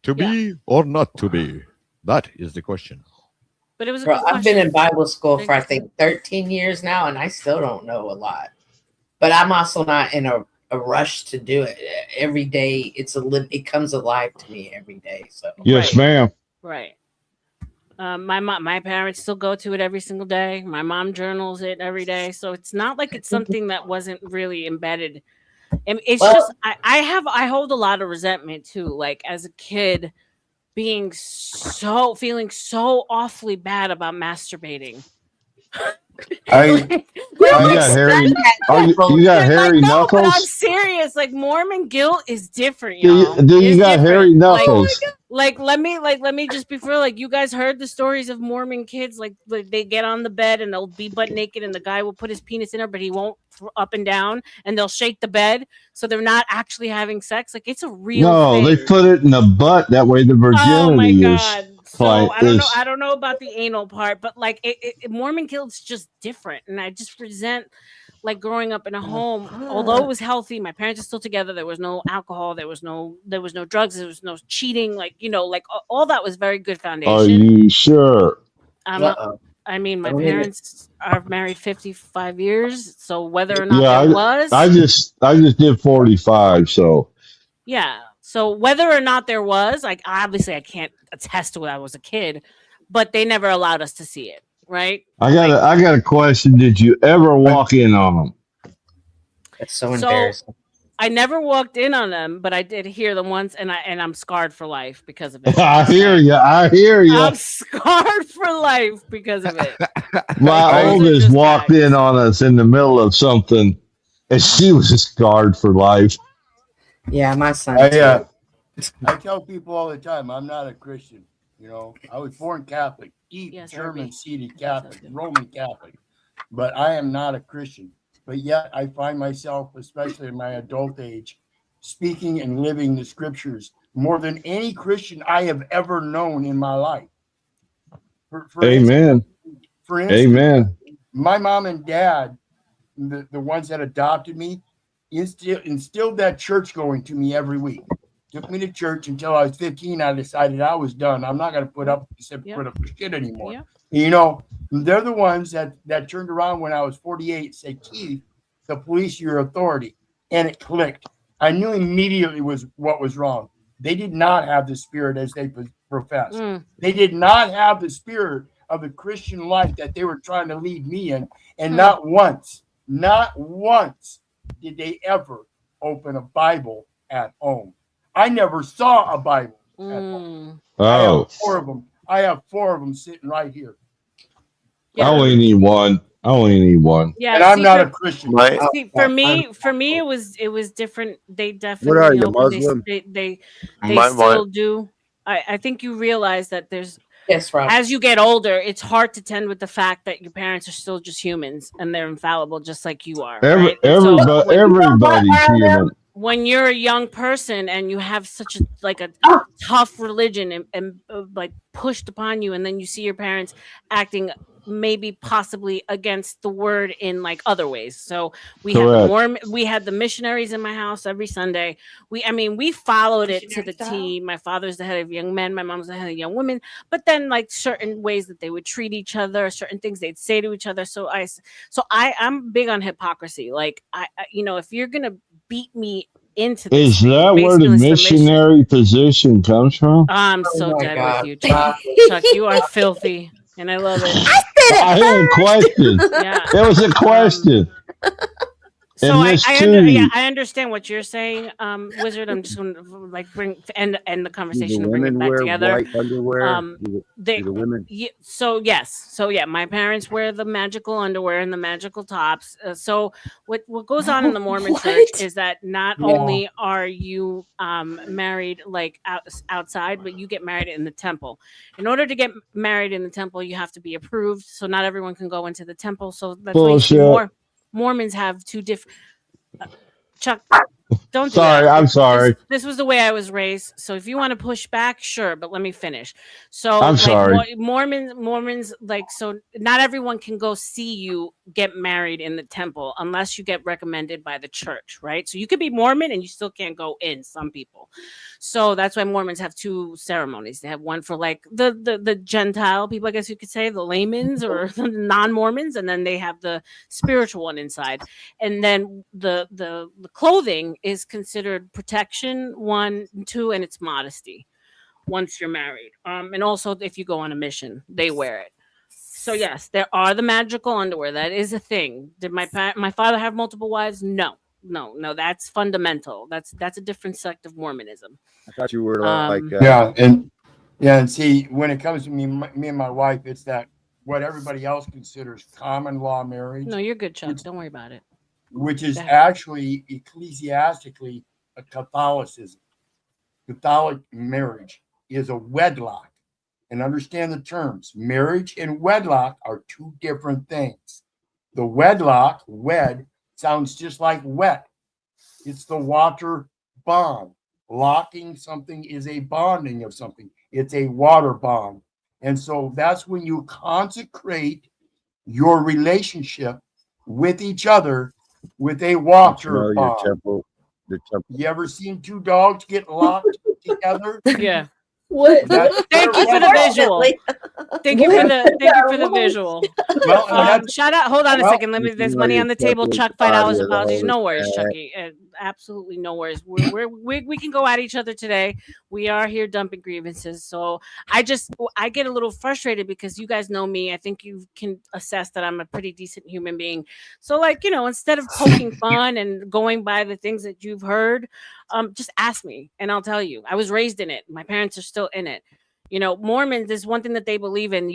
Speaker 9: To be or not to be? That is the question.
Speaker 2: But it was a
Speaker 21: Bro,
Speaker 2: good
Speaker 21: I've been
Speaker 2: question.
Speaker 21: in Bible school for I think 13 years now, and I still don't know a lot. But I'm also not in a rush to do it. Every day, it comes alive to me every day. So
Speaker 16: Yes, ma'am.
Speaker 2: Right. My parents still go to it every single day. My mom journals it every day, so it's not like it's something that wasn't really embedded. And it's just I hold a lot of resentment too. Like as a kid, feeling so awfully bad about masturbating.
Speaker 16: You got hairy
Speaker 2: No, but I'm
Speaker 16: knuckles?
Speaker 2: serious. Like Mormon guilt is different, y'all.
Speaker 16: Do you
Speaker 2: It's
Speaker 16: got hairy
Speaker 2: different.
Speaker 16: knuckles?
Speaker 2: Like let me just be real. Like you guys heard the stories of Mormon kids. Like they get on the bed and they'll be butt naked, and the guy will put his penis in her, but he won't up and down, and they'll shake the bed so they're not actually having sex. Like it's a real
Speaker 16: No,
Speaker 2: thing.
Speaker 16: they put it in the butt. That way the virginity is.
Speaker 2: So
Speaker 16: Like,
Speaker 2: I don't know about the anal part, but like Mormon guilt's just different, and I just resent like growing up in a home. Although it was healthy, my parents are still together. There was no alcohol. There was no drugs. There was no cheating. Like like all that was very good foundation.
Speaker 16: Are you sure?
Speaker 2: I'm not, I mean, my parents are married 55 years, so whether or not there was,
Speaker 16: I just did 45, so
Speaker 2: yeah. So whether or not there was, like, obviously I can't attest to when I was a kid, but they never allowed us to see it, right?
Speaker 16: I got a question. Did you ever walk in on them?
Speaker 21: That's so
Speaker 2: So
Speaker 21: embarrassing.
Speaker 2: I never walked in on them, but I did hear them once, and I'm scarred for life because of it.
Speaker 16: I hear you.
Speaker 2: I'm scarred for life because of it.
Speaker 16: My oldest walked in on us in the middle of something, and she was scarred for life.
Speaker 21: Yeah, my son.
Speaker 4: I tell people all the time, I'm not a Christian. You know, I was born Catholic, deep German-seated Catholic, Roman Catholic, but I am not a Christian. But yet I find myself, especially in my adult age, speaking and living the scriptures more than any Christian I have ever known in my life.
Speaker 16: Amen.
Speaker 4: For instance,
Speaker 16: Amen.
Speaker 4: my mom and dad, the ones that adopted me, instilled that church going to me every week. Took me to church until I was 15. I decided I was done. I'm not going to put up with shit anymore.
Speaker 2: Yep.
Speaker 4: You know, they're the ones that turned around when I was 48 and said, Keith, the police, your authority. And it clicked. I knew immediately what was wrong. They did not have the spirit as they professed. They did not have the spirit of the Christian life that they were trying to lead me in. And not once did they ever open a Bible at home. I never saw a Bible at home.
Speaker 16: Oh.
Speaker 4: I have four of them sitting right here.
Speaker 16: I only need one.
Speaker 2: Yeah,
Speaker 4: and I'm not a Christian.
Speaker 2: See, for me, it was different. They definitely
Speaker 11: What are you,
Speaker 2: opened-
Speaker 11: Muslim?
Speaker 2: They
Speaker 11: My-
Speaker 2: still do. I think you realize that there's
Speaker 21: Yes, Rob.
Speaker 2: as you get older, it's hard to tend with the fact that your parents are still just humans and they're infallible, just like you are. Right? And so
Speaker 16: Everybody's human.
Speaker 2: when you're a young person and you have such a tough religion and like pushed upon you, and then you see your parents acting maybe possibly against the word in like other ways. So we had the missionaries in my house every Sunday. We followed it to the T. My father's the head of young men, my mom's the head of young women, but then like certain ways that they would treat each other, certain things they'd say to each other. So I'm big on hypocrisy. Like I if you're gonna beat me into this,
Speaker 16: Is that where the missionary position comes from?
Speaker 2: I'm so dead with you, Chuck. Chuck, you are filthy, and I love it.
Speaker 16: I had a question.
Speaker 2: Yeah.
Speaker 16: It was a question.
Speaker 2: So
Speaker 16: I
Speaker 2: understand what you're saying, Wizard. I'm just going to like end the conversation
Speaker 11: Do
Speaker 2: and bring it
Speaker 11: women
Speaker 2: back
Speaker 11: wear
Speaker 2: together.
Speaker 11: white underwear? Do
Speaker 2: The
Speaker 11: women?
Speaker 2: My parents wear the magical underwear and the magical tops. So what goes on in the Mormon church is that not only are you married like outside, but you get married in the temple. In order to get married in the temple, you have to be approved. So not everyone can go into the temple. So that's why you see more Mormons have two different. Chuck, don't do that.
Speaker 16: I'm sorry.
Speaker 2: This was the way I was raised. So if you want to push back, sure, but let me finish. So
Speaker 16: I'm sorry.
Speaker 2: Mormons, like, so not everyone can go see you get married in the temple unless you get recommended by the church, right? So you could be Mormon and you still can't go in, some people. So that's why Mormons have two ceremonies. They have one for like the Gentile people, I guess you could say, the laymen's or the non-Mormons, and then they have the spiritual one inside. And then the clothing is considered protection, 1, 2, and it's modesty once you're married. And also if you go on a mission, they wear it. So yes, there are the magical underwear. That is a thing. Did my father have multiple wives? No, that's fundamental. That's a different sect of Mormonism.
Speaker 11: I thought you were like
Speaker 4: and see, when it comes to me and my wife, it's that what everybody else considers common law marriage.
Speaker 2: No, you're good, Chuck. Don't worry about it.
Speaker 4: Which is actually ecclesiastically a Catholicism. Catholic marriage is a wedlock. And understand the terms. Marriage and wedlock are two different things. The wedlock, wed, sounds just like wet. It's the water bond. Locking something is a bonding of something. It's a water bond. And so that's when you consecrate your relationship with each other with a water bond.
Speaker 11: The temple.
Speaker 4: You ever seen two dogs get locked together?
Speaker 2: Yeah.
Speaker 21: What?
Speaker 2: Thank you for the visual. Thank you for the visual. Shout out. Hold on a second. There's money on the table. Chuck, $5. Apologies. No worries, Chucky. Absolutely no worries. We can go at each other today. We are here dumping grievances. So I get a little frustrated because you guys know me. I think you can assess that I'm a pretty decent human being. So instead of poking fun and going by the things that you've heard, just ask me and I'll tell you. I was raised in it. My parents are still in it. Mormons, there's one thing that they believe in.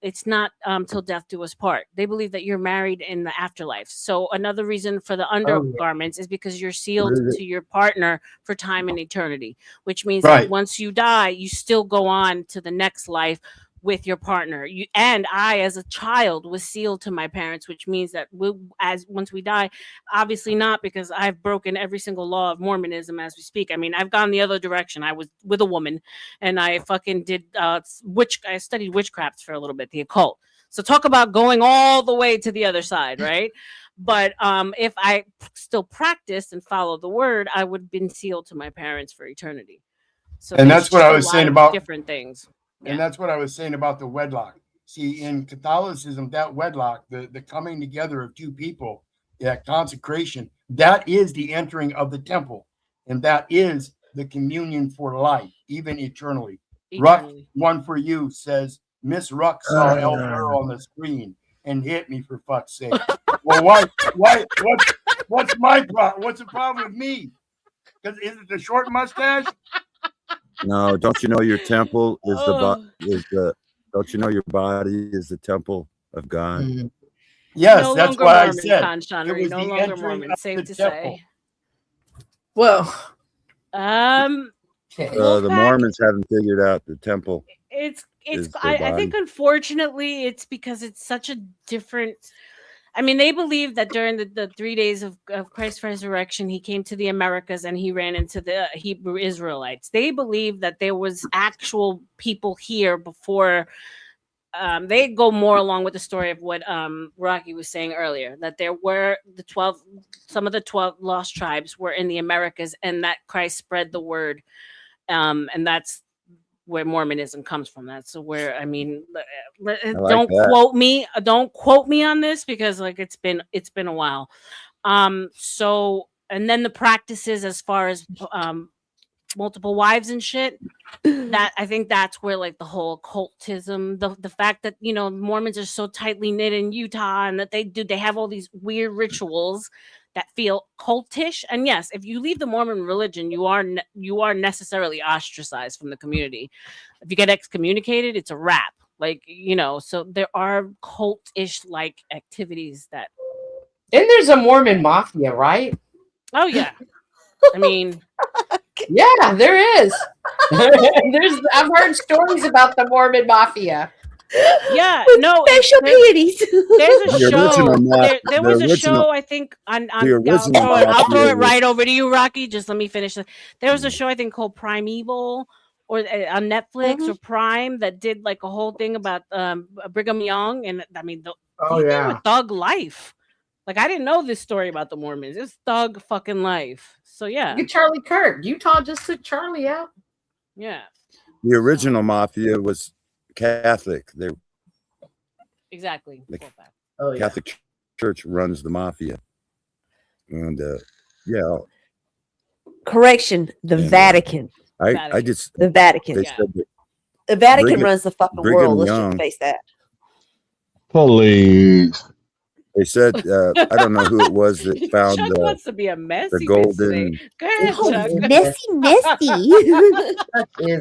Speaker 2: It's not till death do us part. They believe that you're married in the afterlife. So another reason for the undergarments is because you're sealed to your partner for time and eternity, which means that once you die, you still go on to the next life with your partner. I, as a child, was sealed to my parents, which means that once we die, obviously not because I've broken every single law of Mormonism as we speak. I mean, I've gone the other direction. I was with a woman, and I fucking did I studied witchcraft for a little bit, the occult. So talk about going all the way to the other side, right? But if I still practiced and followed the word, I would have been sealed to my parents for eternity. So
Speaker 4: and that's what I was saying about
Speaker 2: different things.
Speaker 4: And that's what I was saying about the wedlock. See, in Catholicism, that wedlock, the coming together of two people, that consecration, that is the entering of the temple. And that is the communion for life, even eternally. Ruck, one for you, says, Miss Ruck saw El Burr on the screen and hit me for fuck's sake. Well, what's my problem? What's the problem with me? Because is it the short mustache?
Speaker 20: No, don't you know your temple don't you know your body is the temple of God?
Speaker 4: Mm-hmm. Yes,
Speaker 2: no
Speaker 4: that's
Speaker 2: why
Speaker 4: I said.
Speaker 2: It no longer Mormon, safe to say.
Speaker 21: Well,
Speaker 20: the Mormons haven't figured out the temple.
Speaker 2: I think unfortunately it's because it's such a different. I mean, they believe that during the 3 days of Christ's resurrection, he came to the Americas and he ran into the Hebrew Israelites. They believe that there was actual people here before. They go more along with the story of what Rocky was saying earlier, that there were some of the 12 lost tribes were in the Americas and that Christ spread the word. And that's where Mormonism comes from. That's where, I mean, don't quote me on this because it's been a while. So, and then the practices as far as multiple wives and shit, that I think that's where the whole occultism, the fact that Mormons are so tightly knit in Utah and that they have all these weird rituals that feel cultish. And yes, if you leave the Mormon religion, you are necessarily ostracized from the community. If you get excommunicated, it's a wrap. So there are cultish activities that.
Speaker 21: And there's a Mormon mafia, right?
Speaker 2: Oh yeah. I mean,
Speaker 21: yeah, there is. I've heard stories about the Mormon mafia.
Speaker 2: Yeah,
Speaker 8: with
Speaker 2: no
Speaker 8: special pieties.
Speaker 2: There's a show. There was a show I think on I'll throw it right over to you, Rocky. Just let me finish. There was a show I think called Primeval or on Netflix or Prime that did a whole thing about Brigham Young, and I mean he lived a thug life. I didn't know this story about the Mormons. It's thug fucking life. So yeah.
Speaker 21: Get Charlie Kirk. Utah just took Charlie out.
Speaker 2: Yeah.
Speaker 20: The original mafia was Catholic. They
Speaker 2: exactly.
Speaker 20: Catholic Church runs the mafia. And
Speaker 8: correction, the Vatican.
Speaker 20: I just
Speaker 8: the Vatican.
Speaker 20: They said that
Speaker 8: the Vatican runs the fucking world. Let's just face that.
Speaker 16: Please.
Speaker 20: They said I don't know who it was that found
Speaker 2: Chuck wants to be a messy
Speaker 20: the golden.
Speaker 2: Go ahead, Chuck.
Speaker 8: Messy.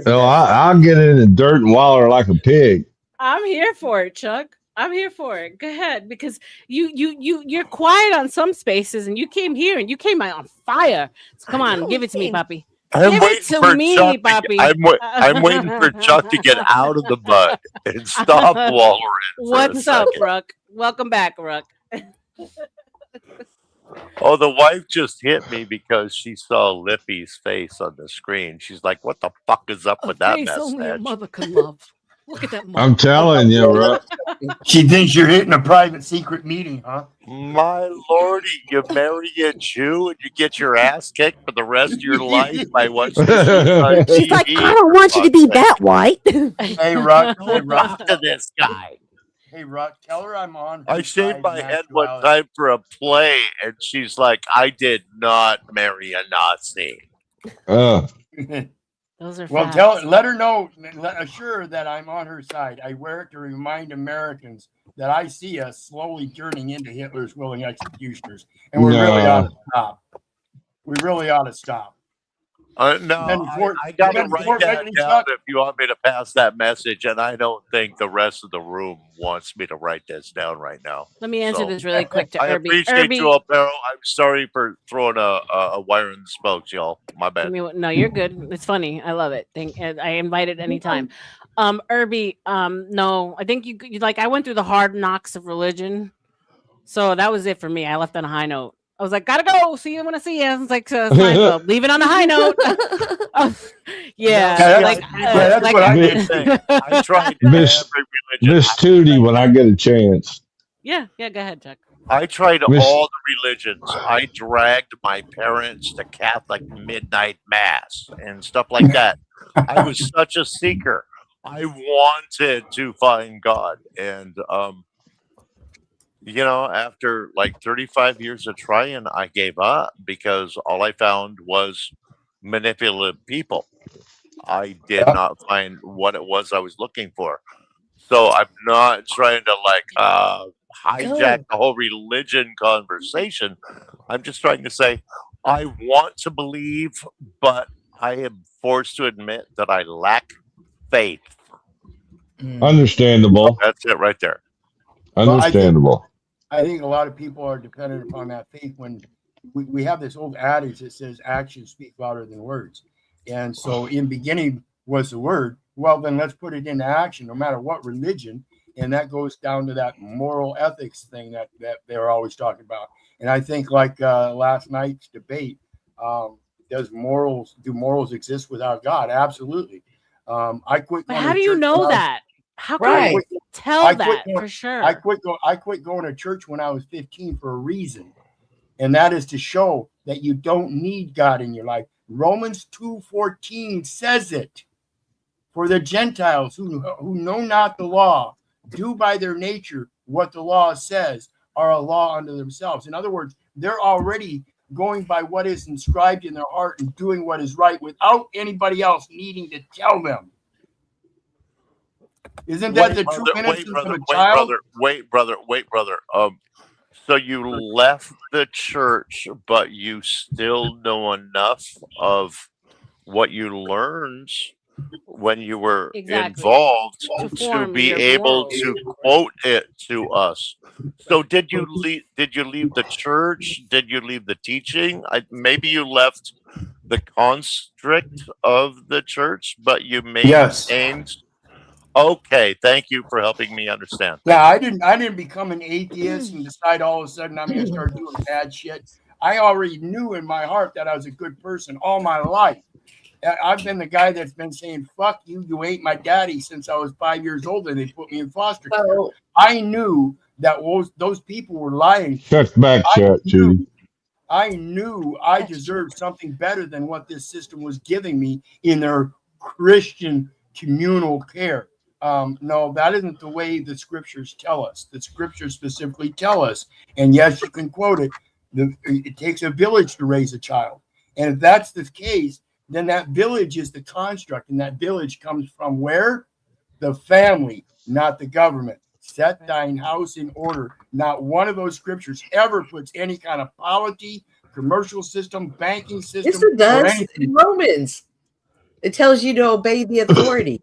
Speaker 16: So I'll get in the dirt and waller like a pig.
Speaker 2: I'm here for it, Chuck. I'm here for it. Go ahead, because you're quiet on some spaces, and you came here and you came out on fire. So come on, give it to me, Poppy.
Speaker 18: I'm waiting for Chuck to get out of the mud and stop wallering.
Speaker 2: What's up, Ruck? Welcome back, Ruck.
Speaker 18: Oh, the wife just hit me because she saw Lippy's face on the screen. She's like, "What the fuck is up with that
Speaker 2: face
Speaker 18: mess?"
Speaker 2: Only a mother can love. Look at that.
Speaker 16: I'm telling you, right?
Speaker 4: She thinks you're hitting a private secret meeting, huh?
Speaker 18: My lordy, you marry a Jew and you get your ass kicked for the rest of your life by what you see on
Speaker 8: She's like,
Speaker 18: TV?
Speaker 8: I don't want you to be that white.
Speaker 4: Hey, Ruck. Hey, Ruck.
Speaker 18: Talk to this guy.
Speaker 4: Hey, Ruck. Tell her I'm on.
Speaker 18: I shaved my head one time for a play, and she's like, "I did not marry a Nazi."
Speaker 2: Those are
Speaker 4: well. Let her know. Assure her that I'm on her side. I wear it to remind Americans that I see us slowly turning into Hitler's willing executioners, and we really ought to stop. We really ought to stop.
Speaker 18: No, I got to write that down if you want me to pass that message, and I don't think the rest of the room wants me to write this down right now.
Speaker 2: Let me answer this really quick to
Speaker 18: I
Speaker 2: Irby.
Speaker 18: appreciate you, Apparel. I'm sorry for throwing a wire in the spokes, y'all. My bad.
Speaker 2: No, you're good. It's funny. I love it. I invite it anytime. Irby, no, I think you like, I went through the hard knocks of religion. So that was it for me. I left on a high note. I was like, gotta go. See you when I see you. It's like, leave it on a high note.
Speaker 16: that's
Speaker 2: like,
Speaker 16: what I did.
Speaker 18: I tried
Speaker 16: Miss Tootie when I get a chance.
Speaker 2: Yeah, go ahead, Chuck.
Speaker 18: I tried all the religions. I dragged my parents to Catholic midnight mass and stuff like that. I was such a seeker. I wanted to find God. And, after like 35 years of trying, I gave up because all I found was manipulative people. I did not find what it was I was looking for. So I'm not trying to hijack the whole religion conversation. I'm just trying to say I want to believe, but I am forced to admit that I lack faith.
Speaker 16: Understandable.
Speaker 18: That's it right there.
Speaker 16: Understandable.
Speaker 4: I think a lot of people are dependent upon that faith when we have this old adage that says actions speak louder than words. And so in beginning was the word. Well, then let's put it into action no matter what religion. And that goes down to that moral ethics thing that they're always talking about. And I think like last night's debate, do morals exist without God? Absolutely. I quit.
Speaker 2: But how do you know that? How can you tell that for sure?
Speaker 4: I quit going to church when I was 15 for a reason. And that is to show that you don't need God in your life. Romans 2:14 says it. For the Gentiles who know not the law, do by their nature what the law says, are a law unto themselves. In other words, they're already going by what is inscribed in their heart and doing what is right without anybody else needing to tell them. Isn't that the true innocence of a child?
Speaker 18: Wait, brother. So you left the church, but you still know enough of what you learned when you were involved to be able to quote it to us. So did you leave the church? Did you leave the teaching? Maybe you left the construct of the church, but you maintained. Okay, thank you for helping me understand.
Speaker 4: Yeah, I didn't become an atheist and decide all of a sudden I'm going to start doing bad shit. I already knew in my heart that I was a good person all my life. I've been the guy that's been saying, fuck you, you ain't my daddy since I was 5 years old and they put me in foster care. I knew that those people were lying.
Speaker 16: Check back, Judy.
Speaker 4: I knew I deserved something better than what this system was giving me in their Christian communal care. No, that isn't the way the scriptures tell us. The scriptures specifically tell us, and yes, you can quote it, it takes a village to raise a child. And if that's the case, then that village is the construct, and that village comes from where? The family, not the government. Set thine house in order. Not one of those scriptures ever puts any kind of polity, commercial system, banking system.
Speaker 21: Yes, it does. In Romans, it tells you to obey the authority.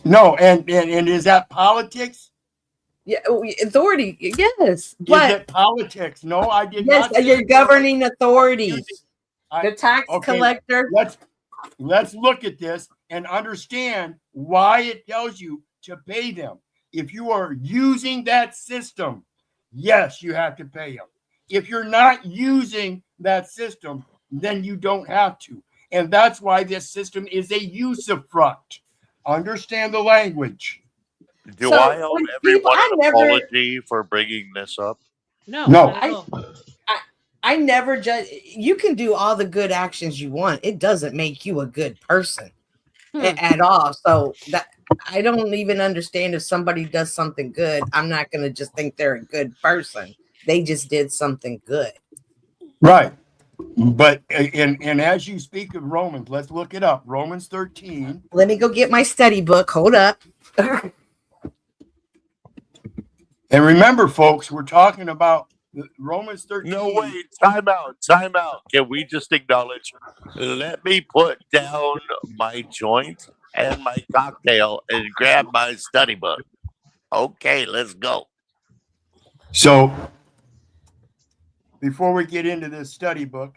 Speaker 4: No, and is that politics?
Speaker 21: Yeah, authority. Yes.
Speaker 4: Is it politics? No, I did not.
Speaker 21: Yes, your governing authorities. The tax collector.
Speaker 4: Let's look at this and understand why it tells you to pay them. If you are using that system, yes, you have to pay them. If you're not using that system, then you don't have to. And that's why this system is a usufruct. Understand the language.
Speaker 18: Do
Speaker 21: So
Speaker 18: I owe
Speaker 21: when people,
Speaker 18: everyone an apology for bringing this up?
Speaker 21: No. I never judge. You can do all the good actions you want. It doesn't make you a good person at all. So that I don't even understand if somebody does something good. I'm not going to just think they're a good person. They just did something good.
Speaker 4: Right. But and as you speak of Romans, let's look it up. Romans 13.
Speaker 21: Let me go get my study book. Hold up.
Speaker 4: And remember, folks, we're talking about Romans 13.
Speaker 18: No, wait, time out. Can we just acknowledge? Let me put down my joint and my cocktail and grab my study book. Okay, let's go.
Speaker 4: So, before we get into this study book,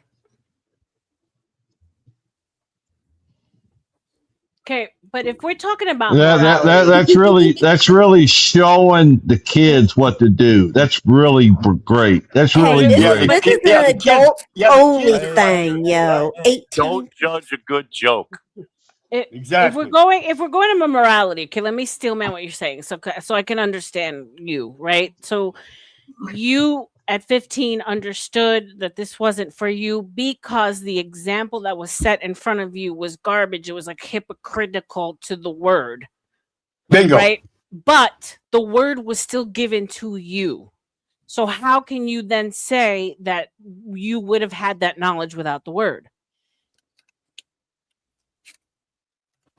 Speaker 2: okay, but if we're talking about
Speaker 16: that's really showing the kids what to do. That's really great. That's really great.
Speaker 8: This is an adult only thing, yo. 18.
Speaker 18: Don't judge a good joke.
Speaker 4: Exactly.
Speaker 2: If we're going to morality, okay, let me steel man what you're saying, so I can understand you, right? So you at 15 understood that this wasn't for you because the example that was set in front of you was garbage. It was like hypocritical to the word.
Speaker 4: Bingo.
Speaker 2: Right? But the word was still given to you. So how can you then say that you would have had that knowledge without the word?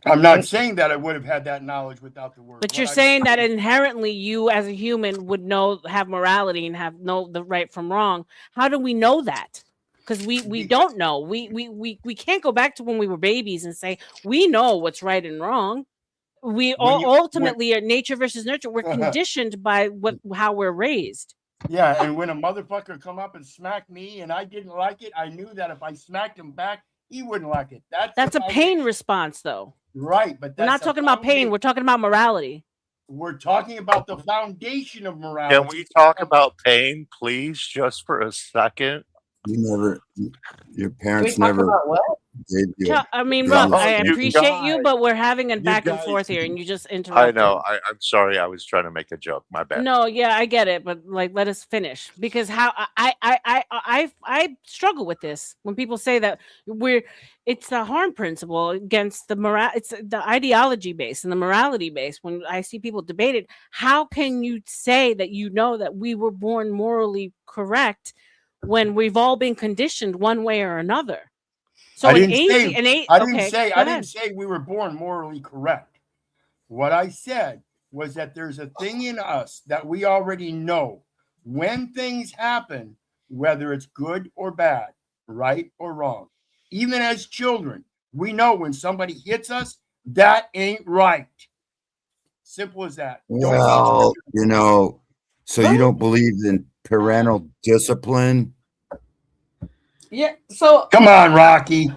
Speaker 4: I'm not saying that I would have had that knowledge without the word.
Speaker 2: But you're saying that inherently you as a human would have morality and know the right from wrong. How do we know that? Because we don't know. We can't go back to when we were babies and say we know what's right and wrong. We ultimately are nature versus nurture. We're conditioned by how we're raised.
Speaker 4: Yeah, and when a motherfucker come up and smack me and I didn't like it, I knew that if I smacked him back, he wouldn't like it.
Speaker 2: That's a pain response, though.
Speaker 4: Right, but
Speaker 2: we're not talking about pain. We're talking about morality.
Speaker 4: We're talking about the foundation of morality.
Speaker 18: Can we talk about pain, please, just for a second?
Speaker 20: Your parents never. Gave you
Speaker 2: I mean, look, I appreciate you, but we're having a back and forth here, and you just interrupted.
Speaker 18: I know. I'm sorry. I was trying to make a joke. My bad.
Speaker 2: No, yeah, I get it, but let us finish because how I struggle with this when people say that it's the harm principle against the it's the ideology base and the morality base. When I see people debate it, how can you say that that we were born morally correct when we've all been conditioned one way or another? So
Speaker 4: I didn't say we were born morally correct. What I said was that there's a thing in us that we already know. When things happen, whether it's good or bad, right or wrong, even as children, we know when somebody hits us, that ain't right. Simple as that.
Speaker 20: Well, so you don't believe in parental discipline?
Speaker 21: Yeah. So
Speaker 4: come on, Rocky.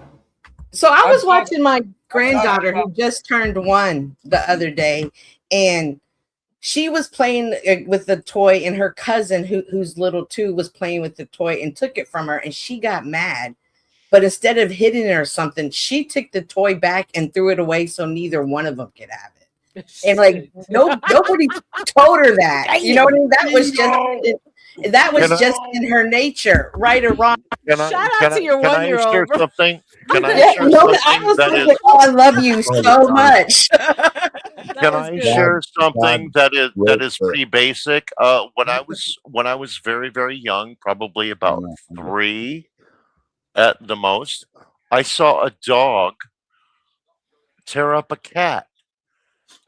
Speaker 21: So I was watching my granddaughter who just turned 1 the other day, and she was playing with the toy, and her cousin who's little too was playing with the toy and took it from her, and she got mad. But instead of hitting it or something, she took the toy back and threw it away so neither one of them could have it. And like nobody told her that. You know what I mean? That was just in her nature, right or wrong.
Speaker 2: Shout out to your 1-year-old.
Speaker 18: Can I share something?
Speaker 21: I was like, oh, I love you so much.
Speaker 18: Can I share something that is pretty basic? When I was very, very young, probably about 3 at the most, I saw a dog tear up a cat.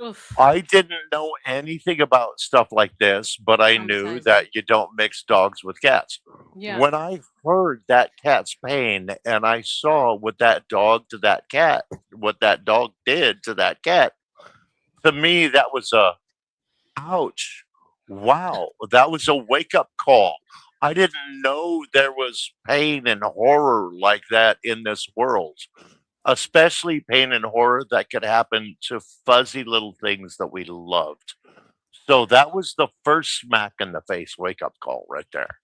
Speaker 2: Oof.
Speaker 18: I didn't know anything about stuff like this, but I knew that you don't mix dogs with cats.
Speaker 2: Yeah.
Speaker 18: When I heard that cat's pain and I saw what that dog did to that cat, to me, that was ouch. Wow. That was a wake-up call. I didn't know there was pain and horror like that in this world. Especially pain and horror that could happen to fuzzy little things that we loved. So that was the first smack in the face wake-up call right there.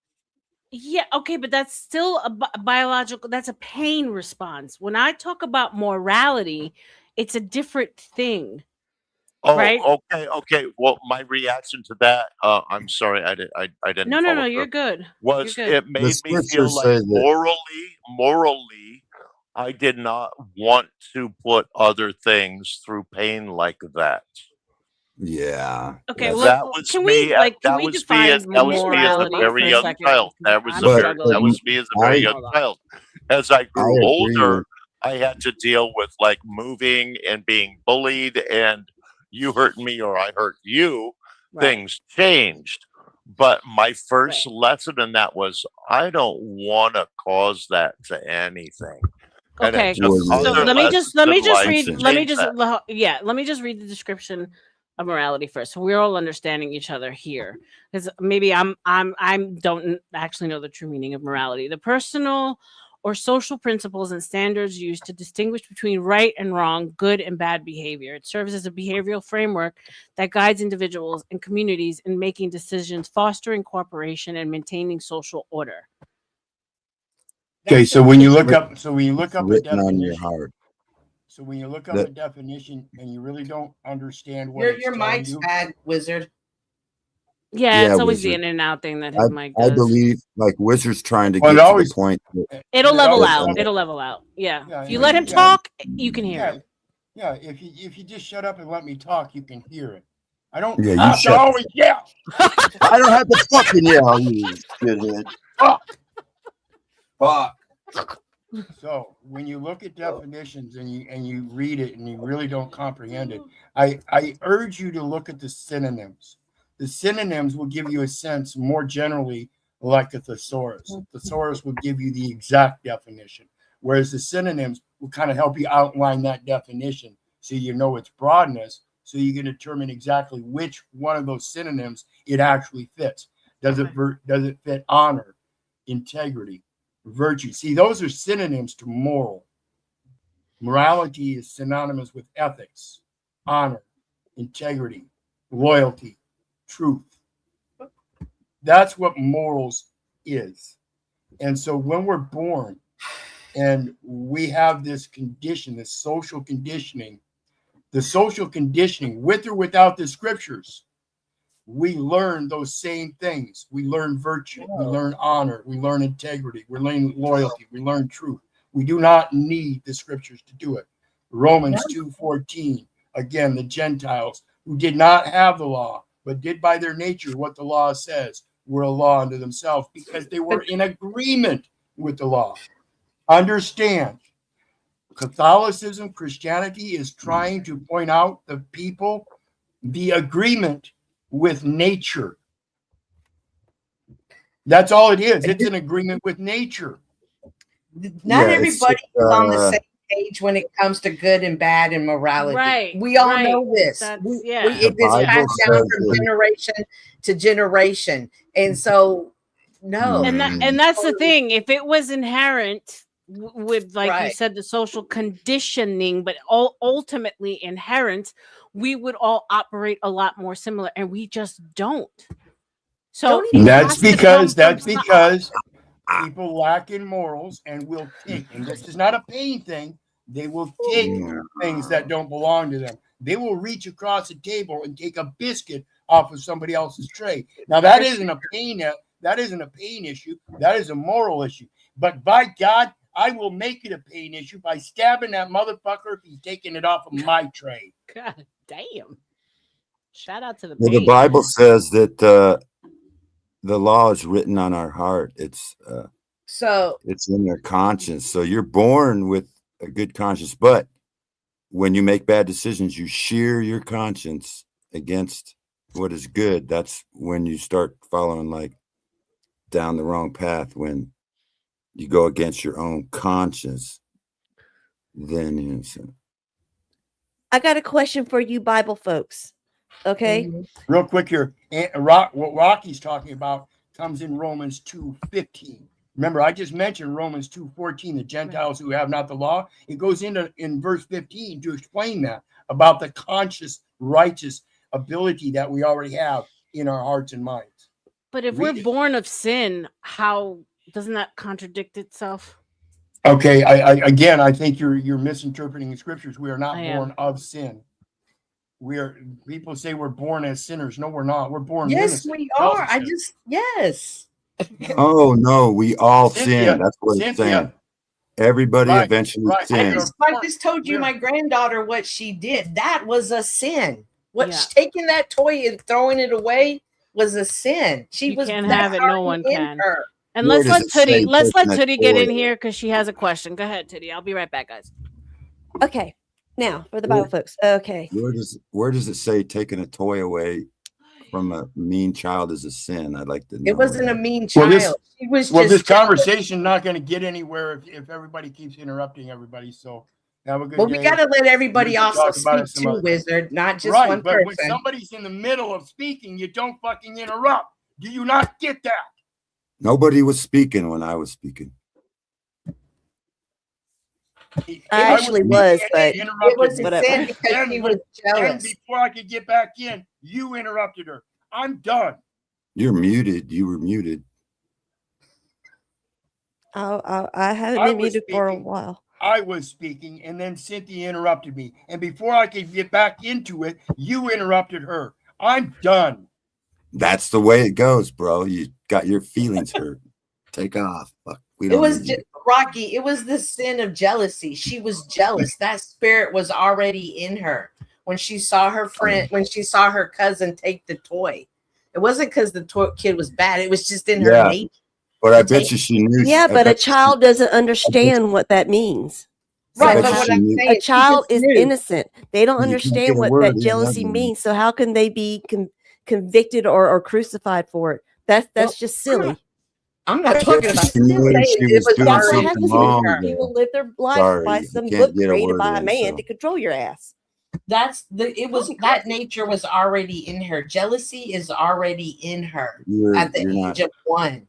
Speaker 2: Yeah, okay, but that's still a biological, that's a pain response. When I talk about morality, it's a different thing.
Speaker 18: Oh,
Speaker 2: right?
Speaker 18: okay. Well, my reaction to that, I'm sorry, I didn't
Speaker 2: No, no,
Speaker 18: follow
Speaker 2: no.
Speaker 18: through.
Speaker 2: You're good. You're
Speaker 18: Was
Speaker 2: good.
Speaker 18: it
Speaker 20: The
Speaker 18: made me feel
Speaker 20: scriptures
Speaker 18: like
Speaker 20: say that.
Speaker 18: morally, I did not want to put other things through pain like that.
Speaker 20: Yeah.
Speaker 2: Okay,
Speaker 20: That's,
Speaker 18: That
Speaker 2: well,
Speaker 18: was
Speaker 2: can we
Speaker 18: me.
Speaker 2: can we define
Speaker 18: That was me as a
Speaker 2: morality for
Speaker 18: very
Speaker 2: a
Speaker 18: young
Speaker 2: second?
Speaker 18: child.
Speaker 2: 'Cause I'm
Speaker 20: but
Speaker 18: That
Speaker 2: struggling
Speaker 18: was me as a very
Speaker 20: I
Speaker 18: young
Speaker 2: more lot.
Speaker 18: child. As I
Speaker 20: I
Speaker 18: grew
Speaker 20: agree with.
Speaker 18: older, I had to deal with like moving and being bullied, and you hurt me or I hurt you.
Speaker 2: Right.
Speaker 18: Things changed. But my first
Speaker 2: Right.
Speaker 18: lesson in that was I don't want to cause that to anything. And
Speaker 2: Okay,
Speaker 18: it took
Speaker 20: Well,
Speaker 2: so
Speaker 18: other
Speaker 20: yeah.
Speaker 2: let me
Speaker 18: lessons
Speaker 2: just
Speaker 18: in life
Speaker 2: read
Speaker 18: to
Speaker 2: let me
Speaker 18: change
Speaker 2: just
Speaker 18: that.
Speaker 2: yeah, let me just read the description of morality first. So we're all understanding each other here. Because maybe I'm don't actually know the true meaning of morality. The personal or social principles and standards used to distinguish between right and wrong, good and bad behavior. It serves as a behavioral framework that guides individuals and communities in making decisions, fostering cooperation, and maintaining social order.
Speaker 4: Okay, so when you look
Speaker 20: Writ-
Speaker 4: up, a
Speaker 20: written on your
Speaker 4: definition,
Speaker 20: heart.
Speaker 4: so when you look up
Speaker 20: That
Speaker 4: a definition and you really don't understand what
Speaker 21: Your
Speaker 4: it's
Speaker 21: your
Speaker 4: telling
Speaker 21: mic's
Speaker 4: you,
Speaker 21: bad, wizard.
Speaker 2: Yeah,
Speaker 20: yeah,
Speaker 2: it's always the
Speaker 20: wizard.
Speaker 2: in and out thing that
Speaker 20: I
Speaker 2: his mic
Speaker 20: I
Speaker 2: does.
Speaker 20: believe like Wizard's trying to
Speaker 4: well, it
Speaker 20: get to the
Speaker 4: always,
Speaker 20: point that,
Speaker 2: It'll
Speaker 4: and it
Speaker 2: level
Speaker 4: always,
Speaker 2: out.
Speaker 20: that
Speaker 2: It'll level out. Yeah.
Speaker 4: yeah,
Speaker 2: If you let him
Speaker 4: yeah,
Speaker 2: talk, you can hear
Speaker 4: yeah,
Speaker 2: him.
Speaker 4: yeah. If you just shut up and let me talk, you can hear it. I don't
Speaker 20: yeah, you
Speaker 4: have to
Speaker 20: shut.
Speaker 4: always yell.
Speaker 20: I don't have to fucking yell, you shithead.
Speaker 4: Fuck.
Speaker 20: Fuck.
Speaker 4: So when you look at definitions and you read it and you really don't comprehend it, I urge you to look at the synonyms. The synonyms will give you a sense more generally like a thesaurus. Thesaurus will give you the exact definition, whereas the synonyms will kind of help you outline that definition so you know its broadness, so you can determine exactly which one of those synonyms it actually fits. Does it fit honor, integrity, virtue? See, those are synonyms to moral. Morality is synonymous with ethics, honor, integrity, loyalty, truth. That's what morals is. And so when we're born and we have this condition, this social conditioning, with or without the scriptures, we learn those same things. We learn virtue, we learn honor, we learn integrity, we learn loyalty, we learn truth. We do not need the scriptures to do it. Romans 2:14, again, the Gentiles who did not have the law, but did by their nature what the law says, were a law unto themselves because they were in agreement with the law. Understand, Catholicism, Christianity is trying to point out the people the agreement with nature. That's all it is. It's an agreement with nature.
Speaker 21: Not everybody is on the same page when it comes to good and bad and morality.
Speaker 2: Right.
Speaker 21: We all know this. It is passed down from generation to generation. And so, no.
Speaker 2: And that's the thing. If it was inherent with, like you
Speaker 21: Right.
Speaker 2: said, the social conditioning, but ultimately inherent, we would all operate a lot more similar, and we just don't. So
Speaker 4: that's because people lack in morals and will take, and this is not a pain thing, they will take things that don't belong to them. They will reach across the table and take a biscuit off of somebody else's tray. Now that isn't a pain issue, that is a moral issue. But by God, I will make it a pain issue by stabbing that motherfucker if he's taking it off of my tray.
Speaker 2: God damn. Shout out to the
Speaker 20: Well, the
Speaker 2: pain.
Speaker 20: Bible says that the law is written on our heart. It's in their conscience. So you're born with a good conscience, but when you make bad decisions, you shear your conscience against what is good. That's when you start following like down the wrong path. When you go against your own conscience, then
Speaker 8: I got a question for you Bible folks. Okay.
Speaker 4: Real quick here. What Rocky's talking about comes in Romans 2:15. Remember, I just mentioned Romans 2:14, the Gentiles who have not the law. It goes into in verse 15 to explain that about the conscious, righteous ability that we already have in our hearts and minds.
Speaker 2: But if we're born of sin, how doesn't that contradict itself?
Speaker 4: Okay, I think you're misinterpreting the scriptures. We are not
Speaker 2: I
Speaker 4: born
Speaker 2: am.
Speaker 4: of sin. people say we're born as sinners. No, we're not. We're born
Speaker 21: Yes,
Speaker 4: innocent.
Speaker 21: we are. Yes.
Speaker 20: Oh no, we all
Speaker 4: Cynthia,
Speaker 20: sin. That's what it's
Speaker 4: Cynthia.
Speaker 20: saying. Everybody
Speaker 4: Right,
Speaker 20: eventually
Speaker 4: right.
Speaker 20: sins.
Speaker 21: I just told you my granddaughter what she did. That was a sin. Taking that toy and throwing it away was a sin.
Speaker 2: You can't have it. No one can.
Speaker 21: Her.
Speaker 2: And
Speaker 20: Where
Speaker 2: let's
Speaker 20: does
Speaker 2: let
Speaker 20: it say
Speaker 2: Tootie
Speaker 20: taking that
Speaker 2: get in
Speaker 20: toy?
Speaker 2: here because she has a question. Go ahead, Tootie. I'll be right back, guys.
Speaker 8: Okay. Now for the Bible folks. Okay.
Speaker 20: Where does it say taking a toy away from a mean child is a sin? I'd like to know.
Speaker 21: It wasn't a mean child. She was
Speaker 4: this conversation not going to get anywhere if everybody keeps interrupting everybody. So have a good day.
Speaker 21: We got to let everybody
Speaker 4: We can
Speaker 21: also
Speaker 4: talk about
Speaker 21: speak
Speaker 4: it some
Speaker 21: too,
Speaker 4: other-
Speaker 21: Wizard, not just
Speaker 4: right,
Speaker 21: one
Speaker 4: but
Speaker 21: person.
Speaker 4: when somebody's in the middle of speaking, you don't fucking interrupt. Do you not get that?
Speaker 20: Nobody was speaking when I was speaking.
Speaker 8: I actually was, but
Speaker 21: it was a
Speaker 8: whatever.
Speaker 21: sin because she was
Speaker 4: And
Speaker 21: jealous.
Speaker 4: before I could get back in, you interrupted her. I'm done.
Speaker 20: You're muted. You were muted.
Speaker 8: I haven't
Speaker 4: I
Speaker 8: been
Speaker 4: was
Speaker 8: muted for a
Speaker 4: speaking.
Speaker 8: while.
Speaker 4: I was speaking, and then Cynthia interrupted me. And before I could get back into it, you interrupted her. I'm done.
Speaker 20: That's the way it goes, bro. You got your feelings hurt. Take off. Fuck. We
Speaker 21: It
Speaker 20: don't
Speaker 21: was
Speaker 20: need you.
Speaker 21: Rocky. It was the sin of jealousy. She was jealous. That spirit was already in her when she saw her friend, when she saw her cousin take the toy. It wasn't because the kid was bad. It was just in her nature.
Speaker 20: But I bet you she knew.
Speaker 8: Yeah,
Speaker 20: I
Speaker 8: but a
Speaker 20: bet you
Speaker 8: child doesn't understand what that means.
Speaker 21: Right,
Speaker 20: bet
Speaker 21: but
Speaker 20: you
Speaker 21: what
Speaker 20: she
Speaker 21: I'm
Speaker 20: knew.
Speaker 21: saying,
Speaker 8: A child
Speaker 21: she
Speaker 8: is
Speaker 21: just knew.
Speaker 8: innocent. They don't
Speaker 20: You can't
Speaker 8: understand
Speaker 20: get a
Speaker 8: what
Speaker 20: word
Speaker 8: that
Speaker 20: in,
Speaker 8: jealousy
Speaker 20: nothing.
Speaker 8: means. So how can they be convicted or crucified for it? That's just silly.
Speaker 21: I'm not
Speaker 20: I
Speaker 21: talking
Speaker 20: bet
Speaker 21: about.
Speaker 20: she knew she was doing
Speaker 8: That's what
Speaker 20: something
Speaker 8: happens
Speaker 20: wrong.
Speaker 8: when people live their life
Speaker 20: Sorry,
Speaker 8: by
Speaker 20: I
Speaker 8: some
Speaker 20: can't
Speaker 8: book
Speaker 20: get a
Speaker 8: created
Speaker 20: word
Speaker 8: by a
Speaker 20: in,
Speaker 8: man
Speaker 20: so.
Speaker 8: to control your ass.
Speaker 21: That's that nature was already in her. Jealousy is already in her at the age of 1.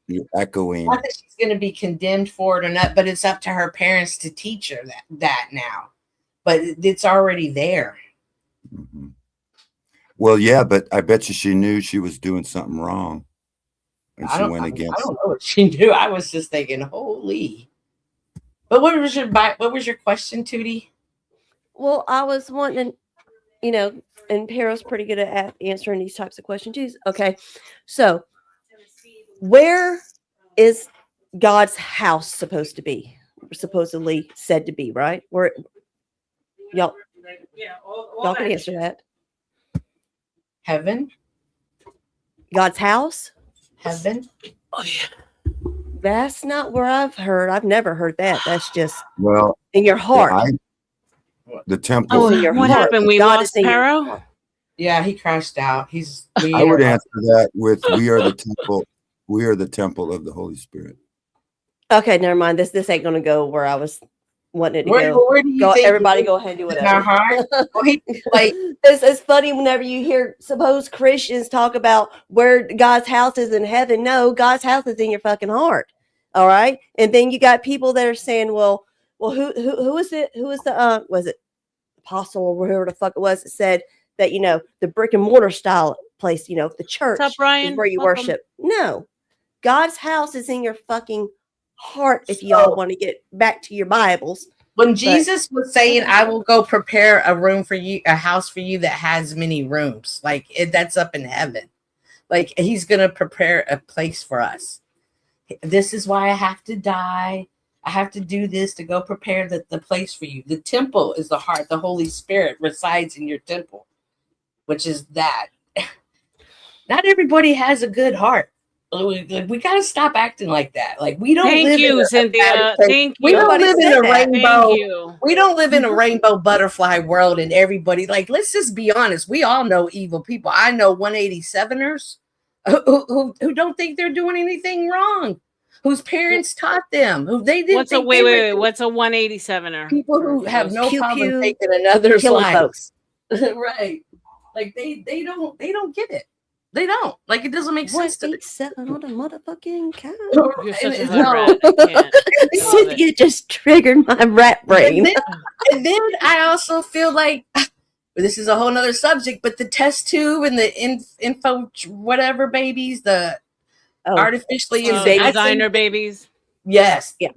Speaker 20: You're echoing.
Speaker 21: Not that she's going to be condemned for it or not, but it's up to her parents to teach her that now. But it's already there.
Speaker 20: Mm-hmm. Well, yeah, but I bet you she knew she was doing something wrong, and she went
Speaker 21: I
Speaker 20: against.
Speaker 21: don't know what she knew. I was just thinking, holy. But what was your question, Tootie?
Speaker 8: Well, I was wanting, and Perro's pretty good at answering these types of questions too. Okay, so where is God's house supposed to be? Supposedly said to be, right? Where y'all can answer that.
Speaker 21: Heaven.
Speaker 8: God's house.
Speaker 21: Heaven.
Speaker 2: Oh yeah.
Speaker 8: That's not where I've heard. I've never heard that. That's just in your heart.
Speaker 20: The temple.
Speaker 8: Oh, in your
Speaker 2: What
Speaker 8: heart.
Speaker 2: happened? We
Speaker 8: God
Speaker 2: lost
Speaker 8: is in your
Speaker 2: Perro?
Speaker 8: heart.
Speaker 21: Yeah, he crashed out.
Speaker 20: I would answer that with, "We are the temple. We are the temple of the Holy Spirit."
Speaker 8: Okay, never mind. This ain't gonna go where I was wanting it to
Speaker 21: Where do you
Speaker 8: go.
Speaker 21: think
Speaker 8: Everybody go ahead and do whatever. It's funny whenever you hear supposed Christians talk about where God's house is in heaven. No, God's house is in your fucking heart. All right. And then you got people that are saying, well, who is it? Who is the was it apostle or whoever the fuck it was that said that, the brick and mortar style place, the church
Speaker 2: What's up, Brian?
Speaker 8: is where you
Speaker 2: Welcome.
Speaker 8: worship. No, God's house is in your fucking heart. If y'all want to get back to your Bibles.
Speaker 21: When Jesus was saying, "I will go prepare a room for you, a house for you that has many rooms," that's up in heaven. Like he's gonna prepare a place for us. This is why I have to die. I have to do this to go prepare the place for you. The temple is the heart. The Holy Spirit resides in your temple, which is that. Not everybody has a good heart. We got to stop acting like that. Like we don't.
Speaker 2: Thank
Speaker 21: live
Speaker 2: you,
Speaker 21: in a
Speaker 2: Cynthia.
Speaker 21: bad place.
Speaker 2: Thank
Speaker 21: We
Speaker 2: you.
Speaker 21: don't live in a
Speaker 2: Thank
Speaker 21: rainbow.
Speaker 2: you.
Speaker 21: We don't live in a rainbow butterfly world, and everybody let's just be honest. We all know evil people. I know 187ers who don't think they're doing anything wrong, whose parents taught them, who they didn't.
Speaker 2: Wait. What's a 187er?
Speaker 21: People who have no
Speaker 8: Pew,
Speaker 21: problem
Speaker 8: pew,
Speaker 21: taking another's
Speaker 8: killing
Speaker 21: life.
Speaker 8: folks.
Speaker 21: Right? Like they don't get it. They don't. Like it doesn't make sense to them.
Speaker 8: 187 on the motherfucking count.
Speaker 2: You're such a hood rat. I can't.
Speaker 8: Cynthia just triggered my rat brain.
Speaker 21: And then I also feel like this is a whole nother subject, but the test tube and the info whatever babies, the artificially
Speaker 2: designer babies.
Speaker 21: Yes. Yeah.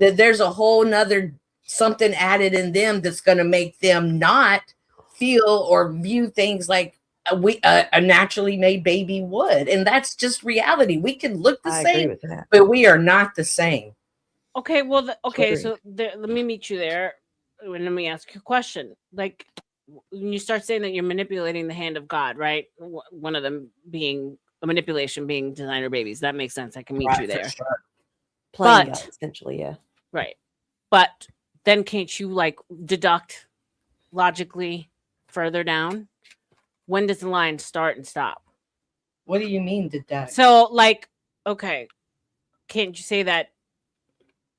Speaker 21: There's a whole nother something added in them that's going to make them not feel or view things like a naturally made baby would, and that's just reality. We can look the
Speaker 8: I agree
Speaker 21: same,
Speaker 8: with that.
Speaker 21: but we are not the same.
Speaker 2: Okay, well,
Speaker 21: Agreed.
Speaker 2: so let me meet you there, and let me ask you a question. Like, when you start saying that you're manipulating the hand of God, right? One of them being a manipulation, being designer babies. That makes sense. I can meet you there.
Speaker 21: Sure.
Speaker 8: Playing
Speaker 2: But
Speaker 8: God, essentially, yeah.
Speaker 2: right, but then can't you like deduct logically further down? When does the line start and stop?
Speaker 21: What do you mean deduct?
Speaker 2: So, like, okay, can't you say that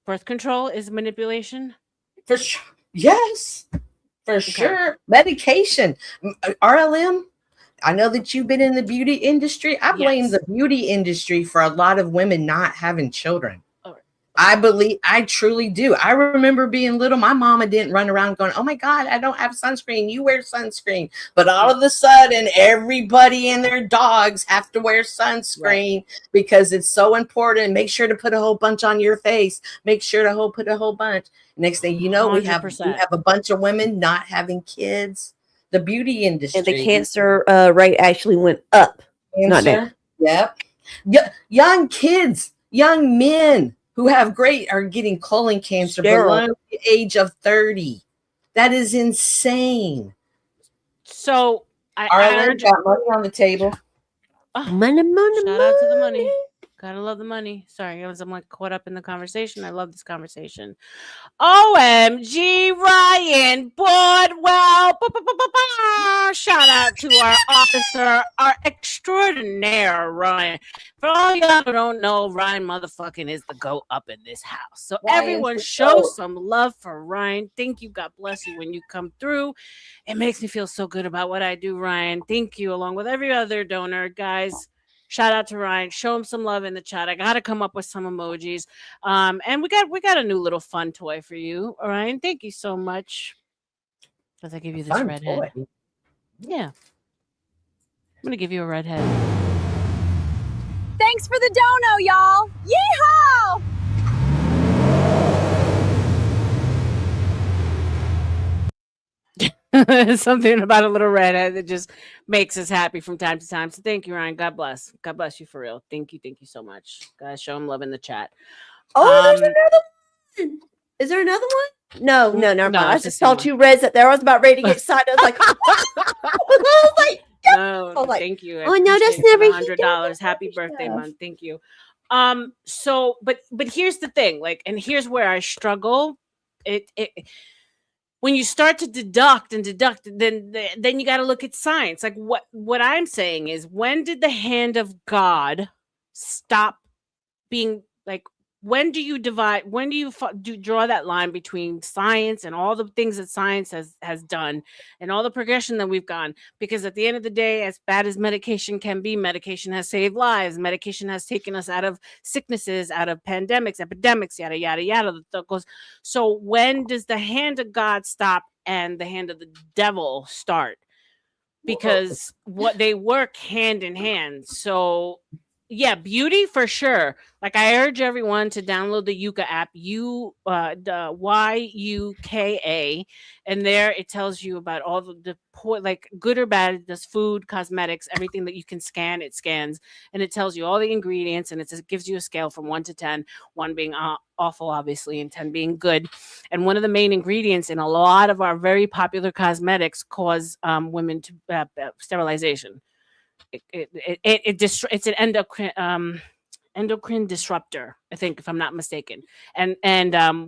Speaker 2: birth control is manipulation?
Speaker 21: For sure. Yes, for sure. Medication, RLM. I know that you've been in the beauty industry. I blame the beauty industry for a lot of women not having children. I truly do. I remember being little. My mama didn't run around going, "Oh my God, I don't have sunscreen. You wear sunscreen." But all of a sudden, everybody and their dogs have to wear sunscreen because it's so important. Make sure to put a whole bunch on your face. Make sure to put a whole bunch. Next thing you know, we have a bunch of women not having kids. The beauty industry.
Speaker 8: And the cancer rate actually went up. Not down.
Speaker 21: Yep. Young kids, young men who are getting colon cancer below the age of 30. That is insane.
Speaker 2: So
Speaker 21: I got money on the table.
Speaker 8: Money.
Speaker 2: Shout out to the money. Gotta love the money. Sorry, I'm like caught up in the conversation. I love this conversation. OMG, Ryan Boardwell. Shout out to our officer, our extraordinaire Ryan. For all y'all who don't know, Ryan motherfucking is the GOAT up in this house. So everyone show some love for Ryan. Thank you. God bless you when you come through. It makes me feel so good about what I do, Ryan. Thank you, along with every other donor, guys. Shout out to Ryan. Show him some love in the chat. I gotta come up with some emojis. And we got a new little fun toy for you, Ryan. Thank you so much. As I give you this redhead.
Speaker 21: Toy.
Speaker 2: Yeah. I'm gonna give you a redhead.
Speaker 7: Thanks for the dono, y'all. Yeehaw!
Speaker 2: Something about a little redhead that just makes us happy from time to time. So thank you, Ryan. God bless. God bless you for real. Thank you so much. Guys, show him love in the chat.
Speaker 8: There's another one. Is there another one? No, never mind. I just saw two reds up there. I was about ready to get excited. I was like,
Speaker 2: no, thank you.
Speaker 8: Oh no, that's never
Speaker 2: $100. Happy birthday month. Thank you. So but here's the thing, like, and here's where I struggle. It when you start to deduct, then you got to look at science. Like what I'm saying is, when did the hand of God stop being like? When do you divide? When do you draw that line between science and all the things that science has done and all the progression that we've gone? Because at the end of the day, as bad as medication can be, medication has saved lives. Medication has taken us out of sicknesses, out of pandemics, epidemics, yada yada yada. So when does the hand of God stop and the hand of the devil start? Because what they work hand in hand. So yeah, beauty for sure. Like, I urge everyone to download the Yuka app, the YUKA, and there it tells you about all the like good or bad, does food, cosmetics, everything that you can scan, it scans, and it tells you all the ingredients, and it gives you a scale from 1 to 10, 1 being awful, obviously, and 10 being good. And one of the main ingredients in a lot of our very popular cosmetics cause women to sterilization. It's an endocrine disruptor, I think, if I'm not mistaken. And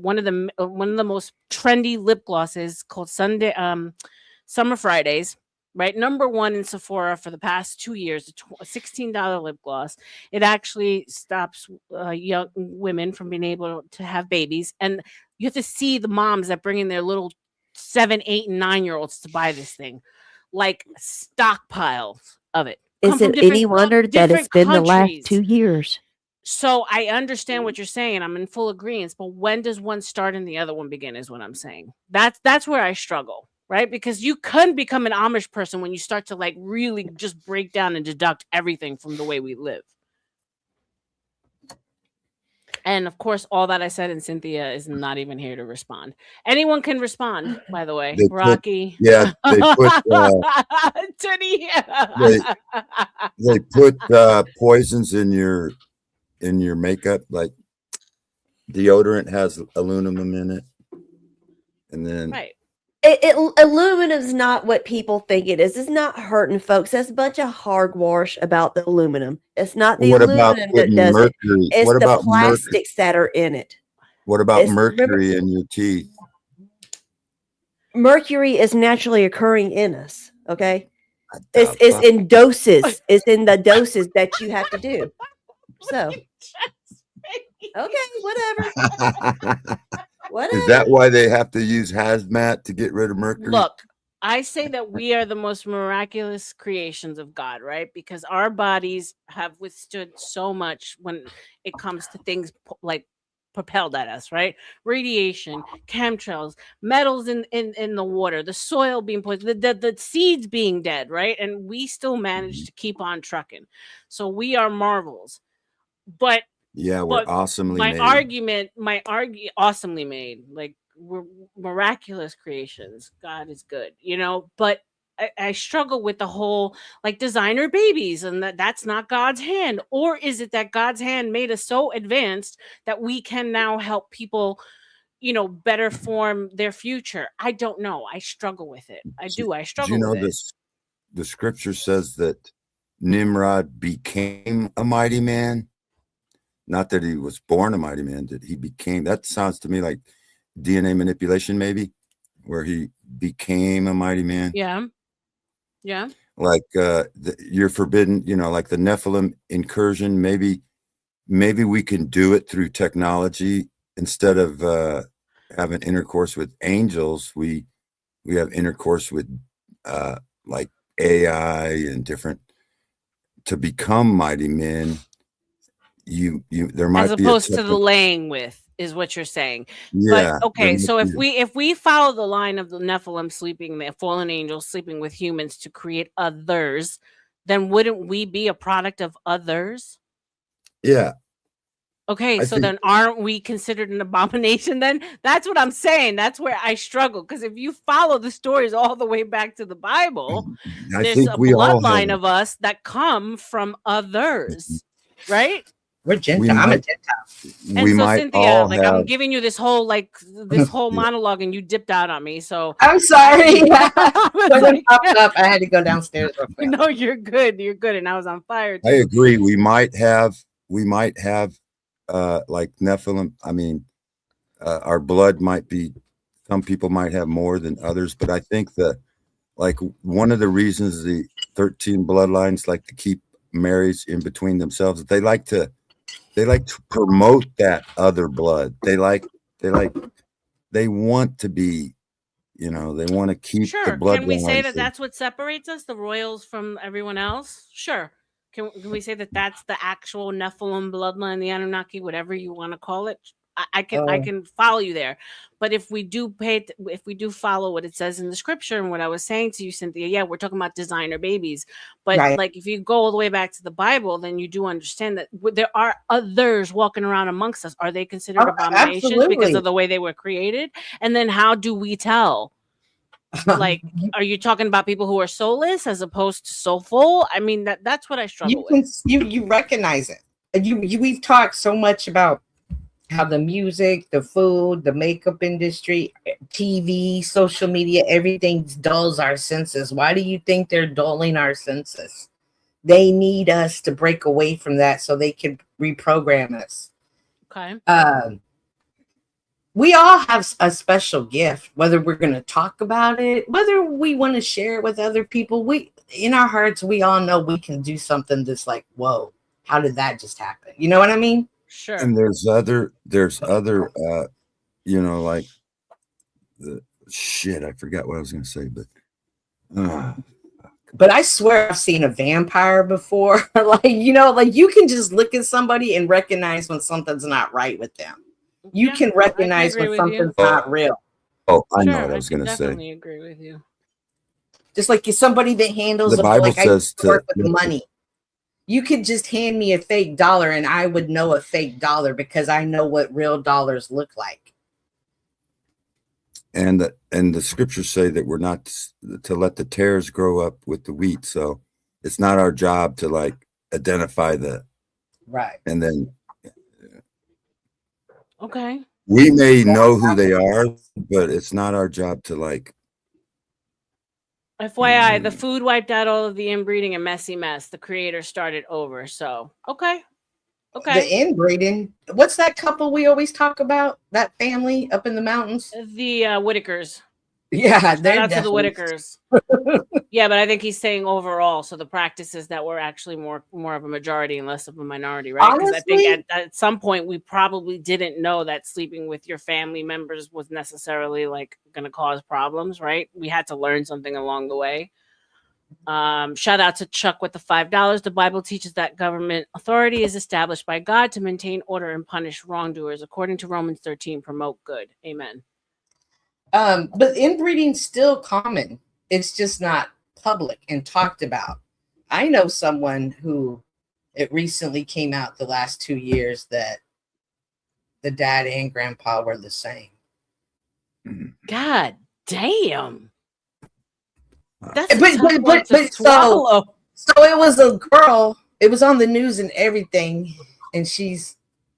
Speaker 2: one of the most trendy lip glosses called Summer Fridays, right? Number 1 in Sephora for the past 2 years, a $16 lip gloss. It actually stops young women from being able to have babies. And you have to see the moms that bring in their little 7, 8, and 9-year-olds to buy this thing, like stockpiles of it.
Speaker 8: Is it any wonder that it's been the last 2 years?
Speaker 2: So I understand what you're saying. I'm in full agreement. But when does one start and the other one begin is what I'm saying. That's where I struggle, right? Because you can become an Amish person when you start to like really just break down and deduct everything from the way we live. And of course, all that I said, and Cynthia is not even here to respond. Anyone can respond, by the way.
Speaker 20: They put,
Speaker 2: Rocky.
Speaker 20: yeah, they put
Speaker 2: Tony.
Speaker 20: they put poisons in your makeup, like deodorant has aluminum in it, and then
Speaker 2: right.
Speaker 8: Aluminum's not what people think it is. It's not hurting folks. That's a bunch of hogwash about the aluminum. It's not the
Speaker 20: what about
Speaker 8: aluminum that
Speaker 20: putting
Speaker 8: does
Speaker 20: mercury?
Speaker 8: it. It's
Speaker 20: What
Speaker 8: the
Speaker 20: about mercury?
Speaker 8: plastics that are in it.
Speaker 20: What about
Speaker 8: Remember,
Speaker 20: mercury in your teeth?
Speaker 8: mercury is naturally occurring in us. Okay, it's in doses. It's in the doses that you have to do. So, okay, whatever. Whatever.
Speaker 20: Is that why they have to use hazmat to get rid of mercury?
Speaker 2: Look, I say that we are the most miraculous creations of God, right? Because our bodies have withstood so much when it comes to things like propelled at us, right? Radiation, chemtrails, metals in the water, the soil being poisoned, the seeds being dead, right? And we still managed to keep on trucking. So we are marvels. But
Speaker 20: yeah, we're awesomely
Speaker 2: my
Speaker 20: made.
Speaker 2: awesomely made. Like, we're miraculous creations. God is good, but I struggle with the whole like designer babies, and that's not God's hand. Or is it that God's hand made us so advanced that we can now help people, better form their future? I don't know. I struggle with it. I struggle with it.
Speaker 20: This? The scripture says that Nimrod became a mighty man. Not that he was born a mighty man, that he became. That sounds to me like DNA manipulation, maybe, where he became a mighty man.
Speaker 2: Yeah. Yeah.
Speaker 20: Like you're forbidden, like the Nephilim incursion. Maybe we can do it through technology instead of having intercourse with angels. We have intercourse with like AI and different to become mighty men. There might
Speaker 2: as
Speaker 20: be
Speaker 2: opposed to the laying with is what you're saying.
Speaker 20: Yeah.
Speaker 2: But okay, so if we follow the line of the Nephilim sleeping, the fallen angels sleeping with humans to create others, then wouldn't we be a product of others?
Speaker 20: Yeah.
Speaker 2: Okay, so then aren't we considered an abomination then? That's what I'm saying. That's where I struggle. Because if you follow the stories all the way back to the Bible, there's a bloodline of us that come from others, right?
Speaker 21: We're Gentile. I'm a Gentile.
Speaker 2: And so Cynthia, like I'm giving you this whole monologue, and you dipped out on me. So
Speaker 21: I'm sorry. When it popped up, I had to go downstairs real quick.
Speaker 2: No, you're good. You're good. And I was on fire too.
Speaker 20: I agree. We might have like Nephilim. I mean, our blood might be. Some people might have more than others, but I think that like one of the reasons the 13 bloodlines like to keep marriage in between themselves, they like to promote that other blood. They want to be, they want to keep the blood.
Speaker 2: Can we say that that's what separates us, the royals, from everyone else? Sure. Can we say that that's the actual Nephilim bloodline, the Anunnaki, whatever you want to call it? I can follow you there. But if we do follow what it says in the scripture and what I was saying to you, Cynthia, yeah, we're talking about designer babies. But like if you go all the way back to the Bible, then you do understand that there are others walking around amongst us. Are they considered abominations because of the way they were created? And then how do we tell? Like, are you talking about people who are soulless as opposed to soulful? I mean, that's what I struggle with.
Speaker 21: You recognize it. We've talked so much about how the music, the food, the makeup industry, TV, social media, everything dulls our senses. Why do you think they're dulling our senses? They need us to break away from that so they can reprogram us.
Speaker 2: Okay.
Speaker 21: We all have a special gift, whether we're going to talk about it, whether we want to share it with other people. In our hearts, we all know we can do something that's like, whoa, how did that just happen? You know what I mean?
Speaker 2: Sure.
Speaker 20: And there's other, like the shit. I forgot what I was going to say,
Speaker 21: but I swear I've seen a vampire before. like you can just look at somebody and recognize when something's not right with them. You can recognize when something's not real.
Speaker 20: Oh, I know what I was going to say.
Speaker 2: Definitely agree with you.
Speaker 21: Just like you're somebody that handles
Speaker 20: the Bible says
Speaker 21: with money. You could just hand me a fake dollar and I would know a fake dollar because I know what real dollars look like.
Speaker 20: And the scriptures say that we're not to let the tares grow up with the wheat. So it's not our job to like identify the
Speaker 21: right.
Speaker 20: And then
Speaker 2: Okay.
Speaker 20: we may know who they are, but it's not our job to like.
Speaker 2: FYI, the food wiped out all of the inbreeding and messy mess. The creator started over. So, okay.
Speaker 21: The inbreeding. What's that couple we always talk about? That family up in the mountains?
Speaker 2: The Whitakers.
Speaker 21: Yeah,
Speaker 2: Shout out to the
Speaker 21: definitely-
Speaker 2: Whitakers. Yeah, but I think he's saying overall. So the practices that were actually more of a majority and less of a minority, right? Because I think
Speaker 21: Honestly-
Speaker 2: at some point we probably didn't know that sleeping with your family members was necessarily like going to cause problems, right? We had to learn something along the way. Shout out to Chuck with the $5. The Bible teaches that government authority is established by God to maintain order and punish wrongdoers. According to Romans 13, promote good. Amen.
Speaker 21: But inbreeding's still common. It's just not public and talked about. I know someone who it recently came out the last 2 years that the dad and grandpa were the same.
Speaker 2: God damn. That's
Speaker 21: But so it was a girl. It was on the news and everything, and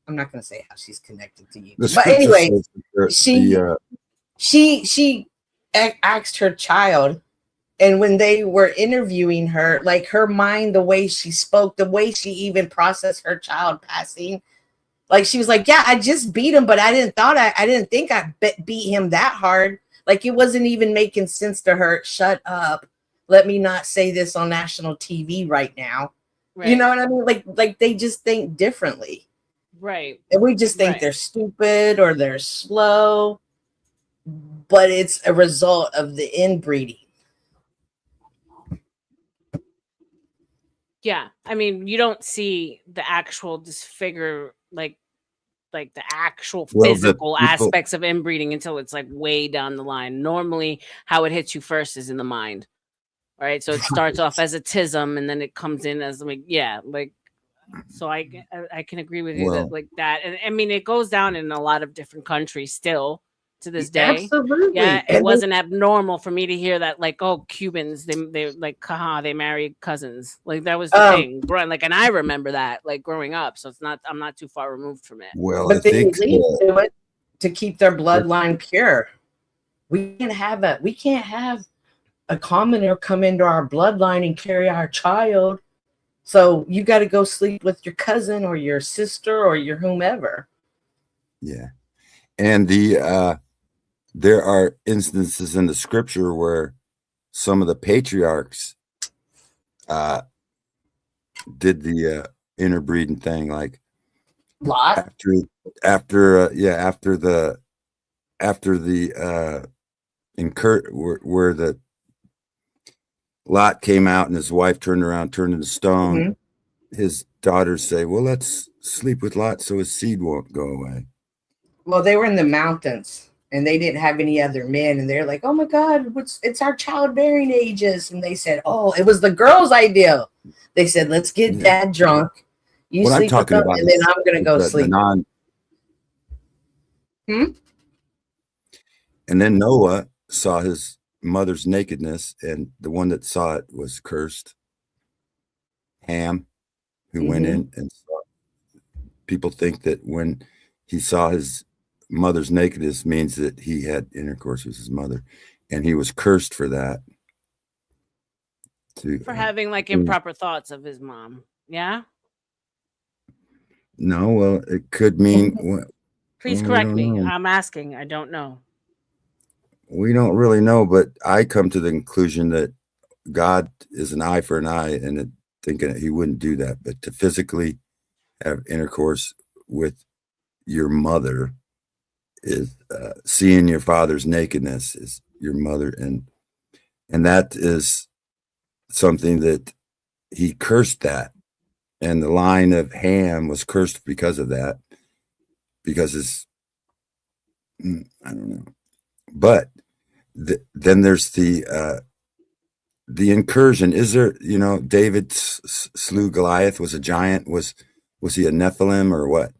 Speaker 21: I'm not going to say how she's connected to you, but anyway, she asked her child, and when they were interviewing her, like her mind, the way she spoke, the way she even processed her child passing, like she was like, "Yeah, I just beat him, but I didn't think I beat him that hard." Like it wasn't even making sense to her. Shut up. Let me not say this on national TV right now. Right. You know what I mean? Like they just think differently.
Speaker 2: Right.
Speaker 21: And we just think they're stupid or they're slow. But it's a result of the inbreeding.
Speaker 2: Yeah. I mean, you don't see the actual disfigure like the actual physical aspects of inbreeding until it's like way down the line. Normally, how it hits you first is in the mind, right? So it starts off as a tism, and then it comes in as like, yeah, like. So I can agree with you that like that, and I mean it goes down in a lot of different countries still to this day.
Speaker 21: Absolutely,
Speaker 2: yeah. It wasn't abnormal for me to hear that like, oh, Cubans they like they marry cousins, like that was the thing, like, and I remember that like growing up. So I'm not too far removed from it.
Speaker 20: Well,
Speaker 21: but they lead to it to keep their bloodline pure. We can't have a commoner come into our bloodline and carry our child. So you got to go sleep with your cousin or your sister or your whomever.
Speaker 20: Yeah. And there are instances in the scripture where some of the patriarchs did the interbreeding thing, like
Speaker 21: Lot
Speaker 20: after the where the Lot came out and his wife turned around, turned into stone. Mm-hmm. His daughters say, well, let's sleep with Lot so his seed won't go away.
Speaker 21: Well, they were in the mountains and they didn't have any other men. And they're like, oh my God, it's our childbearing ages. And they said, oh, it was the girl's idea. They said, let's get dad drunk. You
Speaker 20: what
Speaker 21: sleep with them, and then I'm going to go sleep.
Speaker 20: And then Noah saw his mother's nakedness, and the one that saw it was cursed. Ham, who went in and saw. People think that when he saw his mother's nakedness means that he had intercourse with his mother, and he was cursed for that.
Speaker 2: For having like improper thoughts of his mom. Yeah.
Speaker 20: No, well, it could mean.
Speaker 2: Please correct me. I'm asking. I don't know.
Speaker 20: We don't really know, but I come to the conclusion that God is an eye for an eye, and thinking that he wouldn't do that. But to physically have intercourse with your mother is seeing your father's nakedness is your mother, and that is something that he cursed that, and the line of Ham was cursed because of that, because I don't know. But then there's the the incursion. Is there, David slew Goliath, was a giant. Was he a Nephilim or what?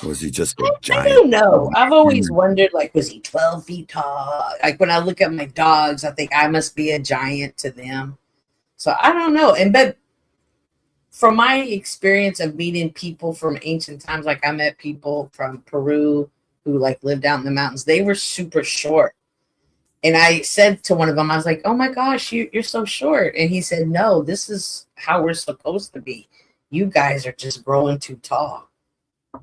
Speaker 20: Was he just a giant?
Speaker 21: I don't know. I've always wondered, like, was he 12 feet tall? Like, when I look at my dogs, I think I must be a giant to them. So I don't know. But from my experience of meeting people from ancient times, like I met people from Peru who like lived out in the mountains. They were super short. And I said to one of them, I was like, oh my gosh, you're so short. And he said, no, this is how we're supposed to be. You guys are just growing too tall.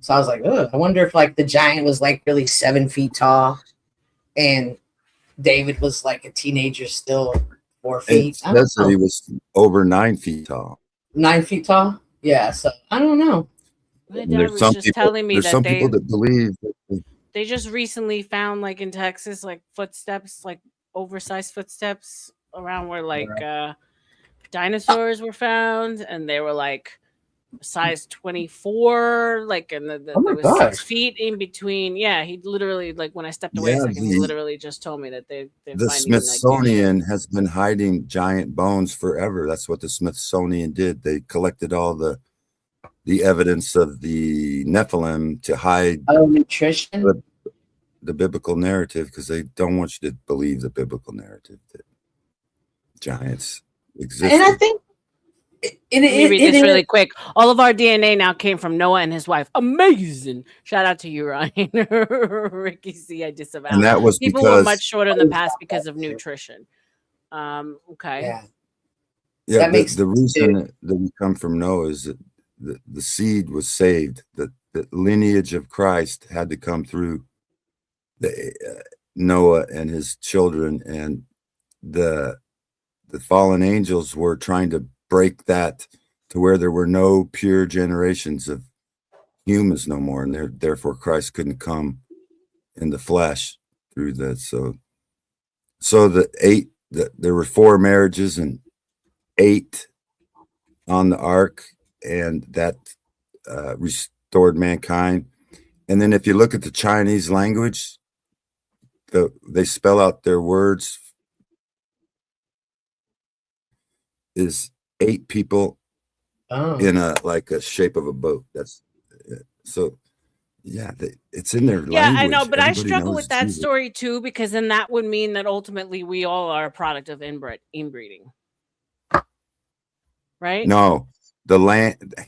Speaker 21: So I was like, ugh, I wonder if like the giant was like really 7 feet tall and David was like a teenager still 4 feet.
Speaker 20: It says that he was over 9 feet tall.
Speaker 21: 9 feet tall? Yeah, so I don't know.
Speaker 2: My dad was just telling me that
Speaker 20: people that believe that
Speaker 2: they just recently found, like in Texas, like footsteps, like oversized footsteps around where like dinosaurs were found, and they were like size 24, like, and there was 6 feet in between. Yeah, he literally, like, when I stepped away a second, he literally just told me that they're
Speaker 20: the
Speaker 2: finding,
Speaker 20: Smithsonian has been hiding giant bones forever. That's what the Smithsonian did. They collected all the evidence of the Nephilim to hide
Speaker 21: nutrition,
Speaker 20: the biblical narrative, because they don't want you to believe the biblical narrative that giants exist.
Speaker 2: And I think let me read this really quick. All of our DNA now came from Noah and his wife. Amazing. Shout out to you, Ryan. Ricky C, I disavow.
Speaker 20: And that was
Speaker 2: people were much shorter in the past because of nutrition. Okay.
Speaker 20: Yeah, the reason that we come from Noah is that the seed was saved. The lineage of Christ had to come through Noah and his children, and the fallen angels were trying to break that to where there were no pure generations of humans no more, and therefore Christ couldn't come in the flesh through that. So there were 4 marriages and 8 on the ark, and that restored mankind. And then if you look at the Chinese language, they spell out their words is 8 people in a shape of a boat. That's so. Yeah, it's in their language.
Speaker 2: Yeah, I know, but
Speaker 20: Everybody
Speaker 2: I struggle
Speaker 20: knows
Speaker 2: with that
Speaker 20: Jesus.
Speaker 2: story too, because then that would mean that ultimately we all are a product of inbreeding, right?
Speaker 20: No,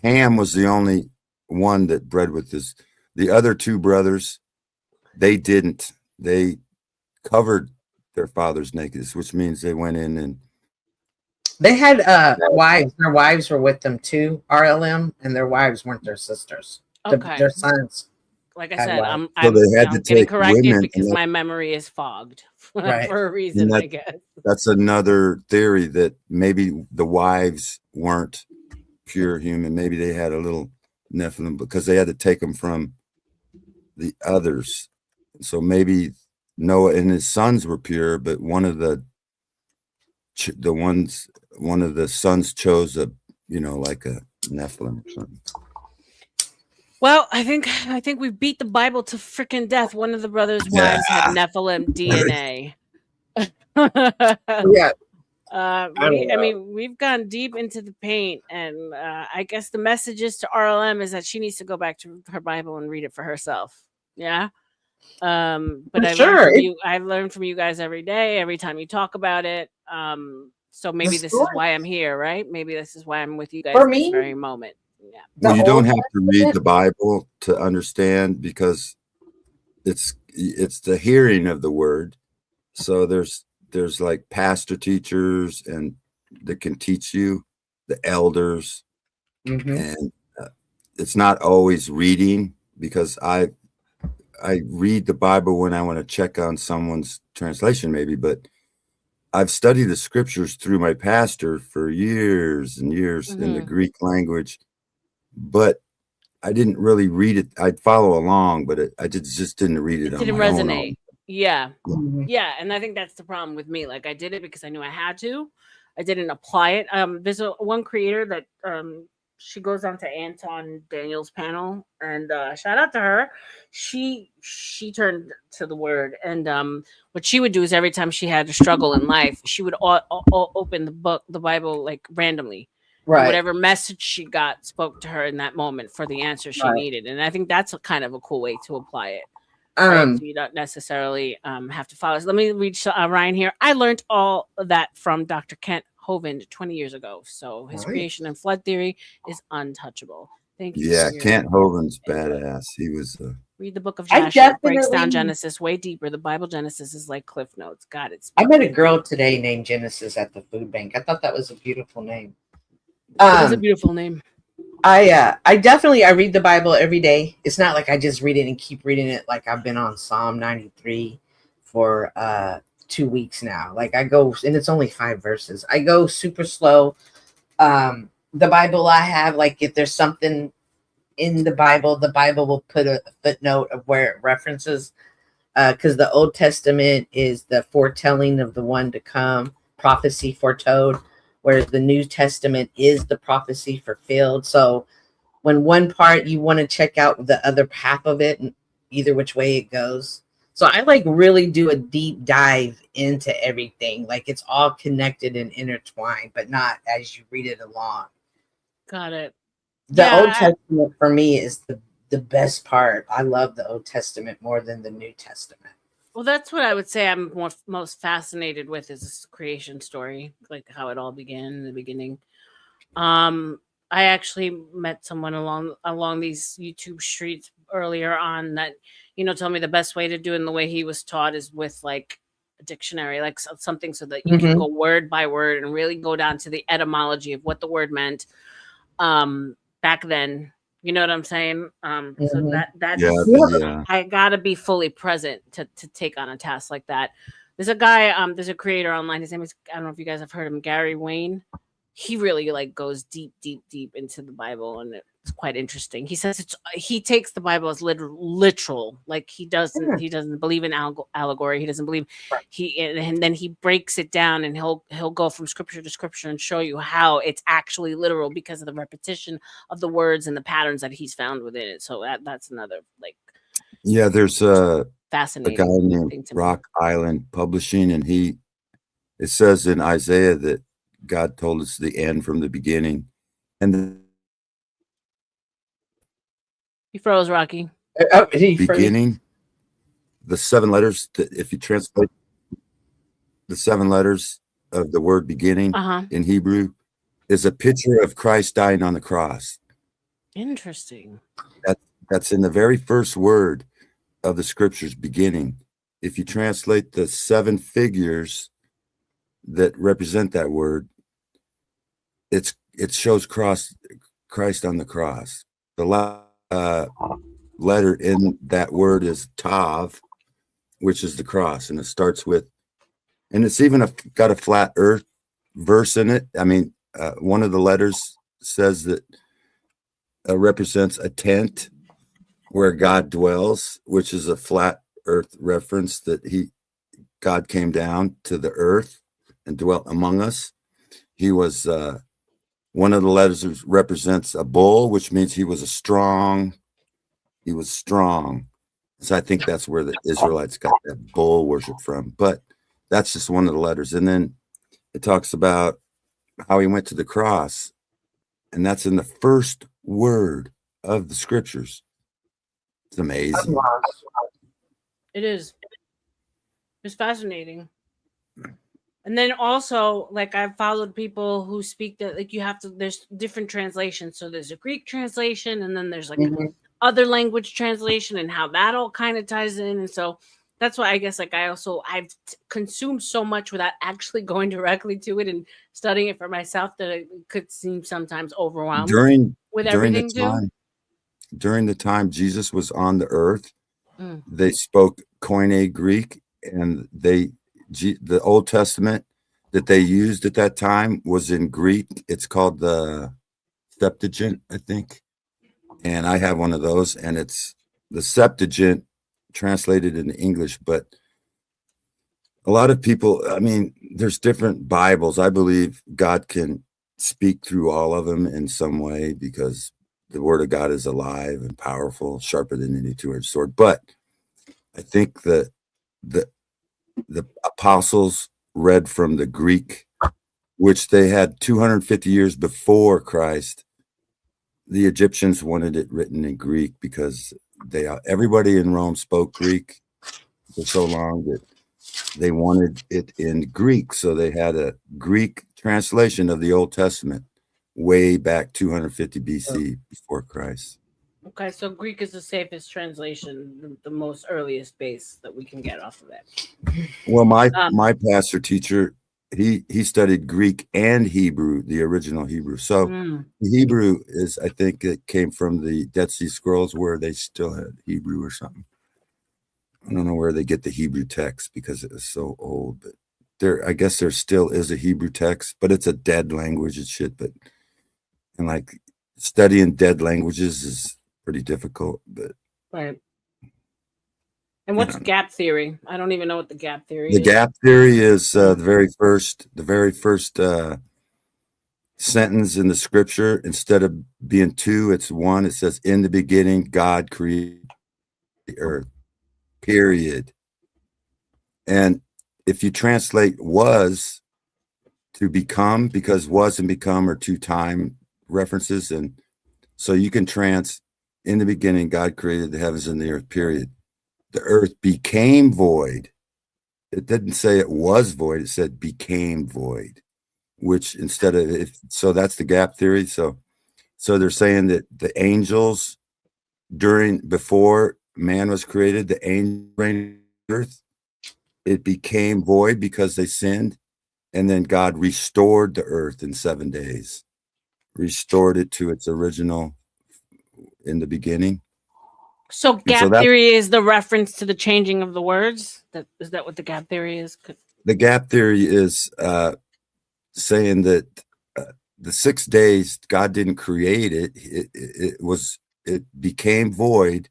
Speaker 20: Ham was the only one that bred with this. The other 2 brothers, they didn't. They covered their father's nakedness, which means they went in and
Speaker 21: they had wives. Their wives were with them too, RLM, and their wives weren't their sisters.
Speaker 2: Okay.
Speaker 21: Their sons.
Speaker 2: Like I said, I'm
Speaker 20: getting
Speaker 2: corrected because my memory is fogged for a reason, I guess.
Speaker 20: That's another theory, that maybe the wives weren't pure human. Maybe they had a little Nephilim because they had to take them from the others. So maybe Noah and his sons were pure, but one of the sons chose like a Nephilim or something.
Speaker 2: Well, I think we beat the Bible to freaking death. One of the brothers' wives had Nephilim DNA.
Speaker 21: Yeah.
Speaker 2: I mean, we've gone deep into the paint, and I guess the message is to RLM is that she needs to go back to her Bible and read it for herself. Yeah. But I've learned from you guys every day, every time you talk about it. So maybe this is why I'm here, right? Maybe this is why I'm with you guys at this very moment. Yeah.
Speaker 20: Well, you don't have to read the Bible to understand, because it's the hearing of the word. So there's like pastor teachers and that can teach you, the elders, and it's not always reading, because I read the Bible when I want to check on someone's translation, maybe, but I've studied the scriptures through my pastor for years and years in the Greek language, but I didn't really read it. I'd follow along, but I just didn't read it.
Speaker 2: It didn't resonate. Yeah. Yeah. And I think that's the problem with me. Like, I did it because I knew I had to. I didn't apply it. There's one creator that she goes on to Anton Daniel's panel, and shout out to her. She turned to the word, and what she would do is every time she had a struggle in life, she would open the Bible like randomly. And whatever message she got spoke to her in that moment for the answer she needed, and I think that's a kind of a cool way to apply it. Right? So you don't necessarily have to follow. So let me read Ryan here. I learned all of that from Dr. Kent Hovind 20 years ago. So his creation and flood theory is untouchable. Thank you.
Speaker 20: Yeah, Kent Hovind's badass. He was.
Speaker 2: Read the book of Joshua. It breaks down Genesis way deeper. The Bible Genesis is like Cliff Notes. God, it's.
Speaker 21: I met a girl today named Genesis at the food bank. I thought that was a beautiful name.
Speaker 2: It is a beautiful name.
Speaker 21: I definitely read the Bible every day. It's not like I just read it and keep reading it. Like I've been on Psalm 93 for 2 weeks now. Like I go, and it's only 5 verses. I go super slow. The Bible I have, like if there's something in the Bible will put a footnote of where it references. Because the Old Testament is the foretelling of the one to come, prophecy foretold, whereas the New Testament is the prophecy fulfilled. So when one part you want to check out the other half of it, and either which way it goes. So I like really do a deep dive into everything. Like it's all connected and intertwined, but not as you read it along.
Speaker 2: Got it.
Speaker 21: The Old Testament for me is the best part. I love the Old Testament more than the New Testament.
Speaker 2: Well, that's what I would say I'm most fascinated with is this creation story, like how it all began in the beginning. I actually met someone along these YouTube streets earlier on that, told me the best way to do it and the way he was taught is with like a dictionary, like something so that you can go word by word and really go down to the etymology of what the word meant back then. You know what I'm saying? So that's I gotta be fully present to take on a task like that. There's a guy, there's a creator online. His name is, I don't know if you guys have heard him, Gary Wayne. He really like goes deep into the Bible, and it's quite interesting. He says he takes the Bible as literal, like he doesn't believe in allegory. He doesn't believe and then he breaks it down, and he'll go from scripture to scripture and show you how it's actually literal because of the repetition of the words and the patterns that he's found within it. So that's another like
Speaker 20: there's a
Speaker 2: fascinating
Speaker 20: guy named Rock Island Publishing, and it says in Isaiah that God told us the end from the beginning, and
Speaker 2: he froze, Rocky.
Speaker 20: Beginning, the 7 letters. If you translate the 7 letters of the word "beginning" in Hebrew, is a picture of Christ dying on the cross.
Speaker 2: Interesting.
Speaker 20: That's in the very first word of the scriptures, "beginning." If you translate the 7 figures that represent that word, it shows Christ on the cross. The letter in that word is Tav, which is the cross, and it starts with, and it's even got a flat earth verse in it. I mean, one of the letters says that represents a tent where God dwells, which is a flat earth reference that God came down to the earth and dwelt among us. He was one of the letters represents a bull, which means he was strong. So I think that's where the Israelites got that bull worship from. But that's just one of the letters. And then it talks about how he went to the cross, and that's in the first word of the scriptures. It's amazing.
Speaker 2: It is. It's fascinating. And then also, like, I've followed people who speak that, like, there's different translations. So there's a Greek translation, and then there's like other language translation, and how that all kind of ties in. And so that's why I guess, like, I've consumed so much without actually going directly to it and studying it for myself that it could seem sometimes overwhelming with everything too.
Speaker 20: During the time Jesus was on the earth, they spoke Koine Greek, and the Old Testament that they used at that time was in Greek. It's called the Septuagint, I think. And I have one of those, and it's the Septuagint translated into English. But a lot of people, I mean, there's different Bibles. I believe God can speak through all of them in some way, because the word of God is alive and powerful, sharper than any two-edged sword. But I think that the apostles read from the Greek, which they had 250 years before Christ. The Egyptians wanted it written in Greek because everybody in Rome spoke Greek for so long that they wanted it in Greek. So they had a Greek translation of the Old Testament way back 250 BC before Christ.
Speaker 2: Okay, so Greek is the safest translation, the most earliest base that we can get off of it.
Speaker 20: Well, my pastor teacher, he studied Greek and Hebrew, the original Hebrew. So Hebrew is, I think it came from the Dead Sea Scrolls, where they still had Hebrew or something. I don't know where they get the Hebrew text because it was so old, but I guess there still is a Hebrew text, but it's a dead language and shit. And like studying dead languages is pretty difficult, but
Speaker 2: right. And what's gap theory? I don't even know what the gap theory is.
Speaker 20: The gap theory is the very first sentence in the scripture. Instead of being two, it's one. It says, "In the beginning, God created the earth." Period. And if you translate "was" to "become," because "was" and "become" are two time references, and so you can "In the beginning, God created the heavens and the earth." Period. The earth became void. It didn't say it was void. It said became void, which instead of so that's the gap theory. So they're saying that the angels before man was created, the angel reigned on earth, it became void because they sinned, and then God restored the earth in 7 days, restored it to its original in the beginning.
Speaker 2: So gap theory is the reference to the changing of the words. Is that what the gap theory is?
Speaker 20: The gap theory is saying that the 6 days God didn't create it. It became void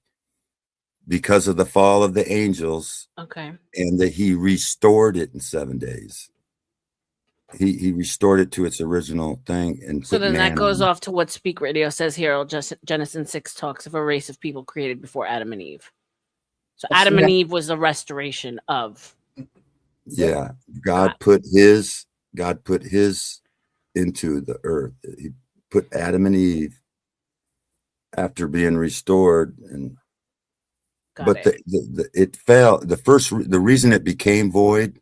Speaker 20: because of the fall of the angels.
Speaker 2: Okay.
Speaker 20: And that he restored it in 7 days. He restored it to its original thing. And
Speaker 2: so then that goes off to what Speak Radio says here. Genesis 6 talks of a race of people created before Adam and Eve. So Adam and Eve was the restoration of.
Speaker 20: Yeah. God put his into the earth. He put Adam and Eve after being restored, and it fell. The reason it became void,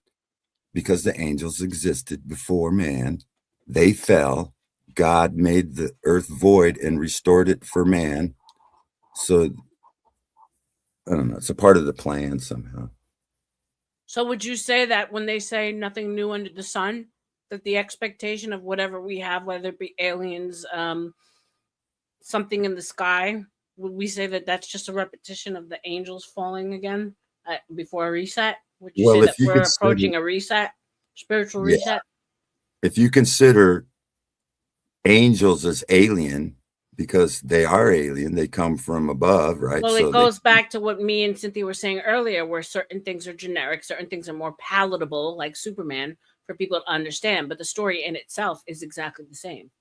Speaker 20: because the angels existed before man. They fell. God made the earth void and restored it for man. So I don't know. It's a part of the plan somehow.
Speaker 2: So would you say that when they say nothing new under the sun, that the expectation of whatever we have, whether it be aliens, something in the sky, would we say that that's just a repetition of the angels falling again before a reset? Would you say that we're approaching a reset, spiritual reset?
Speaker 20: If you consider angels as alien, because they are alien, they come from above, right?
Speaker 2: Well, it goes back to what me and Cynthia were saying earlier, where certain things are generic, certain things are more palatable, like Superman, for people to understand. But the story in itself is exactly the same,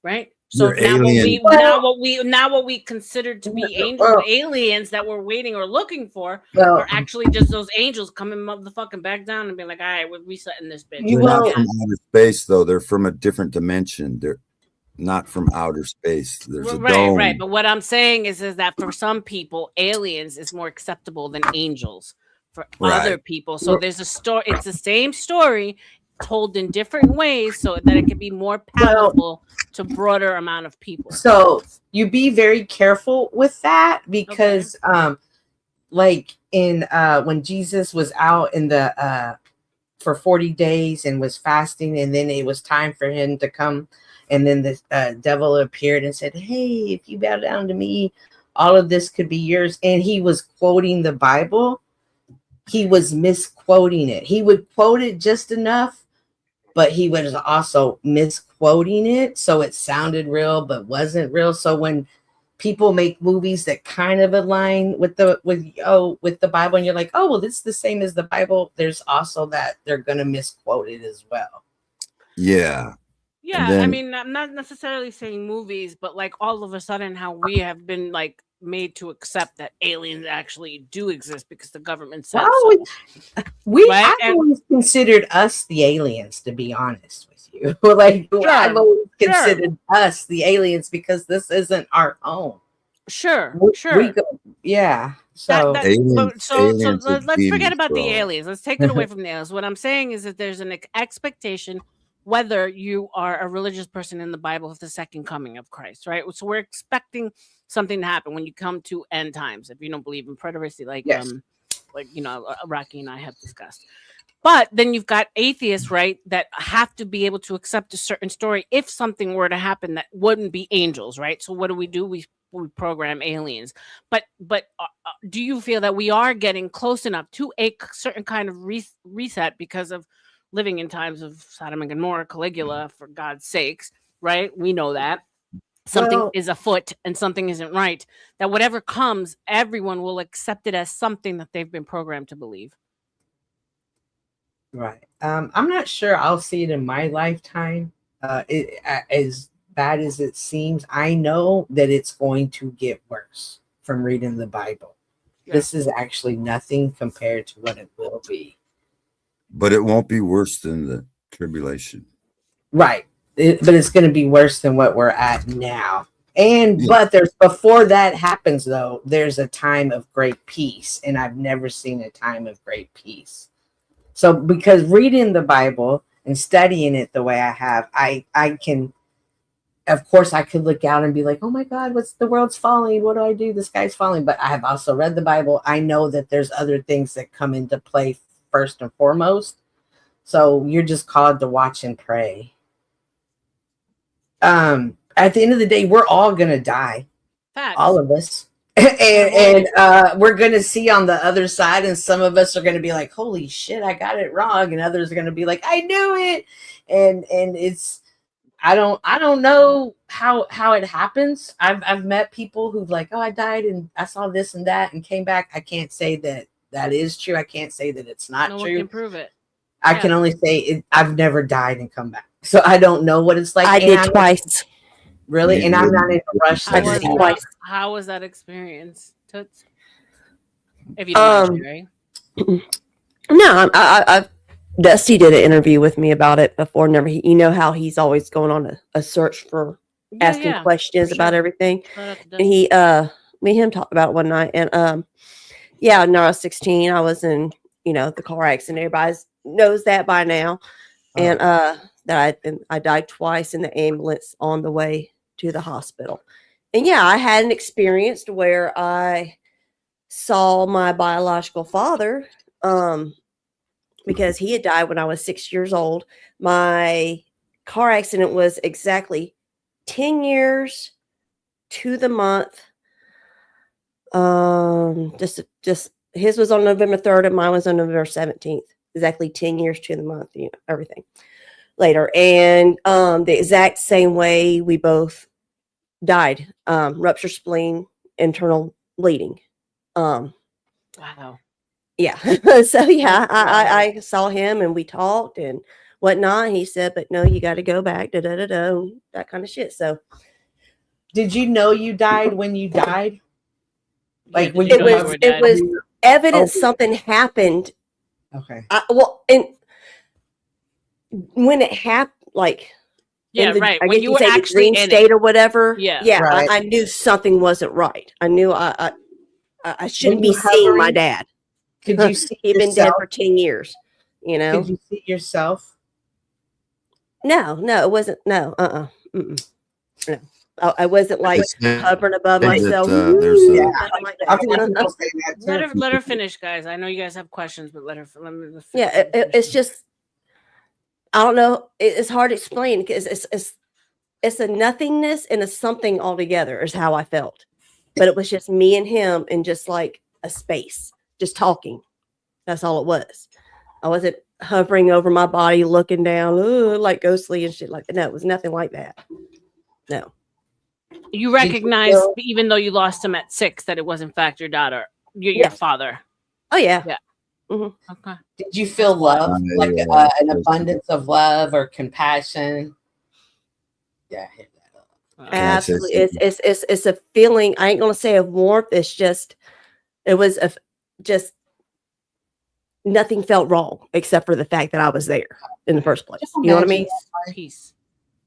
Speaker 2: right? So now what we considered to be aliens that we're waiting or looking for are actually just those angels coming motherfucking back down and being like, all right, we're resetting this bitch.
Speaker 20: They're not from outer space, though. They're from a different dimension. They're not from outer space. There's a dome.
Speaker 2: Right. But what I'm saying is that for some people, aliens is more acceptable than angels for other people. So there's a story. It's the same story told in different ways so that it can be more palatable to broader amount of people.
Speaker 21: So you be very careful with that, because like in when Jesus was out in the for 40 days and was fasting, and then it was time for him to come, and then the devil appeared and said, hey, if you bow down to me, all of this could be yours. And he was quoting the Bible. He was misquoting it. He would quote it just enough, but he was also misquoting it, so it sounded real but wasn't real. So when people make movies that kind of align with the Bible, and you're like, oh well, this is the same as the Bible, there's also that they're gonna misquote it as well.
Speaker 20: Yeah.
Speaker 2: Yeah,
Speaker 20: then,
Speaker 2: I mean, I'm not necessarily saying movies, but like all of a sudden, how we have been like made to accept that aliens actually do exist because the government says
Speaker 21: Well,
Speaker 2: so.
Speaker 21: I've always considered us the aliens, to be honest with you. Like, I've always considered us the aliens because this isn't our home.
Speaker 2: Sure.
Speaker 21: Yeah. So,
Speaker 2: Let's forget about the aliens. Let's take it away from the aliens. What I'm saying is that there's an expectation, whether you are a religious person in the Bible, of the second coming of Christ, right? So we're expecting something to happen when you come to end times. If you don't believe in preteristy, like Rocky and I have discussed. But then you've got atheists, right, that have to be able to accept a certain story if something were to happen that wouldn't be angels, right? So what do? We program aliens. But do you feel that we are getting close enough to a certain kind of reset because of living in times of Sodom and Gomorrah, Caligula, for God's sakes, right? We know that something is afoot and something isn't right, that whatever comes, everyone will accept it as something that they've been programmed to believe.
Speaker 21: Right. I'm not sure I'll see it in my lifetime. As bad as it seems, I know that it's going to get worse from reading the Bible. Yeah. This is actually nothing compared to what it will be.
Speaker 20: But it won't be worse than the tribulation.
Speaker 21: Right. But it's going to be worse than what we're at now. But before that happens, though, there's a time of great peace. And I've never seen a time of great peace. So because reading the Bible and studying it the way I have, I can, of course, I could look out and be like, oh my God, the world's falling. What do I do? The sky's falling. But I have also read the Bible. I know that there's other things that come into play first and foremost. So you're just called to watch and pray. At the end of the day, we're all going to die.
Speaker 2: Facts.
Speaker 21: All of us. and we're going to see on the other side, and some of us are going to be like, holy shit, I got it wrong. And others are going to be like, I knew it. And it's, I don't know how it happens. I've met people who've like, oh, I died and I saw this and that and came back. I can't say that is true. I can't say that it's not
Speaker 2: true.
Speaker 21: No one
Speaker 2: can prove it.
Speaker 21: I can only say I've never died and come back. So I don't know what it's like.
Speaker 8: I did twice.
Speaker 21: Really? And I'm not in a rush to see it.
Speaker 2: How was that experience, Toots? If you don't mind sharing.
Speaker 8: No, I Dusty did an interview with me about it before. You know how he's always going on a search for asking questions about everything. And me and him talked about it one night. And when I was 16, I was in the car accident. Everybody knows that by now. And that I died twice in the ambulance on the way to the hospital. And I had an experience where I saw my biological father because he had died when I was 6 years old. My car accident was exactly 10 years to the month. Just his was on November 3rd and mine was on November 17th. Exactly 10 years to the month, everything later. And the exact same way we both died, ruptured spleen, internal bleeding.
Speaker 2: Wow.
Speaker 8: Yeah. So I saw him and we talked and whatnot. He said, but no, you got to go back, that kind of shit. So
Speaker 21: did you know you died when you died? Like when
Speaker 8: it was evidence something happened.
Speaker 21: Okay.
Speaker 8: And when it happened, like
Speaker 2: right.
Speaker 8: I
Speaker 2: when
Speaker 8: guess
Speaker 2: you were
Speaker 8: say
Speaker 2: actually
Speaker 8: dream
Speaker 2: in
Speaker 8: state
Speaker 2: it.
Speaker 8: or whatever.
Speaker 21: Right.
Speaker 8: I knew something wasn't right. I knew I shouldn't be seeing my dad.
Speaker 21: Could you see
Speaker 8: He'd been dead for 10 years.
Speaker 21: Could you see yourself?
Speaker 8: No, it wasn't. No, no. I wasn't like hovering above myself.
Speaker 2: Let her finish, guys. I know you guys have questions, but let me finish.
Speaker 8: It's just, I don't know. It's hard to explain because it's a nothingness and a something altogether is how I felt. But it was just me and him in just like a space, just talking. That's all it was. I wasn't hovering over my body, looking down, like ghostly and shit like that. No, it was nothing like that. No.
Speaker 2: You recognize, even though you lost him at 6, that it was in fact your daughter, your father.
Speaker 8: Oh yeah.
Speaker 2: Yeah.
Speaker 8: Mm-hmm.
Speaker 21: Okay. Did you feel love, like an abundance of love or compassion? Yeah, hit that up.
Speaker 8: Absolutely. It's a feeling. I ain't gonna say of warmth. It's just just nothing felt wrong except for the fact that I was there in the first place. You know what I mean?
Speaker 2: Peace.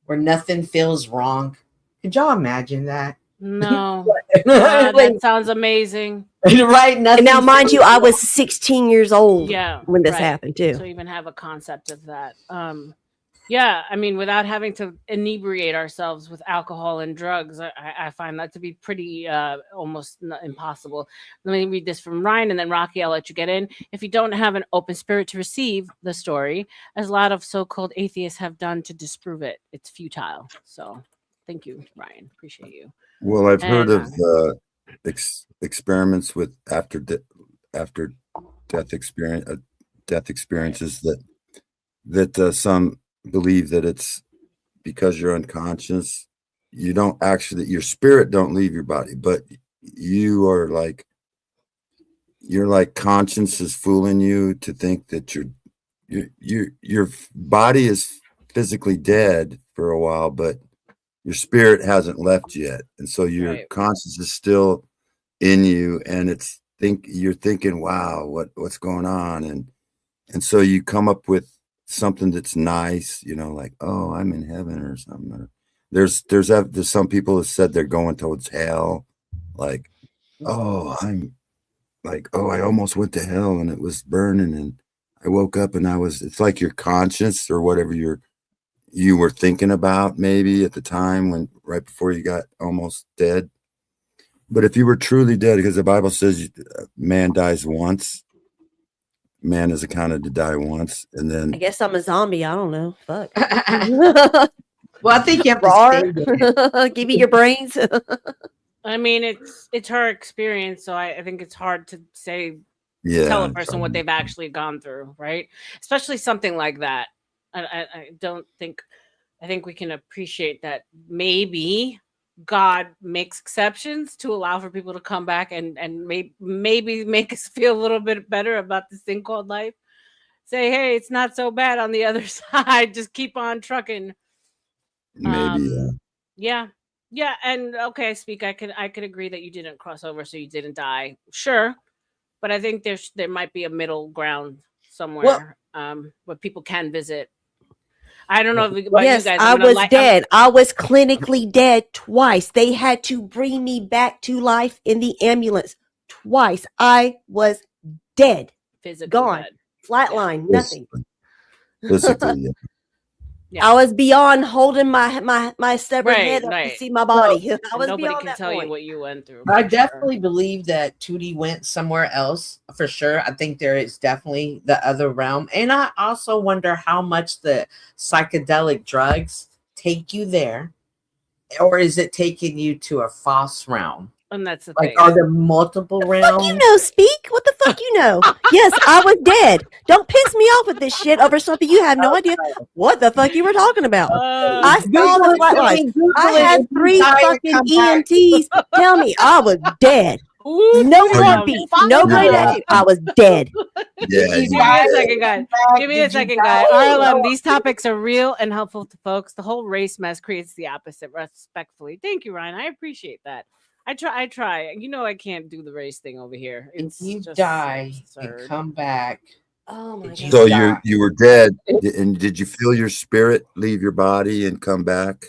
Speaker 21: Where nothing feels wrong. Could y'all imagine that?
Speaker 2: No. That sounds amazing.
Speaker 21: Right.
Speaker 8: And now, mind you, I was 16 years old when this
Speaker 2: right.
Speaker 8: happened too.
Speaker 2: So even have a concept of that. Yeah, I mean, without having to inebriate ourselves with alcohol and drugs, I find that to be pretty almost impossible. Let me read this from Ryan, and then Rocky, I'll let you get in. If you don't have an open spirit to receive the story, as a lot of so-called atheists have done to disprove it, it's futile. So thank you, Ryan. Appreciate you.
Speaker 20: Well, I've heard of experiments with after death experiences that some believe that it's because you're unconscious. You don't actually, your spirit don't leave your body, but you're like conscience is fooling you to think that your body is physically dead for a while, but your spirit hasn't left yet, and so your conscience is still in you, and you're thinking, wow, what's going on, and so you come up with something that's nice, like, oh, I'm in heaven or something. There's some people that said they're going towards hell, like, oh, I almost went to hell and it was burning and I woke up and it's like your conscience or whatever you were thinking about maybe at the time right before you got almost dead. But if you were truly dead, because the Bible says man dies once, man is accounted to die once, and then
Speaker 8: I guess I'm a zombie. I don't know. Fuck.
Speaker 21: Well, I think you have to stay
Speaker 8: give me your brains.
Speaker 2: I mean, it's her experience, so I think it's hard to say, tell a person what they've actually gone through, right? Especially something like that. I think we can appreciate that maybe God makes exceptions to allow for people to come back and maybe make us feel a little bit better about this thing called life. Say, hey, it's not so bad on the other side. Just keep on trucking.
Speaker 20: Maybe.
Speaker 2: Yeah. And okay, I could agree that you didn't cross over, so you didn't die. Sure, but I think there might be a middle ground somewhere where people can visit. I don't know about you guys.
Speaker 8: I was dead. I was clinically dead twice. They had to bring me back to life in the ambulance twice. I was dead,
Speaker 2: physically
Speaker 8: gone,
Speaker 2: dead.
Speaker 8: flatline, nothing.
Speaker 20: Physically,
Speaker 8: I was beyond holding my severed head up to see my body. I was
Speaker 2: nobody
Speaker 8: beyond
Speaker 2: can
Speaker 8: that
Speaker 2: tell
Speaker 8: point.
Speaker 2: you what you went through.
Speaker 21: I definitely believe that Tootie went somewhere else for sure. I think there is definitely the other realm. And I also wonder how much the psychedelic drugs take you there, or is it taking you to a false realm?
Speaker 2: And that's the
Speaker 21: Like,
Speaker 2: thing.
Speaker 21: are there multiple realms?
Speaker 8: You know, speak. What the fuck you know? Yes, I was dead. Don't piss me off with this shit over something you have no idea what the fuck you were talking about. I saw the flight lines. I had 3 fucking EMTs tell me I was dead. No heartbeat, no cardiac. I was dead.
Speaker 2: Give me a second, guys. Give me a second, guys. RLM, these topics are real and helpful to folks. The whole race mess creates the opposite, respectfully. Thank you, Ryan. I appreciate that. I try. You know I can't do the race thing over here. It's
Speaker 21: If you
Speaker 2: just
Speaker 21: die
Speaker 2: absurd.
Speaker 21: and come back.
Speaker 8: Oh my God.
Speaker 20: So you were dead, and did you feel your spirit leave your body and come back?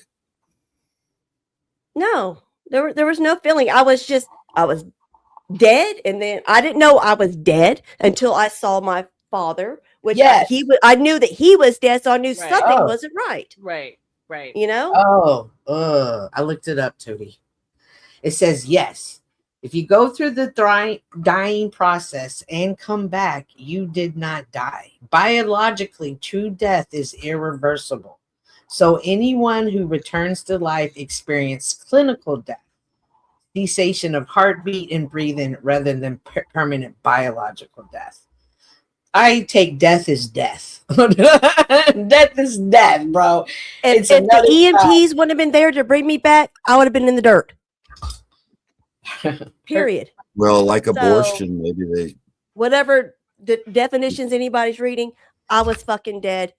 Speaker 8: No, there was no feeling. I was dead, and then I didn't know I was dead until I saw my father, which I knew that he was dead, so I knew something wasn't right.
Speaker 2: Right.
Speaker 8: You know?
Speaker 21: I looked it up, Tootie. It says, yes, if you go through the dying process and come back, you did not die. Biologically, true death is irreversible. So anyone who returns to life experiences clinical death, cessation of heartbeat and breathing rather than permanent biological death. I take death as death. Death is death, bro.
Speaker 8: If the EMTs wouldn't have been there to bring me back, I would have been in the dirt. Period.
Speaker 20: Well, like abortion, maybe they.
Speaker 8: Whatever the definitions anybody's reading, I was fucking dead.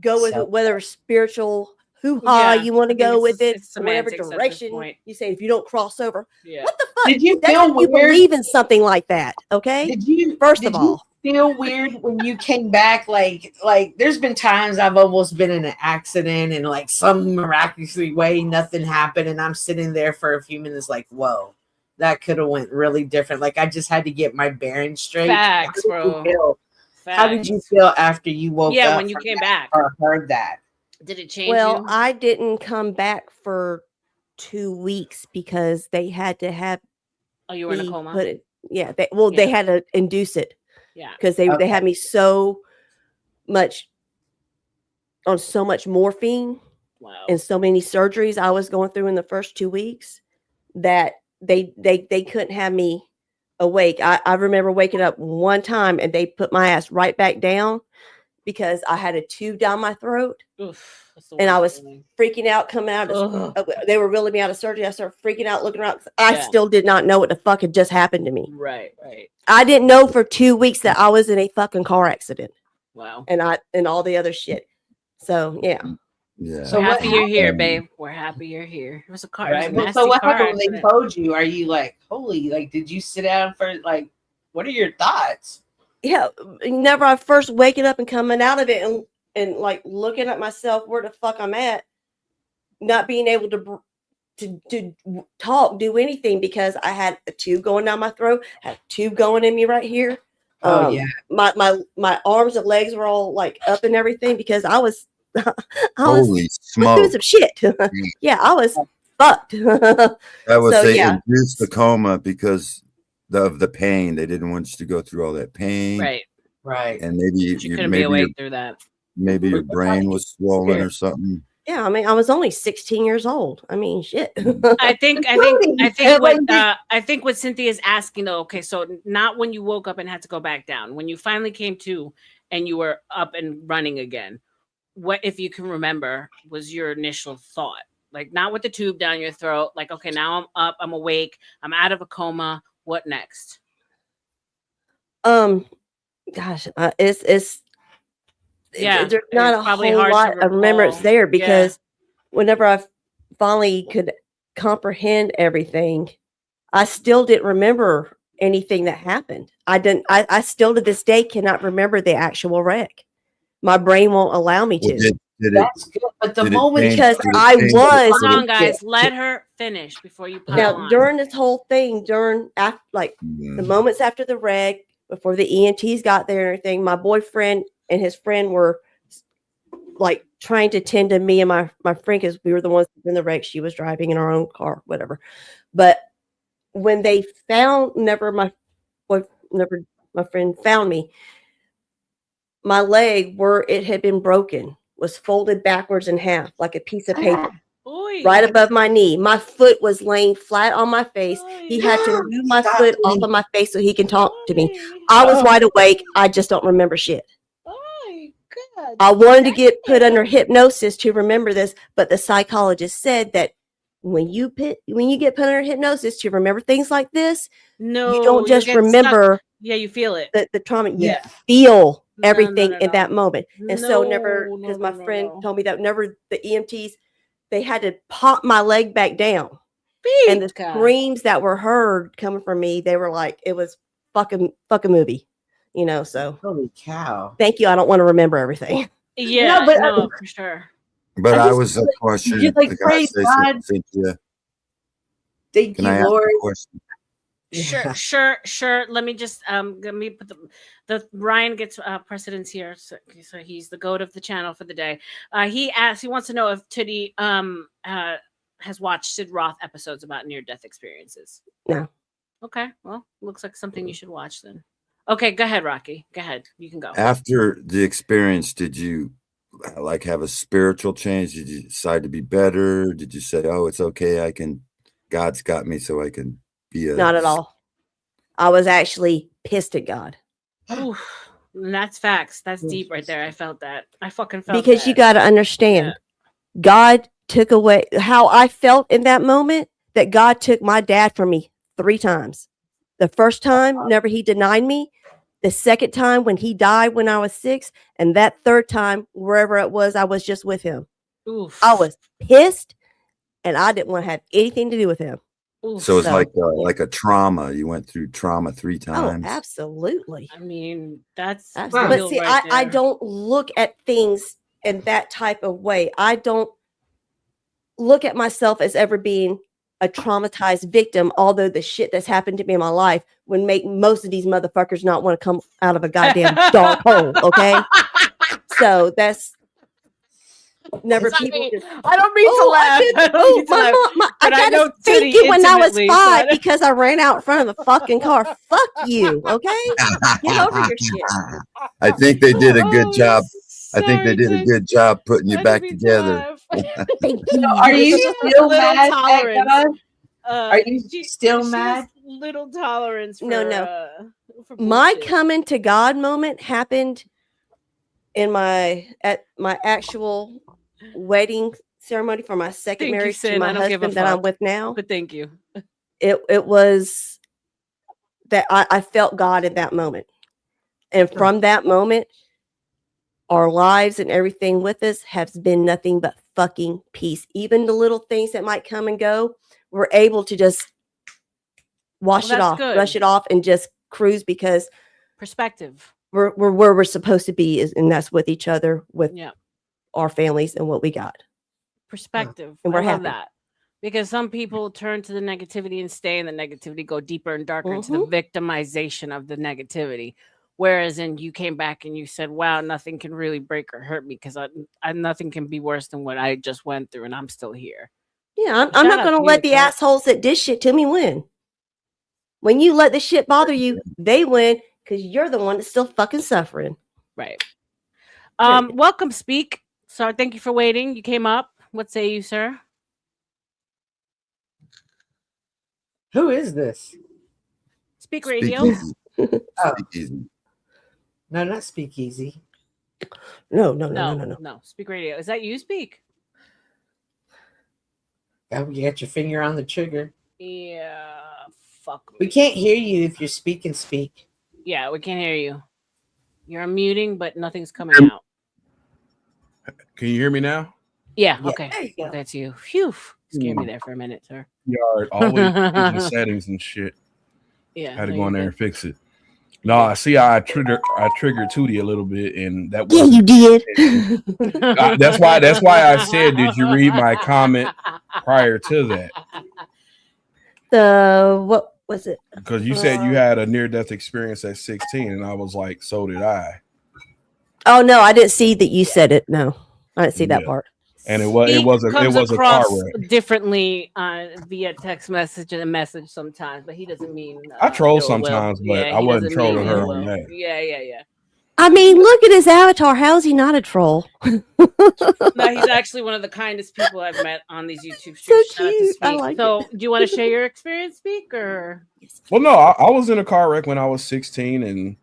Speaker 8: Go with whether spiritual, hoo-ha
Speaker 2: Yeah,
Speaker 8: you want
Speaker 2: I
Speaker 8: to
Speaker 2: think
Speaker 8: go with it,
Speaker 2: it's
Speaker 8: whatever
Speaker 2: semantics at this
Speaker 8: direction
Speaker 2: point.
Speaker 8: you say. If you don't cross over,
Speaker 2: Yeah.
Speaker 8: what the fuck?
Speaker 21: Did you
Speaker 8: That's
Speaker 21: feel
Speaker 8: if you
Speaker 21: weird?
Speaker 8: believe in something like that. Okay. First of all,
Speaker 21: feel weird when you came back? Like there's been times I've almost been in an accident and like some miraculously way nothing happened, and I'm sitting there for a few minutes like, whoa, that could have went really different. Like I just had to get my bearings straight.
Speaker 2: Facts, bro.
Speaker 21: How did you feel after you woke up?
Speaker 2: when you came back
Speaker 21: or heard that?
Speaker 2: Did it change
Speaker 8: well,
Speaker 2: you?
Speaker 8: I didn't come back for 2 weeks because they had to have
Speaker 2: Oh, you were in a
Speaker 8: me
Speaker 2: coma?
Speaker 8: put it. Yeah, they had to induce it.
Speaker 2: Yeah.
Speaker 8: Because they had me so much on so much morphine and so many surgeries I was going through in the first 2 weeks that they couldn't have me awake. I remember waking up one time and they put my ass right back down because I had a tube down my throat.
Speaker 2: Oof, that's the
Speaker 8: and I
Speaker 2: worst
Speaker 8: was
Speaker 2: feeling.
Speaker 8: freaking out coming out. They were reeling me out of surgery. I started freaking out, looking around. I
Speaker 2: Yeah.
Speaker 8: still did not know what the fuck had just happened to me.
Speaker 2: Right.
Speaker 8: I didn't know for 2 weeks that I was in a fucking car accident.
Speaker 2: Wow.
Speaker 8: And all the other shit. So yeah.
Speaker 20: Yeah.
Speaker 2: So we're happy you're here, babe. We're happy you're here. It was a car.
Speaker 21: Right.
Speaker 2: It was a
Speaker 21: Well, so
Speaker 2: nasty
Speaker 21: what
Speaker 2: car
Speaker 21: happened when they
Speaker 2: accident.
Speaker 21: told you? Are you like, holy, like, did you sit down for like, what are your thoughts?
Speaker 8: Yeah. Whenever I first waking up and coming out of it and like looking at myself where the fuck I'm at, not being able to talk, do anything because I had a tube going down my throat, had a tube going in me right here.
Speaker 21: Oh, yeah.
Speaker 8: My arms and legs were all like up and everything because I was
Speaker 20: Holy
Speaker 8: doing some
Speaker 20: smoke.
Speaker 8: shit. Yeah, I was fucked.
Speaker 20: That was
Speaker 8: So,
Speaker 20: they
Speaker 8: yeah.
Speaker 20: induced the coma because of the pain. They didn't want you to go through all that pain.
Speaker 21: Right.
Speaker 20: And maybe
Speaker 2: You couldn't be awake through that.
Speaker 20: Maybe your brain was swollen or something.
Speaker 8: Yeah, I mean, I was only 16 years old. I mean, shit.
Speaker 2: I think what Cynthia's asking though, okay, so not when you woke up and had to go back down, when you finally came to and you were up and running again, what, if you can remember, was your initial thought? Like not with the tube down your throat, like, okay, now I'm up, I'm awake, I'm out of a coma. What next?
Speaker 8: Gosh, it's there's not a
Speaker 2: probably
Speaker 8: whole
Speaker 2: hard to
Speaker 8: lot of remembrance
Speaker 2: recall.
Speaker 8: there
Speaker 2: Yeah.
Speaker 8: because whenever I finally could comprehend everything, I still didn't remember anything that happened. I still to this day cannot remember the actual wreck. My brain won't allow me to.
Speaker 21: That's good. But the moment
Speaker 8: because I was
Speaker 2: Hold on, guys. Let her finish before you pile
Speaker 8: now
Speaker 2: on.
Speaker 8: during this whole thing, after the moments after the wreck, before the EMTs got there and everything, my boyfriend and his friend were like trying to tend to me and my friend because we were the ones in the wreck. She was driving in our own car, whatever. But when they found, my friend found me, my leg where it had been broken was folded backwards in half like a piece of paper. Right above my knee. My foot was laying flat on my face. He had to move my foot off of my face so he can talk to me. I was wide awake. I just don't remember shit. I wanted to get put under hypnosis to remember this, but the psychologist said that when you get put under hypnosis to remember things like this, you don't
Speaker 2: you
Speaker 8: just
Speaker 2: get
Speaker 8: remember
Speaker 2: stuck. Yeah, you feel it.
Speaker 8: the trauma. You
Speaker 2: Yeah.
Speaker 8: feel
Speaker 2: No,
Speaker 8: everything
Speaker 2: no,
Speaker 8: in that moment. And so because my
Speaker 2: no,
Speaker 8: friend
Speaker 2: no.
Speaker 8: told me that whenever the EMTs, they had to pop my leg back down. And the screams that were heard coming from me, they were like, it was fucking movie, so.
Speaker 21: Holy cow.
Speaker 8: Thank you. I don't want to remember everything.
Speaker 2: Yeah,
Speaker 21: No,
Speaker 2: for sure.
Speaker 20: But I
Speaker 21: just-
Speaker 20: was a question.
Speaker 21: just, like,
Speaker 20: Can I
Speaker 21: praise
Speaker 20: say
Speaker 21: God.
Speaker 20: something, Cynthia?
Speaker 21: Thank
Speaker 20: Can
Speaker 21: you,
Speaker 20: I ask
Speaker 21: Lord.
Speaker 20: a question?
Speaker 2: Sure. Let me just let me put the Ryan gets precedence here, so he's the goat of the channel for the day. He wants to know if Tootie has watched Sid Roth episodes about near-death experiences.
Speaker 8: No.
Speaker 2: Okay, well, looks like something you should watch then. Okay, go ahead, Rocky. Go ahead, you can go.
Speaker 20: After the experience, did you like have a spiritual change? Did you decide to be better? Did you say, "Oh, it's okay, God's got me, so I can be a"?
Speaker 8: Not at all. I was actually pissed at God.
Speaker 2: Oof, and that's facts. That's deep right there. I felt that. I fucking felt
Speaker 8: Because
Speaker 2: that.
Speaker 8: you got to understand, God took away how I felt in that moment, that God took my dad from me 3 times. The first time, whenever he denied me. The second time when he died when I was 6. And that third time, wherever it was, I was just with him.
Speaker 2: Oof.
Speaker 8: I was pissed, and I didn't want to have anything to do with him.
Speaker 2: Oof.
Speaker 20: So it's like a trauma. You went through trauma 3
Speaker 8: Oh,
Speaker 20: times.
Speaker 8: absolutely.
Speaker 2: I mean, that's
Speaker 8: But
Speaker 2: real
Speaker 8: see,
Speaker 2: right
Speaker 8: I
Speaker 2: there.
Speaker 8: don't look at things in that type of way. I don't look at myself as ever being a traumatized victim, although the shit that's happened to me in my life would make most of these motherfuckers not want to come out of a goddamn dark hole. Okay. So that's never people.
Speaker 2: I don't mean to laugh. I don't mean to laugh.
Speaker 8: I
Speaker 2: But I know
Speaker 8: got a spanking
Speaker 2: Tootie
Speaker 8: when I was
Speaker 2: intimately,
Speaker 8: 5
Speaker 2: so-
Speaker 8: because I ran out in front of the fucking car. Fuck you. Okay. Get over your shit.
Speaker 20: I think they did a good job. I think they
Speaker 2: sorry,
Speaker 20: did a
Speaker 2: Jen.
Speaker 20: good job putting you
Speaker 2: I
Speaker 20: back
Speaker 2: didn't mean to
Speaker 20: together.
Speaker 8: Thank you.
Speaker 21: Are you
Speaker 2: She has
Speaker 21: still
Speaker 2: little
Speaker 21: mad at
Speaker 2: tolerance.
Speaker 21: God? Are you
Speaker 2: She
Speaker 21: still
Speaker 2: has
Speaker 21: mad?
Speaker 2: little tolerance for
Speaker 8: No.
Speaker 2: for
Speaker 8: My
Speaker 2: bullshit.
Speaker 8: coming to God moment happened in my actual wedding ceremony for my second
Speaker 2: Thank you,
Speaker 8: marriage to
Speaker 2: Sin.
Speaker 8: my
Speaker 2: I don't give a
Speaker 8: husband that I'm
Speaker 2: fuck.
Speaker 8: with now.
Speaker 2: But thank you.
Speaker 8: It was that I felt God in that moment. And from that moment, our lives and everything with us has been nothing but fucking peace. Even the little things that might come and go, we're able to just wash it
Speaker 2: that's
Speaker 8: off,
Speaker 2: good.
Speaker 8: brush it off, and just cruise because
Speaker 2: Perspective.
Speaker 8: we're where we're supposed to be, and that's with each other, with
Speaker 2: Yeah.
Speaker 8: our families and what we got.
Speaker 2: Perspective.
Speaker 8: And we're
Speaker 2: I love
Speaker 8: happy.
Speaker 2: that. Because some people turn to the negativity and stay in the negativity, go deeper and darker to the victimization of the negativity. Whereas you came back and you said, wow, nothing can really break or hurt me because I nothing can be worse than what I just went through and I'm still here.
Speaker 8: Yeah, I'm
Speaker 2: Shout
Speaker 8: not
Speaker 2: out
Speaker 8: going to
Speaker 2: to
Speaker 8: let
Speaker 2: you,
Speaker 8: the
Speaker 2: Kurt.
Speaker 8: assholes that did shit to me win. When you let the shit bother you, they win because you're the one that's still fucking suffering.
Speaker 2: Right. Welcome, Speak. So thank you for waiting. You came up. What say you, sir?
Speaker 21: Who is this?
Speaker 2: Speak Radio.
Speaker 20: Speakeasy.
Speaker 21: No, not Speakeasy.
Speaker 8: No.
Speaker 2: Speak Radio. Is that you, Speak?
Speaker 21: Oh, you got your finger on the trigger.
Speaker 2: Yeah. Fuck me.
Speaker 21: We can't hear you if you're speaking. Speak.
Speaker 2: Yeah, we can't hear you. You're unmuting, but nothing's coming out.
Speaker 1: Can you hear me now?
Speaker 2: Yeah.
Speaker 21: Yeah.
Speaker 2: Okay.
Speaker 8: There you go.
Speaker 2: That's you. Phew. Scared me there for a minute, sir.
Speaker 1: Yard always changing settings and shit.
Speaker 2: Yeah.
Speaker 1: Had to
Speaker 2: no,
Speaker 1: go in
Speaker 2: you're
Speaker 1: there
Speaker 2: good.
Speaker 1: and fix it. No, I see. I triggered Tootie a little bit, and that
Speaker 8: Yeah,
Speaker 1: was
Speaker 8: you did.
Speaker 1: That's why I said, did you read my comment prior to that?
Speaker 8: What was it?
Speaker 1: Because you said you had a near-death experience at 16, and I was like, so did I.
Speaker 8: Oh no, I didn't see that you said it. No, I didn't see that part.
Speaker 1: And it was a car wreck.
Speaker 2: Differently via text message and a message sometimes, but he doesn't mean
Speaker 1: I troll
Speaker 2: ill will.
Speaker 1: sometimes, but
Speaker 2: Yeah,
Speaker 1: I
Speaker 2: he
Speaker 1: wasn't
Speaker 2: doesn't mean
Speaker 1: trolling her
Speaker 2: ill
Speaker 1: on
Speaker 2: will.
Speaker 1: that.
Speaker 2: Yeah.
Speaker 8: I mean, look at his avatar. How is he not a troll?
Speaker 2: No, he's actually one of the kindest people I've met on these YouTube streams. Shout out to
Speaker 8: cute. I
Speaker 2: Speak.
Speaker 8: like
Speaker 2: So, do you want to share your experience, Speak, or?
Speaker 1: Well, no, I was in a car wreck when I was 16, and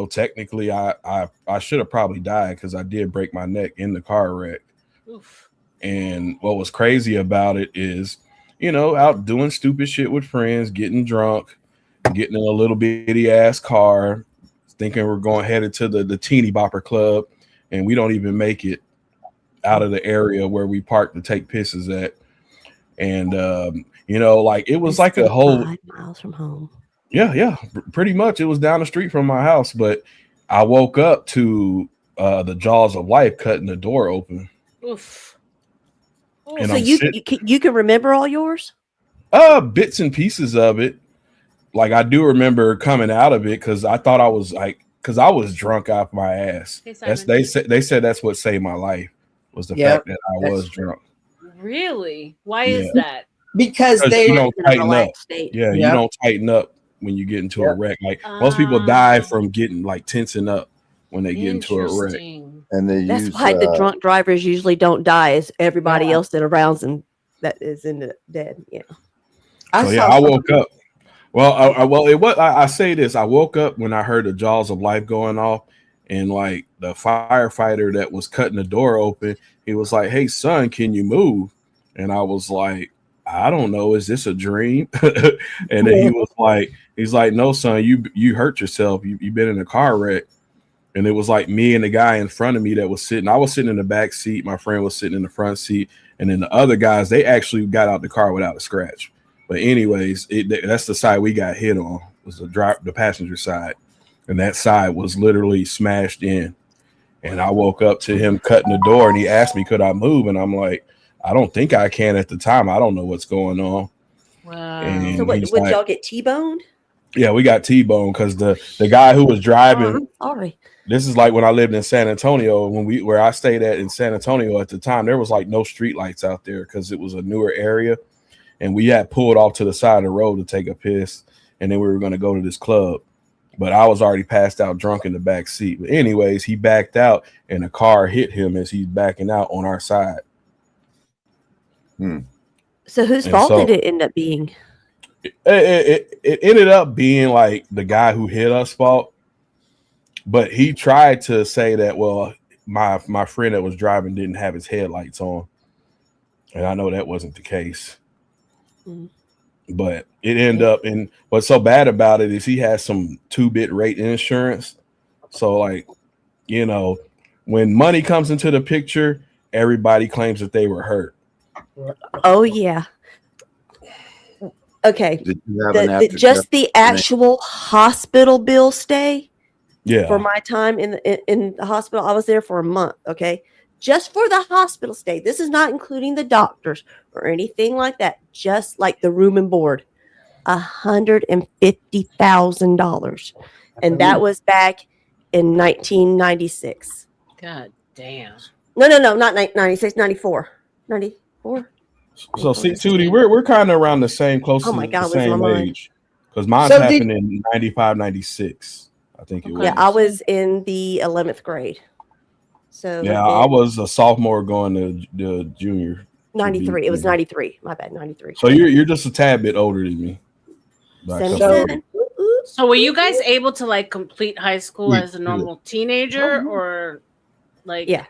Speaker 1: technically, I should have probably died because I did break my neck in the car wreck.
Speaker 2: Oof.
Speaker 1: And what was crazy about it is, out doing stupid shit with friends, getting drunk, getting in a little bitty ass car, thinking we're going headed to the teeny bopper club, and we don't even make it out of the area where we parked to take pisses at. And it was like a whole
Speaker 8: 5 miles from home.
Speaker 1: Yeah, pretty much. It was down the street from my house, but I woke up to the jaws of life cutting the door open.
Speaker 2: Oof.
Speaker 1: And
Speaker 8: So you can remember all yours?
Speaker 1: Bits and pieces of it. Like I do remember coming out of it because I thought I was because I was drunk off my ass. They said that's what saved my life was the fact that I was drunk.
Speaker 2: Really? Why is that?
Speaker 21: Because
Speaker 1: you don't tighten up.
Speaker 8: State.
Speaker 1: Yeah, you don't tighten up when you get into a wreck. Like most people die from getting tensing up when they get into a wreck.
Speaker 20: And
Speaker 8: That's why the drunk drivers usually don't die, is everybody else that arounds them that is in the dead. Yeah.
Speaker 1: I woke up. Well, I say this. I woke up when I heard the jaws of life going off, and like the firefighter that was cutting the door open, he was like, "Hey, son, can you move?" And I was like, "I don't know. Is this a dream?" And then he's like, "No, son, you hurt yourself. You've been in a car wreck." And it was like me and the guy in front of me that was sitting. I was sitting in the back seat. My friend was sitting in the front seat. And then the other guys, they actually got out the car without a scratch. But anyways, that's the side we got hit on, was the passenger side. And that side was literally smashed in. And I woke up to him cutting the door, and he asked me, could I move? And I'm like, I don't think I can at the time. I don't know what's going on.
Speaker 2: Wow.
Speaker 1: And
Speaker 8: So would y'all get T-boned?
Speaker 1: Yeah, we got T-boned because the guy who was driving.
Speaker 8: Sorry.
Speaker 1: This is like when I lived in San Antonio, where I stayed at in San Antonio at the time, there was like no street lights out there because it was a newer area. And we had pulled off to the side of the road to take a piss. And then we were going to go to this club. But I was already passed out drunk in the back seat. But anyways, he backed out and a car hit him as he's backing out on our side.
Speaker 8: So whose fault did it end up being?
Speaker 1: It ended up being like the guy who hit us fault. But he tried to say that, well, my friend that was driving didn't have his headlights on. And I know that wasn't the case. But it ended up in what's so bad about it is he has some 2-bit rate insurance. So, like, you know, when money comes into the picture, everybody claims that they were hurt.
Speaker 8: Oh, yeah. Okay.
Speaker 20: Did you have
Speaker 8: just the actual hospital bill stay?
Speaker 1: Yeah.
Speaker 8: For my time in the hospital, I was there for a month. Okay. Just for the hospital stay. This is not including the doctors or anything like that. Just like the room and board, $150,000, and that was back in 1996.
Speaker 2: God damn.
Speaker 8: No, not 96, 94. 94.
Speaker 1: So see, Tootie, we're kind of around the same, close to the same age. Because mine happened in 95, 96. I think it was.
Speaker 8: Yeah, I was in the 11th grade. So
Speaker 1: yeah, I was a sophomore going to the junior.
Speaker 8: 93. It was 93. My bad, 93.
Speaker 1: So you're just a tad bit older than me.
Speaker 2: So were you guys able to like complete high school as a normal teenager, or like yeah?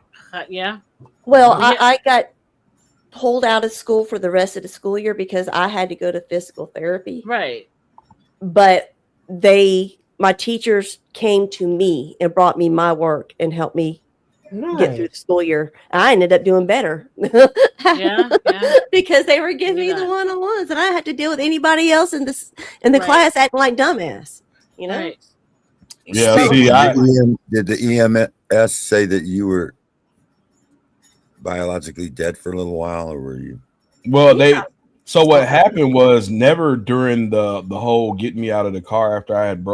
Speaker 8: Well, I got pulled out of school for the rest of the school year because I had to go to physical therapy.
Speaker 2: Right.
Speaker 8: But my teachers came to me and brought me my work and helped me get through the school year. I ended up doing better.
Speaker 2: Yeah.
Speaker 8: Because they were giving me the one-on-ones and I had to deal with anybody else in the class acting like dumbass. You know?
Speaker 2: Right.
Speaker 1: Yeah.
Speaker 20: So, did the EMS say that you were biologically dead for a little while, or were you?
Speaker 1: Well, so what happened was never during the whole getting me out of the car after I had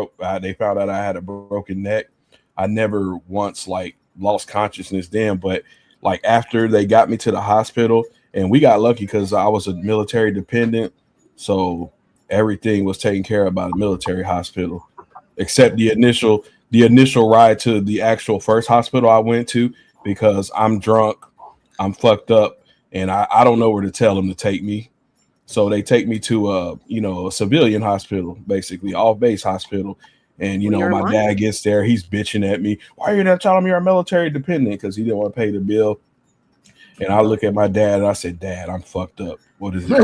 Speaker 1: they found out I had a broken neck. I never once like lost consciousness then, but like after they got me to the hospital, and we got lucky because I was a military dependent, so everything was taken care of by the military hospital, except the initial ride to the actual first hospital I went to, because I'm drunk, I'm fucked up, and I don't know where to tell them to take me. So they take me to a civilian hospital, basically off-base hospital. And my dad gets there, he's bitching at me. Why are you not telling me you're a military dependent? Because he didn't want to pay the bill. And I look at my dad and I said, Dad, I'm fucked up. What is it?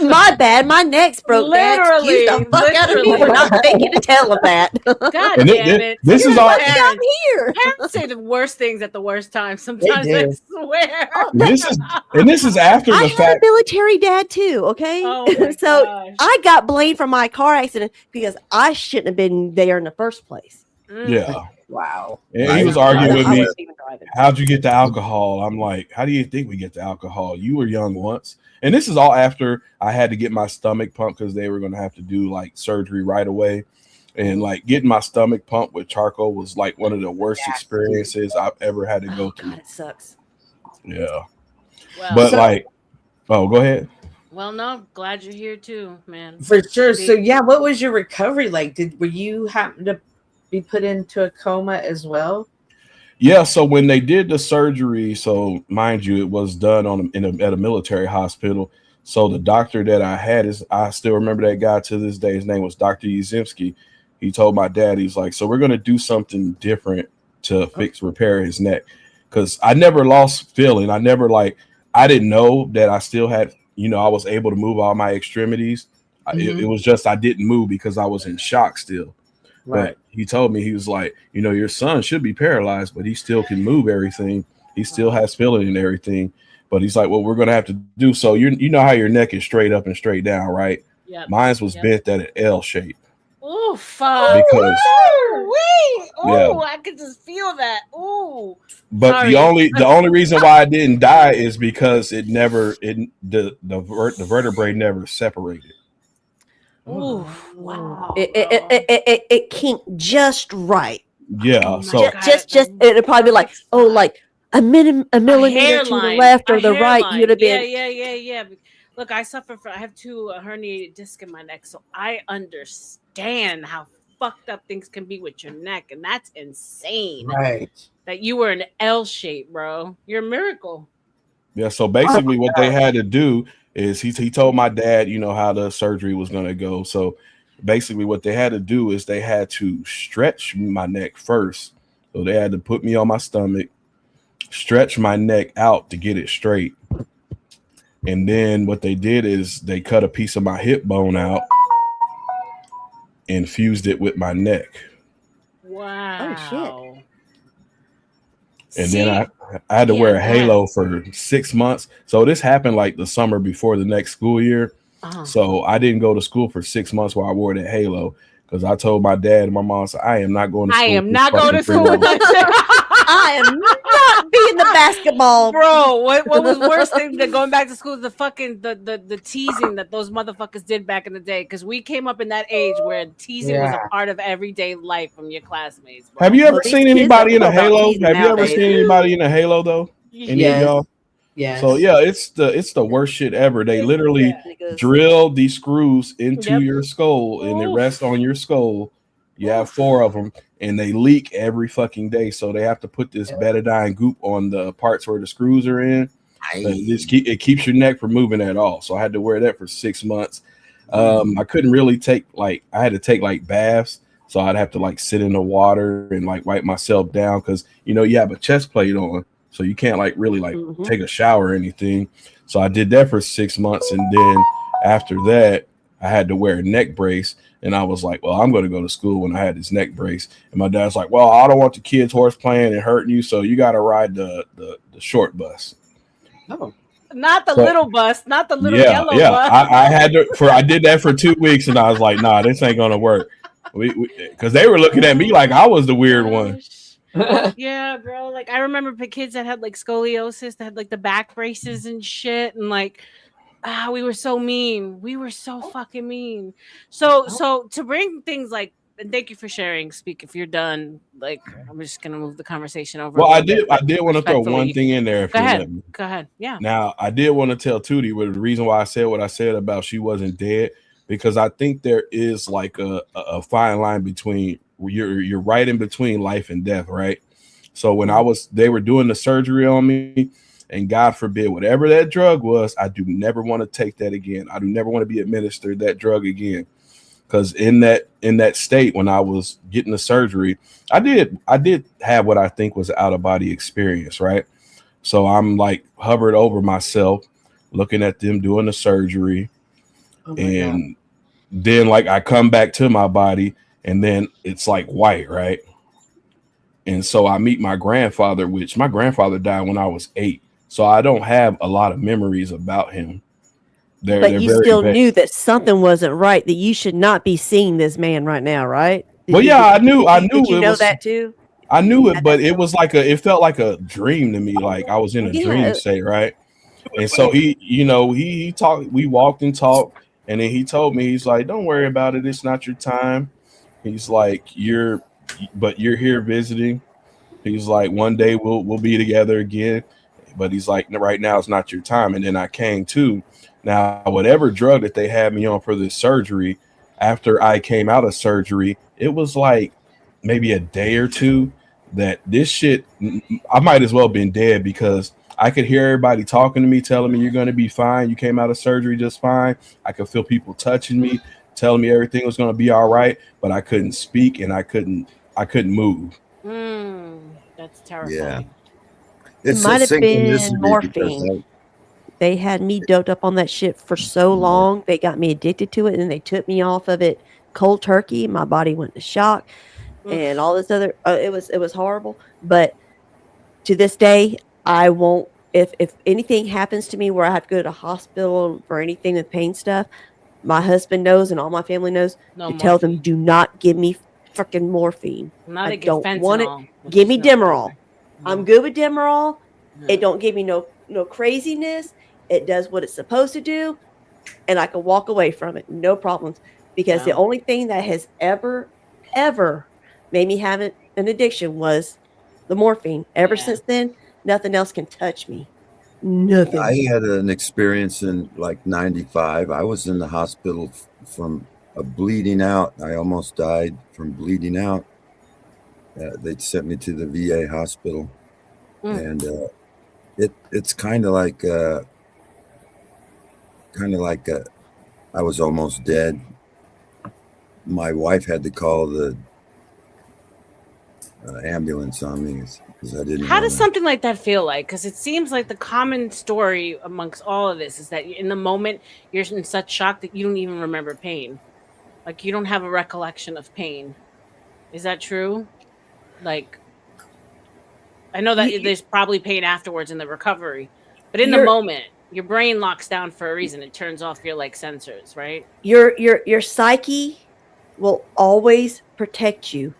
Speaker 8: My bad, my neck's broke.
Speaker 2: Literally,
Speaker 8: Dad. Excuse the fuck out of me for not thinking to tell him that.
Speaker 2: God damn it!
Speaker 1: This is all
Speaker 2: parents,
Speaker 8: here.
Speaker 2: Parents say the worst things at the worst time. Sometimes I swear.
Speaker 1: This is after the
Speaker 8: I
Speaker 1: fact.
Speaker 8: had a military dad too. Okay, so I got blamed for my car accident because I shouldn't have been there in the first place.
Speaker 1: Yeah.
Speaker 21: Wow.
Speaker 1: And he was arguing with me. How'd you get the alcohol? I'm like, how do you think we get the alcohol? You were young once. And this is all after I had to get my stomach pumped because they were going to have to do like surgery right away. And like getting my stomach pumped with charcoal was like one of the worst experiences I've ever had to go through.
Speaker 8: God, it sucks.
Speaker 1: Yeah.
Speaker 2: Well,
Speaker 1: But go ahead.
Speaker 2: Well, no, glad you're here too, man.
Speaker 21: For sure. So yeah, what was your recovery like? Were you happen to be put into a coma as well?
Speaker 1: Yeah, so when they did the surgery, so mind you, it was done at a military hospital. So the doctor that I had I still remember that guy to this day. His name was Dr. Yuzimsky. He told my dad, he's like, so we're going to do something different to repair his neck. Because I never lost feeling. I didn't know that I still had, I was able to move all my extremities. It was just I didn't move because I was in shock still. But he told me, he was like, you know, your son should be paralyzed, but he still can move everything. He still has feeling and everything. But he's like, what we're gonna have to do. So you know how your neck is straight up and straight down, right?
Speaker 2: Yep.
Speaker 1: Mine was bent at an L shape.
Speaker 2: Oh fuck!
Speaker 1: Because
Speaker 2: I could just feel that. Ooh.
Speaker 1: But
Speaker 2: Sorry.
Speaker 1: the only reason why I didn't die is because the vertebrae never separated.
Speaker 2: Oh wow!
Speaker 8: It kinked just right.
Speaker 1: Yeah, so
Speaker 8: just it'd probably be like a millimeter to the left or the right. You'd have been
Speaker 2: Yeah. Look, I have two herniated discs in my neck, so I understand how fucked up things can be with your neck, and that's insane.
Speaker 21: Right.
Speaker 2: That you were an L shape, bro. You're a miracle.
Speaker 1: Yeah, so basically what they had to do is he told my dad, you know, how the surgery was going to go. So basically what they had to do is they had to stretch my neck first. So they had to put me on my stomach, stretch my neck out to get it straight. And then what they did is they cut a piece of my hip bone out and fused it with my neck.
Speaker 2: Wow.
Speaker 8: Oh shit.
Speaker 1: And then I had to wear a halo for 6 months. So this happened like the summer before the next school year. So I didn't go to school for 6 months while I wore that halo because I told my dad and my mom, I am not going to school.
Speaker 2: I am not going to school with that shit.
Speaker 8: I am not being the basketball.
Speaker 2: Bro, what was worse than going back to school is the fucking the teasing that those motherfuckers did back in the day. Because we came up in that age where teasing was a part of everyday life from your classmates. Bro.
Speaker 1: Have you ever seen anybody in a halo? Have you ever seen anybody in a halo though? Any of y'all?
Speaker 21: Yeah.
Speaker 1: So yeah, it's the worst shit ever. They literally drill these screws into your skull and they rest on your skull. You have 4 of them and they leak every fucking day. So they have to put this betadine goop on the parts where the screws are in. It keeps your neck from moving at all. So I had to wear that for 6 months. I couldn't really I had to take baths. So I'd have to sit in the water and wipe myself down because, you know, you have a chest plate on. So you can't really take a shower or anything. So I did that for 6 months. And then after that, I had to wear a neck brace. And I was like, well, I'm going to go to school when I had this neck brace. And my dad's like, well, I don't want the kids horse playing and hurting you. So you got to ride the short bus.
Speaker 2: No. Not the little bus, not the little yellow bus.
Speaker 1: I did that for 2 weeks. And I was like, nah, this ain't going to work. Because they were looking at me like I was the weird one.
Speaker 2: Yeah, bro. I remember kids that had scoliosis, that had the back braces and shit, and we were so mean. We were so fucking mean. So to bring things and thank you for sharing. Speak if you're done. I'm just gonna move the conversation over.
Speaker 1: Well, I did want to throw one thing in there.
Speaker 2: Go ahead. Yeah.
Speaker 1: Now I did want to tell Tootie the reason why I said what I said about she wasn't dead, because I think there is a fine line between you're right in between life and death, right? So when they were doing the surgery on me, and God forbid, whatever that drug was, I do never want to take that again. I do never want to be administered that drug again. Because in that state, when I was getting the surgery, I did have what I think was an out of body experience, right? So I'm hovered over myself, looking at them doing the surgery, and then I come back to my body, and then it's white, right? And so I meet my grandfather, which my grandfather died when I was 8. So I don't have a lot of memories about him.
Speaker 8: But you still knew that something wasn't right, that you should not be seeing this man right now, right?
Speaker 1: I knew.
Speaker 8: Did you know that too?
Speaker 1: I knew it, but it was it felt like a dream to me. I was in a dream state, right? And so he talked, we walked and talked, and then he told me, he's like, don't worry about it. It's not your time. He's like, you're here visiting. He's like, one day we'll be together again. But he's like, right now it's not your time. And then I came to. Now, whatever drug that they had me on for this surgery, after I came out of surgery, it was maybe a day or two that this shit, I might as well have been dead, because I could hear everybody talking to me, telling me you're going to be fine. You came out of surgery just fine. I could feel people touching me, telling me everything was going to be all right, but I couldn't speak and I couldn't move.
Speaker 2: That's terrible.
Speaker 20: Yeah.
Speaker 8: It might have been morphine. They had me doped up on that shit for so long. They got me addicted to it, and they took me off of it cold turkey. My body went to shock, and all this other. It was horrible. But to this day, I won't. If anything happens to me where I have to go to the hospital for anything with pain stuff, my husband knows and all my family knows
Speaker 2: No
Speaker 8: to tell them,
Speaker 2: morphine.
Speaker 8: do not give me freaking morphine.
Speaker 2: Now
Speaker 8: I
Speaker 2: they give
Speaker 8: don't want it.
Speaker 2: fentanyl, which
Speaker 8: Give
Speaker 2: is
Speaker 8: me
Speaker 2: no good.
Speaker 8: Demerol. I'm good with Demerol. It don't give me no craziness. It does what it's supposed to do, and I can walk away from it, no problems. Because the
Speaker 2: Yeah.
Speaker 8: only thing that has ever made me have an addiction was the morphine. Ever since then, nothing else can touch me. Nothing.
Speaker 20: I had an experience in like 95. I was in the hospital from a bleeding out. I almost died from bleeding out. They sent me to the VA hospital, and it's kind of like I was almost dead. My wife had to call the ambulance on me because I didn't.
Speaker 2: How does something like that feel like? Because it seems like the common story amongst all of this is that in the moment you're in such shock that you don't even remember pain. Like you don't have a recollection of pain. Is that true? Like, I know that there's probably pain afterwards in the recovery, but in the moment, your brain locks down for a reason. It turns off your like sensors, right?
Speaker 8: Your psyche will always protect you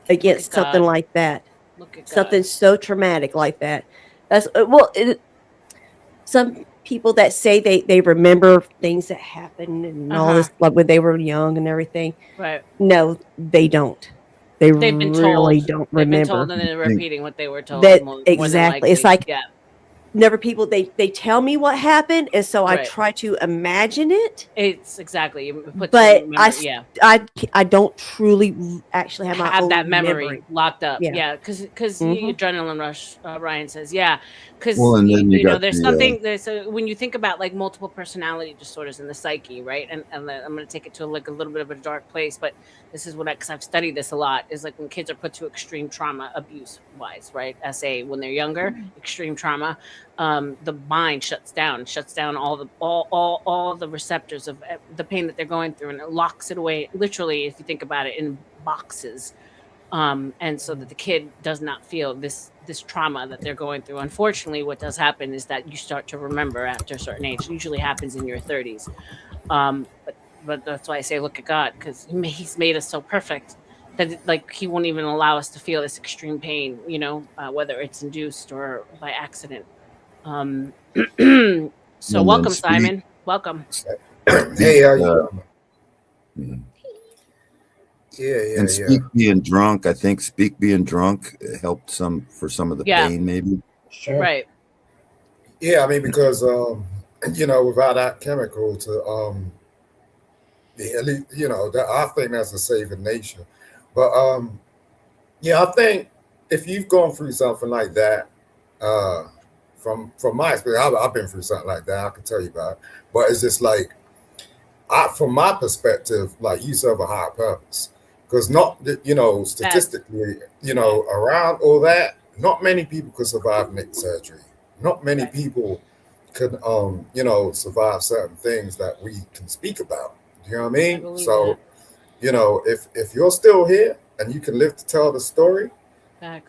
Speaker 8: against something
Speaker 2: God.
Speaker 8: like that.
Speaker 2: Look at
Speaker 8: Something
Speaker 2: God.
Speaker 8: so traumatic like that. That's some people that say they remember things that happened and all this, like when they were young and everything.
Speaker 2: Right.
Speaker 8: No, they don't. They
Speaker 2: They've been
Speaker 8: really
Speaker 2: told.
Speaker 8: don't
Speaker 2: They've been
Speaker 8: remember.
Speaker 2: told and then repeating what they were told.
Speaker 8: That
Speaker 2: more
Speaker 8: exactly.
Speaker 2: than likely.
Speaker 8: It's like
Speaker 2: yeah.
Speaker 8: never people they tell me what happened, and so I
Speaker 2: Right.
Speaker 8: try to imagine it.
Speaker 2: It's exactly. It puts
Speaker 8: But
Speaker 2: your memory,
Speaker 8: I don't truly actually have my own
Speaker 2: that memory locked up.
Speaker 8: Yeah.
Speaker 2: Yeah, because
Speaker 8: Mhm.
Speaker 2: adrenaline rush. Ryan says, yeah, because
Speaker 20: Well, and then you
Speaker 2: know
Speaker 20: got
Speaker 2: there's
Speaker 20: the,
Speaker 2: something. When you think about like multiple personality disorders in the psyche, right? And I'm going to take it to like a little bit of a dark place, but this is what because I've studied this a lot. Is like when kids are put to extreme trauma, abuse wise, right? SA when they're younger, extreme trauma. The mind shuts down all the receptors of the pain that they're going through, and it locks it away. Literally, if you think about it, in boxes, and so that the kid does not feel this trauma that they're going through. Unfortunately, what does happen is that you start to remember after a certain age. It usually happens in your 30s, but that's why I say look at God, because He's made us so perfect that like He won't even allow us to feel this extreme pain. Whether it's induced or by accident. So
Speaker 20: And
Speaker 2: welcome,
Speaker 20: then
Speaker 2: Simon. Welcome.
Speaker 17: Hey, how you doing? Yeah.
Speaker 20: And Speak Being Drunk, I think Speak Being Drunk helped for some of the pain, maybe.
Speaker 17: Sure.
Speaker 2: Right.
Speaker 17: Yeah, I mean, because without that chemical to at least, I think that's a saving nature. But I think if you've gone through something like that, from my experience, I've been through something like that. I can tell you about it. But it's just like, from my perspective, like you serve a higher purpose. Because statistically, around all that, not many people could survive neck surgery. Not many people could, survive certain things that we can speak about. You know what I mean? So, if you're still here and you can live to tell the story, that's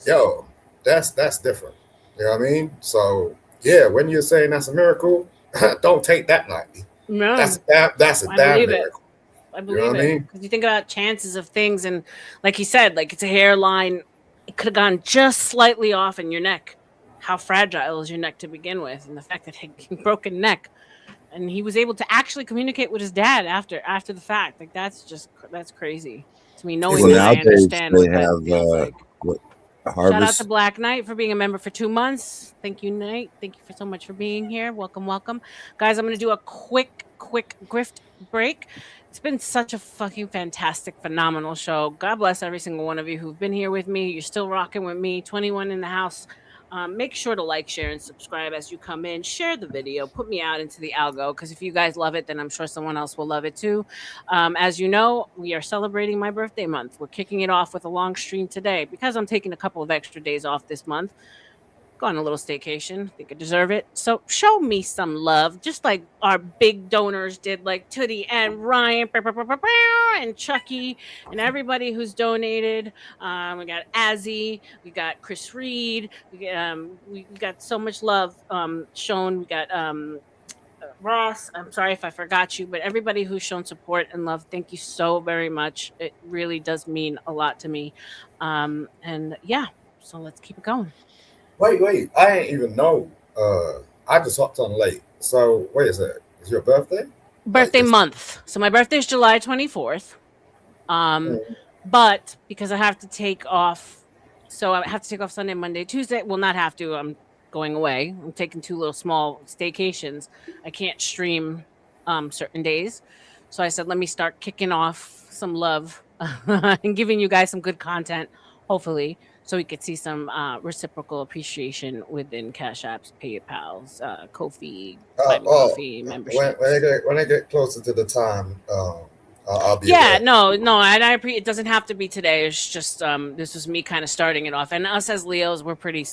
Speaker 17: different. You know what I mean? So, yeah, when you're saying that's a miracle, don't take that lightly.
Speaker 2: No,
Speaker 17: that's a damn miracle.
Speaker 2: I believe it. Because you think about chances of things, and like he said, like it's a hairline. It could have gone just slightly off in your neck. How fragile is your neck to begin with? And the fact that he broken neck, and he was able to actually communicate with his dad after the fact. Like that's crazy to me. Knowing that, I understand what that feels like. Shout out to Black Knight for being a member for 2 months. Thank you, Knight. Thank you so much for being here. Welcome. Guys, I'm going to do a quick grift break. It's been such a fucking fantastic, phenomenal show. God bless every single one of you who've been here with me. You're still rocking with me. 21 in the house. Make sure to like, share, and subscribe as you come in. Share the video. Put me out into the algo, because if you guys love it, then I'm sure someone else will love it too. As you know, we are celebrating my birthday month. We're kicking it off with a long stream today because I'm taking a couple of extra days off this month. go on a little staycation. I think I deserve it. So show me some love, just like our big donors did, like Tootie and Ryan and Chucky and everybody who's donated. We got Azzy, we got Chris Reed, we got so much love shown. We got Ross, I'm sorry if I forgot you, but everybody who's shown support and love, thank you so very much. It really does mean a lot to me. And yeah, so let's keep it going.
Speaker 17: Wait, I ain't even know. I just hopped on late. So wait a sec. Is your birthday?
Speaker 2: Birthday month. So my birthday is July 24th. But because I have to take off, so I have to take off Sunday, Monday, Tuesday. Well, not have to. I'm going away. I'm taking 2 little small staycations. I can't stream certain days. So I said, let me start kicking off some love and giving you guys some good content, hopefully, so we could see some reciprocal appreciation within Cash Apps, PayPal's, Ko-fi, Coffee membership.
Speaker 17: When I get closer to the time, I'll be
Speaker 2: Yeah,
Speaker 17: there.
Speaker 2: no, it doesn't have to be today. It's just this was me kind of starting it off, and us as Leos, we're pretty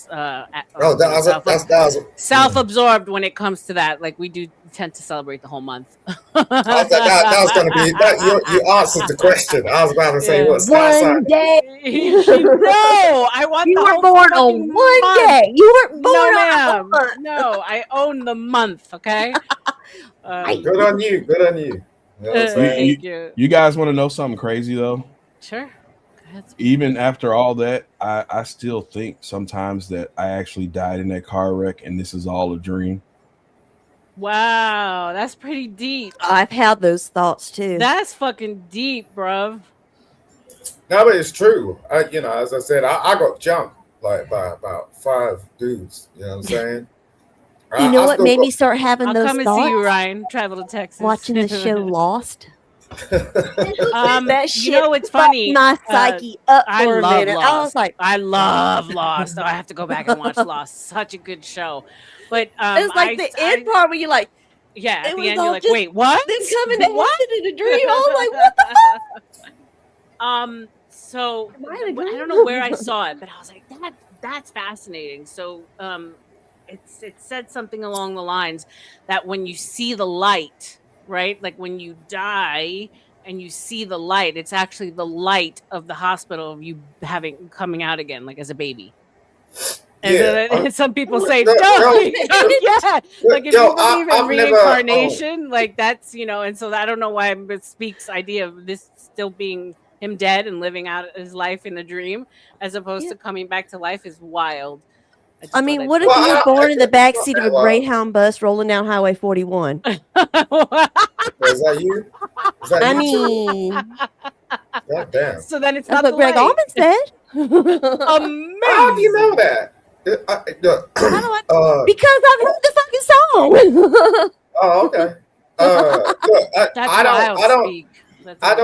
Speaker 2: self-absorbed when it comes to that. Like we do tend to celebrate the whole month.
Speaker 17: That was going to be that. You answered the question. I was about to say what's
Speaker 8: one day.
Speaker 2: No, I want
Speaker 8: you
Speaker 2: the
Speaker 8: were
Speaker 2: whole
Speaker 8: born on
Speaker 2: fucking
Speaker 8: one
Speaker 2: month.
Speaker 8: day. You weren't born
Speaker 2: No,
Speaker 8: on a
Speaker 2: ma'am.
Speaker 8: month.
Speaker 2: No, I own the month. Okay.
Speaker 17: Good on you. Good on you. You know what I'm saying?
Speaker 2: Thank you.
Speaker 1: You guys want to know something crazy though?
Speaker 2: Sure. Go ahead.
Speaker 1: Even after all that, I still think sometimes that I actually died in that car wreck and this is all a dream.
Speaker 2: Wow, that's pretty deep.
Speaker 8: I've had those thoughts too.
Speaker 2: That's fucking deep, bruv.
Speaker 17: No, but it's true. As I said, I got jumped like by about 5 dudes. You know what I'm saying?
Speaker 8: You know what made me start having
Speaker 2: I'll
Speaker 8: those
Speaker 2: come and
Speaker 8: thoughts?
Speaker 2: see you, Ryan. Travel to Texas.
Speaker 8: Watching the show Lost.
Speaker 2: That
Speaker 8: shit
Speaker 2: you know, it's funny.
Speaker 8: my psyche up
Speaker 2: I
Speaker 8: for a
Speaker 2: love
Speaker 8: minute.
Speaker 2: Lost.
Speaker 8: I was like,
Speaker 2: I love Lost. I have to go back and watch Lost. Such a good show. But
Speaker 8: it was like the end part where you're like,
Speaker 2: yeah, at
Speaker 8: it
Speaker 2: the
Speaker 8: was
Speaker 2: end
Speaker 8: all
Speaker 2: you're like,
Speaker 8: just
Speaker 2: wait, what?
Speaker 8: them coming to watch it in a dream. I was like, what the fuck?
Speaker 2: So
Speaker 8: I
Speaker 2: I don't know where I saw it, but I was like, that's fascinating. So it said something along the lines that when you see the light, right? Like when you die and you see the light, it's actually the light of the hospital of you coming out again, like as a baby. And then some people say, yeah, like if you believe in reincarnation, like that's, and so I don't know why it speaks idea of this still being him dead and living out his life in a dream as opposed to coming back to life is wild.
Speaker 8: I mean, what if you were born in the backseat of a Greyhound bus rolling down Highway 41?
Speaker 17: Is that you?
Speaker 8: I mean,
Speaker 17: God damn.
Speaker 2: So then it's
Speaker 8: that's
Speaker 2: not
Speaker 8: what Greg Allman said.
Speaker 2: Amazing.
Speaker 17: How do you know that?
Speaker 8: Because I've heard the fucking song.
Speaker 17: Oh, okay. Look, I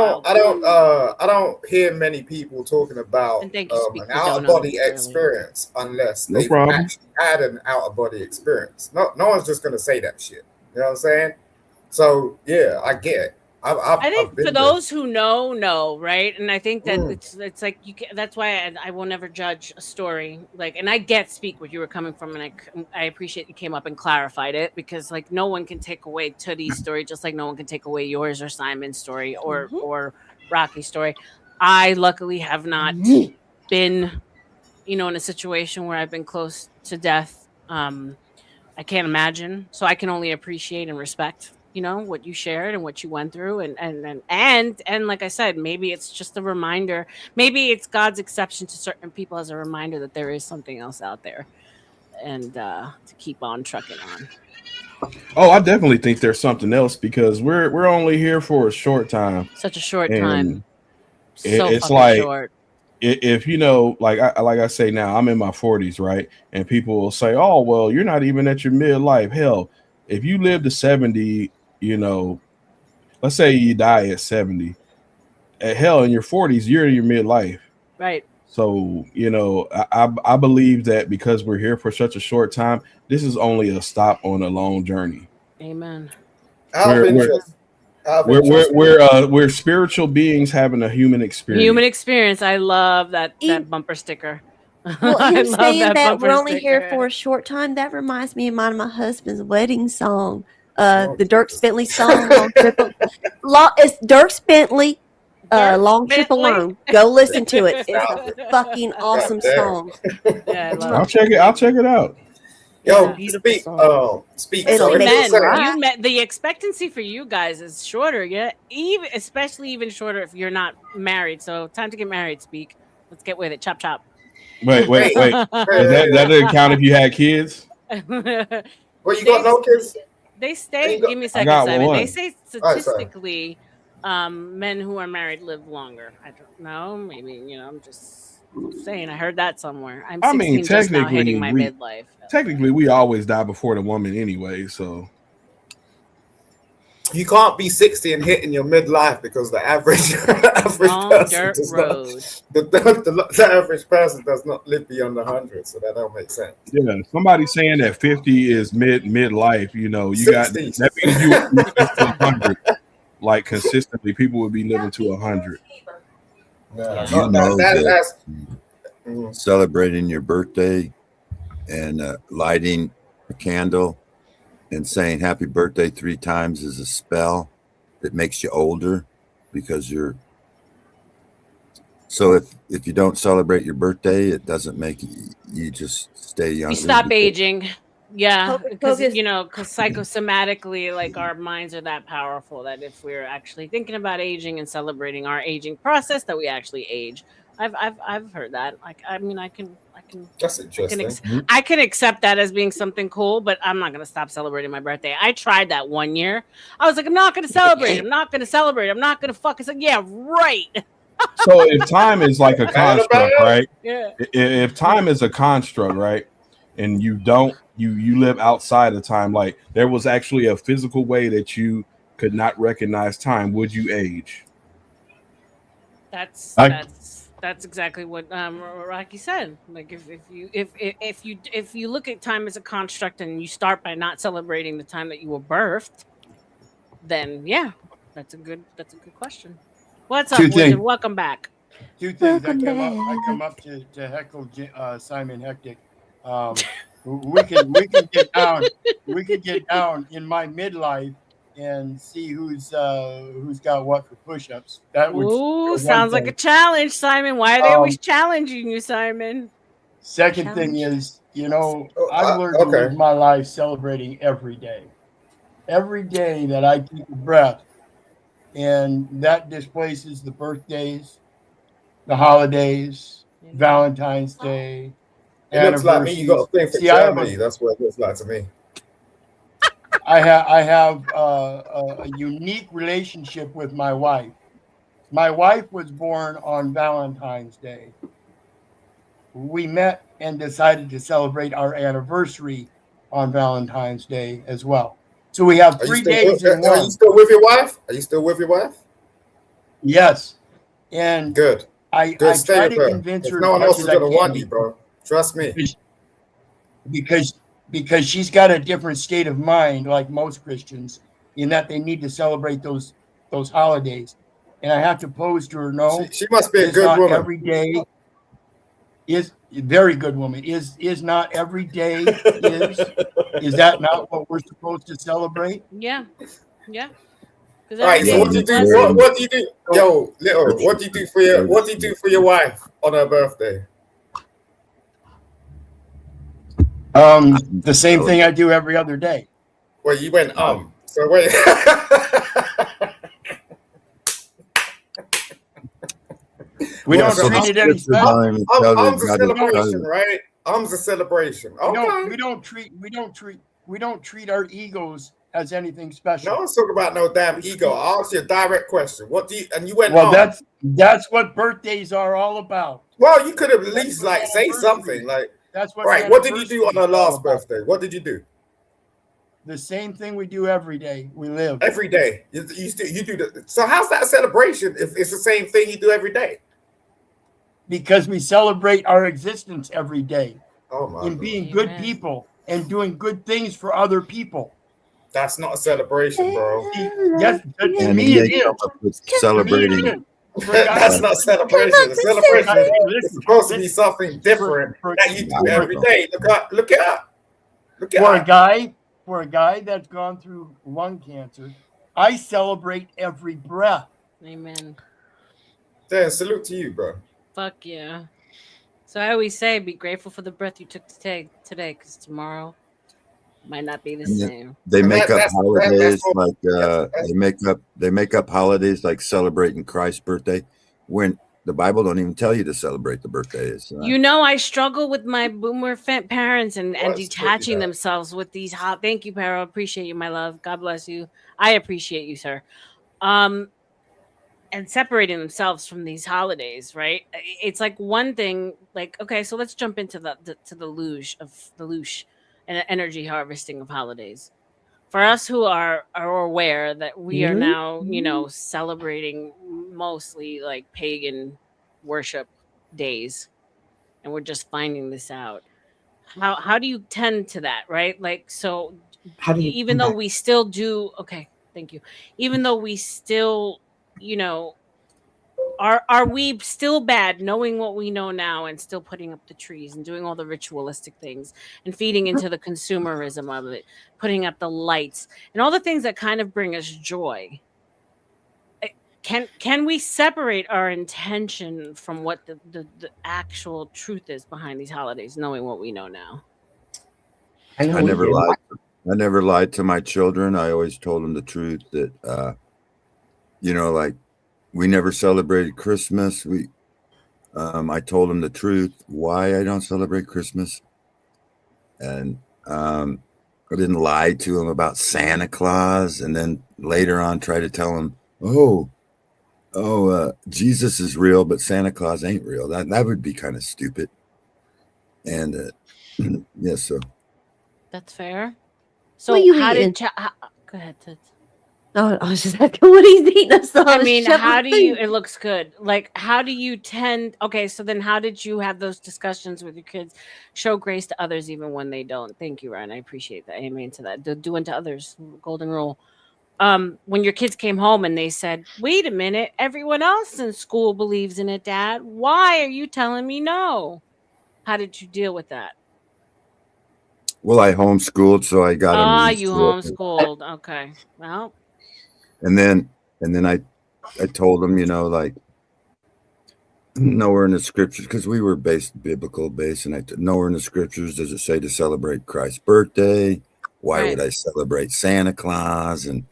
Speaker 17: don't hear many people talking about an out of body experience unless they've actually had an out of body experience. No one's just gonna say that shit. You know what I'm saying? So yeah, I get it.
Speaker 2: I think for those who know, right? And I think that it's like that's why I will never judge a story. Like, and I speak what you were coming from, and I appreciate you came up and clarified it because like no one can take away Tootie's story, just like no one can take away yours or Simon's story or Rocky's story. I luckily have not been, in a situation where I've been close to death. I can't imagine, so I can only appreciate and respect. What you shared and what you went through and like I said, maybe it's just a reminder, maybe it's God's exception to certain people as a reminder that there is something else out there and to keep on trucking on.
Speaker 1: Oh, I definitely think there's something else because we're only here for a short time.
Speaker 2: Such a short time.
Speaker 1: It's like short. If like I say now, I'm in my 40s, right? And people will say, oh, well, you're not even at your midlife. Hell, if you live to 70, let's say you die at 70, at hell in your 40s, you're in your midlife.
Speaker 2: Right.
Speaker 1: So, I believe that because we're here for such a short time, this is only a stop on a long journey.
Speaker 2: Amen.
Speaker 1: We're spiritual beings having a human experience.
Speaker 2: Human experience. I love that bumper sticker.
Speaker 8: Well,
Speaker 2: I
Speaker 8: him
Speaker 2: love
Speaker 8: saying
Speaker 2: that
Speaker 8: that
Speaker 2: bumper
Speaker 8: we're only here
Speaker 2: sticker.
Speaker 8: for a short time, that reminds me of my husband's wedding song. The Dirk Bentley song, Long Trip. It's Dirk Bentley, Long Trip
Speaker 2: Bentley.
Speaker 8: Alone. Go listen to it. It's a fucking awesome song.
Speaker 2: Yeah, I love
Speaker 1: I'll
Speaker 2: it.
Speaker 1: check it. I'll check it out.
Speaker 11: Yo,
Speaker 8: beautiful
Speaker 11: speak.
Speaker 8: song.
Speaker 11: Speak.
Speaker 8: It'll
Speaker 11: So if
Speaker 8: make
Speaker 11: you're
Speaker 2: Men,
Speaker 11: saying,
Speaker 2: you met the expectancy for you guys is shorter, yeah. Especially even shorter if you're not married. So time to get married. Speak. Let's get with it. Chop chop.
Speaker 1: Wait. That doesn't count if you had kids.
Speaker 11: well, you got no kids.
Speaker 2: They say, give me a
Speaker 1: I
Speaker 2: second,
Speaker 1: got
Speaker 2: Simon.
Speaker 1: one.
Speaker 2: They say
Speaker 11: All right, sorry.
Speaker 2: statistically, men who are married live longer. I don't know. Maybe, I'm just saying. I heard that somewhere. I'm 16
Speaker 1: I mean,
Speaker 2: just now hitting my
Speaker 1: we
Speaker 2: midlife.
Speaker 1: technically we always die before the woman anyway. So
Speaker 11: You can't be 60 and hitting your midlife because the average
Speaker 2: Long
Speaker 11: person
Speaker 2: dirt
Speaker 11: does
Speaker 2: road.
Speaker 11: not. The average person does not live beyond 100, so that don't make sense.
Speaker 1: yeah, somebody saying that 50 is midlife. You got
Speaker 11: 60s.
Speaker 1: that means you live to 100. Like consistently, people would be living to 100.
Speaker 11: No,
Speaker 20: You know
Speaker 11: that's
Speaker 20: celebrating your birthday and lighting a candle and saying happy birthday 3 times is a spell that makes you older because you're. So if you don't celebrate your birthday, it doesn't make you just stay young.
Speaker 2: You stop aging. Yeah, because
Speaker 8: Focus.
Speaker 2: because psychosomatically, like our minds are that powerful that if we're actually thinking about aging and celebrating our aging process, that we actually age. I've heard that. Like, I mean, I can
Speaker 11: That's interesting.
Speaker 2: I can accept that as being something cool, but I'm not gonna stop celebrating my birthday. I tried that one year. I was like, I'm not gonna celebrate. I'm not gonna celebrate. I'm not gonna fucking say, yeah, right.
Speaker 1: So if time is like a construct, right?
Speaker 2: Yeah.
Speaker 1: If time is a construct, right, and you don't you live outside of time, like there was actually a physical way that you could not recognize time, would you age?
Speaker 2: That's exactly what Rocky said. Like if you look at time as a construct and you start by not celebrating the time that you were birthed, then yeah, that's a good question. What's up,
Speaker 4: Two
Speaker 2: Wizard?
Speaker 4: things.
Speaker 2: Welcome back.
Speaker 4: Two things. I come up to heckle Simon Hectic. We can get down. We could get down in my midlife and see who's got what for push-ups. That would.
Speaker 2: Ooh, sounds like a challenge, Simon. Why are they always challenging you, Simon?
Speaker 4: Second thing is, I've learned to live my life celebrating every day. Every day that I take a breath, and that displaces the birthdays, the holidays, Valentine's Day.
Speaker 11: It looks like me. You got a thing for Germany. That's what it looks like to me.
Speaker 4: I have a unique relationship with my wife. My wife was born on Valentine's Day. We met and decided to celebrate our anniversary on Valentine's Day as well. So we have 3 days in one.
Speaker 11: Are you still with your wife? Are you still with your wife?
Speaker 4: Yes. And
Speaker 11: good.
Speaker 4: I
Speaker 11: Stay
Speaker 4: try
Speaker 11: with
Speaker 4: to
Speaker 11: her.
Speaker 4: convince her.
Speaker 11: No one else is going to want you, bro. Trust me.
Speaker 4: Because she's got a different state of mind, like most Christians, in that they need to celebrate those holidays. And I have to pose to her, no.
Speaker 11: She must be a good woman.
Speaker 4: Every day is a very good woman. Is not every day is that not what we're supposed to celebrate?
Speaker 2: Yeah. Yeah.
Speaker 11: All right, so what do you do? What do you do? Yo, little, what do you do for your wife on her birthday?
Speaker 4: The same thing I do every other day.
Speaker 11: Well, you went so wait.
Speaker 4: We don't treat it any special.
Speaker 11: Arms a celebration, right? Arms a celebration. Okay.
Speaker 4: We don't treat our egos as anything special.
Speaker 11: No one's talking about no damn ego. I'll ask you a direct question. What do you? And you went.
Speaker 4: Well, that's what birthdays are all about.
Speaker 11: Well, you could have at least say something like.
Speaker 4: That's what.
Speaker 11: Right. What did you do on her last birthday? What did you do?
Speaker 4: The same thing we do every day. We live
Speaker 11: every day. You do that. So how's that a celebration if it's the same thing you do every day?
Speaker 4: Because we celebrate our existence every day.
Speaker 11: Oh my!
Speaker 4: In being good people and doing good things for other people.
Speaker 11: That's not a celebration, bro.
Speaker 4: Yes, to me it is.
Speaker 20: Celebrating
Speaker 11: That's not celebration. Celebration is supposed to be something different that you do every day. Look out.
Speaker 4: For a guy that's gone through lung cancer, I celebrate every breath.
Speaker 2: Amen.
Speaker 11: Dan, salute to you, bro.
Speaker 2: Fuck yeah. So I always say, be grateful for the breath you took today, because tomorrow might not be the same.
Speaker 20: They make up holidays like they make up holidays like celebrating Christ's birthday when the Bible don't even tell you to celebrate the birthdays.
Speaker 2: You know, I struggle with my boomer parents and detaching themselves with these hot. Thank you, Pero. Appreciate you, my love. God bless you. I appreciate you, sir. And separating themselves from these holidays, right? It's like one thing, like, okay, so let's jump into the luge and energy harvesting of holidays. For us who are aware that we are now, celebrating mostly like pagan worship days, and we're just finding this out. How do you tend to that, right? Like, so even though we still do, okay, thank you. Even though we still, are we still bad knowing what we know now and still putting up the trees and doing all the ritualistic things and feeding into the consumerism of it, putting up the lights and all the things that kind of bring us joy? Can we separate our intention from what the actual truth is behind these holidays, knowing what we know now?
Speaker 20: I never lied to my children. I always told them the truth that, like we never celebrated Christmas. I told them the truth, why I don't celebrate Christmas. And I didn't lie to them about Santa Claus. And then later on try to tell them, Jesus is real, but Santa Claus ain't real. That would be kind of stupid. And so.
Speaker 2: That's fair. So
Speaker 8: What you
Speaker 2: how
Speaker 8: eating?
Speaker 2: did go ahead, Tits.
Speaker 8: No, I was just asking what he's eating.
Speaker 2: I mean, how do you? It looks good. Like, how do you tend? Okay, so then, how did you have those discussions with your kids? Show grace to others even when they don't. Thank you, Ryan. I appreciate that. Amen to that. Do unto others. Golden rule. When your kids came home and they said, "Wait a minute, everyone else in school believes in it, Dad. Why are you telling me no?" How did you deal with that?
Speaker 20: Well, I homeschooled, so I got
Speaker 2: you homeschooled. Okay, well.
Speaker 20: And then I told them, like nowhere in the scriptures, because we were biblical based, and nowhere in the scriptures does it say to celebrate Christ's birthday. Why would I celebrate Santa Claus? And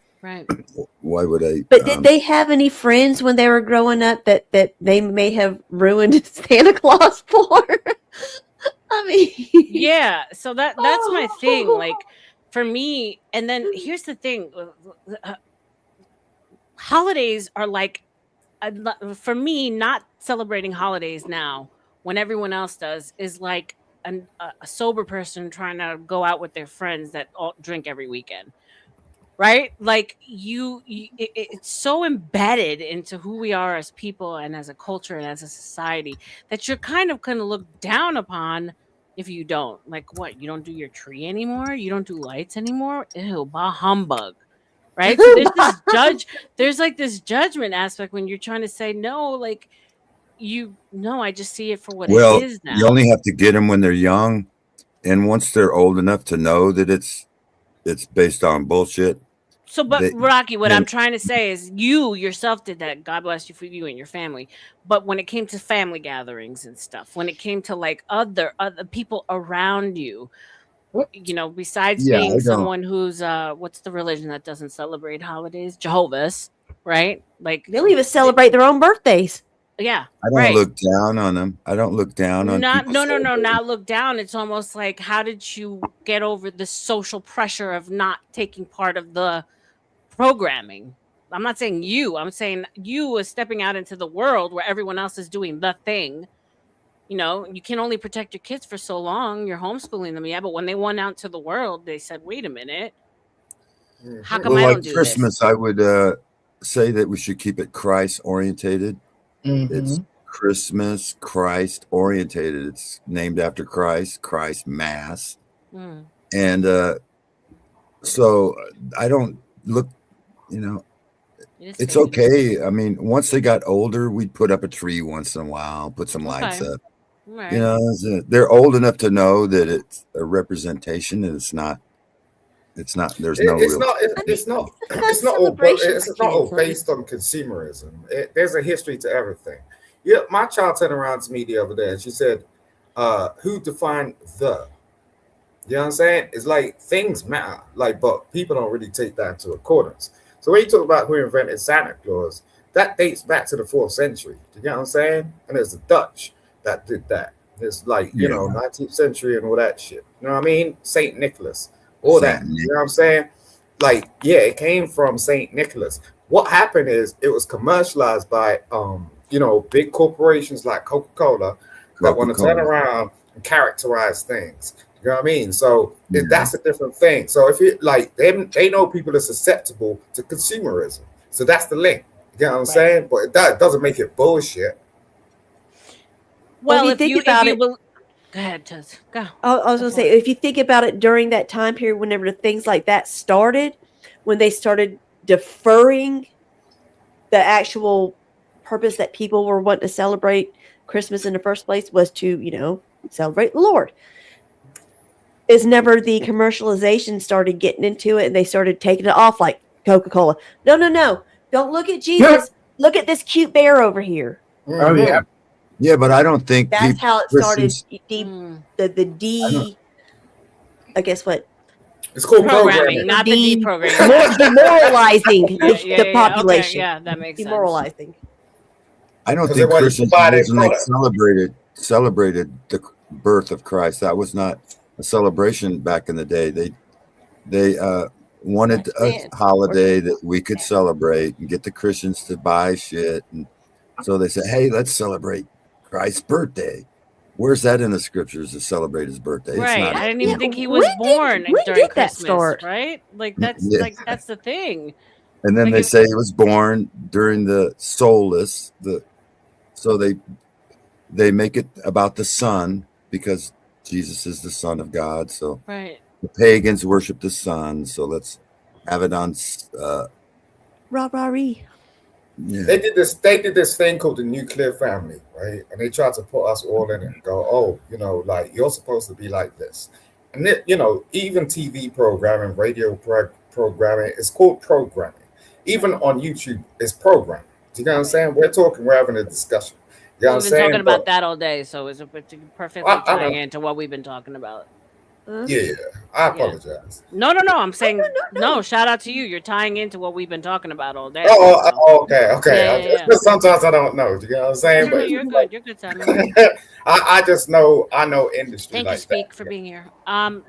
Speaker 20: why would I?
Speaker 8: But did they have any friends when they were growing up that they may have ruined Santa Claus for? I mean,
Speaker 2: yeah. So that's my thing. Like, for me, and then here's the thing. Holidays are like, for me, not celebrating holidays now when everyone else does is like a sober person trying to go out with their friends that all drink every weekend, right? Like it's so embedded into who we are as people and as a culture and as a society that you're kind of going to look down upon if you don't. Like, what? You don't do your tree anymore? You don't do lights anymore? Ew, bah humbug. Right? So there's like this judgment aspect when you're trying to say no, like I just see it for what it is now.
Speaker 20: You only have to get them when they're young, and once they're old enough to know that it's based on bullshit.
Speaker 2: So, Rocky, what I'm trying to say is you yourself did that. God bless you for you and your family. But when it came to family gatherings and stuff, when it came to like other people around you, besides being someone who's what's the religion that doesn't celebrate holidays? Jehovah's, right? Like
Speaker 8: they don't even celebrate their own birthdays.
Speaker 2: Yeah,
Speaker 20: I don't look down on them. I don't look down on
Speaker 2: not look down. It's almost like, how did you get over the social pressure of not taking part of the programming? I'm not saying you. I'm saying you is stepping out into the world where everyone else is doing the thing. You can only protect your kids for so long. You're homeschooling them, yeah. But when they went out to the world, they said, "Wait a minute, how come I don't do
Speaker 20: Christmas,
Speaker 2: this?"
Speaker 20: I would say that we should keep it Christ orientated. It's Christmas Christ orientated. It's named after Christ Mass, and so I don't look. It's okay. I mean, once they got older, we'd put up a tree once in a while, put some lights up.
Speaker 2: Right.
Speaker 20: You know, they're old enough to know that it's a representation and it's not. There's no real.
Speaker 11: It's not all based on consumerism. There's a history to everything. Yeah, my child turned around to me the other day and she said, "Who defined the?" You know what I'm saying? It's like things matter, like, but people don't really take that into accordance. So when you talk about who invented Santa Claus, that dates back to the 4th century. Do you get what I'm saying? And it's the Dutch that did that. It's like, 19th century and all that shit. You know what I mean? Saint Nicholas, all that. You know what I'm saying? Like, yeah, it came from Saint Nicholas. What happened is it was commercialized by, big corporations like Coca-Cola that want to turn around and characterize things. You know what I mean? So that's a different thing. So if you like, they know people are susceptible to consumerism. So that's the link. You know what I'm saying? But that doesn't make it bullshit.
Speaker 2: Well,
Speaker 8: if you think about it,
Speaker 2: go ahead, Tess. Go.
Speaker 8: I was going to say, if you think about it during that time period, whenever things like that started, when they started deferring the actual purpose that people were wanting to celebrate Christmas in the first place was to, celebrate the Lord. Is never the commercialization started getting into it and they started taking it off like Coca-Cola. No. Don't look at Jesus. Look at this cute bear over here.
Speaker 20: Oh, yeah. Yeah, but I don't think
Speaker 8: that's how it started. I guess what?
Speaker 11: It's called
Speaker 2: programming, not the deprogramming.
Speaker 8: Demoralizing the population.
Speaker 2: Okay, yeah, that makes
Speaker 8: demoralizing.
Speaker 20: I don't think Christmas wasn't like celebrated the birth of Christ. That was not a celebration back in the day. They wanted a holiday that we could celebrate and get the Christians to buy shit, and so they said, "Hey, let's celebrate Christ's birthday." Where's that in the scriptures to celebrate his birthday?
Speaker 2: Right.
Speaker 20: It's not.
Speaker 2: I didn't even think he was born during Christmas. Right? Like that's that's the thing.
Speaker 20: And then they say he was born during the soulless. So they make it about the sun because Jesus is the Son of God. So the pagans worship the sun. So let's have it on.
Speaker 8: Rah-rah-ree.
Speaker 20: Yeah.
Speaker 11: They did this thing called the nuclear family, right? And they tried to put us all in it and go, like you're supposed to be like this. And even TV programming, radio programming, it's called programming. Even on YouTube, it's programming. Do you know what I'm saying? We're having a discussion. You know what I'm
Speaker 2: We've been
Speaker 11: saying?
Speaker 2: talking about that all day, so it's perfectly tying into what we've been talking about.
Speaker 11: Yeah, I apologize.
Speaker 2: No. I'm saying no. Shout out to you. You're tying into what we've been talking about all day.
Speaker 11: Oh, okay.
Speaker 2: Yeah.
Speaker 11: Sometimes I don't know. You know what I'm saying?
Speaker 2: No, you're good. You're good, Simon.
Speaker 11: I just know. I know industry.
Speaker 2: Thank
Speaker 11: like
Speaker 2: you, Speak,
Speaker 11: that.
Speaker 2: for being here.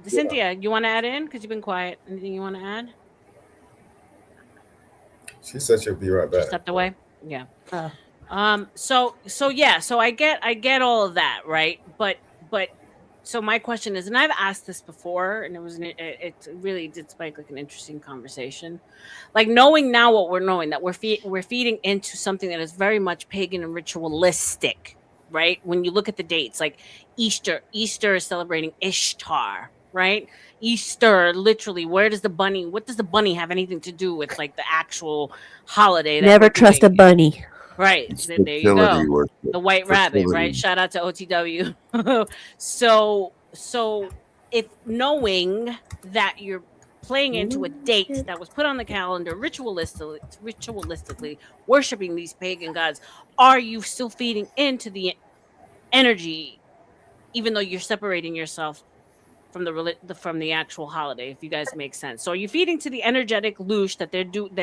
Speaker 2: Cynthia, you want to add in because you've been quiet? Anything you want to add?
Speaker 11: She said she'll be right back.
Speaker 2: She stepped away. Yeah. So I get all of that, right? But so my question is, and I've asked this before, and it really did spike like an interesting conversation. Like knowing now what we're knowing, that we're feeding into something that is very much pagan and ritualistic, right? When you look at the dates, like Easter is celebrating Ishtar, right? Easter, literally, what does the bunny have anything to do with like the actual holiday?
Speaker 8: Never trust a bunny.
Speaker 2: Right. There you go. The white rabbit, right? Shout out to OTW. So if knowing that you're playing into a date that was put on the calendar ritualistically worshiping these pagan gods, are you still feeding into the energy even though you're separating yourself from the actual holiday, if you guys make sense? So are you feeding to the energetic loosh that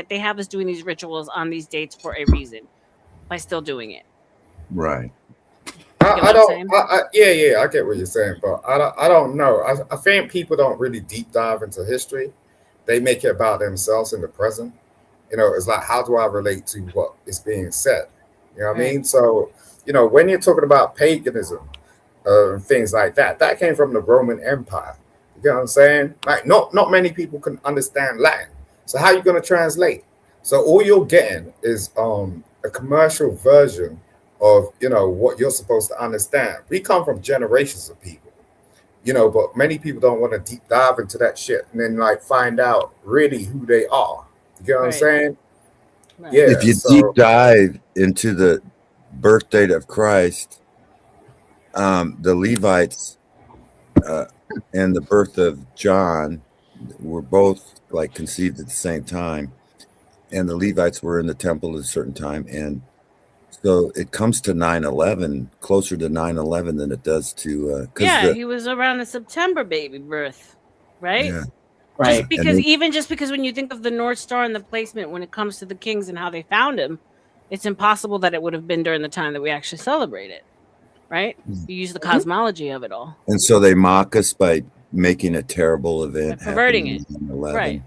Speaker 2: they have us doing these rituals on these dates for a reason by still doing it?
Speaker 20: Right.
Speaker 11: I get what you're saying, but I don't know. I think people don't really deep dive into history. They make it about themselves in the present. It's like, how do I relate to what is being said? You know what I mean? So, when you're talking about paganism, things like that came from the Roman Empire. You get what I'm saying? Like, not many people can understand Latin. So how are you going to translate? So all you're getting is a commercial version of what you're supposed to understand. We come from generations of people, but many people don't want to deep dive into that shit and then like find out really who they are. You get what I'm saying?
Speaker 20: Yeah, if you deep dive into the birth date of Christ, the Levites and the birth of John were both like conceived at the same time, and the Levites were in the temple at a certain time, and so it comes to 9/11, closer to 9/11 than it does to
Speaker 2: he was around a September baby birth, right?
Speaker 20: Yeah.
Speaker 21: Right.
Speaker 2: Just because when you think of the North Star and the placement when it comes to the kings and how they found him, it's impossible that it would have been during the time that we actually celebrate it, right? You use the cosmology of it all.
Speaker 20: And so they mock us by making a terrible event,
Speaker 2: perverting it.
Speaker 20: 9/11.
Speaker 2: Right.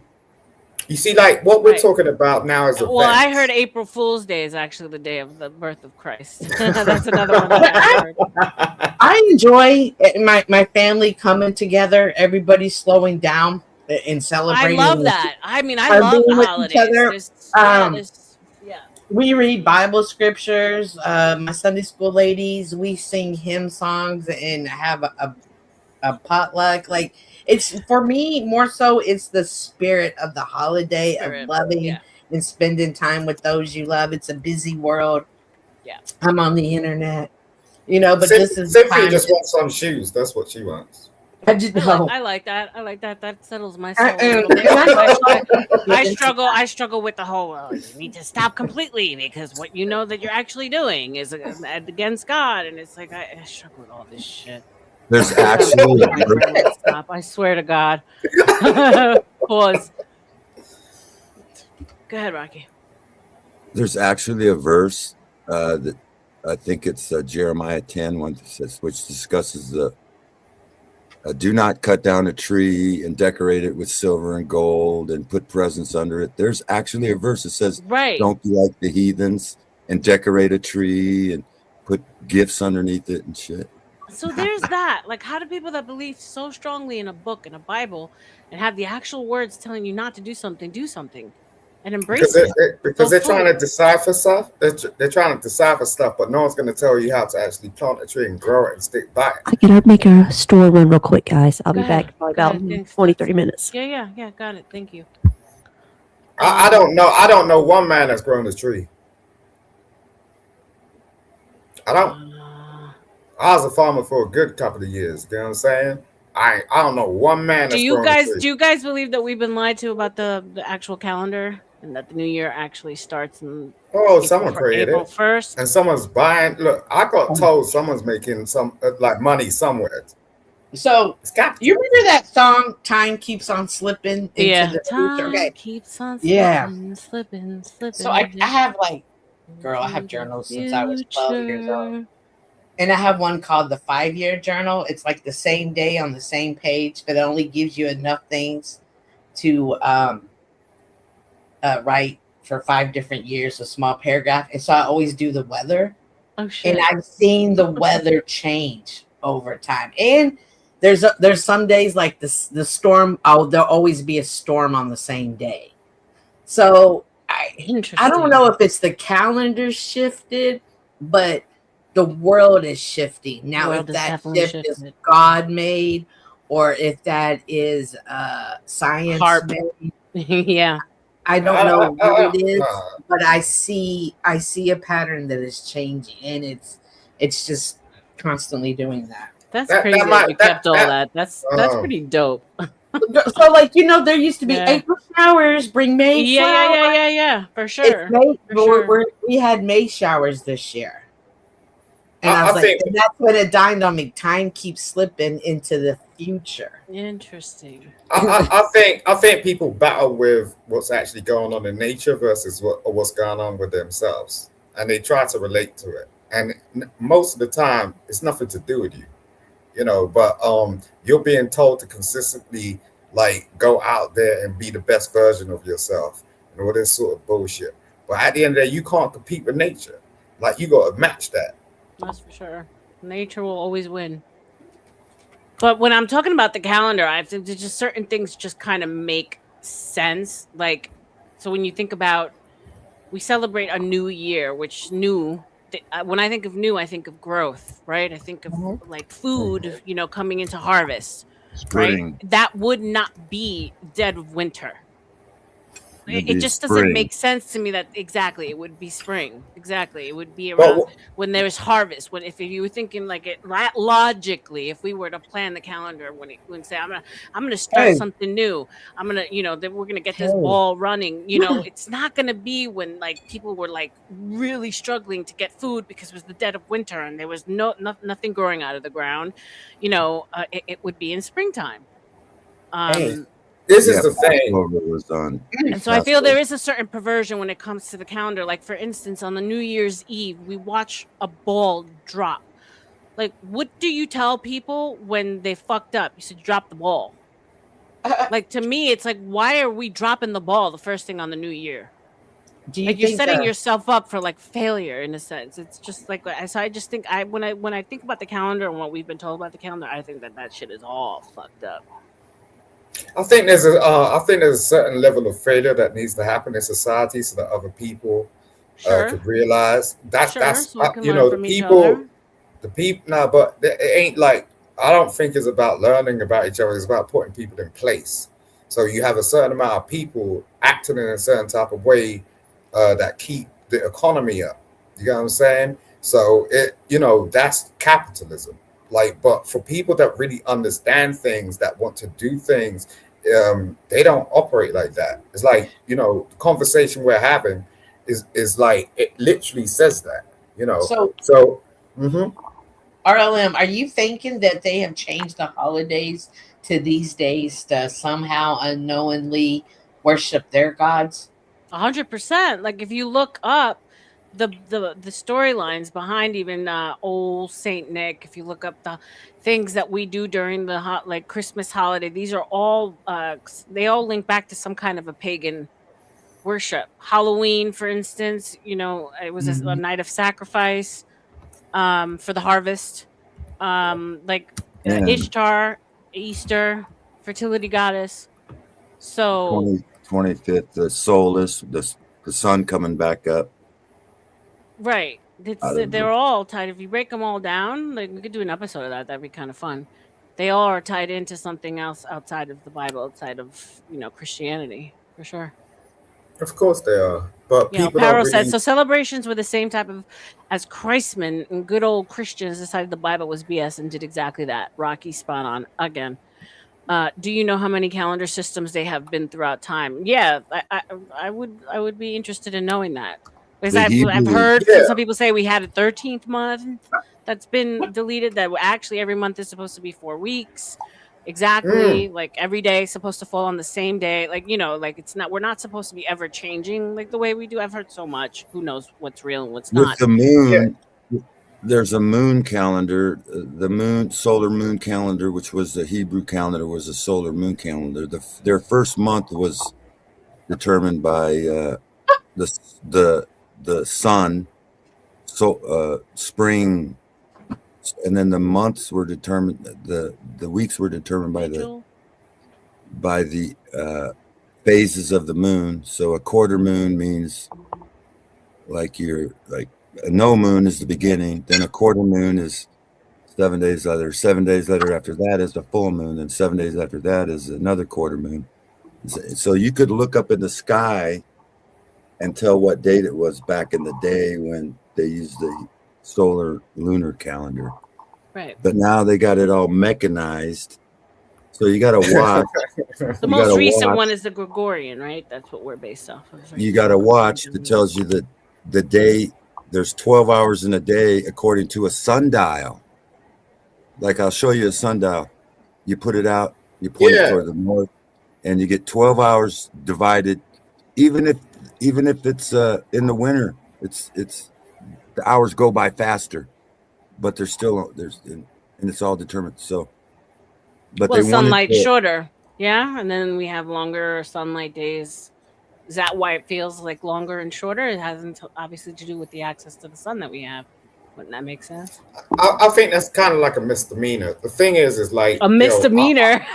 Speaker 11: You see, like what we're talking about now is
Speaker 2: Well, I heard April Fool's Day is actually the day of the birth of Christ. That's another one that I heard.
Speaker 21: I enjoy my family coming together, everybody slowing down and celebrating.
Speaker 2: I love that. I mean, I love the holidays.
Speaker 21: We read Bible scriptures. My Sunday school ladies, we sing hymn songs and have a potluck. Like, it's, for me, more so it's the spirit of the holiday of loving and spending time with those you love. It's a busy world.
Speaker 2: Yeah,
Speaker 21: I'm on the internet, but this is
Speaker 11: Cynthia just wants some shoes. That's what she wants.
Speaker 2: I like that. I like that. That settles my soul. I struggle with the whole. You need to stop completely because what you know that you're actually doing is against God, and it's like I struggle with all this shit.
Speaker 20: There's actually
Speaker 2: stop. I swear to God. Pause. Go ahead, Rocky.
Speaker 20: There's actually a verse that I think it's Jeremiah 10, which discusses the do not cut down a tree and decorate it with silver and gold and put presents under it. There's actually a verse that says, don't be like the heathens and decorate a tree and put gifts underneath it and shit.
Speaker 2: So there's that. Like, how do people that believe so strongly in a book, in a Bible, and have the actual words telling you not to do something and embrace it?
Speaker 11: Because they're trying to decipher stuff. They're trying to decipher stuff, but no one's going to tell you how to actually plant a tree and grow it and stick by it.
Speaker 8: I gotta make a store run real quick, guys. I'll be back in about 20, 30 minutes.
Speaker 2: Yeah, got it. Thank you.
Speaker 11: I don't know. I don't know one man that's grown a tree. I don't. I was a farmer for a good couple of years. You know what I'm saying? I don't know one man.
Speaker 2: Do you guys believe that we've been lied to about the actual calendar and that the new year actually starts in
Speaker 11: someone created
Speaker 2: April 1st
Speaker 11: and someone's buying? Look, I got told someoe's making some like money somewhere.
Speaker 21: So you remember that song "Time Keeps on Slipping"? Into the
Speaker 2: time
Speaker 21: future?
Speaker 2: keeps on slipping, slipping.
Speaker 21: So I have I have journals since I was 12 years old. And I have one called the 5-year journal. It's like the same day on the same page, but it only gives you enough things to write for 5 different years, a small paragraph. And so I always do the weather.
Speaker 2: Oh shit!
Speaker 21: And I've seen the weather change over time. And there's some days like the storm. There'll always be a storm on the same day. So I don't know if it's the calendar shifted, but the world is shifting now. If that shift is God made, or if that is science made,
Speaker 2: yeah,
Speaker 21: I don't know what it is, but I see a pattern that is changing, and it's just constantly doing that.
Speaker 2: That's crazy. You kept all that. That's pretty dope.
Speaker 21: So, like, there used to be April showers bring May flowers.
Speaker 2: Yeah, for sure.
Speaker 21: We had May showers this year. And I was and that's when it dawned on me. Time keeps slipping into the future.
Speaker 2: Interesting.
Speaker 11: I think people battle with what's actually going on in nature versus what's going on with themselves, and they try to relate to it. And most of the time, it's nothing to do with you, But you're being told to consistently go out there and be the best version of yourself and all this sort of bullshit. But at the end of the day, you can't compete with nature. Like, you got to match that.
Speaker 2: That's for sure. Nature will always win. But when I'm talking about the calendar, there's just certain things just kind of make sense. Like, so when you think about, we celebrate a new year, which when I think of new, I think of growth, right? I think of like food, coming into harvest,
Speaker 20: Spring.
Speaker 2: Right? That would not be dead of winter. it just doesn't make sense to me that exactly it would be spring. Exactly, it would be around when there's harvest. When if you were thinking like it logically, if we were to plan the calendar, when say I'm gonna start something new, I'm gonna that we're gonna get this ball running. It's not gonna be when like people were like really struggling to get food because it was the dead of winter and there was nothing growing out of the ground. It would be in springtime.
Speaker 11: This is the thing.
Speaker 20: Was done.
Speaker 2: And so I feel there is a certain perversion when it comes to the calendar. Like, for instance, on the New Year's Eve, we watch a ball drop. Like, what do you tell people when they fucked up? You said drop the ball. Like, to me, it's like, why are we dropping the ball the first thing on the new year? You're setting yourself up for like failure in a sense. It's just like so. I just think when I think about the calendar and what we've been told about the calendar, I think that shit is all fucked up.
Speaker 11: I think there's a certain level of failure that needs to happen in society so that other people could realize that's
Speaker 2: so
Speaker 11: the people now, but it ain't like, I don't think it's about learning about each other. It's about putting people in place. So you have a certain amount of people acting in a certain type of way that keep the economy up. You know what I'm saying? So that's capitalism. Like, but for people that really understand things, that want to do things, they don't operate like that. It's like, the conversation we're having is like, it literally says that, So
Speaker 21: RLM, are you thinking that they have changed the holidays to these days to somehow unknowingly worship their gods?
Speaker 2: 100%. Like, if you look up the storylines behind even old Saint Nick, if you look up the things that we do during the Christmas holiday, these are all they all link back to some kind of a pagan worship. Halloween, for instance, it was a night of sacrifice for the harvest. Ishtar, Easter, fertility goddess. So
Speaker 20: 25th, the solace, the sun coming back up.
Speaker 2: Right. They're all tied. If you break them all down, like we could do an episode of that. That'd be kind of fun. They all are tied into something else outside of the Bible, outside of Christianity, for sure.
Speaker 11: Of course they are. But people
Speaker 2: Paro
Speaker 11: don't really...
Speaker 2: said so. Celebrations were the same type of as Christmen and good old Christians decided the Bible was BS and did exactly that. Rocky spot on again. Do you know how many calendar systems they have been throughout time? Yeah, I would be interested in knowing that. Because I've heard some people say we had a 13th month that's been deleted, that actually every month is supposed to be 4 weeks. Exactly. Like every day is supposed to fall on the same day. Like, we're not supposed to be ever changing like the way we do. I've heard so much. Who knows what's real and what's not.
Speaker 20: With the moon, there's a moon calendar, the solar moon calendar, which was the Hebrew calendar, was a solar moon calendar. Their first month was determined by the sun, spring, and then the months were determined. The weeks were determined by the phases of the moon. So a quarter moon means a no moon is the beginning. Then a quarter moon is 7 days later. 7 days later after that is the full moon, and 7 days after that is another quarter moon. So you could look up in the sky and tell what date it was back in the day when they used the solar lunar calendar.
Speaker 2: Right.
Speaker 20: But now they got it all mechanized. So you got to watch.
Speaker 2: The most recent one is the Gregorian, right? That's what we're based off of. Right?
Speaker 20: You got to watch that tells you that the day, there's 12 hours in a day according to a sundial. Like I'll show you a sundial. You put it out, you point it toward the north, and you get 12 hours divided. Even if it's in the winter, it's the hours go by faster, but there's and it's all determined. So, but they
Speaker 2: sunlight shorter, and then we have longer sunlight days. Is that why it feels like longer and shorter? It hasn't obviously to do with the access to the sun that we have. Wouldn't that make sense?
Speaker 11: I think that's kind of like a misdemeanor. The thing is like
Speaker 2: a misdemeanor.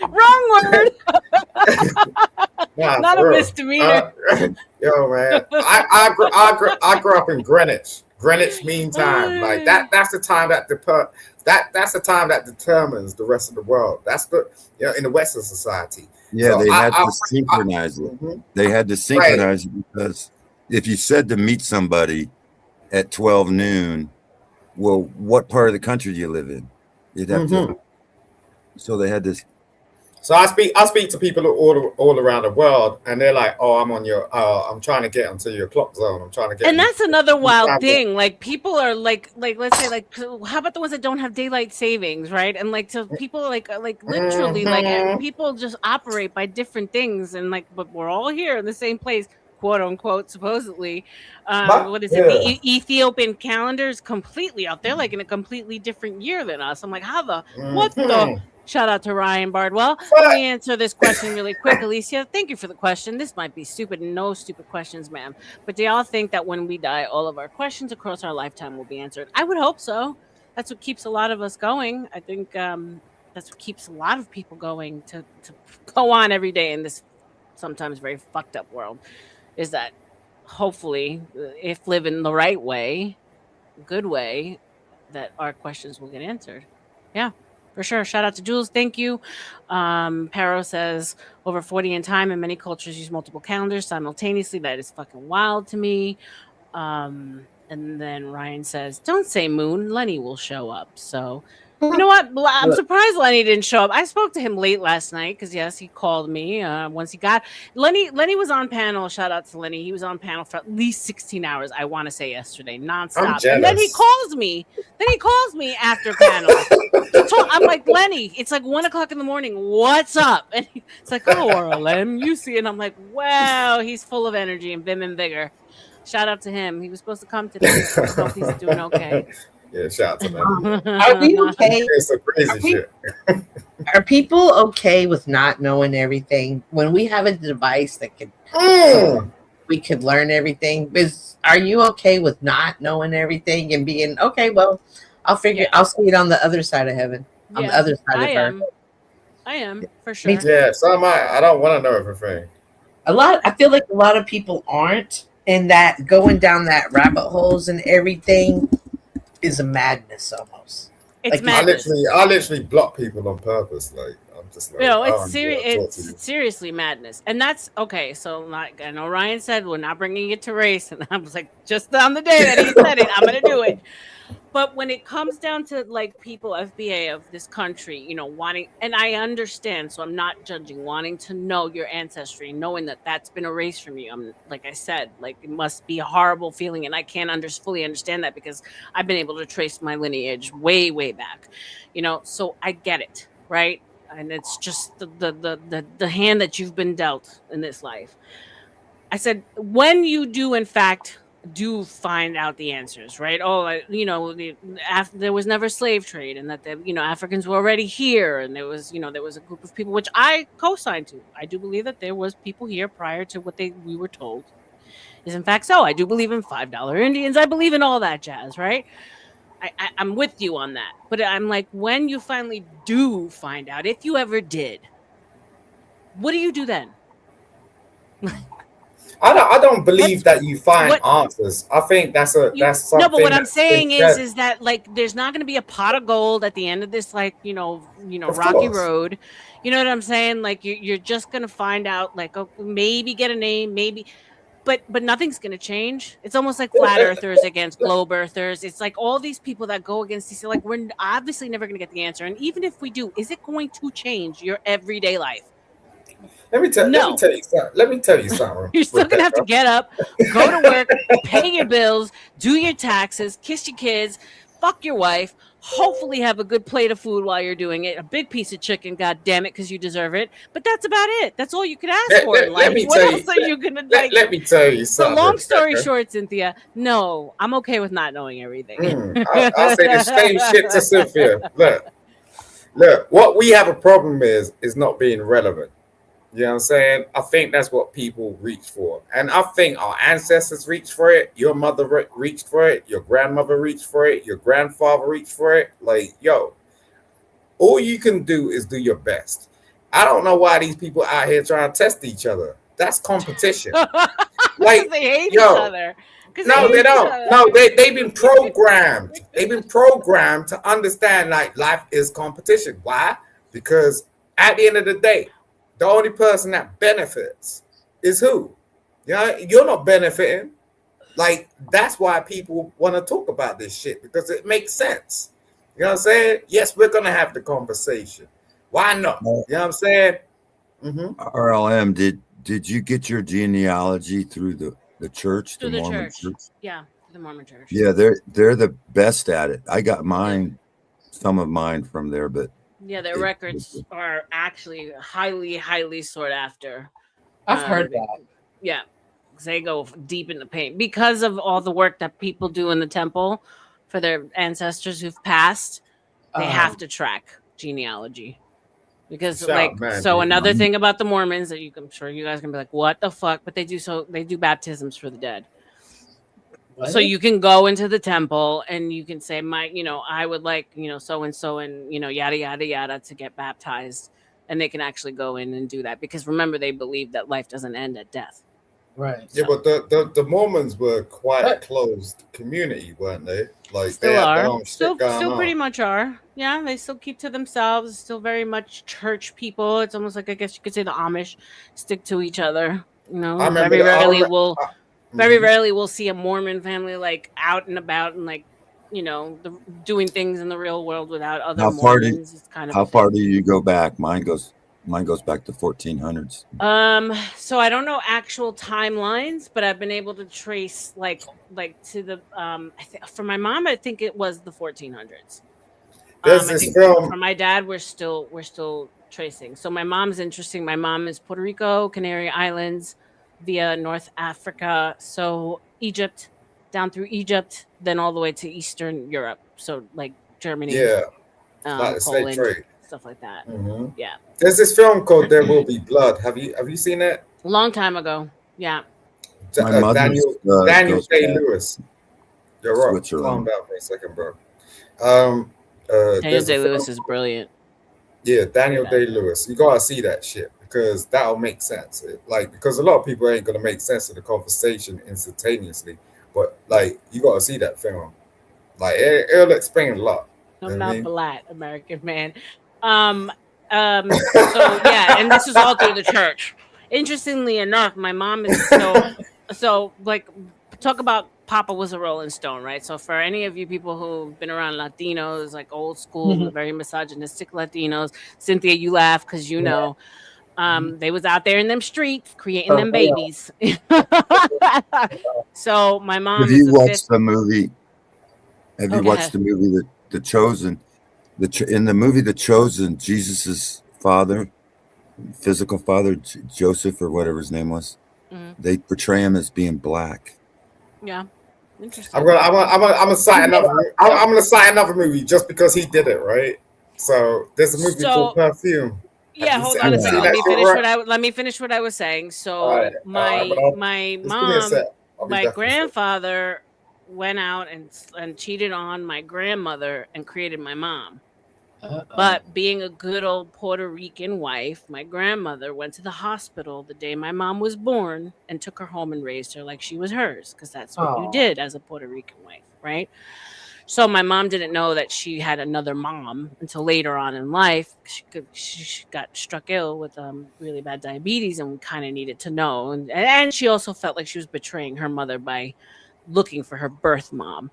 Speaker 2: Wrong word. Not a misdemeanor.
Speaker 11: Yo, man, I grew up in Greenwich Mean Time. Like that's the time that's the time that determines the rest of the world. That's in the Western society.
Speaker 20: Yeah,
Speaker 11: So
Speaker 20: they had
Speaker 11: I
Speaker 20: to synchronize it.
Speaker 11: Mhm.
Speaker 20: They had to synchronize it because if you said to meet somebody at 12 noon, well, what part of the country do you live in? You'd have to. So they had this.
Speaker 11: So I speak to people all around the world, and they're like, "Oh, I'm on your. I'm trying to get onto your clock zone. I'm trying to get."
Speaker 2: And that's another wild
Speaker 11: to-
Speaker 2: thing. Like people are like let's say like how about the ones that don't have daylight savings, right? And like so people like literally
Speaker 11: Mhm.
Speaker 2: people just operate by different things, and like but we're all here in the same place, quote unquote, supposedly. What is it? The
Speaker 11: Yeah.
Speaker 2: Ethiopian calendar is completely out. They're like in a completely different year than us. I'm like, how the what the?
Speaker 11: Mhm.
Speaker 2: Shout out to Ryan Bardwell.
Speaker 11: But
Speaker 2: Let me answer this question really quick, Alicia. Thank you for the question. This might be stupid. No stupid questions, ma'am. But do y'all think that when we die, all of our questions across our lifetime will be answered? I would hope so. That's what keeps a lot of us going. I think that's what keeps a lot of people going to go on every day in this sometimes very fucked up world. Is that hopefully, if living the right way, good way, that our questions will get answered. Yeah, for sure. Shout out to Jules. Thank you. Paro says over 40 in time, and many cultures use multiple calendars simultaneously. That is fucking wild to me. And then Ryan says, "Don't say moon. Lenny will show up." So, you know what? I'm surprised Lenny didn't show up. I spoke to him late last night because yes, he called me once he got Lenny. Lenny was on panel. Shout out to Lenny. He was on panel for at least 16 hours. I want to say yesterday, nonstop. And then he calls me. Then he calls me after panel. I'm like, Lenny, it's like 1:00 in the morning. What's up? And it's like, oh, Orlem, you see. And I'm like, wow, he's full of energy and vim and vigor. Shout out to him. He was supposed to come today. I hope he's doing okay.
Speaker 11: Yeah, shout out to them.
Speaker 21: Are we okay?
Speaker 11: It's some crazy shit.
Speaker 21: Are people okay with not knowing everything when we have a device that could we could learn everything? Are you okay with not knowing everything and being okay? Well, I'll see it on the other side of heaven, on the other side of earth.
Speaker 2: I am for sure.
Speaker 11: Yeah, so am I. I don't want to know everything.
Speaker 21: I feel like a lot of people aren't, and that going down that rabbit holes and everything is a madness almost.
Speaker 2: It's
Speaker 21: like,
Speaker 2: madness.
Speaker 11: I literally block people on purpose. Like I'm just like,
Speaker 2: No,
Speaker 11: oh,
Speaker 2: it's serious. It's seriously madness, and that's okay. So, like I know Ryan said, we're not bringing it to race, and I was like, just on the day that he said it, I'm gonna do it. But when it comes down to like people, FBA of this country, you know, wanting, and I understand, so I'm not judging, wanting to know your ancestry, knowing that that's been erased from you. I'm like I said, like it must be a horrible feeling, and I can't fully understand that because I've been able to trace my lineage way, way back, you know. So I get it, right? And it's just the hand that you've been dealt in this life. I said, when you do, in fact, do find out the answers, right? Oh, you know, there was never slave trade, and that you know, Africans were already here, and there was, you know, there was a group of people which I co-signed to. I do believe that there was people here prior to what we were told is in fact so. I do believe in $5 Indians. I believe in all that jazz, right? I'm with you on that, but I'm like, when you finally do find out, if you ever did, what do you do then?
Speaker 11: I don't believe that you find answers. I think that's something.
Speaker 2: No, but what I'm saying is that like there's not going to be a pot of gold at the end of this, like you know, rocky road. You know what I'm saying? Like you're just going to find out, like, oh, maybe get a name, maybe, but nothing's going to change. It's almost like flat earthers against globe earthers. It's like all these people that go against these. Like we're obviously never going to get the answer, and even if we do, is it going to change your everyday life?
Speaker 11: Let me tell you something.
Speaker 2: You're still gonna have to get up, go to work, pay your bills, do your taxes, kiss your kids, fuck your wife, hopefully have a good plate of food while you're doing it, a big piece of chicken, god damn it, because you deserve it. But that's about it. That's all you could ask for in life. What else are you gonna like?
Speaker 11: Let me tell you
Speaker 2: so
Speaker 11: something.
Speaker 2: Long story short, Cynthia, no, I'm okay with not knowing everything.
Speaker 11: I'll say the same shit to Cynthia. Look, what we have a problem is not being relevant. You know what I'm saying? I think that's what people reach for. And I think our ancestors reached for it. Your mother reached for it. Your grandmother reached for it. Your grandfather reached for it. Like, yo, all you can do is do your best. I don't know why these people out here trying to test each other. That's competition. Like,
Speaker 2: they hate each other.
Speaker 11: No, they don't. No, they've been programmed. They've been programmed to understand like life is competition. Why? Because at the end of the day, the only person that benefits is who? Yeah, you're not benefiting. Like, that's why people want to talk about this shit, because it makes sense. You know what I'm saying? Yes, we're gonna have the conversation. Why not? You know what I'm saying?
Speaker 20: RLM, did you get your genealogy through the church,
Speaker 2: Through
Speaker 20: the
Speaker 2: the
Speaker 20: Mormon
Speaker 2: church.
Speaker 20: church?
Speaker 2: Yeah, the Mormon church.
Speaker 20: Yeah, they're the best at it. I got mine, some of mine from there, but
Speaker 2: yeah, their records are actually highly sought after.
Speaker 21: I've heard that.
Speaker 2: Yeah, they go deep in the paint because of all the work that people do in the temple for their ancestors who've passed. They have to track genealogy. Because another thing about the Mormons that I'm sure you guys can be like, what the fuck? But they do baptisms for the dead. What? So you can go into the temple and you can say, I would like, so and so and yada yada yada to get baptized, and they can actually go in and do that because remember they believe that life doesn't end at death.
Speaker 21: Right.
Speaker 11: Yeah, but the Mormons were quite a closed community, weren't they? Like
Speaker 2: Still
Speaker 11: they had
Speaker 2: are.
Speaker 11: their own shit going
Speaker 2: Still
Speaker 11: on.
Speaker 2: pretty much are. Yeah, they still keep to themselves. Still very much church people. It's almost like I guess you could say the Amish stick to each other. Very rarely we'll see a Mormon family like out and about and like doing things in the real world without other Mormons. It's kind of
Speaker 20: how far do you go back? Mine goes back to 1400s.
Speaker 2: So I don't know actual timelines, but I've been able to trace like to the for my mom I think it was the 1400s.
Speaker 11: There's
Speaker 2: I
Speaker 11: this
Speaker 2: think
Speaker 11: film.
Speaker 2: for my dad we're still tracing. So my mom's interesting. My mom is Puerto Rico, Canary Islands, via North Africa, so Egypt, down through Egypt, then all the way to Eastern Europe. So like Germany,
Speaker 11: Like the slave
Speaker 2: Poland,
Speaker 11: trade.
Speaker 2: stuff like that.
Speaker 11: Mhm.
Speaker 2: Yeah.
Speaker 11: There's this film called There Will Be Blood. Have you seen it?
Speaker 2: A long time ago. Yeah.
Speaker 20: My mother's
Speaker 11: Daniel
Speaker 20: goes
Speaker 11: Day
Speaker 20: back
Speaker 11: Lewis. You're right.
Speaker 20: Switzerland.
Speaker 11: Calm down for a second, bro.
Speaker 2: Daniel
Speaker 11: There's a
Speaker 2: Day-Lewis
Speaker 11: film-
Speaker 2: is brilliant.
Speaker 11: Yeah, Daniel Day Lewis. You gotta see that shit because that'll make sense. Because a lot of people ain't gonna make sense of the conversation instantaneously, but like you gotta see that film. Like it'll explain a lot.
Speaker 2: I'm
Speaker 11: You know what I
Speaker 2: not
Speaker 11: mean?
Speaker 2: black American man. So yeah, and this is all through the church. Interestingly enough, my mom is so like talk about Papa was a Rolling Stone, right? So for any of you people who've been around Latinos, like old school, the very misogynistic Latinos, Cynthia, you laugh because they was out there in them streets creating them babies. So my mom
Speaker 20: Have
Speaker 2: is
Speaker 20: you
Speaker 2: the
Speaker 20: watched
Speaker 2: fifth.
Speaker 20: the movie? Have you
Speaker 2: Okay.
Speaker 20: watched the movie The Chosen? In the movie The Chosen, Jesus's father, physical father, Joseph or whatever his name was, they portray him as being black.
Speaker 2: Yeah. Interesting.
Speaker 11: I'm gonna cite another movie just because he did it, right? So there's a movie called Perfume.
Speaker 2: Yeah, hold on a second. Let me finish what I was saying. So my grandfather went out and cheated on my grandmother and created my mom. But being a good old Puerto Rican wife, my grandmother went to the hospital the day my mom was born and took her home and raised her like she was hers, because that's what you did as a Puerto Rican wife, right? So my mom didn't know that she had another mom until later on in life. She got struck ill with really bad diabetes, and we kind of needed to know. And she also felt like she was betraying her mother by looking for her birth mom.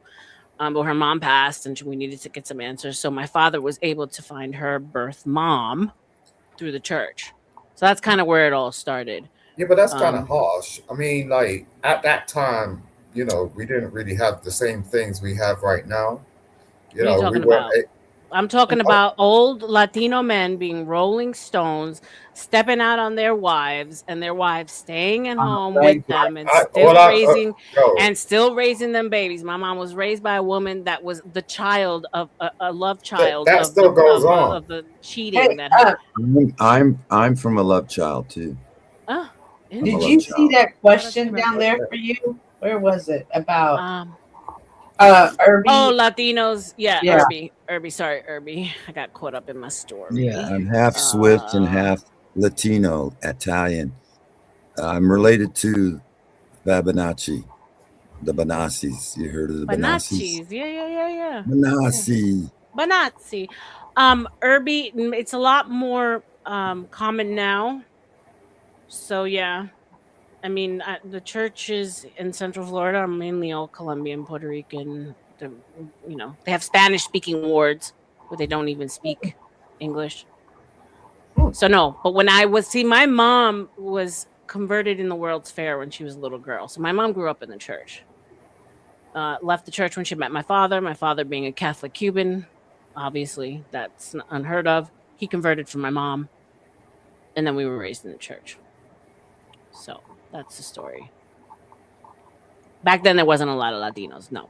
Speaker 2: But her mom passed, and we needed to get some answers. So my father was able to find her birth mom through the church. So that's kind of where it all started.
Speaker 11: Yeah, but that's kind of harsh. I mean, like at that time, we didn't really have the same things we have right now.
Speaker 2: What are you talking about? I'm talking about old Latino men being Rolling Stones, stepping out on their wives, and their wives staying at home with them and still raising them babies. My mom was raised by a woman that was the child of a love child
Speaker 11: that still goes on
Speaker 2: of the cheating that happened.
Speaker 20: I'm from a love child too.
Speaker 2: Oh,
Speaker 21: did you see that question down there for you? Where was it about? Irby.
Speaker 2: Oh, Latinos. Yeah. Irby. Sorry, Irby. I got caught up in my story.
Speaker 20: Yeah, I'm half Swiss and half Latino, Italian. I'm related to Fibonacci, the Bonazis. You heard of the Bonazis?
Speaker 2: Yeah.
Speaker 20: Bonazzi.
Speaker 2: Irby, it's a lot more common now So yeah, I mean, the churches in Central Florida are mainly all Colombian, Puerto Rican. They have Spanish-speaking wards where they don't even speak English. So no, but when my mom was converted in the World's Fair when she was a little girl. So my mom grew up in the church. Left the church when she met my father. My father being a Catholic Cuban, obviously that's unheard of. He converted from my mom, and then we were raised in the church. So that's the story. Back then, there wasn't a lot of Latinos. No,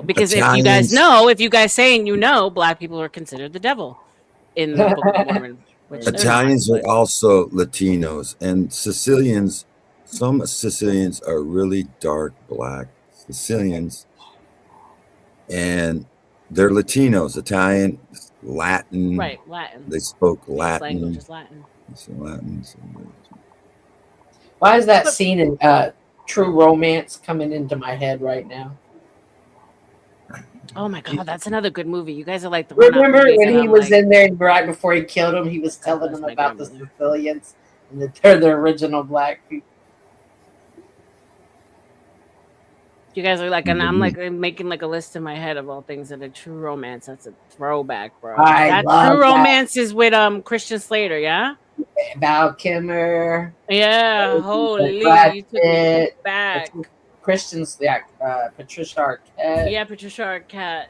Speaker 2: because
Speaker 20: Italians.
Speaker 2: if you guys saying black people are considered the devil in the Book of Mormon. Which
Speaker 20: Italians are also Latinos, and Sicilians. Some Sicilians are really dark black Sicilians, and they're Latinos, Italian, Latin.
Speaker 2: Right, Latin.
Speaker 20: They spoke
Speaker 2: Latin.
Speaker 20: Latin.
Speaker 2: Language is Latin.
Speaker 21: Why is that scene in True Romance coming into my head right now?
Speaker 2: Oh my god, that's another good movie. You guys are like the
Speaker 21: remember when he was in there and right before he killed him, he was telling them about the Sicilians and that they're the original black people.
Speaker 2: You guys are like, and I'm like making like a list in my head of all things that are True Romance. That's a throwback, bro. That True Romance is with Christian Slater, yeah.
Speaker 21: Val Kilmer.
Speaker 2: Yeah, holy, you took it back.
Speaker 21: Christians, Patricia Arquette.
Speaker 2: Yeah, Patricia Arquette.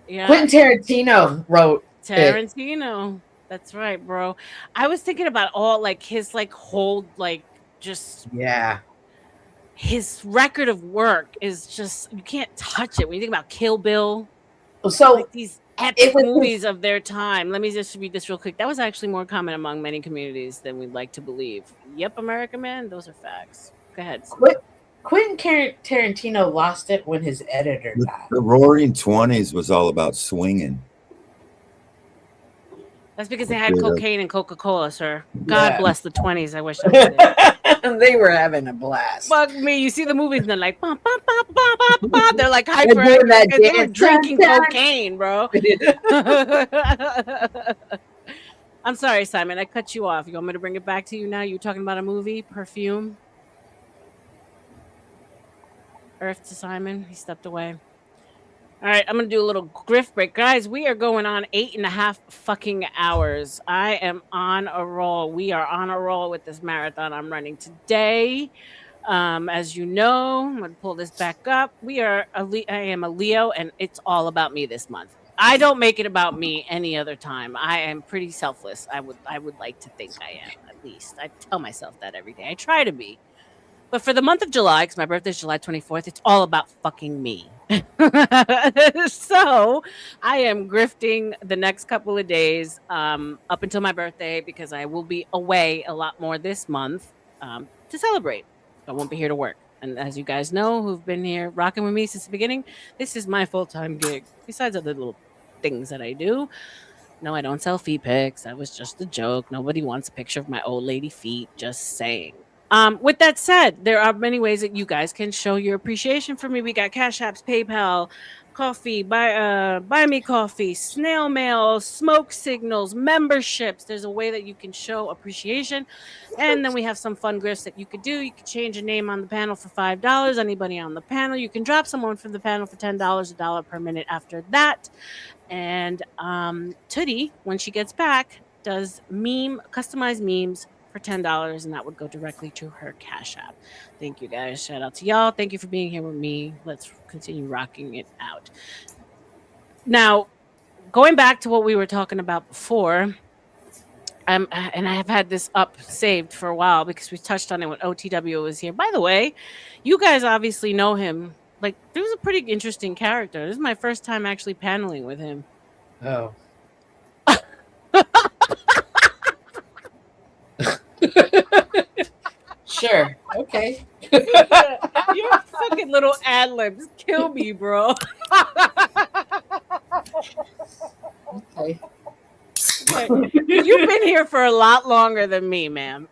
Speaker 2: Yeah.
Speaker 21: Quentin Tarantino wrote
Speaker 2: Tarantino. That's right, bro. I was thinking about all like his like whole like just his record of work is just you can't touch it when you think about Kill Bill.
Speaker 21: So
Speaker 2: like these epic movies of their time. Let me just read this real quick. That was actually more common among many communities than we'd like to believe. Yep, America Man, those are facts. Go ahead.
Speaker 21: Quentin Tarantino lost it when his editor died.
Speaker 20: The Roaring 20s was all about swinging.
Speaker 2: That's because they had cocaine and Coca-Cola, sir. God bless the 20s. I wish I did.
Speaker 21: They were having a blast.
Speaker 2: Fuck me. You see the movies and they're like, bah, bah, bah, bah, bah, bah. They're like hyper. They were drinking cocaine, bro. I'm sorry, Simon. I cut you off. You want me to bring it back to you now? You talking about a movie, Perfume? Earth to Simon. He stepped away. All right, I'm going to do a little grift break. Guys, we are going on 8.5 fucking hours. I am on a roll. We are on a roll with this marathon I'm running today. As you know, I'm going to pull this back up. I am a Leo, and it's all about me this month. I don't make it about me any other time. I am pretty selfless. I would like to think I am, at least. I tell myself that every day. I try to be. But for the month of July, because my birthday is July 24th, it's all about fucking me. So I am grifting the next couple of days up until my birthday because I will be away a lot more this month to celebrate. I won't be here to work. And as you guys know, who've been here rocking with me since the beginning, this is my full-time gig. Besides other little things that I do. No, I don't sell feet pics. That was just a joke. Nobody wants a picture of my old lady feet. Just saying. With that said, there are many ways that you guys can show your appreciation for me. We got Cash Apps, PayPal, coffee, buy me coffee, snail mail, smoke signals, memberships. There's a way that you can show appreciation. And then we have some fun grifts that you could do. You could change a name on the panel for $5. Anybody on the panel. You can drop someone from the panel for $10, $1 per minute after that. And Tootie, when she gets back, does customized memes for $10, and that would go directly to her Cash App. Thank you, guys. Shout out to y'all. Thank you for being here with me. Let's continue rocking it out. Now, going back to what we were talking about before, and I have had this up saved for a while because we touched on it when OTW was here. By the way, you guys obviously know him. Like, he was a pretty interesting character. This is my first time actually paneling with him.
Speaker 21: Oh. Sure. Okay.
Speaker 2: Your fucking little ad libs kill me, bro.
Speaker 21: Okay.
Speaker 2: You've been here for a lot longer than me, ma'am.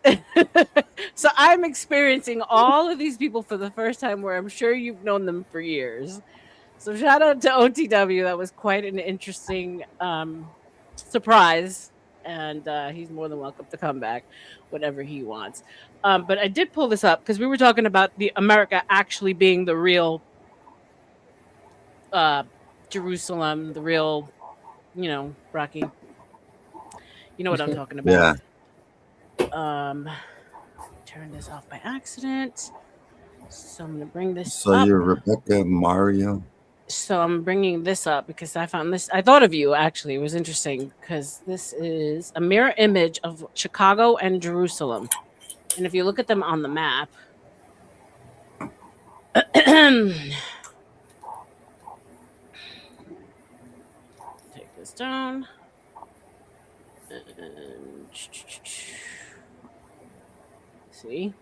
Speaker 2: So I'm experiencing all of these people for the first time where I'm sure you've known them for years. So shout out to OTW. That was quite an interesting surprise and he's more than welcome to come back whenever he wants. But I did pull this up because we were talking about the America actually being the real Jerusalem, the real, Rocky. You know what I'm talking about. Turn this off by accident. So I'm gonna bring this
Speaker 20: So
Speaker 2: up.
Speaker 20: you're Rebecca Mario?
Speaker 2: So I'm bringing this up because I found this. I thought of you, actually. It was interesting because this is a mirror image of Chicago and Jerusalem. And if you look at them on the map, take this down. And see?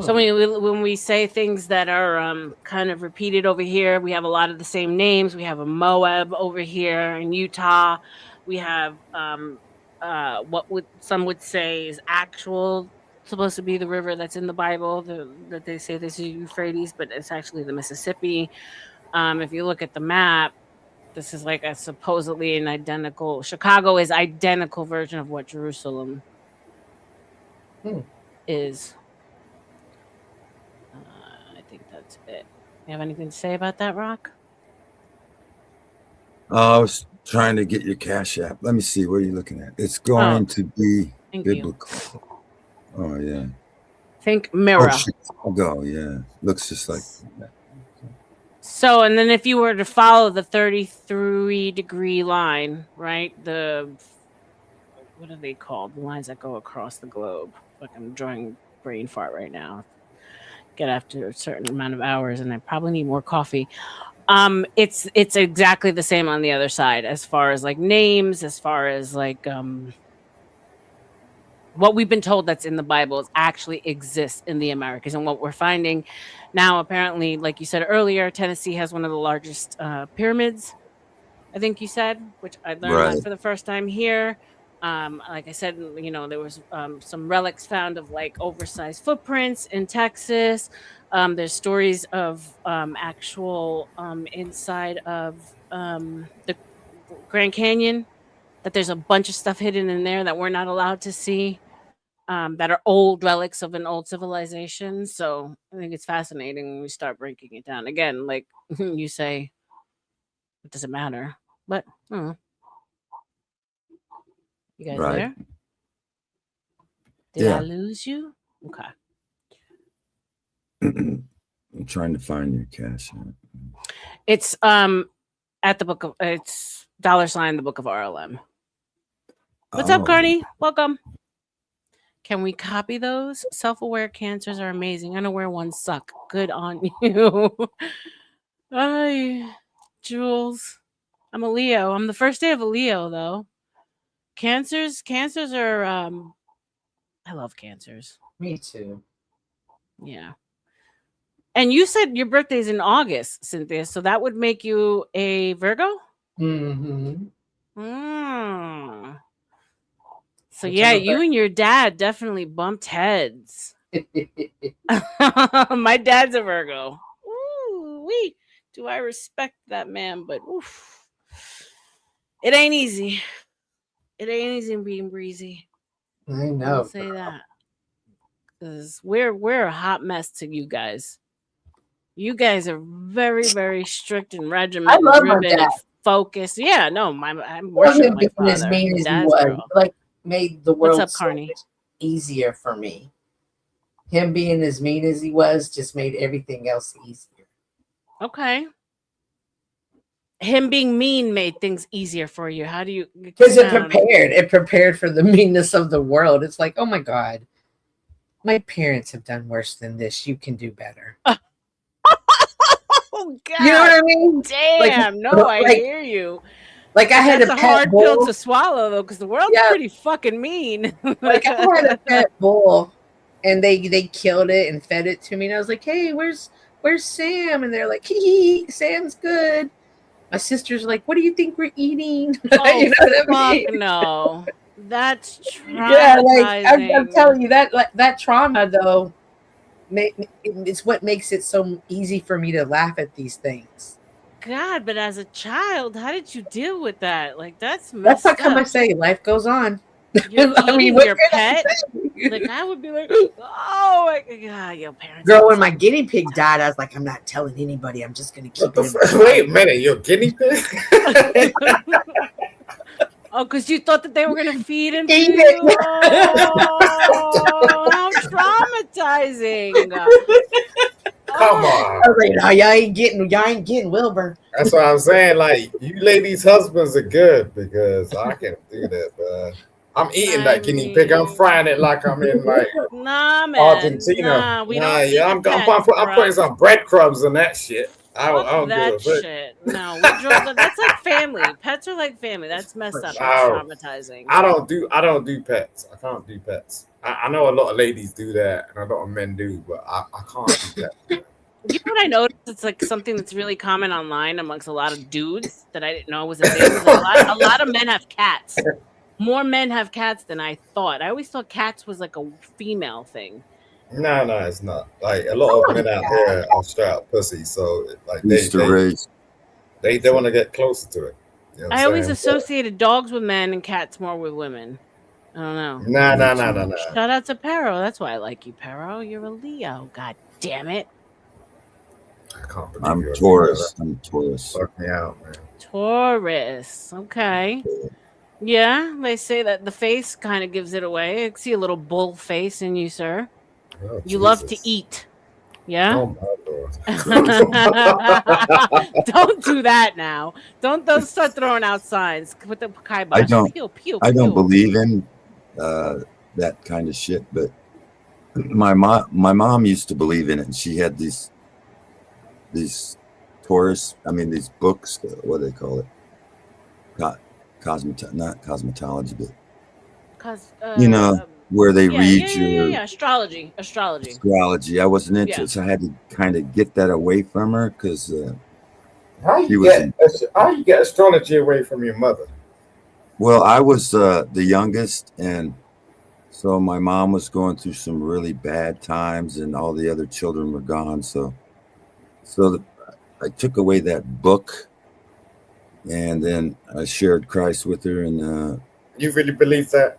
Speaker 2: So when we say things that are kind of repeated over here, we have a lot of the same names. We have a Moab over here in Utah. We have what some would say is supposed to be the river that's in the Bible that they say this is Euphrates, but it's actually the Mississippi. If you look at the map, this is like a supposedly an identical. Chicago is identical version of what Jerusalem is. I think that's it. You have anything to say about that, Rock?
Speaker 20: I was trying to get your Cash App. Let me see. What are you looking at? It's going to be biblical. Oh, yeah.
Speaker 2: Think mirror.
Speaker 20: Chicago, yeah. Looks just like that.
Speaker 2: So, and then if you were to follow the 33-degree line, right? What are they called? The lines that go across the globe. Like I'm drawing brain fart right now. Get after a certain amount of hours, and I probably need more coffee. It's exactly the same on the other side, as far as like names, as far as like what we've been told that's in the Bible actually exists in the Americas, and what we're finding now, apparently, like you said earlier, Tennessee has one of the largest pyramids. I think you said, which I learned that for the first time here. Like I said, there was some relics found of like oversized footprints in Texas. There's stories of actual inside of the Grand Canyon that there's a bunch of stuff hidden in there that we're not allowed to see, that are old relics of an old civilization. So I think it's fascinating when we start breaking it down. Again, like you say, it doesn't matter. But you guys there? Did I lose you? Okay.
Speaker 20: I'm trying to find your Cash App.
Speaker 2: It's at the book of it's $ the book of RLM. What's up, Carney? Welcome. Can we copy those? Self-aware cancers are amazing. Unaware ones suck. Good on you. Hi, Jules. I'm a Leo. I'm the first day of a Leo, though. Cancers are I love cancers.
Speaker 21: Me too.
Speaker 2: Yeah. And you said your birthday's in August, Cynthia, so that would make you a Virgo?
Speaker 21: Mm-hmm.
Speaker 2: So yeah, you and your dad definitely bumped heads. My dad's a Virgo. Ooh, wee. Do I respect that man? But oof. It ain't easy. It ain't easy being breezy.
Speaker 21: I know.
Speaker 2: I'll say that. Because we're a hot mess to you guys. You guys are very, very strict and regimented, driven, and focused. Yeah, no, I'm worshiping my father.
Speaker 21: As mean as he was, like made the world so much easier for me. Him being as mean as he was just made everything else easier.
Speaker 2: Okay. Him being mean made things easier for you. How do you?
Speaker 21: Because it prepared for the meanness of the world. It's like, oh my God, my parents have done worse than this. You can do better.
Speaker 2: Oh God!
Speaker 21: You know what I mean?
Speaker 2: Damn! I hear you.
Speaker 21: Like I had a
Speaker 2: hard pill to swallow though, because the world's pretty fucking mean.
Speaker 21: Like I had a pet bull, and they killed it and fed it to me, and I was like, "Hey, where's Sam?" And they're like, "Hee, Sam's good." My sister's like, "What do you think we're eating?"
Speaker 2: Oh,
Speaker 21: you know what I mean?
Speaker 2: Fuck no! That's traumatizing.
Speaker 21: Yeah, like I'm telling you that trauma though. It's what makes it so easy for me to laugh at these things.
Speaker 2: God, but as a child, how did you deal with that? Like, that's
Speaker 21: That's
Speaker 2: messed
Speaker 21: how come I
Speaker 2: up.
Speaker 21: say life goes on.
Speaker 2: You're
Speaker 21: I mean,
Speaker 2: eating
Speaker 21: what
Speaker 2: your
Speaker 21: can I
Speaker 2: pet?
Speaker 21: say?
Speaker 2: Like, I would be like, oh my God, your parents.
Speaker 21: Girl, when my guinea pig died, I was like, I'm not telling anybody. I'm just gonna keep it.
Speaker 11: Wait a minute, you're a guinea pig?
Speaker 2: Oh, because you thought that they were gonna feed him to
Speaker 21: Eat
Speaker 2: you.
Speaker 21: it.
Speaker 2: Oh, how traumatizing!
Speaker 11: Come on.
Speaker 21: I was like, no, y'all ain't getting Wilbur.
Speaker 11: That's what I'm saying. Like, you ladies' husbands are good because I can't do that, man. I'm eating that guinea pig. I'm frying it like I'm in like
Speaker 2: Nah, man.
Speaker 11: Argentina.
Speaker 2: Nah, we don't
Speaker 11: Yeah,
Speaker 2: eat
Speaker 11: I'm
Speaker 2: pets,
Speaker 11: putting some breadcrumbs and that shit. I
Speaker 2: Fuck
Speaker 11: don't give a
Speaker 2: that
Speaker 11: fuck.
Speaker 2: shit. No, we drove that. That's like family. Pets are like family. That's messed up. That's
Speaker 11: Oh,
Speaker 2: traumatizing.
Speaker 11: I don't do pets. I can't do pets. I know a lot of ladies do that and a lot of men do, but I can't do that.
Speaker 2: You know what I noticed? It's like something that's really common online amongst a lot of dudes that I didn't know was a thing. Is a lot of men have cats. More men have cats than I thought. I always thought cats was like a female thing.
Speaker 11: No, it's not. Like a lot of men out there are straight up pussy, so like
Speaker 20: Used to raise.
Speaker 11: they want to get closer to it. You know what
Speaker 2: I
Speaker 11: I'm
Speaker 2: always
Speaker 11: saying?
Speaker 2: associated dogs with men and cats more with women. I don't know.
Speaker 11: No.
Speaker 2: Shout out to Pero. That's why I like you, Pero. You're a Leo. God damn it.
Speaker 20: I'm Taurus. I'm Taurus.
Speaker 11: Fuck me out, man.
Speaker 2: Taurus. Okay. Yeah, they say that the face kind of gives it away. I see a little bull face in you, sir.
Speaker 11: Oh,
Speaker 2: You love to
Speaker 11: Jesus.
Speaker 2: eat. Yeah?
Speaker 11: Oh my Lord.
Speaker 2: Don't do that now. Don't start throwing out signs with the kibosh. Pew, pew,
Speaker 20: I don't
Speaker 2: pew.
Speaker 20: believe in that kind of shit, but my mom used to believe in it, and she had these Taurus. I mean, these books. What do they call it? Not cosmetology, but where they read your
Speaker 2: Astrology.
Speaker 20: astrology. I wasn't into it, so I had to kind of get that away from her because
Speaker 11: How you get astrology away from your mother?
Speaker 20: well, I was the youngest, and so my mom was going through some really bad times, and all the other children were gone. So I took away that book, and then I shared Christ with her, and
Speaker 11: You really believe that?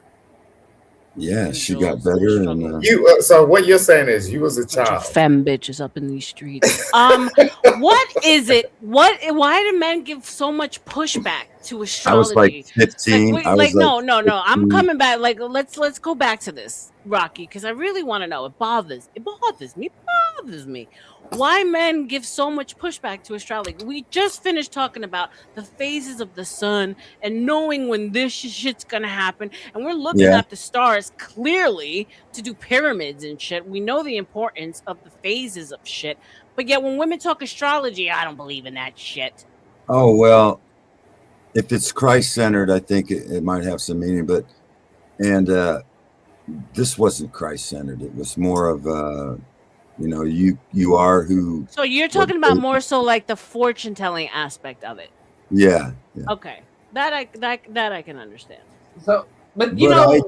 Speaker 20: yeah, she got better. And
Speaker 11: so what you're saying is you was a child.
Speaker 2: Femme bitches up in these streets. What is it? Why do men give so much pushback to astrology?
Speaker 20: I was like 15.
Speaker 2: No. I'm coming back. Like, let's go back to this, Rocky, because I really want to know. It bothers me. Why men give so much pushback to astrology? We just finished talking about the phases of the sun and knowing when this shit's gonna happen, and we're looking at the stars clearly to do pyramids and shit. We know the importance of the phases of shit, but yet when women talk astrology, I don't believe in that shit.
Speaker 20: Oh well, if it's Christ-centered, I think it might have some meaning, but this wasn't Christ-centered. It was more of you are who.
Speaker 2: So you're talking about more so like the fortune telling aspect of it.
Speaker 20: Yeah.
Speaker 2: Okay, that I can understand.
Speaker 21: So, but
Speaker 20: I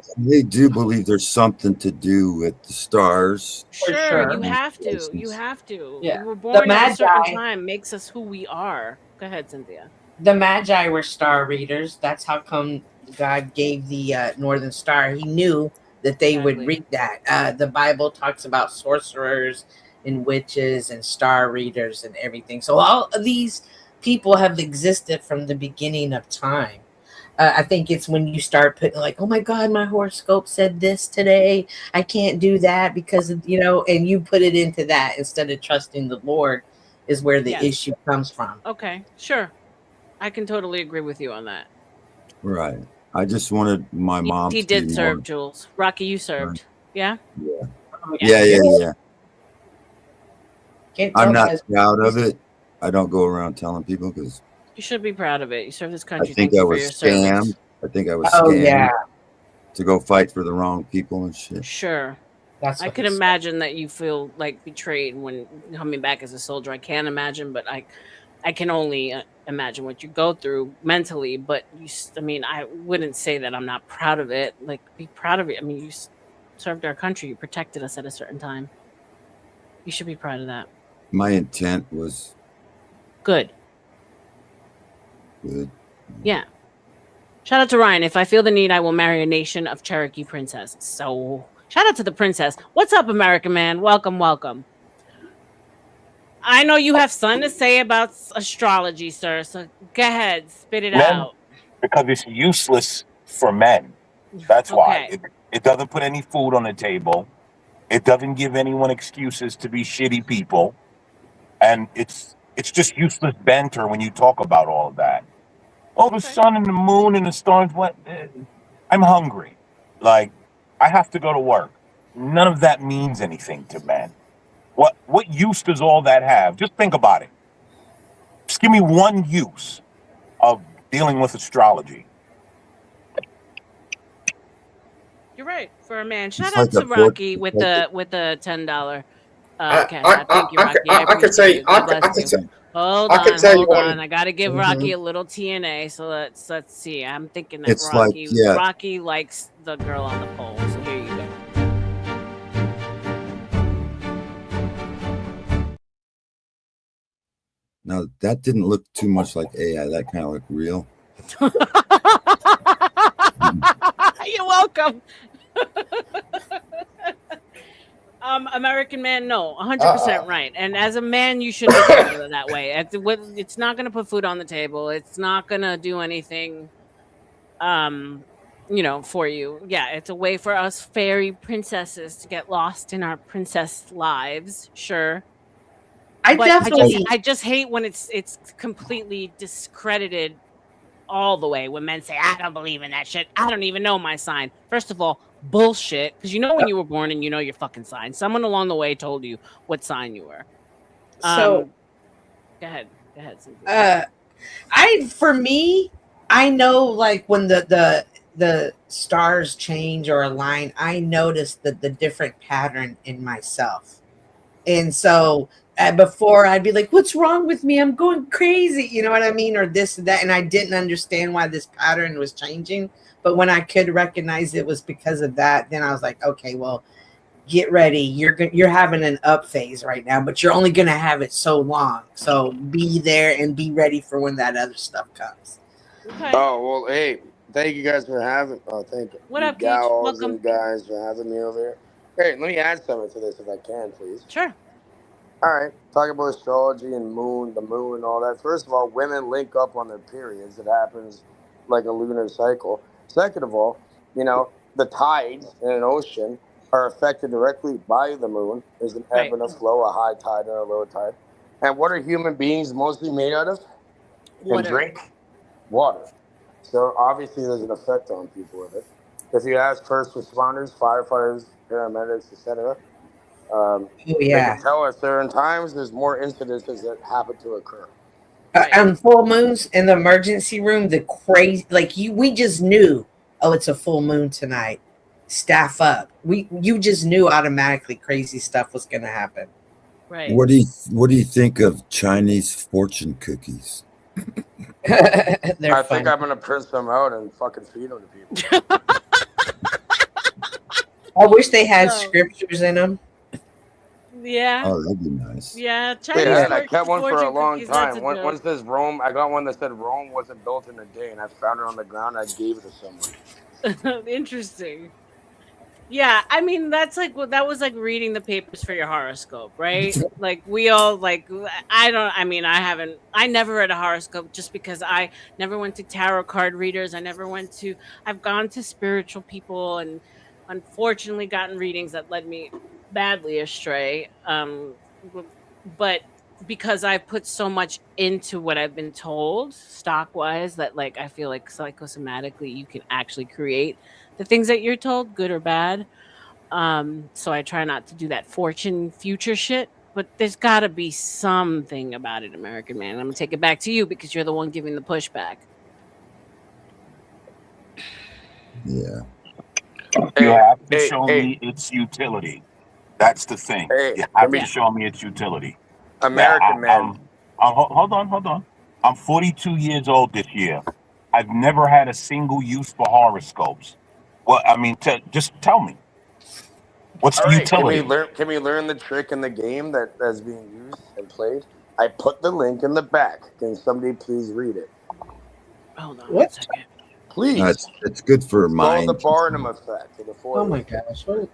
Speaker 20: do believe there's something to do with the stars.
Speaker 2: Sure. You have to. Yeah. We were born at a certain time makes us who we are. Go ahead, Cynthia.
Speaker 21: The Magi were star readers. That's how come God gave the Northern Star. He knew that they would read that. The Bible talks about sorcerers and witches and star readers and everything. So all of these people have existed from the beginning of time. I think it's when you start putting like, oh my God, my horoscope said this today. I can't do that because and you put it into that instead of trusting the Lord is where the issue comes from.
Speaker 2: Okay, sure. I can totally agree with you on that.
Speaker 20: Right. I just wanted my mom.
Speaker 2: He did serve, Jules. Rocky, you served. Yeah?
Speaker 20: Yeah. I'm not proud of it. I don't go around telling people because
Speaker 2: you should be proud of it. You serve this country.
Speaker 20: I think I was scammed. To go fight for the wrong people and shit.
Speaker 2: Sure. I could imagine that you feel like betrayed when coming back as a soldier. I can't imagine, but I can only imagine what you go through mentally. But I wouldn't say that I'm not proud of it. Like, be proud of it. I mean, you served our country. You protected us at a certain time. You should be proud of that.
Speaker 20: My intent was
Speaker 2: good.
Speaker 20: Good.
Speaker 2: Yeah. Shout out to Ryan. If I feel the need, I will marry a nation of Cherokee princesses. So shout out to the princess. What's up, American man? Welcome, welcome. I know you have something to say about astrology, sir. So go ahead, spit it out.
Speaker 15: Because it's useless for men. That's why.
Speaker 2: Okay.
Speaker 15: It doesn't put any food on the table. It doesn't give anyone excuses to be shitty people. And it's just useless banter when you talk about all of that. Oh, the sun and the moon and the stars. What? I'm hungry. Like, I have to go to work. None of that means anything to men. What use does all that have? Just think about it. Just give me one use of dealing with astrology.
Speaker 2: You're right. For a man. Shout
Speaker 20: It's
Speaker 2: out
Speaker 20: like
Speaker 2: to
Speaker 20: a
Speaker 2: Rocky
Speaker 20: fortune
Speaker 2: with
Speaker 20: cookie.
Speaker 2: the $10
Speaker 11: I
Speaker 2: cash app. Thank you, Rocky. I
Speaker 11: could
Speaker 2: appreciate
Speaker 11: tell
Speaker 2: you.
Speaker 11: you.
Speaker 2: God bless you. Hold
Speaker 11: I could
Speaker 2: on,
Speaker 11: tell you
Speaker 2: hold
Speaker 11: one.
Speaker 2: on. I gotta give Rocky a little TNA. So let's see. I'm thinking that
Speaker 20: It's like, yeah.
Speaker 2: Rocky likes the girl on the pole. So here you go.
Speaker 20: Now that didn't look too much like AI. That kind of looked real.
Speaker 2: You're welcome. American man, no, 100% right. And as a man, you should look at it that way. It's not going to put food on the table. It's not going to do anything, for you. Yeah, it's a way for us fairy princesses to get lost in our princess lives. Sure. I just hate when it's completely discredited all the way when men say, I don't believe in that shit. I don't even know my sign. First of all, bullshit. Because you know when you were born and you know your fucking sign. Someone along the way told you what sign you were.
Speaker 21: So
Speaker 2: go ahead. Cynthia.
Speaker 21: For me, I know like when the stars change or align, I notice the different pattern in myself. And so before I'd be like, what's wrong with me? I'm going crazy. You know what I mean? Or this and that. And I didn't understand why this pattern was changing. But when I could recognize it was because of that, then I was like, okay, well, get ready. You're having an up phase right now, but you're only going to have it so long. So be there and be ready for when that other stuff comes.
Speaker 2: Okay.
Speaker 22: Oh, well, hey, thank you guys for having thank you.
Speaker 2: What up,
Speaker 22: gals
Speaker 2: Keach? Welcome.
Speaker 22: and guys for having me over here. Hey, let me add something to this if I can, please.
Speaker 2: Sure.
Speaker 22: All right, talking about astrology and the moon and all that. First of all, women link up on their periods. It happens like a lunar cycle. Second of all, the tides in an ocean are affected directly by the moon. There's an ebb and a flow, a high tide and a low tide. And what are human beings mostly made out of?
Speaker 21: Water.
Speaker 22: And drink? Water. So obviously there's an effect on people with it. If you ask first responders, firefighters, paramedics, etc., they can tell at certain times there's more incidences that happen to occur.
Speaker 21: On full moons in the emergency room, the crazy, we just knew, oh, it's a full moon tonight. Staff up. You just knew automatically crazy stuff was going to happen.
Speaker 2: Right.
Speaker 20: What do you think of Chinese fortune cookies?
Speaker 22: I think I'm gonna print some out and fucking feed them to people.
Speaker 21: I wish they had scriptures in them.
Speaker 2: Yeah.
Speaker 20: Oh, that'd be nice.
Speaker 2: Yeah, Chinese
Speaker 22: and I kept one for a long
Speaker 2: cookies,
Speaker 22: time. One says Rome. I got one that said Rome wasn't built in a day, and I found it on the ground. I gave it to someone.
Speaker 2: Interesting. Yeah, I mean that was like reading the papers for your horoscope, right? Like we all I never read a horoscope just because I never went to tarot card readers. I've gone to spiritual people and unfortunately gotten readings that led me badly astray. But because I put so much into what I've been told stock wise that I feel like psychosomatically you can actually create the things that you're told, good or bad. So I try not to do that fortune future shit, but there's gotta be something about it, American man. I'm gonna take it back to you because you're the one giving the pushback.
Speaker 20: Yeah.
Speaker 15: You have to show me its utility. That's the thing. You have to show me its utility.
Speaker 22: American man.
Speaker 15: Hold on. I'm 42 years old this year. I've never had a single use for horoscopes. Well, I mean, just tell me. What's the utility?
Speaker 22: Can we learn the trick in the game that's being used and played? I put the link in the back. Can somebody please read it?
Speaker 2: Hold on
Speaker 21: What?
Speaker 2: 1 second.
Speaker 22: Please.
Speaker 20: It's good for
Speaker 22: It's called the
Speaker 20: mind.
Speaker 22: Barnum effect. Or the
Speaker 21: Oh my gosh. What?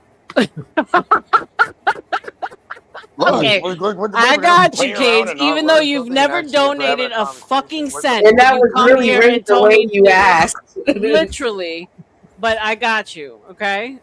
Speaker 22: Look,
Speaker 2: Okay,
Speaker 22: look,
Speaker 2: I
Speaker 22: we're gonna
Speaker 2: got you,
Speaker 22: play around
Speaker 2: Cage.
Speaker 22: and not
Speaker 2: Even though
Speaker 22: learn
Speaker 2: you've
Speaker 22: something and
Speaker 2: never
Speaker 22: actually have to have
Speaker 2: donated a fucking
Speaker 22: conversation.
Speaker 2: cent,
Speaker 21: And that
Speaker 2: you
Speaker 21: was
Speaker 2: come
Speaker 21: really
Speaker 2: here
Speaker 21: rude
Speaker 2: and
Speaker 21: the
Speaker 2: tell
Speaker 21: way
Speaker 2: me
Speaker 21: you asked.
Speaker 2: literally. But I got you, okay?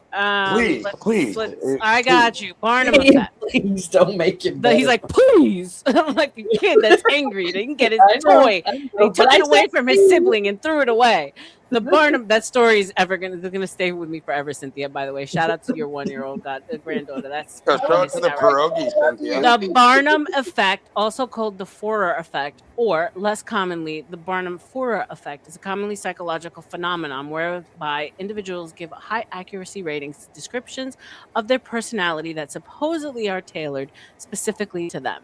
Speaker 22: Please, please.
Speaker 2: I
Speaker 22: Please.
Speaker 2: got you. Barnum effect.
Speaker 21: Please don't make it better.
Speaker 2: He's like, please. I'm like a kid that's angry. They didn't get his
Speaker 21: I know,
Speaker 2: toy.
Speaker 21: I
Speaker 2: And
Speaker 21: know,
Speaker 2: he took
Speaker 21: but I
Speaker 2: it away
Speaker 21: said
Speaker 2: from his sibling and threw it away. The Barnum, that story is gonna stay with me forever, Cynthia, by the way. Shout out to your 1-year-old granddaughter. That's
Speaker 22: Show
Speaker 2: fucking
Speaker 22: it to the
Speaker 2: hysterical.
Speaker 22: pierogi, Cynthia.
Speaker 2: The Barnum effect, also called the Forer effect, or less commonly, the Barnum-Forer effect, is a commonly psychological phenomenon whereby individuals give high accuracy ratings to descriptions of their personality that supposedly are tailored specifically to them,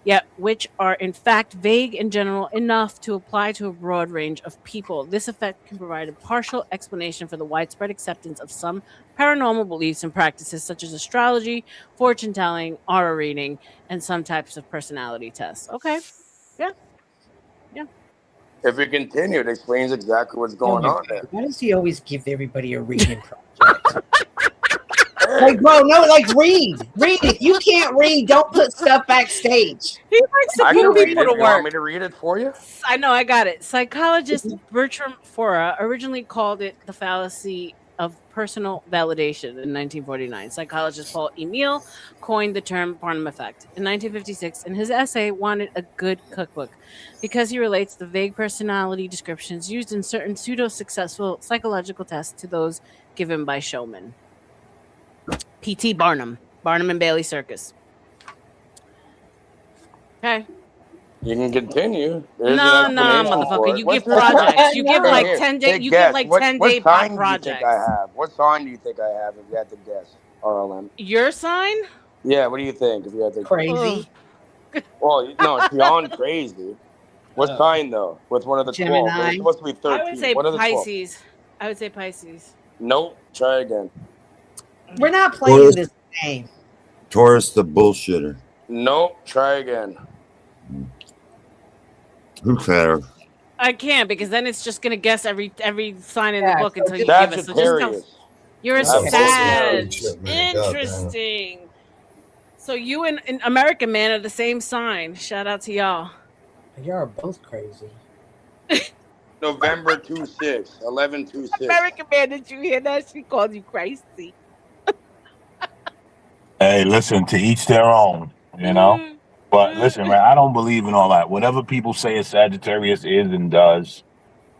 Speaker 2: yet which are in fact vague and general enough to apply to a broad range of people. This effect can provide a partial explanation for the widespread acceptance of some paranormal beliefs and practices such as astrology, fortune telling, aura reading, and some types of personality tests. Okay. Yeah. Yeah.
Speaker 22: If we continue, it explains exactly what's going on there.
Speaker 21: Why does he always give everybody a reading project? Like, bro, no, like read. If you can't read, don't put stuff backstage.
Speaker 2: He likes to
Speaker 22: I
Speaker 2: put
Speaker 22: can read
Speaker 2: people
Speaker 22: it.
Speaker 2: to
Speaker 22: You want
Speaker 2: work.
Speaker 22: me to read it for you?
Speaker 2: I know, I got it. Psychologist Bertram Fora originally called it the fallacy of personal validation in 1949. Psychologist Paul Emile coined the term Barnum effect in 1956 in his essay Wanted a Good Cookbook because he relates the vague personality descriptions used in certain pseudo-successful psychological tests to those given by showmen. P.T. Barnum, Barnum and Bailey Circus. Okay.
Speaker 22: You can continue. There's
Speaker 2: No,
Speaker 22: an
Speaker 2: no,
Speaker 22: explanation for
Speaker 2: motherfucker.
Speaker 22: it.
Speaker 2: You
Speaker 22: What's
Speaker 2: give projects. You give
Speaker 22: Hey,
Speaker 2: like
Speaker 22: here,
Speaker 2: 10 day.
Speaker 22: take
Speaker 2: You
Speaker 22: guess.
Speaker 2: give like
Speaker 22: What
Speaker 2: 10-day
Speaker 22: sign do you
Speaker 2: projects.
Speaker 22: think I have? What sign do you think I have if you had to guess? RLM.
Speaker 2: Your sign?
Speaker 22: Yeah, what do you think if you had to
Speaker 21: Crazy.
Speaker 22: Well, no, it's beyond crazy. What
Speaker 21: Oh.
Speaker 22: sign though? With one of the 12.
Speaker 21: Gemini.
Speaker 22: It's supposed to be 13.
Speaker 2: I would say
Speaker 22: What are the 12?
Speaker 2: Pisces. I would say Pisces.
Speaker 22: Nope. Try again.
Speaker 21: We're not playing this game.
Speaker 20: Taurus the bullshitter.
Speaker 22: Nope. Try again.
Speaker 20: Who cares?
Speaker 2: I can't because then it's just gonna guess every sign in the book until you give us. So just
Speaker 22: Sagittarius.
Speaker 2: you're a
Speaker 22: Okay.
Speaker 2: Sag.
Speaker 22: Shit, man. God damn.
Speaker 2: Interesting. So you and American Man are the same sign. Shout out to y'all.
Speaker 21: Y'all are both crazy.
Speaker 22: November 26, 11/26.
Speaker 2: American Man, did you hear that? She called you crazy.
Speaker 15: Hey, listen, to each their own, you know? But listen, man, I don't believe in all that. Whatever people say a Sagittarius is and does,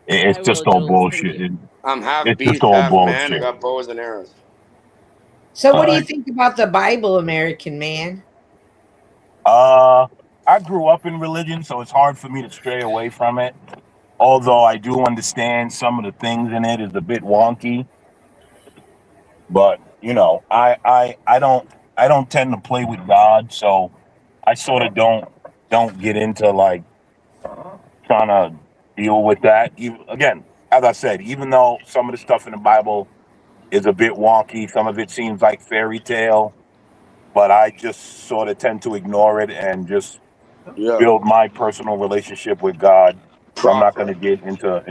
Speaker 15: it's just all bullshit.
Speaker 22: I'm half
Speaker 15: It's
Speaker 22: beast,
Speaker 15: just all
Speaker 22: half man. I
Speaker 15: bullshit.
Speaker 22: got bows and arrows.
Speaker 21: So what do you
Speaker 15: Alright.
Speaker 21: think about the Bible, American Man?
Speaker 15: I grew up in religion, so it's hard for me to stray away from it. Although I do understand some of the things in it is a bit wonky. But you know, I don't tend to play with God, so I sort of don't get into like trying to deal with that. Again, as I said, even though some of the stuff in the Bible is a bit wonky, some of it seems like fairy tale, but I just sort of tend to ignore it and just build my personal relationship with God. So I'm not going to get into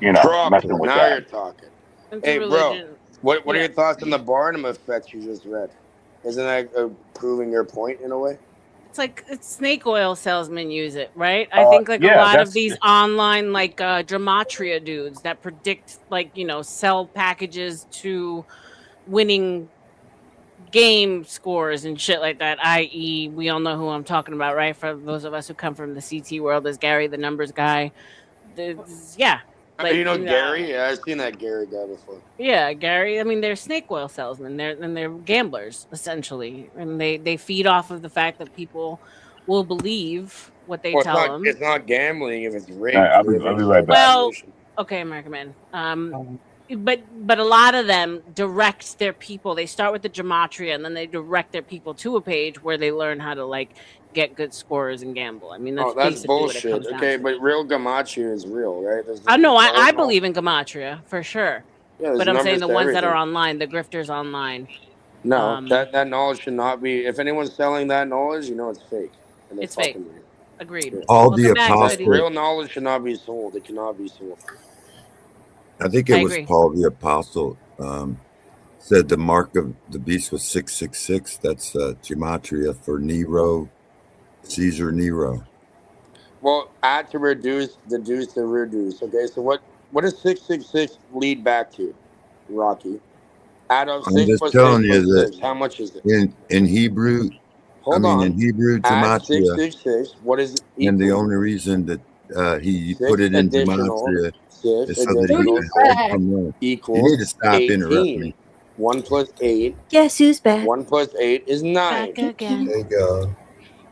Speaker 15: messing with
Speaker 22: Now
Speaker 15: that.
Speaker 22: you're talking.
Speaker 2: Into
Speaker 22: Hey,
Speaker 2: religion.
Speaker 22: bro, what are
Speaker 2: Yeah.
Speaker 22: your thoughts on the Barnum effect you just read? Isn't that proving your point in a way?
Speaker 2: It's like snake oil salesmen use it, right? I think like a lot of these online like gematria dudes that predict sell packages to winning game scores and shit like that, i.e. we all know who I'm talking about, right? For those of us who come from the CT world, there's Gary the numbers guy. Yeah. Like,
Speaker 22: Gary? Yeah, I've seen that Gary guy before.
Speaker 2: Yeah, Gary. I mean, they're snake oil salesmen. They're gamblers essentially, and they feed off of the fact that people will believe what they tell them.
Speaker 22: It's not gambling if it's rigged.
Speaker 15: I'll be right back.
Speaker 2: Well, okay, American Man. But a lot of them direct their people. They start with the gematria, and then they direct their people to a page where they learn how to like get good scores and gamble. I mean, that's basically
Speaker 22: bullshit.
Speaker 2: what it comes down
Speaker 22: Okay,
Speaker 2: to.
Speaker 22: but real gematria is real, right?
Speaker 2: I know. I believe in gematria for sure.
Speaker 22: Yeah, there's
Speaker 2: but I'm saying
Speaker 22: numbers
Speaker 2: the
Speaker 22: to
Speaker 2: ones that are
Speaker 22: everything.
Speaker 2: online, the grifters online.
Speaker 22: No, that knowledge should not be. If anyone's selling that knowledge, you know it's fake. And
Speaker 2: It's fake. Agreed.
Speaker 20: All the
Speaker 2: Welcome back,
Speaker 20: apostles.
Speaker 2: Teddy.
Speaker 22: Real knowledge should not be sold. It cannot be sold.
Speaker 20: I think
Speaker 2: I
Speaker 20: it was
Speaker 2: agree.
Speaker 20: Paul the apostle said the mark of the beast was 666. That's gematria for Nero, Caesar Nero.
Speaker 22: Well, add to reduce, deduce to reduce. Okay, so what does 666 lead back to, Rocky? Add up
Speaker 20: I'm
Speaker 22: 6
Speaker 20: just
Speaker 22: plus
Speaker 20: telling
Speaker 22: 6
Speaker 20: you
Speaker 22: plus
Speaker 20: that
Speaker 22: 6. How much is it?
Speaker 20: in Hebrew,
Speaker 22: Hold on.
Speaker 20: in Hebrew
Speaker 22: Add
Speaker 20: gematria,
Speaker 22: 666. What is it
Speaker 20: and the
Speaker 22: equal?
Speaker 20: only reason that he
Speaker 22: 6
Speaker 20: put it in
Speaker 22: additional
Speaker 20: gematria
Speaker 22: 6
Speaker 20: is so that he
Speaker 22: additional
Speaker 20: can help
Speaker 22: 6
Speaker 20: from there. You
Speaker 22: equals
Speaker 20: need to stop interrupting
Speaker 22: 18.
Speaker 20: me.
Speaker 22: 1 plus 8.
Speaker 8: Guess who's back?
Speaker 22: 1 plus 8 is 9.
Speaker 2: Back again.
Speaker 17: There you go.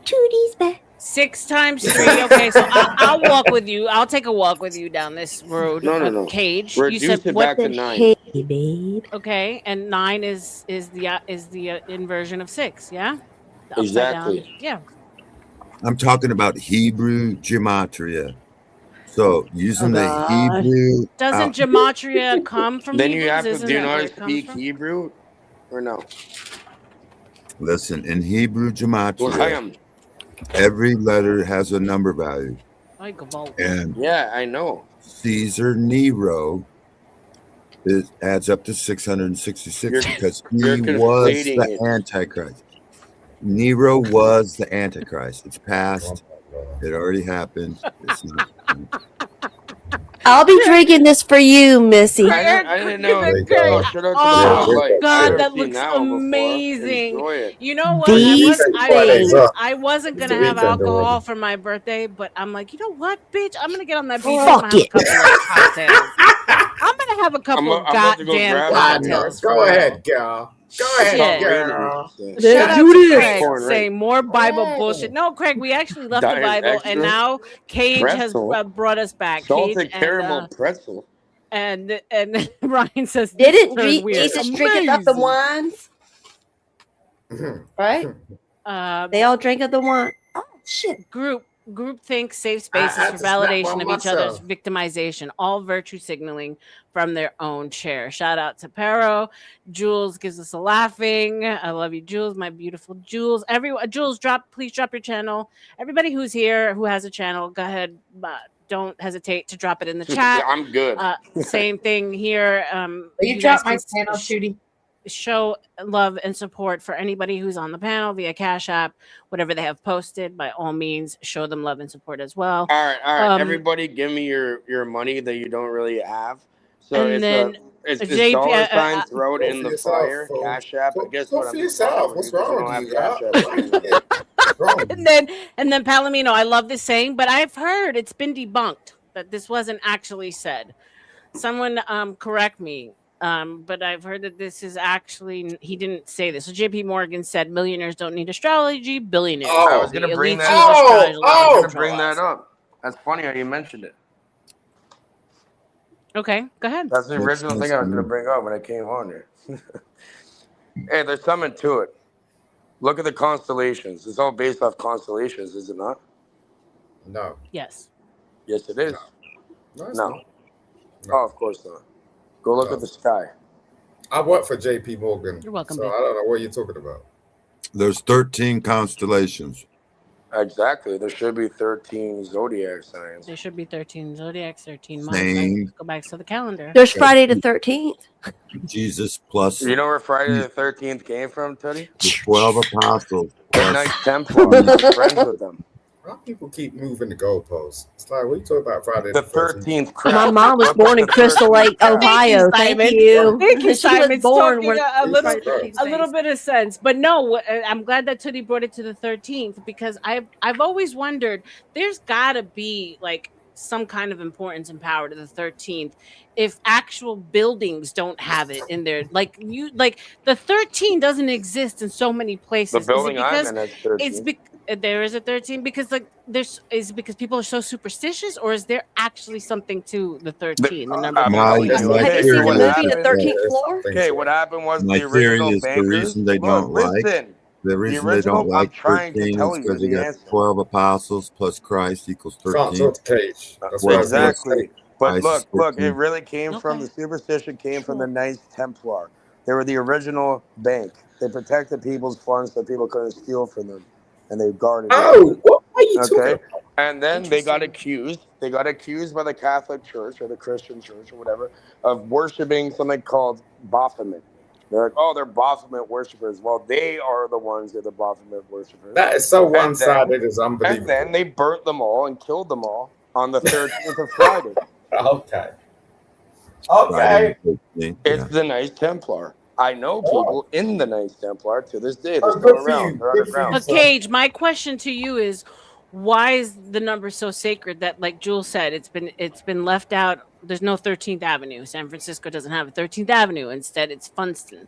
Speaker 8: Trudy's back.
Speaker 2: 6 times 3. Okay, so I'll walk with you. I'll take a walk with you down this road.
Speaker 22: No.
Speaker 2: Cage. You
Speaker 22: Reduce
Speaker 2: said
Speaker 22: it
Speaker 2: what?
Speaker 22: back to 9.
Speaker 8: Hey, babe.
Speaker 2: Okay, and 9 is the inversion of 6. Yeah, the upside down.
Speaker 22: Exactly.
Speaker 2: Yeah.
Speaker 20: I'm talking about Hebrew gematria. So using the
Speaker 8: God.
Speaker 20: Hebrew
Speaker 2: Doesn't gematria come from
Speaker 22: Then you
Speaker 2: Hebrews?
Speaker 22: have to
Speaker 2: Isn't
Speaker 22: do you
Speaker 2: that
Speaker 22: know how
Speaker 2: where
Speaker 22: to
Speaker 2: it comes
Speaker 22: speak
Speaker 2: from?
Speaker 22: Hebrew or no?
Speaker 20: listen, in Hebrew gematria,
Speaker 22: L'chaim.
Speaker 20: every letter has a number value.
Speaker 2: Like a bolt.
Speaker 20: And
Speaker 22: Yeah, I know.
Speaker 20: Caesar Nero adds up to 666 because
Speaker 22: You're
Speaker 20: he was
Speaker 22: conflating
Speaker 20: the
Speaker 22: it.
Speaker 20: Antichrist. Nero was the Antichrist. It's past. It already happened. It's not.
Speaker 8: I'll be drinking this for you, Missy.
Speaker 22: I didn't know.
Speaker 2: Great.
Speaker 22: Oh, shout out to the
Speaker 2: Oh
Speaker 22: Bud Light. I
Speaker 2: God,
Speaker 22: never
Speaker 2: that
Speaker 22: seen
Speaker 2: looks
Speaker 22: that one before.
Speaker 2: amazing.
Speaker 22: Enjoy it.
Speaker 2: You know what?
Speaker 8: These
Speaker 2: I wasn't gonna have alcohol for my birthday, but I'm like, you know what, bitch? I'm gonna get on that beach. I'm
Speaker 8: Fuck
Speaker 2: gonna have a
Speaker 8: it.
Speaker 2: couple of cocktails. I'm gonna have a couple of
Speaker 22: I'm about to go
Speaker 2: goddamn
Speaker 22: grab
Speaker 2: cocktails.
Speaker 17: Go
Speaker 2: for real.
Speaker 17: ahead, girl. Go ahead,
Speaker 22: Stop
Speaker 2: Shit.
Speaker 17: girl.
Speaker 22: raining.
Speaker 2: Shout out
Speaker 8: do
Speaker 2: to
Speaker 8: this.
Speaker 2: Craig
Speaker 22: Pouring rain.
Speaker 2: saying more Bible bullshit. No, Craig, we actually left the
Speaker 22: Diet
Speaker 2: Bible, and
Speaker 22: extra.
Speaker 2: now Cage has
Speaker 22: Pretzel.
Speaker 2: brought us back.
Speaker 22: Salted
Speaker 2: Cage
Speaker 22: caramel pretzel.
Speaker 2: and Ryan says this
Speaker 8: Didn't
Speaker 2: turned weird.
Speaker 8: Jesus drinketh of the wines? Right? They all drank of the wine. Oh shit.
Speaker 2: Group think safe
Speaker 17: I
Speaker 2: spaces
Speaker 17: had
Speaker 2: for
Speaker 17: to snap
Speaker 2: validation
Speaker 17: on
Speaker 2: of each other's
Speaker 17: myself.
Speaker 2: victimization, all virtue signaling from their own chair. Shout out to Pero. Jules gives us a laughing. I love you, Jules, my beautiful Jules. Everyone, Jules, please drop your channel. Everybody who's here who has a channel, go ahead. Don't hesitate to drop it in the chat.
Speaker 22: I'm good.
Speaker 2: Same thing here.
Speaker 21: You
Speaker 2: guys
Speaker 21: drop my
Speaker 2: can
Speaker 21: channel, Shooty.
Speaker 2: show love and support for anybody who's on the panel via Cash App, whatever they have posted. By all means, show them love and support as well.
Speaker 22: All right. Everybody, give me your money that you don't really have. So
Speaker 2: And then
Speaker 22: it's
Speaker 2: JP,
Speaker 22: dollar sign. Throw it
Speaker 17: Go
Speaker 22: in
Speaker 17: for
Speaker 22: the
Speaker 17: yourself,
Speaker 22: fire.
Speaker 17: fool.
Speaker 22: Cash app. And guess
Speaker 17: Go
Speaker 22: what?
Speaker 17: for
Speaker 22: I'm just fucking
Speaker 17: yourself.
Speaker 22: with you
Speaker 17: What's
Speaker 22: because you
Speaker 17: wrong
Speaker 22: don't
Speaker 17: with
Speaker 22: have
Speaker 17: you,
Speaker 22: cash
Speaker 17: y'all?
Speaker 22: app.
Speaker 2: and then Palomino. I love this saying, but I've heard it's been debunked that this wasn't actually said. Someone correct me. But I've heard that this is actually he didn't say this. So JP Morgan said millionaires don't need astrology, billionaires.
Speaker 22: I was
Speaker 2: do.
Speaker 22: gonna
Speaker 2: The
Speaker 22: bring
Speaker 2: elites
Speaker 22: that
Speaker 2: use
Speaker 22: up.
Speaker 2: astrology
Speaker 22: I
Speaker 2: to
Speaker 22: was gonna
Speaker 2: control
Speaker 22: bring that
Speaker 2: us.
Speaker 22: up. That's funny how you mentioned it.
Speaker 2: Okay, go ahead.
Speaker 22: That's the original thing I was gonna bring up when I came on here. Hey, there's something to it. Look at the constellations. It's all based off constellations, is it not?
Speaker 17: No.
Speaker 2: Yes.
Speaker 22: Yes, it is.
Speaker 17: No, it's
Speaker 22: No.
Speaker 17: not.
Speaker 22: Oh, of course not. Go look
Speaker 17: No.
Speaker 22: at the sky.
Speaker 17: I work for JP Morgan.
Speaker 2: You're welcome,
Speaker 17: So
Speaker 2: babe.
Speaker 17: I don't know what you're talking about.
Speaker 20: There's 13 constellations.
Speaker 22: Exactly. There should be 13 zodiac signs.
Speaker 2: There should be 13 zodiacs, 13 months.
Speaker 20: Same.
Speaker 2: Let's go back to the calendar.
Speaker 8: There's Friday the 13th.
Speaker 20: Jesus plus
Speaker 22: You know where Friday the 13th came from, Teddy?
Speaker 20: the 12 apostles.
Speaker 22: The Knights Templar. I'm friends with them.
Speaker 17: Why people keep moving the goalposts? It's like, what are you talking about Friday
Speaker 22: The
Speaker 17: the 13th?
Speaker 22: 13th crap.
Speaker 8: My mom was
Speaker 22: Look
Speaker 8: born
Speaker 22: at
Speaker 8: in
Speaker 22: the
Speaker 8: Crystal
Speaker 22: 13th
Speaker 8: Lake,
Speaker 22: crap.
Speaker 8: Ohio. Thank
Speaker 2: Simon.
Speaker 8: you.
Speaker 2: Thank you,
Speaker 8: She was
Speaker 2: Simon.
Speaker 8: born
Speaker 2: Talking
Speaker 8: when
Speaker 2: a little,
Speaker 17: Christ.
Speaker 2: a little bit of sense, but no, I'm glad that Tootie brought it to the 13th because I've always wondered there's got to be like some kind of importance and power to the 13th if actual buildings don't have it in there. Like the 13 doesn't exist in so many
Speaker 22: The
Speaker 2: places. Is it
Speaker 22: building I'm
Speaker 2: because
Speaker 22: in has 13.
Speaker 2: there is a 13 because like is it because people are so superstitious or is there actually something to the 13 the number
Speaker 22: I'm
Speaker 2: 13?
Speaker 22: telling you.
Speaker 20: my
Speaker 8: Have you
Speaker 22: Okay,
Speaker 8: seen
Speaker 22: so
Speaker 8: the
Speaker 22: what
Speaker 20: theory
Speaker 8: movie The
Speaker 22: happened?
Speaker 8: 13th Floor?
Speaker 22: Okay, what happened was
Speaker 20: My
Speaker 22: the
Speaker 20: theory
Speaker 22: original
Speaker 20: is the
Speaker 22: bankers.
Speaker 20: reason they
Speaker 22: Look,
Speaker 20: don't like
Speaker 22: listen.
Speaker 20: the reason they
Speaker 22: original.
Speaker 20: don't like
Speaker 22: I'm trying to
Speaker 20: 13
Speaker 22: tell
Speaker 20: is
Speaker 22: you
Speaker 20: because you
Speaker 22: the
Speaker 20: got
Speaker 22: answer.
Speaker 20: 12 apostles plus Christ equals
Speaker 17: Can't
Speaker 20: 13.
Speaker 17: talk to Cage. That's
Speaker 20: 12
Speaker 17: why
Speaker 22: Exactly. But
Speaker 20: Christ is
Speaker 22: look, it
Speaker 20: 13.
Speaker 22: really came from the superstition came from the Knights Templar. They were the original bank. They protected people's funds so people couldn't steal from them, and they guarded it.
Speaker 17: Oh,
Speaker 22: Okay. And then they got accused. They got accused by the Catholic Church or the Christian Church or whatever of worshiping something called Baphomet. They're like, oh, they're Baphomet worshipers. Well, they are the ones that are the Baphomet worshipers.
Speaker 11: That is so one-sided. It's
Speaker 22: And
Speaker 11: unbelievable.
Speaker 22: then they burnt them all and killed them all on the 13th of Friday.
Speaker 11: Okay. Okay.
Speaker 22: It's the Knights Templar. I know people in the Knights Templar to this day. They're still around. They're underground.
Speaker 2: But Cage, my question to you is, why is the number so sacred that, like Jules said, it's been left out? There's no 13th Avenue. San Francisco doesn't have a 13th Avenue. Instead, it's Funston.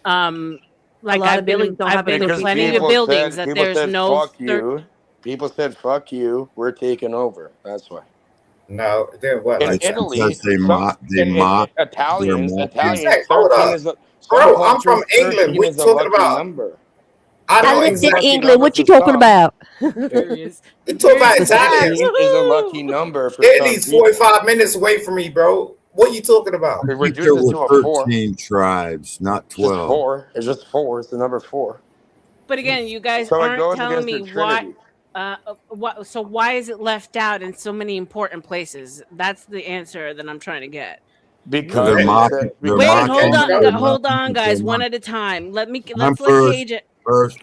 Speaker 2: Like I've been in plenty of buildings that there's no.
Speaker 22: Fuck you. People said, "Fuck you. We're taking over." That's why.
Speaker 11: No, then what?
Speaker 22: In
Speaker 11: Like,
Speaker 22: Italy,
Speaker 20: they mock.
Speaker 22: Italians.
Speaker 11: Hey, hold
Speaker 22: 13
Speaker 11: up.
Speaker 22: is a,
Speaker 11: Bro, I'm from England. What you talking about?
Speaker 22: Number.
Speaker 8: I lived in England. What you talking about?
Speaker 11: You talking about Italians?
Speaker 22: Is a lucky number for
Speaker 11: Italy's 45 minutes away from me, bro. What are you talking about?
Speaker 22: They
Speaker 20: There
Speaker 22: reduced it to
Speaker 20: were
Speaker 22: a 4.
Speaker 20: 13 tribes, not
Speaker 22: Just
Speaker 20: 12.
Speaker 22: 4. It's just 4. It's the number 4.
Speaker 2: But again, you guys
Speaker 22: So it
Speaker 2: aren't
Speaker 22: goes
Speaker 2: telling me
Speaker 22: against the
Speaker 2: why.
Speaker 22: Trinity.
Speaker 2: So why is it left out in so many important places? That's the answer that I'm trying to get.
Speaker 22: Because
Speaker 20: They're mocking. They're
Speaker 2: Wait,
Speaker 20: mocking.
Speaker 2: hold on, guys,
Speaker 20: They're
Speaker 2: one at a time. Let's
Speaker 20: I'm
Speaker 2: let
Speaker 20: first.
Speaker 2: Cage.
Speaker 20: First.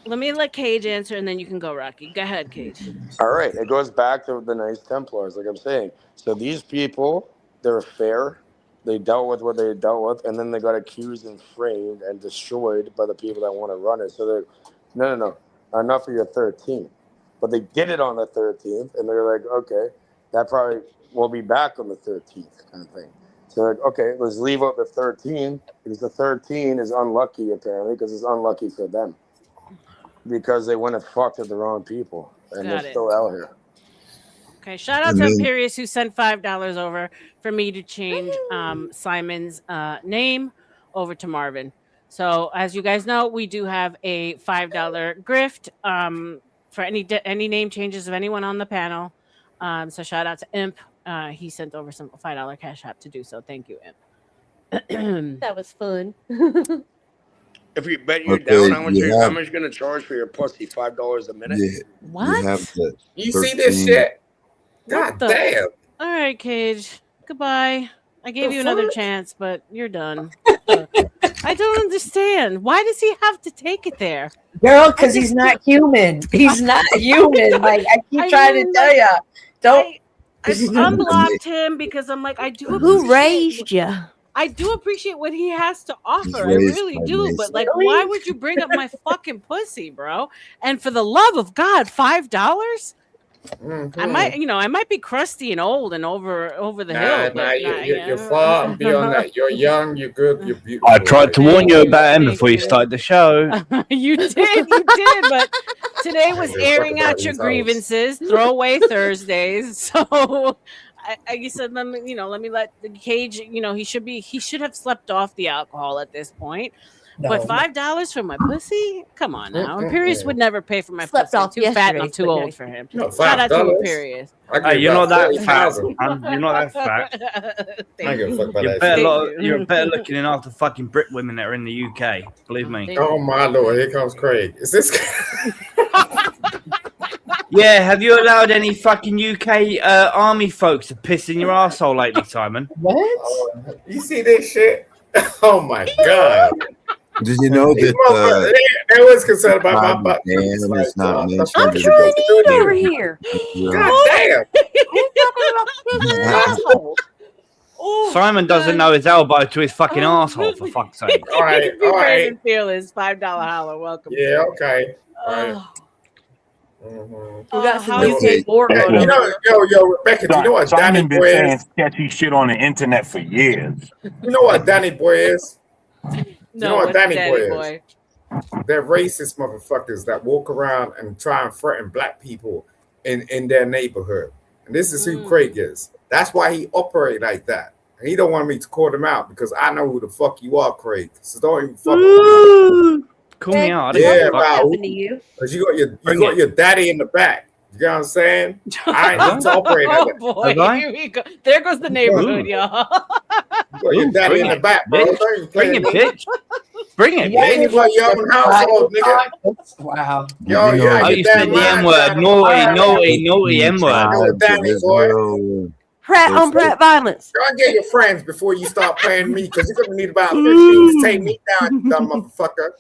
Speaker 2: Let me let Cage answer, and then you can go, Rocky. Go ahead, Cage.
Speaker 22: All right, it goes back to the Knights Templars, like I'm saying. So these people, they're fair. They dealt with what they dealt with, and then they got accused and framed and destroyed by the people that want to run it. So they're, no, enough of your 13th. But they did it on the 13th, and they're like, okay, that probably will be back on the 13th kind of thing. So like, okay, let's leave out the 13 because the 13 is unlucky apparently because it's unlucky for them because they went and fucked with the wrong people, and
Speaker 2: Got
Speaker 22: they're
Speaker 2: it.
Speaker 22: still out here.
Speaker 2: Okay, shout out to Imperius who sent $5 over for me to change Simon's name over to Marvin. So as you guys know, we do have a $5 grift for any name changes of anyone on the panel. So shout out to Imp. He sent over some $5 cash app to do so. Thank you, Imp.
Speaker 8: That was fun.
Speaker 22: If you bet you're
Speaker 20: Okay,
Speaker 22: down, how much you gonna charge for your pussy? $5 a minute.
Speaker 2: What?
Speaker 22: You see this shit? God damn.
Speaker 2: All right, Cage. Goodbye. I gave you another chance, but you're done. I don't understand. Why does he have to take it there?
Speaker 21: Girl, because he's not human. He's not human. Like I keep trying to tell you. Don't.
Speaker 2: I unblocked him because I'm like, I do.
Speaker 8: Who raised you?
Speaker 2: I do appreciate what he has to offer. I
Speaker 20: raised
Speaker 2: really
Speaker 20: by
Speaker 2: do.
Speaker 20: Mason.
Speaker 2: But like, why would you bring up my fucking pussy, bro? And for the love of God, $5? I might be crusty and old and over the hill. But
Speaker 11: you're far beyond that. You're young, you're good, you're beautiful.
Speaker 12: I tried to warn you about him before you started the show.
Speaker 2: You did. But today was airing out your grievances, throwaway Thursdays. So I said, let me let the Cage. He should have slept off the alcohol at this point.
Speaker 21: No.
Speaker 2: But $5 for my pussy? Come on now. Imperius would never pay for my
Speaker 8: Slept
Speaker 2: pussy.
Speaker 8: off
Speaker 2: I'm too fat and I'm
Speaker 8: yesterday,
Speaker 2: too
Speaker 8: but
Speaker 2: old
Speaker 8: nice.
Speaker 2: for him.
Speaker 11: No,
Speaker 2: Shout out to
Speaker 11: $5.
Speaker 2: Imperius.
Speaker 12: You're not that fat. You're not that fat.
Speaker 11: I give a fuck about
Speaker 12: You're
Speaker 11: that.
Speaker 12: you're better looking than half the fucking Brit women that are in the UK. Believe me.
Speaker 11: Oh my lord, here comes Craig. Is this?
Speaker 12: Yeah, have you allowed any fucking UK army folks to piss in your asshole lately, Simon?
Speaker 21: What?
Speaker 11: You see this shit? Oh my god.
Speaker 20: Did you know
Speaker 11: These
Speaker 20: that
Speaker 11: motherfuckers, they was concerned about my butt.
Speaker 20: Dan is not mentioned?
Speaker 8: I'm
Speaker 20: in
Speaker 8: trying
Speaker 20: the
Speaker 8: to eat over here.
Speaker 11: God damn.
Speaker 12: Simon doesn't know his elbow to his fucking asshole, for fuck's sake.
Speaker 11: All right.
Speaker 2: Brave and Fearless, $5 holler. Welcome.
Speaker 11: Yeah, okay. All right.
Speaker 8: We got some
Speaker 11: Okay.
Speaker 8: UK lore going
Speaker 11: You
Speaker 8: on.
Speaker 11: know, yo, Rebecca, do you know what Danny
Speaker 15: Simon been
Speaker 11: Boy
Speaker 15: saying
Speaker 11: is?
Speaker 15: sketchy shit on the internet for years.
Speaker 11: You know what Danny Boy is? You know what
Speaker 2: what's
Speaker 11: Danny
Speaker 2: Danny
Speaker 11: Boy is? They're racist motherfuckers that walk around and try and threaten black people in their neighborhood. And this is who Craig is. That's why he operate like that. And he don't want me to call him out because I know who the fuck you are, Craig. So don't even fuck with me.
Speaker 12: Call me out.
Speaker 11: Yeah,
Speaker 8: What
Speaker 11: about
Speaker 8: happened to you?
Speaker 11: because you got your daddy in the back. You know what I'm saying? I need to operate like that.
Speaker 2: Oh boy, here we go. There goes the neighborhood, y'all.
Speaker 11: You got your daddy in the back, bro. Don't even play
Speaker 12: Bring it,
Speaker 11: with me.
Speaker 12: bitch. Bring it,
Speaker 11: Ain't for your own household, nigga.
Speaker 21: Wow.
Speaker 11: Yo,
Speaker 20: You
Speaker 11: you
Speaker 20: know,
Speaker 11: out
Speaker 12: Oh,
Speaker 11: your
Speaker 12: you said
Speaker 11: damn
Speaker 12: the M
Speaker 11: mind.
Speaker 12: word. Naughty M word.
Speaker 11: You're a Danny boy.
Speaker 8: Pratt on Pratt violence.
Speaker 11: Go and get your friends before you start playing me, because you're gonna need about 15 to take me down, you dumb motherfucker.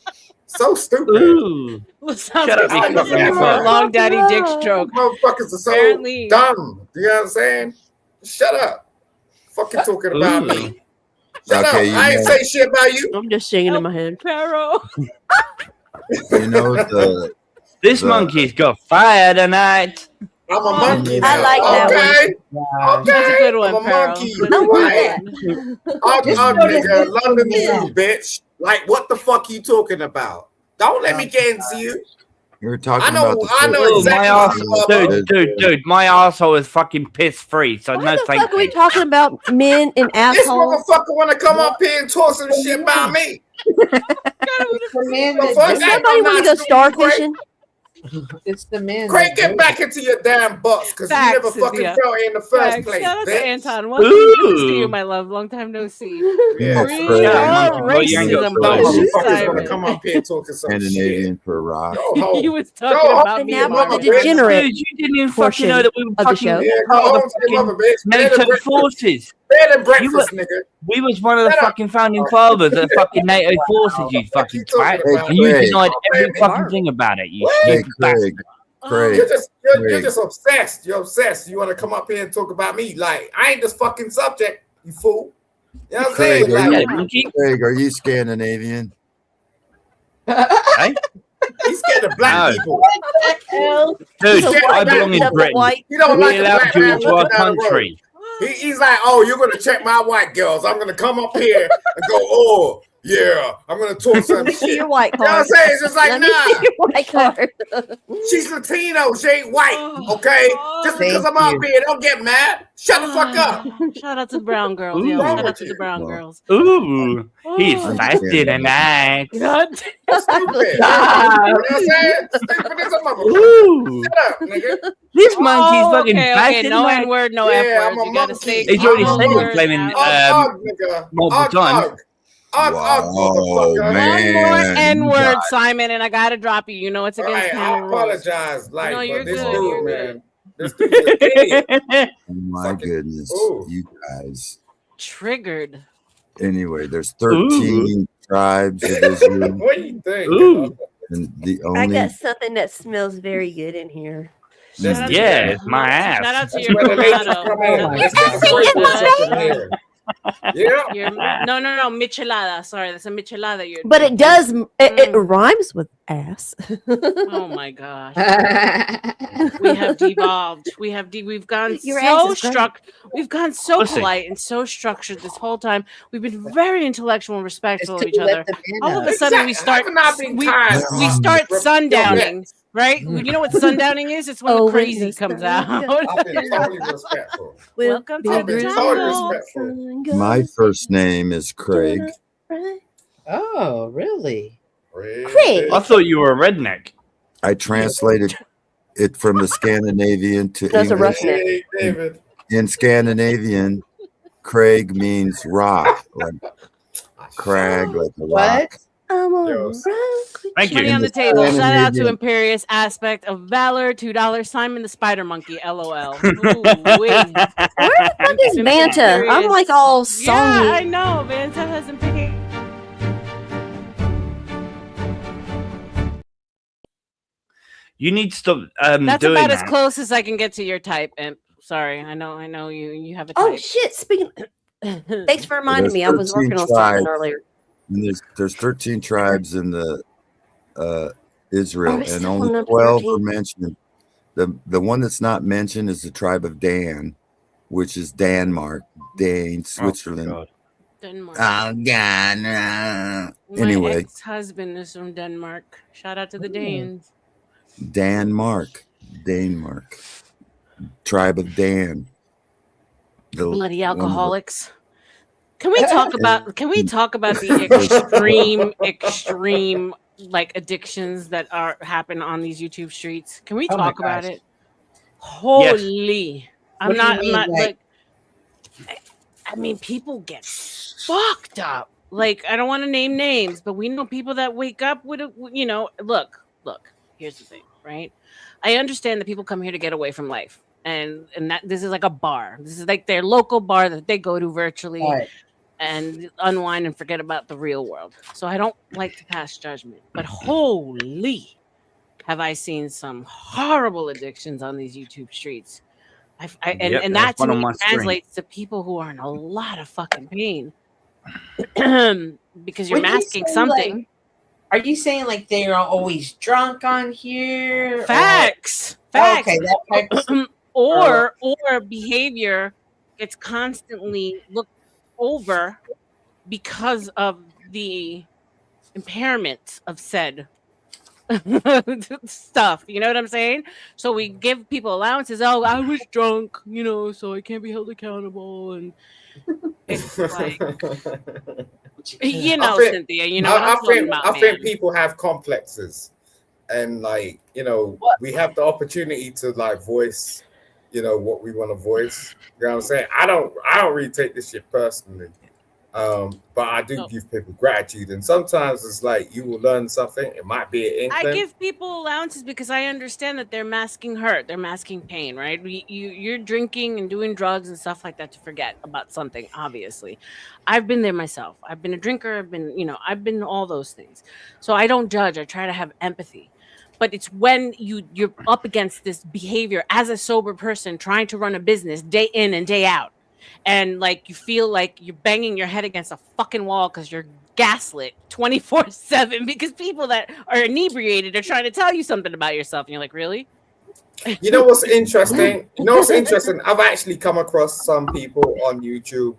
Speaker 11: So stupid.
Speaker 12: Ooh.
Speaker 2: Sounds
Speaker 12: Shut
Speaker 2: like
Speaker 12: up, you
Speaker 2: a
Speaker 12: fucking asshole.
Speaker 2: long daddy dick stroke.
Speaker 11: Motherfuckers are so
Speaker 2: Apparently.
Speaker 11: dumb. You know what I'm saying? Shut up. Fucking talking about me. Shut up. I ain't say shit about you.
Speaker 8: I'm just singing in my head.
Speaker 2: Pharaoh.
Speaker 20: You know
Speaker 12: This monkey's got fire tonight.
Speaker 11: I'm a monkey now.
Speaker 8: I like that
Speaker 11: okay.
Speaker 8: one.
Speaker 11: Okay.
Speaker 2: That's a good one,
Speaker 11: I'm a
Speaker 2: Pharaoh.
Speaker 11: monkey.
Speaker 2: That's a
Speaker 11: Right.
Speaker 2: good one.
Speaker 11: Nigga, London Zoo, bitch. Like, what the fuck you talking about? Don't let me get into you.
Speaker 20: you were talking
Speaker 11: I know
Speaker 12: Oh,
Speaker 11: exactly
Speaker 12: my
Speaker 11: what
Speaker 12: ass, dude, my asshole is fucking piss free. So
Speaker 8: Why
Speaker 12: no
Speaker 8: the
Speaker 12: thank
Speaker 8: fuck are we
Speaker 12: you.
Speaker 8: talking about men and
Speaker 11: This
Speaker 8: assholes?
Speaker 11: motherfucker want to come up here and talk some shit about me.
Speaker 21: The
Speaker 8: Does somebody want to go starfishing?
Speaker 21: It's the men.
Speaker 11: Craig, get back into your damn bus, because you never fucking felt it in the first place.
Speaker 2: Shout out to
Speaker 11: bitch.
Speaker 2: Anton. Welcome to you,
Speaker 12: Ooh.
Speaker 2: my love. Long time no see.
Speaker 11: Yeah,
Speaker 2: Real
Speaker 11: Craig.
Speaker 2: racism
Speaker 11: Dumb
Speaker 2: bullshit,
Speaker 11: motherfuckers want to
Speaker 2: Simon.
Speaker 11: come up here talking some shit.
Speaker 20: Scandinavian for rock.
Speaker 2: He was talking about me.
Speaker 8: Now
Speaker 2: and
Speaker 8: for the
Speaker 2: Margaret.
Speaker 8: degenerate
Speaker 12: Dude, you didn't even fucking
Speaker 8: portion
Speaker 12: know that we were
Speaker 8: of the
Speaker 12: fucking
Speaker 8: show.
Speaker 11: Yeah, go
Speaker 12: part of
Speaker 11: home
Speaker 12: the
Speaker 11: to your mother,
Speaker 12: fucking
Speaker 11: bitch. Bed and
Speaker 12: NATO
Speaker 11: breakfast.
Speaker 12: forces.
Speaker 11: Bed and breakfast, nigga.
Speaker 12: We was one of the
Speaker 11: Shut up.
Speaker 12: fucking founding fathers of the fucking NATO forces, you fucking twat.
Speaker 11: about?
Speaker 12: And you
Speaker 20: Craig.
Speaker 12: denied every
Speaker 11: Baby.
Speaker 12: fucking thing about it, you
Speaker 20: Hey,
Speaker 12: stupid bastard.
Speaker 20: Craig.
Speaker 11: You're just obsessed. You're obsessed. You want to come up here and talk about me. Like, I ain't this fucking subject, you fool. You know what I'm saying?
Speaker 20: Craig, are
Speaker 11: Like,
Speaker 20: you, Craig, are you Scandinavian?
Speaker 12: Hey?
Speaker 11: he's scared of black people.
Speaker 12: Dude,
Speaker 11: He's scared of
Speaker 12: I
Speaker 11: black
Speaker 12: belong in
Speaker 11: people.
Speaker 12: Britain.
Speaker 11: He don't
Speaker 12: We
Speaker 11: like a
Speaker 12: allowed
Speaker 11: black
Speaker 12: you
Speaker 11: man
Speaker 12: into our
Speaker 11: walking down the road.
Speaker 12: country.
Speaker 11: He's like, oh, you're going to check my white girls. I'm going to come up here and go, oh, yeah, I'm going to talk some
Speaker 8: Let me see
Speaker 11: shit.
Speaker 8: your white
Speaker 11: You know what I'm
Speaker 8: card.
Speaker 11: saying? It's just like,
Speaker 8: Let me see
Speaker 11: nah.
Speaker 8: your white card.
Speaker 11: She's Latino. She ain't white, okay? Just because I'm up here, don't get mad. Shut the fuck up.
Speaker 2: Shout out to the brown girls.
Speaker 12: Ooh.
Speaker 2: Yeah, shout out to the brown girls.
Speaker 12: Ooh, he's
Speaker 2: Oh.
Speaker 12: thirsty tonight.
Speaker 2: God.
Speaker 11: Stupid. You know what I'm saying? Stupid as a motherfucker.
Speaker 12: Ooh.
Speaker 11: Shut up, nigga.
Speaker 12: This monkey's
Speaker 2: Oh,
Speaker 12: fucking
Speaker 2: okay,
Speaker 12: thirsty
Speaker 2: no
Speaker 12: tonight.
Speaker 2: N word, no
Speaker 11: Yeah,
Speaker 2: F
Speaker 11: I'm
Speaker 2: words.
Speaker 11: a
Speaker 2: You gotta
Speaker 11: monkey.
Speaker 2: say
Speaker 12: He's already
Speaker 2: all
Speaker 12: said it,
Speaker 2: words
Speaker 12: claiming
Speaker 2: out.
Speaker 11: Nigga.
Speaker 12: multiple times.
Speaker 11: Motherfucker.
Speaker 2: One more
Speaker 20: man.
Speaker 2: N
Speaker 20: you
Speaker 2: word,
Speaker 20: got-
Speaker 2: Simon, and I gotta drop you. You know it's
Speaker 11: All
Speaker 2: against
Speaker 11: right, I
Speaker 2: panel rules.
Speaker 11: apologize. Like,
Speaker 2: No, you're
Speaker 11: but this
Speaker 2: good,
Speaker 11: dude,
Speaker 2: you're
Speaker 11: man. This dude's an idiot.
Speaker 20: Oh my goodness, you guys.
Speaker 2: Triggered.
Speaker 20: Anyway, there's 13 tribes of Israel.
Speaker 11: What do you think?
Speaker 12: Ooh.
Speaker 20: And the
Speaker 8: I
Speaker 20: only
Speaker 8: got something that smells very good in here.
Speaker 2: Shout out to
Speaker 12: Yeah,
Speaker 2: your-
Speaker 12: it's my ass.
Speaker 2: Shout out to
Speaker 11: That's
Speaker 2: your
Speaker 11: where the ladies
Speaker 2: Colorado.
Speaker 11: come in.
Speaker 2: That
Speaker 11: It's
Speaker 2: looks
Speaker 11: got
Speaker 2: so
Speaker 11: fragrances
Speaker 2: good.
Speaker 11: in here. Yeah.
Speaker 2: Your, no, michelada. Sorry, that's a michelada. You're
Speaker 8: But it does. It rhymes with ass.
Speaker 2: Oh my gosh. We have devolved. We've gone
Speaker 8: Your
Speaker 2: so
Speaker 8: ass is great.
Speaker 2: We've gone so
Speaker 12: Listen.
Speaker 2: polite and so structured this whole time. We've been very intellectual and respectful of
Speaker 21: till
Speaker 2: each
Speaker 21: you let
Speaker 2: other.
Speaker 21: the man
Speaker 2: All of a
Speaker 21: up.
Speaker 2: sudden we start
Speaker 11: Have not been kind.
Speaker 2: we start
Speaker 11: Yo,
Speaker 2: sundowning, right? You know what sundowning is? It's when
Speaker 8: Oh,
Speaker 2: the
Speaker 8: when
Speaker 2: crazy
Speaker 8: the
Speaker 2: comes
Speaker 8: sun
Speaker 2: out.
Speaker 8: goes
Speaker 11: I've been totally respectful.
Speaker 2: Welcome to
Speaker 11: I've
Speaker 2: the
Speaker 11: been totally
Speaker 2: jungle.
Speaker 11: respectful.
Speaker 20: my first name is Craig.
Speaker 21: Oh, really?
Speaker 8: Craig.
Speaker 12: I thought you were a redneck.
Speaker 20: I translated it from the Scandinavian to
Speaker 8: That's a
Speaker 20: English.
Speaker 8: roughneck.
Speaker 11: Hey, David.
Speaker 20: In Scandinavian, Craig means rock, like crag, like a rock.
Speaker 8: I'm on
Speaker 11: Yo,
Speaker 8: the rock.
Speaker 12: Thank
Speaker 2: Money
Speaker 12: you.
Speaker 2: on the table. Shout out to
Speaker 20: Scandinavian.
Speaker 2: Imperious Aspect of Valor. $2. Simon the Spider Monkey. LOL. Ooh-wee.
Speaker 8: Where the fuck is Banta? I'm like all songy.
Speaker 2: Yeah, I know. Banta hasn't picked.
Speaker 12: You need to stop
Speaker 2: That's
Speaker 12: doing
Speaker 2: about
Speaker 12: that.
Speaker 2: as close as I can get to your type. And sorry, I know you have a type.
Speaker 8: Oh shit! Speaking. Thanks for reminding me. I was
Speaker 20: 13
Speaker 8: working on
Speaker 20: tribes.
Speaker 8: something earlier.
Speaker 20: And there's 13 tribes in the Israel,
Speaker 8: Are we
Speaker 20: and
Speaker 8: still
Speaker 20: only
Speaker 8: on number
Speaker 20: 12
Speaker 8: 13?
Speaker 20: are mentioned. The one that's not mentioned is the tribe of Dan, which is Denmark, Dane, Switzerland.
Speaker 12: God.
Speaker 2: Denmark.
Speaker 20: Oh God!
Speaker 2: My
Speaker 20: Anyway,
Speaker 2: ex-husband is from Denmark. Shout out to the Danes.
Speaker 20: Denmark, tribe of Dan. The
Speaker 2: Bloody
Speaker 20: one of the-
Speaker 2: alcoholics. Can we talk about the extreme like addictions that happen on these YouTube streets? Can we
Speaker 21: Oh my
Speaker 2: talk about
Speaker 21: gosh.
Speaker 2: it? Holy.
Speaker 21: What do you mean,
Speaker 2: I'm not
Speaker 21: like-
Speaker 2: I mean people get fucked up. Like, I don't want to name names, but we know people that wake up with a, look, here's the thing, right? I understand that people come here to get away from life. And that this is like a bar. This is like their local bar that they go to virtually
Speaker 21: Right.
Speaker 2: and unwind and forget about the real world. So I don't like to pass judgment, but holy have I seen some horrible addictions on these YouTube streets. And that to me translates to people who are in a lot of fucking pain because you're
Speaker 21: Would you
Speaker 2: masking
Speaker 21: say,
Speaker 2: something.
Speaker 21: like, are you saying like they are always drunk on here?
Speaker 2: Facts.
Speaker 21: Okay, that type of stuff.
Speaker 2: or behavior gets constantly looked over because of the impairment of said stuff. You know what I'm saying? So we give people allowances. Oh, I was drunk, so I can't be held accountable. And it's like, Cynthia, you know what I'm talking about,
Speaker 11: I think people have complexes, and like we have the opportunity to like voice, what we want to voice. You know what I'm saying? I don't really take this shit personally. But I do give people gratitude, and sometimes it's like you will learn something. It might be an inkling.
Speaker 2: I give people allowances because I understand that they're masking hurt, they're masking pain, right? You're drinking and doing drugs and stuff like that to forget about something. Obviously, I've been there myself. I've been a drinker. I've been all those things. So I don't judge. I try to have empathy. But it's when you're up against this behavior as a sober person trying to run a business day in and day out. And like you feel like you're banging your head against a fucking wall because you're gaslit 24/7 because people that are inebriated are trying to tell you something about yourself, and you're like, really?
Speaker 11: You know what's interesting? I've actually come across some people on YouTube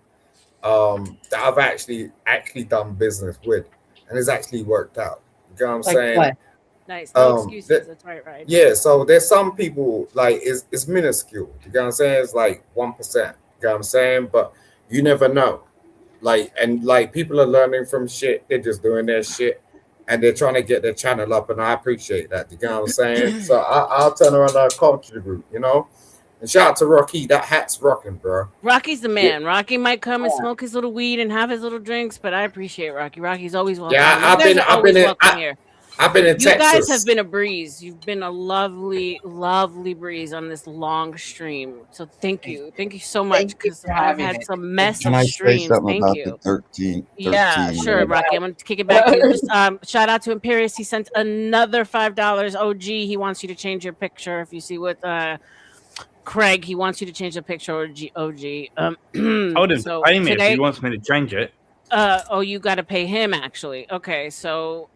Speaker 11: that I've actually done business with, and it's actually worked out. You know what I'm saying?
Speaker 21: What?
Speaker 2: Nice. No excuses. That's right.
Speaker 11: Yeah. So there's some people like it's minuscule. You know what I'm saying? It's like 1%. You know what I'm saying? But you never know. Like people are learning from shit. They're just doing their shit, and they're trying to get their channel up, and I appreciate that. You know what I'm saying? So I'll turn around and contribute. And shout out to Rocky. That hat's rocking, bro.
Speaker 2: Rocky's the man. Rocky might come and smoke his little weed and have his little drinks, but I appreciate Rocky. Rocky's always welcome.
Speaker 11: Yeah, I've been
Speaker 2: here.
Speaker 11: I've been in Texas.
Speaker 2: You guys have been a breeze. You've been a lovely, lovely breeze on this long stream. So thank you. Thank you so much because I've had some messy
Speaker 20: Can I say
Speaker 2: streams.
Speaker 20: something
Speaker 2: Thank
Speaker 20: about
Speaker 2: you.
Speaker 20: the 13?
Speaker 2: Yeah, sure, Rocky. I'm going to kick it back to you. Just, shout out to Imperius. He sent another $5. OG, he wants you to change your picture. If you see what Craig, he wants you to change the picture. OG.
Speaker 12: Told him to pay me if he wants me to change it.
Speaker 2: You got to pay him actually. Okay, so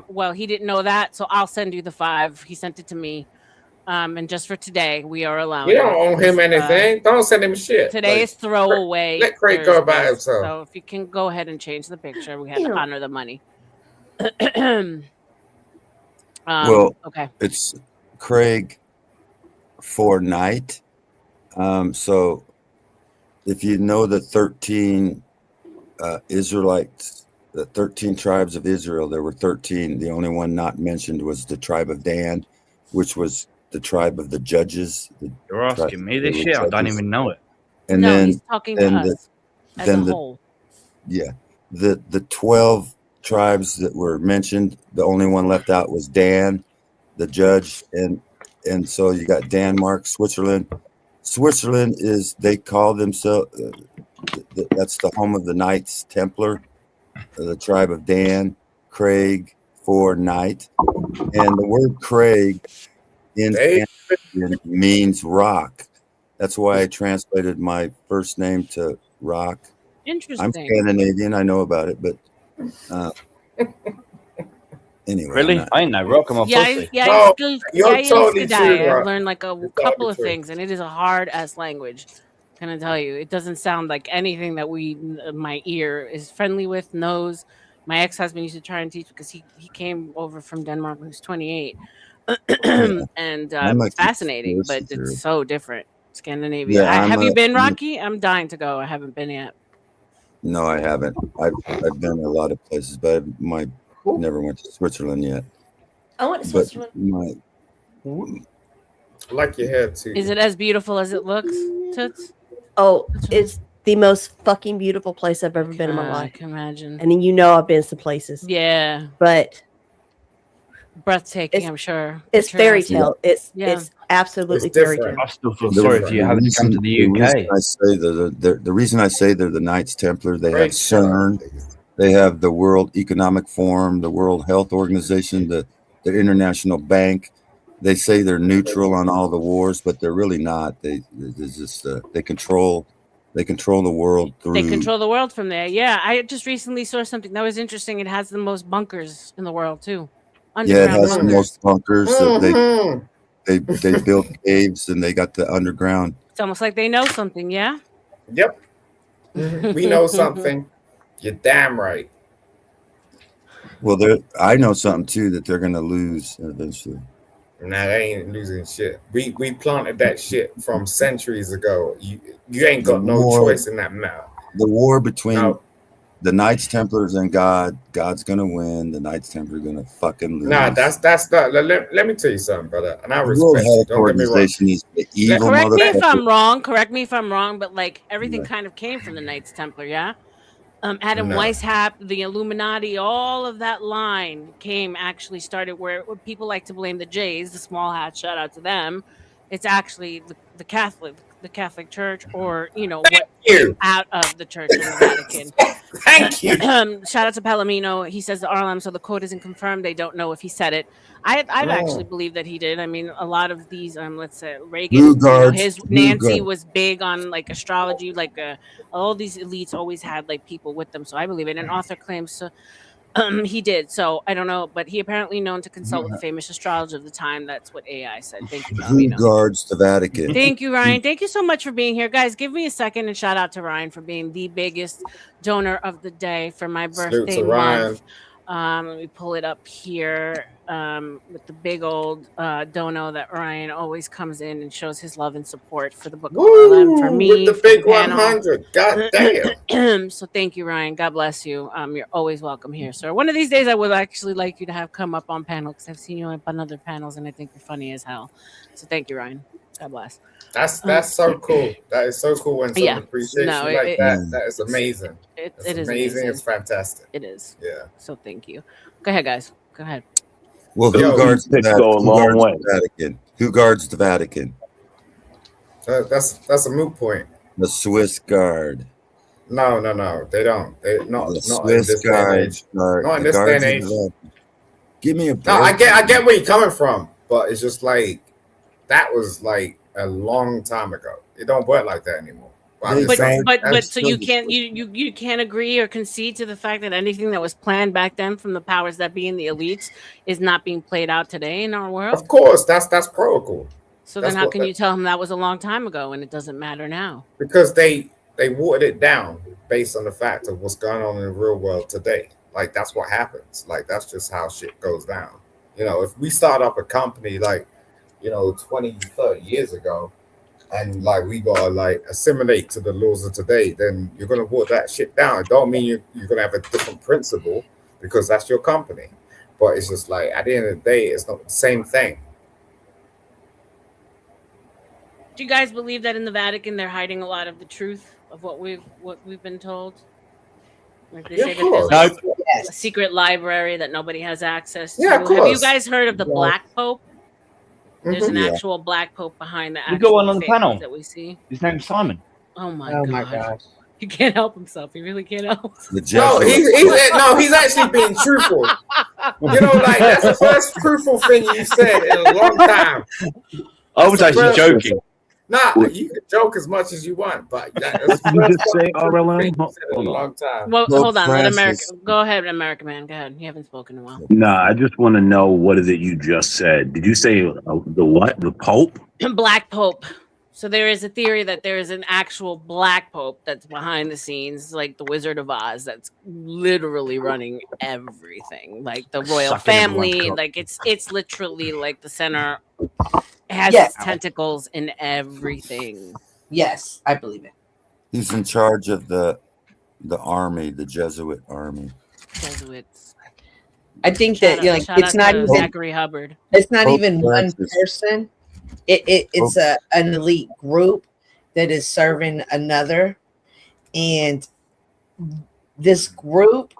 Speaker 2: well, he didn't know that, so I'll send you the 5. He sent it to me. And just for today, we are allowing.
Speaker 11: We don't owe him anything. Don't send him shit.
Speaker 2: Today is throwaway.
Speaker 11: Let Craig go by himself.
Speaker 2: So if you can go ahead and change the picture, we have to honor the money.
Speaker 20: Well,
Speaker 2: okay.
Speaker 20: It's Craig Fortnite. So if you know the 13 Israelites, the 13 tribes of Israel, there were 13. The only one not mentioned was the tribe of Dan, which was the tribe of the judges.
Speaker 12: You're asking me this shit? I don't even know it.
Speaker 20: And then
Speaker 2: he's talking to us as a whole.
Speaker 20: Yeah. The 12 tribes that were mentioned, the only one left out was Dan, the judge, and so you got Denmark, Switzerland. Switzerland they call themselves, that's the home of the Knights Templar, the tribe of Dan, Craig, Fortnite. And the word Craig in Scandinavian means rock. That's why I translated my first name to rock.
Speaker 2: Interesting.
Speaker 20: I'm Scandinavian, I know about it, but anyway.
Speaker 12: Really? I ain't no rock. I'm a pussy.
Speaker 2: I've learned like a couple of things, and it is a hard ass language. Can I tell you? It doesn't sound like anything that my ear is friendly with, knows. My ex-husband used to try and teach because he came over from Denmark when he was 28. And it's fascinating, but it's so different. Scandinavia.
Speaker 20: Yeah,
Speaker 2: have you been, Rocky? I'm dying to go. I haven't been yet.
Speaker 20: No, I haven't. I've been a lot of places, but I never went to Switzerland yet.
Speaker 8: I went to Switzerland.
Speaker 11: I like your hair too.
Speaker 2: Is it as beautiful as it looks, Toots?
Speaker 8: Oh, it's the most fucking beautiful place I've ever been in my
Speaker 2: I
Speaker 8: life.
Speaker 2: can imagine.
Speaker 8: And then you know I've been some places.
Speaker 2: Yeah.
Speaker 8: But
Speaker 2: breathtaking, I'm sure.
Speaker 8: It's fairy
Speaker 2: Picturesque.
Speaker 8: tale. It's
Speaker 2: Yeah.
Speaker 8: it's absolutely
Speaker 12: It's
Speaker 8: fairy
Speaker 12: different.
Speaker 8: tale.
Speaker 12: I still feel
Speaker 20: The
Speaker 12: sorry for you having to come to the
Speaker 20: reason
Speaker 12: UK.
Speaker 20: I say the reason I say they're the Knights Templar, they have
Speaker 12: Great show.
Speaker 20: CERN, they have the World Economic Forum, the World Health Organization, the International Bank. They say they're neutral on all the wars, but they're really not. They're just they control the world through.
Speaker 2: They control the world from there. Yeah, I just recently saw something that was interesting. It has the most bunkers in the world too.
Speaker 20: Yeah, it
Speaker 2: Underground
Speaker 20: has the
Speaker 2: bunkers.
Speaker 20: most bunkers.
Speaker 2: Mhm.
Speaker 20: They built caves and they got the underground.
Speaker 2: It's almost like they know something. Yeah.
Speaker 11: Yep. We know something. You're damn right.
Speaker 20: Well, I know something too that they're gonna lose eventually.
Speaker 11: Nah, they ain't losing shit. We planted that shit from centuries ago. You ain't got no choice in that matter.
Speaker 20: The war between the Knights Templars and God's gonna win. The Knights Templars are gonna fucking lose.
Speaker 11: Nah, that's not. Let me tell you something, brother. And I
Speaker 20: The World
Speaker 11: respect you.
Speaker 20: Health
Speaker 11: Don't get me wrong.
Speaker 20: Organization is the evil
Speaker 2: Correct me if I'm
Speaker 20: motherfucker.
Speaker 2: wrong. Correct me if I'm wrong. But like everything kind of came from the Knights Templar. Yeah. Adam
Speaker 11: No.
Speaker 2: Weishaupt, the Illuminati, all of that line actually started where people like to blame the Jays, the small hats. Shout out to them. It's actually the Catholic Church, or what came out of the Church in the Vatican.
Speaker 11: Thank you.
Speaker 2: Shout out to Palomino. He says the RLM, so the quote isn't confirmed. They don't know if he said it. I'd actually believe that he did. I mean, a lot of these, let's say Reagan, Nancy was big on like astrology, like all these elites always had like people with them. So I believe it. And author claims he did. So I don't know, but he apparently known to consult with the famous astrologer of the time. That's what AI said. Thank you,
Speaker 20: Who
Speaker 2: Palomino.
Speaker 20: guards the Vatican?
Speaker 2: Thank you, Ryan. Thank you so much for being here. Guys, give me a second and shout out to Ryan for being the biggest donor of the day for my
Speaker 11: Salute
Speaker 2: birthday
Speaker 11: to Ryan.
Speaker 2: month. Let me pull it up here with the big old dono that Ryan always comes in and shows his love and support for the Book of RLM, for me,
Speaker 11: with the
Speaker 2: for
Speaker 11: big
Speaker 2: panel.
Speaker 11: 100. God damn.
Speaker 2: So thank you, Ryan. God bless you. You're always welcome here, sir. One of these days, I would actually like you to have come up on panel because I've seen you on other panels and I think you're funny as hell. So thank you, Ryan. God bless.
Speaker 11: That's so cool. That is so cool when someone
Speaker 2: Yeah.
Speaker 11: appreciates
Speaker 2: No,
Speaker 11: you like
Speaker 2: it-
Speaker 11: that. That is amazing.
Speaker 2: It
Speaker 11: It's
Speaker 2: is
Speaker 11: amazing. It's fantastic.
Speaker 2: It is.
Speaker 11: Yeah.
Speaker 2: So thank you. Go ahead, guys. Go ahead.
Speaker 20: Well, who
Speaker 11: Yo,
Speaker 20: guards the
Speaker 11: picks
Speaker 20: Vatican?
Speaker 11: go a
Speaker 20: Who
Speaker 11: long
Speaker 20: guards
Speaker 11: way.
Speaker 20: the Vatican? Who guards the Vatican?
Speaker 11: That's a moot point.
Speaker 20: The Swiss Guard.
Speaker 11: No, they don't. They not
Speaker 20: The
Speaker 11: in
Speaker 20: Swiss
Speaker 11: this day and
Speaker 20: Guards.
Speaker 11: age. Not in
Speaker 20: the
Speaker 11: this day
Speaker 20: guards
Speaker 11: and
Speaker 20: of
Speaker 11: age.
Speaker 20: the Vatican. Give me a break.
Speaker 11: No, I get where you're coming from, but it's just like that was like a long time ago. It don't work like that anymore. I'm just saying,
Speaker 2: But
Speaker 11: that's
Speaker 2: so you can't you can't agree or concede to the fact that anything that was planned back then from the powers that be in the elites is not being played out today in our world.
Speaker 11: Of course, that's protocol.
Speaker 2: So
Speaker 11: That's
Speaker 2: then how
Speaker 11: what-
Speaker 2: can you tell him that was a long time ago and it doesn't matter now?
Speaker 11: Because they watered it down based on the fact of what's going on in the real world today. Like that's what happens. Like that's just how shit goes down. If we start up a company like 20, 30 years ago, and like we gotta like assimilate to the laws of today, then you're gonna water that shit down. It don't mean you're gonna have a different principle because that's your company. But it's just like at the end of the day, it's not the same thing.
Speaker 2: Do you guys believe that in the Vatican they're hiding a lot of the truth of what we've been told? Like they
Speaker 11: Yeah,
Speaker 2: say
Speaker 11: of
Speaker 2: that there's
Speaker 11: course.
Speaker 2: like a secret library that nobody has access to.
Speaker 11: Yeah, of
Speaker 2: Have you
Speaker 11: course.
Speaker 2: guys heard of the
Speaker 11: Yeah.
Speaker 2: Black Pope? There's an
Speaker 11: Mhm.
Speaker 3: Yeah.
Speaker 2: actual Black Pope behind the
Speaker 3: You
Speaker 2: actual
Speaker 3: go on the
Speaker 2: faces
Speaker 3: panel.
Speaker 2: that we see.
Speaker 3: His name's Simon.
Speaker 2: Oh my
Speaker 21: Oh
Speaker 2: god.
Speaker 21: my gosh.
Speaker 2: He can't help himself. He really can't help.
Speaker 11: No, he's actually being truthful. Like that's the first truthful thing you said in a long time.
Speaker 12: I was actually joking.
Speaker 11: Nah, you can joke as much as you want, but that's the
Speaker 5: Did you
Speaker 11: first
Speaker 5: just say
Speaker 11: fucking
Speaker 5: RLM?
Speaker 11: thing you said in a
Speaker 5: Hold on.
Speaker 11: long time.
Speaker 2: Well,
Speaker 5: Pope
Speaker 2: hold on. Let America
Speaker 5: Francis.
Speaker 2: go ahead, American man. Go ahead. You haven't spoken in a while.
Speaker 5: Nah, I just want to know what is it you just said? Did you say the what? The Pope?
Speaker 2: Black Pope. So there is a theory that there is an actual Black Pope that's behind the scenes, like the Wizard of Oz, that's literally running everything, like the royal
Speaker 21: Sucking everyone's
Speaker 2: family.
Speaker 21: cock.
Speaker 2: Like it's literally like the center. It has
Speaker 21: Yeah.
Speaker 2: its tentacles in everything.
Speaker 21: Yes, I believe it.
Speaker 20: He's in charge of the army, the Jesuit army.
Speaker 2: Jesuits.
Speaker 21: I think
Speaker 2: Shout
Speaker 21: that
Speaker 2: out- shout
Speaker 21: it's
Speaker 2: out
Speaker 21: not
Speaker 2: to
Speaker 21: even
Speaker 2: Zachary Hubbard.
Speaker 21: It's not
Speaker 20: Pope
Speaker 21: even one
Speaker 20: Francis.
Speaker 21: person. It's an elite group that is serving another, And this group,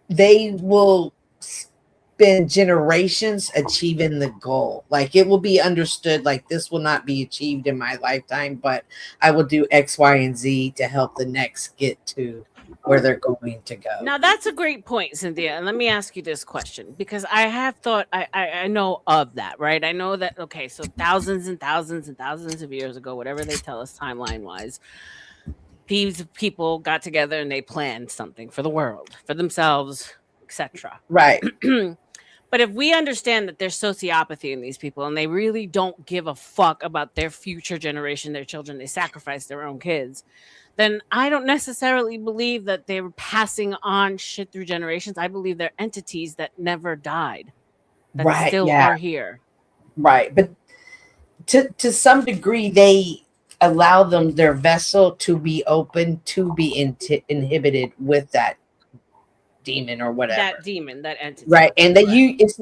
Speaker 21: they will spend generations achieving the goal. Like it will be understood, like this will not be achieved in my lifetime, but I will do X, Y, and Z to help the next get to where they're going to go.
Speaker 2: Now that's a great point, Cynthia. And let me ask you this question, because I have thought I know of that, right? I know that, okay, so thousands and thousands and thousands of years ago, whatever they tell us timeline wise, these people got together and they planned something for the world, for themselves, etc.
Speaker 21: Right.
Speaker 2: But if we understand that there's sociopathy in these people and they really don't give a fuck about their future generation, their children, they sacrifice their own kids, then I don't necessarily believe that they were passing on shit through generations. I believe they're entities that never died, that
Speaker 21: Right,
Speaker 2: still
Speaker 21: yeah.
Speaker 2: are here.
Speaker 21: Right. But to some degree, they allow them their vessel to be open to be inhibited with that demon or whatever.
Speaker 2: That demon, that entity.
Speaker 21: Right. And that it's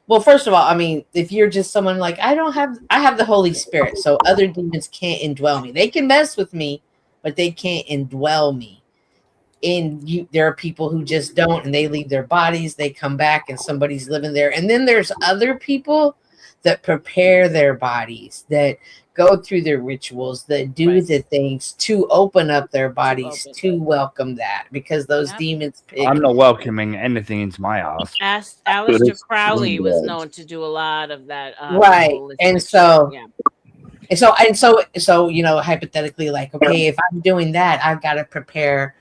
Speaker 21: well, first of all, I mean, if you're just someone like, I have the Holy Spirit, so other demons can't indwell me. They can mess with me, but they can't indwell me. And there are people who just don't, and they leave their bodies, they come back and somebody's living there. And then there's other people that prepare their bodies, that go through their rituals, that do the things to open up their bodies to welcome that, because those demons pick.
Speaker 3: I'm not welcoming anything into my house.
Speaker 2: Aleister Crowley was known to do a lot of that.
Speaker 21: Right. And so,
Speaker 2: yeah.
Speaker 21: And so, you know, hypothetically, like, okay, if I'm doing that, I've got to prepare,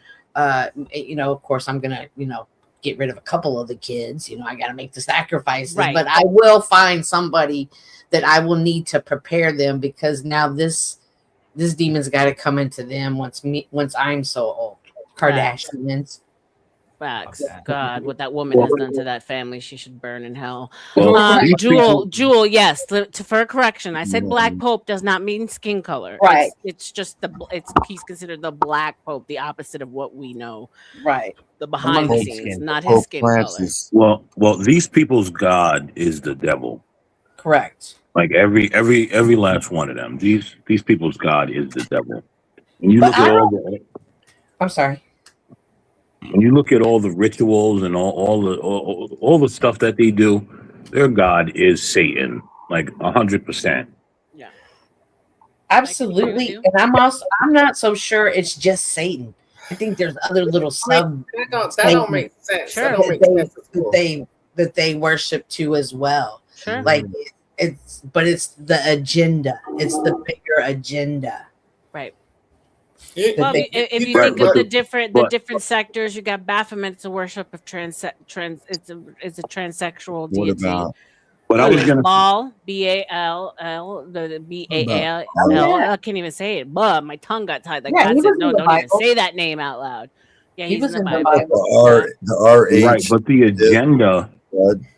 Speaker 21: you know, of course I'm going to, you know, get rid of a couple of the kids, you know, I got to make the sacrifices, but I will find somebody that I will need to prepare them, because now this demon's got to come into them once I'm so old. Kardashians.
Speaker 2: Facts. God, what that woman has done to that family, she should burn in hell.
Speaker 21: Well,
Speaker 2: Jewel, yes. For a correction, I said Black Pope does not mean skin color.
Speaker 21: Right.
Speaker 2: It's just he's considered the Black Pope, the opposite of what we know.
Speaker 21: Right.
Speaker 2: The behind the scenes, not his skin color.
Speaker 5: Well, these people's God is the devil.
Speaker 21: Correct.
Speaker 5: Like every last one of them. These people's God is the devil. And you look at
Speaker 21: I'm sorry.
Speaker 5: When you look at all the rituals and all the stuff that they do, their God is Satan, like 100%.
Speaker 2: Yeah,
Speaker 21: absolutely. And I'm not so sure it's just Satan. I think there's other little sub.
Speaker 11: That don't make sense.
Speaker 21: Sure.
Speaker 11: That don't make sense.
Speaker 21: That they worship too as well.
Speaker 2: Sure.
Speaker 21: Like it's the agenda. It's the bigger agenda.
Speaker 2: Right.
Speaker 21: Well,
Speaker 2: if you think of the different sectors, you got Baphomet. It's a worship of it's a transsexual
Speaker 20: What
Speaker 2: deity.
Speaker 20: about?
Speaker 5: But I was gonna
Speaker 2: Baal, B-A-L-L, the B-A-L-L. I can't even say it. But my tongue got tied. Like God said, no, don't even say that name out loud. Yeah, he's in the Bible.
Speaker 20: The RH.
Speaker 5: Right, but the agenda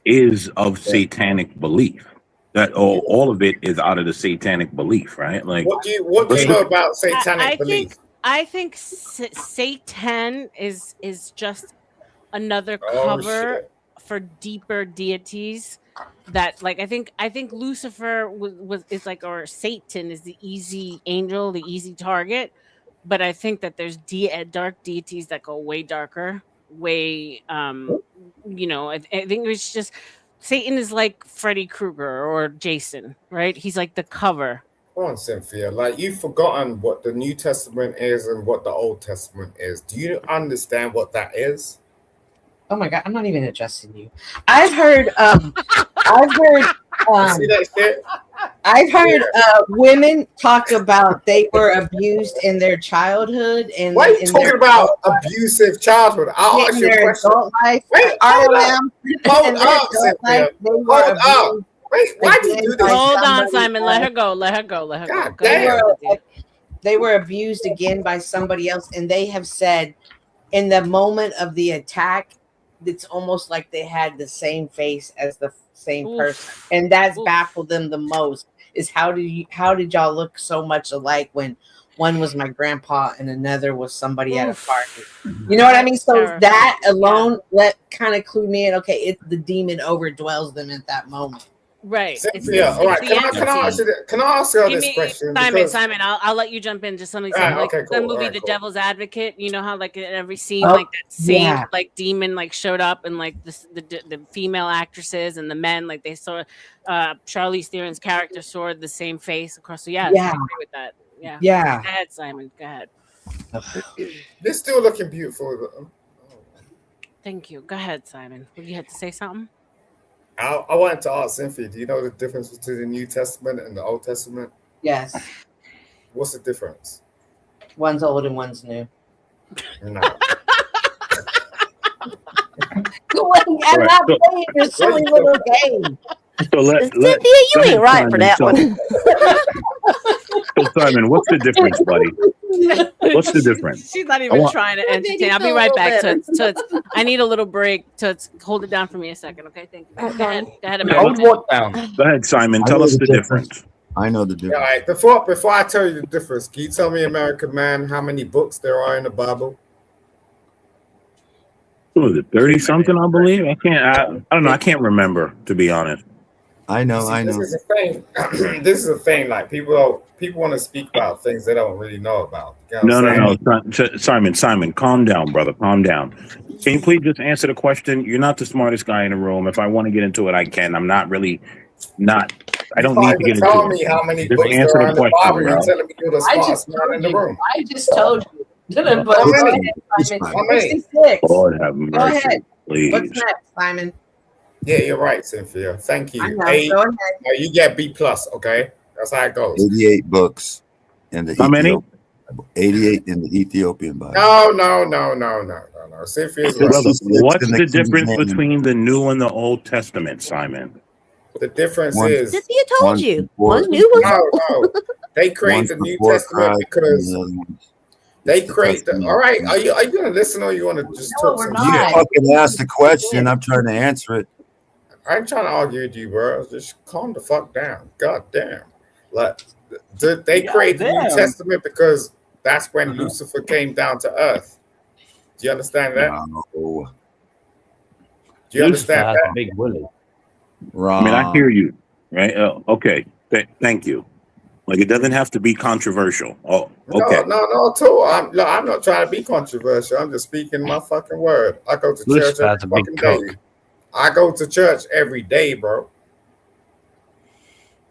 Speaker 5: is of satanic belief. That all of it is out of the satanic belief, right? Like,
Speaker 11: what do you know about satanic belief?
Speaker 2: I think Satan is just another cover for deeper deities. That, like, I think Lucifer is like, or Satan is the easy angel, the easy target. But I think that there's dark deities that go way darker, way you know. I think it's just Satan is like Freddy Krueger or Jason, right? He's like the cover.
Speaker 11: Come on, Cynthia. Like, you've forgotten what the New Testament is and what the Old Testament is. Do you understand what that is?
Speaker 21: Oh my God, I'm not even addressing you. I've heard
Speaker 11: see that shit?
Speaker 21: I've heard women talk about they were abused in their childhood. And
Speaker 11: why are you talking about abusive childhood? I'll ask you a question.
Speaker 21: Life,
Speaker 11: wait, hold up, Cynthia. Hold up. Wait, why do you do this?
Speaker 2: Hold on, Simon. Let her go.
Speaker 21: God damn. They were abused again by somebody else, and they have said in the moment of the attack, it's almost like they had the same face as the same person, and that's baffled them the most. Is how did y'all look so much alike when one was my grandpa and another was somebody at a party? You know what I mean? So that alone let kind of clue me in. Okay, the demon overdwells them at that moment.
Speaker 2: Right.
Speaker 11: Cynthia, all right. Can I ask you this question?
Speaker 2: Simon, I'll let you jump into something. Like
Speaker 11: okay,
Speaker 2: the
Speaker 11: cool.
Speaker 2: movie
Speaker 11: Right,
Speaker 2: The
Speaker 11: cool.
Speaker 2: Devil's Advocate. You know how like in every scene, like that same like demon like showed up, and like the female actresses and the men like they saw Charlize Theron's character saw the same face across. So I agree with that. Yeah.
Speaker 21: Yeah.
Speaker 2: Go ahead, Simon. Go ahead.
Speaker 11: They're still looking beautiful.
Speaker 2: Thank you. Go ahead, Simon. You had to say something.
Speaker 11: I wanted to ask Cynthia, do you know the difference between the New Testament and the Old Testament?
Speaker 21: Yes.
Speaker 11: What's the difference?
Speaker 21: One's old and one's new.
Speaker 11: No.
Speaker 21: I'm not playing your silly little game.
Speaker 5: So
Speaker 8: Cynthia, you ain't right for that one.
Speaker 5: So Simon, what's the difference, buddy? What's the difference?
Speaker 2: She's not even trying to entertain. I'll be right back. Toots. I need a little break. Toots, hold it down for me a second, okay? Thank you. Go ahead. Go ahead, America.
Speaker 5: Go ahead, Simon. Tell us the difference.
Speaker 20: I know the difference.
Speaker 11: All right. Before I tell you the difference, can you tell me, American man, how many books there are in the Bible?
Speaker 5: What was it, 30 something? I believe. I don't know. I can't remember, to be honest.
Speaker 20: I know.
Speaker 11: This is the thing. This is the thing. Like people want to speak about things they don't really know about. You know
Speaker 5: No. Simon, calm down, brother. Calm down. Can you please just answer the question? You're not the smartest guy in the room. If I want to get into it, I can. I'm not really not. I don't need to get into it.
Speaker 11: Tell me how many
Speaker 5: Just
Speaker 11: books
Speaker 5: answer
Speaker 11: there are
Speaker 5: the
Speaker 11: in the
Speaker 5: question,
Speaker 11: Bible.
Speaker 5: bro.
Speaker 11: You're telling me you're the smartest man in the room.
Speaker 21: I just told you. But
Speaker 11: How many?
Speaker 21: Simon, 66.
Speaker 5: Lord have mercy.
Speaker 21: Go ahead.
Speaker 5: Please.
Speaker 21: What's next, Simon?
Speaker 11: Yeah, you're right, Cynthia. Thank you.
Speaker 21: I know.
Speaker 11: A,
Speaker 21: Go ahead.
Speaker 11: you get B+, okay? That's how it goes.
Speaker 20: 88 books in the
Speaker 5: How many?
Speaker 20: 88 in the Ethiopian Bible.
Speaker 11: No. Cynthia's right.
Speaker 5: What's the difference between the New and the Old Testament, Simon?
Speaker 11: The difference is
Speaker 8: Cynthia told you. One's new, one's old.
Speaker 11: No. They create the New Testament because they create the. All right, are you going to listen or you want to just talk?
Speaker 21: we're
Speaker 11: some
Speaker 20: You
Speaker 21: not.
Speaker 11: shit?
Speaker 20: fucking asked the question. I'm trying to answer it.
Speaker 11: I ain't trying to argue with you, bro. Just calm the fuck down. God damn. Like they create the New Testament because that's when Lucifer came down to earth. Do you understand that?
Speaker 20: No.
Speaker 11: Do you understand
Speaker 3: has
Speaker 11: that?
Speaker 3: a big willy.
Speaker 20: Wrong.
Speaker 5: I mean, I hear you, right? Okay, thank you. Like, it doesn't have to be controversial. Oh, okay.
Speaker 11: No, at all. I'm not trying to be controversial. I'm just speaking my fucking word. I go to church every fucking day. I go to church every day, bro.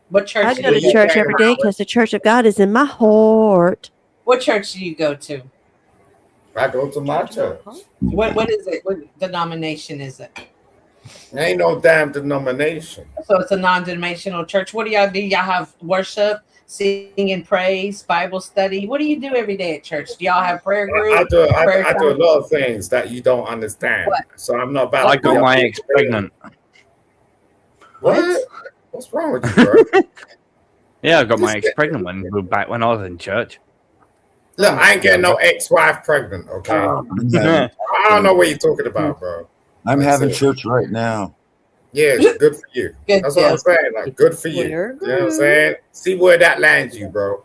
Speaker 21: What church?
Speaker 8: I go to church every day because the church of God is in my heart.
Speaker 21: What church do you go to?
Speaker 11: I go to my church.
Speaker 21: What is it? What denomination is it?
Speaker 11: Ain't no damn denomination.
Speaker 21: So it's a non-denominational church. What do y'all do? Y'all have worship, singing, praise, Bible study. What do you do every day at church? Do y'all have prayer group?
Speaker 11: I do a lot of things that you don't understand.
Speaker 21: What?
Speaker 11: So I'm not about.
Speaker 3: I got my ex pregnant.
Speaker 11: What? What's wrong with you, bro?
Speaker 3: Yeah, I got my ex pregnant when I was in church.
Speaker 11: Look, I ain't getting no ex-wife pregnant. Okay. I don't know what you're talking about, bro.
Speaker 20: I'm having church right now.
Speaker 11: Yeah, good for you. That's what I'm saying. Like, good for you. You know what I'm saying? See where that lands you, bro.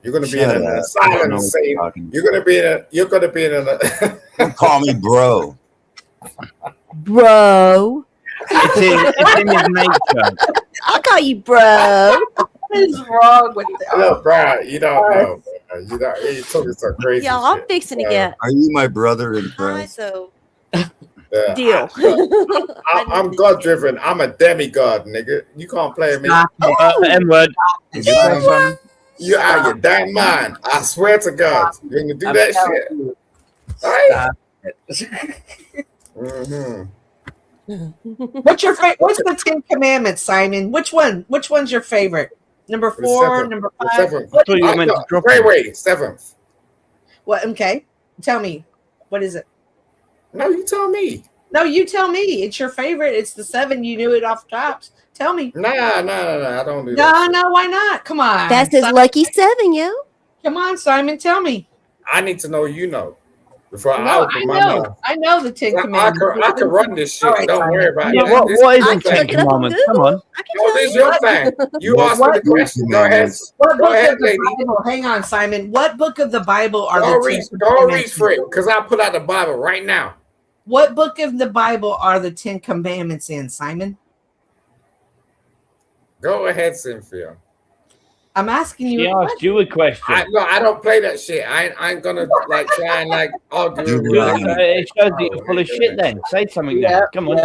Speaker 11: You're gonna be in an asylum. You're gonna be in a.
Speaker 20: Don't call me bro.
Speaker 8: Bro.
Speaker 3: It's in his nature.
Speaker 8: I'll call you bro.
Speaker 21: What is wrong with that?
Speaker 11: Look, bro, you don't know. You're talking some crazy
Speaker 8: Y'all, I'm
Speaker 11: shit.
Speaker 8: fixing to get.
Speaker 20: Are you my brother in Christ?
Speaker 8: So
Speaker 11: Yeah,
Speaker 8: deal.
Speaker 11: I'm God driven. I'm a demigod, nigga. You can't play me.
Speaker 3: N-word.
Speaker 11: You out your damn mind. I swear to God. You're gonna do that shit. Right?
Speaker 21: What's your favorite? What's the 10 Commandments, Simon? Which one? Which one's your favorite? Number 4, number 5.
Speaker 11: Seventh. Wait, 7th.
Speaker 21: What? Okay, tell me. What is it?
Speaker 11: No, you tell me.
Speaker 21: No, you tell me. It's your favorite. It's the 7. You knew it off tops. Tell me.
Speaker 11: Nah. I don't do that.
Speaker 21: No. Why not? Come on.
Speaker 8: That's his lucky 7, yo.
Speaker 21: Come on, Simon. Tell me.
Speaker 11: I need to know. You know. Before I
Speaker 21: No,
Speaker 11: open my
Speaker 21: know.
Speaker 11: mouth.
Speaker 21: I know the 10 Commandments.
Speaker 11: I can run this shit.
Speaker 21: All right,
Speaker 11: Don't worry about it.
Speaker 3: What is the 10 Commandments? Come on.
Speaker 11: Oh, this is your thing. You asked me the question. Go ahead.
Speaker 21: What
Speaker 11: Go
Speaker 21: book
Speaker 11: ahead,
Speaker 21: of the
Speaker 11: lady.
Speaker 21: Bible? Hang on, Simon. What book of the Bible are
Speaker 11: Go
Speaker 21: the
Speaker 11: read
Speaker 21: 10
Speaker 11: Go
Speaker 21: Commandments?
Speaker 11: read for it, because I'll put out the Bible right now.
Speaker 21: What book of the Bible are the 10 Commandments in, Simon?
Speaker 11: Go ahead, Cynthia.
Speaker 21: I'm asking you.
Speaker 12: She asked you a question.
Speaker 11: I don't play that shit. I ain't gonna like try and like argue with
Speaker 12: It shows that you're full of shit. Then say something. Then come on,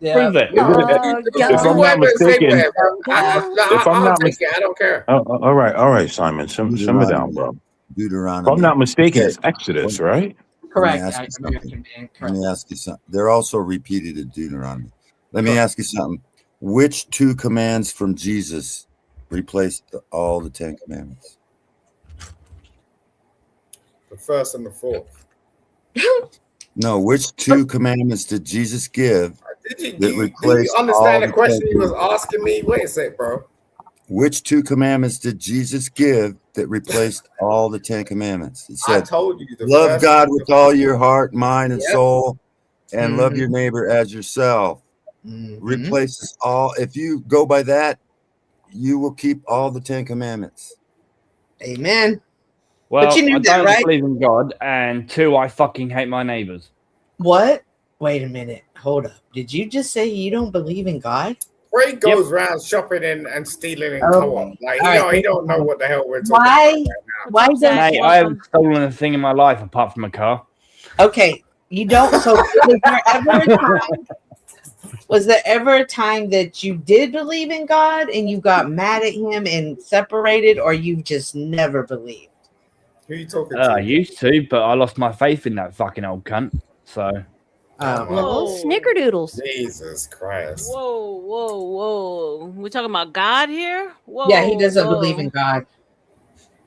Speaker 12: prove it.
Speaker 5: If I'm not mistaken, if I'm not
Speaker 11: I don't care.
Speaker 5: all right, Simon, simmer down, bro.
Speaker 20: Deuteronomy.
Speaker 5: If I'm not mistaken, it's Exodus, right?
Speaker 21: Correct.
Speaker 20: Let me ask you something. They're also repeated in Deuteronomy. Let me ask you something. Which two commands from Jesus replaced all the 10 commandments?
Speaker 11: The first and the fourth.
Speaker 20: No, which two commandments did Jesus give?
Speaker 11: Did you understand the question he was asking me? Wait a sec, bro.
Speaker 20: Which two commandments did Jesus give that replaced all the 10 commandments? It said,
Speaker 11: I told you.
Speaker 20: Love God with all your heart, mind, and soul, and love your neighbor as yourself. Replaces all. If you go by that, you will keep all the 10 commandments.
Speaker 21: Amen.
Speaker 12: Well,
Speaker 21: but you knew
Speaker 12: I
Speaker 21: that,
Speaker 12: don't
Speaker 21: right?
Speaker 12: believe in God, and 2, I fucking hate my neighbors.
Speaker 21: What? Wait a minute. Hold up. Did you just say you don't believe in God?
Speaker 11: Ray goes around shopping and stealing and co-op. Like he don't know what the hell we're talking about.
Speaker 21: Why does
Speaker 12: Mate, I haven't stolen a thing in my life apart from a car.
Speaker 21: Okay, you don't. So was there ever a time that you did believe in God and you got mad at him and separated, or you just never believed?
Speaker 11: Who are you talking
Speaker 12: I used to, but I lost my faith in that fucking old cunt. So.
Speaker 8: Well, snickerdoodles.
Speaker 11: Jesus Christ.
Speaker 2: Whoa. We're talking about God here? Whoa.
Speaker 21: Yeah, he doesn't believe in God.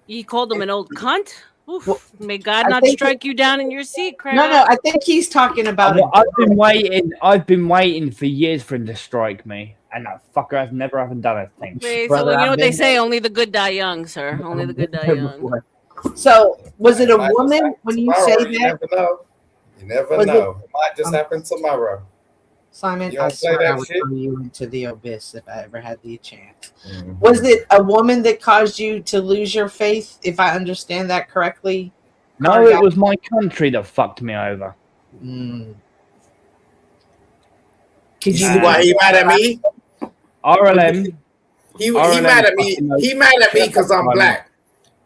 Speaker 2: He called him an old cunt? Oof. May God not strike you down in your seat, Craig.
Speaker 21: No, I think he's talking about
Speaker 12: I've been waiting for years for him to strike me, and that fucker has never even done a thing.
Speaker 2: Wait, so you know what they say? Only the good die young, sir. Only the good die young.
Speaker 21: So, was it a woman when you say that?
Speaker 11: You never know. You never know. It might just happen tomorrow.
Speaker 21: Simon,
Speaker 11: You
Speaker 21: I
Speaker 11: don't play
Speaker 21: swear
Speaker 11: that
Speaker 21: I would
Speaker 11: shit?
Speaker 21: throw you into the abyss if I ever had the chance. Was it a woman that caused you to lose your faith, if I understand that correctly?
Speaker 12: No, it was my country that fucked me over.
Speaker 21: Could
Speaker 11: you see why he mad at me?
Speaker 12: RLM.
Speaker 11: He mad at me. He mad at me because I'm black.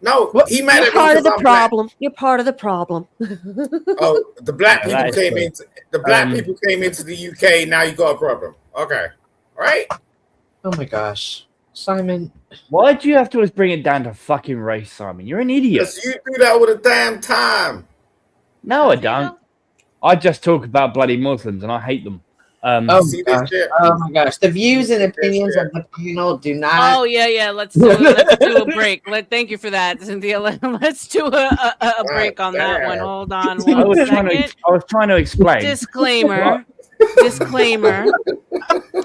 Speaker 11: No, he mad
Speaker 8: You're
Speaker 11: at me
Speaker 8: part of
Speaker 11: because
Speaker 8: the
Speaker 11: I'm black.
Speaker 8: problem. You're part of the problem.
Speaker 11: Oh, the black people came into people came into the UK. Now you got a problem. Okay, all right.
Speaker 21: Oh my gosh, Simon!
Speaker 12: Why'd you have to always bring it down to fucking race, Simon? You're an idiot.
Speaker 11: Because you do that all the damn time.
Speaker 12: No, I don't. I just talk about bloody Muslims, and I hate them.
Speaker 21: Oh my gosh! The views and opinions of the panel do not.
Speaker 2: Oh yeah. Let's do a break. Thank you for that, Cynthia. Let's do a break on that one. Hold on
Speaker 12: I
Speaker 2: one second.
Speaker 12: was trying to explain.
Speaker 2: Disclaimer.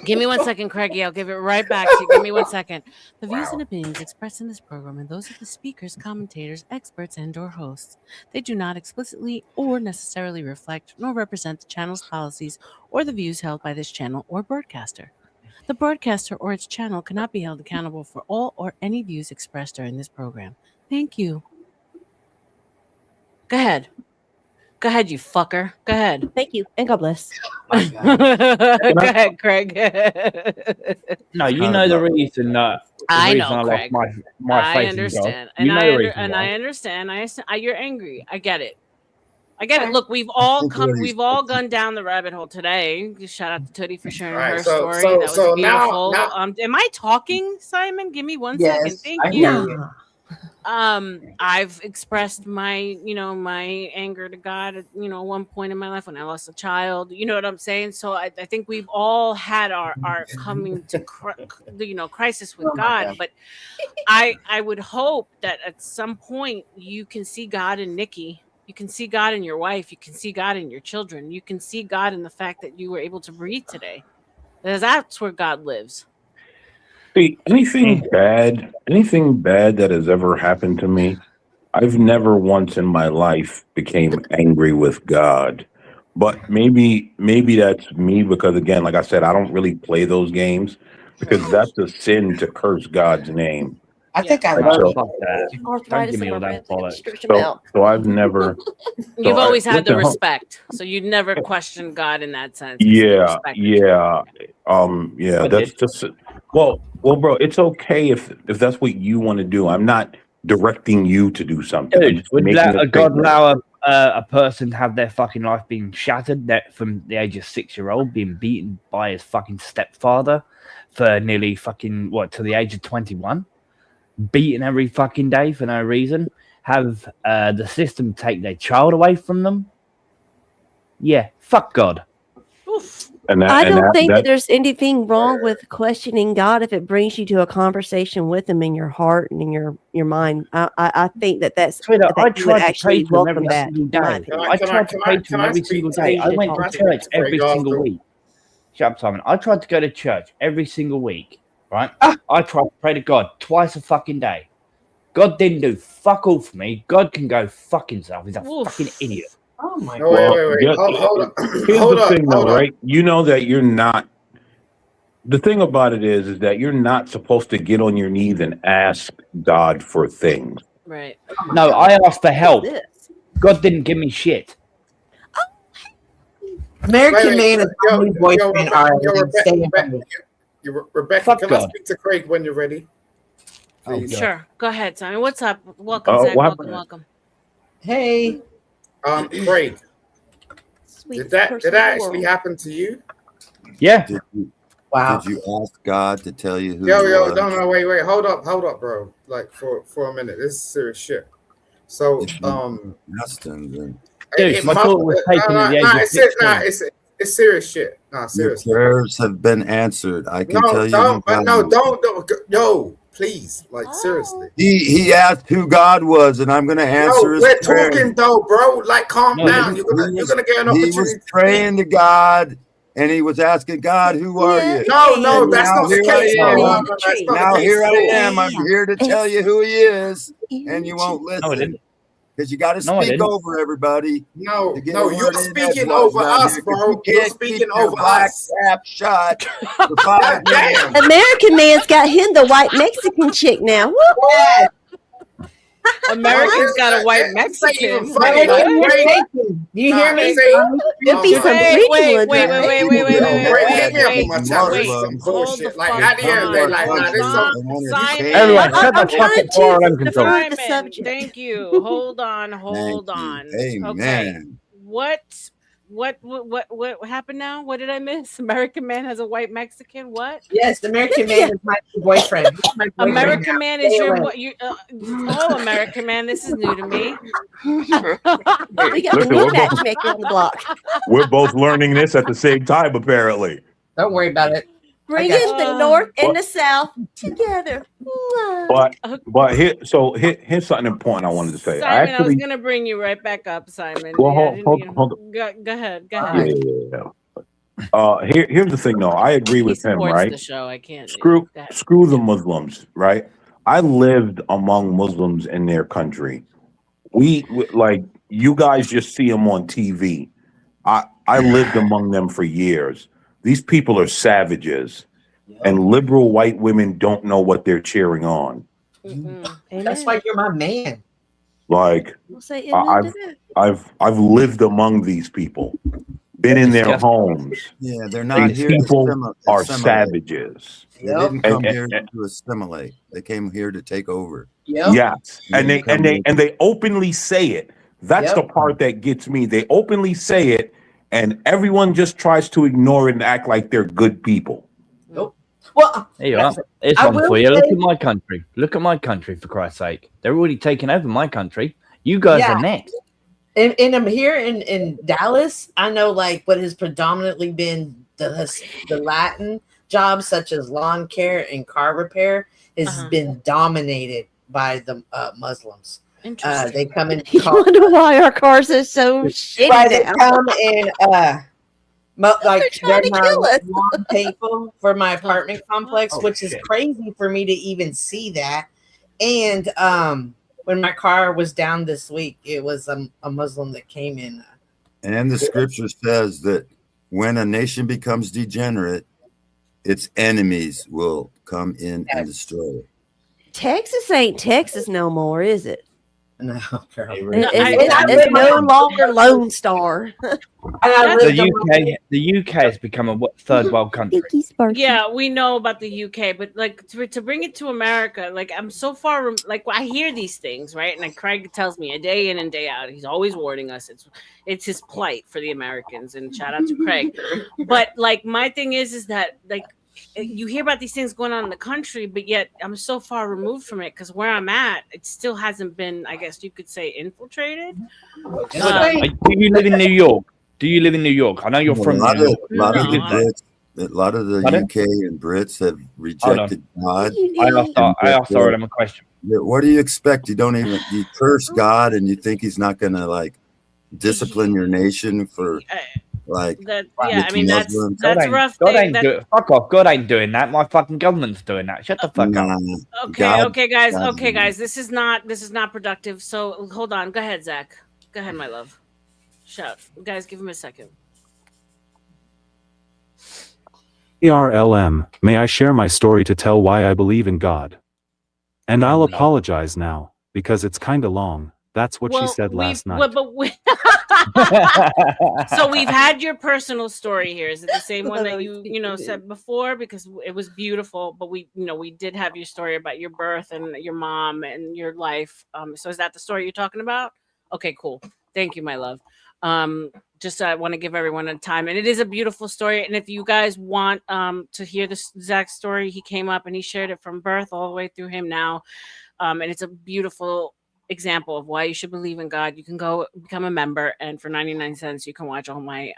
Speaker 2: Give me 1 second, Craigie. I'll give it right back to you. Give me 1 second. The views and opinions expressed in this program and those of the speakers, commentators, experts, and/or hosts, they do not explicitly or necessarily reflect nor represent the channel's policies or the views held by this channel or broadcaster. The broadcaster or its channel cannot be held accountable for all or any views expressed during this program. Thank you. Go ahead. Go ahead, you fucker. Go ahead.
Speaker 8: Thank you, and God bless.
Speaker 2: Go ahead, Craig.
Speaker 12: No, you know the reason that.
Speaker 2: I know,
Speaker 12: lost
Speaker 2: Craig.
Speaker 12: my faith
Speaker 2: understand,
Speaker 12: in God.
Speaker 2: I understand. You're angry. I get it. Look, we've all gone down the rabbit hole today. Shout out to Tootie for sharing her story. That was beautiful.
Speaker 11: Now,
Speaker 2: am I talking, Simon? Give me 1
Speaker 21: Yes,
Speaker 2: second. Thank
Speaker 21: I
Speaker 2: you.
Speaker 21: hear you.
Speaker 2: I've expressed my anger to God at one point in my life when I lost a child. You know what I'm saying? So I think we've all had our coming to crisis with God. But I would hope that at some point you can see God in Nikki. You can see God in your wife. You can see God in your children. You can see God in the fact that you were able to breathe today. Because that's where God lives.
Speaker 5: See, anything bad that has ever happened to me, I've never once in my life became angry with God. But maybe that's me because, again, like I said, I don't really play those games because that's a sin to curse God's name.
Speaker 21: I think I
Speaker 3: So,
Speaker 21: love
Speaker 3: fuck that. Don't
Speaker 8: Arthritis
Speaker 3: give me
Speaker 8: in
Speaker 3: all
Speaker 8: my
Speaker 3: that
Speaker 8: ribs. I gotta
Speaker 3: bollocks.
Speaker 8: stretch them out.
Speaker 5: So I've never.
Speaker 2: You've always had
Speaker 5: what
Speaker 2: the
Speaker 5: the hell?
Speaker 2: respect, so you'd never question God in that sense. 'cause he
Speaker 5: Yeah,
Speaker 2: respected you.
Speaker 5: yeah, yeah.
Speaker 3: I
Speaker 5: That's
Speaker 3: did.
Speaker 5: just well, bro. It's okay if that's what you want to do. I'm not directing you to do something. I'm
Speaker 3: Dude,
Speaker 5: just
Speaker 3: would
Speaker 5: making a
Speaker 3: God
Speaker 5: statement.
Speaker 3: allow a person to have their fucking life being shattered that from the age of 6-year-old being beaten by his fucking stepfather for nearly fucking to the age of 21, beaten every fucking day for no reason, have the system take their child away from them? Yeah, fuck God.
Speaker 8: I don't think that there's anything wrong with questioning God if it brings you to a conversation with Him in your heart and in your mind. I think that's
Speaker 3: Sweetheart, I
Speaker 8: that you would
Speaker 3: tried to pray
Speaker 8: actually
Speaker 3: to him
Speaker 8: welcome
Speaker 3: every
Speaker 8: that.
Speaker 3: single
Speaker 8: In my
Speaker 3: day.
Speaker 8: opinion.
Speaker 3: I tried to pray to him every single day. I went to church every single week. Shut up, Simon. I tried to go to church every single week, right? I tried to pray to God twice a fucking day. God didn't do fuck all for me. God can go fuck himself. He's a fucking idiot.
Speaker 21: Oh my
Speaker 11: No, wait.
Speaker 5: Yeah,
Speaker 11: Hold on.
Speaker 5: here's
Speaker 11: Hold
Speaker 5: the
Speaker 11: on.
Speaker 5: thing, though,
Speaker 11: Hold on.
Speaker 5: right? You know that you're not. The thing about it is that you're not supposed to get on your knees and ask God for things.
Speaker 2: Right.
Speaker 3: No, I asked for help. God didn't give me shit.
Speaker 21: American Man is my new boyfriend.
Speaker 11: Rebecca,
Speaker 3: Fuck
Speaker 11: can I
Speaker 3: God.
Speaker 11: speak to Craig when you're ready? Please.
Speaker 2: Sure. Go ahead, Simon. What's up? Welcome, Zach. Welcome.
Speaker 21: Hey.
Speaker 11: Craig. Did that actually happen to you?
Speaker 3: Yeah.
Speaker 20: Did you,
Speaker 21: Wow.
Speaker 20: Did you ask God to tell you who
Speaker 11: Yo,
Speaker 20: you was?
Speaker 11: no, wait, hold up, bro. Like for a minute, this is serious shit. So,
Speaker 20: Asked him, then.
Speaker 3: Dude, my daughter was taken at the age of 16.
Speaker 11: It's serious shit. Nah,
Speaker 20: Your
Speaker 11: seriously.
Speaker 20: prayers have been answered. I can tell you.
Speaker 11: Don't. Yo, please, like seriously.
Speaker 20: He asked who God was, and I'm going to answer his
Speaker 11: we're
Speaker 20: prayer.
Speaker 11: talking though, bro. Like, calm down. You're gonna get an opportunity.
Speaker 20: He was praying to God, and he was asking God, "Who are you?"
Speaker 11: No, that's
Speaker 20: now
Speaker 11: not the
Speaker 20: here
Speaker 11: case.
Speaker 20: I am.
Speaker 11: No, that's not
Speaker 20: Now
Speaker 11: the case.
Speaker 20: here I am. I'm here to tell you who he is, and you won't listen. Because you got to speak over everybody.
Speaker 11: No,
Speaker 20: to get
Speaker 11: no,
Speaker 20: a
Speaker 11: you're
Speaker 20: word in
Speaker 11: speaking
Speaker 20: edgewise
Speaker 11: over
Speaker 20: around
Speaker 11: us,
Speaker 20: here, 'cause
Speaker 11: bro.
Speaker 20: you
Speaker 11: You're
Speaker 20: can't
Speaker 11: speaking
Speaker 20: keep your
Speaker 11: over
Speaker 20: black
Speaker 11: us.
Speaker 20: trap shut for 5 minutes.
Speaker 8: American Man's got him the white Mexican chick now. Woo!
Speaker 2: American's got a white Mexican.
Speaker 11: Funny, like,
Speaker 21: you hear me?
Speaker 8: There'll be some pretty ones.
Speaker 11: Craig, hit me up on my channel. This is some bullshit. Like, at the end of the day, like, nah, this some.
Speaker 3: Everyone, shut the fuck up for our own control.
Speaker 2: Simon, thank you. Hold on.
Speaker 20: Amen.
Speaker 2: Okay. What happened now? What did I miss? American Man has a white Mexican. What?
Speaker 21: Yes, American Man is my boyfriend.
Speaker 2: American Man is American Man. This is new to me.
Speaker 8: We got the new matchmaker on the block.
Speaker 5: We're both learning this at the same time, apparently.
Speaker 21: Don't worry about it.
Speaker 8: Bringing the North and the South together.
Speaker 5: But here's something important I wanted to say.
Speaker 2: Simon, I was gonna bring you right back up, Simon.
Speaker 5: Well,
Speaker 2: Yeah,
Speaker 5: hold on.
Speaker 2: Go ahead.
Speaker 5: Yeah. Here's the thing, though. I agree with him, right?
Speaker 2: The show. I can't.
Speaker 5: Screw the Muslims, right? I lived among Muslims in their country. We like you guys just see them on TV. I lived among them for years. These people are savages, and liberal white women don't know what they're cheering on.
Speaker 21: That's why you're my man.
Speaker 5: Like I've lived among these people, been in their homes.
Speaker 20: Yeah, they're not
Speaker 5: These
Speaker 20: here to
Speaker 5: people are savages.
Speaker 20: They didn't come here to assimilate. They came here to take over.
Speaker 5: Yes, and they openly say it. That's the part that gets me. They openly say it, and everyone just tries to ignore it and act like they're good people.
Speaker 21: Well,
Speaker 3: there you are. Here's one for you. Look at my country. Look at my country, for Christ's sake. They're already taking over my country. You guys are next.
Speaker 21: And I'm here in Dallas. I know like what has predominantly been the Latin jobs, such as lawn care and car repair, has been dominated by the Muslims. They come in.
Speaker 8: You wonder why our cars are so shitty now.
Speaker 21: They come in. Like they're my lawn people for my apartment complex, which is crazy for me to even see that. And when my car was down this week, it was a Muslim that came in.
Speaker 20: And the scripture says that when a nation becomes degenerate, its enemies will come in and destroy it.
Speaker 8: Texas ain't Texas no more, is it?
Speaker 21: No,
Speaker 8: It's no longer Lone Star.
Speaker 3: The UK has become a third world country.
Speaker 2: Yeah, we know about the UK, but like to bring it to America, like I'm so far, like I hear these things, right? And Craig tells me a day in and day out, he's always warning us. It's his plight for the Americans, and shout out to Craig. But like my thing is that like you hear about these things going on in the country, but yet I'm so far removed from it because where I'm at, it still hasn't been, I guess you could say, infiltrated.
Speaker 3: Do you live in New York? Do you live in New York? I know you're from New York.
Speaker 20: A lot of the UK and Brits have rejected God.
Speaker 3: I asked them a question.
Speaker 20: What do you expect? You curse God and you think he's not going to like discipline your nation for like
Speaker 2: that? Yeah, I mean that's rough.
Speaker 3: Fuck off. God ain't doing that. My fucking government's doing that. Shut the fuck up.
Speaker 2: Okay, guys. This is not productive. So hold on. Go ahead, Zach. Go ahead, my love. Shout, guys. Give him a second.
Speaker 10: ERLM, may I share my story to tell why I believe in God? And I'll apologize now, because it's kinda long. That's what she said last night.
Speaker 2: So we've had your personal story here. Is it the same one that you said before? Because it was beautiful, but we did have your story about your birth and your mom and your life. So is that the story you're talking about? Okay, cool. Thank you, my love. Just I want to give everyone a time, and it is a beautiful story. And if you guys want to hear this Zach story, he came up and he shared it from birth all the way through him now, and it's a beautiful example of why you should believe in God. You can go become a member, and for 99 cents, you can watch all my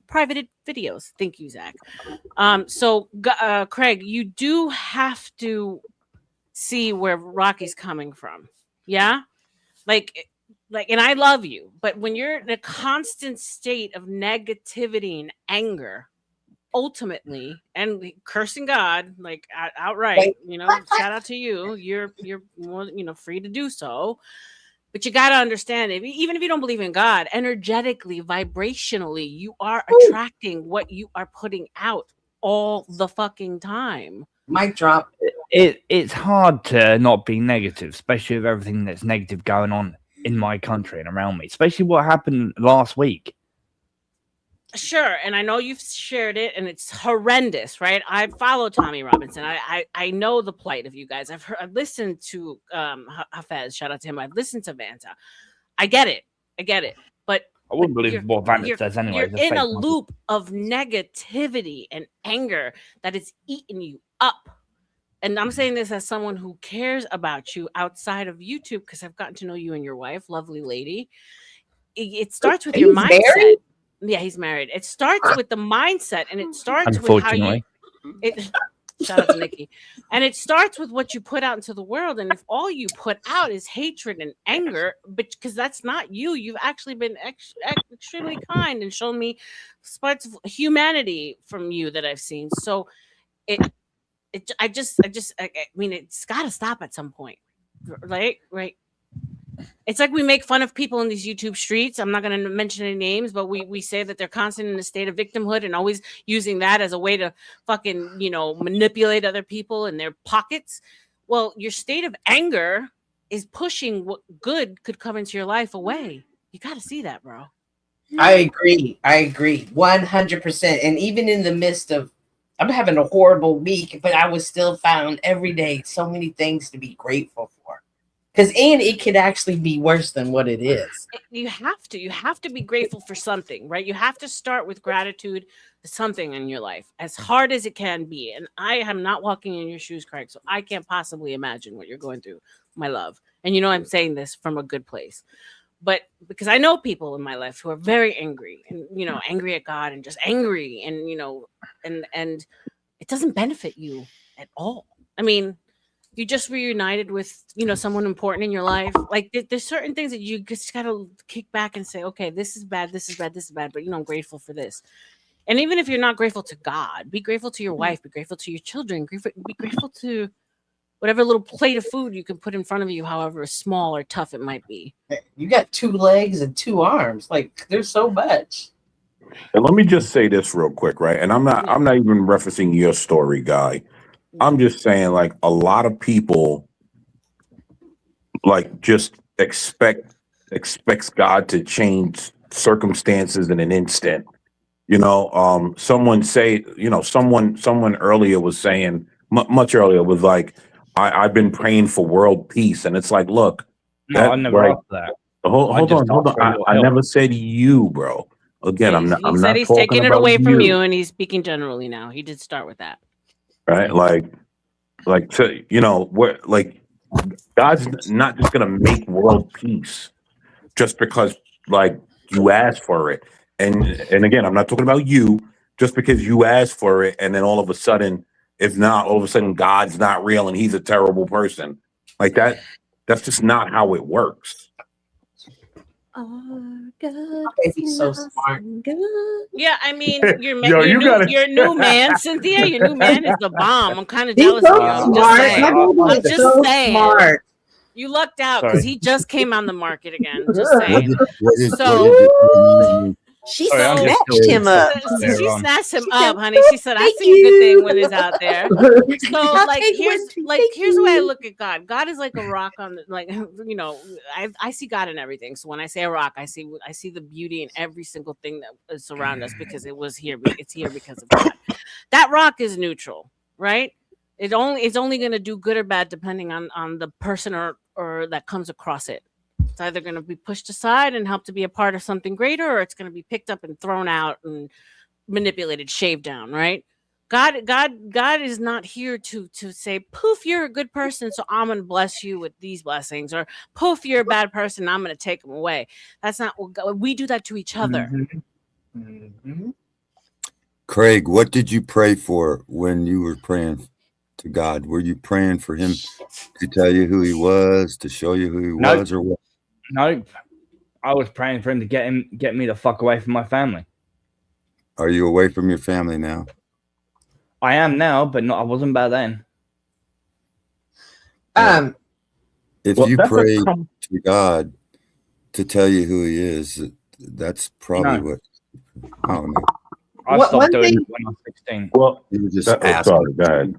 Speaker 2: private videos. Thank you, Zach. So Craig, you do have to see where Rocky's coming from. Yeah, like, and I love you, but when you're in a constant state of negativity and anger, ultimately, and cursing God, like outright, shout out to you. You're more, free to do so. But you got to understand, even if you don't believe in God, energetically, vibrationally, you are attracting what you are putting out all the fucking time.
Speaker 21: Mic drop.
Speaker 3: It's hard to not be negative, especially with everything that's negative going on in my country and around me, especially what happened last week.
Speaker 2: Sure, and I know you've shared it, and it's horrendous, right? I follow Tommy Robinson. I know the plight of you guys. I've listened to Hafez. Shout out to him. I've listened to Vanta. I get it, but
Speaker 3: I wouldn't believe what Vanta says anyway.
Speaker 2: You're in a loop of negativity and anger that is eating you up. And I'm saying this as someone who cares about you outside of YouTube, because I've gotten to know you and your wife, lovely lady. It starts with your mindset.
Speaker 21: Married?
Speaker 2: Yeah, he's married. It starts with the mindset, and it starts with how you. Shout out to Nikki. And it starts with what you put out into the world. And if all you put out is hatred and anger, because that's not you, you've actually been extremely kind and shown me parts of humanity from you that I've seen. So I mean, it's got to stop at some point, right? It's like we make fun of people in these YouTube streets. I'm not going to mention any names, but we say that they're constantly in a state of victimhood and always using that as a way to fucking, manipulate other people in their pockets. Well, your state of anger is pushing what good could come into your life away. You got to see that, bro.
Speaker 21: I agree 100%. And even in the midst of, I'm having a horrible week, but I was still found every day so many things to be grateful for. And it could actually be worse than what it is.
Speaker 2: You have to be grateful for something, right? You have to start with gratitude for something in your life, as hard as it can be. And I am not walking in your shoes, Craig, so I can't possibly imagine what you're going through, my love. And I'm saying this from a good place. But because I know people in my life who are very angry and, angry at God and just angry and, and it doesn't benefit you at all. I mean, you just reunited with, someone important in your life. Like there's certain things that you just got to kick back and say, okay, this is bad, but I'm grateful for this. And even if you're not grateful to God, be grateful to your wife, be grateful to your children, be grateful to whatever little plate of food you can put in front of you, however small or tough it might be.
Speaker 21: You got 2 legs and 2 arms. Like there's so much.
Speaker 5: And let me just say this real quick, right? And I'm not even referencing your story, Guy. I'm just saying, like, a lot of people like just expects God to change circumstances in an instant. Someone earlier was saying, much earlier, was like, I've been praying for world peace, and it's like, look,
Speaker 3: No, I never asked that.
Speaker 5: Hold on. I never said you, bro. Again, I'm
Speaker 2: He said he's
Speaker 5: talking
Speaker 2: taking it
Speaker 5: about
Speaker 2: away from you, and he's speaking generally now. He did start with that.
Speaker 5: right? Like God's not just gonna make world peace just because like you asked for it. And again, I'm not talking about you, just because you asked for it, and then all of a sudden, God's not real and he's a terrible person. Like that's just not how it works.
Speaker 21: He's so smart.
Speaker 2: Yeah, I mean, your new man, Cynthia. Your new man is the bomb. I'm kind of jealous of you. I'm just saying.
Speaker 21: Smart.
Speaker 2: You lucked out because he just came on the market again. Just
Speaker 20: What
Speaker 2: saying.
Speaker 8: She snatched him up.
Speaker 2: She snatched him up, honey. She said, "I see a good thing when it's out there." So, here's the way I look at God. God is like a rock on the, I see God in everything. So when I say a rock, I see the beauty in every single thing that is around us because it was here. It's here because of God. That rock is neutral, right? It's only going to do good or bad depending on the person or that comes across it. It's either going to be pushed aside and help to be a part of something greater, or it's going to be picked up and thrown out and manipulated, shaved down, right? God is not here to say, poof, you're a good person, so I'm going to bless you with these blessings, or poof, you're a bad person, I'm going to take them away. That's not what God, we do that to each other.
Speaker 20: Craig, what did you pray for when you were praying to God? Were you praying for him to tell you who he was, to show you who he was, or what?
Speaker 3: No, I was praying for him to get me the fuck away from my family.
Speaker 20: Are you away from your family now?
Speaker 3: I am now, but I wasn't back then.
Speaker 20: If you pray to God to tell you who he is, that's probably what. I don't know.
Speaker 3: I stopped doing it when I was 16.
Speaker 5: Well,
Speaker 20: you were just
Speaker 5: sorry, go ahead.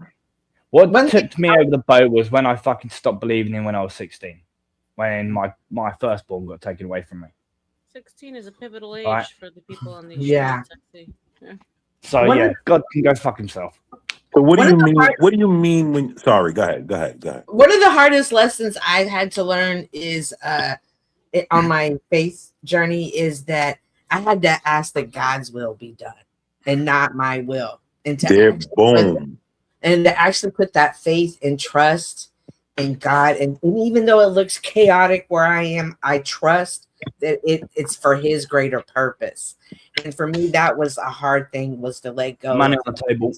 Speaker 3: What tipped me over the boat was when I fucking stopped believing in when I was 16. When my firstborn got taken away from me.
Speaker 2: 16 is a pivotal age for the people on these
Speaker 21: streets,
Speaker 2: I see. Yeah.
Speaker 3: So God can go fuck himself.
Speaker 5: So what do you mean? What do you mean when? Sorry, go ahead.
Speaker 21: One of the hardest lessons I've had to learn is on my faith journey is that I had to ask that God's will be done and not my will. And to actually put that faith and trust in God, and even though it looks chaotic where I am, I trust that it's for his greater purpose. And for me, that was a hard thing, was to let go.
Speaker 3: Money on the table.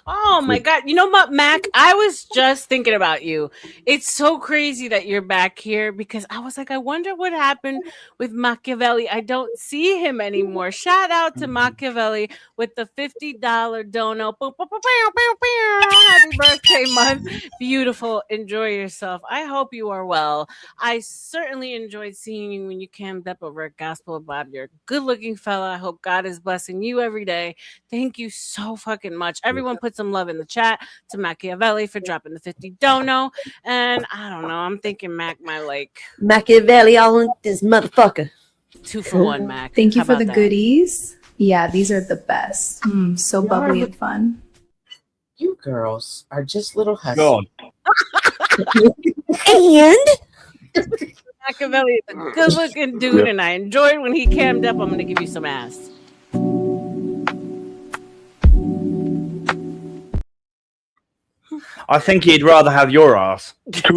Speaker 2: Oh my God. You know what, Mac? I was just thinking about you. It's so crazy that you're back here because I was like, I wonder what happened with Machiavelli. I don't see him anymore. Shout out to Machiavelli with the $50 dono. Happy birthday month. Beautiful. Enjoy yourself. I hope you are well. I certainly enjoyed seeing you when you came up over at Gospel of Bob. You're a good looking fella. I hope God is blessing you every day. Thank you so fucking much. Everyone put some love in the chat to Machiavelli for dropping the 50 dono. And I don't know. I'm thinking Mac might
Speaker 8: Machiavelli all in this motherfucker.
Speaker 2: 2 for 1, Mac.
Speaker 6: Thank you
Speaker 2: How
Speaker 6: for
Speaker 2: about
Speaker 6: the
Speaker 2: that?
Speaker 6: goodies. Yeah, these are the best. So bubbly and fun.
Speaker 21: You girls are just little hussies.
Speaker 8: And
Speaker 2: Machiavelli is a good looking dude, and I enjoyed when he cammed up. I'm going to give you some ass.
Speaker 3: I think he'd rather have your ass.
Speaker 8: I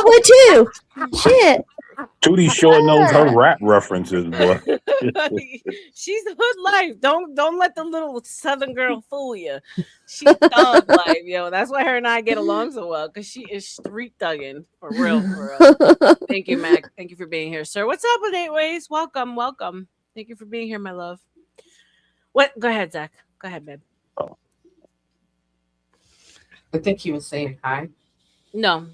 Speaker 8: would too. Shit.
Speaker 5: Tootie sure knows her rap references, boy.
Speaker 2: She's hood life. Don't let the little Southern girl fool you. She's thug life, yo. That's why her and I get along so well, because she is street thugging for real. Thank you, Mac. Thank you for being here, sir. What's up with 8 Ways? Welcome. Thank you for being here, my love. What? Go ahead, Zach. Go ahead, babe.
Speaker 21: I think he was saying hi.
Speaker 2: No,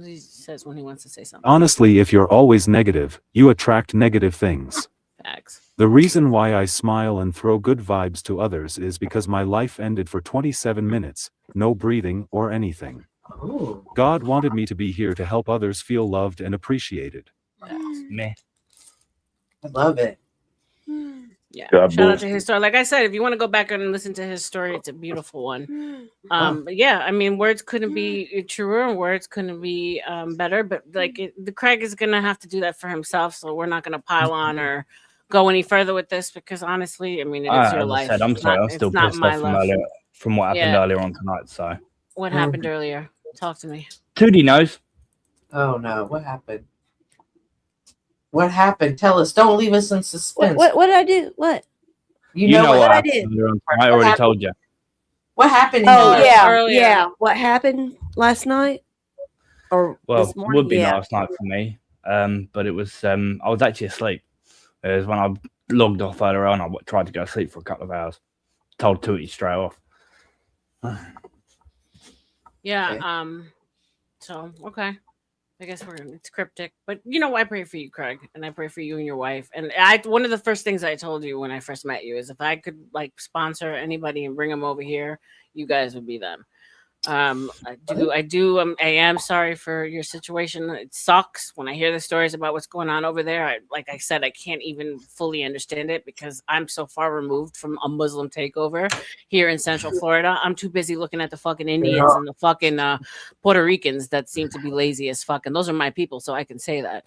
Speaker 2: he says when he wants to say something.
Speaker 10: Honestly, if you're always negative, you attract negative things.
Speaker 2: Facts.
Speaker 10: The reason why I smile and throw good vibes to others is because my life ended for 27 minutes, no breathing or anything.
Speaker 21: Ooh.
Speaker 10: God wanted me to be here to help others feel loved and appreciated.
Speaker 3: Meh.
Speaker 21: I love it.
Speaker 2: Yeah.
Speaker 5: God
Speaker 2: Shout out
Speaker 5: bless
Speaker 2: to
Speaker 5: you.
Speaker 2: his story. Like I said, if you want to go back and listen to his story, it's a beautiful one. But yeah, I mean, words couldn't be truer and words couldn't be better. But like, the Craig is gonna have to do that for himself. So we're not gonna pile on or go any further with this because honestly, I mean, it is your
Speaker 3: As I
Speaker 2: life.
Speaker 3: said, I'm
Speaker 2: It's
Speaker 3: sorry.
Speaker 2: not,
Speaker 3: I'm still
Speaker 2: it's not
Speaker 3: pissed
Speaker 2: my
Speaker 3: off
Speaker 2: life.
Speaker 3: from what happened
Speaker 2: Yeah.
Speaker 3: earlier on tonight. So
Speaker 2: What happened earlier? Talk to me.
Speaker 3: Tootie knows.
Speaker 21: Oh no, what happened? What happened? Tell us. Don't leave us in suspense.
Speaker 8: What did I do? What?
Speaker 21: You know
Speaker 3: what
Speaker 21: what I
Speaker 3: happened
Speaker 21: did.
Speaker 3: earlier on tonight. I already told you.
Speaker 21: What happened?
Speaker 8: Oh
Speaker 21: in
Speaker 8: yeah,
Speaker 2: earlier.
Speaker 8: yeah. What happened last night? Or
Speaker 3: Well,
Speaker 8: this
Speaker 3: it
Speaker 8: morning?
Speaker 3: would be
Speaker 8: Yeah.
Speaker 3: last night for me. But it was I was actually asleep. It was when I logged off earlier on. I tried to go to sleep for a couple of hours. Told Tootie straight off.
Speaker 2: Yeah.
Speaker 21: Okay.
Speaker 2: So okay. I guess it's cryptic, but you know, I pray for you, Craig, and I pray for you and your wife. And one of the first things I told you when I first met you is if I could like sponsor anybody and bring them over here, you guys would be them. I am sorry for your situation. It sucks when I hear the stories about what's going on over there. Like I said, I can't even fully understand it because I'm so far removed from a Muslim takeover here in Central Florida. I'm too busy looking at the fucking Indians and the fucking Puerto Ricans that seem to be lazy as fuck, and those are my people, so I can say that.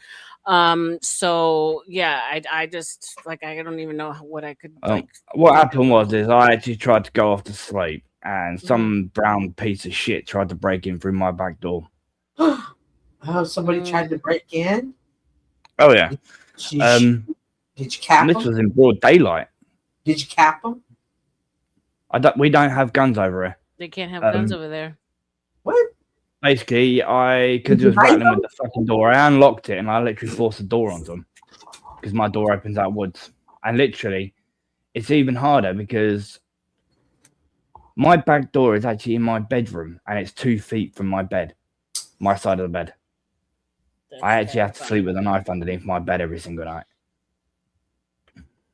Speaker 2: So yeah, I just like I don't even know what I could like.
Speaker 3: What happened was I actually tried to go off to sleep, and some brown piece of shit tried to break in through my back door.
Speaker 21: Oh, somebody tried to break in?
Speaker 3: Oh yeah.
Speaker 21: Did you cap
Speaker 3: this
Speaker 21: them?
Speaker 3: was in broad daylight.
Speaker 21: Did you cap them?
Speaker 3: We don't have guns over here.
Speaker 2: They can't have guns over there.
Speaker 21: What?
Speaker 3: Basically, because he was rattling with the fucking door, I unlocked it and I literally forced the door onto him because my door opens outwards. And literally, it's even harder because my back door is actually in my bedroom and it's 2 feet from my bed, my side of the bed. I actually have to sleep with a knife underneath my bed every single night.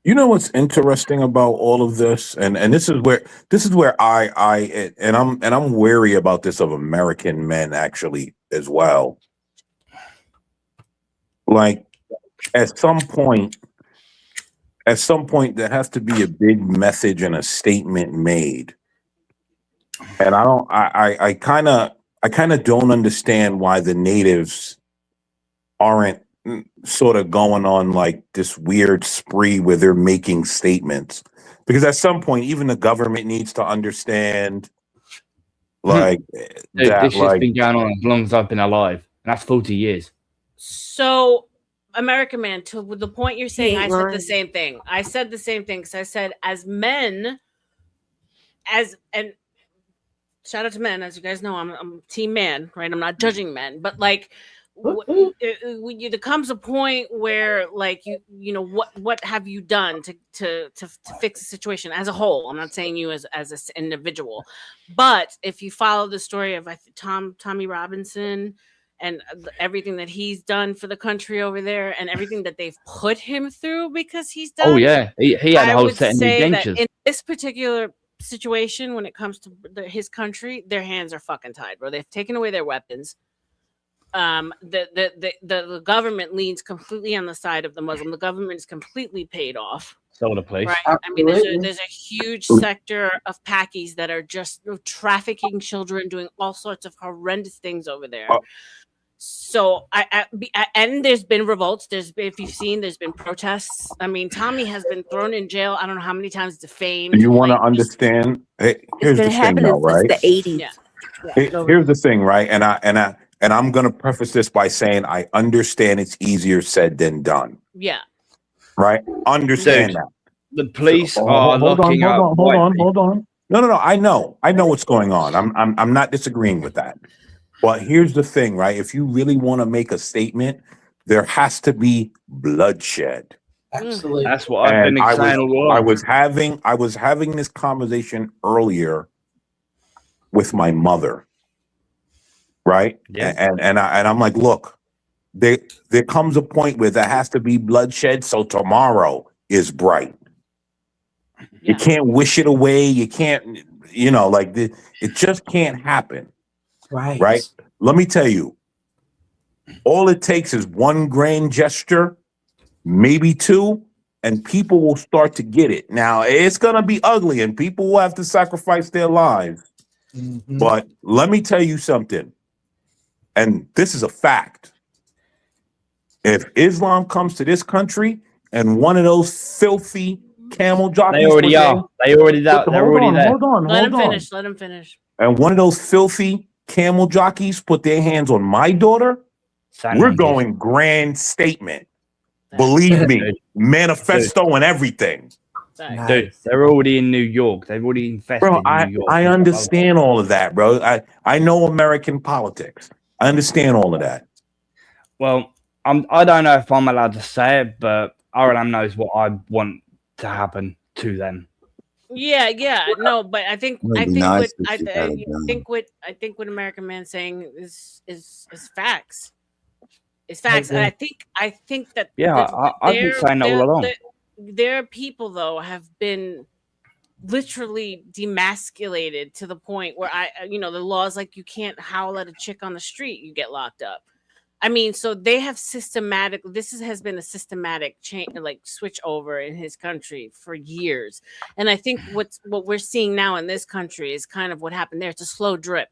Speaker 5: You know what's interesting about all of this, and this is where I'm wary about this of American men actually as well. Like at some point there has to be a big message and a statement made. And I kind of don't understand why the natives aren't sort of going on like this weird spree where they're making statements, because at some point even the government needs to understand like that
Speaker 3: this shit's been going on as long as I've been alive, and that's 40 years.
Speaker 2: So, American man, to the point you're saying, I said
Speaker 8: lying.
Speaker 2: the same thing. I said the same thing because I said, as men, and shout out to men, as you guys know, I'm team man, right? I'm not judging men, but like, there comes a point where, like, you know, what have you done to fix the situation as a whole? I'm not saying you as an individual, but if you follow the story of Tommy Robinson and everything that he's done for the country over there and everything that they've put him through because he's done.
Speaker 3: Oh yeah, he had a whole set of new
Speaker 2: say that
Speaker 3: dentures.
Speaker 2: in this particular situation, when it comes to his country, their hands are fucking tied, bro. They've taken away their weapons. The government leans completely on the side of the Muslim. The government is completely paid off.
Speaker 3: So the place.
Speaker 2: Right. I mean, there's a huge sector of Pakis that are just trafficking children, doing all sorts of horrendous things over there. So and there's been revolts. If you've seen, there's been protests. I mean, Tommy has been thrown in jail. I don't know how many times, defamed.
Speaker 5: You want to understand? Here's the thing, though, right?
Speaker 8: The 80s.
Speaker 5: Here's the thing, right? And I'm going to preface this by saying I understand it's easier said than done.
Speaker 2: Yeah.
Speaker 5: Right? Understand that.
Speaker 3: The police are locking up.
Speaker 5: Hold on. No. I know what's going on. I'm not disagreeing with that. But here's the thing, right? If you really want to make a statement, there has to be bloodshed.
Speaker 21: Absolutely.
Speaker 3: That's what I've been saying all along.
Speaker 5: I was having this conversation earlier with my mother, right?
Speaker 3: Yeah.
Speaker 5: And I'm like, look,
Speaker 15: there comes a point where there has to be bloodshed so tomorrow is bright. You can't wish it away. You can't, it just can't happen. Right. Let me tell you, all it takes is one grand gesture, maybe two, and people will start to get it. Now, it's going to be ugly and people will have to sacrifice their lives. But let me tell you something, and this is a fact. If Islam comes to this country and one of those filthy camel jockeys...
Speaker 12: They already are. They're already there.
Speaker 15: Hold on.
Speaker 2: Let him finish.
Speaker 15: And one of those filthy camel jockeys put their hands on my daughter, we're going grand statement. Believe me, manifesto and everything.
Speaker 12: Dude, they're already in New York. They've already invested in New York.
Speaker 15: I understand all of that, bro. I know American politics. I understand all of that.
Speaker 12: Well, I don't know if I'm allowed to say it, but RLM knows what I want to happen to them.
Speaker 2: Yeah, no, but I think what American Man's saying is facts. It's facts, and I think that
Speaker 12: I've been saying that all along.
Speaker 2: Their people though have been literally demasculated to the point where the laws like you can't howl at a chick on the street, you get locked up. I mean, so they have has been a systematic change, like switch over in his country for years. And I think what we're seeing now in this country is kind of what happened there. It's a slow drip.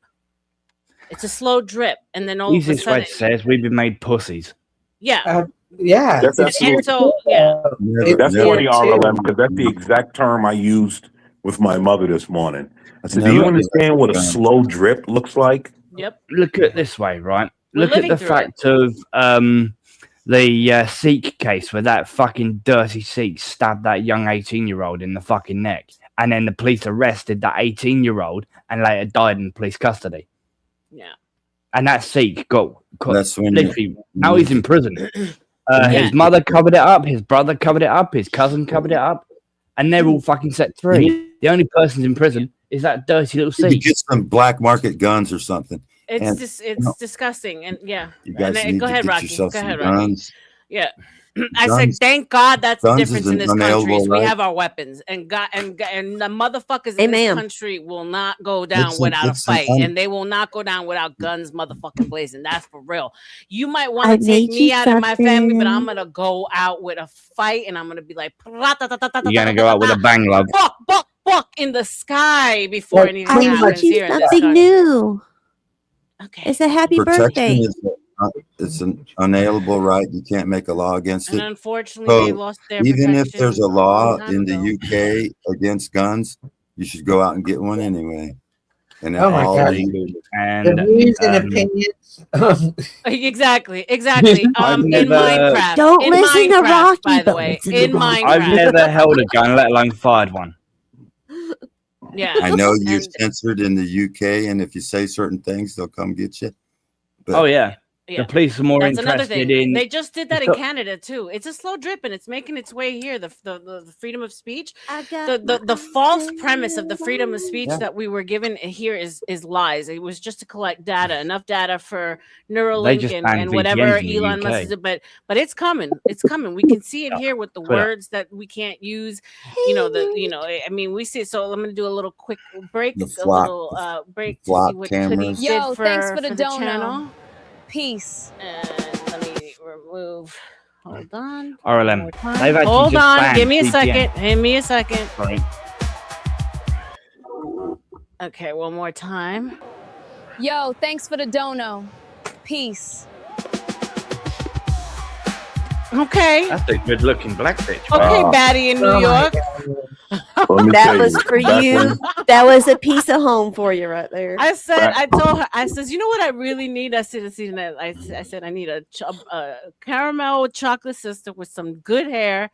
Speaker 2: And then all of a
Speaker 12: Easiest way
Speaker 2: sudden,
Speaker 12: to say is we've been made pussies.
Speaker 2: Yeah.
Speaker 15: That's
Speaker 2: And so,
Speaker 15: That's funny, RLM, because that's the exact term I used with my mother this morning. I said, do you understand what a slow drip looks like?
Speaker 2: Yep.
Speaker 12: Look at it this way, right?
Speaker 2: We're
Speaker 12: Look at the fact of the Sikh case where that fucking dirty Sikh stabbed that young 18-year-old in the fucking neck. And then the police arrested that 18-year-old and later died in police custody.
Speaker 2: Yeah.
Speaker 12: And that Sikh got
Speaker 20: That's when
Speaker 12: literally, now he's in prison. His mother covered it up, his brother covered it up, his cousin covered it up, and they're all fucking set free. The only person in prison is that dirty little
Speaker 20: You
Speaker 12: Sikh.
Speaker 20: get some black market guns or something.
Speaker 2: It's disgusting. And
Speaker 20: You guys need
Speaker 2: go
Speaker 20: to
Speaker 2: ahead,
Speaker 20: get
Speaker 2: Rocky.
Speaker 20: yourself
Speaker 2: Go
Speaker 20: some
Speaker 2: ahead, Rocky.
Speaker 20: guns.
Speaker 2: Yeah. I said, thank God that's the
Speaker 20: guns
Speaker 2: difference
Speaker 20: is
Speaker 2: in this
Speaker 20: an
Speaker 2: country.
Speaker 20: unalienable
Speaker 2: Is we
Speaker 20: right.
Speaker 2: have our weapons, and the motherfuckers in this country will not go down without a fight, and they will not go down without guns, motherfucking blazing. That's for real. You might want to take me out of my family, but I'm gonna go out with a fight, and I'm gonna be like,
Speaker 12: You're gonna go out with a bang, love.
Speaker 2: fuck in the sky before anything happens here in this
Speaker 8: Nothing
Speaker 2: country.
Speaker 8: new. Okay. It's a happy birthday.
Speaker 20: It's an unalienable right. You can't make a law against
Speaker 2: And
Speaker 20: it.
Speaker 2: unfortunately, they lost their
Speaker 20: even if
Speaker 2: protection
Speaker 20: there's a
Speaker 2: a
Speaker 20: law
Speaker 2: long time
Speaker 20: in the
Speaker 2: ago.
Speaker 20: UK against guns, you should go out and get one anyway. And then
Speaker 21: Oh my God.
Speaker 12: And
Speaker 21: The views and opinions.
Speaker 2: Exactly. In
Speaker 12: never-
Speaker 2: Minecraft.
Speaker 8: Don't
Speaker 2: in
Speaker 8: listen to
Speaker 2: Minecraft,
Speaker 8: Rocky,
Speaker 2: by the
Speaker 8: but
Speaker 2: way.
Speaker 8: listen to
Speaker 2: In
Speaker 8: Rocky.
Speaker 2: Minecraft.
Speaker 12: I've never held a gun, let alone fired one.
Speaker 2: Yeah.
Speaker 20: I know you're censored in the UK, and if you say certain things, they'll come get you. But
Speaker 12: Oh yeah. The police are more
Speaker 2: That's another
Speaker 12: interested
Speaker 2: thing.
Speaker 12: in.
Speaker 2: They just did that in Canada too. It's a slow drip, and it's making its way here. The freedom of speech, the false premise of the freedom of speech that we were given here is lies. It was just to collect data, enough data for Neuralink
Speaker 12: just
Speaker 2: and
Speaker 12: banned
Speaker 2: whatever
Speaker 12: VPNs in the
Speaker 2: Elon Musk
Speaker 12: UK.
Speaker 2: is. But it's coming. It's coming. We can see it here with the
Speaker 12: Twitter.
Speaker 2: words that we can't use. I mean, we see it. So I'm going to do a little quick break.
Speaker 20: The
Speaker 2: a
Speaker 20: flock-
Speaker 2: little break to
Speaker 20: flock
Speaker 2: see what Cuddy
Speaker 20: cameras.
Speaker 2: did
Speaker 7: Yo,
Speaker 2: for
Speaker 7: thanks for the
Speaker 2: the
Speaker 7: dono.
Speaker 2: channel.
Speaker 7: Peace.
Speaker 2: And let me remove. Hold on.
Speaker 12: RLM.
Speaker 2: One more time.
Speaker 12: They've actually
Speaker 2: Hold
Speaker 12: just
Speaker 2: on.
Speaker 12: banned
Speaker 2: Give me a
Speaker 12: VPN.
Speaker 2: second. Give me a second.
Speaker 12: Sorry.
Speaker 2: Okay, one more time.
Speaker 7: Yo, thanks for the dono. Peace.
Speaker 2: Okay.
Speaker 12: That's a good looking black bitch.
Speaker 2: Okay, baddie in New York.
Speaker 8: That was for you. That was a piece of home for you right there.
Speaker 2: I told her, I says, you know what I really need? I said, I said, I need a caramel chocolate sister with some good hair.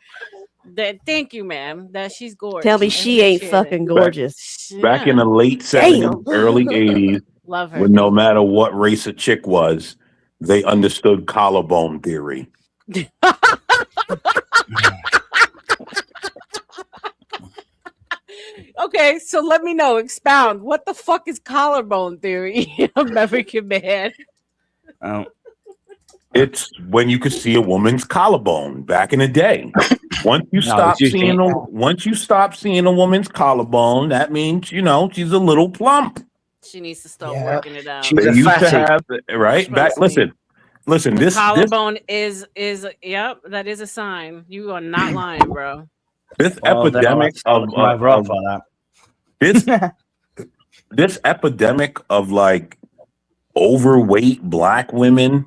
Speaker 2: Thank you, ma'am. That she's gorgeous.
Speaker 8: Tell me she ain't
Speaker 2: Appreciate it.
Speaker 8: fucking gorgeous.
Speaker 15: Back in the late 70s, early 80s,
Speaker 2: Love her.
Speaker 15: when no matter what race a chick was, they understood collarbone theory.
Speaker 2: Okay, so let me know. Expound. What the fuck is collarbone theory, American Man?
Speaker 12: Oh.
Speaker 15: It's when you could see a woman's collarbone back in the day. Once you stop seeing a woman's collarbone, that means she's a little plump.
Speaker 2: She needs to start working it out.
Speaker 15: They used to have right back. Listen.
Speaker 2: The
Speaker 15: This
Speaker 2: collarbone is yep, that is a sign. You are not lying, bro.
Speaker 15: this epidemic of this epidemic of like overweight black women.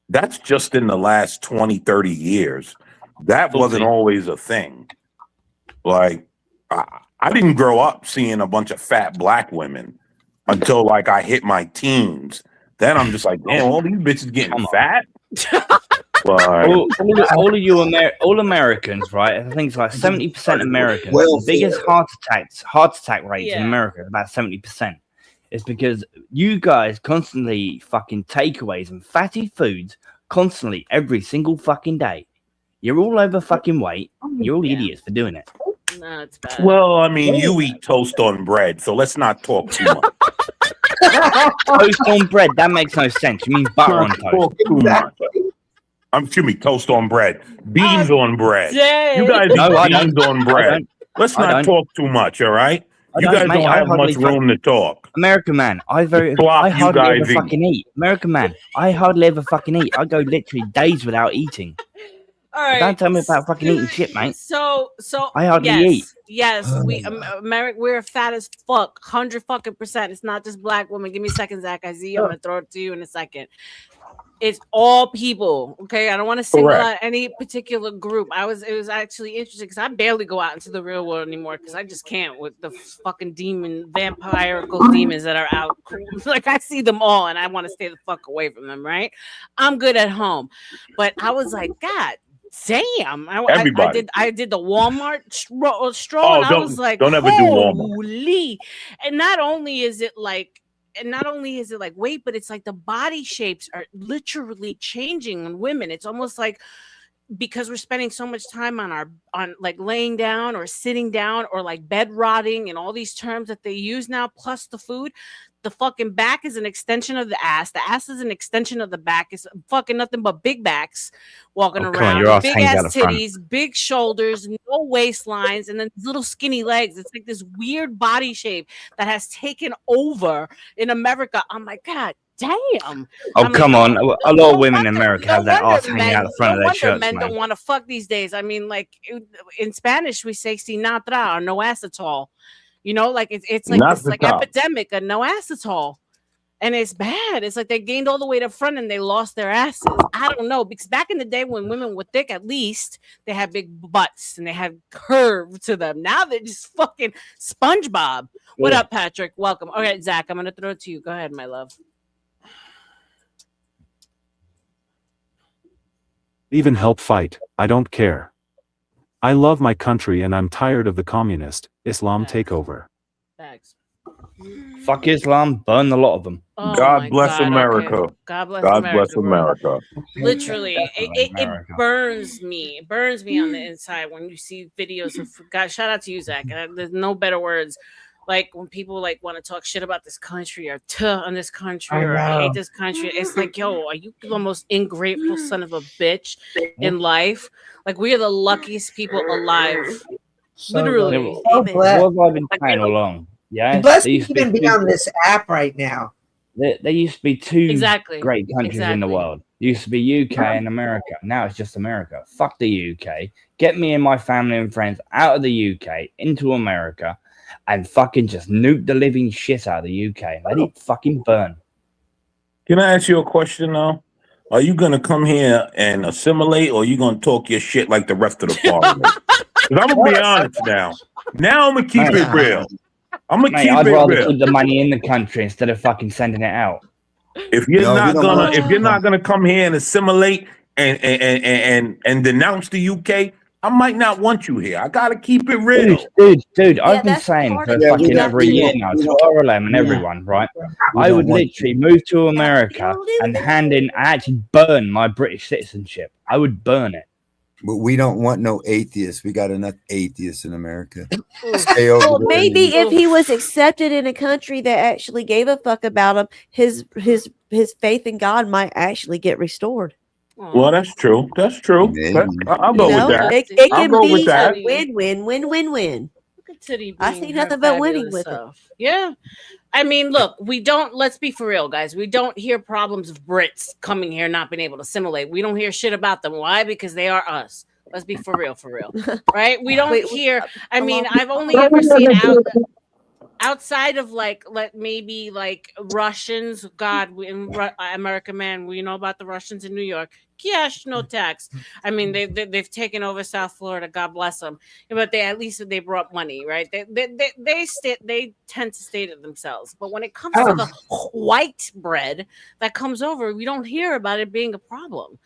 Speaker 15: That's just in the last 20, 30 years. That wasn't always a thing. Like, I didn't grow up seeing a bunch of fat black women until like I hit my teens. Then I'm just like, damn, all these bitches getting fat.
Speaker 12: all of you all Americans, right? I think it's like 70% Americans. The biggest heart attack rates in America is about 70%. It's because you guys constantly fucking takeaways and fatty foods constantly every single fucking day. You're all over fucking weight. You're all idiots for doing it.
Speaker 2: No, it's bad.
Speaker 15: Well, I mean, you eat toast on bread, so let's not talk too much.
Speaker 12: Toast on bread, that makes no sense. You mean butter on toast?
Speaker 15: Excuse me, toast on bread. Beans on bread.
Speaker 2: Dang.
Speaker 15: You guys eat beans on bread. Let's not talk too much, all right? You guys don't have much room to talk.
Speaker 12: American man, I hardly ever fucking eat. American man, I hardly ever fucking eat. I go literally days without eating.
Speaker 2: All right.
Speaker 12: Don't tell me about fucking eating shit, mate.
Speaker 2: So
Speaker 12: I hardly eat.
Speaker 2: Yes, we're fat as fuck, 100%. It's not just black women. Give me a second, Zach. I see you. I'm gonna throw it to you in a second. It's all people, okay? I don't want to single out any particular group. It was actually interesting because I barely go out into the real world anymore because I just can't with the fucking vampirical demons that are out. Like I see them all and I want to stay the fuck away from them, right? I'm good at home, but I was like, God damn! I did the Walmart stroll, and I was like,
Speaker 15: don't ever do Walmart.
Speaker 2: Holy! And not only is it like weight, but it's like the body shapes are literally changing in women. It's almost like because we're spending so much time on like laying down or sitting down or like bed rotting and all these terms that they use now, plus the food. The fucking back is an extension of the ass. The ass is an extension of the back. It's fucking nothing but big backs walking around. Big ass titties, big shoulders, no waistlines, and then these little skinny legs. It's like this weird body shape that has taken over in America. I'm like, God damn.
Speaker 12: Oh, come on. A lot of women in America have that ass hanging out the front of their shirts,
Speaker 2: men don't want to fuck these days. I mean, like in Spanish, we say sin natra or no ass at all. You know, like it's like this like epidemic of no ass at all. And it's bad. It's like they gained all the way to front and they lost their asses. I don't know. Because back in the day when women were thick, at least they had big butts and they had curve to them. Now they're just fucking SpongeBob. What up, Patrick? Welcome. All right, Zach, I'm going to throw it to you. Go ahead, my love.
Speaker 10: Even help fight. I don't care. I love my country and I'm tired of the communist Islam takeover.
Speaker 2: Thanks.
Speaker 12: Fuck Islam, burn a lot of them.
Speaker 2: Oh
Speaker 15: God bless America.
Speaker 2: Okay. God
Speaker 15: bless America.
Speaker 2: Literally, it burns me. It burns me on the inside when you see videos of God. Shout out to you, Zach. There's no better words. Like when people like want to talk shit about this country or on this country or I hate this country. It's like, yo, are you the most ingrateful son of a bitch in life? Like we are the luckiest people alive. Literally.
Speaker 12: What have I been saying all along? Yeah.
Speaker 21: Bless you even be on this app right now.
Speaker 12: There used to be two great countries in the world. There used to be UK and America. Now it's just America. Fuck the UK. Get me and my family and friends out of the UK into America. And fucking just nuke the living shit out of the UK. Let it fucking burn.
Speaker 15: Can I ask you a question now? Are you gonna come here and assimilate, or are you gonna talk your shit like the rest of the foreigners? Because I'm gonna be honest now. Now I'm gonna keep it real.
Speaker 12: I'd rather keep the money in the country instead of fucking sending it out.
Speaker 15: If you're not gonna come here and assimilate and denounce the UK, I might not want you here. I gotta keep it real.
Speaker 12: Dude, I've been saying for fucking over a year now to RLM and everyone, right? I would literally move to America and actually burn my British citizenship. I would burn it.
Speaker 20: But we don't want no atheists. We got enough atheists in America. Stay over
Speaker 8: well, maybe if he was accepted in a country that actually gave a fuck about him, his faith in God might actually get restored.
Speaker 5: Well, that's true. That's true. I'll go with that.
Speaker 8: It
Speaker 5: I'll
Speaker 8: can
Speaker 5: go
Speaker 8: be
Speaker 5: with that.
Speaker 8: win.
Speaker 2: Look at Titty
Speaker 8: I
Speaker 2: being
Speaker 8: see
Speaker 2: her
Speaker 8: nothing but winning
Speaker 2: fabulous
Speaker 8: with
Speaker 2: self. Yeah. I mean, look, let's be for real, guys. We don't hear problems of Brits coming here not being able to assimilate. We don't hear shit about them. Why? Because they are us. Let's be for real, right? We don't hear. I mean, I've only ever seen outside of maybe Russians. God, American man, we know about the Russians in New York. Cash, no tax. I mean, they've taken over South Florida. God bless them. But at least they brought money, right? They tend to stay to themselves. But when it comes to the white bread that comes over, we don't hear about it being a problem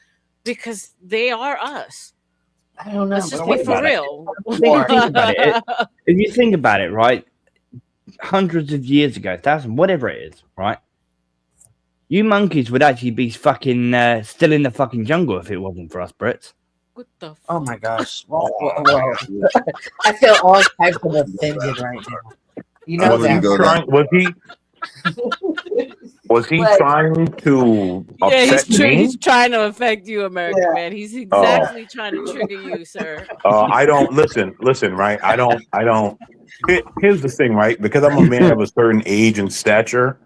Speaker 2: because they are us.
Speaker 21: I don't know.
Speaker 2: Let's just be for real.
Speaker 12: If you think about it, right? Hundreds of years ago, thousands, whatever it is, right? You monkeys would actually be fucking still in the fucking jungle if it wasn't for us Brits.
Speaker 2: What the?
Speaker 21: Oh my gosh! I feel all types of offended right now. You know that.
Speaker 5: Was he trying to upset me?
Speaker 2: He's trying to affect you, American man. He's exactly trying to trigger you, sir.
Speaker 5: I don't listen, right? I don't. Here's the thing, right? Because I'm a man of a certain age and stature,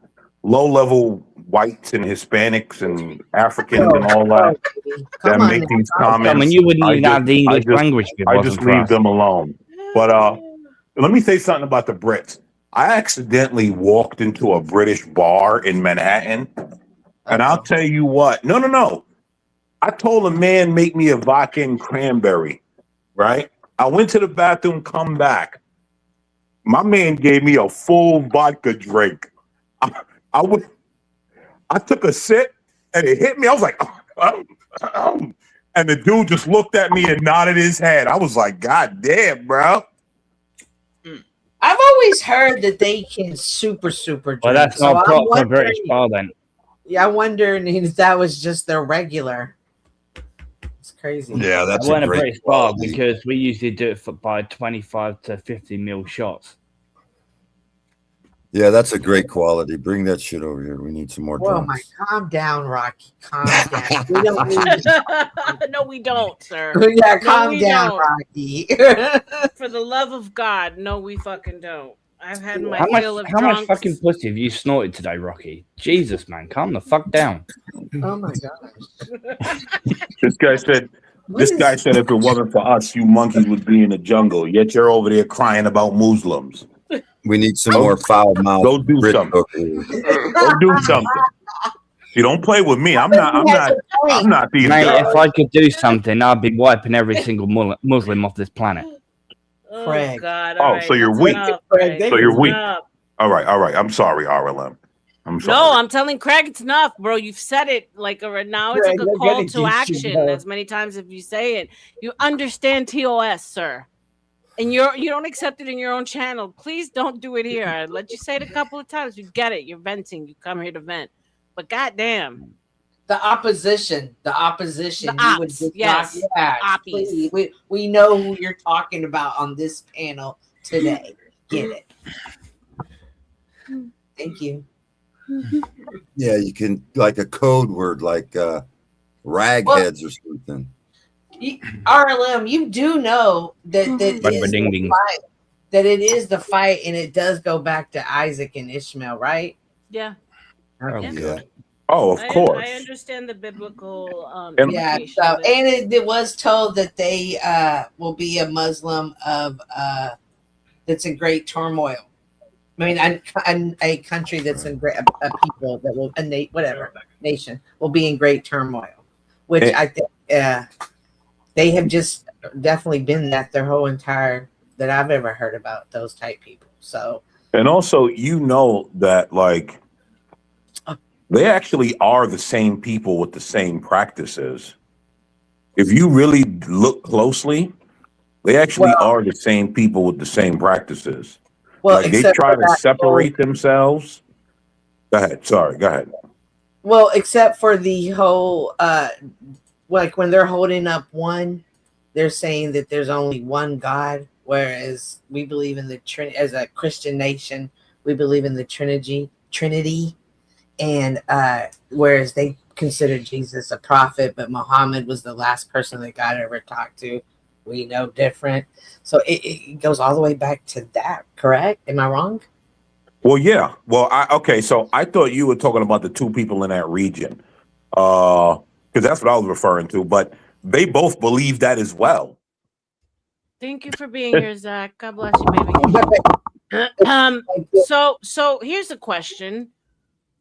Speaker 5: low-level whites and Hispanics and Africans and all that make these comments.
Speaker 12: I mean, you wouldn't even have the English language.
Speaker 5: I just leave them alone. But let me say something about the Brits. I accidentally walked into a British bar in Manhattan, and I'll tell you what. No. I told a man, make me a vodka and cranberry, right? I went to the bathroom, come back. My man gave me a full vodka drink. I took a sip, and it hit me. I was like, and the dude just looked at me and nodded his head. I was like, God damn, bro.
Speaker 21: I've always heard that they can super drink.
Speaker 12: Well, that's not proper British bar then.
Speaker 21: Yeah, I'm wondering if that was just their regular. It's crazy.
Speaker 5: Yeah, that's
Speaker 12: a British bar because we usually do it by 25 to 50 ml shots.
Speaker 20: Yeah, that's a great quality. Bring that shit over here. We need some more
Speaker 21: Well,
Speaker 20: drinks.
Speaker 21: calm down, Rocky. Calm down. We don't need
Speaker 2: No, we don't, sir.
Speaker 21: Yeah, calm down, Rocky.
Speaker 2: For the love of God, no, we fucking don't. I've had my fill of
Speaker 12: How
Speaker 2: drunks.
Speaker 12: much fucking pussy have you snorted today, Rocky? Jesus, man, calm the fuck down.
Speaker 21: Oh my gosh.
Speaker 5: This guy said if it wasn't for us, you monkeys would be in the jungle. Yet you're over there crying about Muslims.
Speaker 20: We need some more foul mouth.
Speaker 5: Go do something. Go do something. You don't play with me. I'm not these
Speaker 12: Mate,
Speaker 5: guys.
Speaker 12: if I could do something, I'd be wiping every single Muslim off this planet.
Speaker 2: Oh, God.
Speaker 5: So you're weak. So you're weak. All right. I'm sorry, RLM. I'm sorry.
Speaker 2: No, I'm telling Craig it's enough, bro. You've said it now. It's like a call to action. As many times as you say it, you understand TOS, sir. And you don't accept it in your own channel. Please don't do it here. I let you say it a couple of times. You get it. You're venting. You come here to vent. But goddamn.
Speaker 21: The opposition. The
Speaker 2: ops, yes.
Speaker 21: Please. We know who you're talking about on this panel today. Get it. Thank you.
Speaker 20: Yeah, you can like a code word like ragheads or something.
Speaker 21: RLM, you do know that it is the fight, and it does go back to Isaac and Ishmael, right?
Speaker 2: Yeah.
Speaker 20: Yeah.
Speaker 5: Oh, of course.
Speaker 2: I understand the biblical.
Speaker 21: Yeah. So, and it was told that they will be a Muslim of that's in great turmoil. I mean, a country that's in great a people that will nation will be in great turmoil, which I think they have just definitely been that their whole entire that I've ever heard about those type people. So,
Speaker 5: and also, that like they actually are the same people with the same practices. If you really look closely, they actually are the same people with the same practices.
Speaker 21: Well,
Speaker 5: like they try to separate themselves. Go ahead. Sorry. Go ahead.
Speaker 21: Well, except for the whole, like when they're holding up one, they're saying that there's only one God, whereas we believe in the Trinity. As a Christian nation, we believe in the Trinity, and whereas they considered Jesus a prophet, but Muhammad was the last person that God ever talked to. We know different. So it goes all the way back to that, correct? Am I wrong?
Speaker 5: Well, yeah. Well, okay. So I thought you were talking about the two people in that region, because that's what I was referring to. But they both believe that as well.
Speaker 2: Thank you for being here, Zach. God bless you, baby. So here's a question: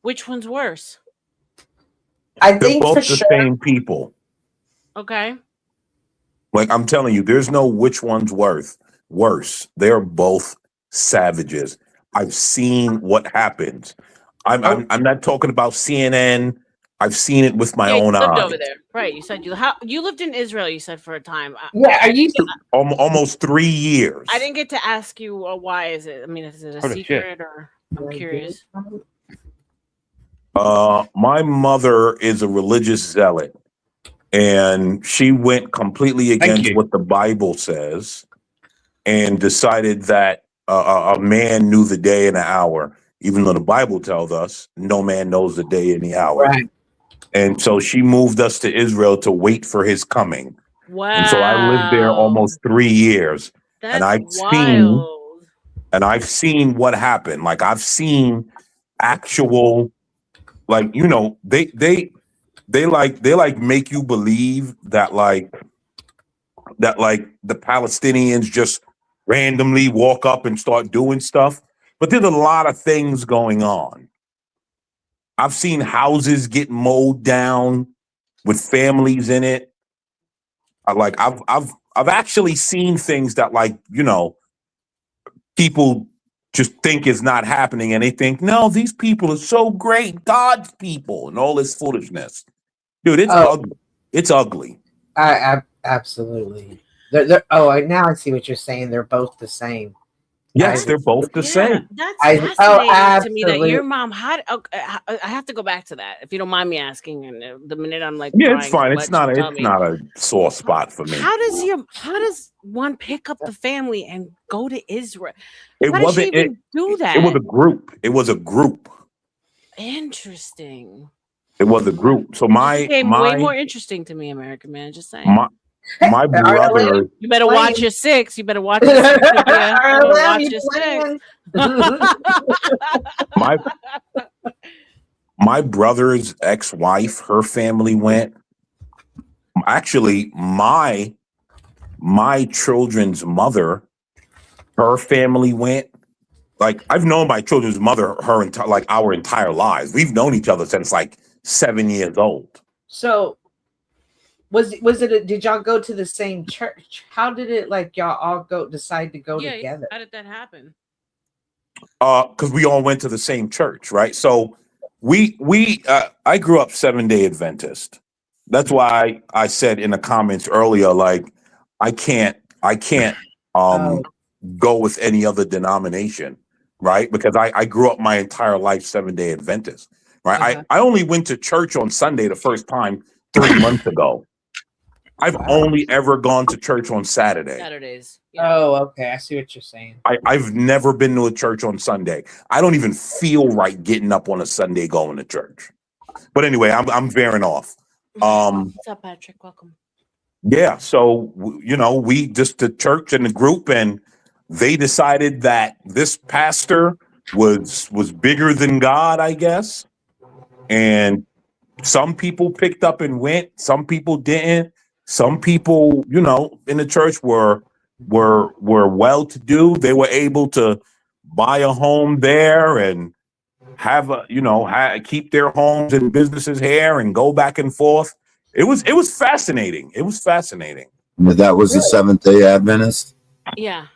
Speaker 2: which one's worse?
Speaker 21: I
Speaker 5: They're both the same people.
Speaker 2: Okay.
Speaker 5: Like I'm telling you, there's no which one's worse. They're both savages. I've seen what happens. I'm not talking about CNN. I've seen it with my
Speaker 2: Yeah, you
Speaker 5: own
Speaker 2: lived
Speaker 5: eyes.
Speaker 2: over there, right? You said you lived in Israel. You said for a time.
Speaker 21: Yeah,
Speaker 5: Almost 3 years.
Speaker 2: I didn't get to ask you why is it? I mean, is it a secret or? I'm curious.
Speaker 5: My mother is a religious zealot, and she went completely against what the Bible says, and decided that a man knew the day and the hour, even though the Bible tells us no man knows the day and the hour.
Speaker 21: Right.
Speaker 5: And so she moved us to Israel to wait for his coming.
Speaker 2: Wow.
Speaker 5: And so I lived there almost 3 years.
Speaker 2: That's
Speaker 5: and I've seen what happened. Like I've seen actual, like, you know, they make you believe that the Palestinians just randomly walk up and start doing stuff. But there's a lot of things going on. I've seen houses get mowed down with families in it. I've actually seen things that, like, you know, people just think is not happening, and they think, no, these people are so great, God's people, and all this foolishness. Dude, it's ugly. It's ugly.
Speaker 21: Absolutely. Now I see what you're saying. They're both the same.
Speaker 5: Yes, they're both the same.
Speaker 2: That's fascinating to me that your mom had. I have to go back to that if you don't mind me asking. And the minute I'm like,
Speaker 5: yeah, it's fine. It's not a sore spot for me.
Speaker 2: How does one pick up the family and go to Israel?
Speaker 5: It
Speaker 2: How does she
Speaker 5: wasn't.
Speaker 2: even do that?
Speaker 5: It was a group. It was a group.
Speaker 2: Interesting.
Speaker 5: It was a group. So
Speaker 2: It became way more interesting to me, American man. Just saying.
Speaker 5: My brother.
Speaker 2: You better watch your six. You better watch your six. You better watch your six.
Speaker 5: My brother's ex-wife, her family went. Actually, my children's mother, her family went. Like, I've known my children's mother our entire lives. We've known each other since like 7 years old.
Speaker 21: So did y'all go to the same church? How did it, like, y'all all decide to go together?
Speaker 2: How did that happen?
Speaker 5: Because we all went to the same church, right? So I grew up 7-Day Adventist. That's why I said in the comments earlier, like, I can't go with any other denomination, right? Because I grew up my entire life 7-Day Adventist, right? I only went to church on Sunday the first time 3 months ago. I've only ever gone to church on
Speaker 2: Saturdays.
Speaker 21: Yeah. Oh, okay. I see what you're saying.
Speaker 5: I've never been to a church on Sunday. I don't even feel right getting up on a Sunday going to church. But anyway, I'm veering off.
Speaker 2: What's up, Patrick? Welcome.
Speaker 5: Yeah. So, you know, we just the church and the group, and they decided that this pastor was bigger than God, I guess. And some people picked up and went. Some people didn't. Some people, you know, in the church were well-to-do. They were able to buy a home there and have keep their homes and businesses here and go back and forth. It was fascinating. It was fascinating.
Speaker 20: That was the Seventh-Day Adventist.
Speaker 2: Yeah.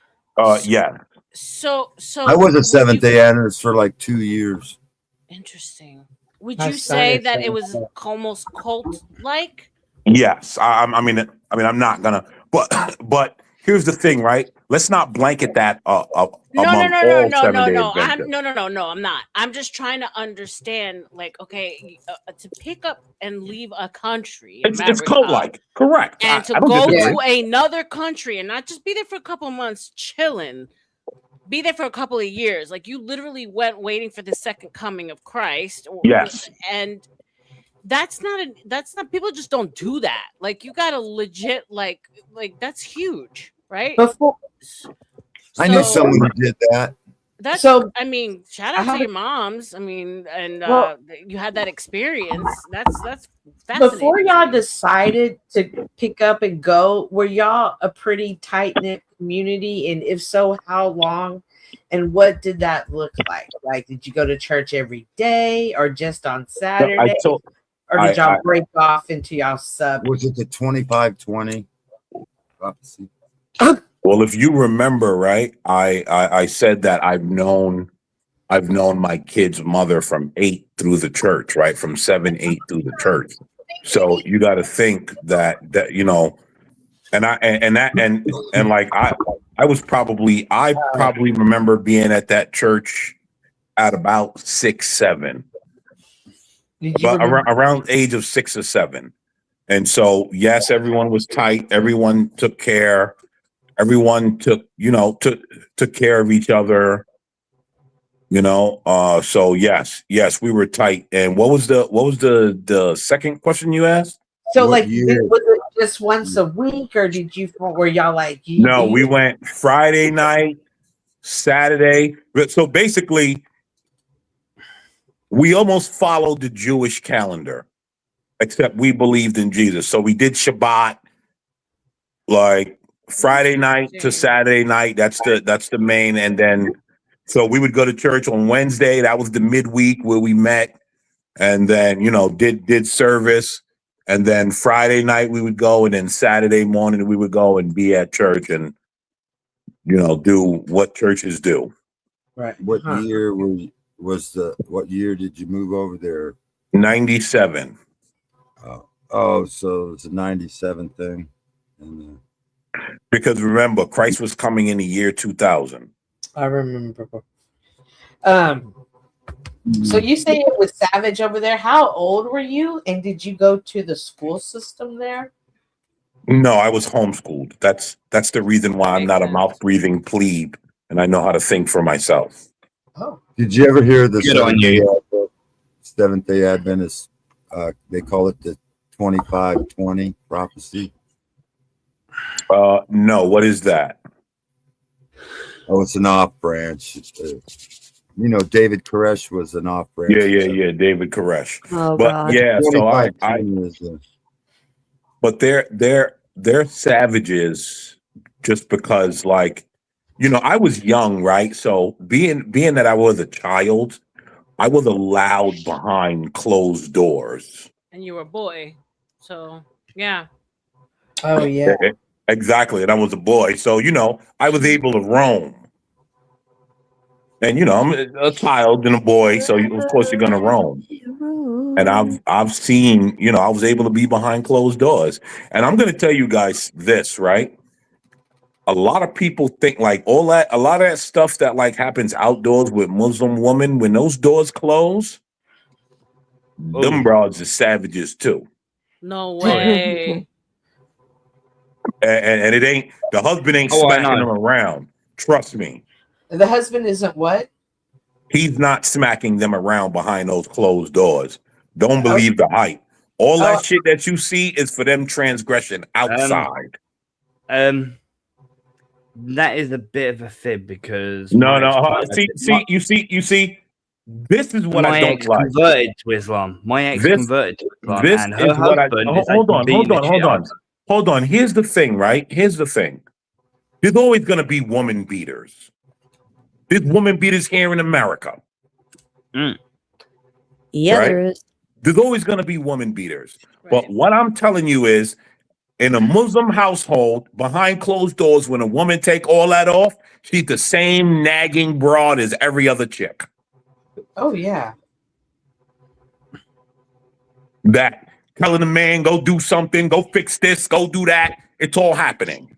Speaker 5: Yeah.
Speaker 2: So
Speaker 20: I was a Seventh-Day Adventist for like 2 years.
Speaker 2: Interesting. Would you say that it was almost cult-like?
Speaker 5: Yes, I mean, I'm not gonna, but here's the thing, right? Let's not blanket that
Speaker 2: No, I'm not. I'm just trying to understand, like, okay, to pick up and leave a country.
Speaker 5: It's cult-like, correct?
Speaker 2: And to go to another country and not just be there for a couple of months chilling, be there for a couple of years. Like, you literally went waiting for the second coming of Christ.
Speaker 5: Yes.
Speaker 2: And that's not people just don't do that. Like you gotta legit like that's huge, right?
Speaker 21: Before
Speaker 20: I knew someone who did that.
Speaker 2: That's
Speaker 21: So
Speaker 2: I mean, shout out to your moms. I mean, and you had that experience. That's fascinating.
Speaker 21: before y'all decided to pick up and go, were y'all a pretty tight knit community? And if so, how long? And what did that look like? Like, did you go to church every day or just on Saturday? Or did y'all break off into y'all sub?
Speaker 20: Was it the 25-20 prophecy?
Speaker 5: Well, if you remember, right, I said that I've known my kid's mother from 8 through the church, right, from 7, 8 through the church. So you got to think that you know, and like I probably remember being at that church at about 6, 7, but around age of 6 or 7. And so, yes, everyone was tight. Everyone took care. Everyone took care of each other. So yes, we were tight. And what was the second question you asked?
Speaker 21: So was it just once a week, or were y'all like?
Speaker 5: No, we went Friday night, Saturday. So basically, we almost followed the Jewish calendar, except we believed in Jesus. So we did Shabbat, like Friday night to Saturday night. That's the main, and then so we would go to church on Wednesday. That was the midweek where we met, and then did service, and then Friday night we would go, and then Saturday morning we would go and be at church and do what churches do.
Speaker 21: Right.
Speaker 20: What year what year did you move over there?
Speaker 5: 97.
Speaker 20: So it's a 97 thing. And,
Speaker 5: because remember, Christ was coming in the year 2000.
Speaker 21: I remember. So you say it was savage over there. How old were you? And did you go to the school system there?
Speaker 5: No, I was homeschooled. That's the reason why I'm not a mouth-breathing plebe, and I know how to think for myself.
Speaker 21: Oh.
Speaker 20: Did you ever hear the Seventh-day Adventist? They call it the 25-20 prophecy.
Speaker 5: No, what is that?
Speaker 20: Oh, it's an off branch. David Koresh was an off branch.
Speaker 5: Yeah, David Koresh.
Speaker 20: Oh,
Speaker 5: but
Speaker 20: God.
Speaker 5: yeah, so but they're savages just because, like, I was young, right? So being that I was a child, I was allowed behind closed doors.
Speaker 2: And you were a boy, so yeah.
Speaker 21: Oh yeah.
Speaker 5: Exactly, and I was a boy, so I was able to roam. And I'm a child and a boy, so of course you're gonna roam. And I've seen, I was able to be behind closed doors. And I'm gonna tell you guys this, right? A lot of people think like a lot of that stuff that like happens outdoors with Muslim women, when those doors close, them broads are savages too.
Speaker 2: No way.
Speaker 5: And it ain't, the husband ain't smacking them around. Trust me.
Speaker 21: The husband isn't what?
Speaker 5: He's not smacking them around behind those closed doors. Don't believe the hype. All that shit that you see is for them transgression outside.
Speaker 12: That is a bit of a fib because
Speaker 5: you see. This is what I don't like.
Speaker 12: Converted to Islam. My ex converted to Islam.
Speaker 5: This
Speaker 12: and her
Speaker 5: is what I.
Speaker 12: husband
Speaker 5: Hold on. Here's the thing, right? Here's the thing. There's always going to be woman beaters. There's woman beaters here in America.
Speaker 8: Yeah,
Speaker 5: right?
Speaker 8: there is.
Speaker 5: There's always going to be woman beaters. Right. But what I'm telling you is, in a Muslim household, behind closed doors, when a woman take all that off, she's the same nagging broad as every other chick.
Speaker 21: Oh, yeah.
Speaker 5: That telling a man, go do something, go fix this, go do that. It's all happening.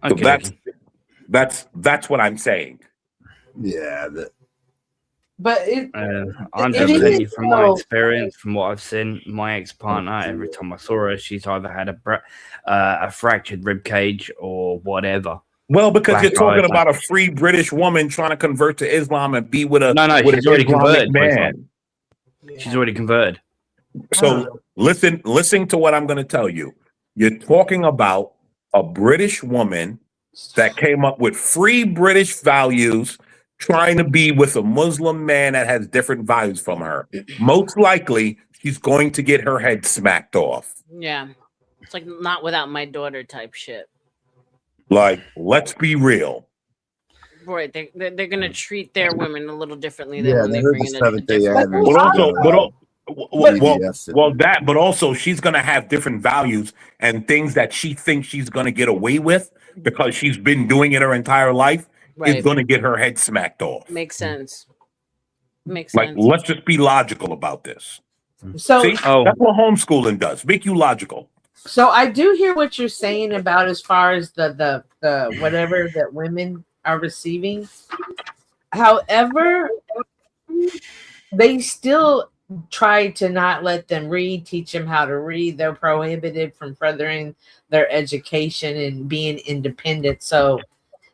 Speaker 12: Okay.
Speaker 5: So that's what I'm saying.
Speaker 20: Yeah.
Speaker 21: But
Speaker 12: I'm just telling you from my experience, from what I've seen, my ex-partner, every time I saw her, she's either had a fractured rib cage or whatever.
Speaker 15: Well, because you're talking
Speaker 12: Black
Speaker 15: about a free British woman trying to convert to Islam and be with
Speaker 12: No,
Speaker 15: with
Speaker 12: she's
Speaker 15: an
Speaker 12: already
Speaker 15: Islamic
Speaker 12: converted.
Speaker 15: man.
Speaker 12: She's already converted.
Speaker 15: So listen to what I'm going to tell you. You're talking about a British woman that came up with free British values, trying to be with a Muslim man that has different values from her. Most likely, she's going to get her head smacked off.
Speaker 2: Yeah. It's like not without my daughter type shit.
Speaker 15: Like, let's be real.
Speaker 2: Right. They're going to treat their women a little differently
Speaker 20: Yeah,
Speaker 2: than when
Speaker 20: they
Speaker 2: they
Speaker 20: heard
Speaker 2: bring
Speaker 20: the
Speaker 2: in a
Speaker 20: Seventh-day
Speaker 2: different.
Speaker 15: But also she's going to have different values and things that she thinks she's going to get away with because she's been doing it her entire life is
Speaker 2: Right.
Speaker 15: going to get her head smacked off.
Speaker 2: Makes sense. Makes
Speaker 15: Like,
Speaker 2: sense.
Speaker 15: let's just be logical about this.
Speaker 21: So
Speaker 15: See, that's what homeschooling does. Make you logical.
Speaker 21: So I do hear what you're saying about as far as the whatever that women are receiving. However, they still try to not let them read, teach them how to read. They're prohibited from furthering their education and being independent. So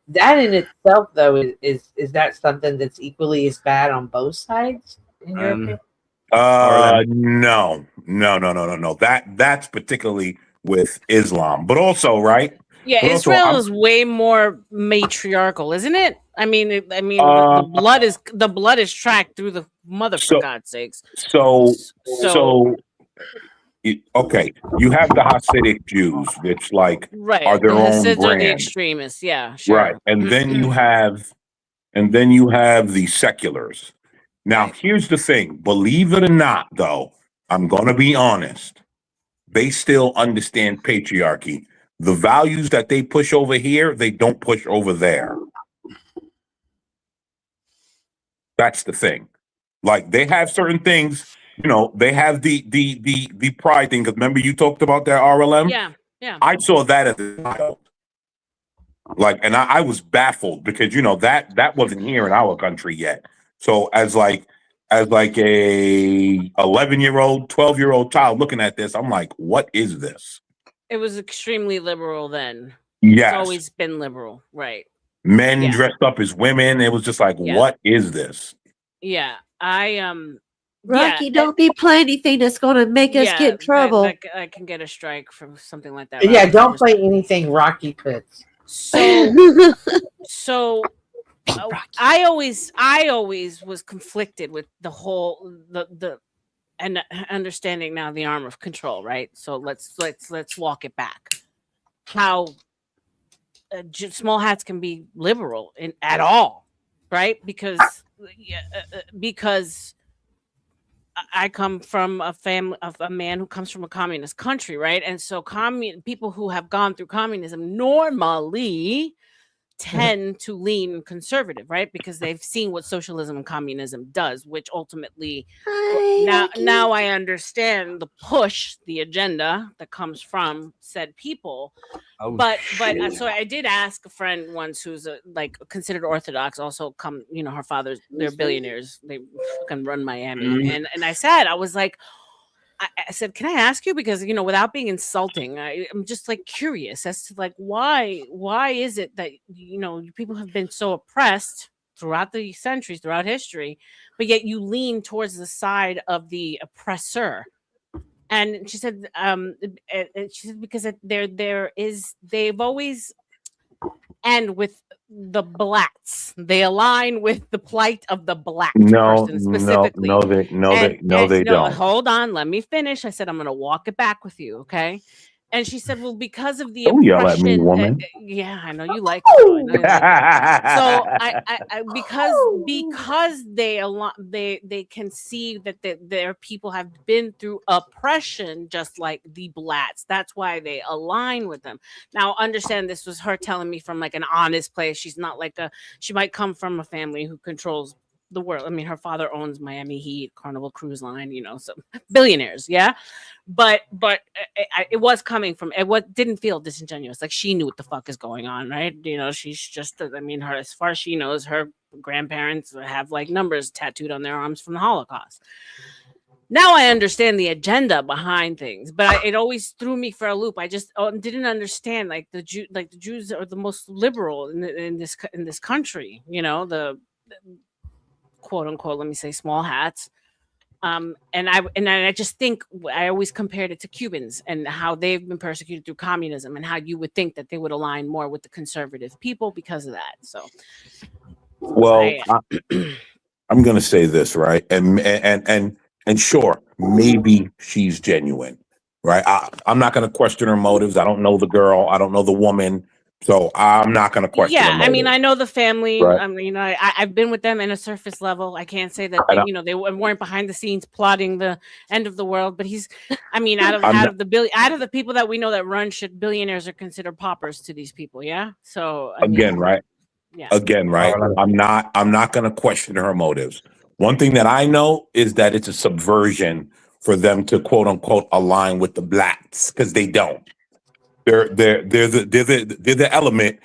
Speaker 21: that in itself, though, is that something that's equally as bad on both sides? In your opinion?
Speaker 15: No. That's particularly with Islam, but also, right?
Speaker 2: Yeah,
Speaker 15: But also,
Speaker 2: Israel is way more matriarchal, isn't it? I mean, the blood is tracked through the mother, for God's sakes.
Speaker 15: Okay, you have the Hasidic Jews, which
Speaker 2: Right,
Speaker 15: are their
Speaker 2: the
Speaker 15: own
Speaker 2: Hasids are the
Speaker 15: brand,
Speaker 2: extremists. Yeah, sure.
Speaker 15: right? And then you have the seculars. Now, here's the thing: believe it or not, though, I'm gonna be honest. They still understand patriarchy. The values that they push over here, they don't push over there. That's the thing. Like, they have certain things, they have the pride thing. Because remember you talked about that RLM?
Speaker 2: Yeah.
Speaker 15: I saw that as a child. Like, and I was baffled because that wasn't here in our country yet. So as a 11-year-old, 12-year-old child looking at this, I'm like, what is this?
Speaker 2: It was extremely liberal then.
Speaker 15: Yes.
Speaker 2: It's always been liberal, right?
Speaker 15: Men dressed up as women. It was just like, what is this?
Speaker 2: Yeah,
Speaker 8: Rocky, don't be playing anything that's going to make us get in trouble.
Speaker 2: I can get a strike for something like that.
Speaker 21: Yeah, don't play anything Rocky puts.
Speaker 2: So I always was conflicted with the whole the and understanding now the arm of control, right? So let's walk it back. How small hats can be liberal at all, right? Because I come from a family of a man who comes from a communist country, right? And so people who have gone through communism normally tend to lean conservative, right? Because they've seen what socialism and communism does, which ultimately now I understand the push, the agenda that comes from said people. But so I did ask a friend once who's considered Orthodox, also her father's, they're billionaires, they can run Miami, and I said, I was like, I said, can I ask you, because without being insulting, I'm just curious as to why is it that people have been so oppressed throughout the centuries, throughout history, but yet you lean towards the side of the oppressor? And she said, because they've always, and with the blacks, they align with the plight of the black person specifically.
Speaker 15: They don't.
Speaker 2: Hold on, let me finish. I said, I'm going to walk it back with you, okay? And she said, well, because of the
Speaker 15: Don't
Speaker 2: oppression,
Speaker 15: yell at me, woman.
Speaker 2: Yeah, I know you like it. So I because they can see that their people have been through oppression, just like the blacks. That's why they align with them. Now, understand, this was her telling me from an honest place. She's not she might come from a family who controls the world. I mean, her father owns Miami Heat, Carnival Cruise Line, so billionaires, yeah. But it was coming from what didn't feel disingenuous. Like, she knew what the fuck is going on, right? She's just, her, as far as she knows, her grandparents have numbers tattooed on their arms from the Holocaust. Now I understand the agenda behind things, but it always threw me for a loop. I just didn't understand like the Jews are the most liberal in this country. You know, the quote unquote, let me say, small hats. And I just think I always compared it to Cubans and how they've been persecuted through communism and how you would think that they would align more with the conservative people because of that. So,
Speaker 5: well, I'm going to say this, right? And sure, maybe she's genuine, right? I'm not going to question her motives. I don't know the girl. I don't know the woman. So I'm not going to question her motives.
Speaker 2: I mean, I know the family.
Speaker 5: Right.
Speaker 2: I mean, you know, I've been with them in a surface level. I can't say that they weren't behind the scenes plotting the end of the world. But out of the people that we know that run shit, billionaires are considered paupers to these people. Yeah. So
Speaker 5: right?
Speaker 2: Yeah.
Speaker 5: Again, right? I'm not going to question her motives. One thing that I know is that it's a subversion for them to quote unquote align with the blacks, because they don't. They're the element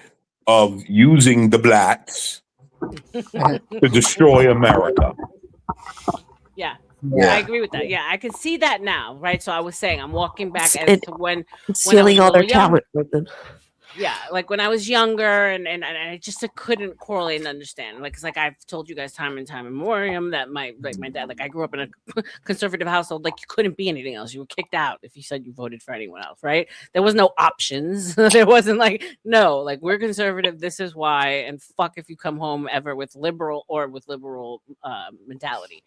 Speaker 5: of using the blacks to destroy America.
Speaker 2: Yeah. I agree with that. Yeah, I can see that now, right? So I was saying I'm walking back as to when
Speaker 8: stealing all their talent from them.
Speaker 2: Yeah, like when I was younger, and I just couldn't correlate and understand. Like, it's like I've told you guys time and time memoriam that my dad, like I grew up in a conservative household. Like, you couldn't be anything else. You were kicked out if you said you voted for anyone else, right? There was no options. There wasn't like, no, like, we're conservative. This is why, and fuck if you come home ever with liberal mentality.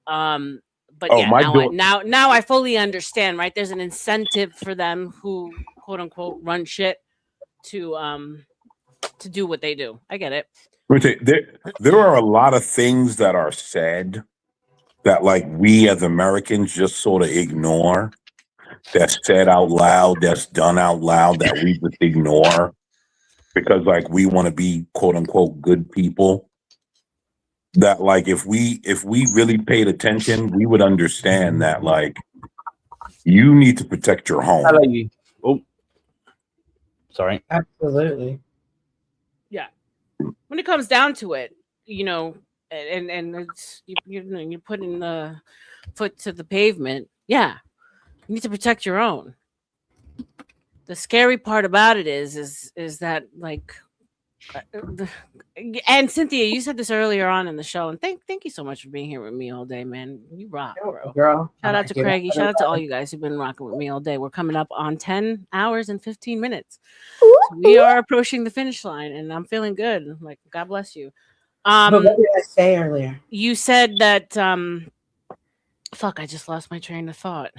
Speaker 2: But now I fully understand, right? There's an incentive for them who quote unquote run shit to do what they do. I get it.
Speaker 5: There are a lot of things that are said that, like, we as Americans just sort of ignore. That's said out loud, that's done out loud, that we just ignore because, like, we want to be quote unquote good people. That, like, if we really paid attention, we would understand that, like, you need to protect your home.
Speaker 12: Sorry.
Speaker 21: Absolutely.
Speaker 2: Yeah. When it comes down to it, you know, and it's you're putting the foot to the pavement. Yeah, you need to protect your own. The scary part about it is that, like, and Cynthia, you said this earlier on in the show, and thank you so much for being here with me all day, man. You rock, bro.
Speaker 21: Girl.
Speaker 2: Shout out to Craigie. Shout out to all you guys who've been rocking with me all day. We're coming up on 10 hours and 15 minutes. So we are approaching the finish line, and I'm feeling good. Like, God bless you.
Speaker 21: But what did I say earlier?
Speaker 2: You said that fuck, I just lost my train of thought.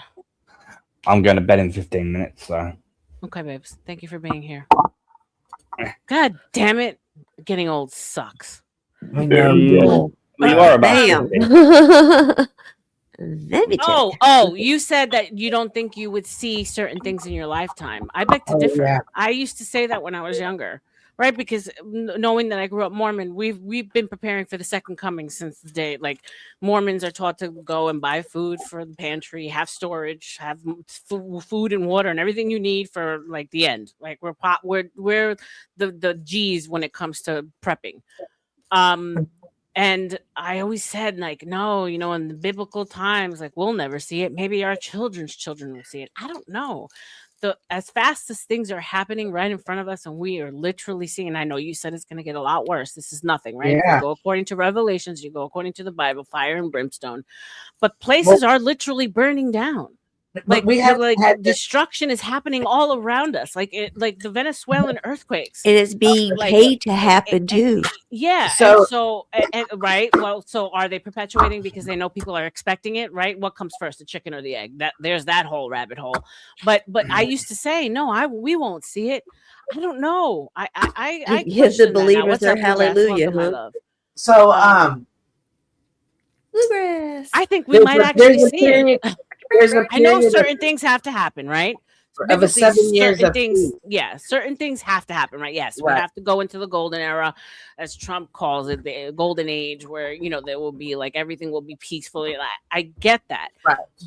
Speaker 12: I'm going to bed in 15 minutes, so.
Speaker 2: Okay, babes. Thank you for being here. God damn it. Getting old sucks.
Speaker 21: I know.
Speaker 12: You are about
Speaker 2: you said that you don't think you would see certain things in your lifetime. I beg to differ.
Speaker 21: Yeah.
Speaker 2: I used to say that when I was younger, right? Because knowing that I grew up Mormon, we've been preparing for the second coming since the day. Like, Mormons are taught to go and buy food for the pantry, have storage, have food and water and everything you need for, like, the end. Like, we're the G's when it comes to prepping. And I always said, like, no, you know, in the biblical times, like, we'll never see it. Maybe our children's children will see it. I don't know. As fast as things are happening right in front of us, and we are literally seeing, I know you said it's going to get a lot worse. This is nothing, right?
Speaker 21: Yeah.
Speaker 2: You go according to Revelations, you go according to the Bible, fire and brimstone. But places are literally burning down. Like,
Speaker 21: we have
Speaker 2: destruction is happening all around us, like the Venezuelan earthquakes.
Speaker 8: It is being paid to happen too.
Speaker 2: Yeah.
Speaker 21: So
Speaker 2: right. Well, so are they perpetuating because they know people are expecting it? Right. What comes first, the chicken or the egg? There's that whole rabbit hole. But I used to say, no, we won't see it. I don't know. I
Speaker 8: Yes, the believers are hallelujah. Huh?
Speaker 21: So
Speaker 8: Bluegrass.
Speaker 2: I think we might actually see it. I know
Speaker 21: period
Speaker 2: certain things have to happen, right?
Speaker 21: Of a 7 years
Speaker 2: certain
Speaker 21: of
Speaker 2: things,
Speaker 21: peace.
Speaker 2: yeah, certain things have to happen, right? Yes, we
Speaker 21: Right.
Speaker 2: have to go into the golden era, as Trump calls it, the golden age, where, you know, there will be, like, everything will be peaceful. I get that,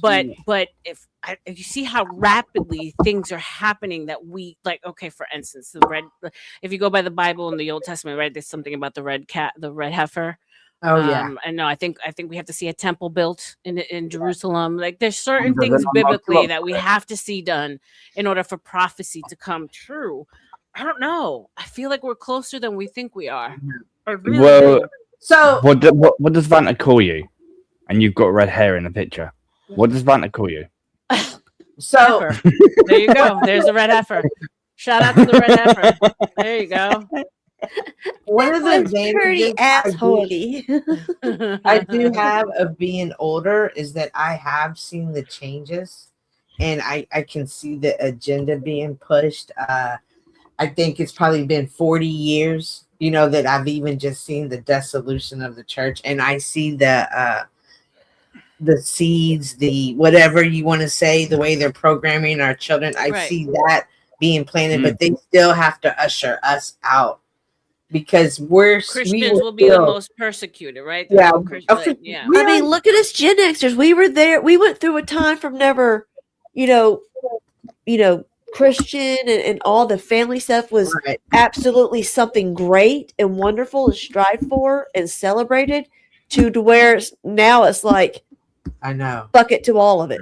Speaker 21: Right.
Speaker 2: but if you see how rapidly things are happening, that we, like, okay, for instance, if you go by the Bible in the Old Testament, right, there's something about the red heifer.
Speaker 21: Oh yeah.
Speaker 2: And no, I think we have to see a temple built in Jerusalem. Like there's certain things biblically that we have to see done in order for prophecy to come true. I don't know. I feel like we're closer than we think we are. I really
Speaker 12: Well,
Speaker 2: do.
Speaker 21: So
Speaker 12: what does Vanta call you? And you've got red hair in the picture. What does Vanta call you?
Speaker 21: So
Speaker 2: there you go. There's the red heifer. Shout out to the red heifer. There you go.
Speaker 21: One of the advantages I do
Speaker 8: assholey.
Speaker 21: have of being older is that I have seen the changes, and I can see the agenda being pushed. I think it's probably been 40 years, that I've even just seen the dissolution of the church, and I see the seeds, the whatever you want to say, the way they're programming our children. I see that being planted, but they still have to usher us out because
Speaker 2: Christians will be the most persecuted, right?
Speaker 21: Yeah,
Speaker 2: yeah.
Speaker 8: I mean, look at us Gen Xers. We were there. We went through a time from never, Christian and all the family stuff was absolutely something great and wonderful to strive for and celebrated to where now it's like,
Speaker 21: I know,
Speaker 8: fuck it to all of it.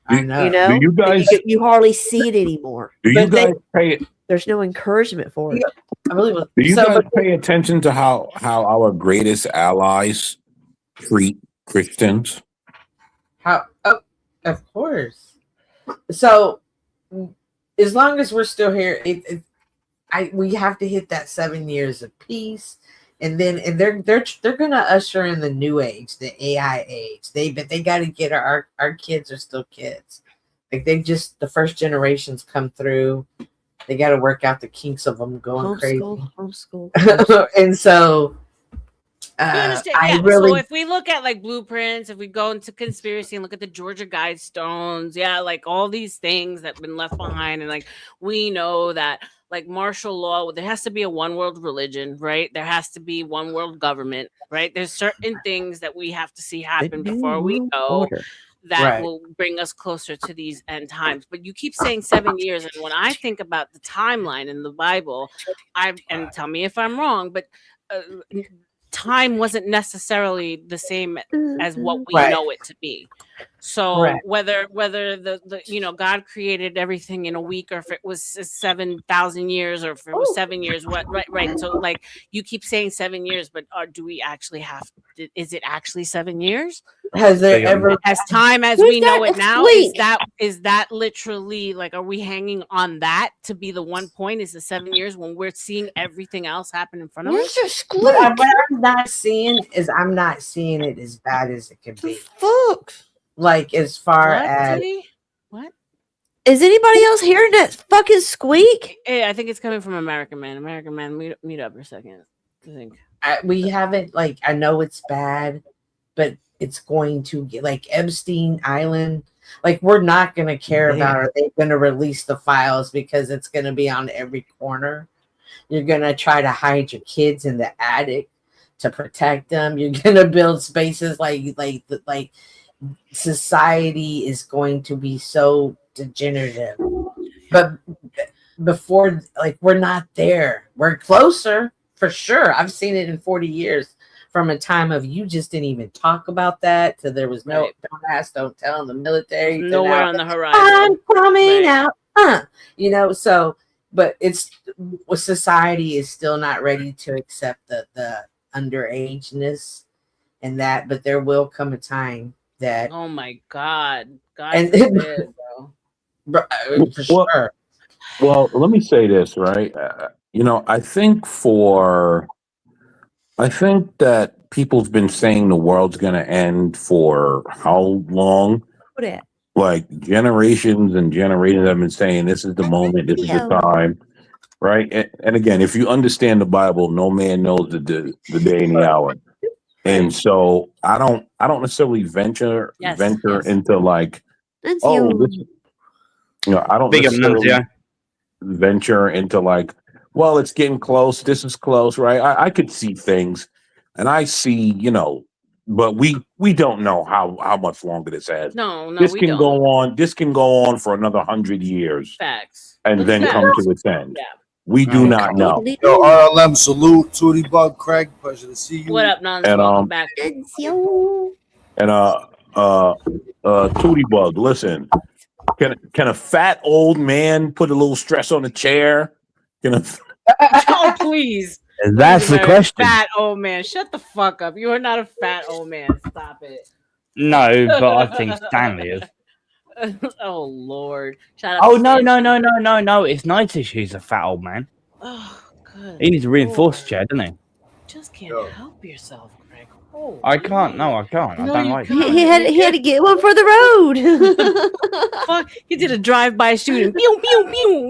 Speaker 21: I know.
Speaker 5: Do you guys?
Speaker 8: You hardly see it anymore.
Speaker 5: Do you guys pay?
Speaker 8: There's no encouragement for it.
Speaker 5: Do you guys pay attention to how our greatest allies treat Christians?
Speaker 21: How? Oh, of course. So, as long as we're still here, we have to hit that 7 years of peace, and they're gonna usher in the new age, the AI age. But they got to get our kids are still kids. Like the first generations come through. They got to work out the kinks of them going
Speaker 8: homeschool.
Speaker 21: And so
Speaker 2: So if we look at like blueprints, if we go into conspiracy and look at the Georgia Guidestones, like all these things that have been left behind, and like we know that like martial law, there has to be a one world religion, right? There has to be one world government, right? There's certain things that we have to see happen before we know that will bring us closer to these end times. But you keep saying 7 years, and when I think about the timeline in the Bible, and tell me if I'm wrong, but time wasn't necessarily the same as what we know it to be. So whether the God created everything in a week, or if it was 7,000 years, or if it was 7 years, right. So like you keep saying 7 years, but do we actually have? Is it actually 7 years?
Speaker 21: Has there ever,
Speaker 2: as time as we know it now, is that literally like, are we hanging on that to be the one point? Is the 7 years when we're seeing everything else happen in front of us?
Speaker 21: What I'm not seeing is I'm not seeing it as bad as it could be.
Speaker 8: Fuck.
Speaker 21: Like as far as
Speaker 2: what?
Speaker 8: Is anybody else hearing that fucking squeak?
Speaker 2: I think it's coming from American Man. American Man, meet up for a second. I think
Speaker 21: we haven't, like, I know it's bad, but it's going to get like Epstein Island. Like, we're not going to care about, are they going to release the files because it's going to be on every corner. You're going to try to hide your kids in the attic to protect them. You're going to build spaces like society is going to be so degenerative. But before, like, we're not there. We're closer for sure. I've seen it in 40 years. From a time of you just didn't even talk about that to there was no don't ask, don't tell in the military.
Speaker 2: Nowhere on the horizon.
Speaker 21: I'm coming out. So, but society is still not ready to accept the underageness and that, but there will come a time that.
Speaker 2: Oh my God.
Speaker 21: And
Speaker 2: forbid, bro.
Speaker 21: For sure.
Speaker 5: Well, let me say this, right? I think that people's been saying the world's going to end for how long? Like generations and generations have been saying this is the moment, this is the time, right? And again, if you understand the Bible, no man knows the day and the hour. And so I don't necessarily venture into like, I don't necessarily venture into like, well, it's getting close. This is close, right? I could see things, and I see, but we don't know how much longer this has.
Speaker 2: No,
Speaker 5: this
Speaker 2: we
Speaker 5: can
Speaker 2: don't.
Speaker 5: go on. This can go on for another 100 years.
Speaker 2: Facts.
Speaker 5: And then come to its end.
Speaker 2: Yeah.
Speaker 5: We do not know.
Speaker 13: Yo, RLM, salute, Tootie Bug, Craig, pleasure to see you.
Speaker 2: What up, Nuns?
Speaker 5: And
Speaker 2: Welcome back.
Speaker 5: Tootie Bug, listen. Can a fat old man put a little stress on a chair?
Speaker 2: Oh, please.
Speaker 12: That's the question.
Speaker 2: Fat old man. Shut the fuck up. You are not a fat old man. Stop it.
Speaker 12: No, but I think Stanley is.
Speaker 2: Oh, Lord. Shout out
Speaker 12: Oh,
Speaker 2: to
Speaker 12: no,
Speaker 2: Stanley.
Speaker 12: no. It's Nightish who's a fat old man.
Speaker 2: Oh, good.
Speaker 12: He needs to reinforce the chair, doesn't he?
Speaker 2: Just can't help yourself, Craig. Oh,
Speaker 12: I can't. No, I can't. I don't like it.
Speaker 8: He had to get one for the road.
Speaker 2: Fuck, he did a drive-by shooting. Pew, pew, pew.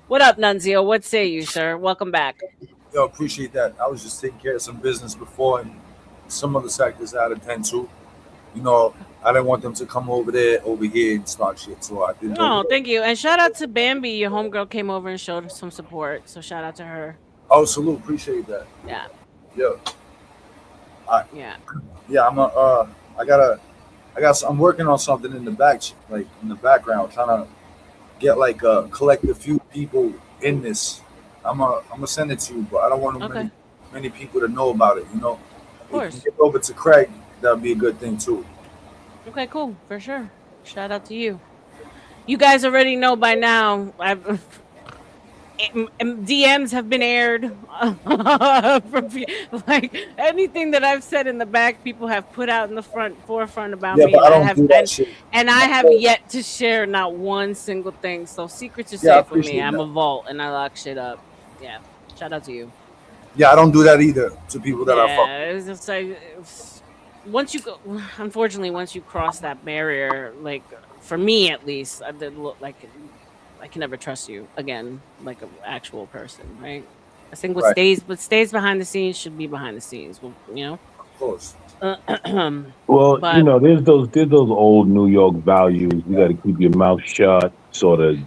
Speaker 2: What up, Nunzio? What say you, sir? Welcome back.
Speaker 13: Yo, appreciate that. I was just taking care of some business before and some other sectors I had to attend to. You know, I didn't want them to come over here and start shit. So I didn't.
Speaker 2: Oh, thank you. And shout out to Bambi. Your homegirl came over and showed some support. So shout out to her.
Speaker 13: Oh, salute. Appreciate that.
Speaker 2: Yeah.
Speaker 13: Yeah. I'm working on something in the background, trying to get collect a few people in this. I'm gonna send it to you, but I don't want many people to know about it. You know,
Speaker 2: of course.
Speaker 13: If you get over to Craig, that'd be a good thing too.
Speaker 2: Okay, cool, for sure. Shout out to you. You guys already know by now. DMs have been aired. Like anything that I've said in the back, people have put out in the forefront about me.
Speaker 13: But I don't do that shit.
Speaker 2: And I have yet to share not one single thing. So secrets are safe with me. I'm a vault and I lock shit up. Yeah. Shout out to you.
Speaker 13: Yeah, I don't do that either to people that I fuck.
Speaker 2: It's just like once you go, unfortunately, once you cross that barrier, like for me at least, I did look like I can never trust you again, like an actual person, right? I think what stays behind the scenes should be behind the scenes. Well, you know,
Speaker 13: of course.
Speaker 5: Well, you know, there's those old New York values. You got to keep your mouth shut, sort of.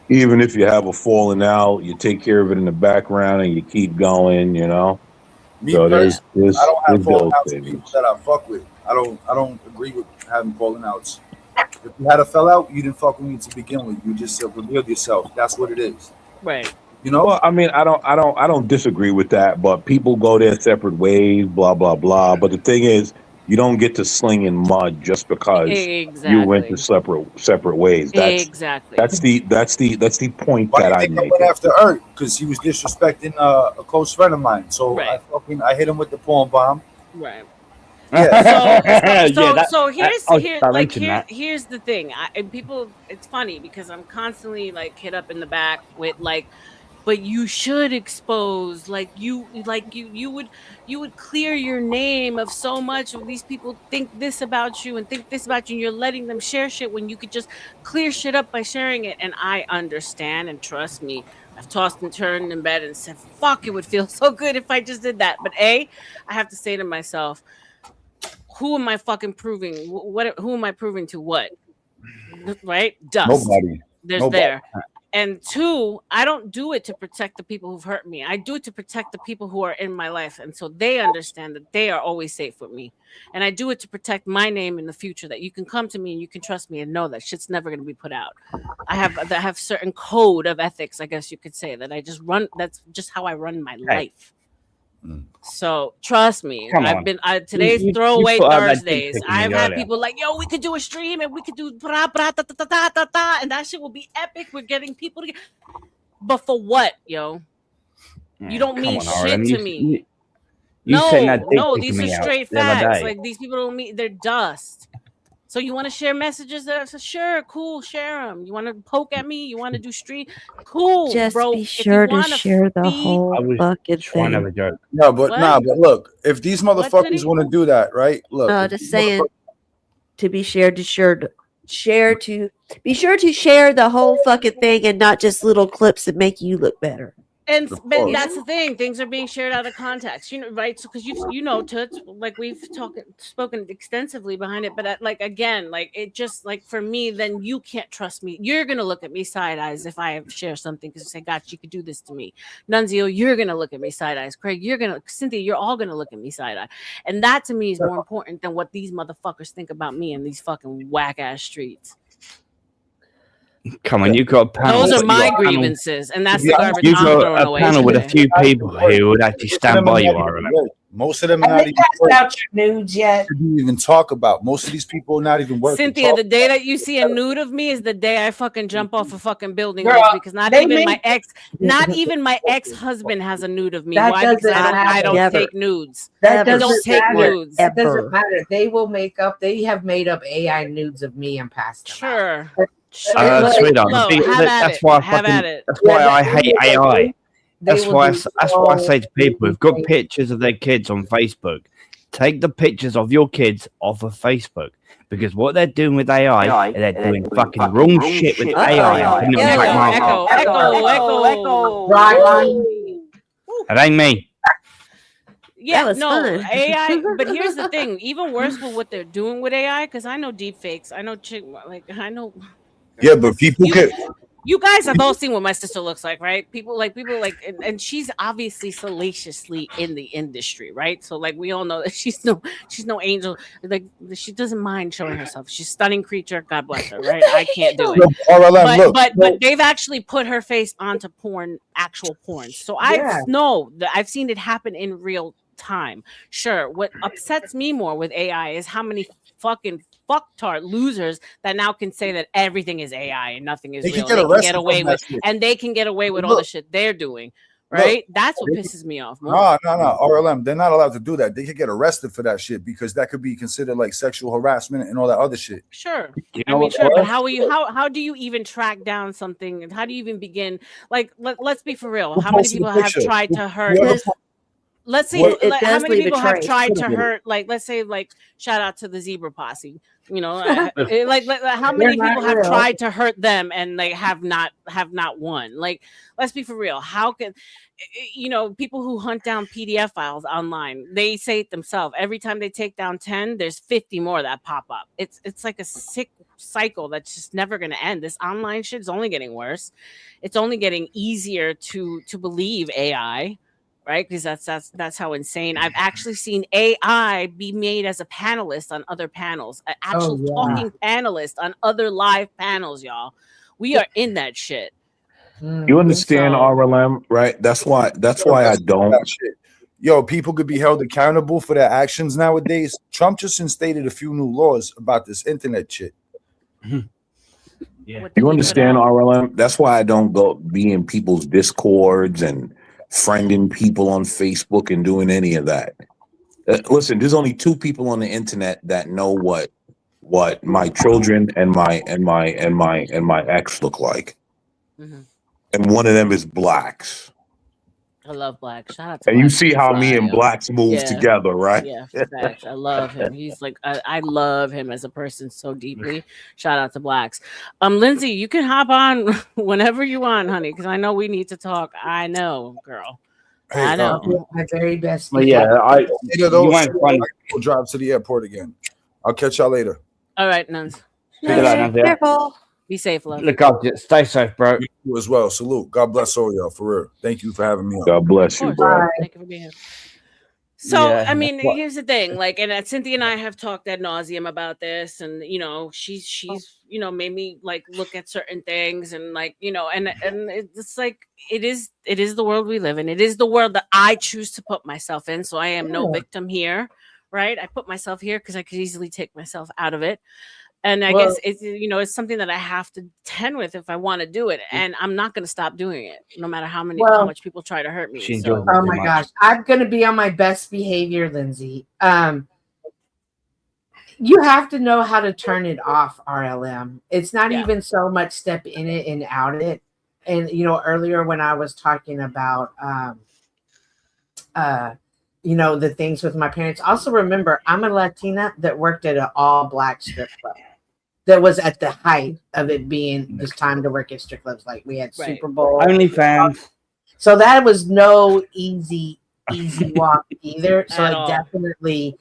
Speaker 5: Even if you have a falling out, you take care of it in the background and you keep going. You know.
Speaker 13: Me
Speaker 5: so
Speaker 13: personally,
Speaker 5: there's
Speaker 13: I don't have falling
Speaker 5: those
Speaker 13: outs with people that I fuck with. I don't agree with having falling outs. If you had a fell out, you didn't fuck with me to begin with. You just revealed yourself. That's what it is.
Speaker 2: Right.
Speaker 13: You know.
Speaker 5: Well, I mean, I don't disagree with that, but people go their separate ways, blah blah blah. But the thing is, you don't get to sling in mud just because you went to separate ways. That's the point that I make.
Speaker 13: Went after Ert because he was disrespecting a close friend of mine. So I hit him with the palm bomb.
Speaker 2: Right.
Speaker 13: Yeah.
Speaker 2: So here's the thing. It's funny because I'm constantly like hit up in the back with like, but you should expose you would clear your name of so much of these people think this about you and think this about you, and you're letting them share shit when you could just clear shit up by sharing it. And I understand, and trust me, I've tossed and turned in bed and said, fuck, it would feel so good if I just did that. But I have to say to myself, who am I fucking proving? Who am I proving to what? Right? Dust.
Speaker 5: Nobody.
Speaker 2: There. And two, I don't do it to protect the people who've hurt me. I do it to protect the people who are in my life. And so they understand that they are always safe with me. And I do it to protect my name in the future, that you can come to me and you can trust me and know that shit's never going to be put out. I have certain code of ethics, I guess you could say, that I just run. That's just how I run my life. So trust me, today's Throwaway Thursdays. I've had people like, yo, we could do a stream and we could do bra, bra, ta, ta, ta, ta, ta, ta, and that shit will be epic. We're getting people to but for what, yo? You don't mean shit to me. No, these are straight facts. Like these people don't mean, they're dust. So you want to share messages that are sure, cool, share them. You want to poke at me? You want to do stream? Cool,
Speaker 8: Just
Speaker 2: bro.
Speaker 8: be sure to share the whole fucking thing.
Speaker 13: No, but but look, if these motherfuckers want to do that, right? Look,
Speaker 8: no, just saying to be shared to share be sure to share the whole fucking thing and not just little clips that make you look better.
Speaker 2: And that's the thing; things are being shared out of context, right? So, because you know, Toots, like we've spoken extensively behind it, but it just like for me, then you can't trust me. You're gonna look at me side eyes if I share something because you say, "Gotcha, you could do this to me." Nunzio, you're gonna look at me side eyes. Craig, Cynthia, you're all gonna look at me side eye, and that to me is more important than what these motherfuckers think about me in these fucking whack ass streets.
Speaker 12: Come on, you got a panel.
Speaker 2: Those are my grievances, and that's the garbage
Speaker 12: You
Speaker 2: I'm
Speaker 12: got
Speaker 2: throwing
Speaker 12: a
Speaker 2: away.
Speaker 12: panel with a
Speaker 2: Today.
Speaker 12: few people who would actually stand by you, Ireland.
Speaker 13: Most of them are
Speaker 21: Have
Speaker 13: not
Speaker 21: they
Speaker 13: even
Speaker 21: passed out your nudes yet?
Speaker 13: to even talk about. Most of these people are not even worth
Speaker 2: Cynthia, the day that you see a nude of me is the day I fucking jump off a fucking building,
Speaker 21: Girl,
Speaker 2: because not
Speaker 21: they
Speaker 2: even
Speaker 21: make-
Speaker 2: not even my ex-husband has a nude of me.
Speaker 21: That
Speaker 2: Why? Because
Speaker 21: doesn't
Speaker 2: I don't
Speaker 21: matter.
Speaker 2: take nudes.
Speaker 21: That
Speaker 2: I
Speaker 21: doesn't
Speaker 2: don't take
Speaker 21: matter.
Speaker 2: nudes.
Speaker 21: That doesn't matter. They will make up. They have made up AI nudes of me and passed them
Speaker 2: Sure.
Speaker 21: out.
Speaker 12: Sweetheart,
Speaker 2: Flo,
Speaker 12: the-
Speaker 2: have at
Speaker 12: that's
Speaker 2: it.
Speaker 12: why I
Speaker 2: Have
Speaker 12: fucking,
Speaker 2: at it.
Speaker 12: that's why I hate AI.
Speaker 21: They
Speaker 12: That's
Speaker 21: will
Speaker 12: why
Speaker 21: do
Speaker 12: that's why I
Speaker 21: so
Speaker 12: say to people who've got pictures of their kids on Facebook, take the pictures of your kids off of Facebook, because what they're doing with AI is they're doing fucking wrong shit with AI. And putting it on black market.
Speaker 21: Right.
Speaker 12: It ain't me.
Speaker 2: Yeah,
Speaker 8: was
Speaker 2: no,
Speaker 8: fun.
Speaker 2: AI. But here's the thing: even worse with what they're doing with AI, because I know deep fakes. I know I know.
Speaker 13: Yeah, but people can.
Speaker 2: You guys have all seen what my sister looks like, right? People like, and she's obviously salaciously in the industry, right? So like, we all know that she's no angel. Like, she doesn't mind showing herself. She's a stunning creature. God bless her, right? I can't do it.
Speaker 13: Look, RLM, look,
Speaker 2: But they've actually put her face onto actual porn. So
Speaker 21: Yeah.
Speaker 2: I've seen it happen in real time. Sure. What upsets me more with AI is how many fucking fucktard losers that now can say that everything is AI and nothing is
Speaker 13: They can
Speaker 2: real.
Speaker 13: get
Speaker 2: They can
Speaker 13: arrested
Speaker 2: get away
Speaker 13: from that
Speaker 2: with,
Speaker 13: shit.
Speaker 2: and they can get away with all
Speaker 13: Look.
Speaker 2: the shit they're doing. Right? That's what
Speaker 13: they-
Speaker 2: pisses me off more.
Speaker 13: No. RLM, they're not allowed to do that. They could get arrested for that shit because that could be considered like sexual harassment and all that other shit.
Speaker 2: Sure.
Speaker 13: You
Speaker 2: I
Speaker 13: know
Speaker 2: mean,
Speaker 13: what-
Speaker 2: sure, but how do you even track down something? And how do you even begin? Like, let's be for real.
Speaker 13: Who
Speaker 2: How many
Speaker 13: posted the
Speaker 2: people have
Speaker 13: picture?
Speaker 2: tried to hurt?
Speaker 13: Whoever-
Speaker 2: Let's see.
Speaker 8: It
Speaker 2: How
Speaker 8: does
Speaker 2: many
Speaker 8: leave a
Speaker 2: people have
Speaker 8: trace.
Speaker 2: tried to hurt? Like, let's say, like, shout out to the zebra posse. You know, like how many
Speaker 21: They're not
Speaker 2: people have
Speaker 21: real.
Speaker 2: tried to hurt them and they have not won? Like, let's be for real. How can people who hunt down PDF files online? They say it themselves. Every time they take down 10, there's 50 more that pop up. It's like a sick cycle that's just never going to end. This online shit is only getting worse. It's only getting easier to believe AI. Right, because that's how insane. I've actually seen AI be made as a panelist on other panels, an actual talking panelist on other live panels, y'all. We are in that shit.
Speaker 5: You understand RLM, right? That's why I don't.
Speaker 13: Yo, people could be held accountable for their actions nowadays. Trump just instated a few new laws about this internet shit.
Speaker 12: Yeah.
Speaker 5: You understand RLM? That's why I don't go be in people's discords and friending people on Facebook and doing any of that. Listen, there's only two people on the internet that know what my children and my ex look like, and one of them is Blacks.
Speaker 2: I love Black. Shout out to
Speaker 5: And you
Speaker 2: Black.
Speaker 5: see
Speaker 2: He's
Speaker 5: how
Speaker 2: fly,
Speaker 5: me and
Speaker 2: yo.
Speaker 5: Blacks move
Speaker 2: Yeah.
Speaker 5: together, right?
Speaker 2: Yeah, facts. I love him. He's like, I love him as a person so deeply. Shout out to Blacks. Lindsay, you can hop on whenever you want, honey, because I know we need to talk. I know, girl. I know.
Speaker 21: I'll do my very best.
Speaker 12: Well, yeah,
Speaker 13: Later, though,
Speaker 12: you won't find.
Speaker 13: we'll drive to the airport again. I'll catch y'all later.
Speaker 2: All right, Nuns.
Speaker 8: Careful.
Speaker 2: Be safe, love.
Speaker 12: Look after it. Stay safe, bro.
Speaker 13: You as well. Salute. God bless all y'all, for real. Thank you for having me on.
Speaker 5: God bless
Speaker 2: Of course. Thank you for being here. So,
Speaker 13: Yeah,
Speaker 2: I mean,
Speaker 13: that's what-
Speaker 2: here's the thing. Like, and Cynthia and I have talked ad nauseum about this, and she's made me like look at certain things, and like and it's like it is the world we live in. It is the world that I choose to put myself in. So I am no victim here, right? I put myself here because I could easily take myself out of it. And I guess it's something that I have to tend with if I want to do it, and I'm not going to stop doing it, no matter how much people try to hurt me. So.
Speaker 21: Oh my gosh, I'm gonna be on my best behavior, Lindsay. You have to know how to turn it off, RLM. It's not even so much step in it and out it. And earlier when I was talking about the things with my parents, also remember I'm a Latina that worked at an all-black strip club. That was at the height of it being this time to work at strip clubs. Like we had Super Bowl,
Speaker 12: OnlyFans.
Speaker 21: so that was no easy walk either. So
Speaker 2: At
Speaker 21: it
Speaker 2: all.
Speaker 21: definitely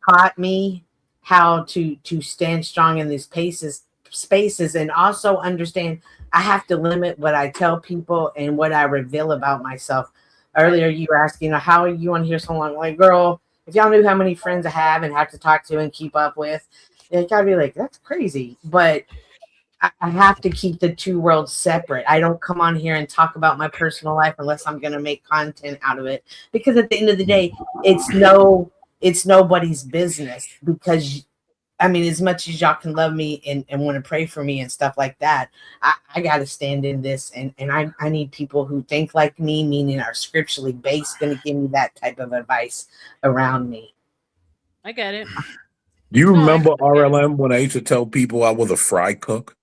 Speaker 21: taught me how to stand strong in these spaces, and also understand I have to limit what I tell people and what I reveal about myself. Earlier, you were asking, how are you on here so long? Like, girl, if y'all knew how many friends I have and have to talk to and keep up with, you gotta be like, that's crazy. But I have to keep the two worlds separate. I don't come on here and talk about my personal life unless I'm going to make content out of it. Because at the end of the day, it's nobody's business. Because, I mean, as much as y'all can love me and want to pray for me and stuff like that, I got to stand in this. And I need people who think like me, meaning are scripturally based, going to give me that type of advice around me.
Speaker 2: I get it.
Speaker 5: Do you remember RLM when I used to tell people I was a fry cook?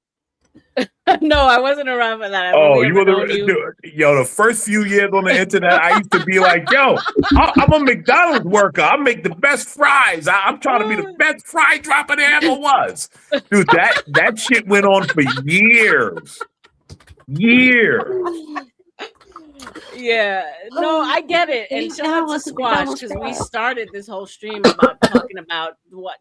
Speaker 2: No, I wasn't around for that.
Speaker 5: Oh, you were the first few years on the internet, I used to be like, yo, I'm a McDonald's worker. I make the best fries. I'm trying to be the best fry dropper there ever was. Dude, that shit went on for years.
Speaker 2: Yeah, no, I get it. And shout out to Squash, because we started this whole stream about talking about what,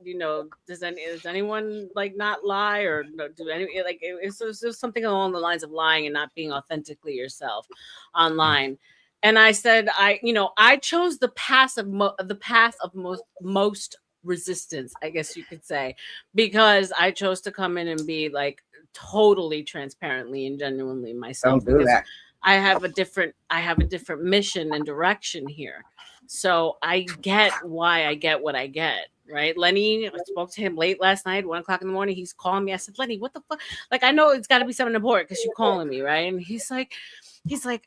Speaker 2: does anyone like not lie or do any, like it's something along the lines of lying and not being authentically yourself online. And I said, I chose the path of most resistance, I guess you could say, because I chose to come in and be like totally transparently and genuinely myself.
Speaker 21: Don't do that.
Speaker 2: I have a different mission and direction here. So I get why I get what I get, right? Lenny, I spoke to him late last night, 1 o'clock in the morning. He's calling me. I said, Lenny, what the fuck? Like, I know it's got to be something important because you're calling me, right? And he's like,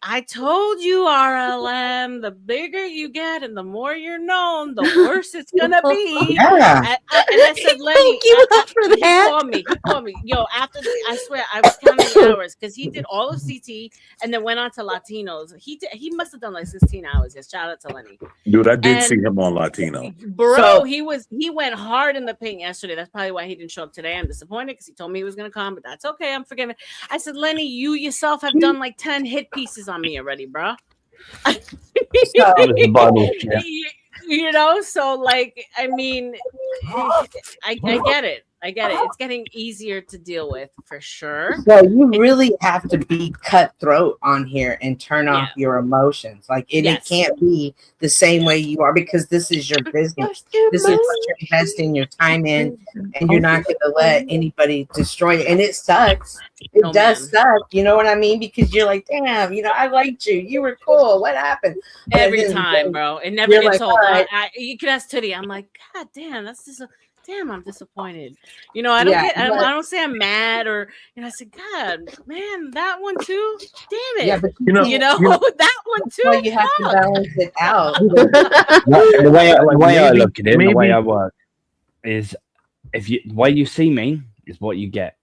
Speaker 2: I told you, RLM, the bigger you get and the more you're known, the worse it's gonna be.
Speaker 21: Yeah.
Speaker 2: And I said, Lenny,
Speaker 8: Thank you for that.
Speaker 2: He called me. Yo, I swear I was counting the hours because he did all of CT and then went on to Latinos. He must have done like 16 hours. Yes, shout out to Lenny.
Speaker 5: Dude, I did see him on Latino.
Speaker 2: Bro, he went hard in the paint yesterday. That's probably why he didn't show up today. I'm disappointed because he told me he was gonna come, but that's okay. I'm forgiving. I said, Lenny, you yourself have done like 10 hit pieces on me already, bro. So like, I mean, I get it. It's getting easier to deal with for sure.
Speaker 21: So you really have to be cutthroat on here and turn off your emotions. Like it can't be the same way you are because this is your business. This is what you're investing your time in, and you're not going to let anybody destroy it. And it sucks. It does suck. You know what I mean? Because you're like, damn, I liked you. You were cool. What happened?
Speaker 2: Every time, bro. It never gets old. Right. You can ask Titty. I'm like, God damn, that's just damn, I'm disappointed. I don't say I'm mad or I said, God, man, that one too. Damn it. Yeah, but that one too.
Speaker 21: Well, you have to balance it out.
Speaker 12: The way I look at it, the way I work is the way you see me is what you get.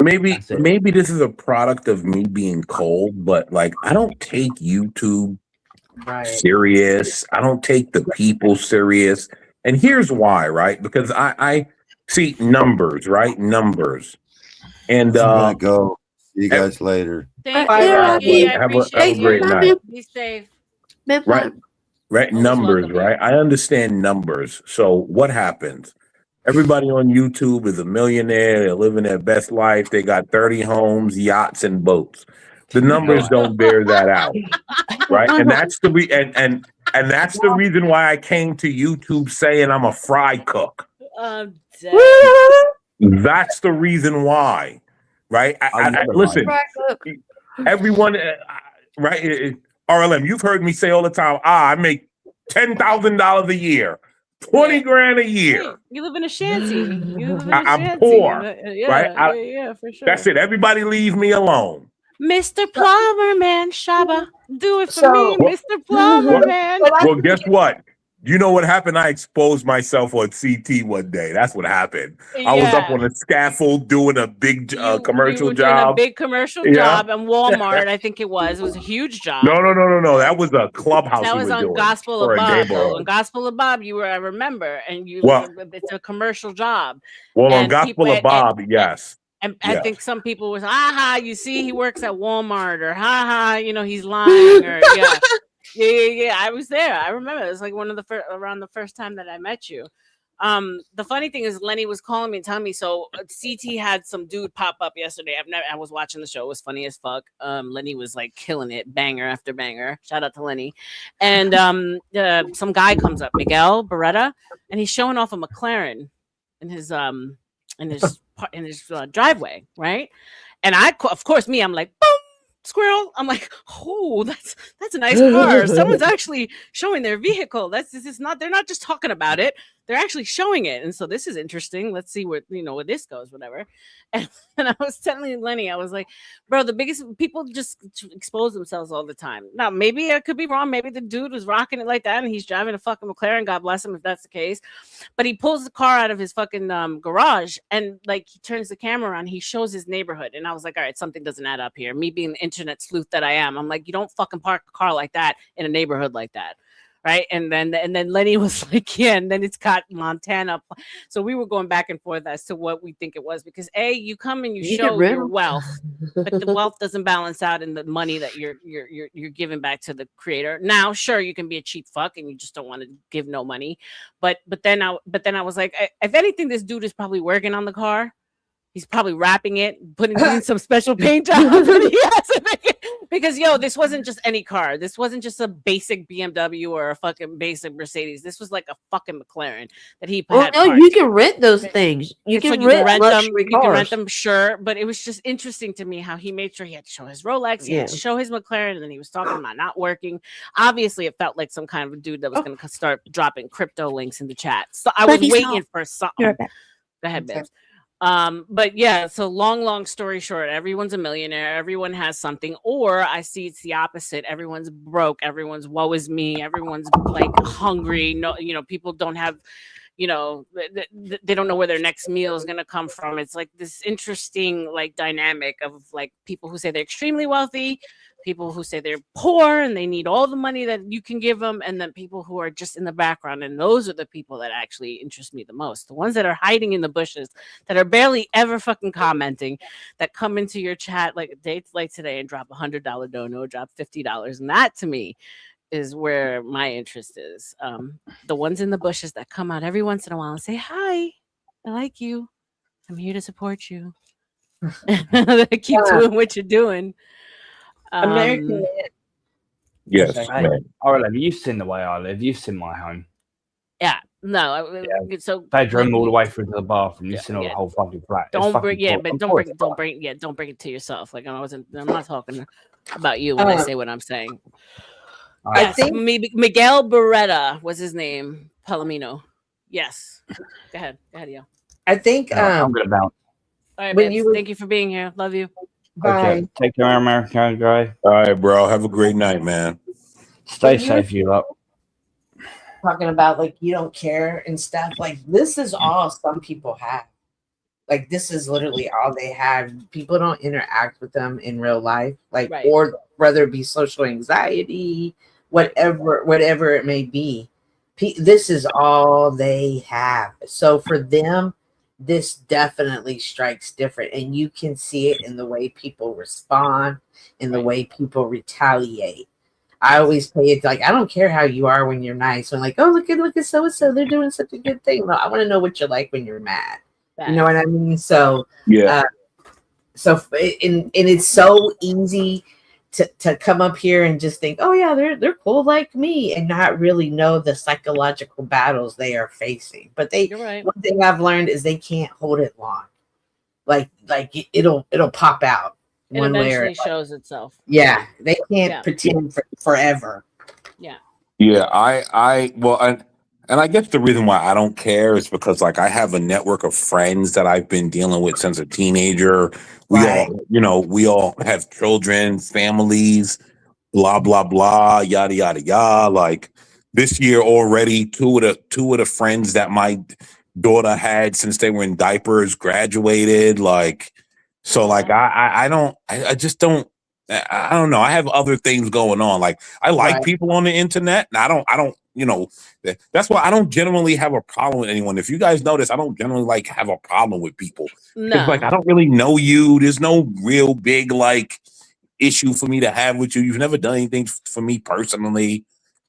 Speaker 5: Maybe this is a product of me being cold, but like I don't take YouTube serious. I don't take the people serious. And here's why, right? Because I see numbers, right? Numbers. And
Speaker 20: go. See you guys later.
Speaker 2: Thank you.
Speaker 5: Have a great night.
Speaker 2: Be safe.
Speaker 5: Right. Numbers, right? I understand numbers. So what happens? Everybody on YouTube is a millionaire. They're living their best life. They got 30 homes, yachts, and boats. The numbers don't bear that out, right? And that's and that's the reason why I came to YouTube saying I'm a fry cook. That's the reason why, right? I listen, everyone, right? RLM, you've heard me say all the time, I make $10,000 a year. 20 grand a year.
Speaker 2: Hey, you live in a shanty.
Speaker 5: I'm poor, right?
Speaker 2: Yeah, for sure.
Speaker 5: That's it. Everybody leave me alone.
Speaker 2: Mr. Plumberman, Shaba, do it for me, Mr. Plumberman.
Speaker 5: Well, guess what? You know what happened? I exposed myself on CT one day. That's what happened. I was up on a scaffold doing a big commercial job.
Speaker 2: A big commercial job in Walmart, I think it was. It was a huge job.
Speaker 5: No. That was a clubhouse.
Speaker 2: That was on Gospel of Bob. On Gospel of Bob, I remember, and it's a commercial job.
Speaker 5: Well, on Gospel of Bob, yes.
Speaker 2: And I think some people was, you see, he works at Walmart, or he's lying, or yeah. I was there. I remember it was like one of around the first time that I met you. The funny thing is, Lenny was calling me and telling me. So CT had some dude pop up yesterday. I was watching the show. It was funny as fuck. Lenny was like killing it, banger after banger. Shout out to Lenny. And some guy comes up, Miguel Beretta, and he's showing off a McLaren in his driveway, right? And of course, I'm like, boom, squirrel. I'm like, oh, that's a nice car. Someone's actually showing their vehicle. This is not. They're not just talking about it. They're actually showing it. And so this is interesting. Let's see where this goes, whatever. And I was telling Lenny, I was like, bro, the biggest people just expose themselves all the time. Now, maybe I could be wrong. Maybe the dude was rocking it like that and he's driving a fucking McLaren. God bless him if that's the case. But he pulls the car out of his fucking garage and like he turns the camera on. He shows his neighborhood. And I was like, all right, something doesn't add up here. Me being the internet sleuth that I am, I'm like, you don't fucking park a car like that in a neighborhood like that. Right. And then Lenny was like, yeah, and then it's got Montana. So we were going back and forth as to what we think it was, because you come and you show your wealth, but the wealth doesn't balance out in the money that you're giving back to the creator. Now, sure, you can be a cheap fuck and you just don't want to give no money. But then I was like, if anything, this dude is probably working on the car. He's probably wrapping it, putting some special paint on. Because this wasn't just any car. This wasn't just a basic BMW or a fucking basic Mercedes. This was like a fucking McLaren that he had.
Speaker 8: No, you can rent those things. You can rent them.
Speaker 2: You can rent them, sure. But it was just interesting to me how he made sure he had to show his Rolex, he had to show his McLaren, and then he was talking about not working. Obviously, it felt like some kind of a dude that was going to start dropping crypto links in the chat. So I was waiting for something. Go ahead, babes. But yeah, so long story short, everyone's a millionaire, everyone has something, or I see it's the opposite. Everyone's broke, everyone's woe is me, everyone's like hungry. No, people don't have, they don't know where their next meal is going to come from. It's like this interesting like dynamic of like people who say they're extremely wealthy, people who say they're poor and they need all the money that you can give them, and then people who are just in the background. And those are the people that actually interest me the most. The ones that are hiding in the bushes, that are barely ever fucking commenting, that come into your chat like dates like today and drop $100 dono, drop $50. And that to me is where my interest is. The ones in the bushes that come out every once in a while and say, hi, I like you. I'm here to support you. Keep doing what you're doing.
Speaker 21: American.
Speaker 5: Yes.
Speaker 3: Olive, you've seen the way I live. You've seen my home.
Speaker 2: Yeah. No. So
Speaker 3: they drove all the way through to the bathroom. You've seen all the whole fucking flat.
Speaker 2: Don't bring it to yourself. Like I'm not talking about you when I say what I'm saying. I think maybe Miguel Beretta was his name. Palomino. Yes. Go ahead, yo.
Speaker 21: I think
Speaker 3: I'm gonna bounce.
Speaker 2: All right, thank you for being here. Love you.
Speaker 21: Bye.
Speaker 3: Okay. Take care, American guy.
Speaker 5: All right, bro. Have a great night, man.
Speaker 3: Stay safe, you lot.
Speaker 21: Talking about like you don't care and stuff. Like this is all some people have. Like this is literally all they have. People don't interact with them in real life, like or whether it be social anxiety, whatever it may be. This is all they have. So for them, this definitely strikes different, and you can see it in the way people respond, in the way people retaliate. I always say it's like I don't care how you are when you're nice. When like, oh look at so and so, they're doing such a good thing. No, I want to know what you're like when you're mad. You know what I mean? So
Speaker 5: yeah.
Speaker 21: And it's so easy to come up here and just think, oh yeah, they're cool like me, and not really know the psychological battles they are facing. But one thing I've learned is they can't hold it long. Like it'll pop out.
Speaker 2: It eventually shows itself.
Speaker 21: Yeah, they can't pretend forever.
Speaker 2: Yeah.
Speaker 5: Yeah, and I guess the reason why I don't care is because like I have a network of friends that I've been dealing with since a teenager. We all have children, families, blah blah blah, yada yada yada. Like this year already, two of the friends that my daughter had since they were in diapers graduated. Like, so like I don't know. I have other things going on. Like I like people on the internet, and I don't. That's why I don't generally have a problem with anyone. If you guys notice, I don't generally like have a problem with people.
Speaker 2: No.
Speaker 5: Like I don't really know you. There's no real big like issue for me to have with you. You've never done anything for me personally.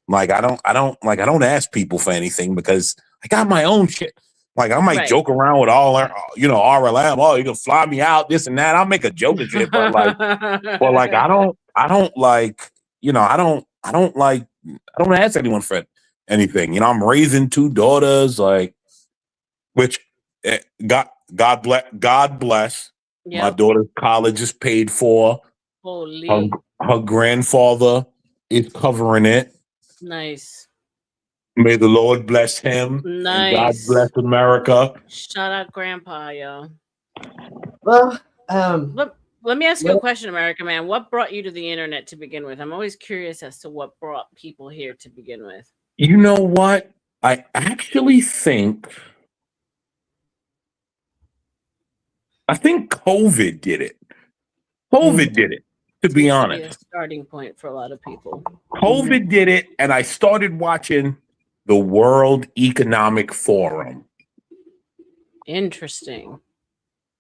Speaker 5: Like I don't ask people for anything because I got my own shit. Like I might joke around with all RLM. Oh, you can fly me out, this and that. I'll make a joke and shit, but like, I don't ask anyone for anything. I'm raising two daughters, like, which
Speaker 15: God bless. God bless.
Speaker 2: Yep.
Speaker 15: My daughter's college is paid for.
Speaker 2: Holy.
Speaker 15: Her grandfather is covering it.
Speaker 2: Nice.
Speaker 15: May the Lord bless him. And God
Speaker 2: Nice.
Speaker 15: bless America.
Speaker 2: Shout out Grandpa, yo.
Speaker 21: Well,
Speaker 2: let me ask you a question, America Man. What brought you to the internet to begin with? I'm always curious as to what brought people here to begin with.
Speaker 15: You know what? I actually think COVID did it. COVID did it, to be
Speaker 2: Seems to be a
Speaker 15: honest.
Speaker 2: starting point for a lot of people.
Speaker 15: COVID did it, and I started watching the World Economic Forum.
Speaker 2: Interesting.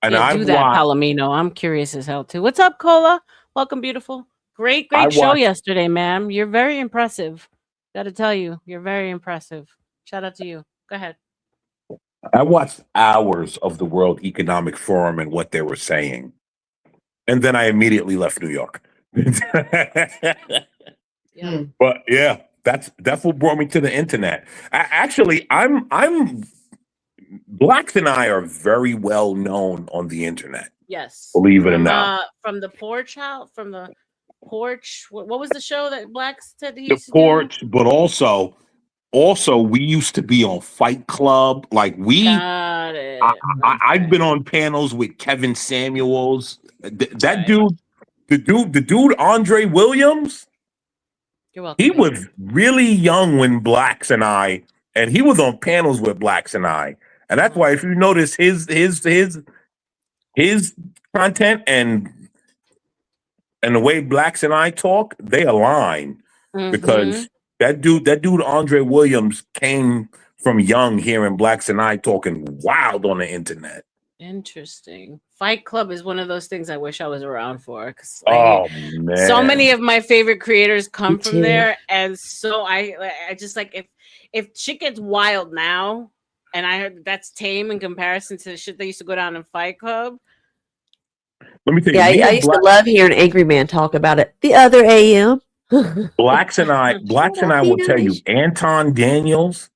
Speaker 15: And
Speaker 2: yeah,
Speaker 15: I
Speaker 2: do that,
Speaker 15: watched,
Speaker 2: Palomino. I'm curious as hell too. What's up, Cola? Welcome, beautiful. Great show yesterday, ma'am. You're very impressive. Got to tell you, you're very impressive. Shout out to you. Go ahead.
Speaker 15: I watched hours of the World Economic Forum and what they were saying. And then I immediately left New York. But yeah, that's what brought me to the internet. I'm Blacks and I are very well known on the internet.
Speaker 2: Yes.
Speaker 15: Believe it or not.
Speaker 2: From the porch out, from the porch. What was the show that Blacks said he
Speaker 15: The
Speaker 2: used to
Speaker 15: porch, but also we used to be on Fight Club. Like
Speaker 2: Got it.
Speaker 15: I've been on panels with Kevin Samuels. That dude, the dude Andre Williams.
Speaker 2: You're welcome.
Speaker 15: He was really young when Blacks and I, and he was on panels with Blacks and I, and that's why if you notice his content and the way Blacks and I talk, they align because that dude Andre Williams came from young hearing Blacks and I talking wild on the internet.
Speaker 2: Interesting. Fight Club is one of those things I wish I was around for. Because
Speaker 15: man,
Speaker 2: so many of my favorite creators come from there, and so I just like if shit gets wild now, and I heard that's tame in comparison to the shit they used to go down in Fight Club.
Speaker 15: Let me tell you,
Speaker 8: I used to love hearing Angry Man talk about it the other AM.
Speaker 15: Blacks and I will tell you, Anton Daniels,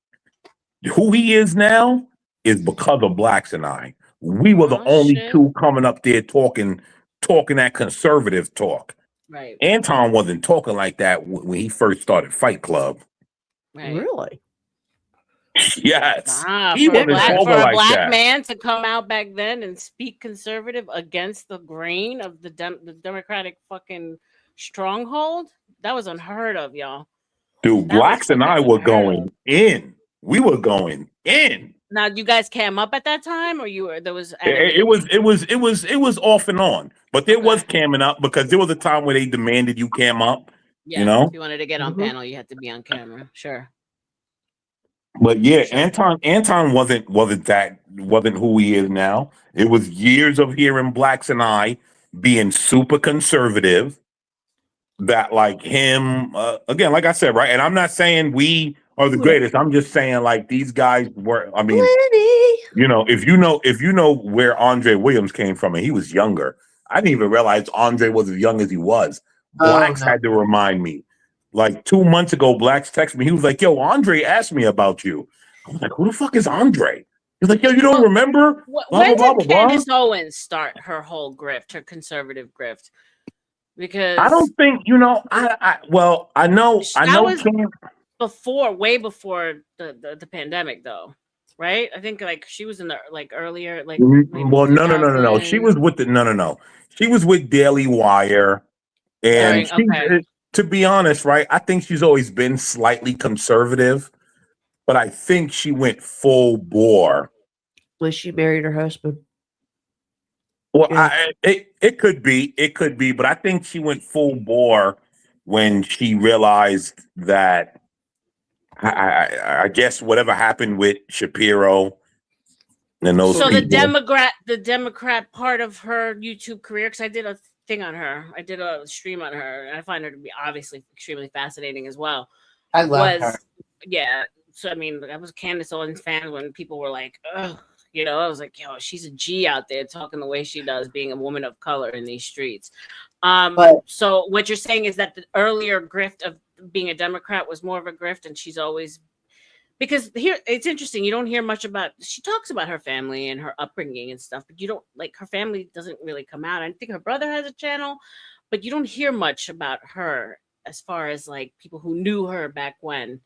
Speaker 15: who he is now is because of Blacks and I. We were the only two coming up there talking that conservative talk.
Speaker 2: Right.
Speaker 15: Anton wasn't talking like that when he first started Fight Club.
Speaker 2: Right.
Speaker 8: Really?
Speaker 15: Yes.
Speaker 2: For a black man to come out back then and speak conservative against the grain of the Democratic fucking stronghold, that was unheard of, y'all.
Speaker 15: Dude, Blacks and I were going in. We were going in.
Speaker 2: Now, you guys cam up at that time, or there was
Speaker 15: it was off and on, but there was camming up because there was a time where they demanded you cam up.
Speaker 2: Yeah,
Speaker 15: you know,
Speaker 2: if you wanted to get on panel, you had to be on camera. Sure.
Speaker 15: But yeah, Anton wasn't who he is now. It was years of hearing Blacks and I being super conservative. That like him again, like I said, right. And I'm not saying we are the greatest. I'm just saying like these guys were. I mean, if you know where Andre Williams came from, and he was younger. I didn't even realize Andre was as young as he was. Blacks had to remind me. Like 2 months ago, Blacks texted me. He was like, "Yo, Andre asked me about you." I'm like, "Who the fuck is Andre?" He's like, "Yo, you don't remember?"
Speaker 2: When did Candace Owens start her whole grift, her conservative grift? Because
Speaker 15: I don't think I know.
Speaker 2: Way before the pandemic, though, right? I think like she was in the earlier
Speaker 15: Well, no. She was with She was with Daily Wire, and to be honest, right? I think she's always been slightly conservative, but I think she went full bore
Speaker 8: when she married her husband.
Speaker 15: Well, it could be, but I think she went full bore when she realized that I guess whatever happened with Shapiro and those people.
Speaker 2: The Democrat part of her YouTube career, because I did a thing on her. I did a stream on her, and I find her to be obviously extremely fascinating as well.
Speaker 21: I love her.
Speaker 2: Yeah. So I mean, I was a Candace Owens fan when people were like, ugh. You know, I was like, yo, she's a G out there talking the way she does, being a woman of color in these streets. So what you're saying is that the earlier grift of being a Democrat was more of a grift, and she's always because here it's interesting. You don't hear much about. She talks about her family and her upbringing and stuff, but you don't like her family doesn't really come out. I think her brother has a channel, but you don't hear much about her as far as like people who knew her back when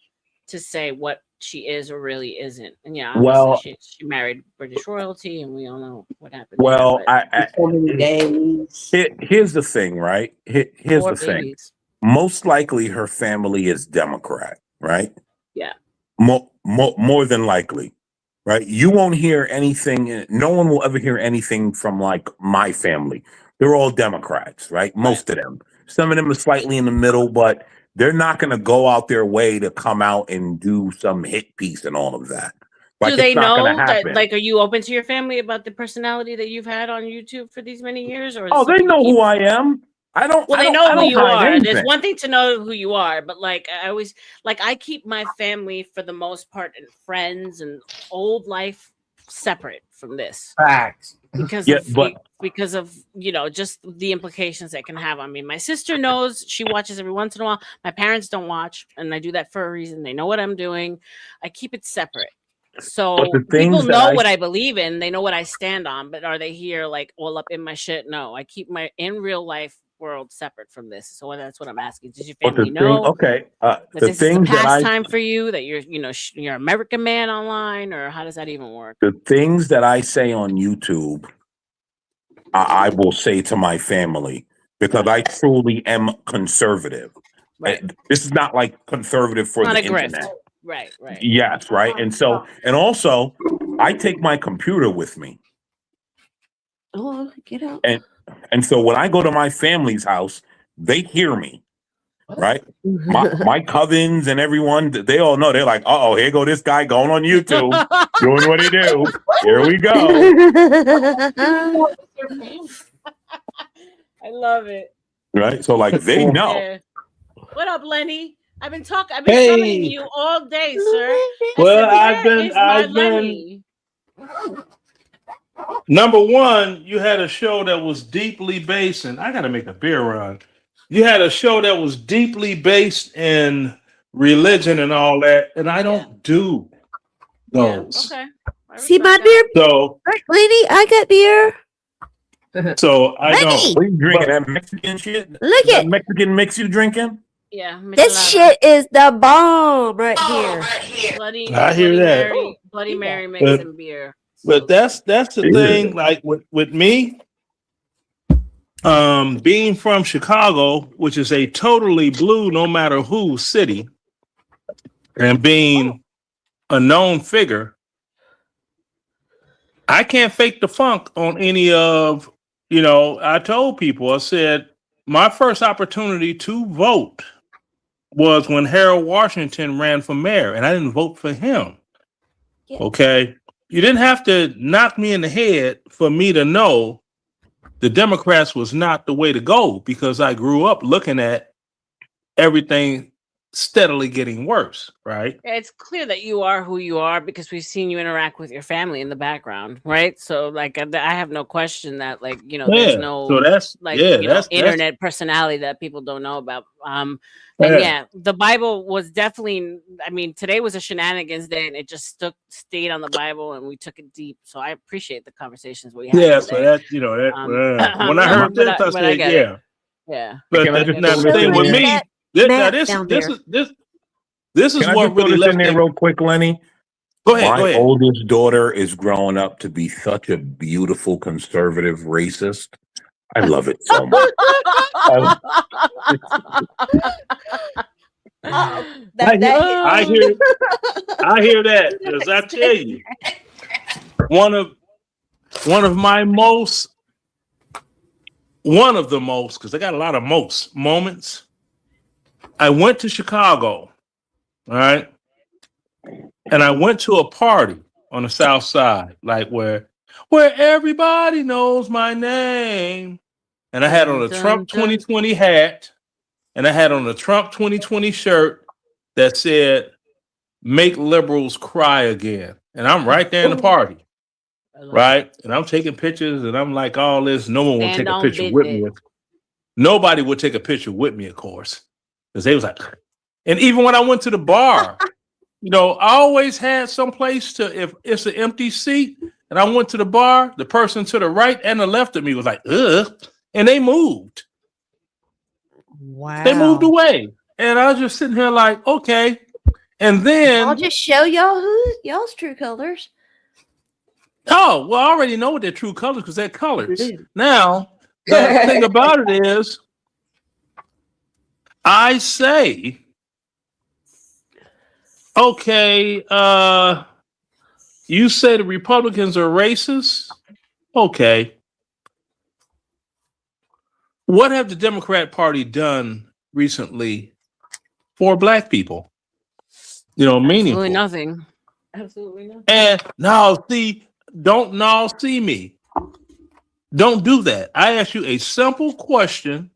Speaker 2: to say what she is or really isn't. And yeah, obviously she married British royalty, and we all know what happened.
Speaker 5: Well,
Speaker 2: there,
Speaker 5: here's the thing, right? Here's the thing. Most likely, her family is Democrat, right?
Speaker 2: Yeah.
Speaker 5: More than likely, right? You won't hear anything. No one will ever hear anything from like my family. They're all Democrats, right? Most of them. Some of them are slightly in the middle, but they're not going to go out their way to come out and do some hit piece and all of that. Like,
Speaker 2: do they know that?
Speaker 5: happen.
Speaker 2: Like, are you open to your family about the personality that you've had on YouTube for these many years? Or
Speaker 5: they know who I am. Well,
Speaker 2: they know who you are.
Speaker 5: Anything.
Speaker 2: There's one thing to know who you are, but like I always I keep my family for the most part and friends and old life separate from this.
Speaker 21: Facts.
Speaker 2: Because of just the implications that can have on me. My sister knows, she watches every once in a while. My parents don't watch, and I do that for a reason. They know what I'm doing. I keep it separate. So people know what I believe in. They know what I stand on, but are they here like all up in my shit? No, I keep my in real life world separate from this. So that's what I'm asking. Does your family know?
Speaker 5: That
Speaker 2: this is a pastime for you, that you're you're an American man online, or how does that even work?
Speaker 5: The things that I say on YouTube, I will say to my family because I truly am conservative. Right. This is not like conservative for the internet.
Speaker 2: Right.
Speaker 5: Yes, right. And also I take my computer with me.
Speaker 8: Oh, get out.
Speaker 5: And so when I go to my family's house, they hear me, right? My cousins and everyone, they all know. They're like, "Uh-oh, here go this guy going on YouTube, doing what he do. Here we go."
Speaker 2: I love it.
Speaker 5: Right? So like they know.
Speaker 2: Yeah. What up, Lenny? I've been summoning you all day, sir.
Speaker 14: I've been number one, you had a show that was deeply based in, I gotta make a beer run. You had a show that was deeply based in religion and all that, and I don't do those.
Speaker 2: Okay.
Speaker 8: See my beer?
Speaker 14: So
Speaker 8: Lenny, I got beer.
Speaker 14: So I don't.
Speaker 5: What are you drinking? That Mexican shit?
Speaker 8: Look
Speaker 5: that Mexican mix you drinking?
Speaker 2: Yeah.
Speaker 8: This shit is the bomb right here.
Speaker 14: I hear that.
Speaker 2: Bloody Mary mixing beer.
Speaker 14: But that's the thing. Like with me, being from Chicago, which is a totally blue, no matter who city, and being a known figure, I can't fake the funk on any of. I told people, I said my first opportunity to vote was when Harold Washington ran for mayor, and I didn't vote for him. Yeah. Okay. You didn't have to knock me in the head for me to know the Democrats was not the way to go, because I grew up looking at everything steadily getting worse, right?
Speaker 2: It's clear that you are who you are because we've seen you interact with your family in the background, right? So like I have no question that there's no internet personality that people don't know about. And the Bible was definitely, today was a Shenanigans day, and it just stayed on the Bible, and we took it deep. So I appreciate the conversations we had.
Speaker 14: Yeah, so that when I heard this, I said,
Speaker 2: yeah.
Speaker 14: But the thing with me. This is what really left
Speaker 5: in there real quick, Lenny.
Speaker 14: Go ahead.
Speaker 5: My oldest daughter is growing up to be such a beautiful conservative racist. I love it so much.
Speaker 14: I hear that, because I tell you, one of the most, because I got a lot of moments. I went to Chicago, all right, and I went to a party on the South Side, like where everybody knows my name, and I had on a Trump 2020 hat, and I had on a Trump 2020 shirt that said "Make liberals cry again," and I'm right there in the party, right, and I'm taking pictures, and I'm like, all this. No one will take a picture with me. Nobody would take a picture with me, of course. Because they was like, and even when I went to the bar, I always had some place to, if it's an empty seat and I went to the bar, the person to the right and the left of me was like, ugh, and they moved.
Speaker 8: Wow.
Speaker 14: They moved away. And I was just sitting here like, okay. And then
Speaker 8: I'll just show y'all y'all's true colors.
Speaker 14: oh, well, I already know what their true colors because they're colors. Now, the thing about it is, I say, okay, you say the Republicans are racist. Okay. What have the Democrat Party done recently for black people? Meaningful.
Speaker 2: Absolutely nothing. Absolutely nothing.
Speaker 14: And now, see me. Don't do that. I ask you a simple question,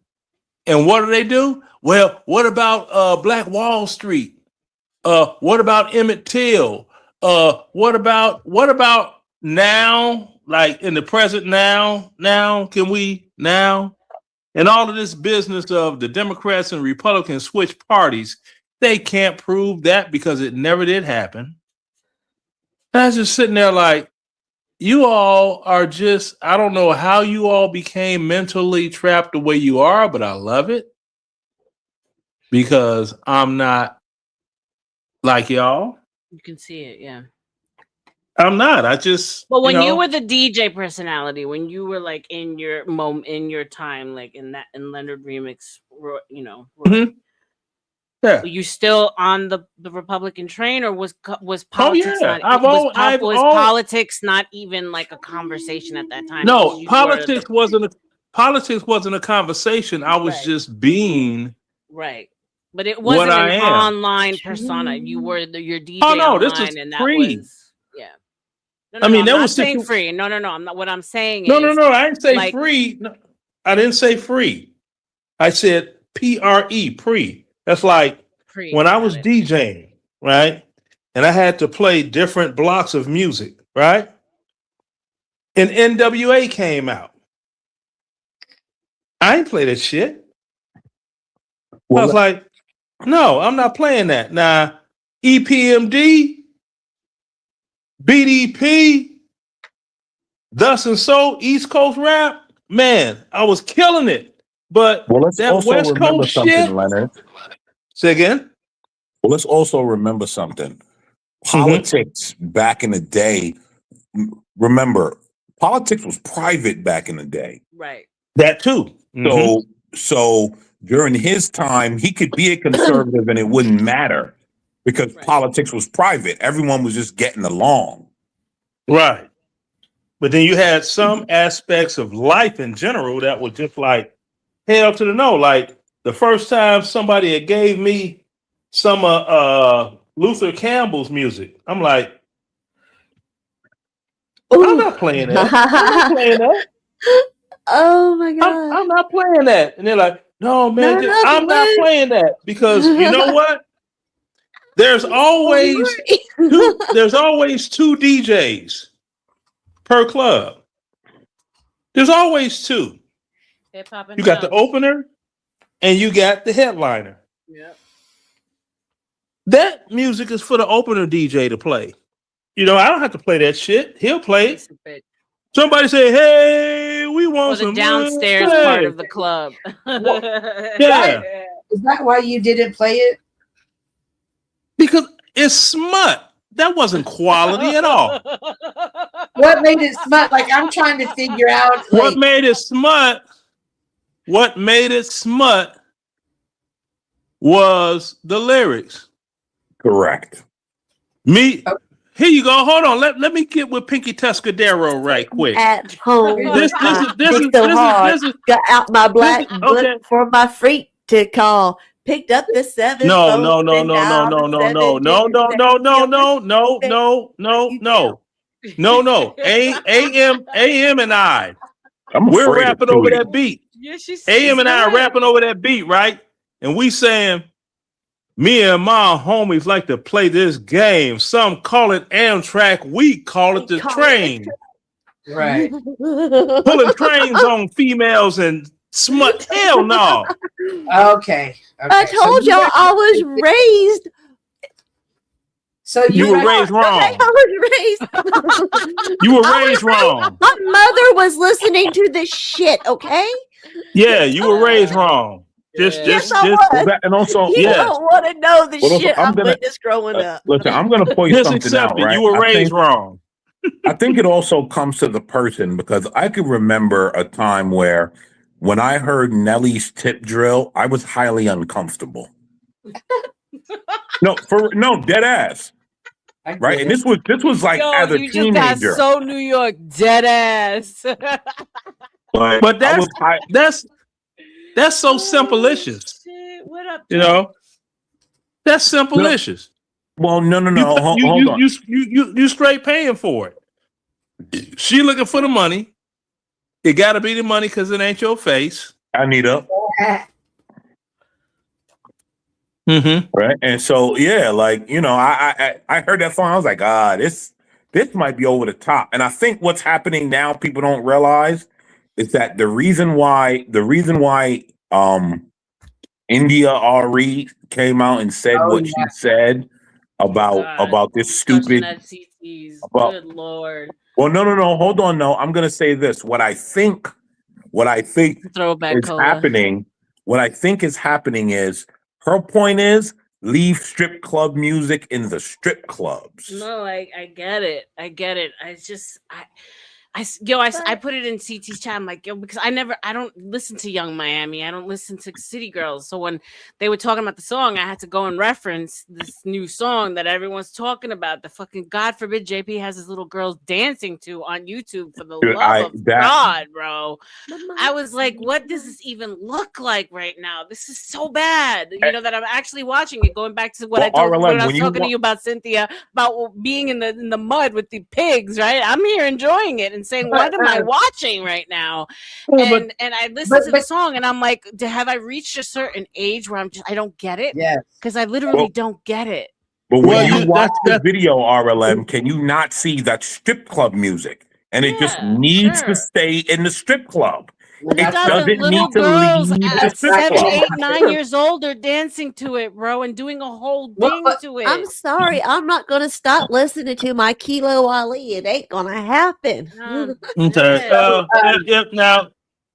Speaker 14: and what do? Well, what about Black Wall Street? What about Emmett Till? What about now? Like in the present now? Now can we now? And all of this business of the Democrats and Republicans switch parties, they can't prove that because it never did happen. And I was just sitting there like, you all are just, I don't know how you all became mentally trapped the way you are, but I love it because I'm not like y'all.
Speaker 2: You can see it, yeah.
Speaker 14: I'm not. I just.
Speaker 2: But when you were the DJ personality, when you were like in your moment, in your time, like in Leonard Remix,
Speaker 14: Mm-hmm. Yeah.
Speaker 2: Were you still on the Republican train, or was politics politics not even like a conversation at that time?
Speaker 14: No, politics wasn't a conversation. I was just being
Speaker 2: right. But it wasn't an online persona. You were your DJ online,
Speaker 14: this is
Speaker 2: and
Speaker 14: free.
Speaker 2: That was No,
Speaker 14: that
Speaker 2: I'm
Speaker 14: was
Speaker 2: saying free. No. I'm not. What I'm saying
Speaker 14: no.
Speaker 2: is
Speaker 14: I didn't say free. No, I didn't say free. I said pre. That's like when I was DJing, right? And I had to play different blocks of music, right? And NWA came out. I ain't play that shit. I was like, no, I'm not playing that. Now, EPMD, BDP, Thus and So, East Coast rap, man, I was killing it. But
Speaker 5: let's
Speaker 14: that
Speaker 5: also
Speaker 14: West
Speaker 5: remember
Speaker 14: Coast
Speaker 5: something,
Speaker 14: shit.
Speaker 5: Leonard.
Speaker 14: Say again?
Speaker 5: Well, let's also remember something. Politics back in the day, remember, politics was private back in the day.
Speaker 2: Right.
Speaker 14: That too.
Speaker 5: So during his time, he could be a conservative and it wouldn't matter because politics was private. Everyone was just getting along.
Speaker 14: Right. But then you had some aspects of life in general that were just like hell to the no. Like the first time somebody had gave me some Luther Campbell's music, I'm like, I'm not playing that. I'm not playing that.
Speaker 8: Oh my god!
Speaker 14: I'm not playing that. And they're like, no, man, I'm not playing that because you know what? There's always two DJs per club. There's always two. You got the opener and you got the headliner.
Speaker 2: Yep.
Speaker 14: That music is for the opener DJ to play. I don't have to play that shit. He'll play it. Somebody say, hey, we want
Speaker 2: the
Speaker 14: some
Speaker 2: downstairs part of the club.
Speaker 14: Yeah.
Speaker 21: Is that why you didn't play it?
Speaker 14: Because it's smut. That wasn't quality at all.
Speaker 21: What made it smut? Like, I'm trying to figure out.
Speaker 14: What made it smut? What made it smut was the lyrics.
Speaker 5: Correct.
Speaker 14: Here you go. Hold on. Let me get with Pinky Tuscadero right quick.
Speaker 8: At home,
Speaker 14: This is
Speaker 8: got out my black book for my freak to call. Picked up the 7.
Speaker 14: No. AM and I. We're rapping over that beat.
Speaker 2: Yeah,
Speaker 14: AM and I are rapping over that beat, right? And we saying, me and my homies like to play this game. Some call it Amtrak. We call it the train.
Speaker 21: Right.
Speaker 14: Pulling trains on females and smut. Hell no.
Speaker 21: Okay.
Speaker 8: I told y'all I was raised
Speaker 21: So
Speaker 14: you were raised wrong. You were raised wrong.
Speaker 8: My mother was listening to this shit, okay?
Speaker 14: Yeah, you were raised wrong.
Speaker 8: Yes, I was.
Speaker 5: And also,
Speaker 8: You don't want to know the shit I witnessed growing up.
Speaker 5: Listen, I'm going to point
Speaker 14: Just
Speaker 5: something
Speaker 14: accept
Speaker 5: out,
Speaker 14: it.
Speaker 5: right?
Speaker 14: You were raised wrong.
Speaker 5: I think it also comes to the person, because I could remember a time where when I heard Nelly's tip drill, I was highly uncomfortable. No, dead ass. Right, and this was like
Speaker 2: Yo,
Speaker 5: as a
Speaker 2: you
Speaker 5: teenager.
Speaker 2: just got so New York, dead ass.
Speaker 14: But that's so simplicious.
Speaker 2: What up?
Speaker 14: You know, that's simplicious.
Speaker 5: Well, no.
Speaker 14: You,
Speaker 5: Hold on.
Speaker 14: You straight paying for it. She looking for the money. It got to be the money because it ain't your face.
Speaker 5: Anita.
Speaker 14: Mm-hmm.
Speaker 5: Right, and so I heard that song. I was like, this might be over the top. And I think what's happening now, people don't realize, is that the reason why India Ari came out and said what she said about this stupid.
Speaker 2: Good Lord.
Speaker 5: Well, no. Hold on. No, I'm gonna say this. What I think
Speaker 2: Throwback
Speaker 5: is
Speaker 2: cola.
Speaker 5: happening. What I think is happening is her point is leave strip club music in the strip clubs.
Speaker 2: No, I get it. I put it in CT's chat. I'm like, yo, because I don't listen to Young Miami. I don't listen to City Girls. So when they were talking about the song, I had to go and reference this new song that everyone's talking about. The fucking, God forbid, JP has his little girls dancing to on YouTube, for the love of God, bro. I was like, what does this even look like right now? This is so bad. You know, that I'm actually watching it. Going back to what I was talking to you about, Cynthia, about being in the mud with the pigs, right? I'm here enjoying it and saying, what am I watching right now? And I listened to the song and I'm like, have I reached a certain age where I don't get it?
Speaker 21: Yeah.
Speaker 2: Because I literally don't get it.
Speaker 5: But when you watch the video, RLM, can you not see that strip club music? And it just needs to stay in the strip club. It doesn't
Speaker 2: little
Speaker 5: need to
Speaker 2: girls
Speaker 5: leave the
Speaker 2: at
Speaker 5: strip
Speaker 2: 7,
Speaker 5: club.
Speaker 2: 8, 9 years old are dancing to it, bro, and doing a whole thing to it.
Speaker 8: I'm sorry, I'm not gonna stop listening to my Kilo Ali. It ain't gonna happen.
Speaker 14: Okay.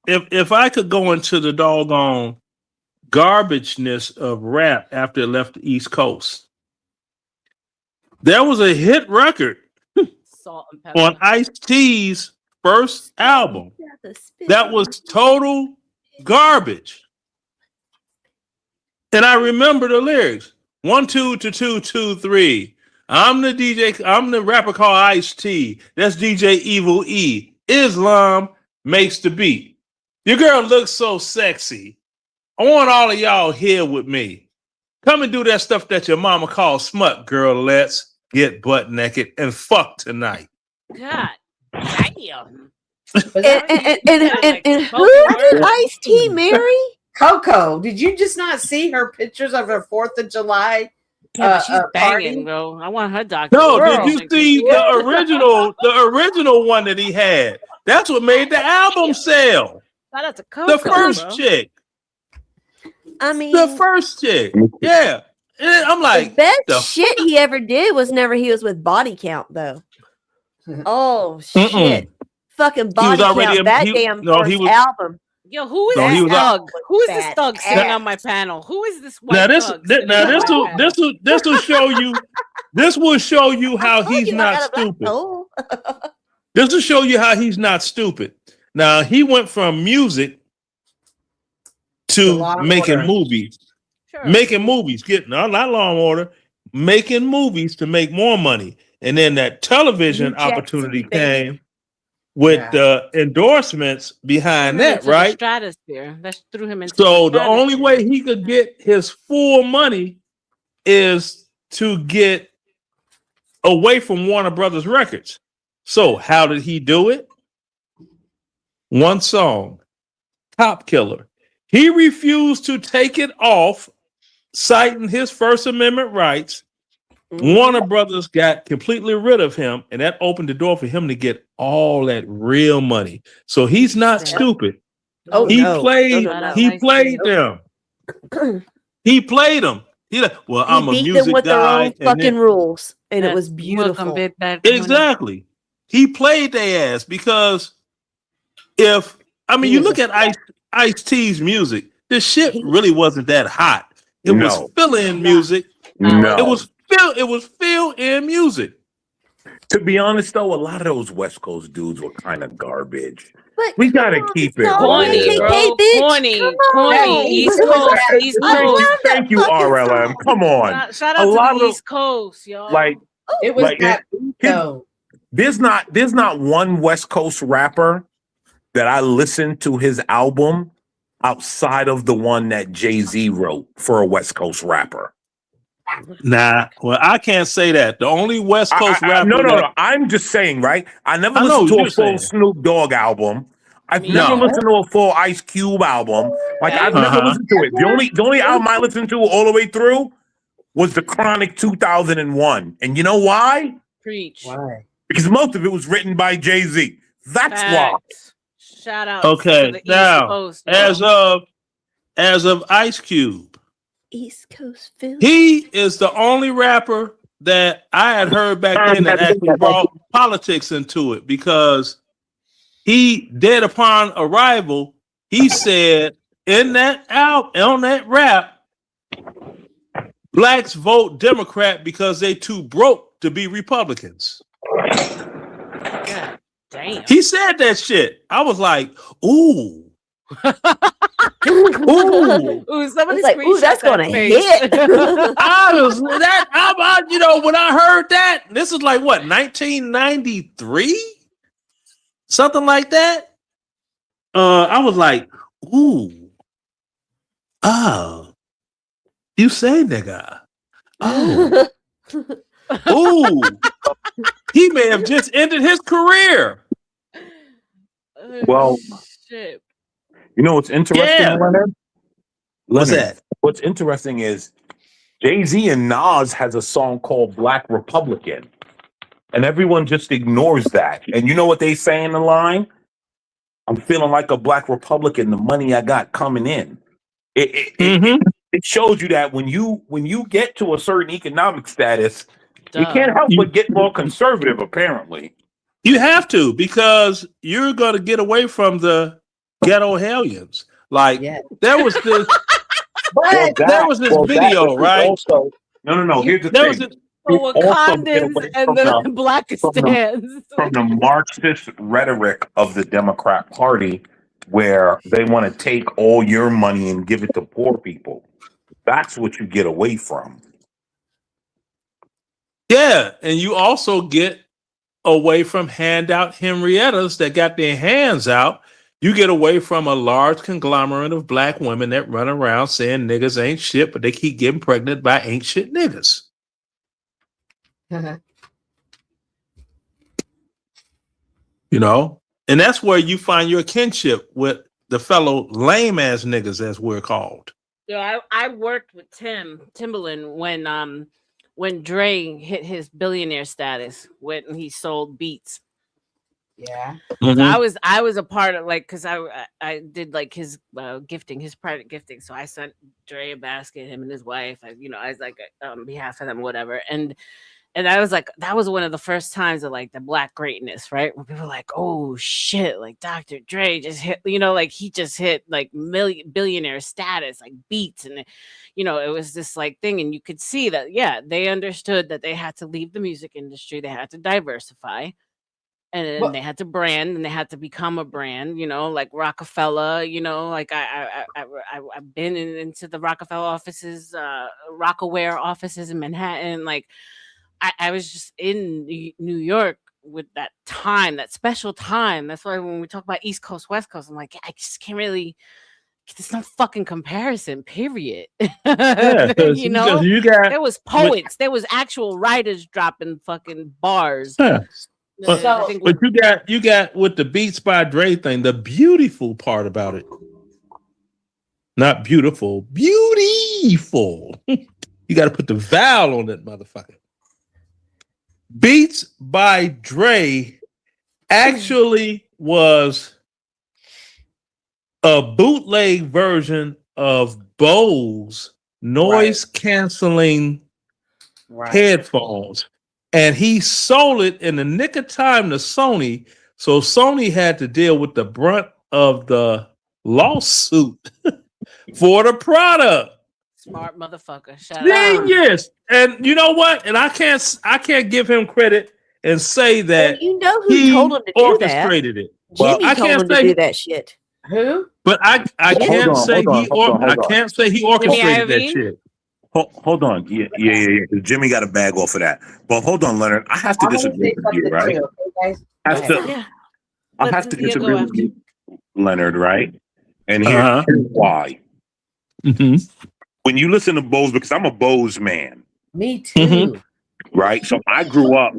Speaker 14: If I could go into the doggone garbageness of rap after it left the East Coast, there was a hit record on Ice-T's first album that was total garbage. And I remember the lyrics. 1 2 to 2 2 3. I'm the DJ. I'm the rapper called Ice-T. That's DJ Evil E. Islam makes the beat. Your girl looks so sexy. I want all of y'all here with me. Come and do that stuff that your mama calls smut, girl. Let's get butt naked and fuck tonight.
Speaker 2: God damn.
Speaker 8: And who did Ice-T marry?
Speaker 21: Coco. Did you just not see her pictures of her 4th of July?
Speaker 2: Yeah, she's banging, bro. I want her doctor.
Speaker 14: No, did you see the original one that he had? That's what made the album sell.
Speaker 2: Shout out to Coco,
Speaker 14: the first
Speaker 2: bro.
Speaker 14: chick.
Speaker 8: I mean,
Speaker 14: the first chick. Yeah. And I'm like,
Speaker 8: the best shit he ever did was never he was with Body Count, though. Oh shit! Fucking Body Count. First album.
Speaker 2: Yo, who is this thug? Who is this thug sitting on my panel? Who is this white thug?
Speaker 14: This will show you. This will show you how he's not stupid. This will show you how he's not stupid. Now he went from music to making movies. Sure. Making movies, not Law and Order, making movies to make more money. And then that television opportunity came with the endorsements behind that, right?
Speaker 2: Stratosphere. That threw him into
Speaker 14: so the only way he could get his full money is to get away from Warner Brothers Records. So how did he do it? One song, Cop Killer. He refused to take it off, citing his First Amendment rights. Warner Brothers got completely rid of him, and that opened the door for him to get all that real money. So he's not stupid. He played them. He played them. He like, well, I'm a music
Speaker 8: guy. Their own fucking rules. and it was beautiful.
Speaker 2: Big Bad
Speaker 14: Exactly. He played their ass because if I mean you look at Ice-T's music, the shit really wasn't that hot. It was fill-in music.
Speaker 5: No.
Speaker 14: It was fill-in music.
Speaker 5: To be honest, though, a lot of those West Coast dudes were kind of garbage. We gotta keep it
Speaker 2: corny,
Speaker 5: real.
Speaker 2: bro. Corny. East Coast.
Speaker 5: Thank you, RLM. Come on.
Speaker 2: Shout out to the East Coast, y'all.
Speaker 5: Like,
Speaker 21: it was
Speaker 5: like,
Speaker 21: that though.
Speaker 5: There's not one West Coast rapper that I listened to his album outside of the one that Jay-Z wrote for a West Coast rapper.
Speaker 14: Nah, well, I can't say that. The only West Coast rapper.
Speaker 5: No. I'm just saying, right? I never listened to a full Snoop Dogg album. I've never listened to a full Ice Cube album. Like I've never listened to it. The only album I listened to all the way through was the Chronic 2001. And you know why?
Speaker 2: Preach.
Speaker 21: Why?
Speaker 5: Because most of it was written by Jay-Z. That's why.
Speaker 2: Shout out.
Speaker 14: Okay,
Speaker 2: to the
Speaker 14: now
Speaker 2: East Coast,
Speaker 14: as of Ice Cube,
Speaker 8: East Coast Philly.
Speaker 14: he is the only rapper that I had heard back then that actually brought politics into it because he, dead upon arrival, he said in that album, on that rap, blacks vote Democrat because they too broke to be Republicans.
Speaker 2: God damn.
Speaker 14: He said that shit. I was like, ooh. Ooh,
Speaker 2: somebody
Speaker 8: like, ooh, that's gonna hit.
Speaker 14: You know, when I heard that, this is like what, 1993, something like that. I was like, ooh, oh, you say nigga, oh, ooh, he may have just ended his career.
Speaker 5: Well,
Speaker 2: shit.
Speaker 5: You know what's interesting, Leonard?
Speaker 14: What's that?
Speaker 5: What's interesting is Jay-Z and Nas has a song called Black Republican. And everyone just ignores that. And you know what they say in the line? I'm feeling like a Black Republican, the money I got coming in. It shows you that when you get to a certain economic status, you can't help but get more conservative, apparently.
Speaker 14: You have to, because you're going to get away from the ghetto hellions. Like there was this video, right?
Speaker 5: Also, no. Here's the thing.
Speaker 2: The Wakandans and the Blackistans.
Speaker 5: From the Marxist rhetoric of the Democrat Party, where they want to take all your money and give it to poor people. That's what you get away from.
Speaker 14: Yeah, and you also get away from handout Henriettas that got their hands out. You get away from a large conglomerate of black women that run around saying niggas ain't shit, but they keep getting pregnant by ain't shit niggas. You know? And that's where you find your kinship with the fellow lame ass niggas, as we're called.
Speaker 2: Yeah, I worked with Timbaland when Dre hit his billionaire status when he sold Beats.
Speaker 21: Yeah.
Speaker 2: So I was a part of, like, because I did like his gifting, his private gifting. So I sent Dre a basket, him and his wife. I was like on behalf of them, whatever. And I was like, that was one of the first times of like the black greatness, right? When people were like, oh shit, like Dr. Dre just hit, like he just hit like billionaire status, like Beats, and it was this like thing, and you could see that, yeah, they understood that they had to leave the music industry, they had to diversify. And then they had to brand, and they had to become a brand, like Rockefeller, like I've been into the Rockefeller offices, Rockaware offices in Manhattan. Like I was just in New York with that time, that special time. That's why when we talk about East Coast, West Coast, I'm like, I just can't really, there's no fucking comparison, period.
Speaker 14: Yeah, you got,
Speaker 2: there was poets, there was actual writers dropping fucking bars.
Speaker 14: Yeah. But you got with the Beats by Dre thing, the beautiful part about it. Not beautiful, beautiful. You got to put the vowel on that motherfucker. Beats by Dre actually was a bootleg version of Bose noise canceling headphones. and he sold it in the nick of time to Sony. So Sony had to deal with the brunt of the lawsuit for the product.
Speaker 2: Smart motherfucker. Shout out.
Speaker 14: Genius. And you know what? And I can't give him credit and say that
Speaker 8: Well, you know who
Speaker 14: he
Speaker 8: told him to do that?
Speaker 14: orchestrated it.
Speaker 8: Jimmy
Speaker 14: I
Speaker 8: told
Speaker 14: can't
Speaker 8: him to
Speaker 14: say
Speaker 8: do that shit.
Speaker 21: Who?
Speaker 14: But I can't say he orchestrated that
Speaker 15: Jimmy
Speaker 14: shit.
Speaker 15: Hold on. Yeah. Jimmy got a bag off of that. But hold on, Leonard. I have to disagree with you, right? I have to disagree with you, Leonard, right? And here's why.
Speaker 14: Mm-hmm.
Speaker 15: When you listen to Bose, because I'm a Bose man.
Speaker 21: Me too.
Speaker 15: Right? So I grew up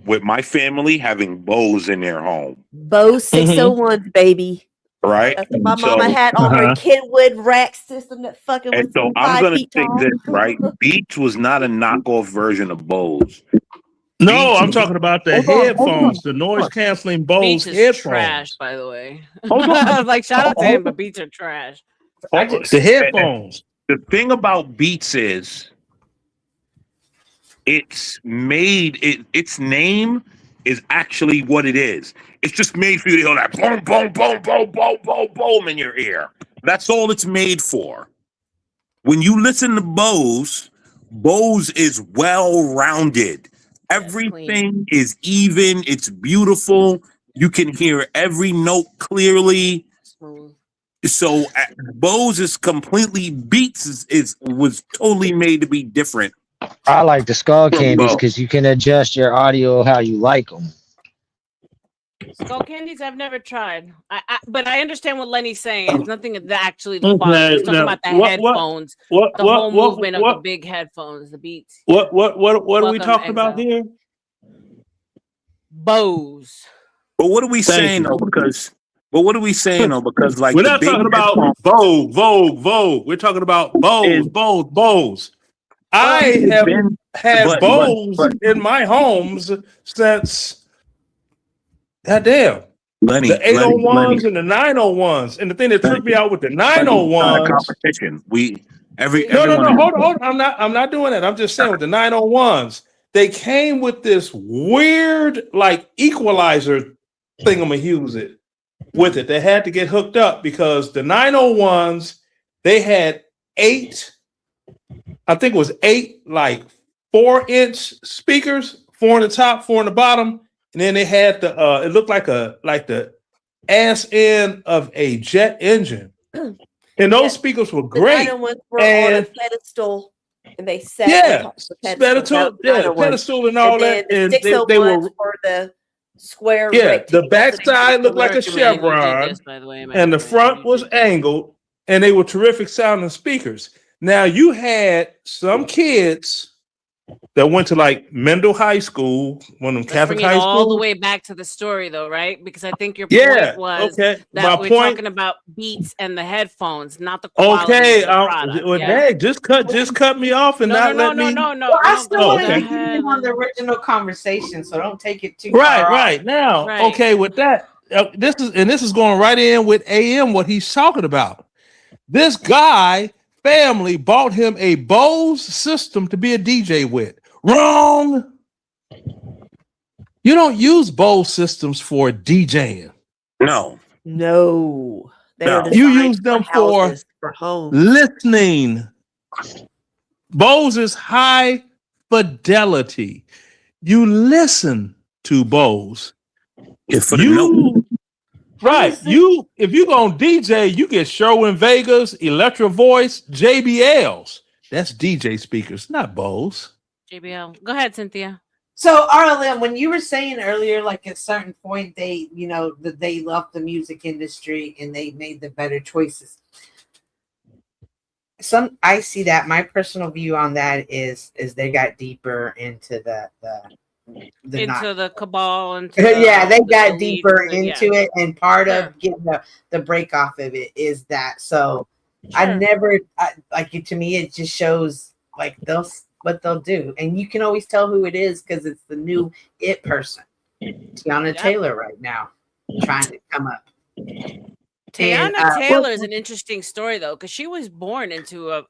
Speaker 15: with my family having Bose in their home.
Speaker 8: Bose 601s, baby.
Speaker 15: Right?
Speaker 8: That's what my mama had on her Kenwood rack system that fucking was
Speaker 15: And so
Speaker 8: 5
Speaker 15: I'm gonna
Speaker 8: feet
Speaker 15: say
Speaker 8: tall.
Speaker 15: this, right? Beats was not a knockoff version of Bose.
Speaker 14: No, I'm talking about the headphones, the noise canceling Bose
Speaker 2: Beats is
Speaker 14: headphones.
Speaker 2: trash, by the way.
Speaker 15: Hold on.
Speaker 2: Like shout out to him, but Beats are trash.
Speaker 14: The headphones.
Speaker 15: The thing about Beats is its name is actually what it is. It's just made for you to hear that boom, boom, boom, boom, boom, boom, boom in your ear. That's all it's made for. When you listen to Bose is well-rounded. Everything is even. It's beautiful. You can hear every note clearly. So Bose is completely Beats was totally made to be different.
Speaker 9: I like the skull candies because you can adjust your audio how you like them.
Speaker 2: Skull candies, I've never tried. But I understand what Lenny's saying. It's nothing that actually the quality. He's talking about the headphones, the whole movement of the big headphones, the Beats.
Speaker 14: What are we talking about here?
Speaker 2: Bose.
Speaker 15: But what are we saying though? Because like
Speaker 14: we're not talking about Vogue. We're talking about Bose. I have had Bose in my homes since goddamn.
Speaker 15: Lenny,
Speaker 14: the 801s and the 901s. And the thing that tripped me out with the 901s.
Speaker 15: Competition.
Speaker 14: No, hold on. I'm not doing that. I'm just saying with the 901s, they came with this weird like equalizer thingamahughes with it. They had to get hooked up because the 901s, they had 8 like 4-inch speakers, 4 on the top, 4 on the bottom. And then they had the it looked like the ass end of a jet engine. And those speakers were great.
Speaker 8: The 901s were on a pedestal and they sat on top of the
Speaker 14: pedestal and all that.
Speaker 8: And the
Speaker 14: they were
Speaker 8: the square.
Speaker 14: The backside looked like a chevron, and the front was angled, and they were terrific sounding speakers. Now you had some kids that went to like Mendel High School, one of them Catholic high schools.
Speaker 2: All the way back to the story, though, right? Because I think your point was that we're talking about Beats and the headphones, not the quality of the product.
Speaker 14: Hey, just cut me off and let me.
Speaker 21: No. Well, I still want to keep him on the original conversation, so don't take it too far.
Speaker 14: Right now. Right. Okay, with that, this is going right in with AM what he's talking about. This guy. Family bought him a Bose system to be a DJ with. Wrong. You don't use Bose systems for DJing.
Speaker 15: No.
Speaker 14: You use them for
Speaker 8: home
Speaker 14: listening. Bose is high fidelity. You listen to Bose. Right. If you're gonna DJ, you get Sherwin Vegas, Electro Voice, JBLs. That's DJ speakers, not Bose.
Speaker 2: JBL. Go ahead, Cynthia.
Speaker 21: So RLM, when you were saying earlier, like at a certain point, they left the music industry and they made the better choices. I see that. My personal view on that is they got deeper into the
Speaker 2: cabal.
Speaker 21: They got deeper into it, and part of getting the break off of it is that. So I never like it. To me, it just shows like what they'll do, and you can always tell who it is because it's the new it person, Tiana Taylor, right now trying to come up.
Speaker 2: Tiana Taylor is an interesting story though, because she was born into a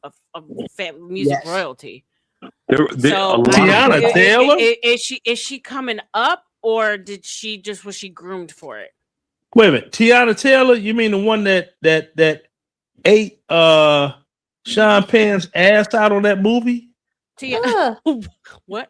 Speaker 2: music royalty. So
Speaker 14: Tiana Taylor?
Speaker 2: Is she coming up, or was she groomed for it?
Speaker 14: Wait a minute, Tiana Taylor? You mean the one that ate Sean Penn's ass out on that movie?
Speaker 2: What?
Speaker 21: What?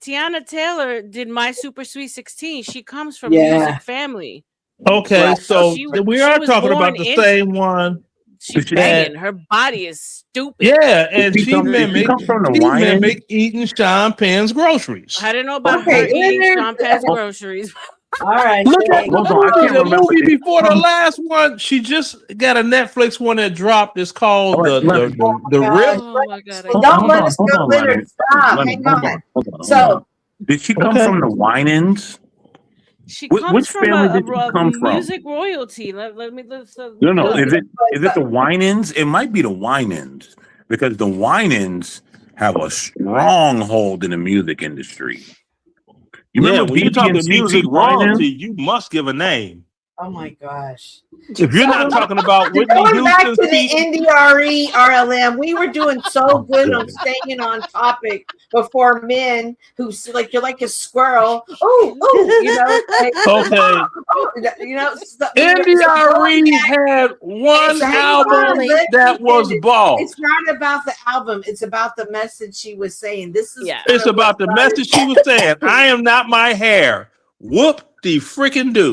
Speaker 2: Tiana Taylor did My Super Sweet 16. She comes from a music family.
Speaker 14: Okay, so we are
Speaker 2: was
Speaker 14: talking about
Speaker 2: born
Speaker 14: the same one.
Speaker 2: She's banging. Her body is stupid.
Speaker 14: Yeah, and she mimicked eating Sean Penn's groceries.
Speaker 2: I don't know about her eating Sean Penn's groceries.
Speaker 21: All right.
Speaker 14: Look at the movie before the last one. She just got a Netflix one that dropped. It's called the Rip.
Speaker 21: Oh my God! Don't let us go, Leonard. Stop. Hang on. So,
Speaker 5: did she come from the Winans?
Speaker 2: She comes
Speaker 5: Which
Speaker 2: from
Speaker 5: family did she come from?
Speaker 2: music royalty. Let me.
Speaker 5: No. Is it the Winans? It might be the Winans because the Winans have a stronghold in the music industry. You remember
Speaker 14: when you're talking music royalty,
Speaker 5: Winans?
Speaker 14: you must give a name.
Speaker 21: oh my gosh.
Speaker 14: If you're not talking about Whitney
Speaker 21: Going back to
Speaker 14: Houston's
Speaker 21: the NDRE RLM, we were doing so good on staying on topic before men who's like, you're like a squirrel. Oh, you know.
Speaker 14: NDRE had one album that was bald.
Speaker 21: It's not about the album. It's about the message she was saying.
Speaker 14: It's about the message she was saying. I am not my hair. Whoop the freaking do.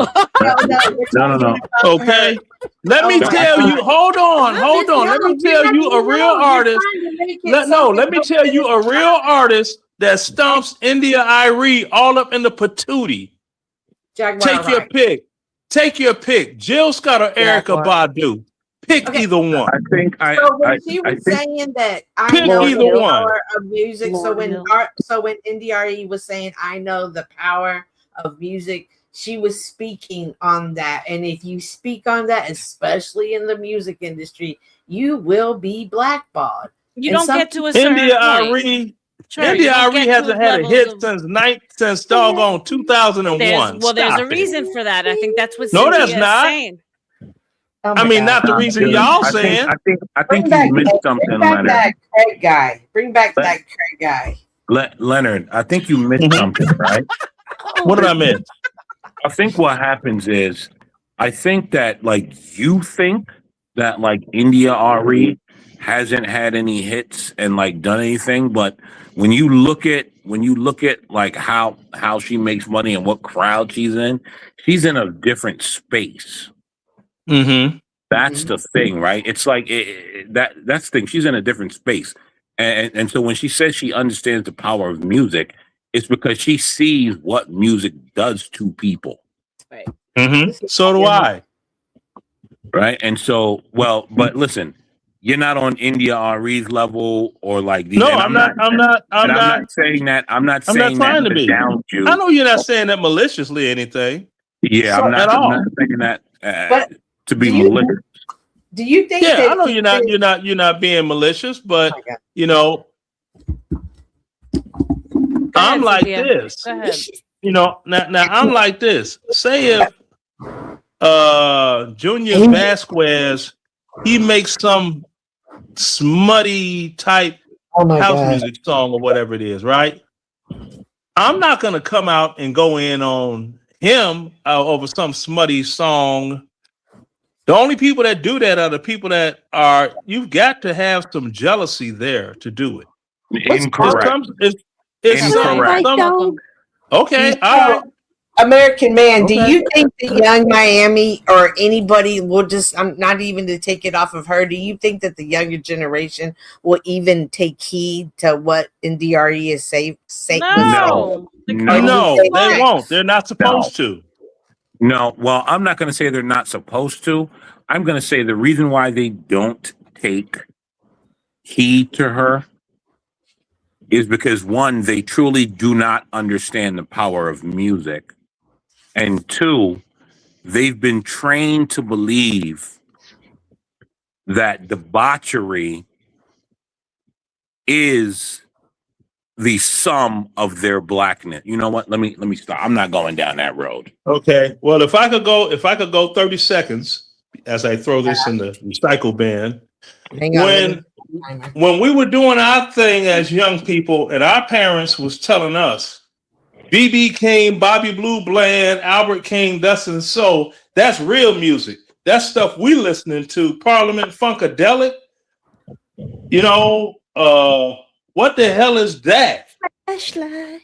Speaker 5: No.
Speaker 14: Okay. Let me tell you. Hold on. Let me tell you a real artist. Let me tell you a real artist that stomps India Irie all up in the patootie. Take your pick. Jill Scott or Erykah Badu. Pick either one.
Speaker 5: I think
Speaker 21: she was saying that I
Speaker 14: pick
Speaker 21: know
Speaker 14: either
Speaker 21: the
Speaker 14: one.
Speaker 21: power of music. So when NDRE was saying I know the power of music, she was speaking on that. And if you speak on that, especially in the music industry, you will be blackballed.
Speaker 2: You don't get to a certain point.
Speaker 14: India Irie hasn't had a hit since doggone 2001.
Speaker 2: There's a reason for that. I think that's what
Speaker 14: no,
Speaker 2: Cynthia
Speaker 14: that's not.
Speaker 2: is saying.
Speaker 14: I mean, not the reason y'all saying.
Speaker 5: I think you missed something, Leonard.
Speaker 21: Bring back that Craig guy.
Speaker 5: Leonard, I think you missed something, right?
Speaker 14: What did I miss?
Speaker 5: I think what happens is, I think that you think that India Arie hasn't had any hits and done anything, but when you look at how she makes money and what crowd she's in a different space.
Speaker 14: Mm-hmm.
Speaker 5: That's the thing, right? It's that's the thing. She's in a different space, and so when she says she understands the power of music, it's because she sees what music does to people.
Speaker 2: Right.
Speaker 14: Mm-hmm. So do I.
Speaker 5: Right. And so, but listen, you're not on India Arie's level or these.
Speaker 14: No, I'm not
Speaker 5: saying that. I'm not
Speaker 14: trying to be.
Speaker 5: Down you.
Speaker 14: I know you're not saying that maliciously or anything.
Speaker 5: Yeah, I'm not saying that to be malicious.
Speaker 21: Do you think?
Speaker 14: Yeah, I know you're not being malicious, but I'm like this. Now I'm like this. Say if Junior Vasquez, he makes some smutty type house music song or whatever it is, right? I'm not gonna come out and go in on him over some smutty song. The only people that do that are the people that are. You've got to have some jealousy there to do it.
Speaker 5: Incorrect.
Speaker 14: Okay, all right.
Speaker 21: American Man, do you think the young Miami or anybody will just, not even to take it off of her, do you think that the younger generation will even take heed to what NDRE is saying?
Speaker 14: No, they won't. They're not supposed to.
Speaker 5: No, well, I'm not going to say they're not supposed to. I'm going to say the reason why they don't take heed to her is because, one, they truly do not understand the power of music. And two, they've been trained to believe that debauchery is the sum of their blackness. You know what? Let me stop. I'm not going down that road.
Speaker 14: Okay. Well, if I could go 30 seconds as I throw this in the recycle bin. when we were doing our thing as young people, and our parents was telling us, BB King, Bobby Blue Bland, Albert King, Thus and So, that's real music. That's stuff we listening to. Parliament Funkadelic. You know, what the hell is that?
Speaker 8: Flashlight.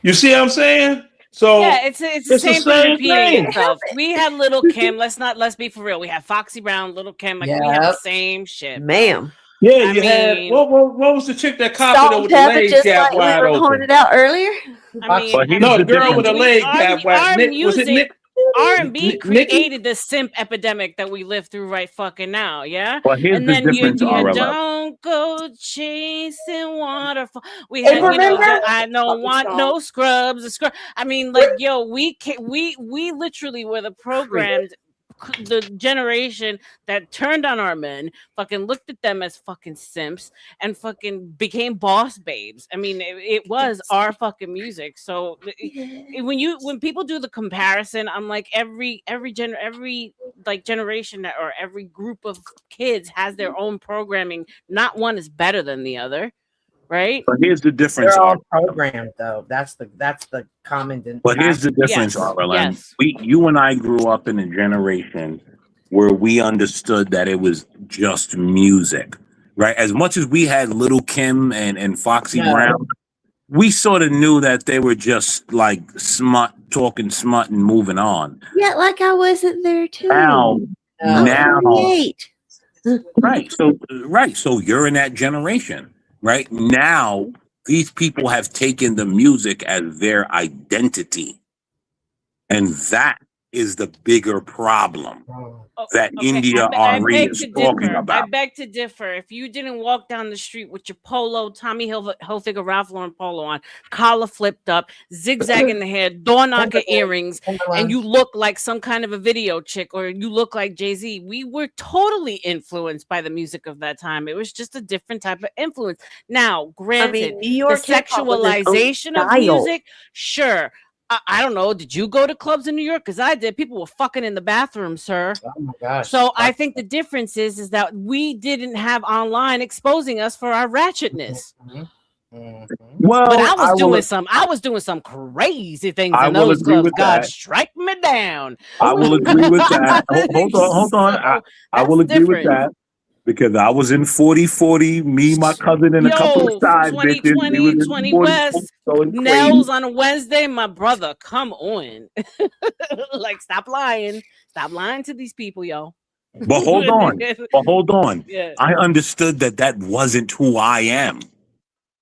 Speaker 14: You see what I'm saying? So
Speaker 2: yeah, it's the same thing repeating itself. We had Little Kim. Let's be for real. We had Foxy Brown, Little Kim. Like we had the same shit,
Speaker 8: ma'am.
Speaker 14: Yeah, you had what was the chick that copied her with the leg
Speaker 8: just
Speaker 14: gap
Speaker 8: like
Speaker 14: wide
Speaker 8: we were
Speaker 14: open?
Speaker 8: pointed out earlier.
Speaker 2: I mean,
Speaker 14: No, the girl with the leg gap wide. Was it Nick?
Speaker 2: R&B created the simp epidemic that we live through right fucking now, yeah?
Speaker 5: But here's
Speaker 2: And
Speaker 5: the
Speaker 2: then you
Speaker 5: difference, RLF.
Speaker 2: don't go chasing waterfall. We had, I don't want no scrubs. I mean, like, yo, we literally were the programmed the generation that turned on our men, fucking looked at them as fucking simps, and fucking became boss babes. I mean, it was our fucking music. So when people do the comparison, I'm like, every generation or every group of kids has their own programming. Not one is better than the other. Right.
Speaker 5: But here's the difference.
Speaker 21: They're all programmed, though. That's the common.
Speaker 5: But here's the difference, Arlen. You and I grew up in a generation where we understood that it was just music, right? As much as we had Little Kim and Foxy Brown, we sort of knew that they were just like talking smut and moving on.
Speaker 8: Yeah, like I wasn't there too.
Speaker 5: Now,
Speaker 8: Right.
Speaker 5: So you're in that generation. Right now, these people have taken the music as their identity. And that is the bigger problem that India Ari is talking about.
Speaker 2: I beg to differ. If you didn't walk down the street with your polo, Tommy Hilfiger, Ralph Lauren polo on, collar flipped up, zigzag in the hair, door knocker earrings, and you look like some kind of a video chick, or you look like Jay-Z, we were totally influenced by the music of that time. It was just a different type of influence. Now, granted,
Speaker 8: New York
Speaker 2: the sexualization of music, sure. I don't know. Did you go to clubs in New York? Because I did. People were fucking in the bathroom, sir.
Speaker 21: Oh my gosh.
Speaker 2: So I think the difference is that we didn't have online exposing us for our ratchetness.
Speaker 5: Well,
Speaker 2: but I was doing some crazy things in those clubs. God, strike me down.
Speaker 5: I will agree with that. Hold on. I will agree with that. Because I was in 40-40, me, my cousin, and a couple of side bitches.
Speaker 2: 20 West, Nels on a Wednesday, my brother, come on. Like, stop lying. Stop lying to these people, yo.
Speaker 5: But hold on.
Speaker 2: Yeah.
Speaker 5: I understood that wasn't who I am.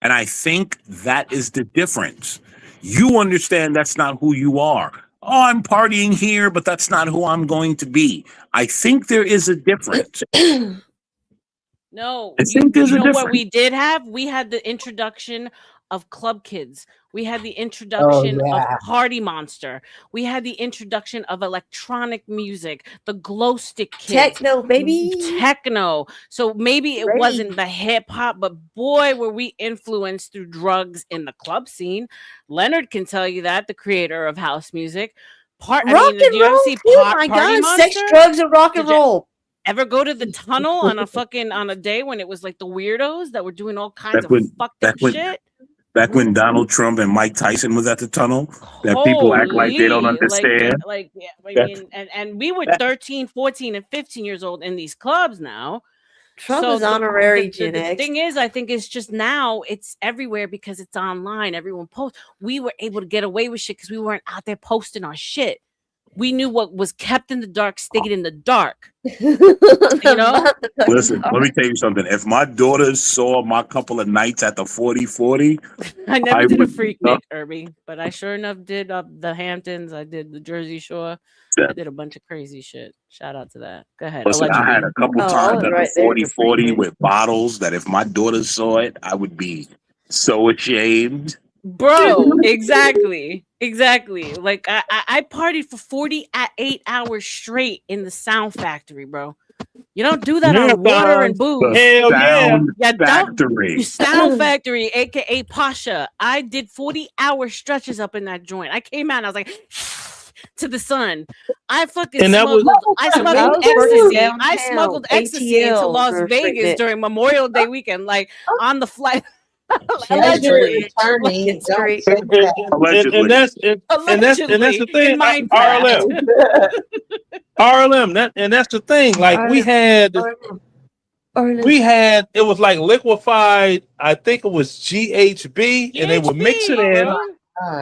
Speaker 5: And I think that is the difference. You understand that's not who you are. Oh, I'm partying here, but that's not who I'm going to be. I think there is a difference.
Speaker 2: No,
Speaker 5: I think there's a difference.
Speaker 2: What we did have? We had the introduction of Club Kids. We had the introduction of Party Monster. We had the introduction of electronic music, the glow stick kids.
Speaker 8: Techno, baby.
Speaker 2: Techno. So maybe it wasn't the hip hop, but boy, were we influenced through drugs in the club scene. Leonard can tell you that, the creator of house music.
Speaker 8: Rock and roll. Oh my God, sex, drugs, and rock and roll.
Speaker 2: Ever go to the tunnel on a day when it was like the weirdos that were doing all kinds of fucked up shit?
Speaker 5: Back when Donald Trump and Mike Tyson was at the tunnel, that people act like they don't understand.
Speaker 2: And we were 13, 14, and 15 years old in these clubs now.
Speaker 8: Trump is honorary Gen X.
Speaker 2: The thing is, I think it's just now it's everywhere because it's online. Everyone posts. We were able to get away with shit because we weren't out there posting our shit. We knew what was kept in the dark stayed in the dark. You know?
Speaker 5: Listen, let me tell you something. If my daughters saw my couple of nights at the 40-40,
Speaker 2: I never did a freak night, Irby, but I sure enough did the Hamptons. I did the Jersey Shore. I did a bunch of crazy shit. Shout out to that. Go ahead.
Speaker 5: Listen, I had a couple times at the 40-40 with bottles that if my daughters saw it, I would be so ashamed.
Speaker 2: Bro, exactly. Like I partied for 48 hours straight in the Sound Factory, bro. You don't do that on water and booze.
Speaker 5: Hell yeah. Factory.
Speaker 2: Sound Factory, aka Pasha. I did 40-hour stretches up in that joint. I came out and I was like, to the sun. I fucking
Speaker 14: And that was
Speaker 2: smuggled ecstasy into Las Vegas during Memorial Day weekend, like on the flight. Allegedly.
Speaker 14: And that's the thing.
Speaker 2: In Minecraft.
Speaker 14: RLM. That's the thing. Like we had it was like liquefied. I think it was GHB, and they would mix it in.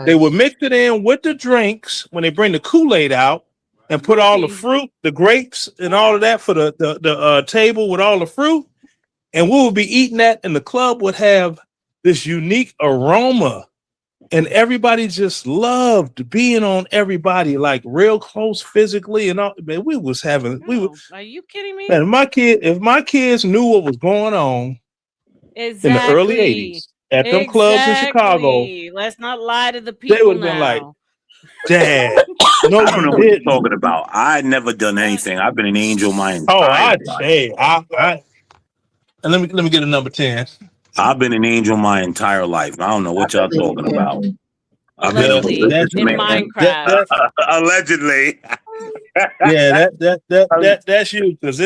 Speaker 14: They would mix it in with the drinks when they bring the Kool-Aid out, and put all the fruit, the grapes, and all of that for the table with all the fruit, and we would be eating that, and the club would have this unique aroma, and everybody just loved being on everybody, like real close physically, and all. Man, we was having.
Speaker 2: Are you kidding me?
Speaker 14: Man, if my kids knew what was going on in the early '80s at them clubs in Chicago,
Speaker 2: let's not lie to the people.
Speaker 14: They would have been like, Dad,
Speaker 5: no, I don't know what you're talking about. I never done anything. I've been an angel my entire life.
Speaker 14: And let me get a number 10.
Speaker 5: I've been an angel my entire life. I don't know what y'all talking about.
Speaker 2: Allegedly, in Minecraft.
Speaker 5: Allegedly.
Speaker 14: Yeah, that's you, because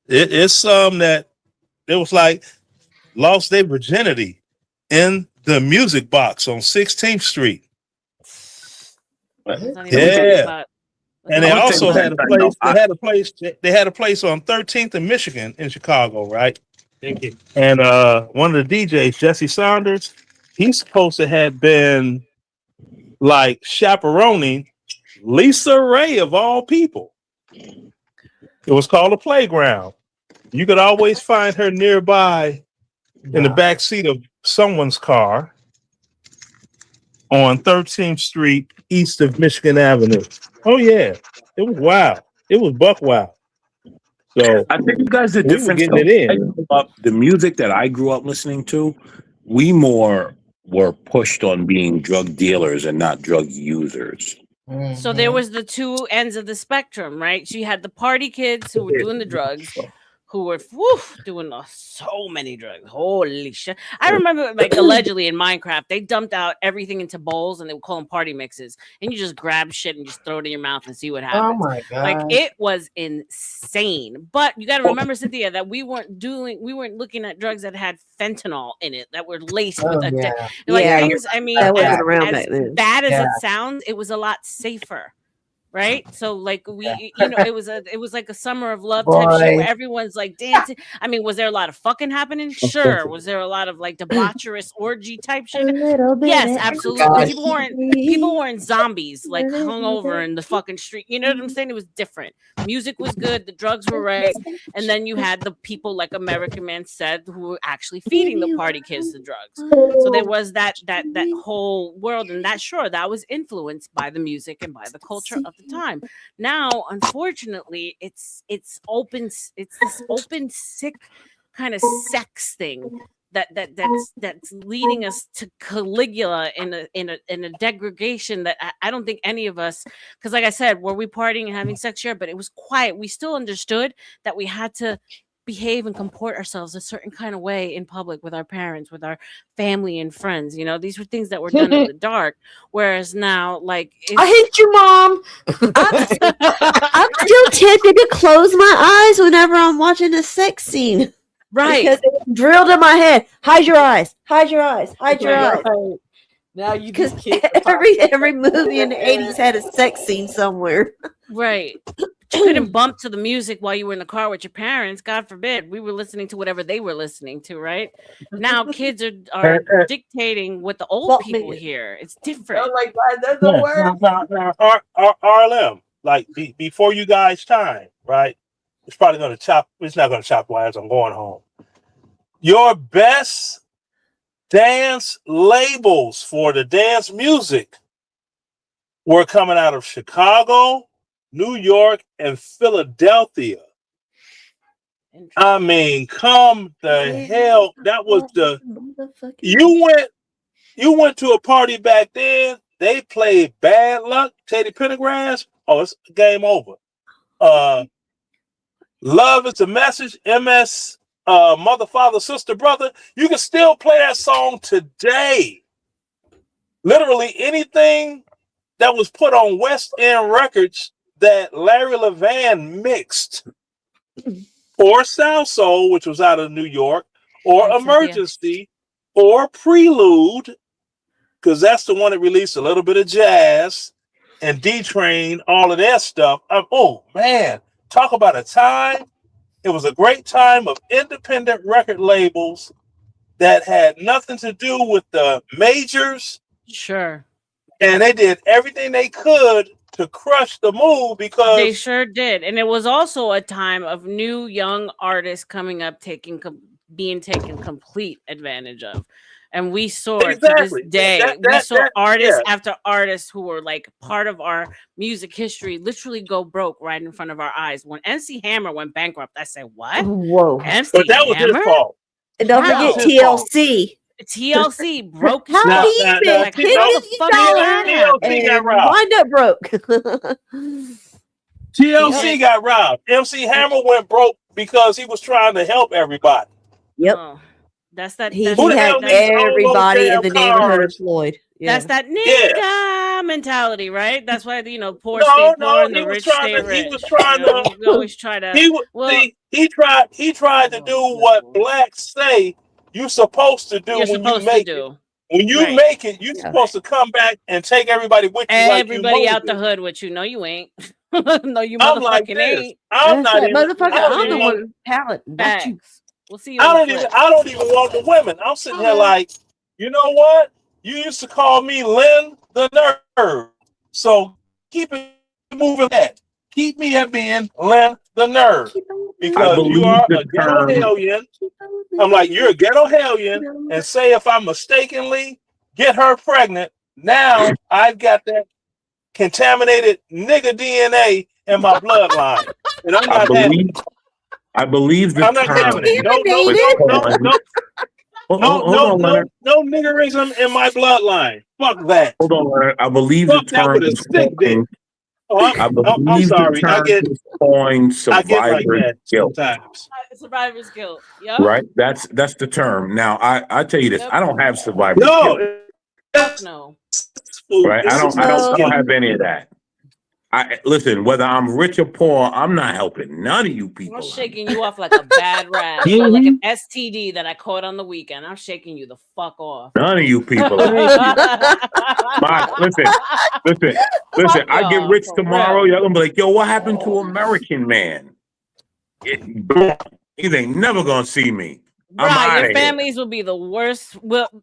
Speaker 14: it's some that it was like lost their virginity in the music box on 16th Street. Yeah. And they also had a place. They had a place on 13th and Michigan in Chicago, right? And one of the DJs, Jesse Saunders, he's supposed to have been like chaperoning Lisa Ray of all people. It was called a Playground. You could always find her nearby in the back seat of someone's car on 13th Street, east of Michigan Avenue. Oh yeah, it was wild. It was buck wild. So
Speaker 5: I think you guys are different.
Speaker 14: Getting it in.
Speaker 5: The music that I grew up listening to, we more were pushed on being drug dealers and not drug users.
Speaker 2: So there was the two ends of the spectrum, right? So you had the party kids who were doing the drugs, who were doing so many drugs. Holy shit. I remember, like, allegedly in Minecraft, they dumped out everything into bowls and they would call them party mixes. And you just grab shit and just throw it in your mouth and see what happens.
Speaker 21: Oh my God.
Speaker 2: Like, it was insane. But you got to remember, Cynthia, that we weren't looking at drugs that had fentanyl in it, that were laced with things. I mean, as bad as it sounds, it was a lot safer. Right, so like it was like a summer of love type shit where everyone's like dancing. I mean, was there a lot of fucking happening? Sure. Was there a lot of like debaucherous orgy type shit? Yes, absolutely. People weren't zombies like hung over in the fucking street. You know what I'm saying? It was different. Music was good, the drugs were right, and then you had the people, like American Man said, who were actually feeding the party kids the drugs. So there was that whole world, and that was influenced by the music and by the culture of the time. Now, unfortunately, it's this open sick kind of sex thing that's leading us to Caligula in a degradation that I don't think any of us, because like I said, were we partying and having sex? Sure, but it was quiet. We still understood that we had to behave and comport ourselves a certain kind of way in public with our parents, with our family and friends. You know, these were things that were done in the dark. Whereas now, like,
Speaker 8: I hate you, Mom. I'm still tempted to close my eyes whenever I'm watching a sex scene.
Speaker 2: Right.
Speaker 8: Because it's drilled in my head. Hide your eyes. Hide your eyes. Hide your eyes.
Speaker 21: Now you
Speaker 8: because every movie in the 80s had a sex scene somewhere.
Speaker 2: Right. You couldn't bump to the music while you were in the car with your parents. God forbid. We were listening to whatever they were listening to, right? Now kids are dictating what the old people hear. It's different.
Speaker 21: Oh my God, that's the word.
Speaker 14: Now, RLM, like before you guys' time, right? It's not going to chop wires. I'm going home. Your best dance labels for the dance music were coming out of Chicago, New York, and Philadelphia. I mean, come the hell. That was you went to a party back then. They played Bad Luck, Teddy Pendergrass. Oh, it's game over. Love is the Message, MS, Mother, Father, Sister, Brother. You can still play that song today. Literally anything that was put on West End Records that Larry Levan mixed, or South Soul, which was out of New York, or Emergency, or Prelude, because that's the one that released a little bit of jazz, and D-Train, all of that stuff. Oh man, talk about a time. It was a great time of independent record labels that had nothing to do with the majors.
Speaker 2: Sure.
Speaker 14: And they did everything they could to crush the move because
Speaker 2: they sure did. And it was also a time of new young artists coming up, being taken complete advantage of. And we saw it to this day. We saw artists after artists who were like part of our music history literally go broke right in front of our eyes. When MC Hammer went bankrupt, I said, "What?
Speaker 8: Whoa!"
Speaker 2: MC
Speaker 14: but that was
Speaker 2: Hammer?
Speaker 14: his fault.
Speaker 8: And don't forget TLC.
Speaker 2: TLC broke.
Speaker 8: How he made $10 million and wind up broke.
Speaker 14: TLC got robbed. MC Hammer went broke because he was trying to help everybody.
Speaker 8: Yep.
Speaker 2: Oh, that's that.
Speaker 8: He had everybody in the neighborhood employed. Yeah.
Speaker 2: That's that nigga mentality, right? That's why poor stay poor and the rich stay rich.
Speaker 14: He was trying to.
Speaker 2: We always try to.
Speaker 14: He tried to do what blacks say you're supposed to do when you make it. When you make it, you're supposed to come back and take everybody with you.
Speaker 2: Everybody out the hood with you. No, you ain't. No, you motherfucking ain't.
Speaker 14: I'm not even.
Speaker 8: I'm the one with talent. That's you.
Speaker 2: We'll see you.
Speaker 14: I don't even want the women. I'm sitting here like, you know what? You used to call me Lynn the Nerd. So keep it moving that. Keep me at being Lynn the Nerd. Because you are a ghetto hellion. I'm like, you're a ghetto hellion. And say if I mistakenly get her pregnant, now I've got that contaminated nigga DNA in my bloodline. And I'm not happy.
Speaker 5: I believe the
Speaker 14: I'm not having it. No niggerism in my bloodline. Fuck that.
Speaker 5: Hold on, Leonard. I believe the term is coined.
Speaker 14: I'm sorry. I get
Speaker 5: survivor's guilt.
Speaker 2: Sometimes. Survivor's guilt. Yep.
Speaker 5: Right? That's the term. Now I tell you this. I don't have survivor's guilt.
Speaker 2: No.
Speaker 5: Right? I don't have any of that. Listen, whether I'm rich or poor, I'm not helping none of you people.
Speaker 2: I'm shaking you off like a bad rash, or like an STD that I caught on the weekend. I'm shaking you the fuck off.
Speaker 5: None of you people. Listen. I get rich tomorrow. Y'all gonna be like, yo, what happened to American Man? He ain't never gonna see me.
Speaker 2: Right, your families will be the worst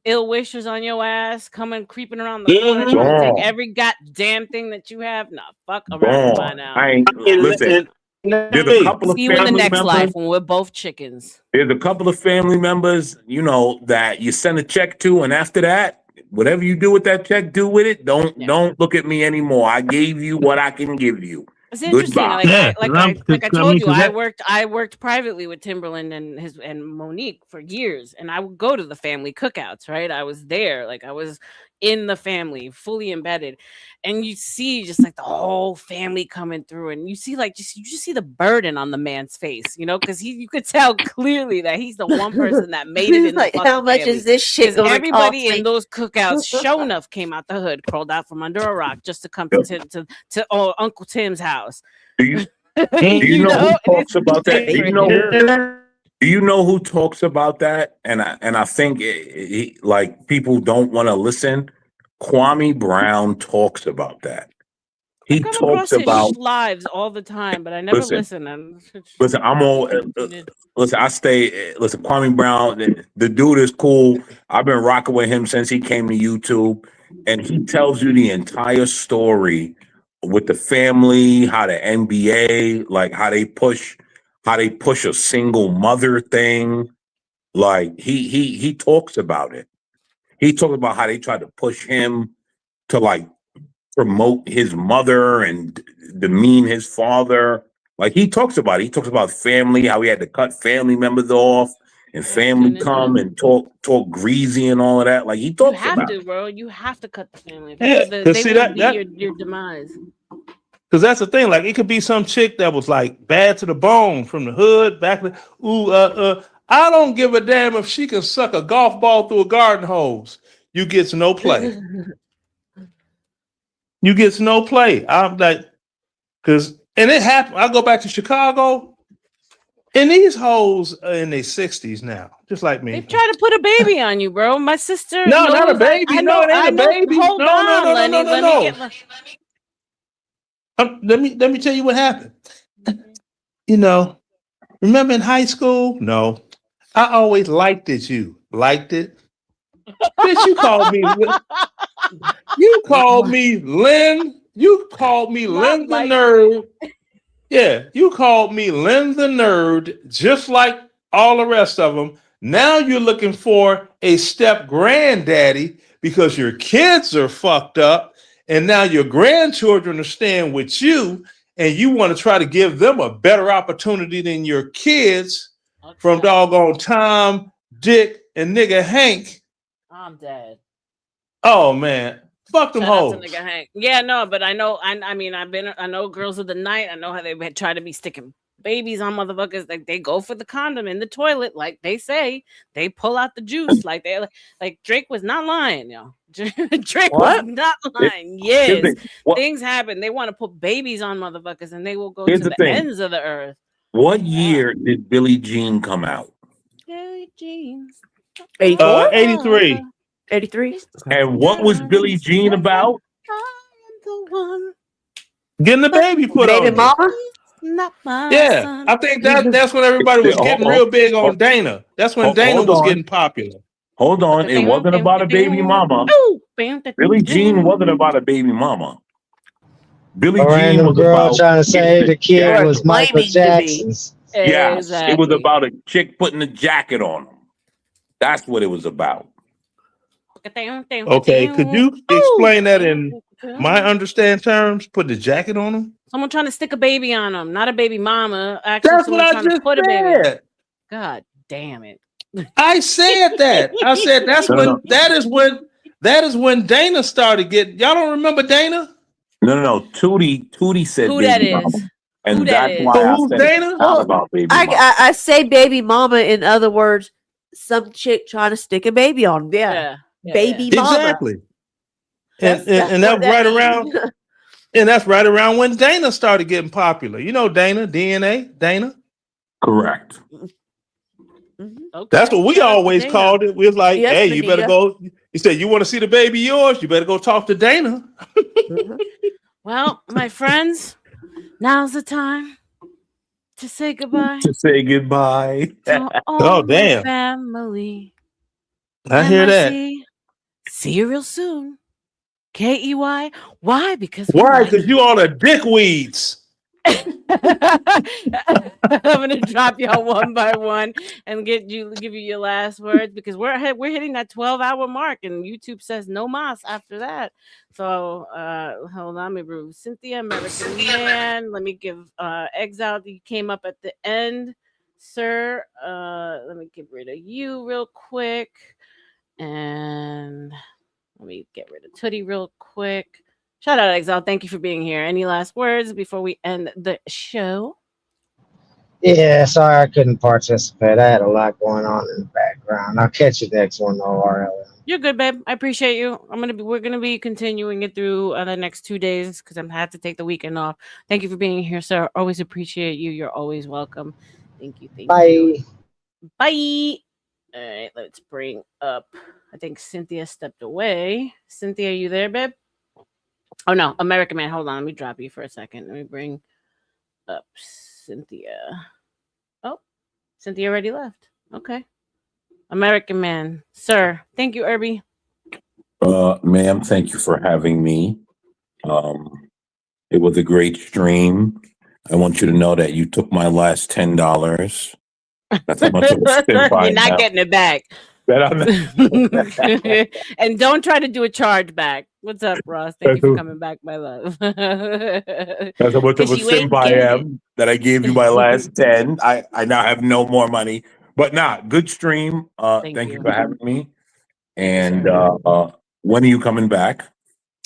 Speaker 2: ill wishers on your ass, coming creeping around the corner trying to take every goddamn thing that you have. Nah, fuck around by now.
Speaker 5: Listen. There's a couple of
Speaker 2: see you in the next
Speaker 5: members,
Speaker 2: life when we're both chickens.
Speaker 5: There's a couple of family members, that you send a check to, and after that, whatever you do with that check, do with it. Don't look at me anymore. I gave you what I can give you.
Speaker 2: It's interesting. Like I told you, I worked privately with Timberland and Monique for years, and I would go to the family cookouts. Right, I was there, like I was in the family, fully embedded, and you see just like the whole family coming through, and you see you just see the burden on the man's face, because you could tell clearly that he's the one person that made it. In
Speaker 8: like, how much is this shit?
Speaker 2: Everybody in those cookouts, sure enough, came out the hood, crawled out from under a rock just to come to Uncle Tim's house.
Speaker 5: Do you know who talks about that? Do you know who talks about that? And I think like people don't want to listen. Kwame Brown talks about that. He talks about
Speaker 2: lives all the time, but I never listen.
Speaker 5: Listen, I'm all. Listen, Listen, Kwame Brown, the dude is cool. I've been rocking with him since he came to YouTube, and he tells you the entire story with the family, how the NBA, like how they push a single mother thing. Like he talks about it. He talks about how they tried to push him to like promote his mother and demean his father. Like he talks about family, how he had to cut family members off and family come and talk greasy and all of that. Like he talks about it.
Speaker 2: Bro. You have to cut the family.
Speaker 14: Yeah,
Speaker 2: they
Speaker 14: see
Speaker 2: will be your demise.
Speaker 14: Because that's the thing. Like it could be some chick that was like bad to the bone from the hood back. I don't give a damn if she can suck a golf ball through a garden hose. You get no play. You get no play. I'm like, and it happened. I go back to Chicago, and these hoes are in their 60s now, just like me.
Speaker 2: They try to put a baby on you, bro. My sister.
Speaker 14: No, not a
Speaker 2: knows
Speaker 14: baby. No, it ain't a baby.
Speaker 2: Hold on, Lenny. Let me get.
Speaker 14: Let me tell you what happened. You know, remember in high school? No, I always liked it. You liked it, bitch. You called me. You called me Lynn. You called me Lynn the nerd. Yeah, you called me Lynn the nerd, just like all the rest of them. Now you're looking for a step granddaddy because your kids are fucked up, and now your grandchildren are staying with you, and you want to try to give them a better opportunity than your kids from doggone Tom, Dick, and nigga Hank.
Speaker 2: I'm dead.
Speaker 14: Oh man. Fuck them
Speaker 2: Shout out
Speaker 14: hoes.
Speaker 2: to nigga Hank. Yeah, no, but I know. I mean, I know girls of the night. I know how they try to be sticking babies on motherfuckers. Like they go for the condom in the toilet, like they say. They pull out the juice, like Drake was not lying, yo. Drake was not lying. Yes, things happen. They want to put babies on motherfuckers, and they will go to the ends of the earth.
Speaker 5: What year did Billie Jean come out?
Speaker 2: Billie Jean.
Speaker 8: 84?
Speaker 14: 83.
Speaker 8: 83.
Speaker 5: And what was Billie Jean about?
Speaker 14: Getting the baby put on.
Speaker 8: Baby mama?
Speaker 2: Not my
Speaker 14: Yeah,
Speaker 2: son.
Speaker 14: I think that's when everybody was getting real big on Dana. That's when Dana was getting popular.
Speaker 5: Hold on. It wasn't about a baby mama. Billie Jean wasn't about a baby mama. Billie Jean was
Speaker 9: girl
Speaker 5: about
Speaker 9: trying to say the kid was Michael Jackson's.
Speaker 5: Yes, it was about a chick putting a jacket on him. That's what it was about.
Speaker 14: Okay, could you explain that in my understand terms? Put the jacket on him.
Speaker 2: Someone trying to stick a baby on them, not a baby mama. Actually,
Speaker 14: That's
Speaker 2: someone
Speaker 14: what I
Speaker 2: trying to
Speaker 14: just
Speaker 2: put a baby on.
Speaker 14: said.
Speaker 2: God damn it!
Speaker 14: I said that. I said that's that is when Dana started getting. Y'all don't remember Dana?
Speaker 5: No. Tootie said
Speaker 2: Who
Speaker 5: baby
Speaker 2: that
Speaker 5: mama.
Speaker 2: is?
Speaker 5: And
Speaker 2: Who
Speaker 5: that's
Speaker 2: that is?
Speaker 5: why I
Speaker 14: Who's
Speaker 5: said
Speaker 14: Dana?
Speaker 5: it's not about baby mama.
Speaker 8: I say baby mama. In other words, some chick trying to stick a baby on him. Yeah. Baby mama.
Speaker 14: Exactly.
Speaker 8: That's
Speaker 14: And
Speaker 8: what
Speaker 14: that's right
Speaker 8: means.
Speaker 14: around. And that's right around when Dana started getting popular. You know Dana, DNA, Dana.
Speaker 5: Correct.
Speaker 2: Okay.
Speaker 14: That's what we always called it. We was like,
Speaker 8: Yes,
Speaker 14: hey, you better
Speaker 8: Medea.
Speaker 14: go. He said, you want to see the baby yours? You better go talk to Dana.
Speaker 2: Well, my friends, now's the time to say goodbye
Speaker 5: To say goodbye.
Speaker 2: to all
Speaker 14: Oh,
Speaker 2: my
Speaker 14: damn.
Speaker 2: family.
Speaker 14: I hear that.
Speaker 2: See you real soon. KEY. Why? Because we
Speaker 14: Why?
Speaker 2: like
Speaker 14: Because you all the dickweeds.
Speaker 2: I'm gonna drop y'all one by one and give you your last words because we're hitting that 12-hour mark and YouTube says no mas after that. So hold on, let me remove Cynthia, American Man. Let me give Exile. You came up at the end, sir. Let me get rid of you real quick, and let me get rid of Tootie real quick. Shout out, Exile. Thank you for being here. Any last words before we end the show?
Speaker 9: Yeah, sorry I couldn't participate. I had a lot going on in the background. I'll catch you next one, though, RL.
Speaker 2: You're good, babe. I appreciate you. We're gonna be continuing it through the next 2 days because I'm had to take the weekend off. Thank you for being here, sir. Always appreciate you. You're always welcome. Thank you.
Speaker 9: Bye.
Speaker 2: Bye. All right, let's bring up. I think Cynthia stepped away. Cynthia, are you there, babe? Oh no, American Man. Hold on, let me drop you for a second. Let me bring up Cynthia. Oh, Cynthia already left. Okay. American Man. Sir. Thank you, Irby.
Speaker 5: Ma'am, thank you for having me. It was a great stream. I want you to know that you took my last $10. That's how much it was spent by
Speaker 2: You're not
Speaker 5: now.
Speaker 2: getting it back. And don't try to do a charge back. What's up, Ross? Thank you for coming back, my love.
Speaker 5: That's how much of a simp I am that I gave you my last 10. I now have no more money. But good stream. Thank you for having me. And when are you coming back?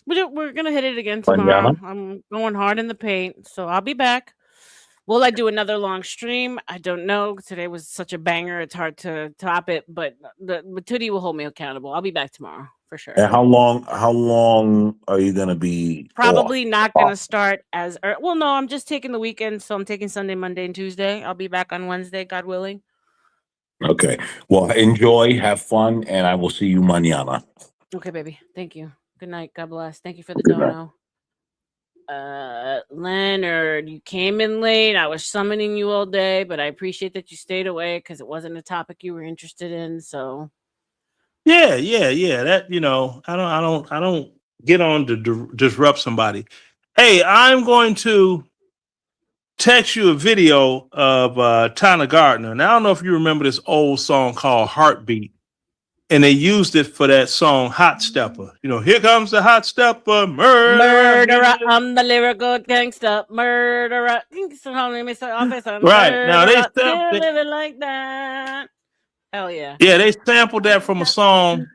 Speaker 2: We're gonna hit it again tomorrow.
Speaker 5: Mañana?
Speaker 2: I'm going hard in the paint, so I'll be back. Will I do another long stream? I don't know. Today was such a banger. It's hard to top it, but Tootie will hold me accountable. I'll be back tomorrow for sure.
Speaker 5: And how long are you gonna be
Speaker 2: Probably
Speaker 5: off?
Speaker 2: not going to start as well. No, I'm just taking the weekend, so I'm taking Sunday, Monday, and Tuesday. I'll be back on Wednesday, God willing.
Speaker 5: Okay. Well, enjoy, have fun, and I will see you mañana.
Speaker 2: Okay, baby. Thank you. Good night. God bless. Thank you for the
Speaker 5: Good night.
Speaker 2: dono. Leonard, you came in late. I was summoning you all day, but I appreciate that you stayed away because it wasn't a topic you were interested in. So
Speaker 14: Yeah. That I don't get on to disrupt somebody. Hey, I'm going to text you a video of Tana Gardner. Now I don't know if you remember this old song called Heartbeat. And they used it for that song Hot Stepper. Here comes the Hot Stepper, murderer.
Speaker 2: I'm the lyrical gangster, murderer.
Speaker 14: Right. Now they
Speaker 2: Still living like that. Hell yeah.
Speaker 14: Yeah, they sampled that from a song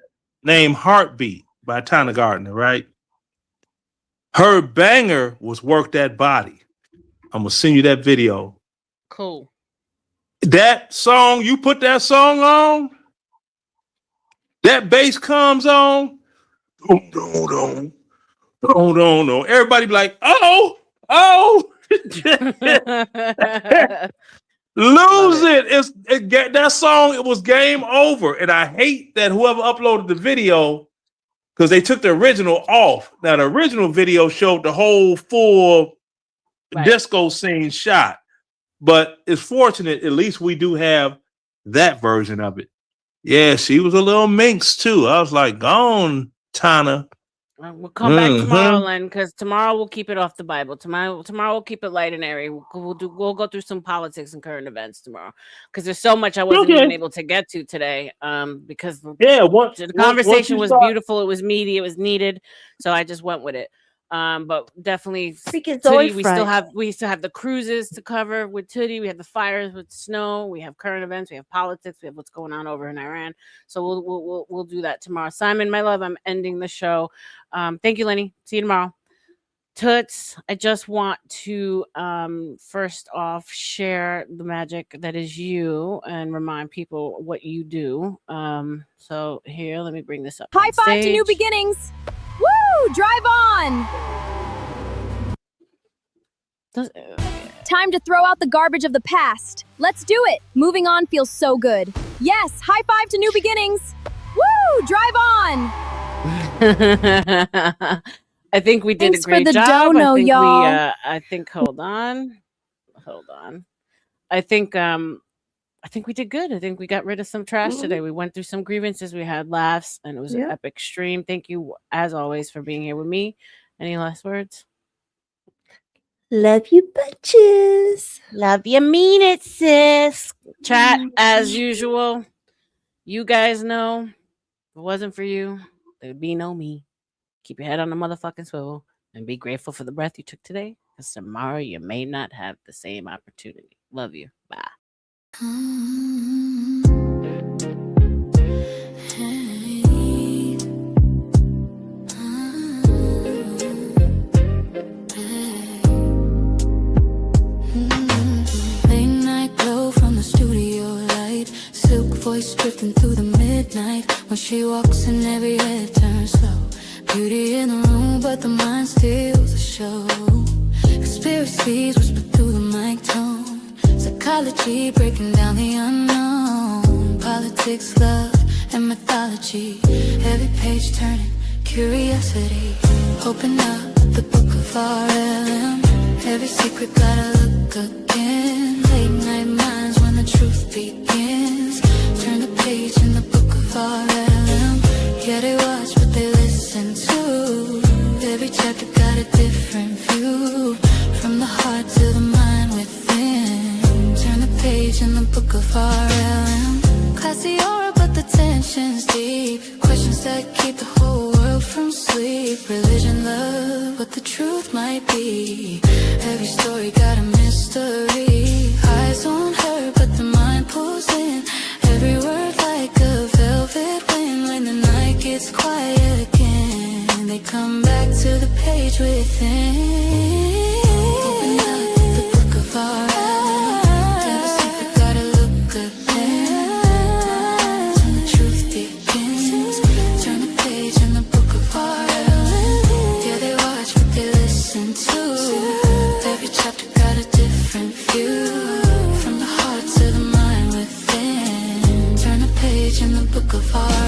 Speaker 14: named Heartbeat by Tana Gardner, right? Her banger was Work That Body. I'm going to send you that video.
Speaker 2: Cool.
Speaker 14: That song, you put that song on, that bass comes on. Don't. Everybody be like, oh. Lose it. That song, it was game over. And I hate that whoever uploaded the video, because they took the original off. Now, the original video showed the whole full disco scene shot. But it's fortunate, at least we do have that version of it. Yeah, she was a little minx too. I was like, gone, Tana.
Speaker 2: We'll come back tomorrow, Len, because tomorrow we'll keep it off the Bible. Tomorrow we'll keep it light and airy. We'll go through some politics and current events tomorrow, because there's so much I wasn't even able to get to today. Because the conversation was beautiful, it was meaty, it was needed, so I just went with it. But definitely, Tootie, we still have the cruises to cover with Tootie. We have the fires with Snow. We have current events. We have politics. We have what's going on over in Iran. So we'll do that tomorrow. Simon, my love, I'm ending the show. Thank you, Lenny. See you tomorrow. Toots, I just want to first off share the magic that is you and remind people what you do. So here, let me bring this up.
Speaker 7: High five to new beginnings. Woo! Drive on! Time to throw out the garbage of the past. Let's do it. Moving on feels so good. Yes, high five to new beginnings. Woo! Drive on!
Speaker 2: I think we did
Speaker 7: Thanks
Speaker 2: a great
Speaker 7: for the
Speaker 2: job.
Speaker 7: dono, y'all.
Speaker 2: I think hold on. I think we did good. I think we got rid of some trash today. We went through some grievances. We had laughs, and it was an epic stream. Thank you, as always, for being here with me. Any last words?
Speaker 8: Love you, bitches.
Speaker 2: Love you, mean it, sis. Chat, as usual. You guys know, if it wasn't for you, there'd be no me. Keep your head on the motherfucking swivel and be grateful for the breath you took today, because tomorrow you may not have the same opportunity. Love you. Bye.
Speaker 16: Late night glow from the studio light, silk voice drifting through the midnight. When she walks in, every head turns slow. Beauty in the room, but the mind steals the show. Conspiracies whisper through the mic tone. Psychology breaking down the unknown. Politics, love, and mythology. Every page turning curiosity. Open up the book of RLM. Every secret gotta look again. Late night minds when the truth begins. Turn the page in the book of RLM. Yeah, they watch what they listen to. Every chapter got a different view. From the heart to the mind within. Turn the page in the book of RLM. Classy aura, but the tension's deep. Questions that keep the whole world from sleep. Religion, love, what the truth might be. Every story got a mystery. Eyes on her, but the mind pulls in. Every word like a velvet wind. When the night gets quiet again, they come back to the page within. Open up the book of RLM. Every secret gotta look again. When the truth begins, turn the page and different view. From the heart to the mind within. Turn a page in the book of hearts.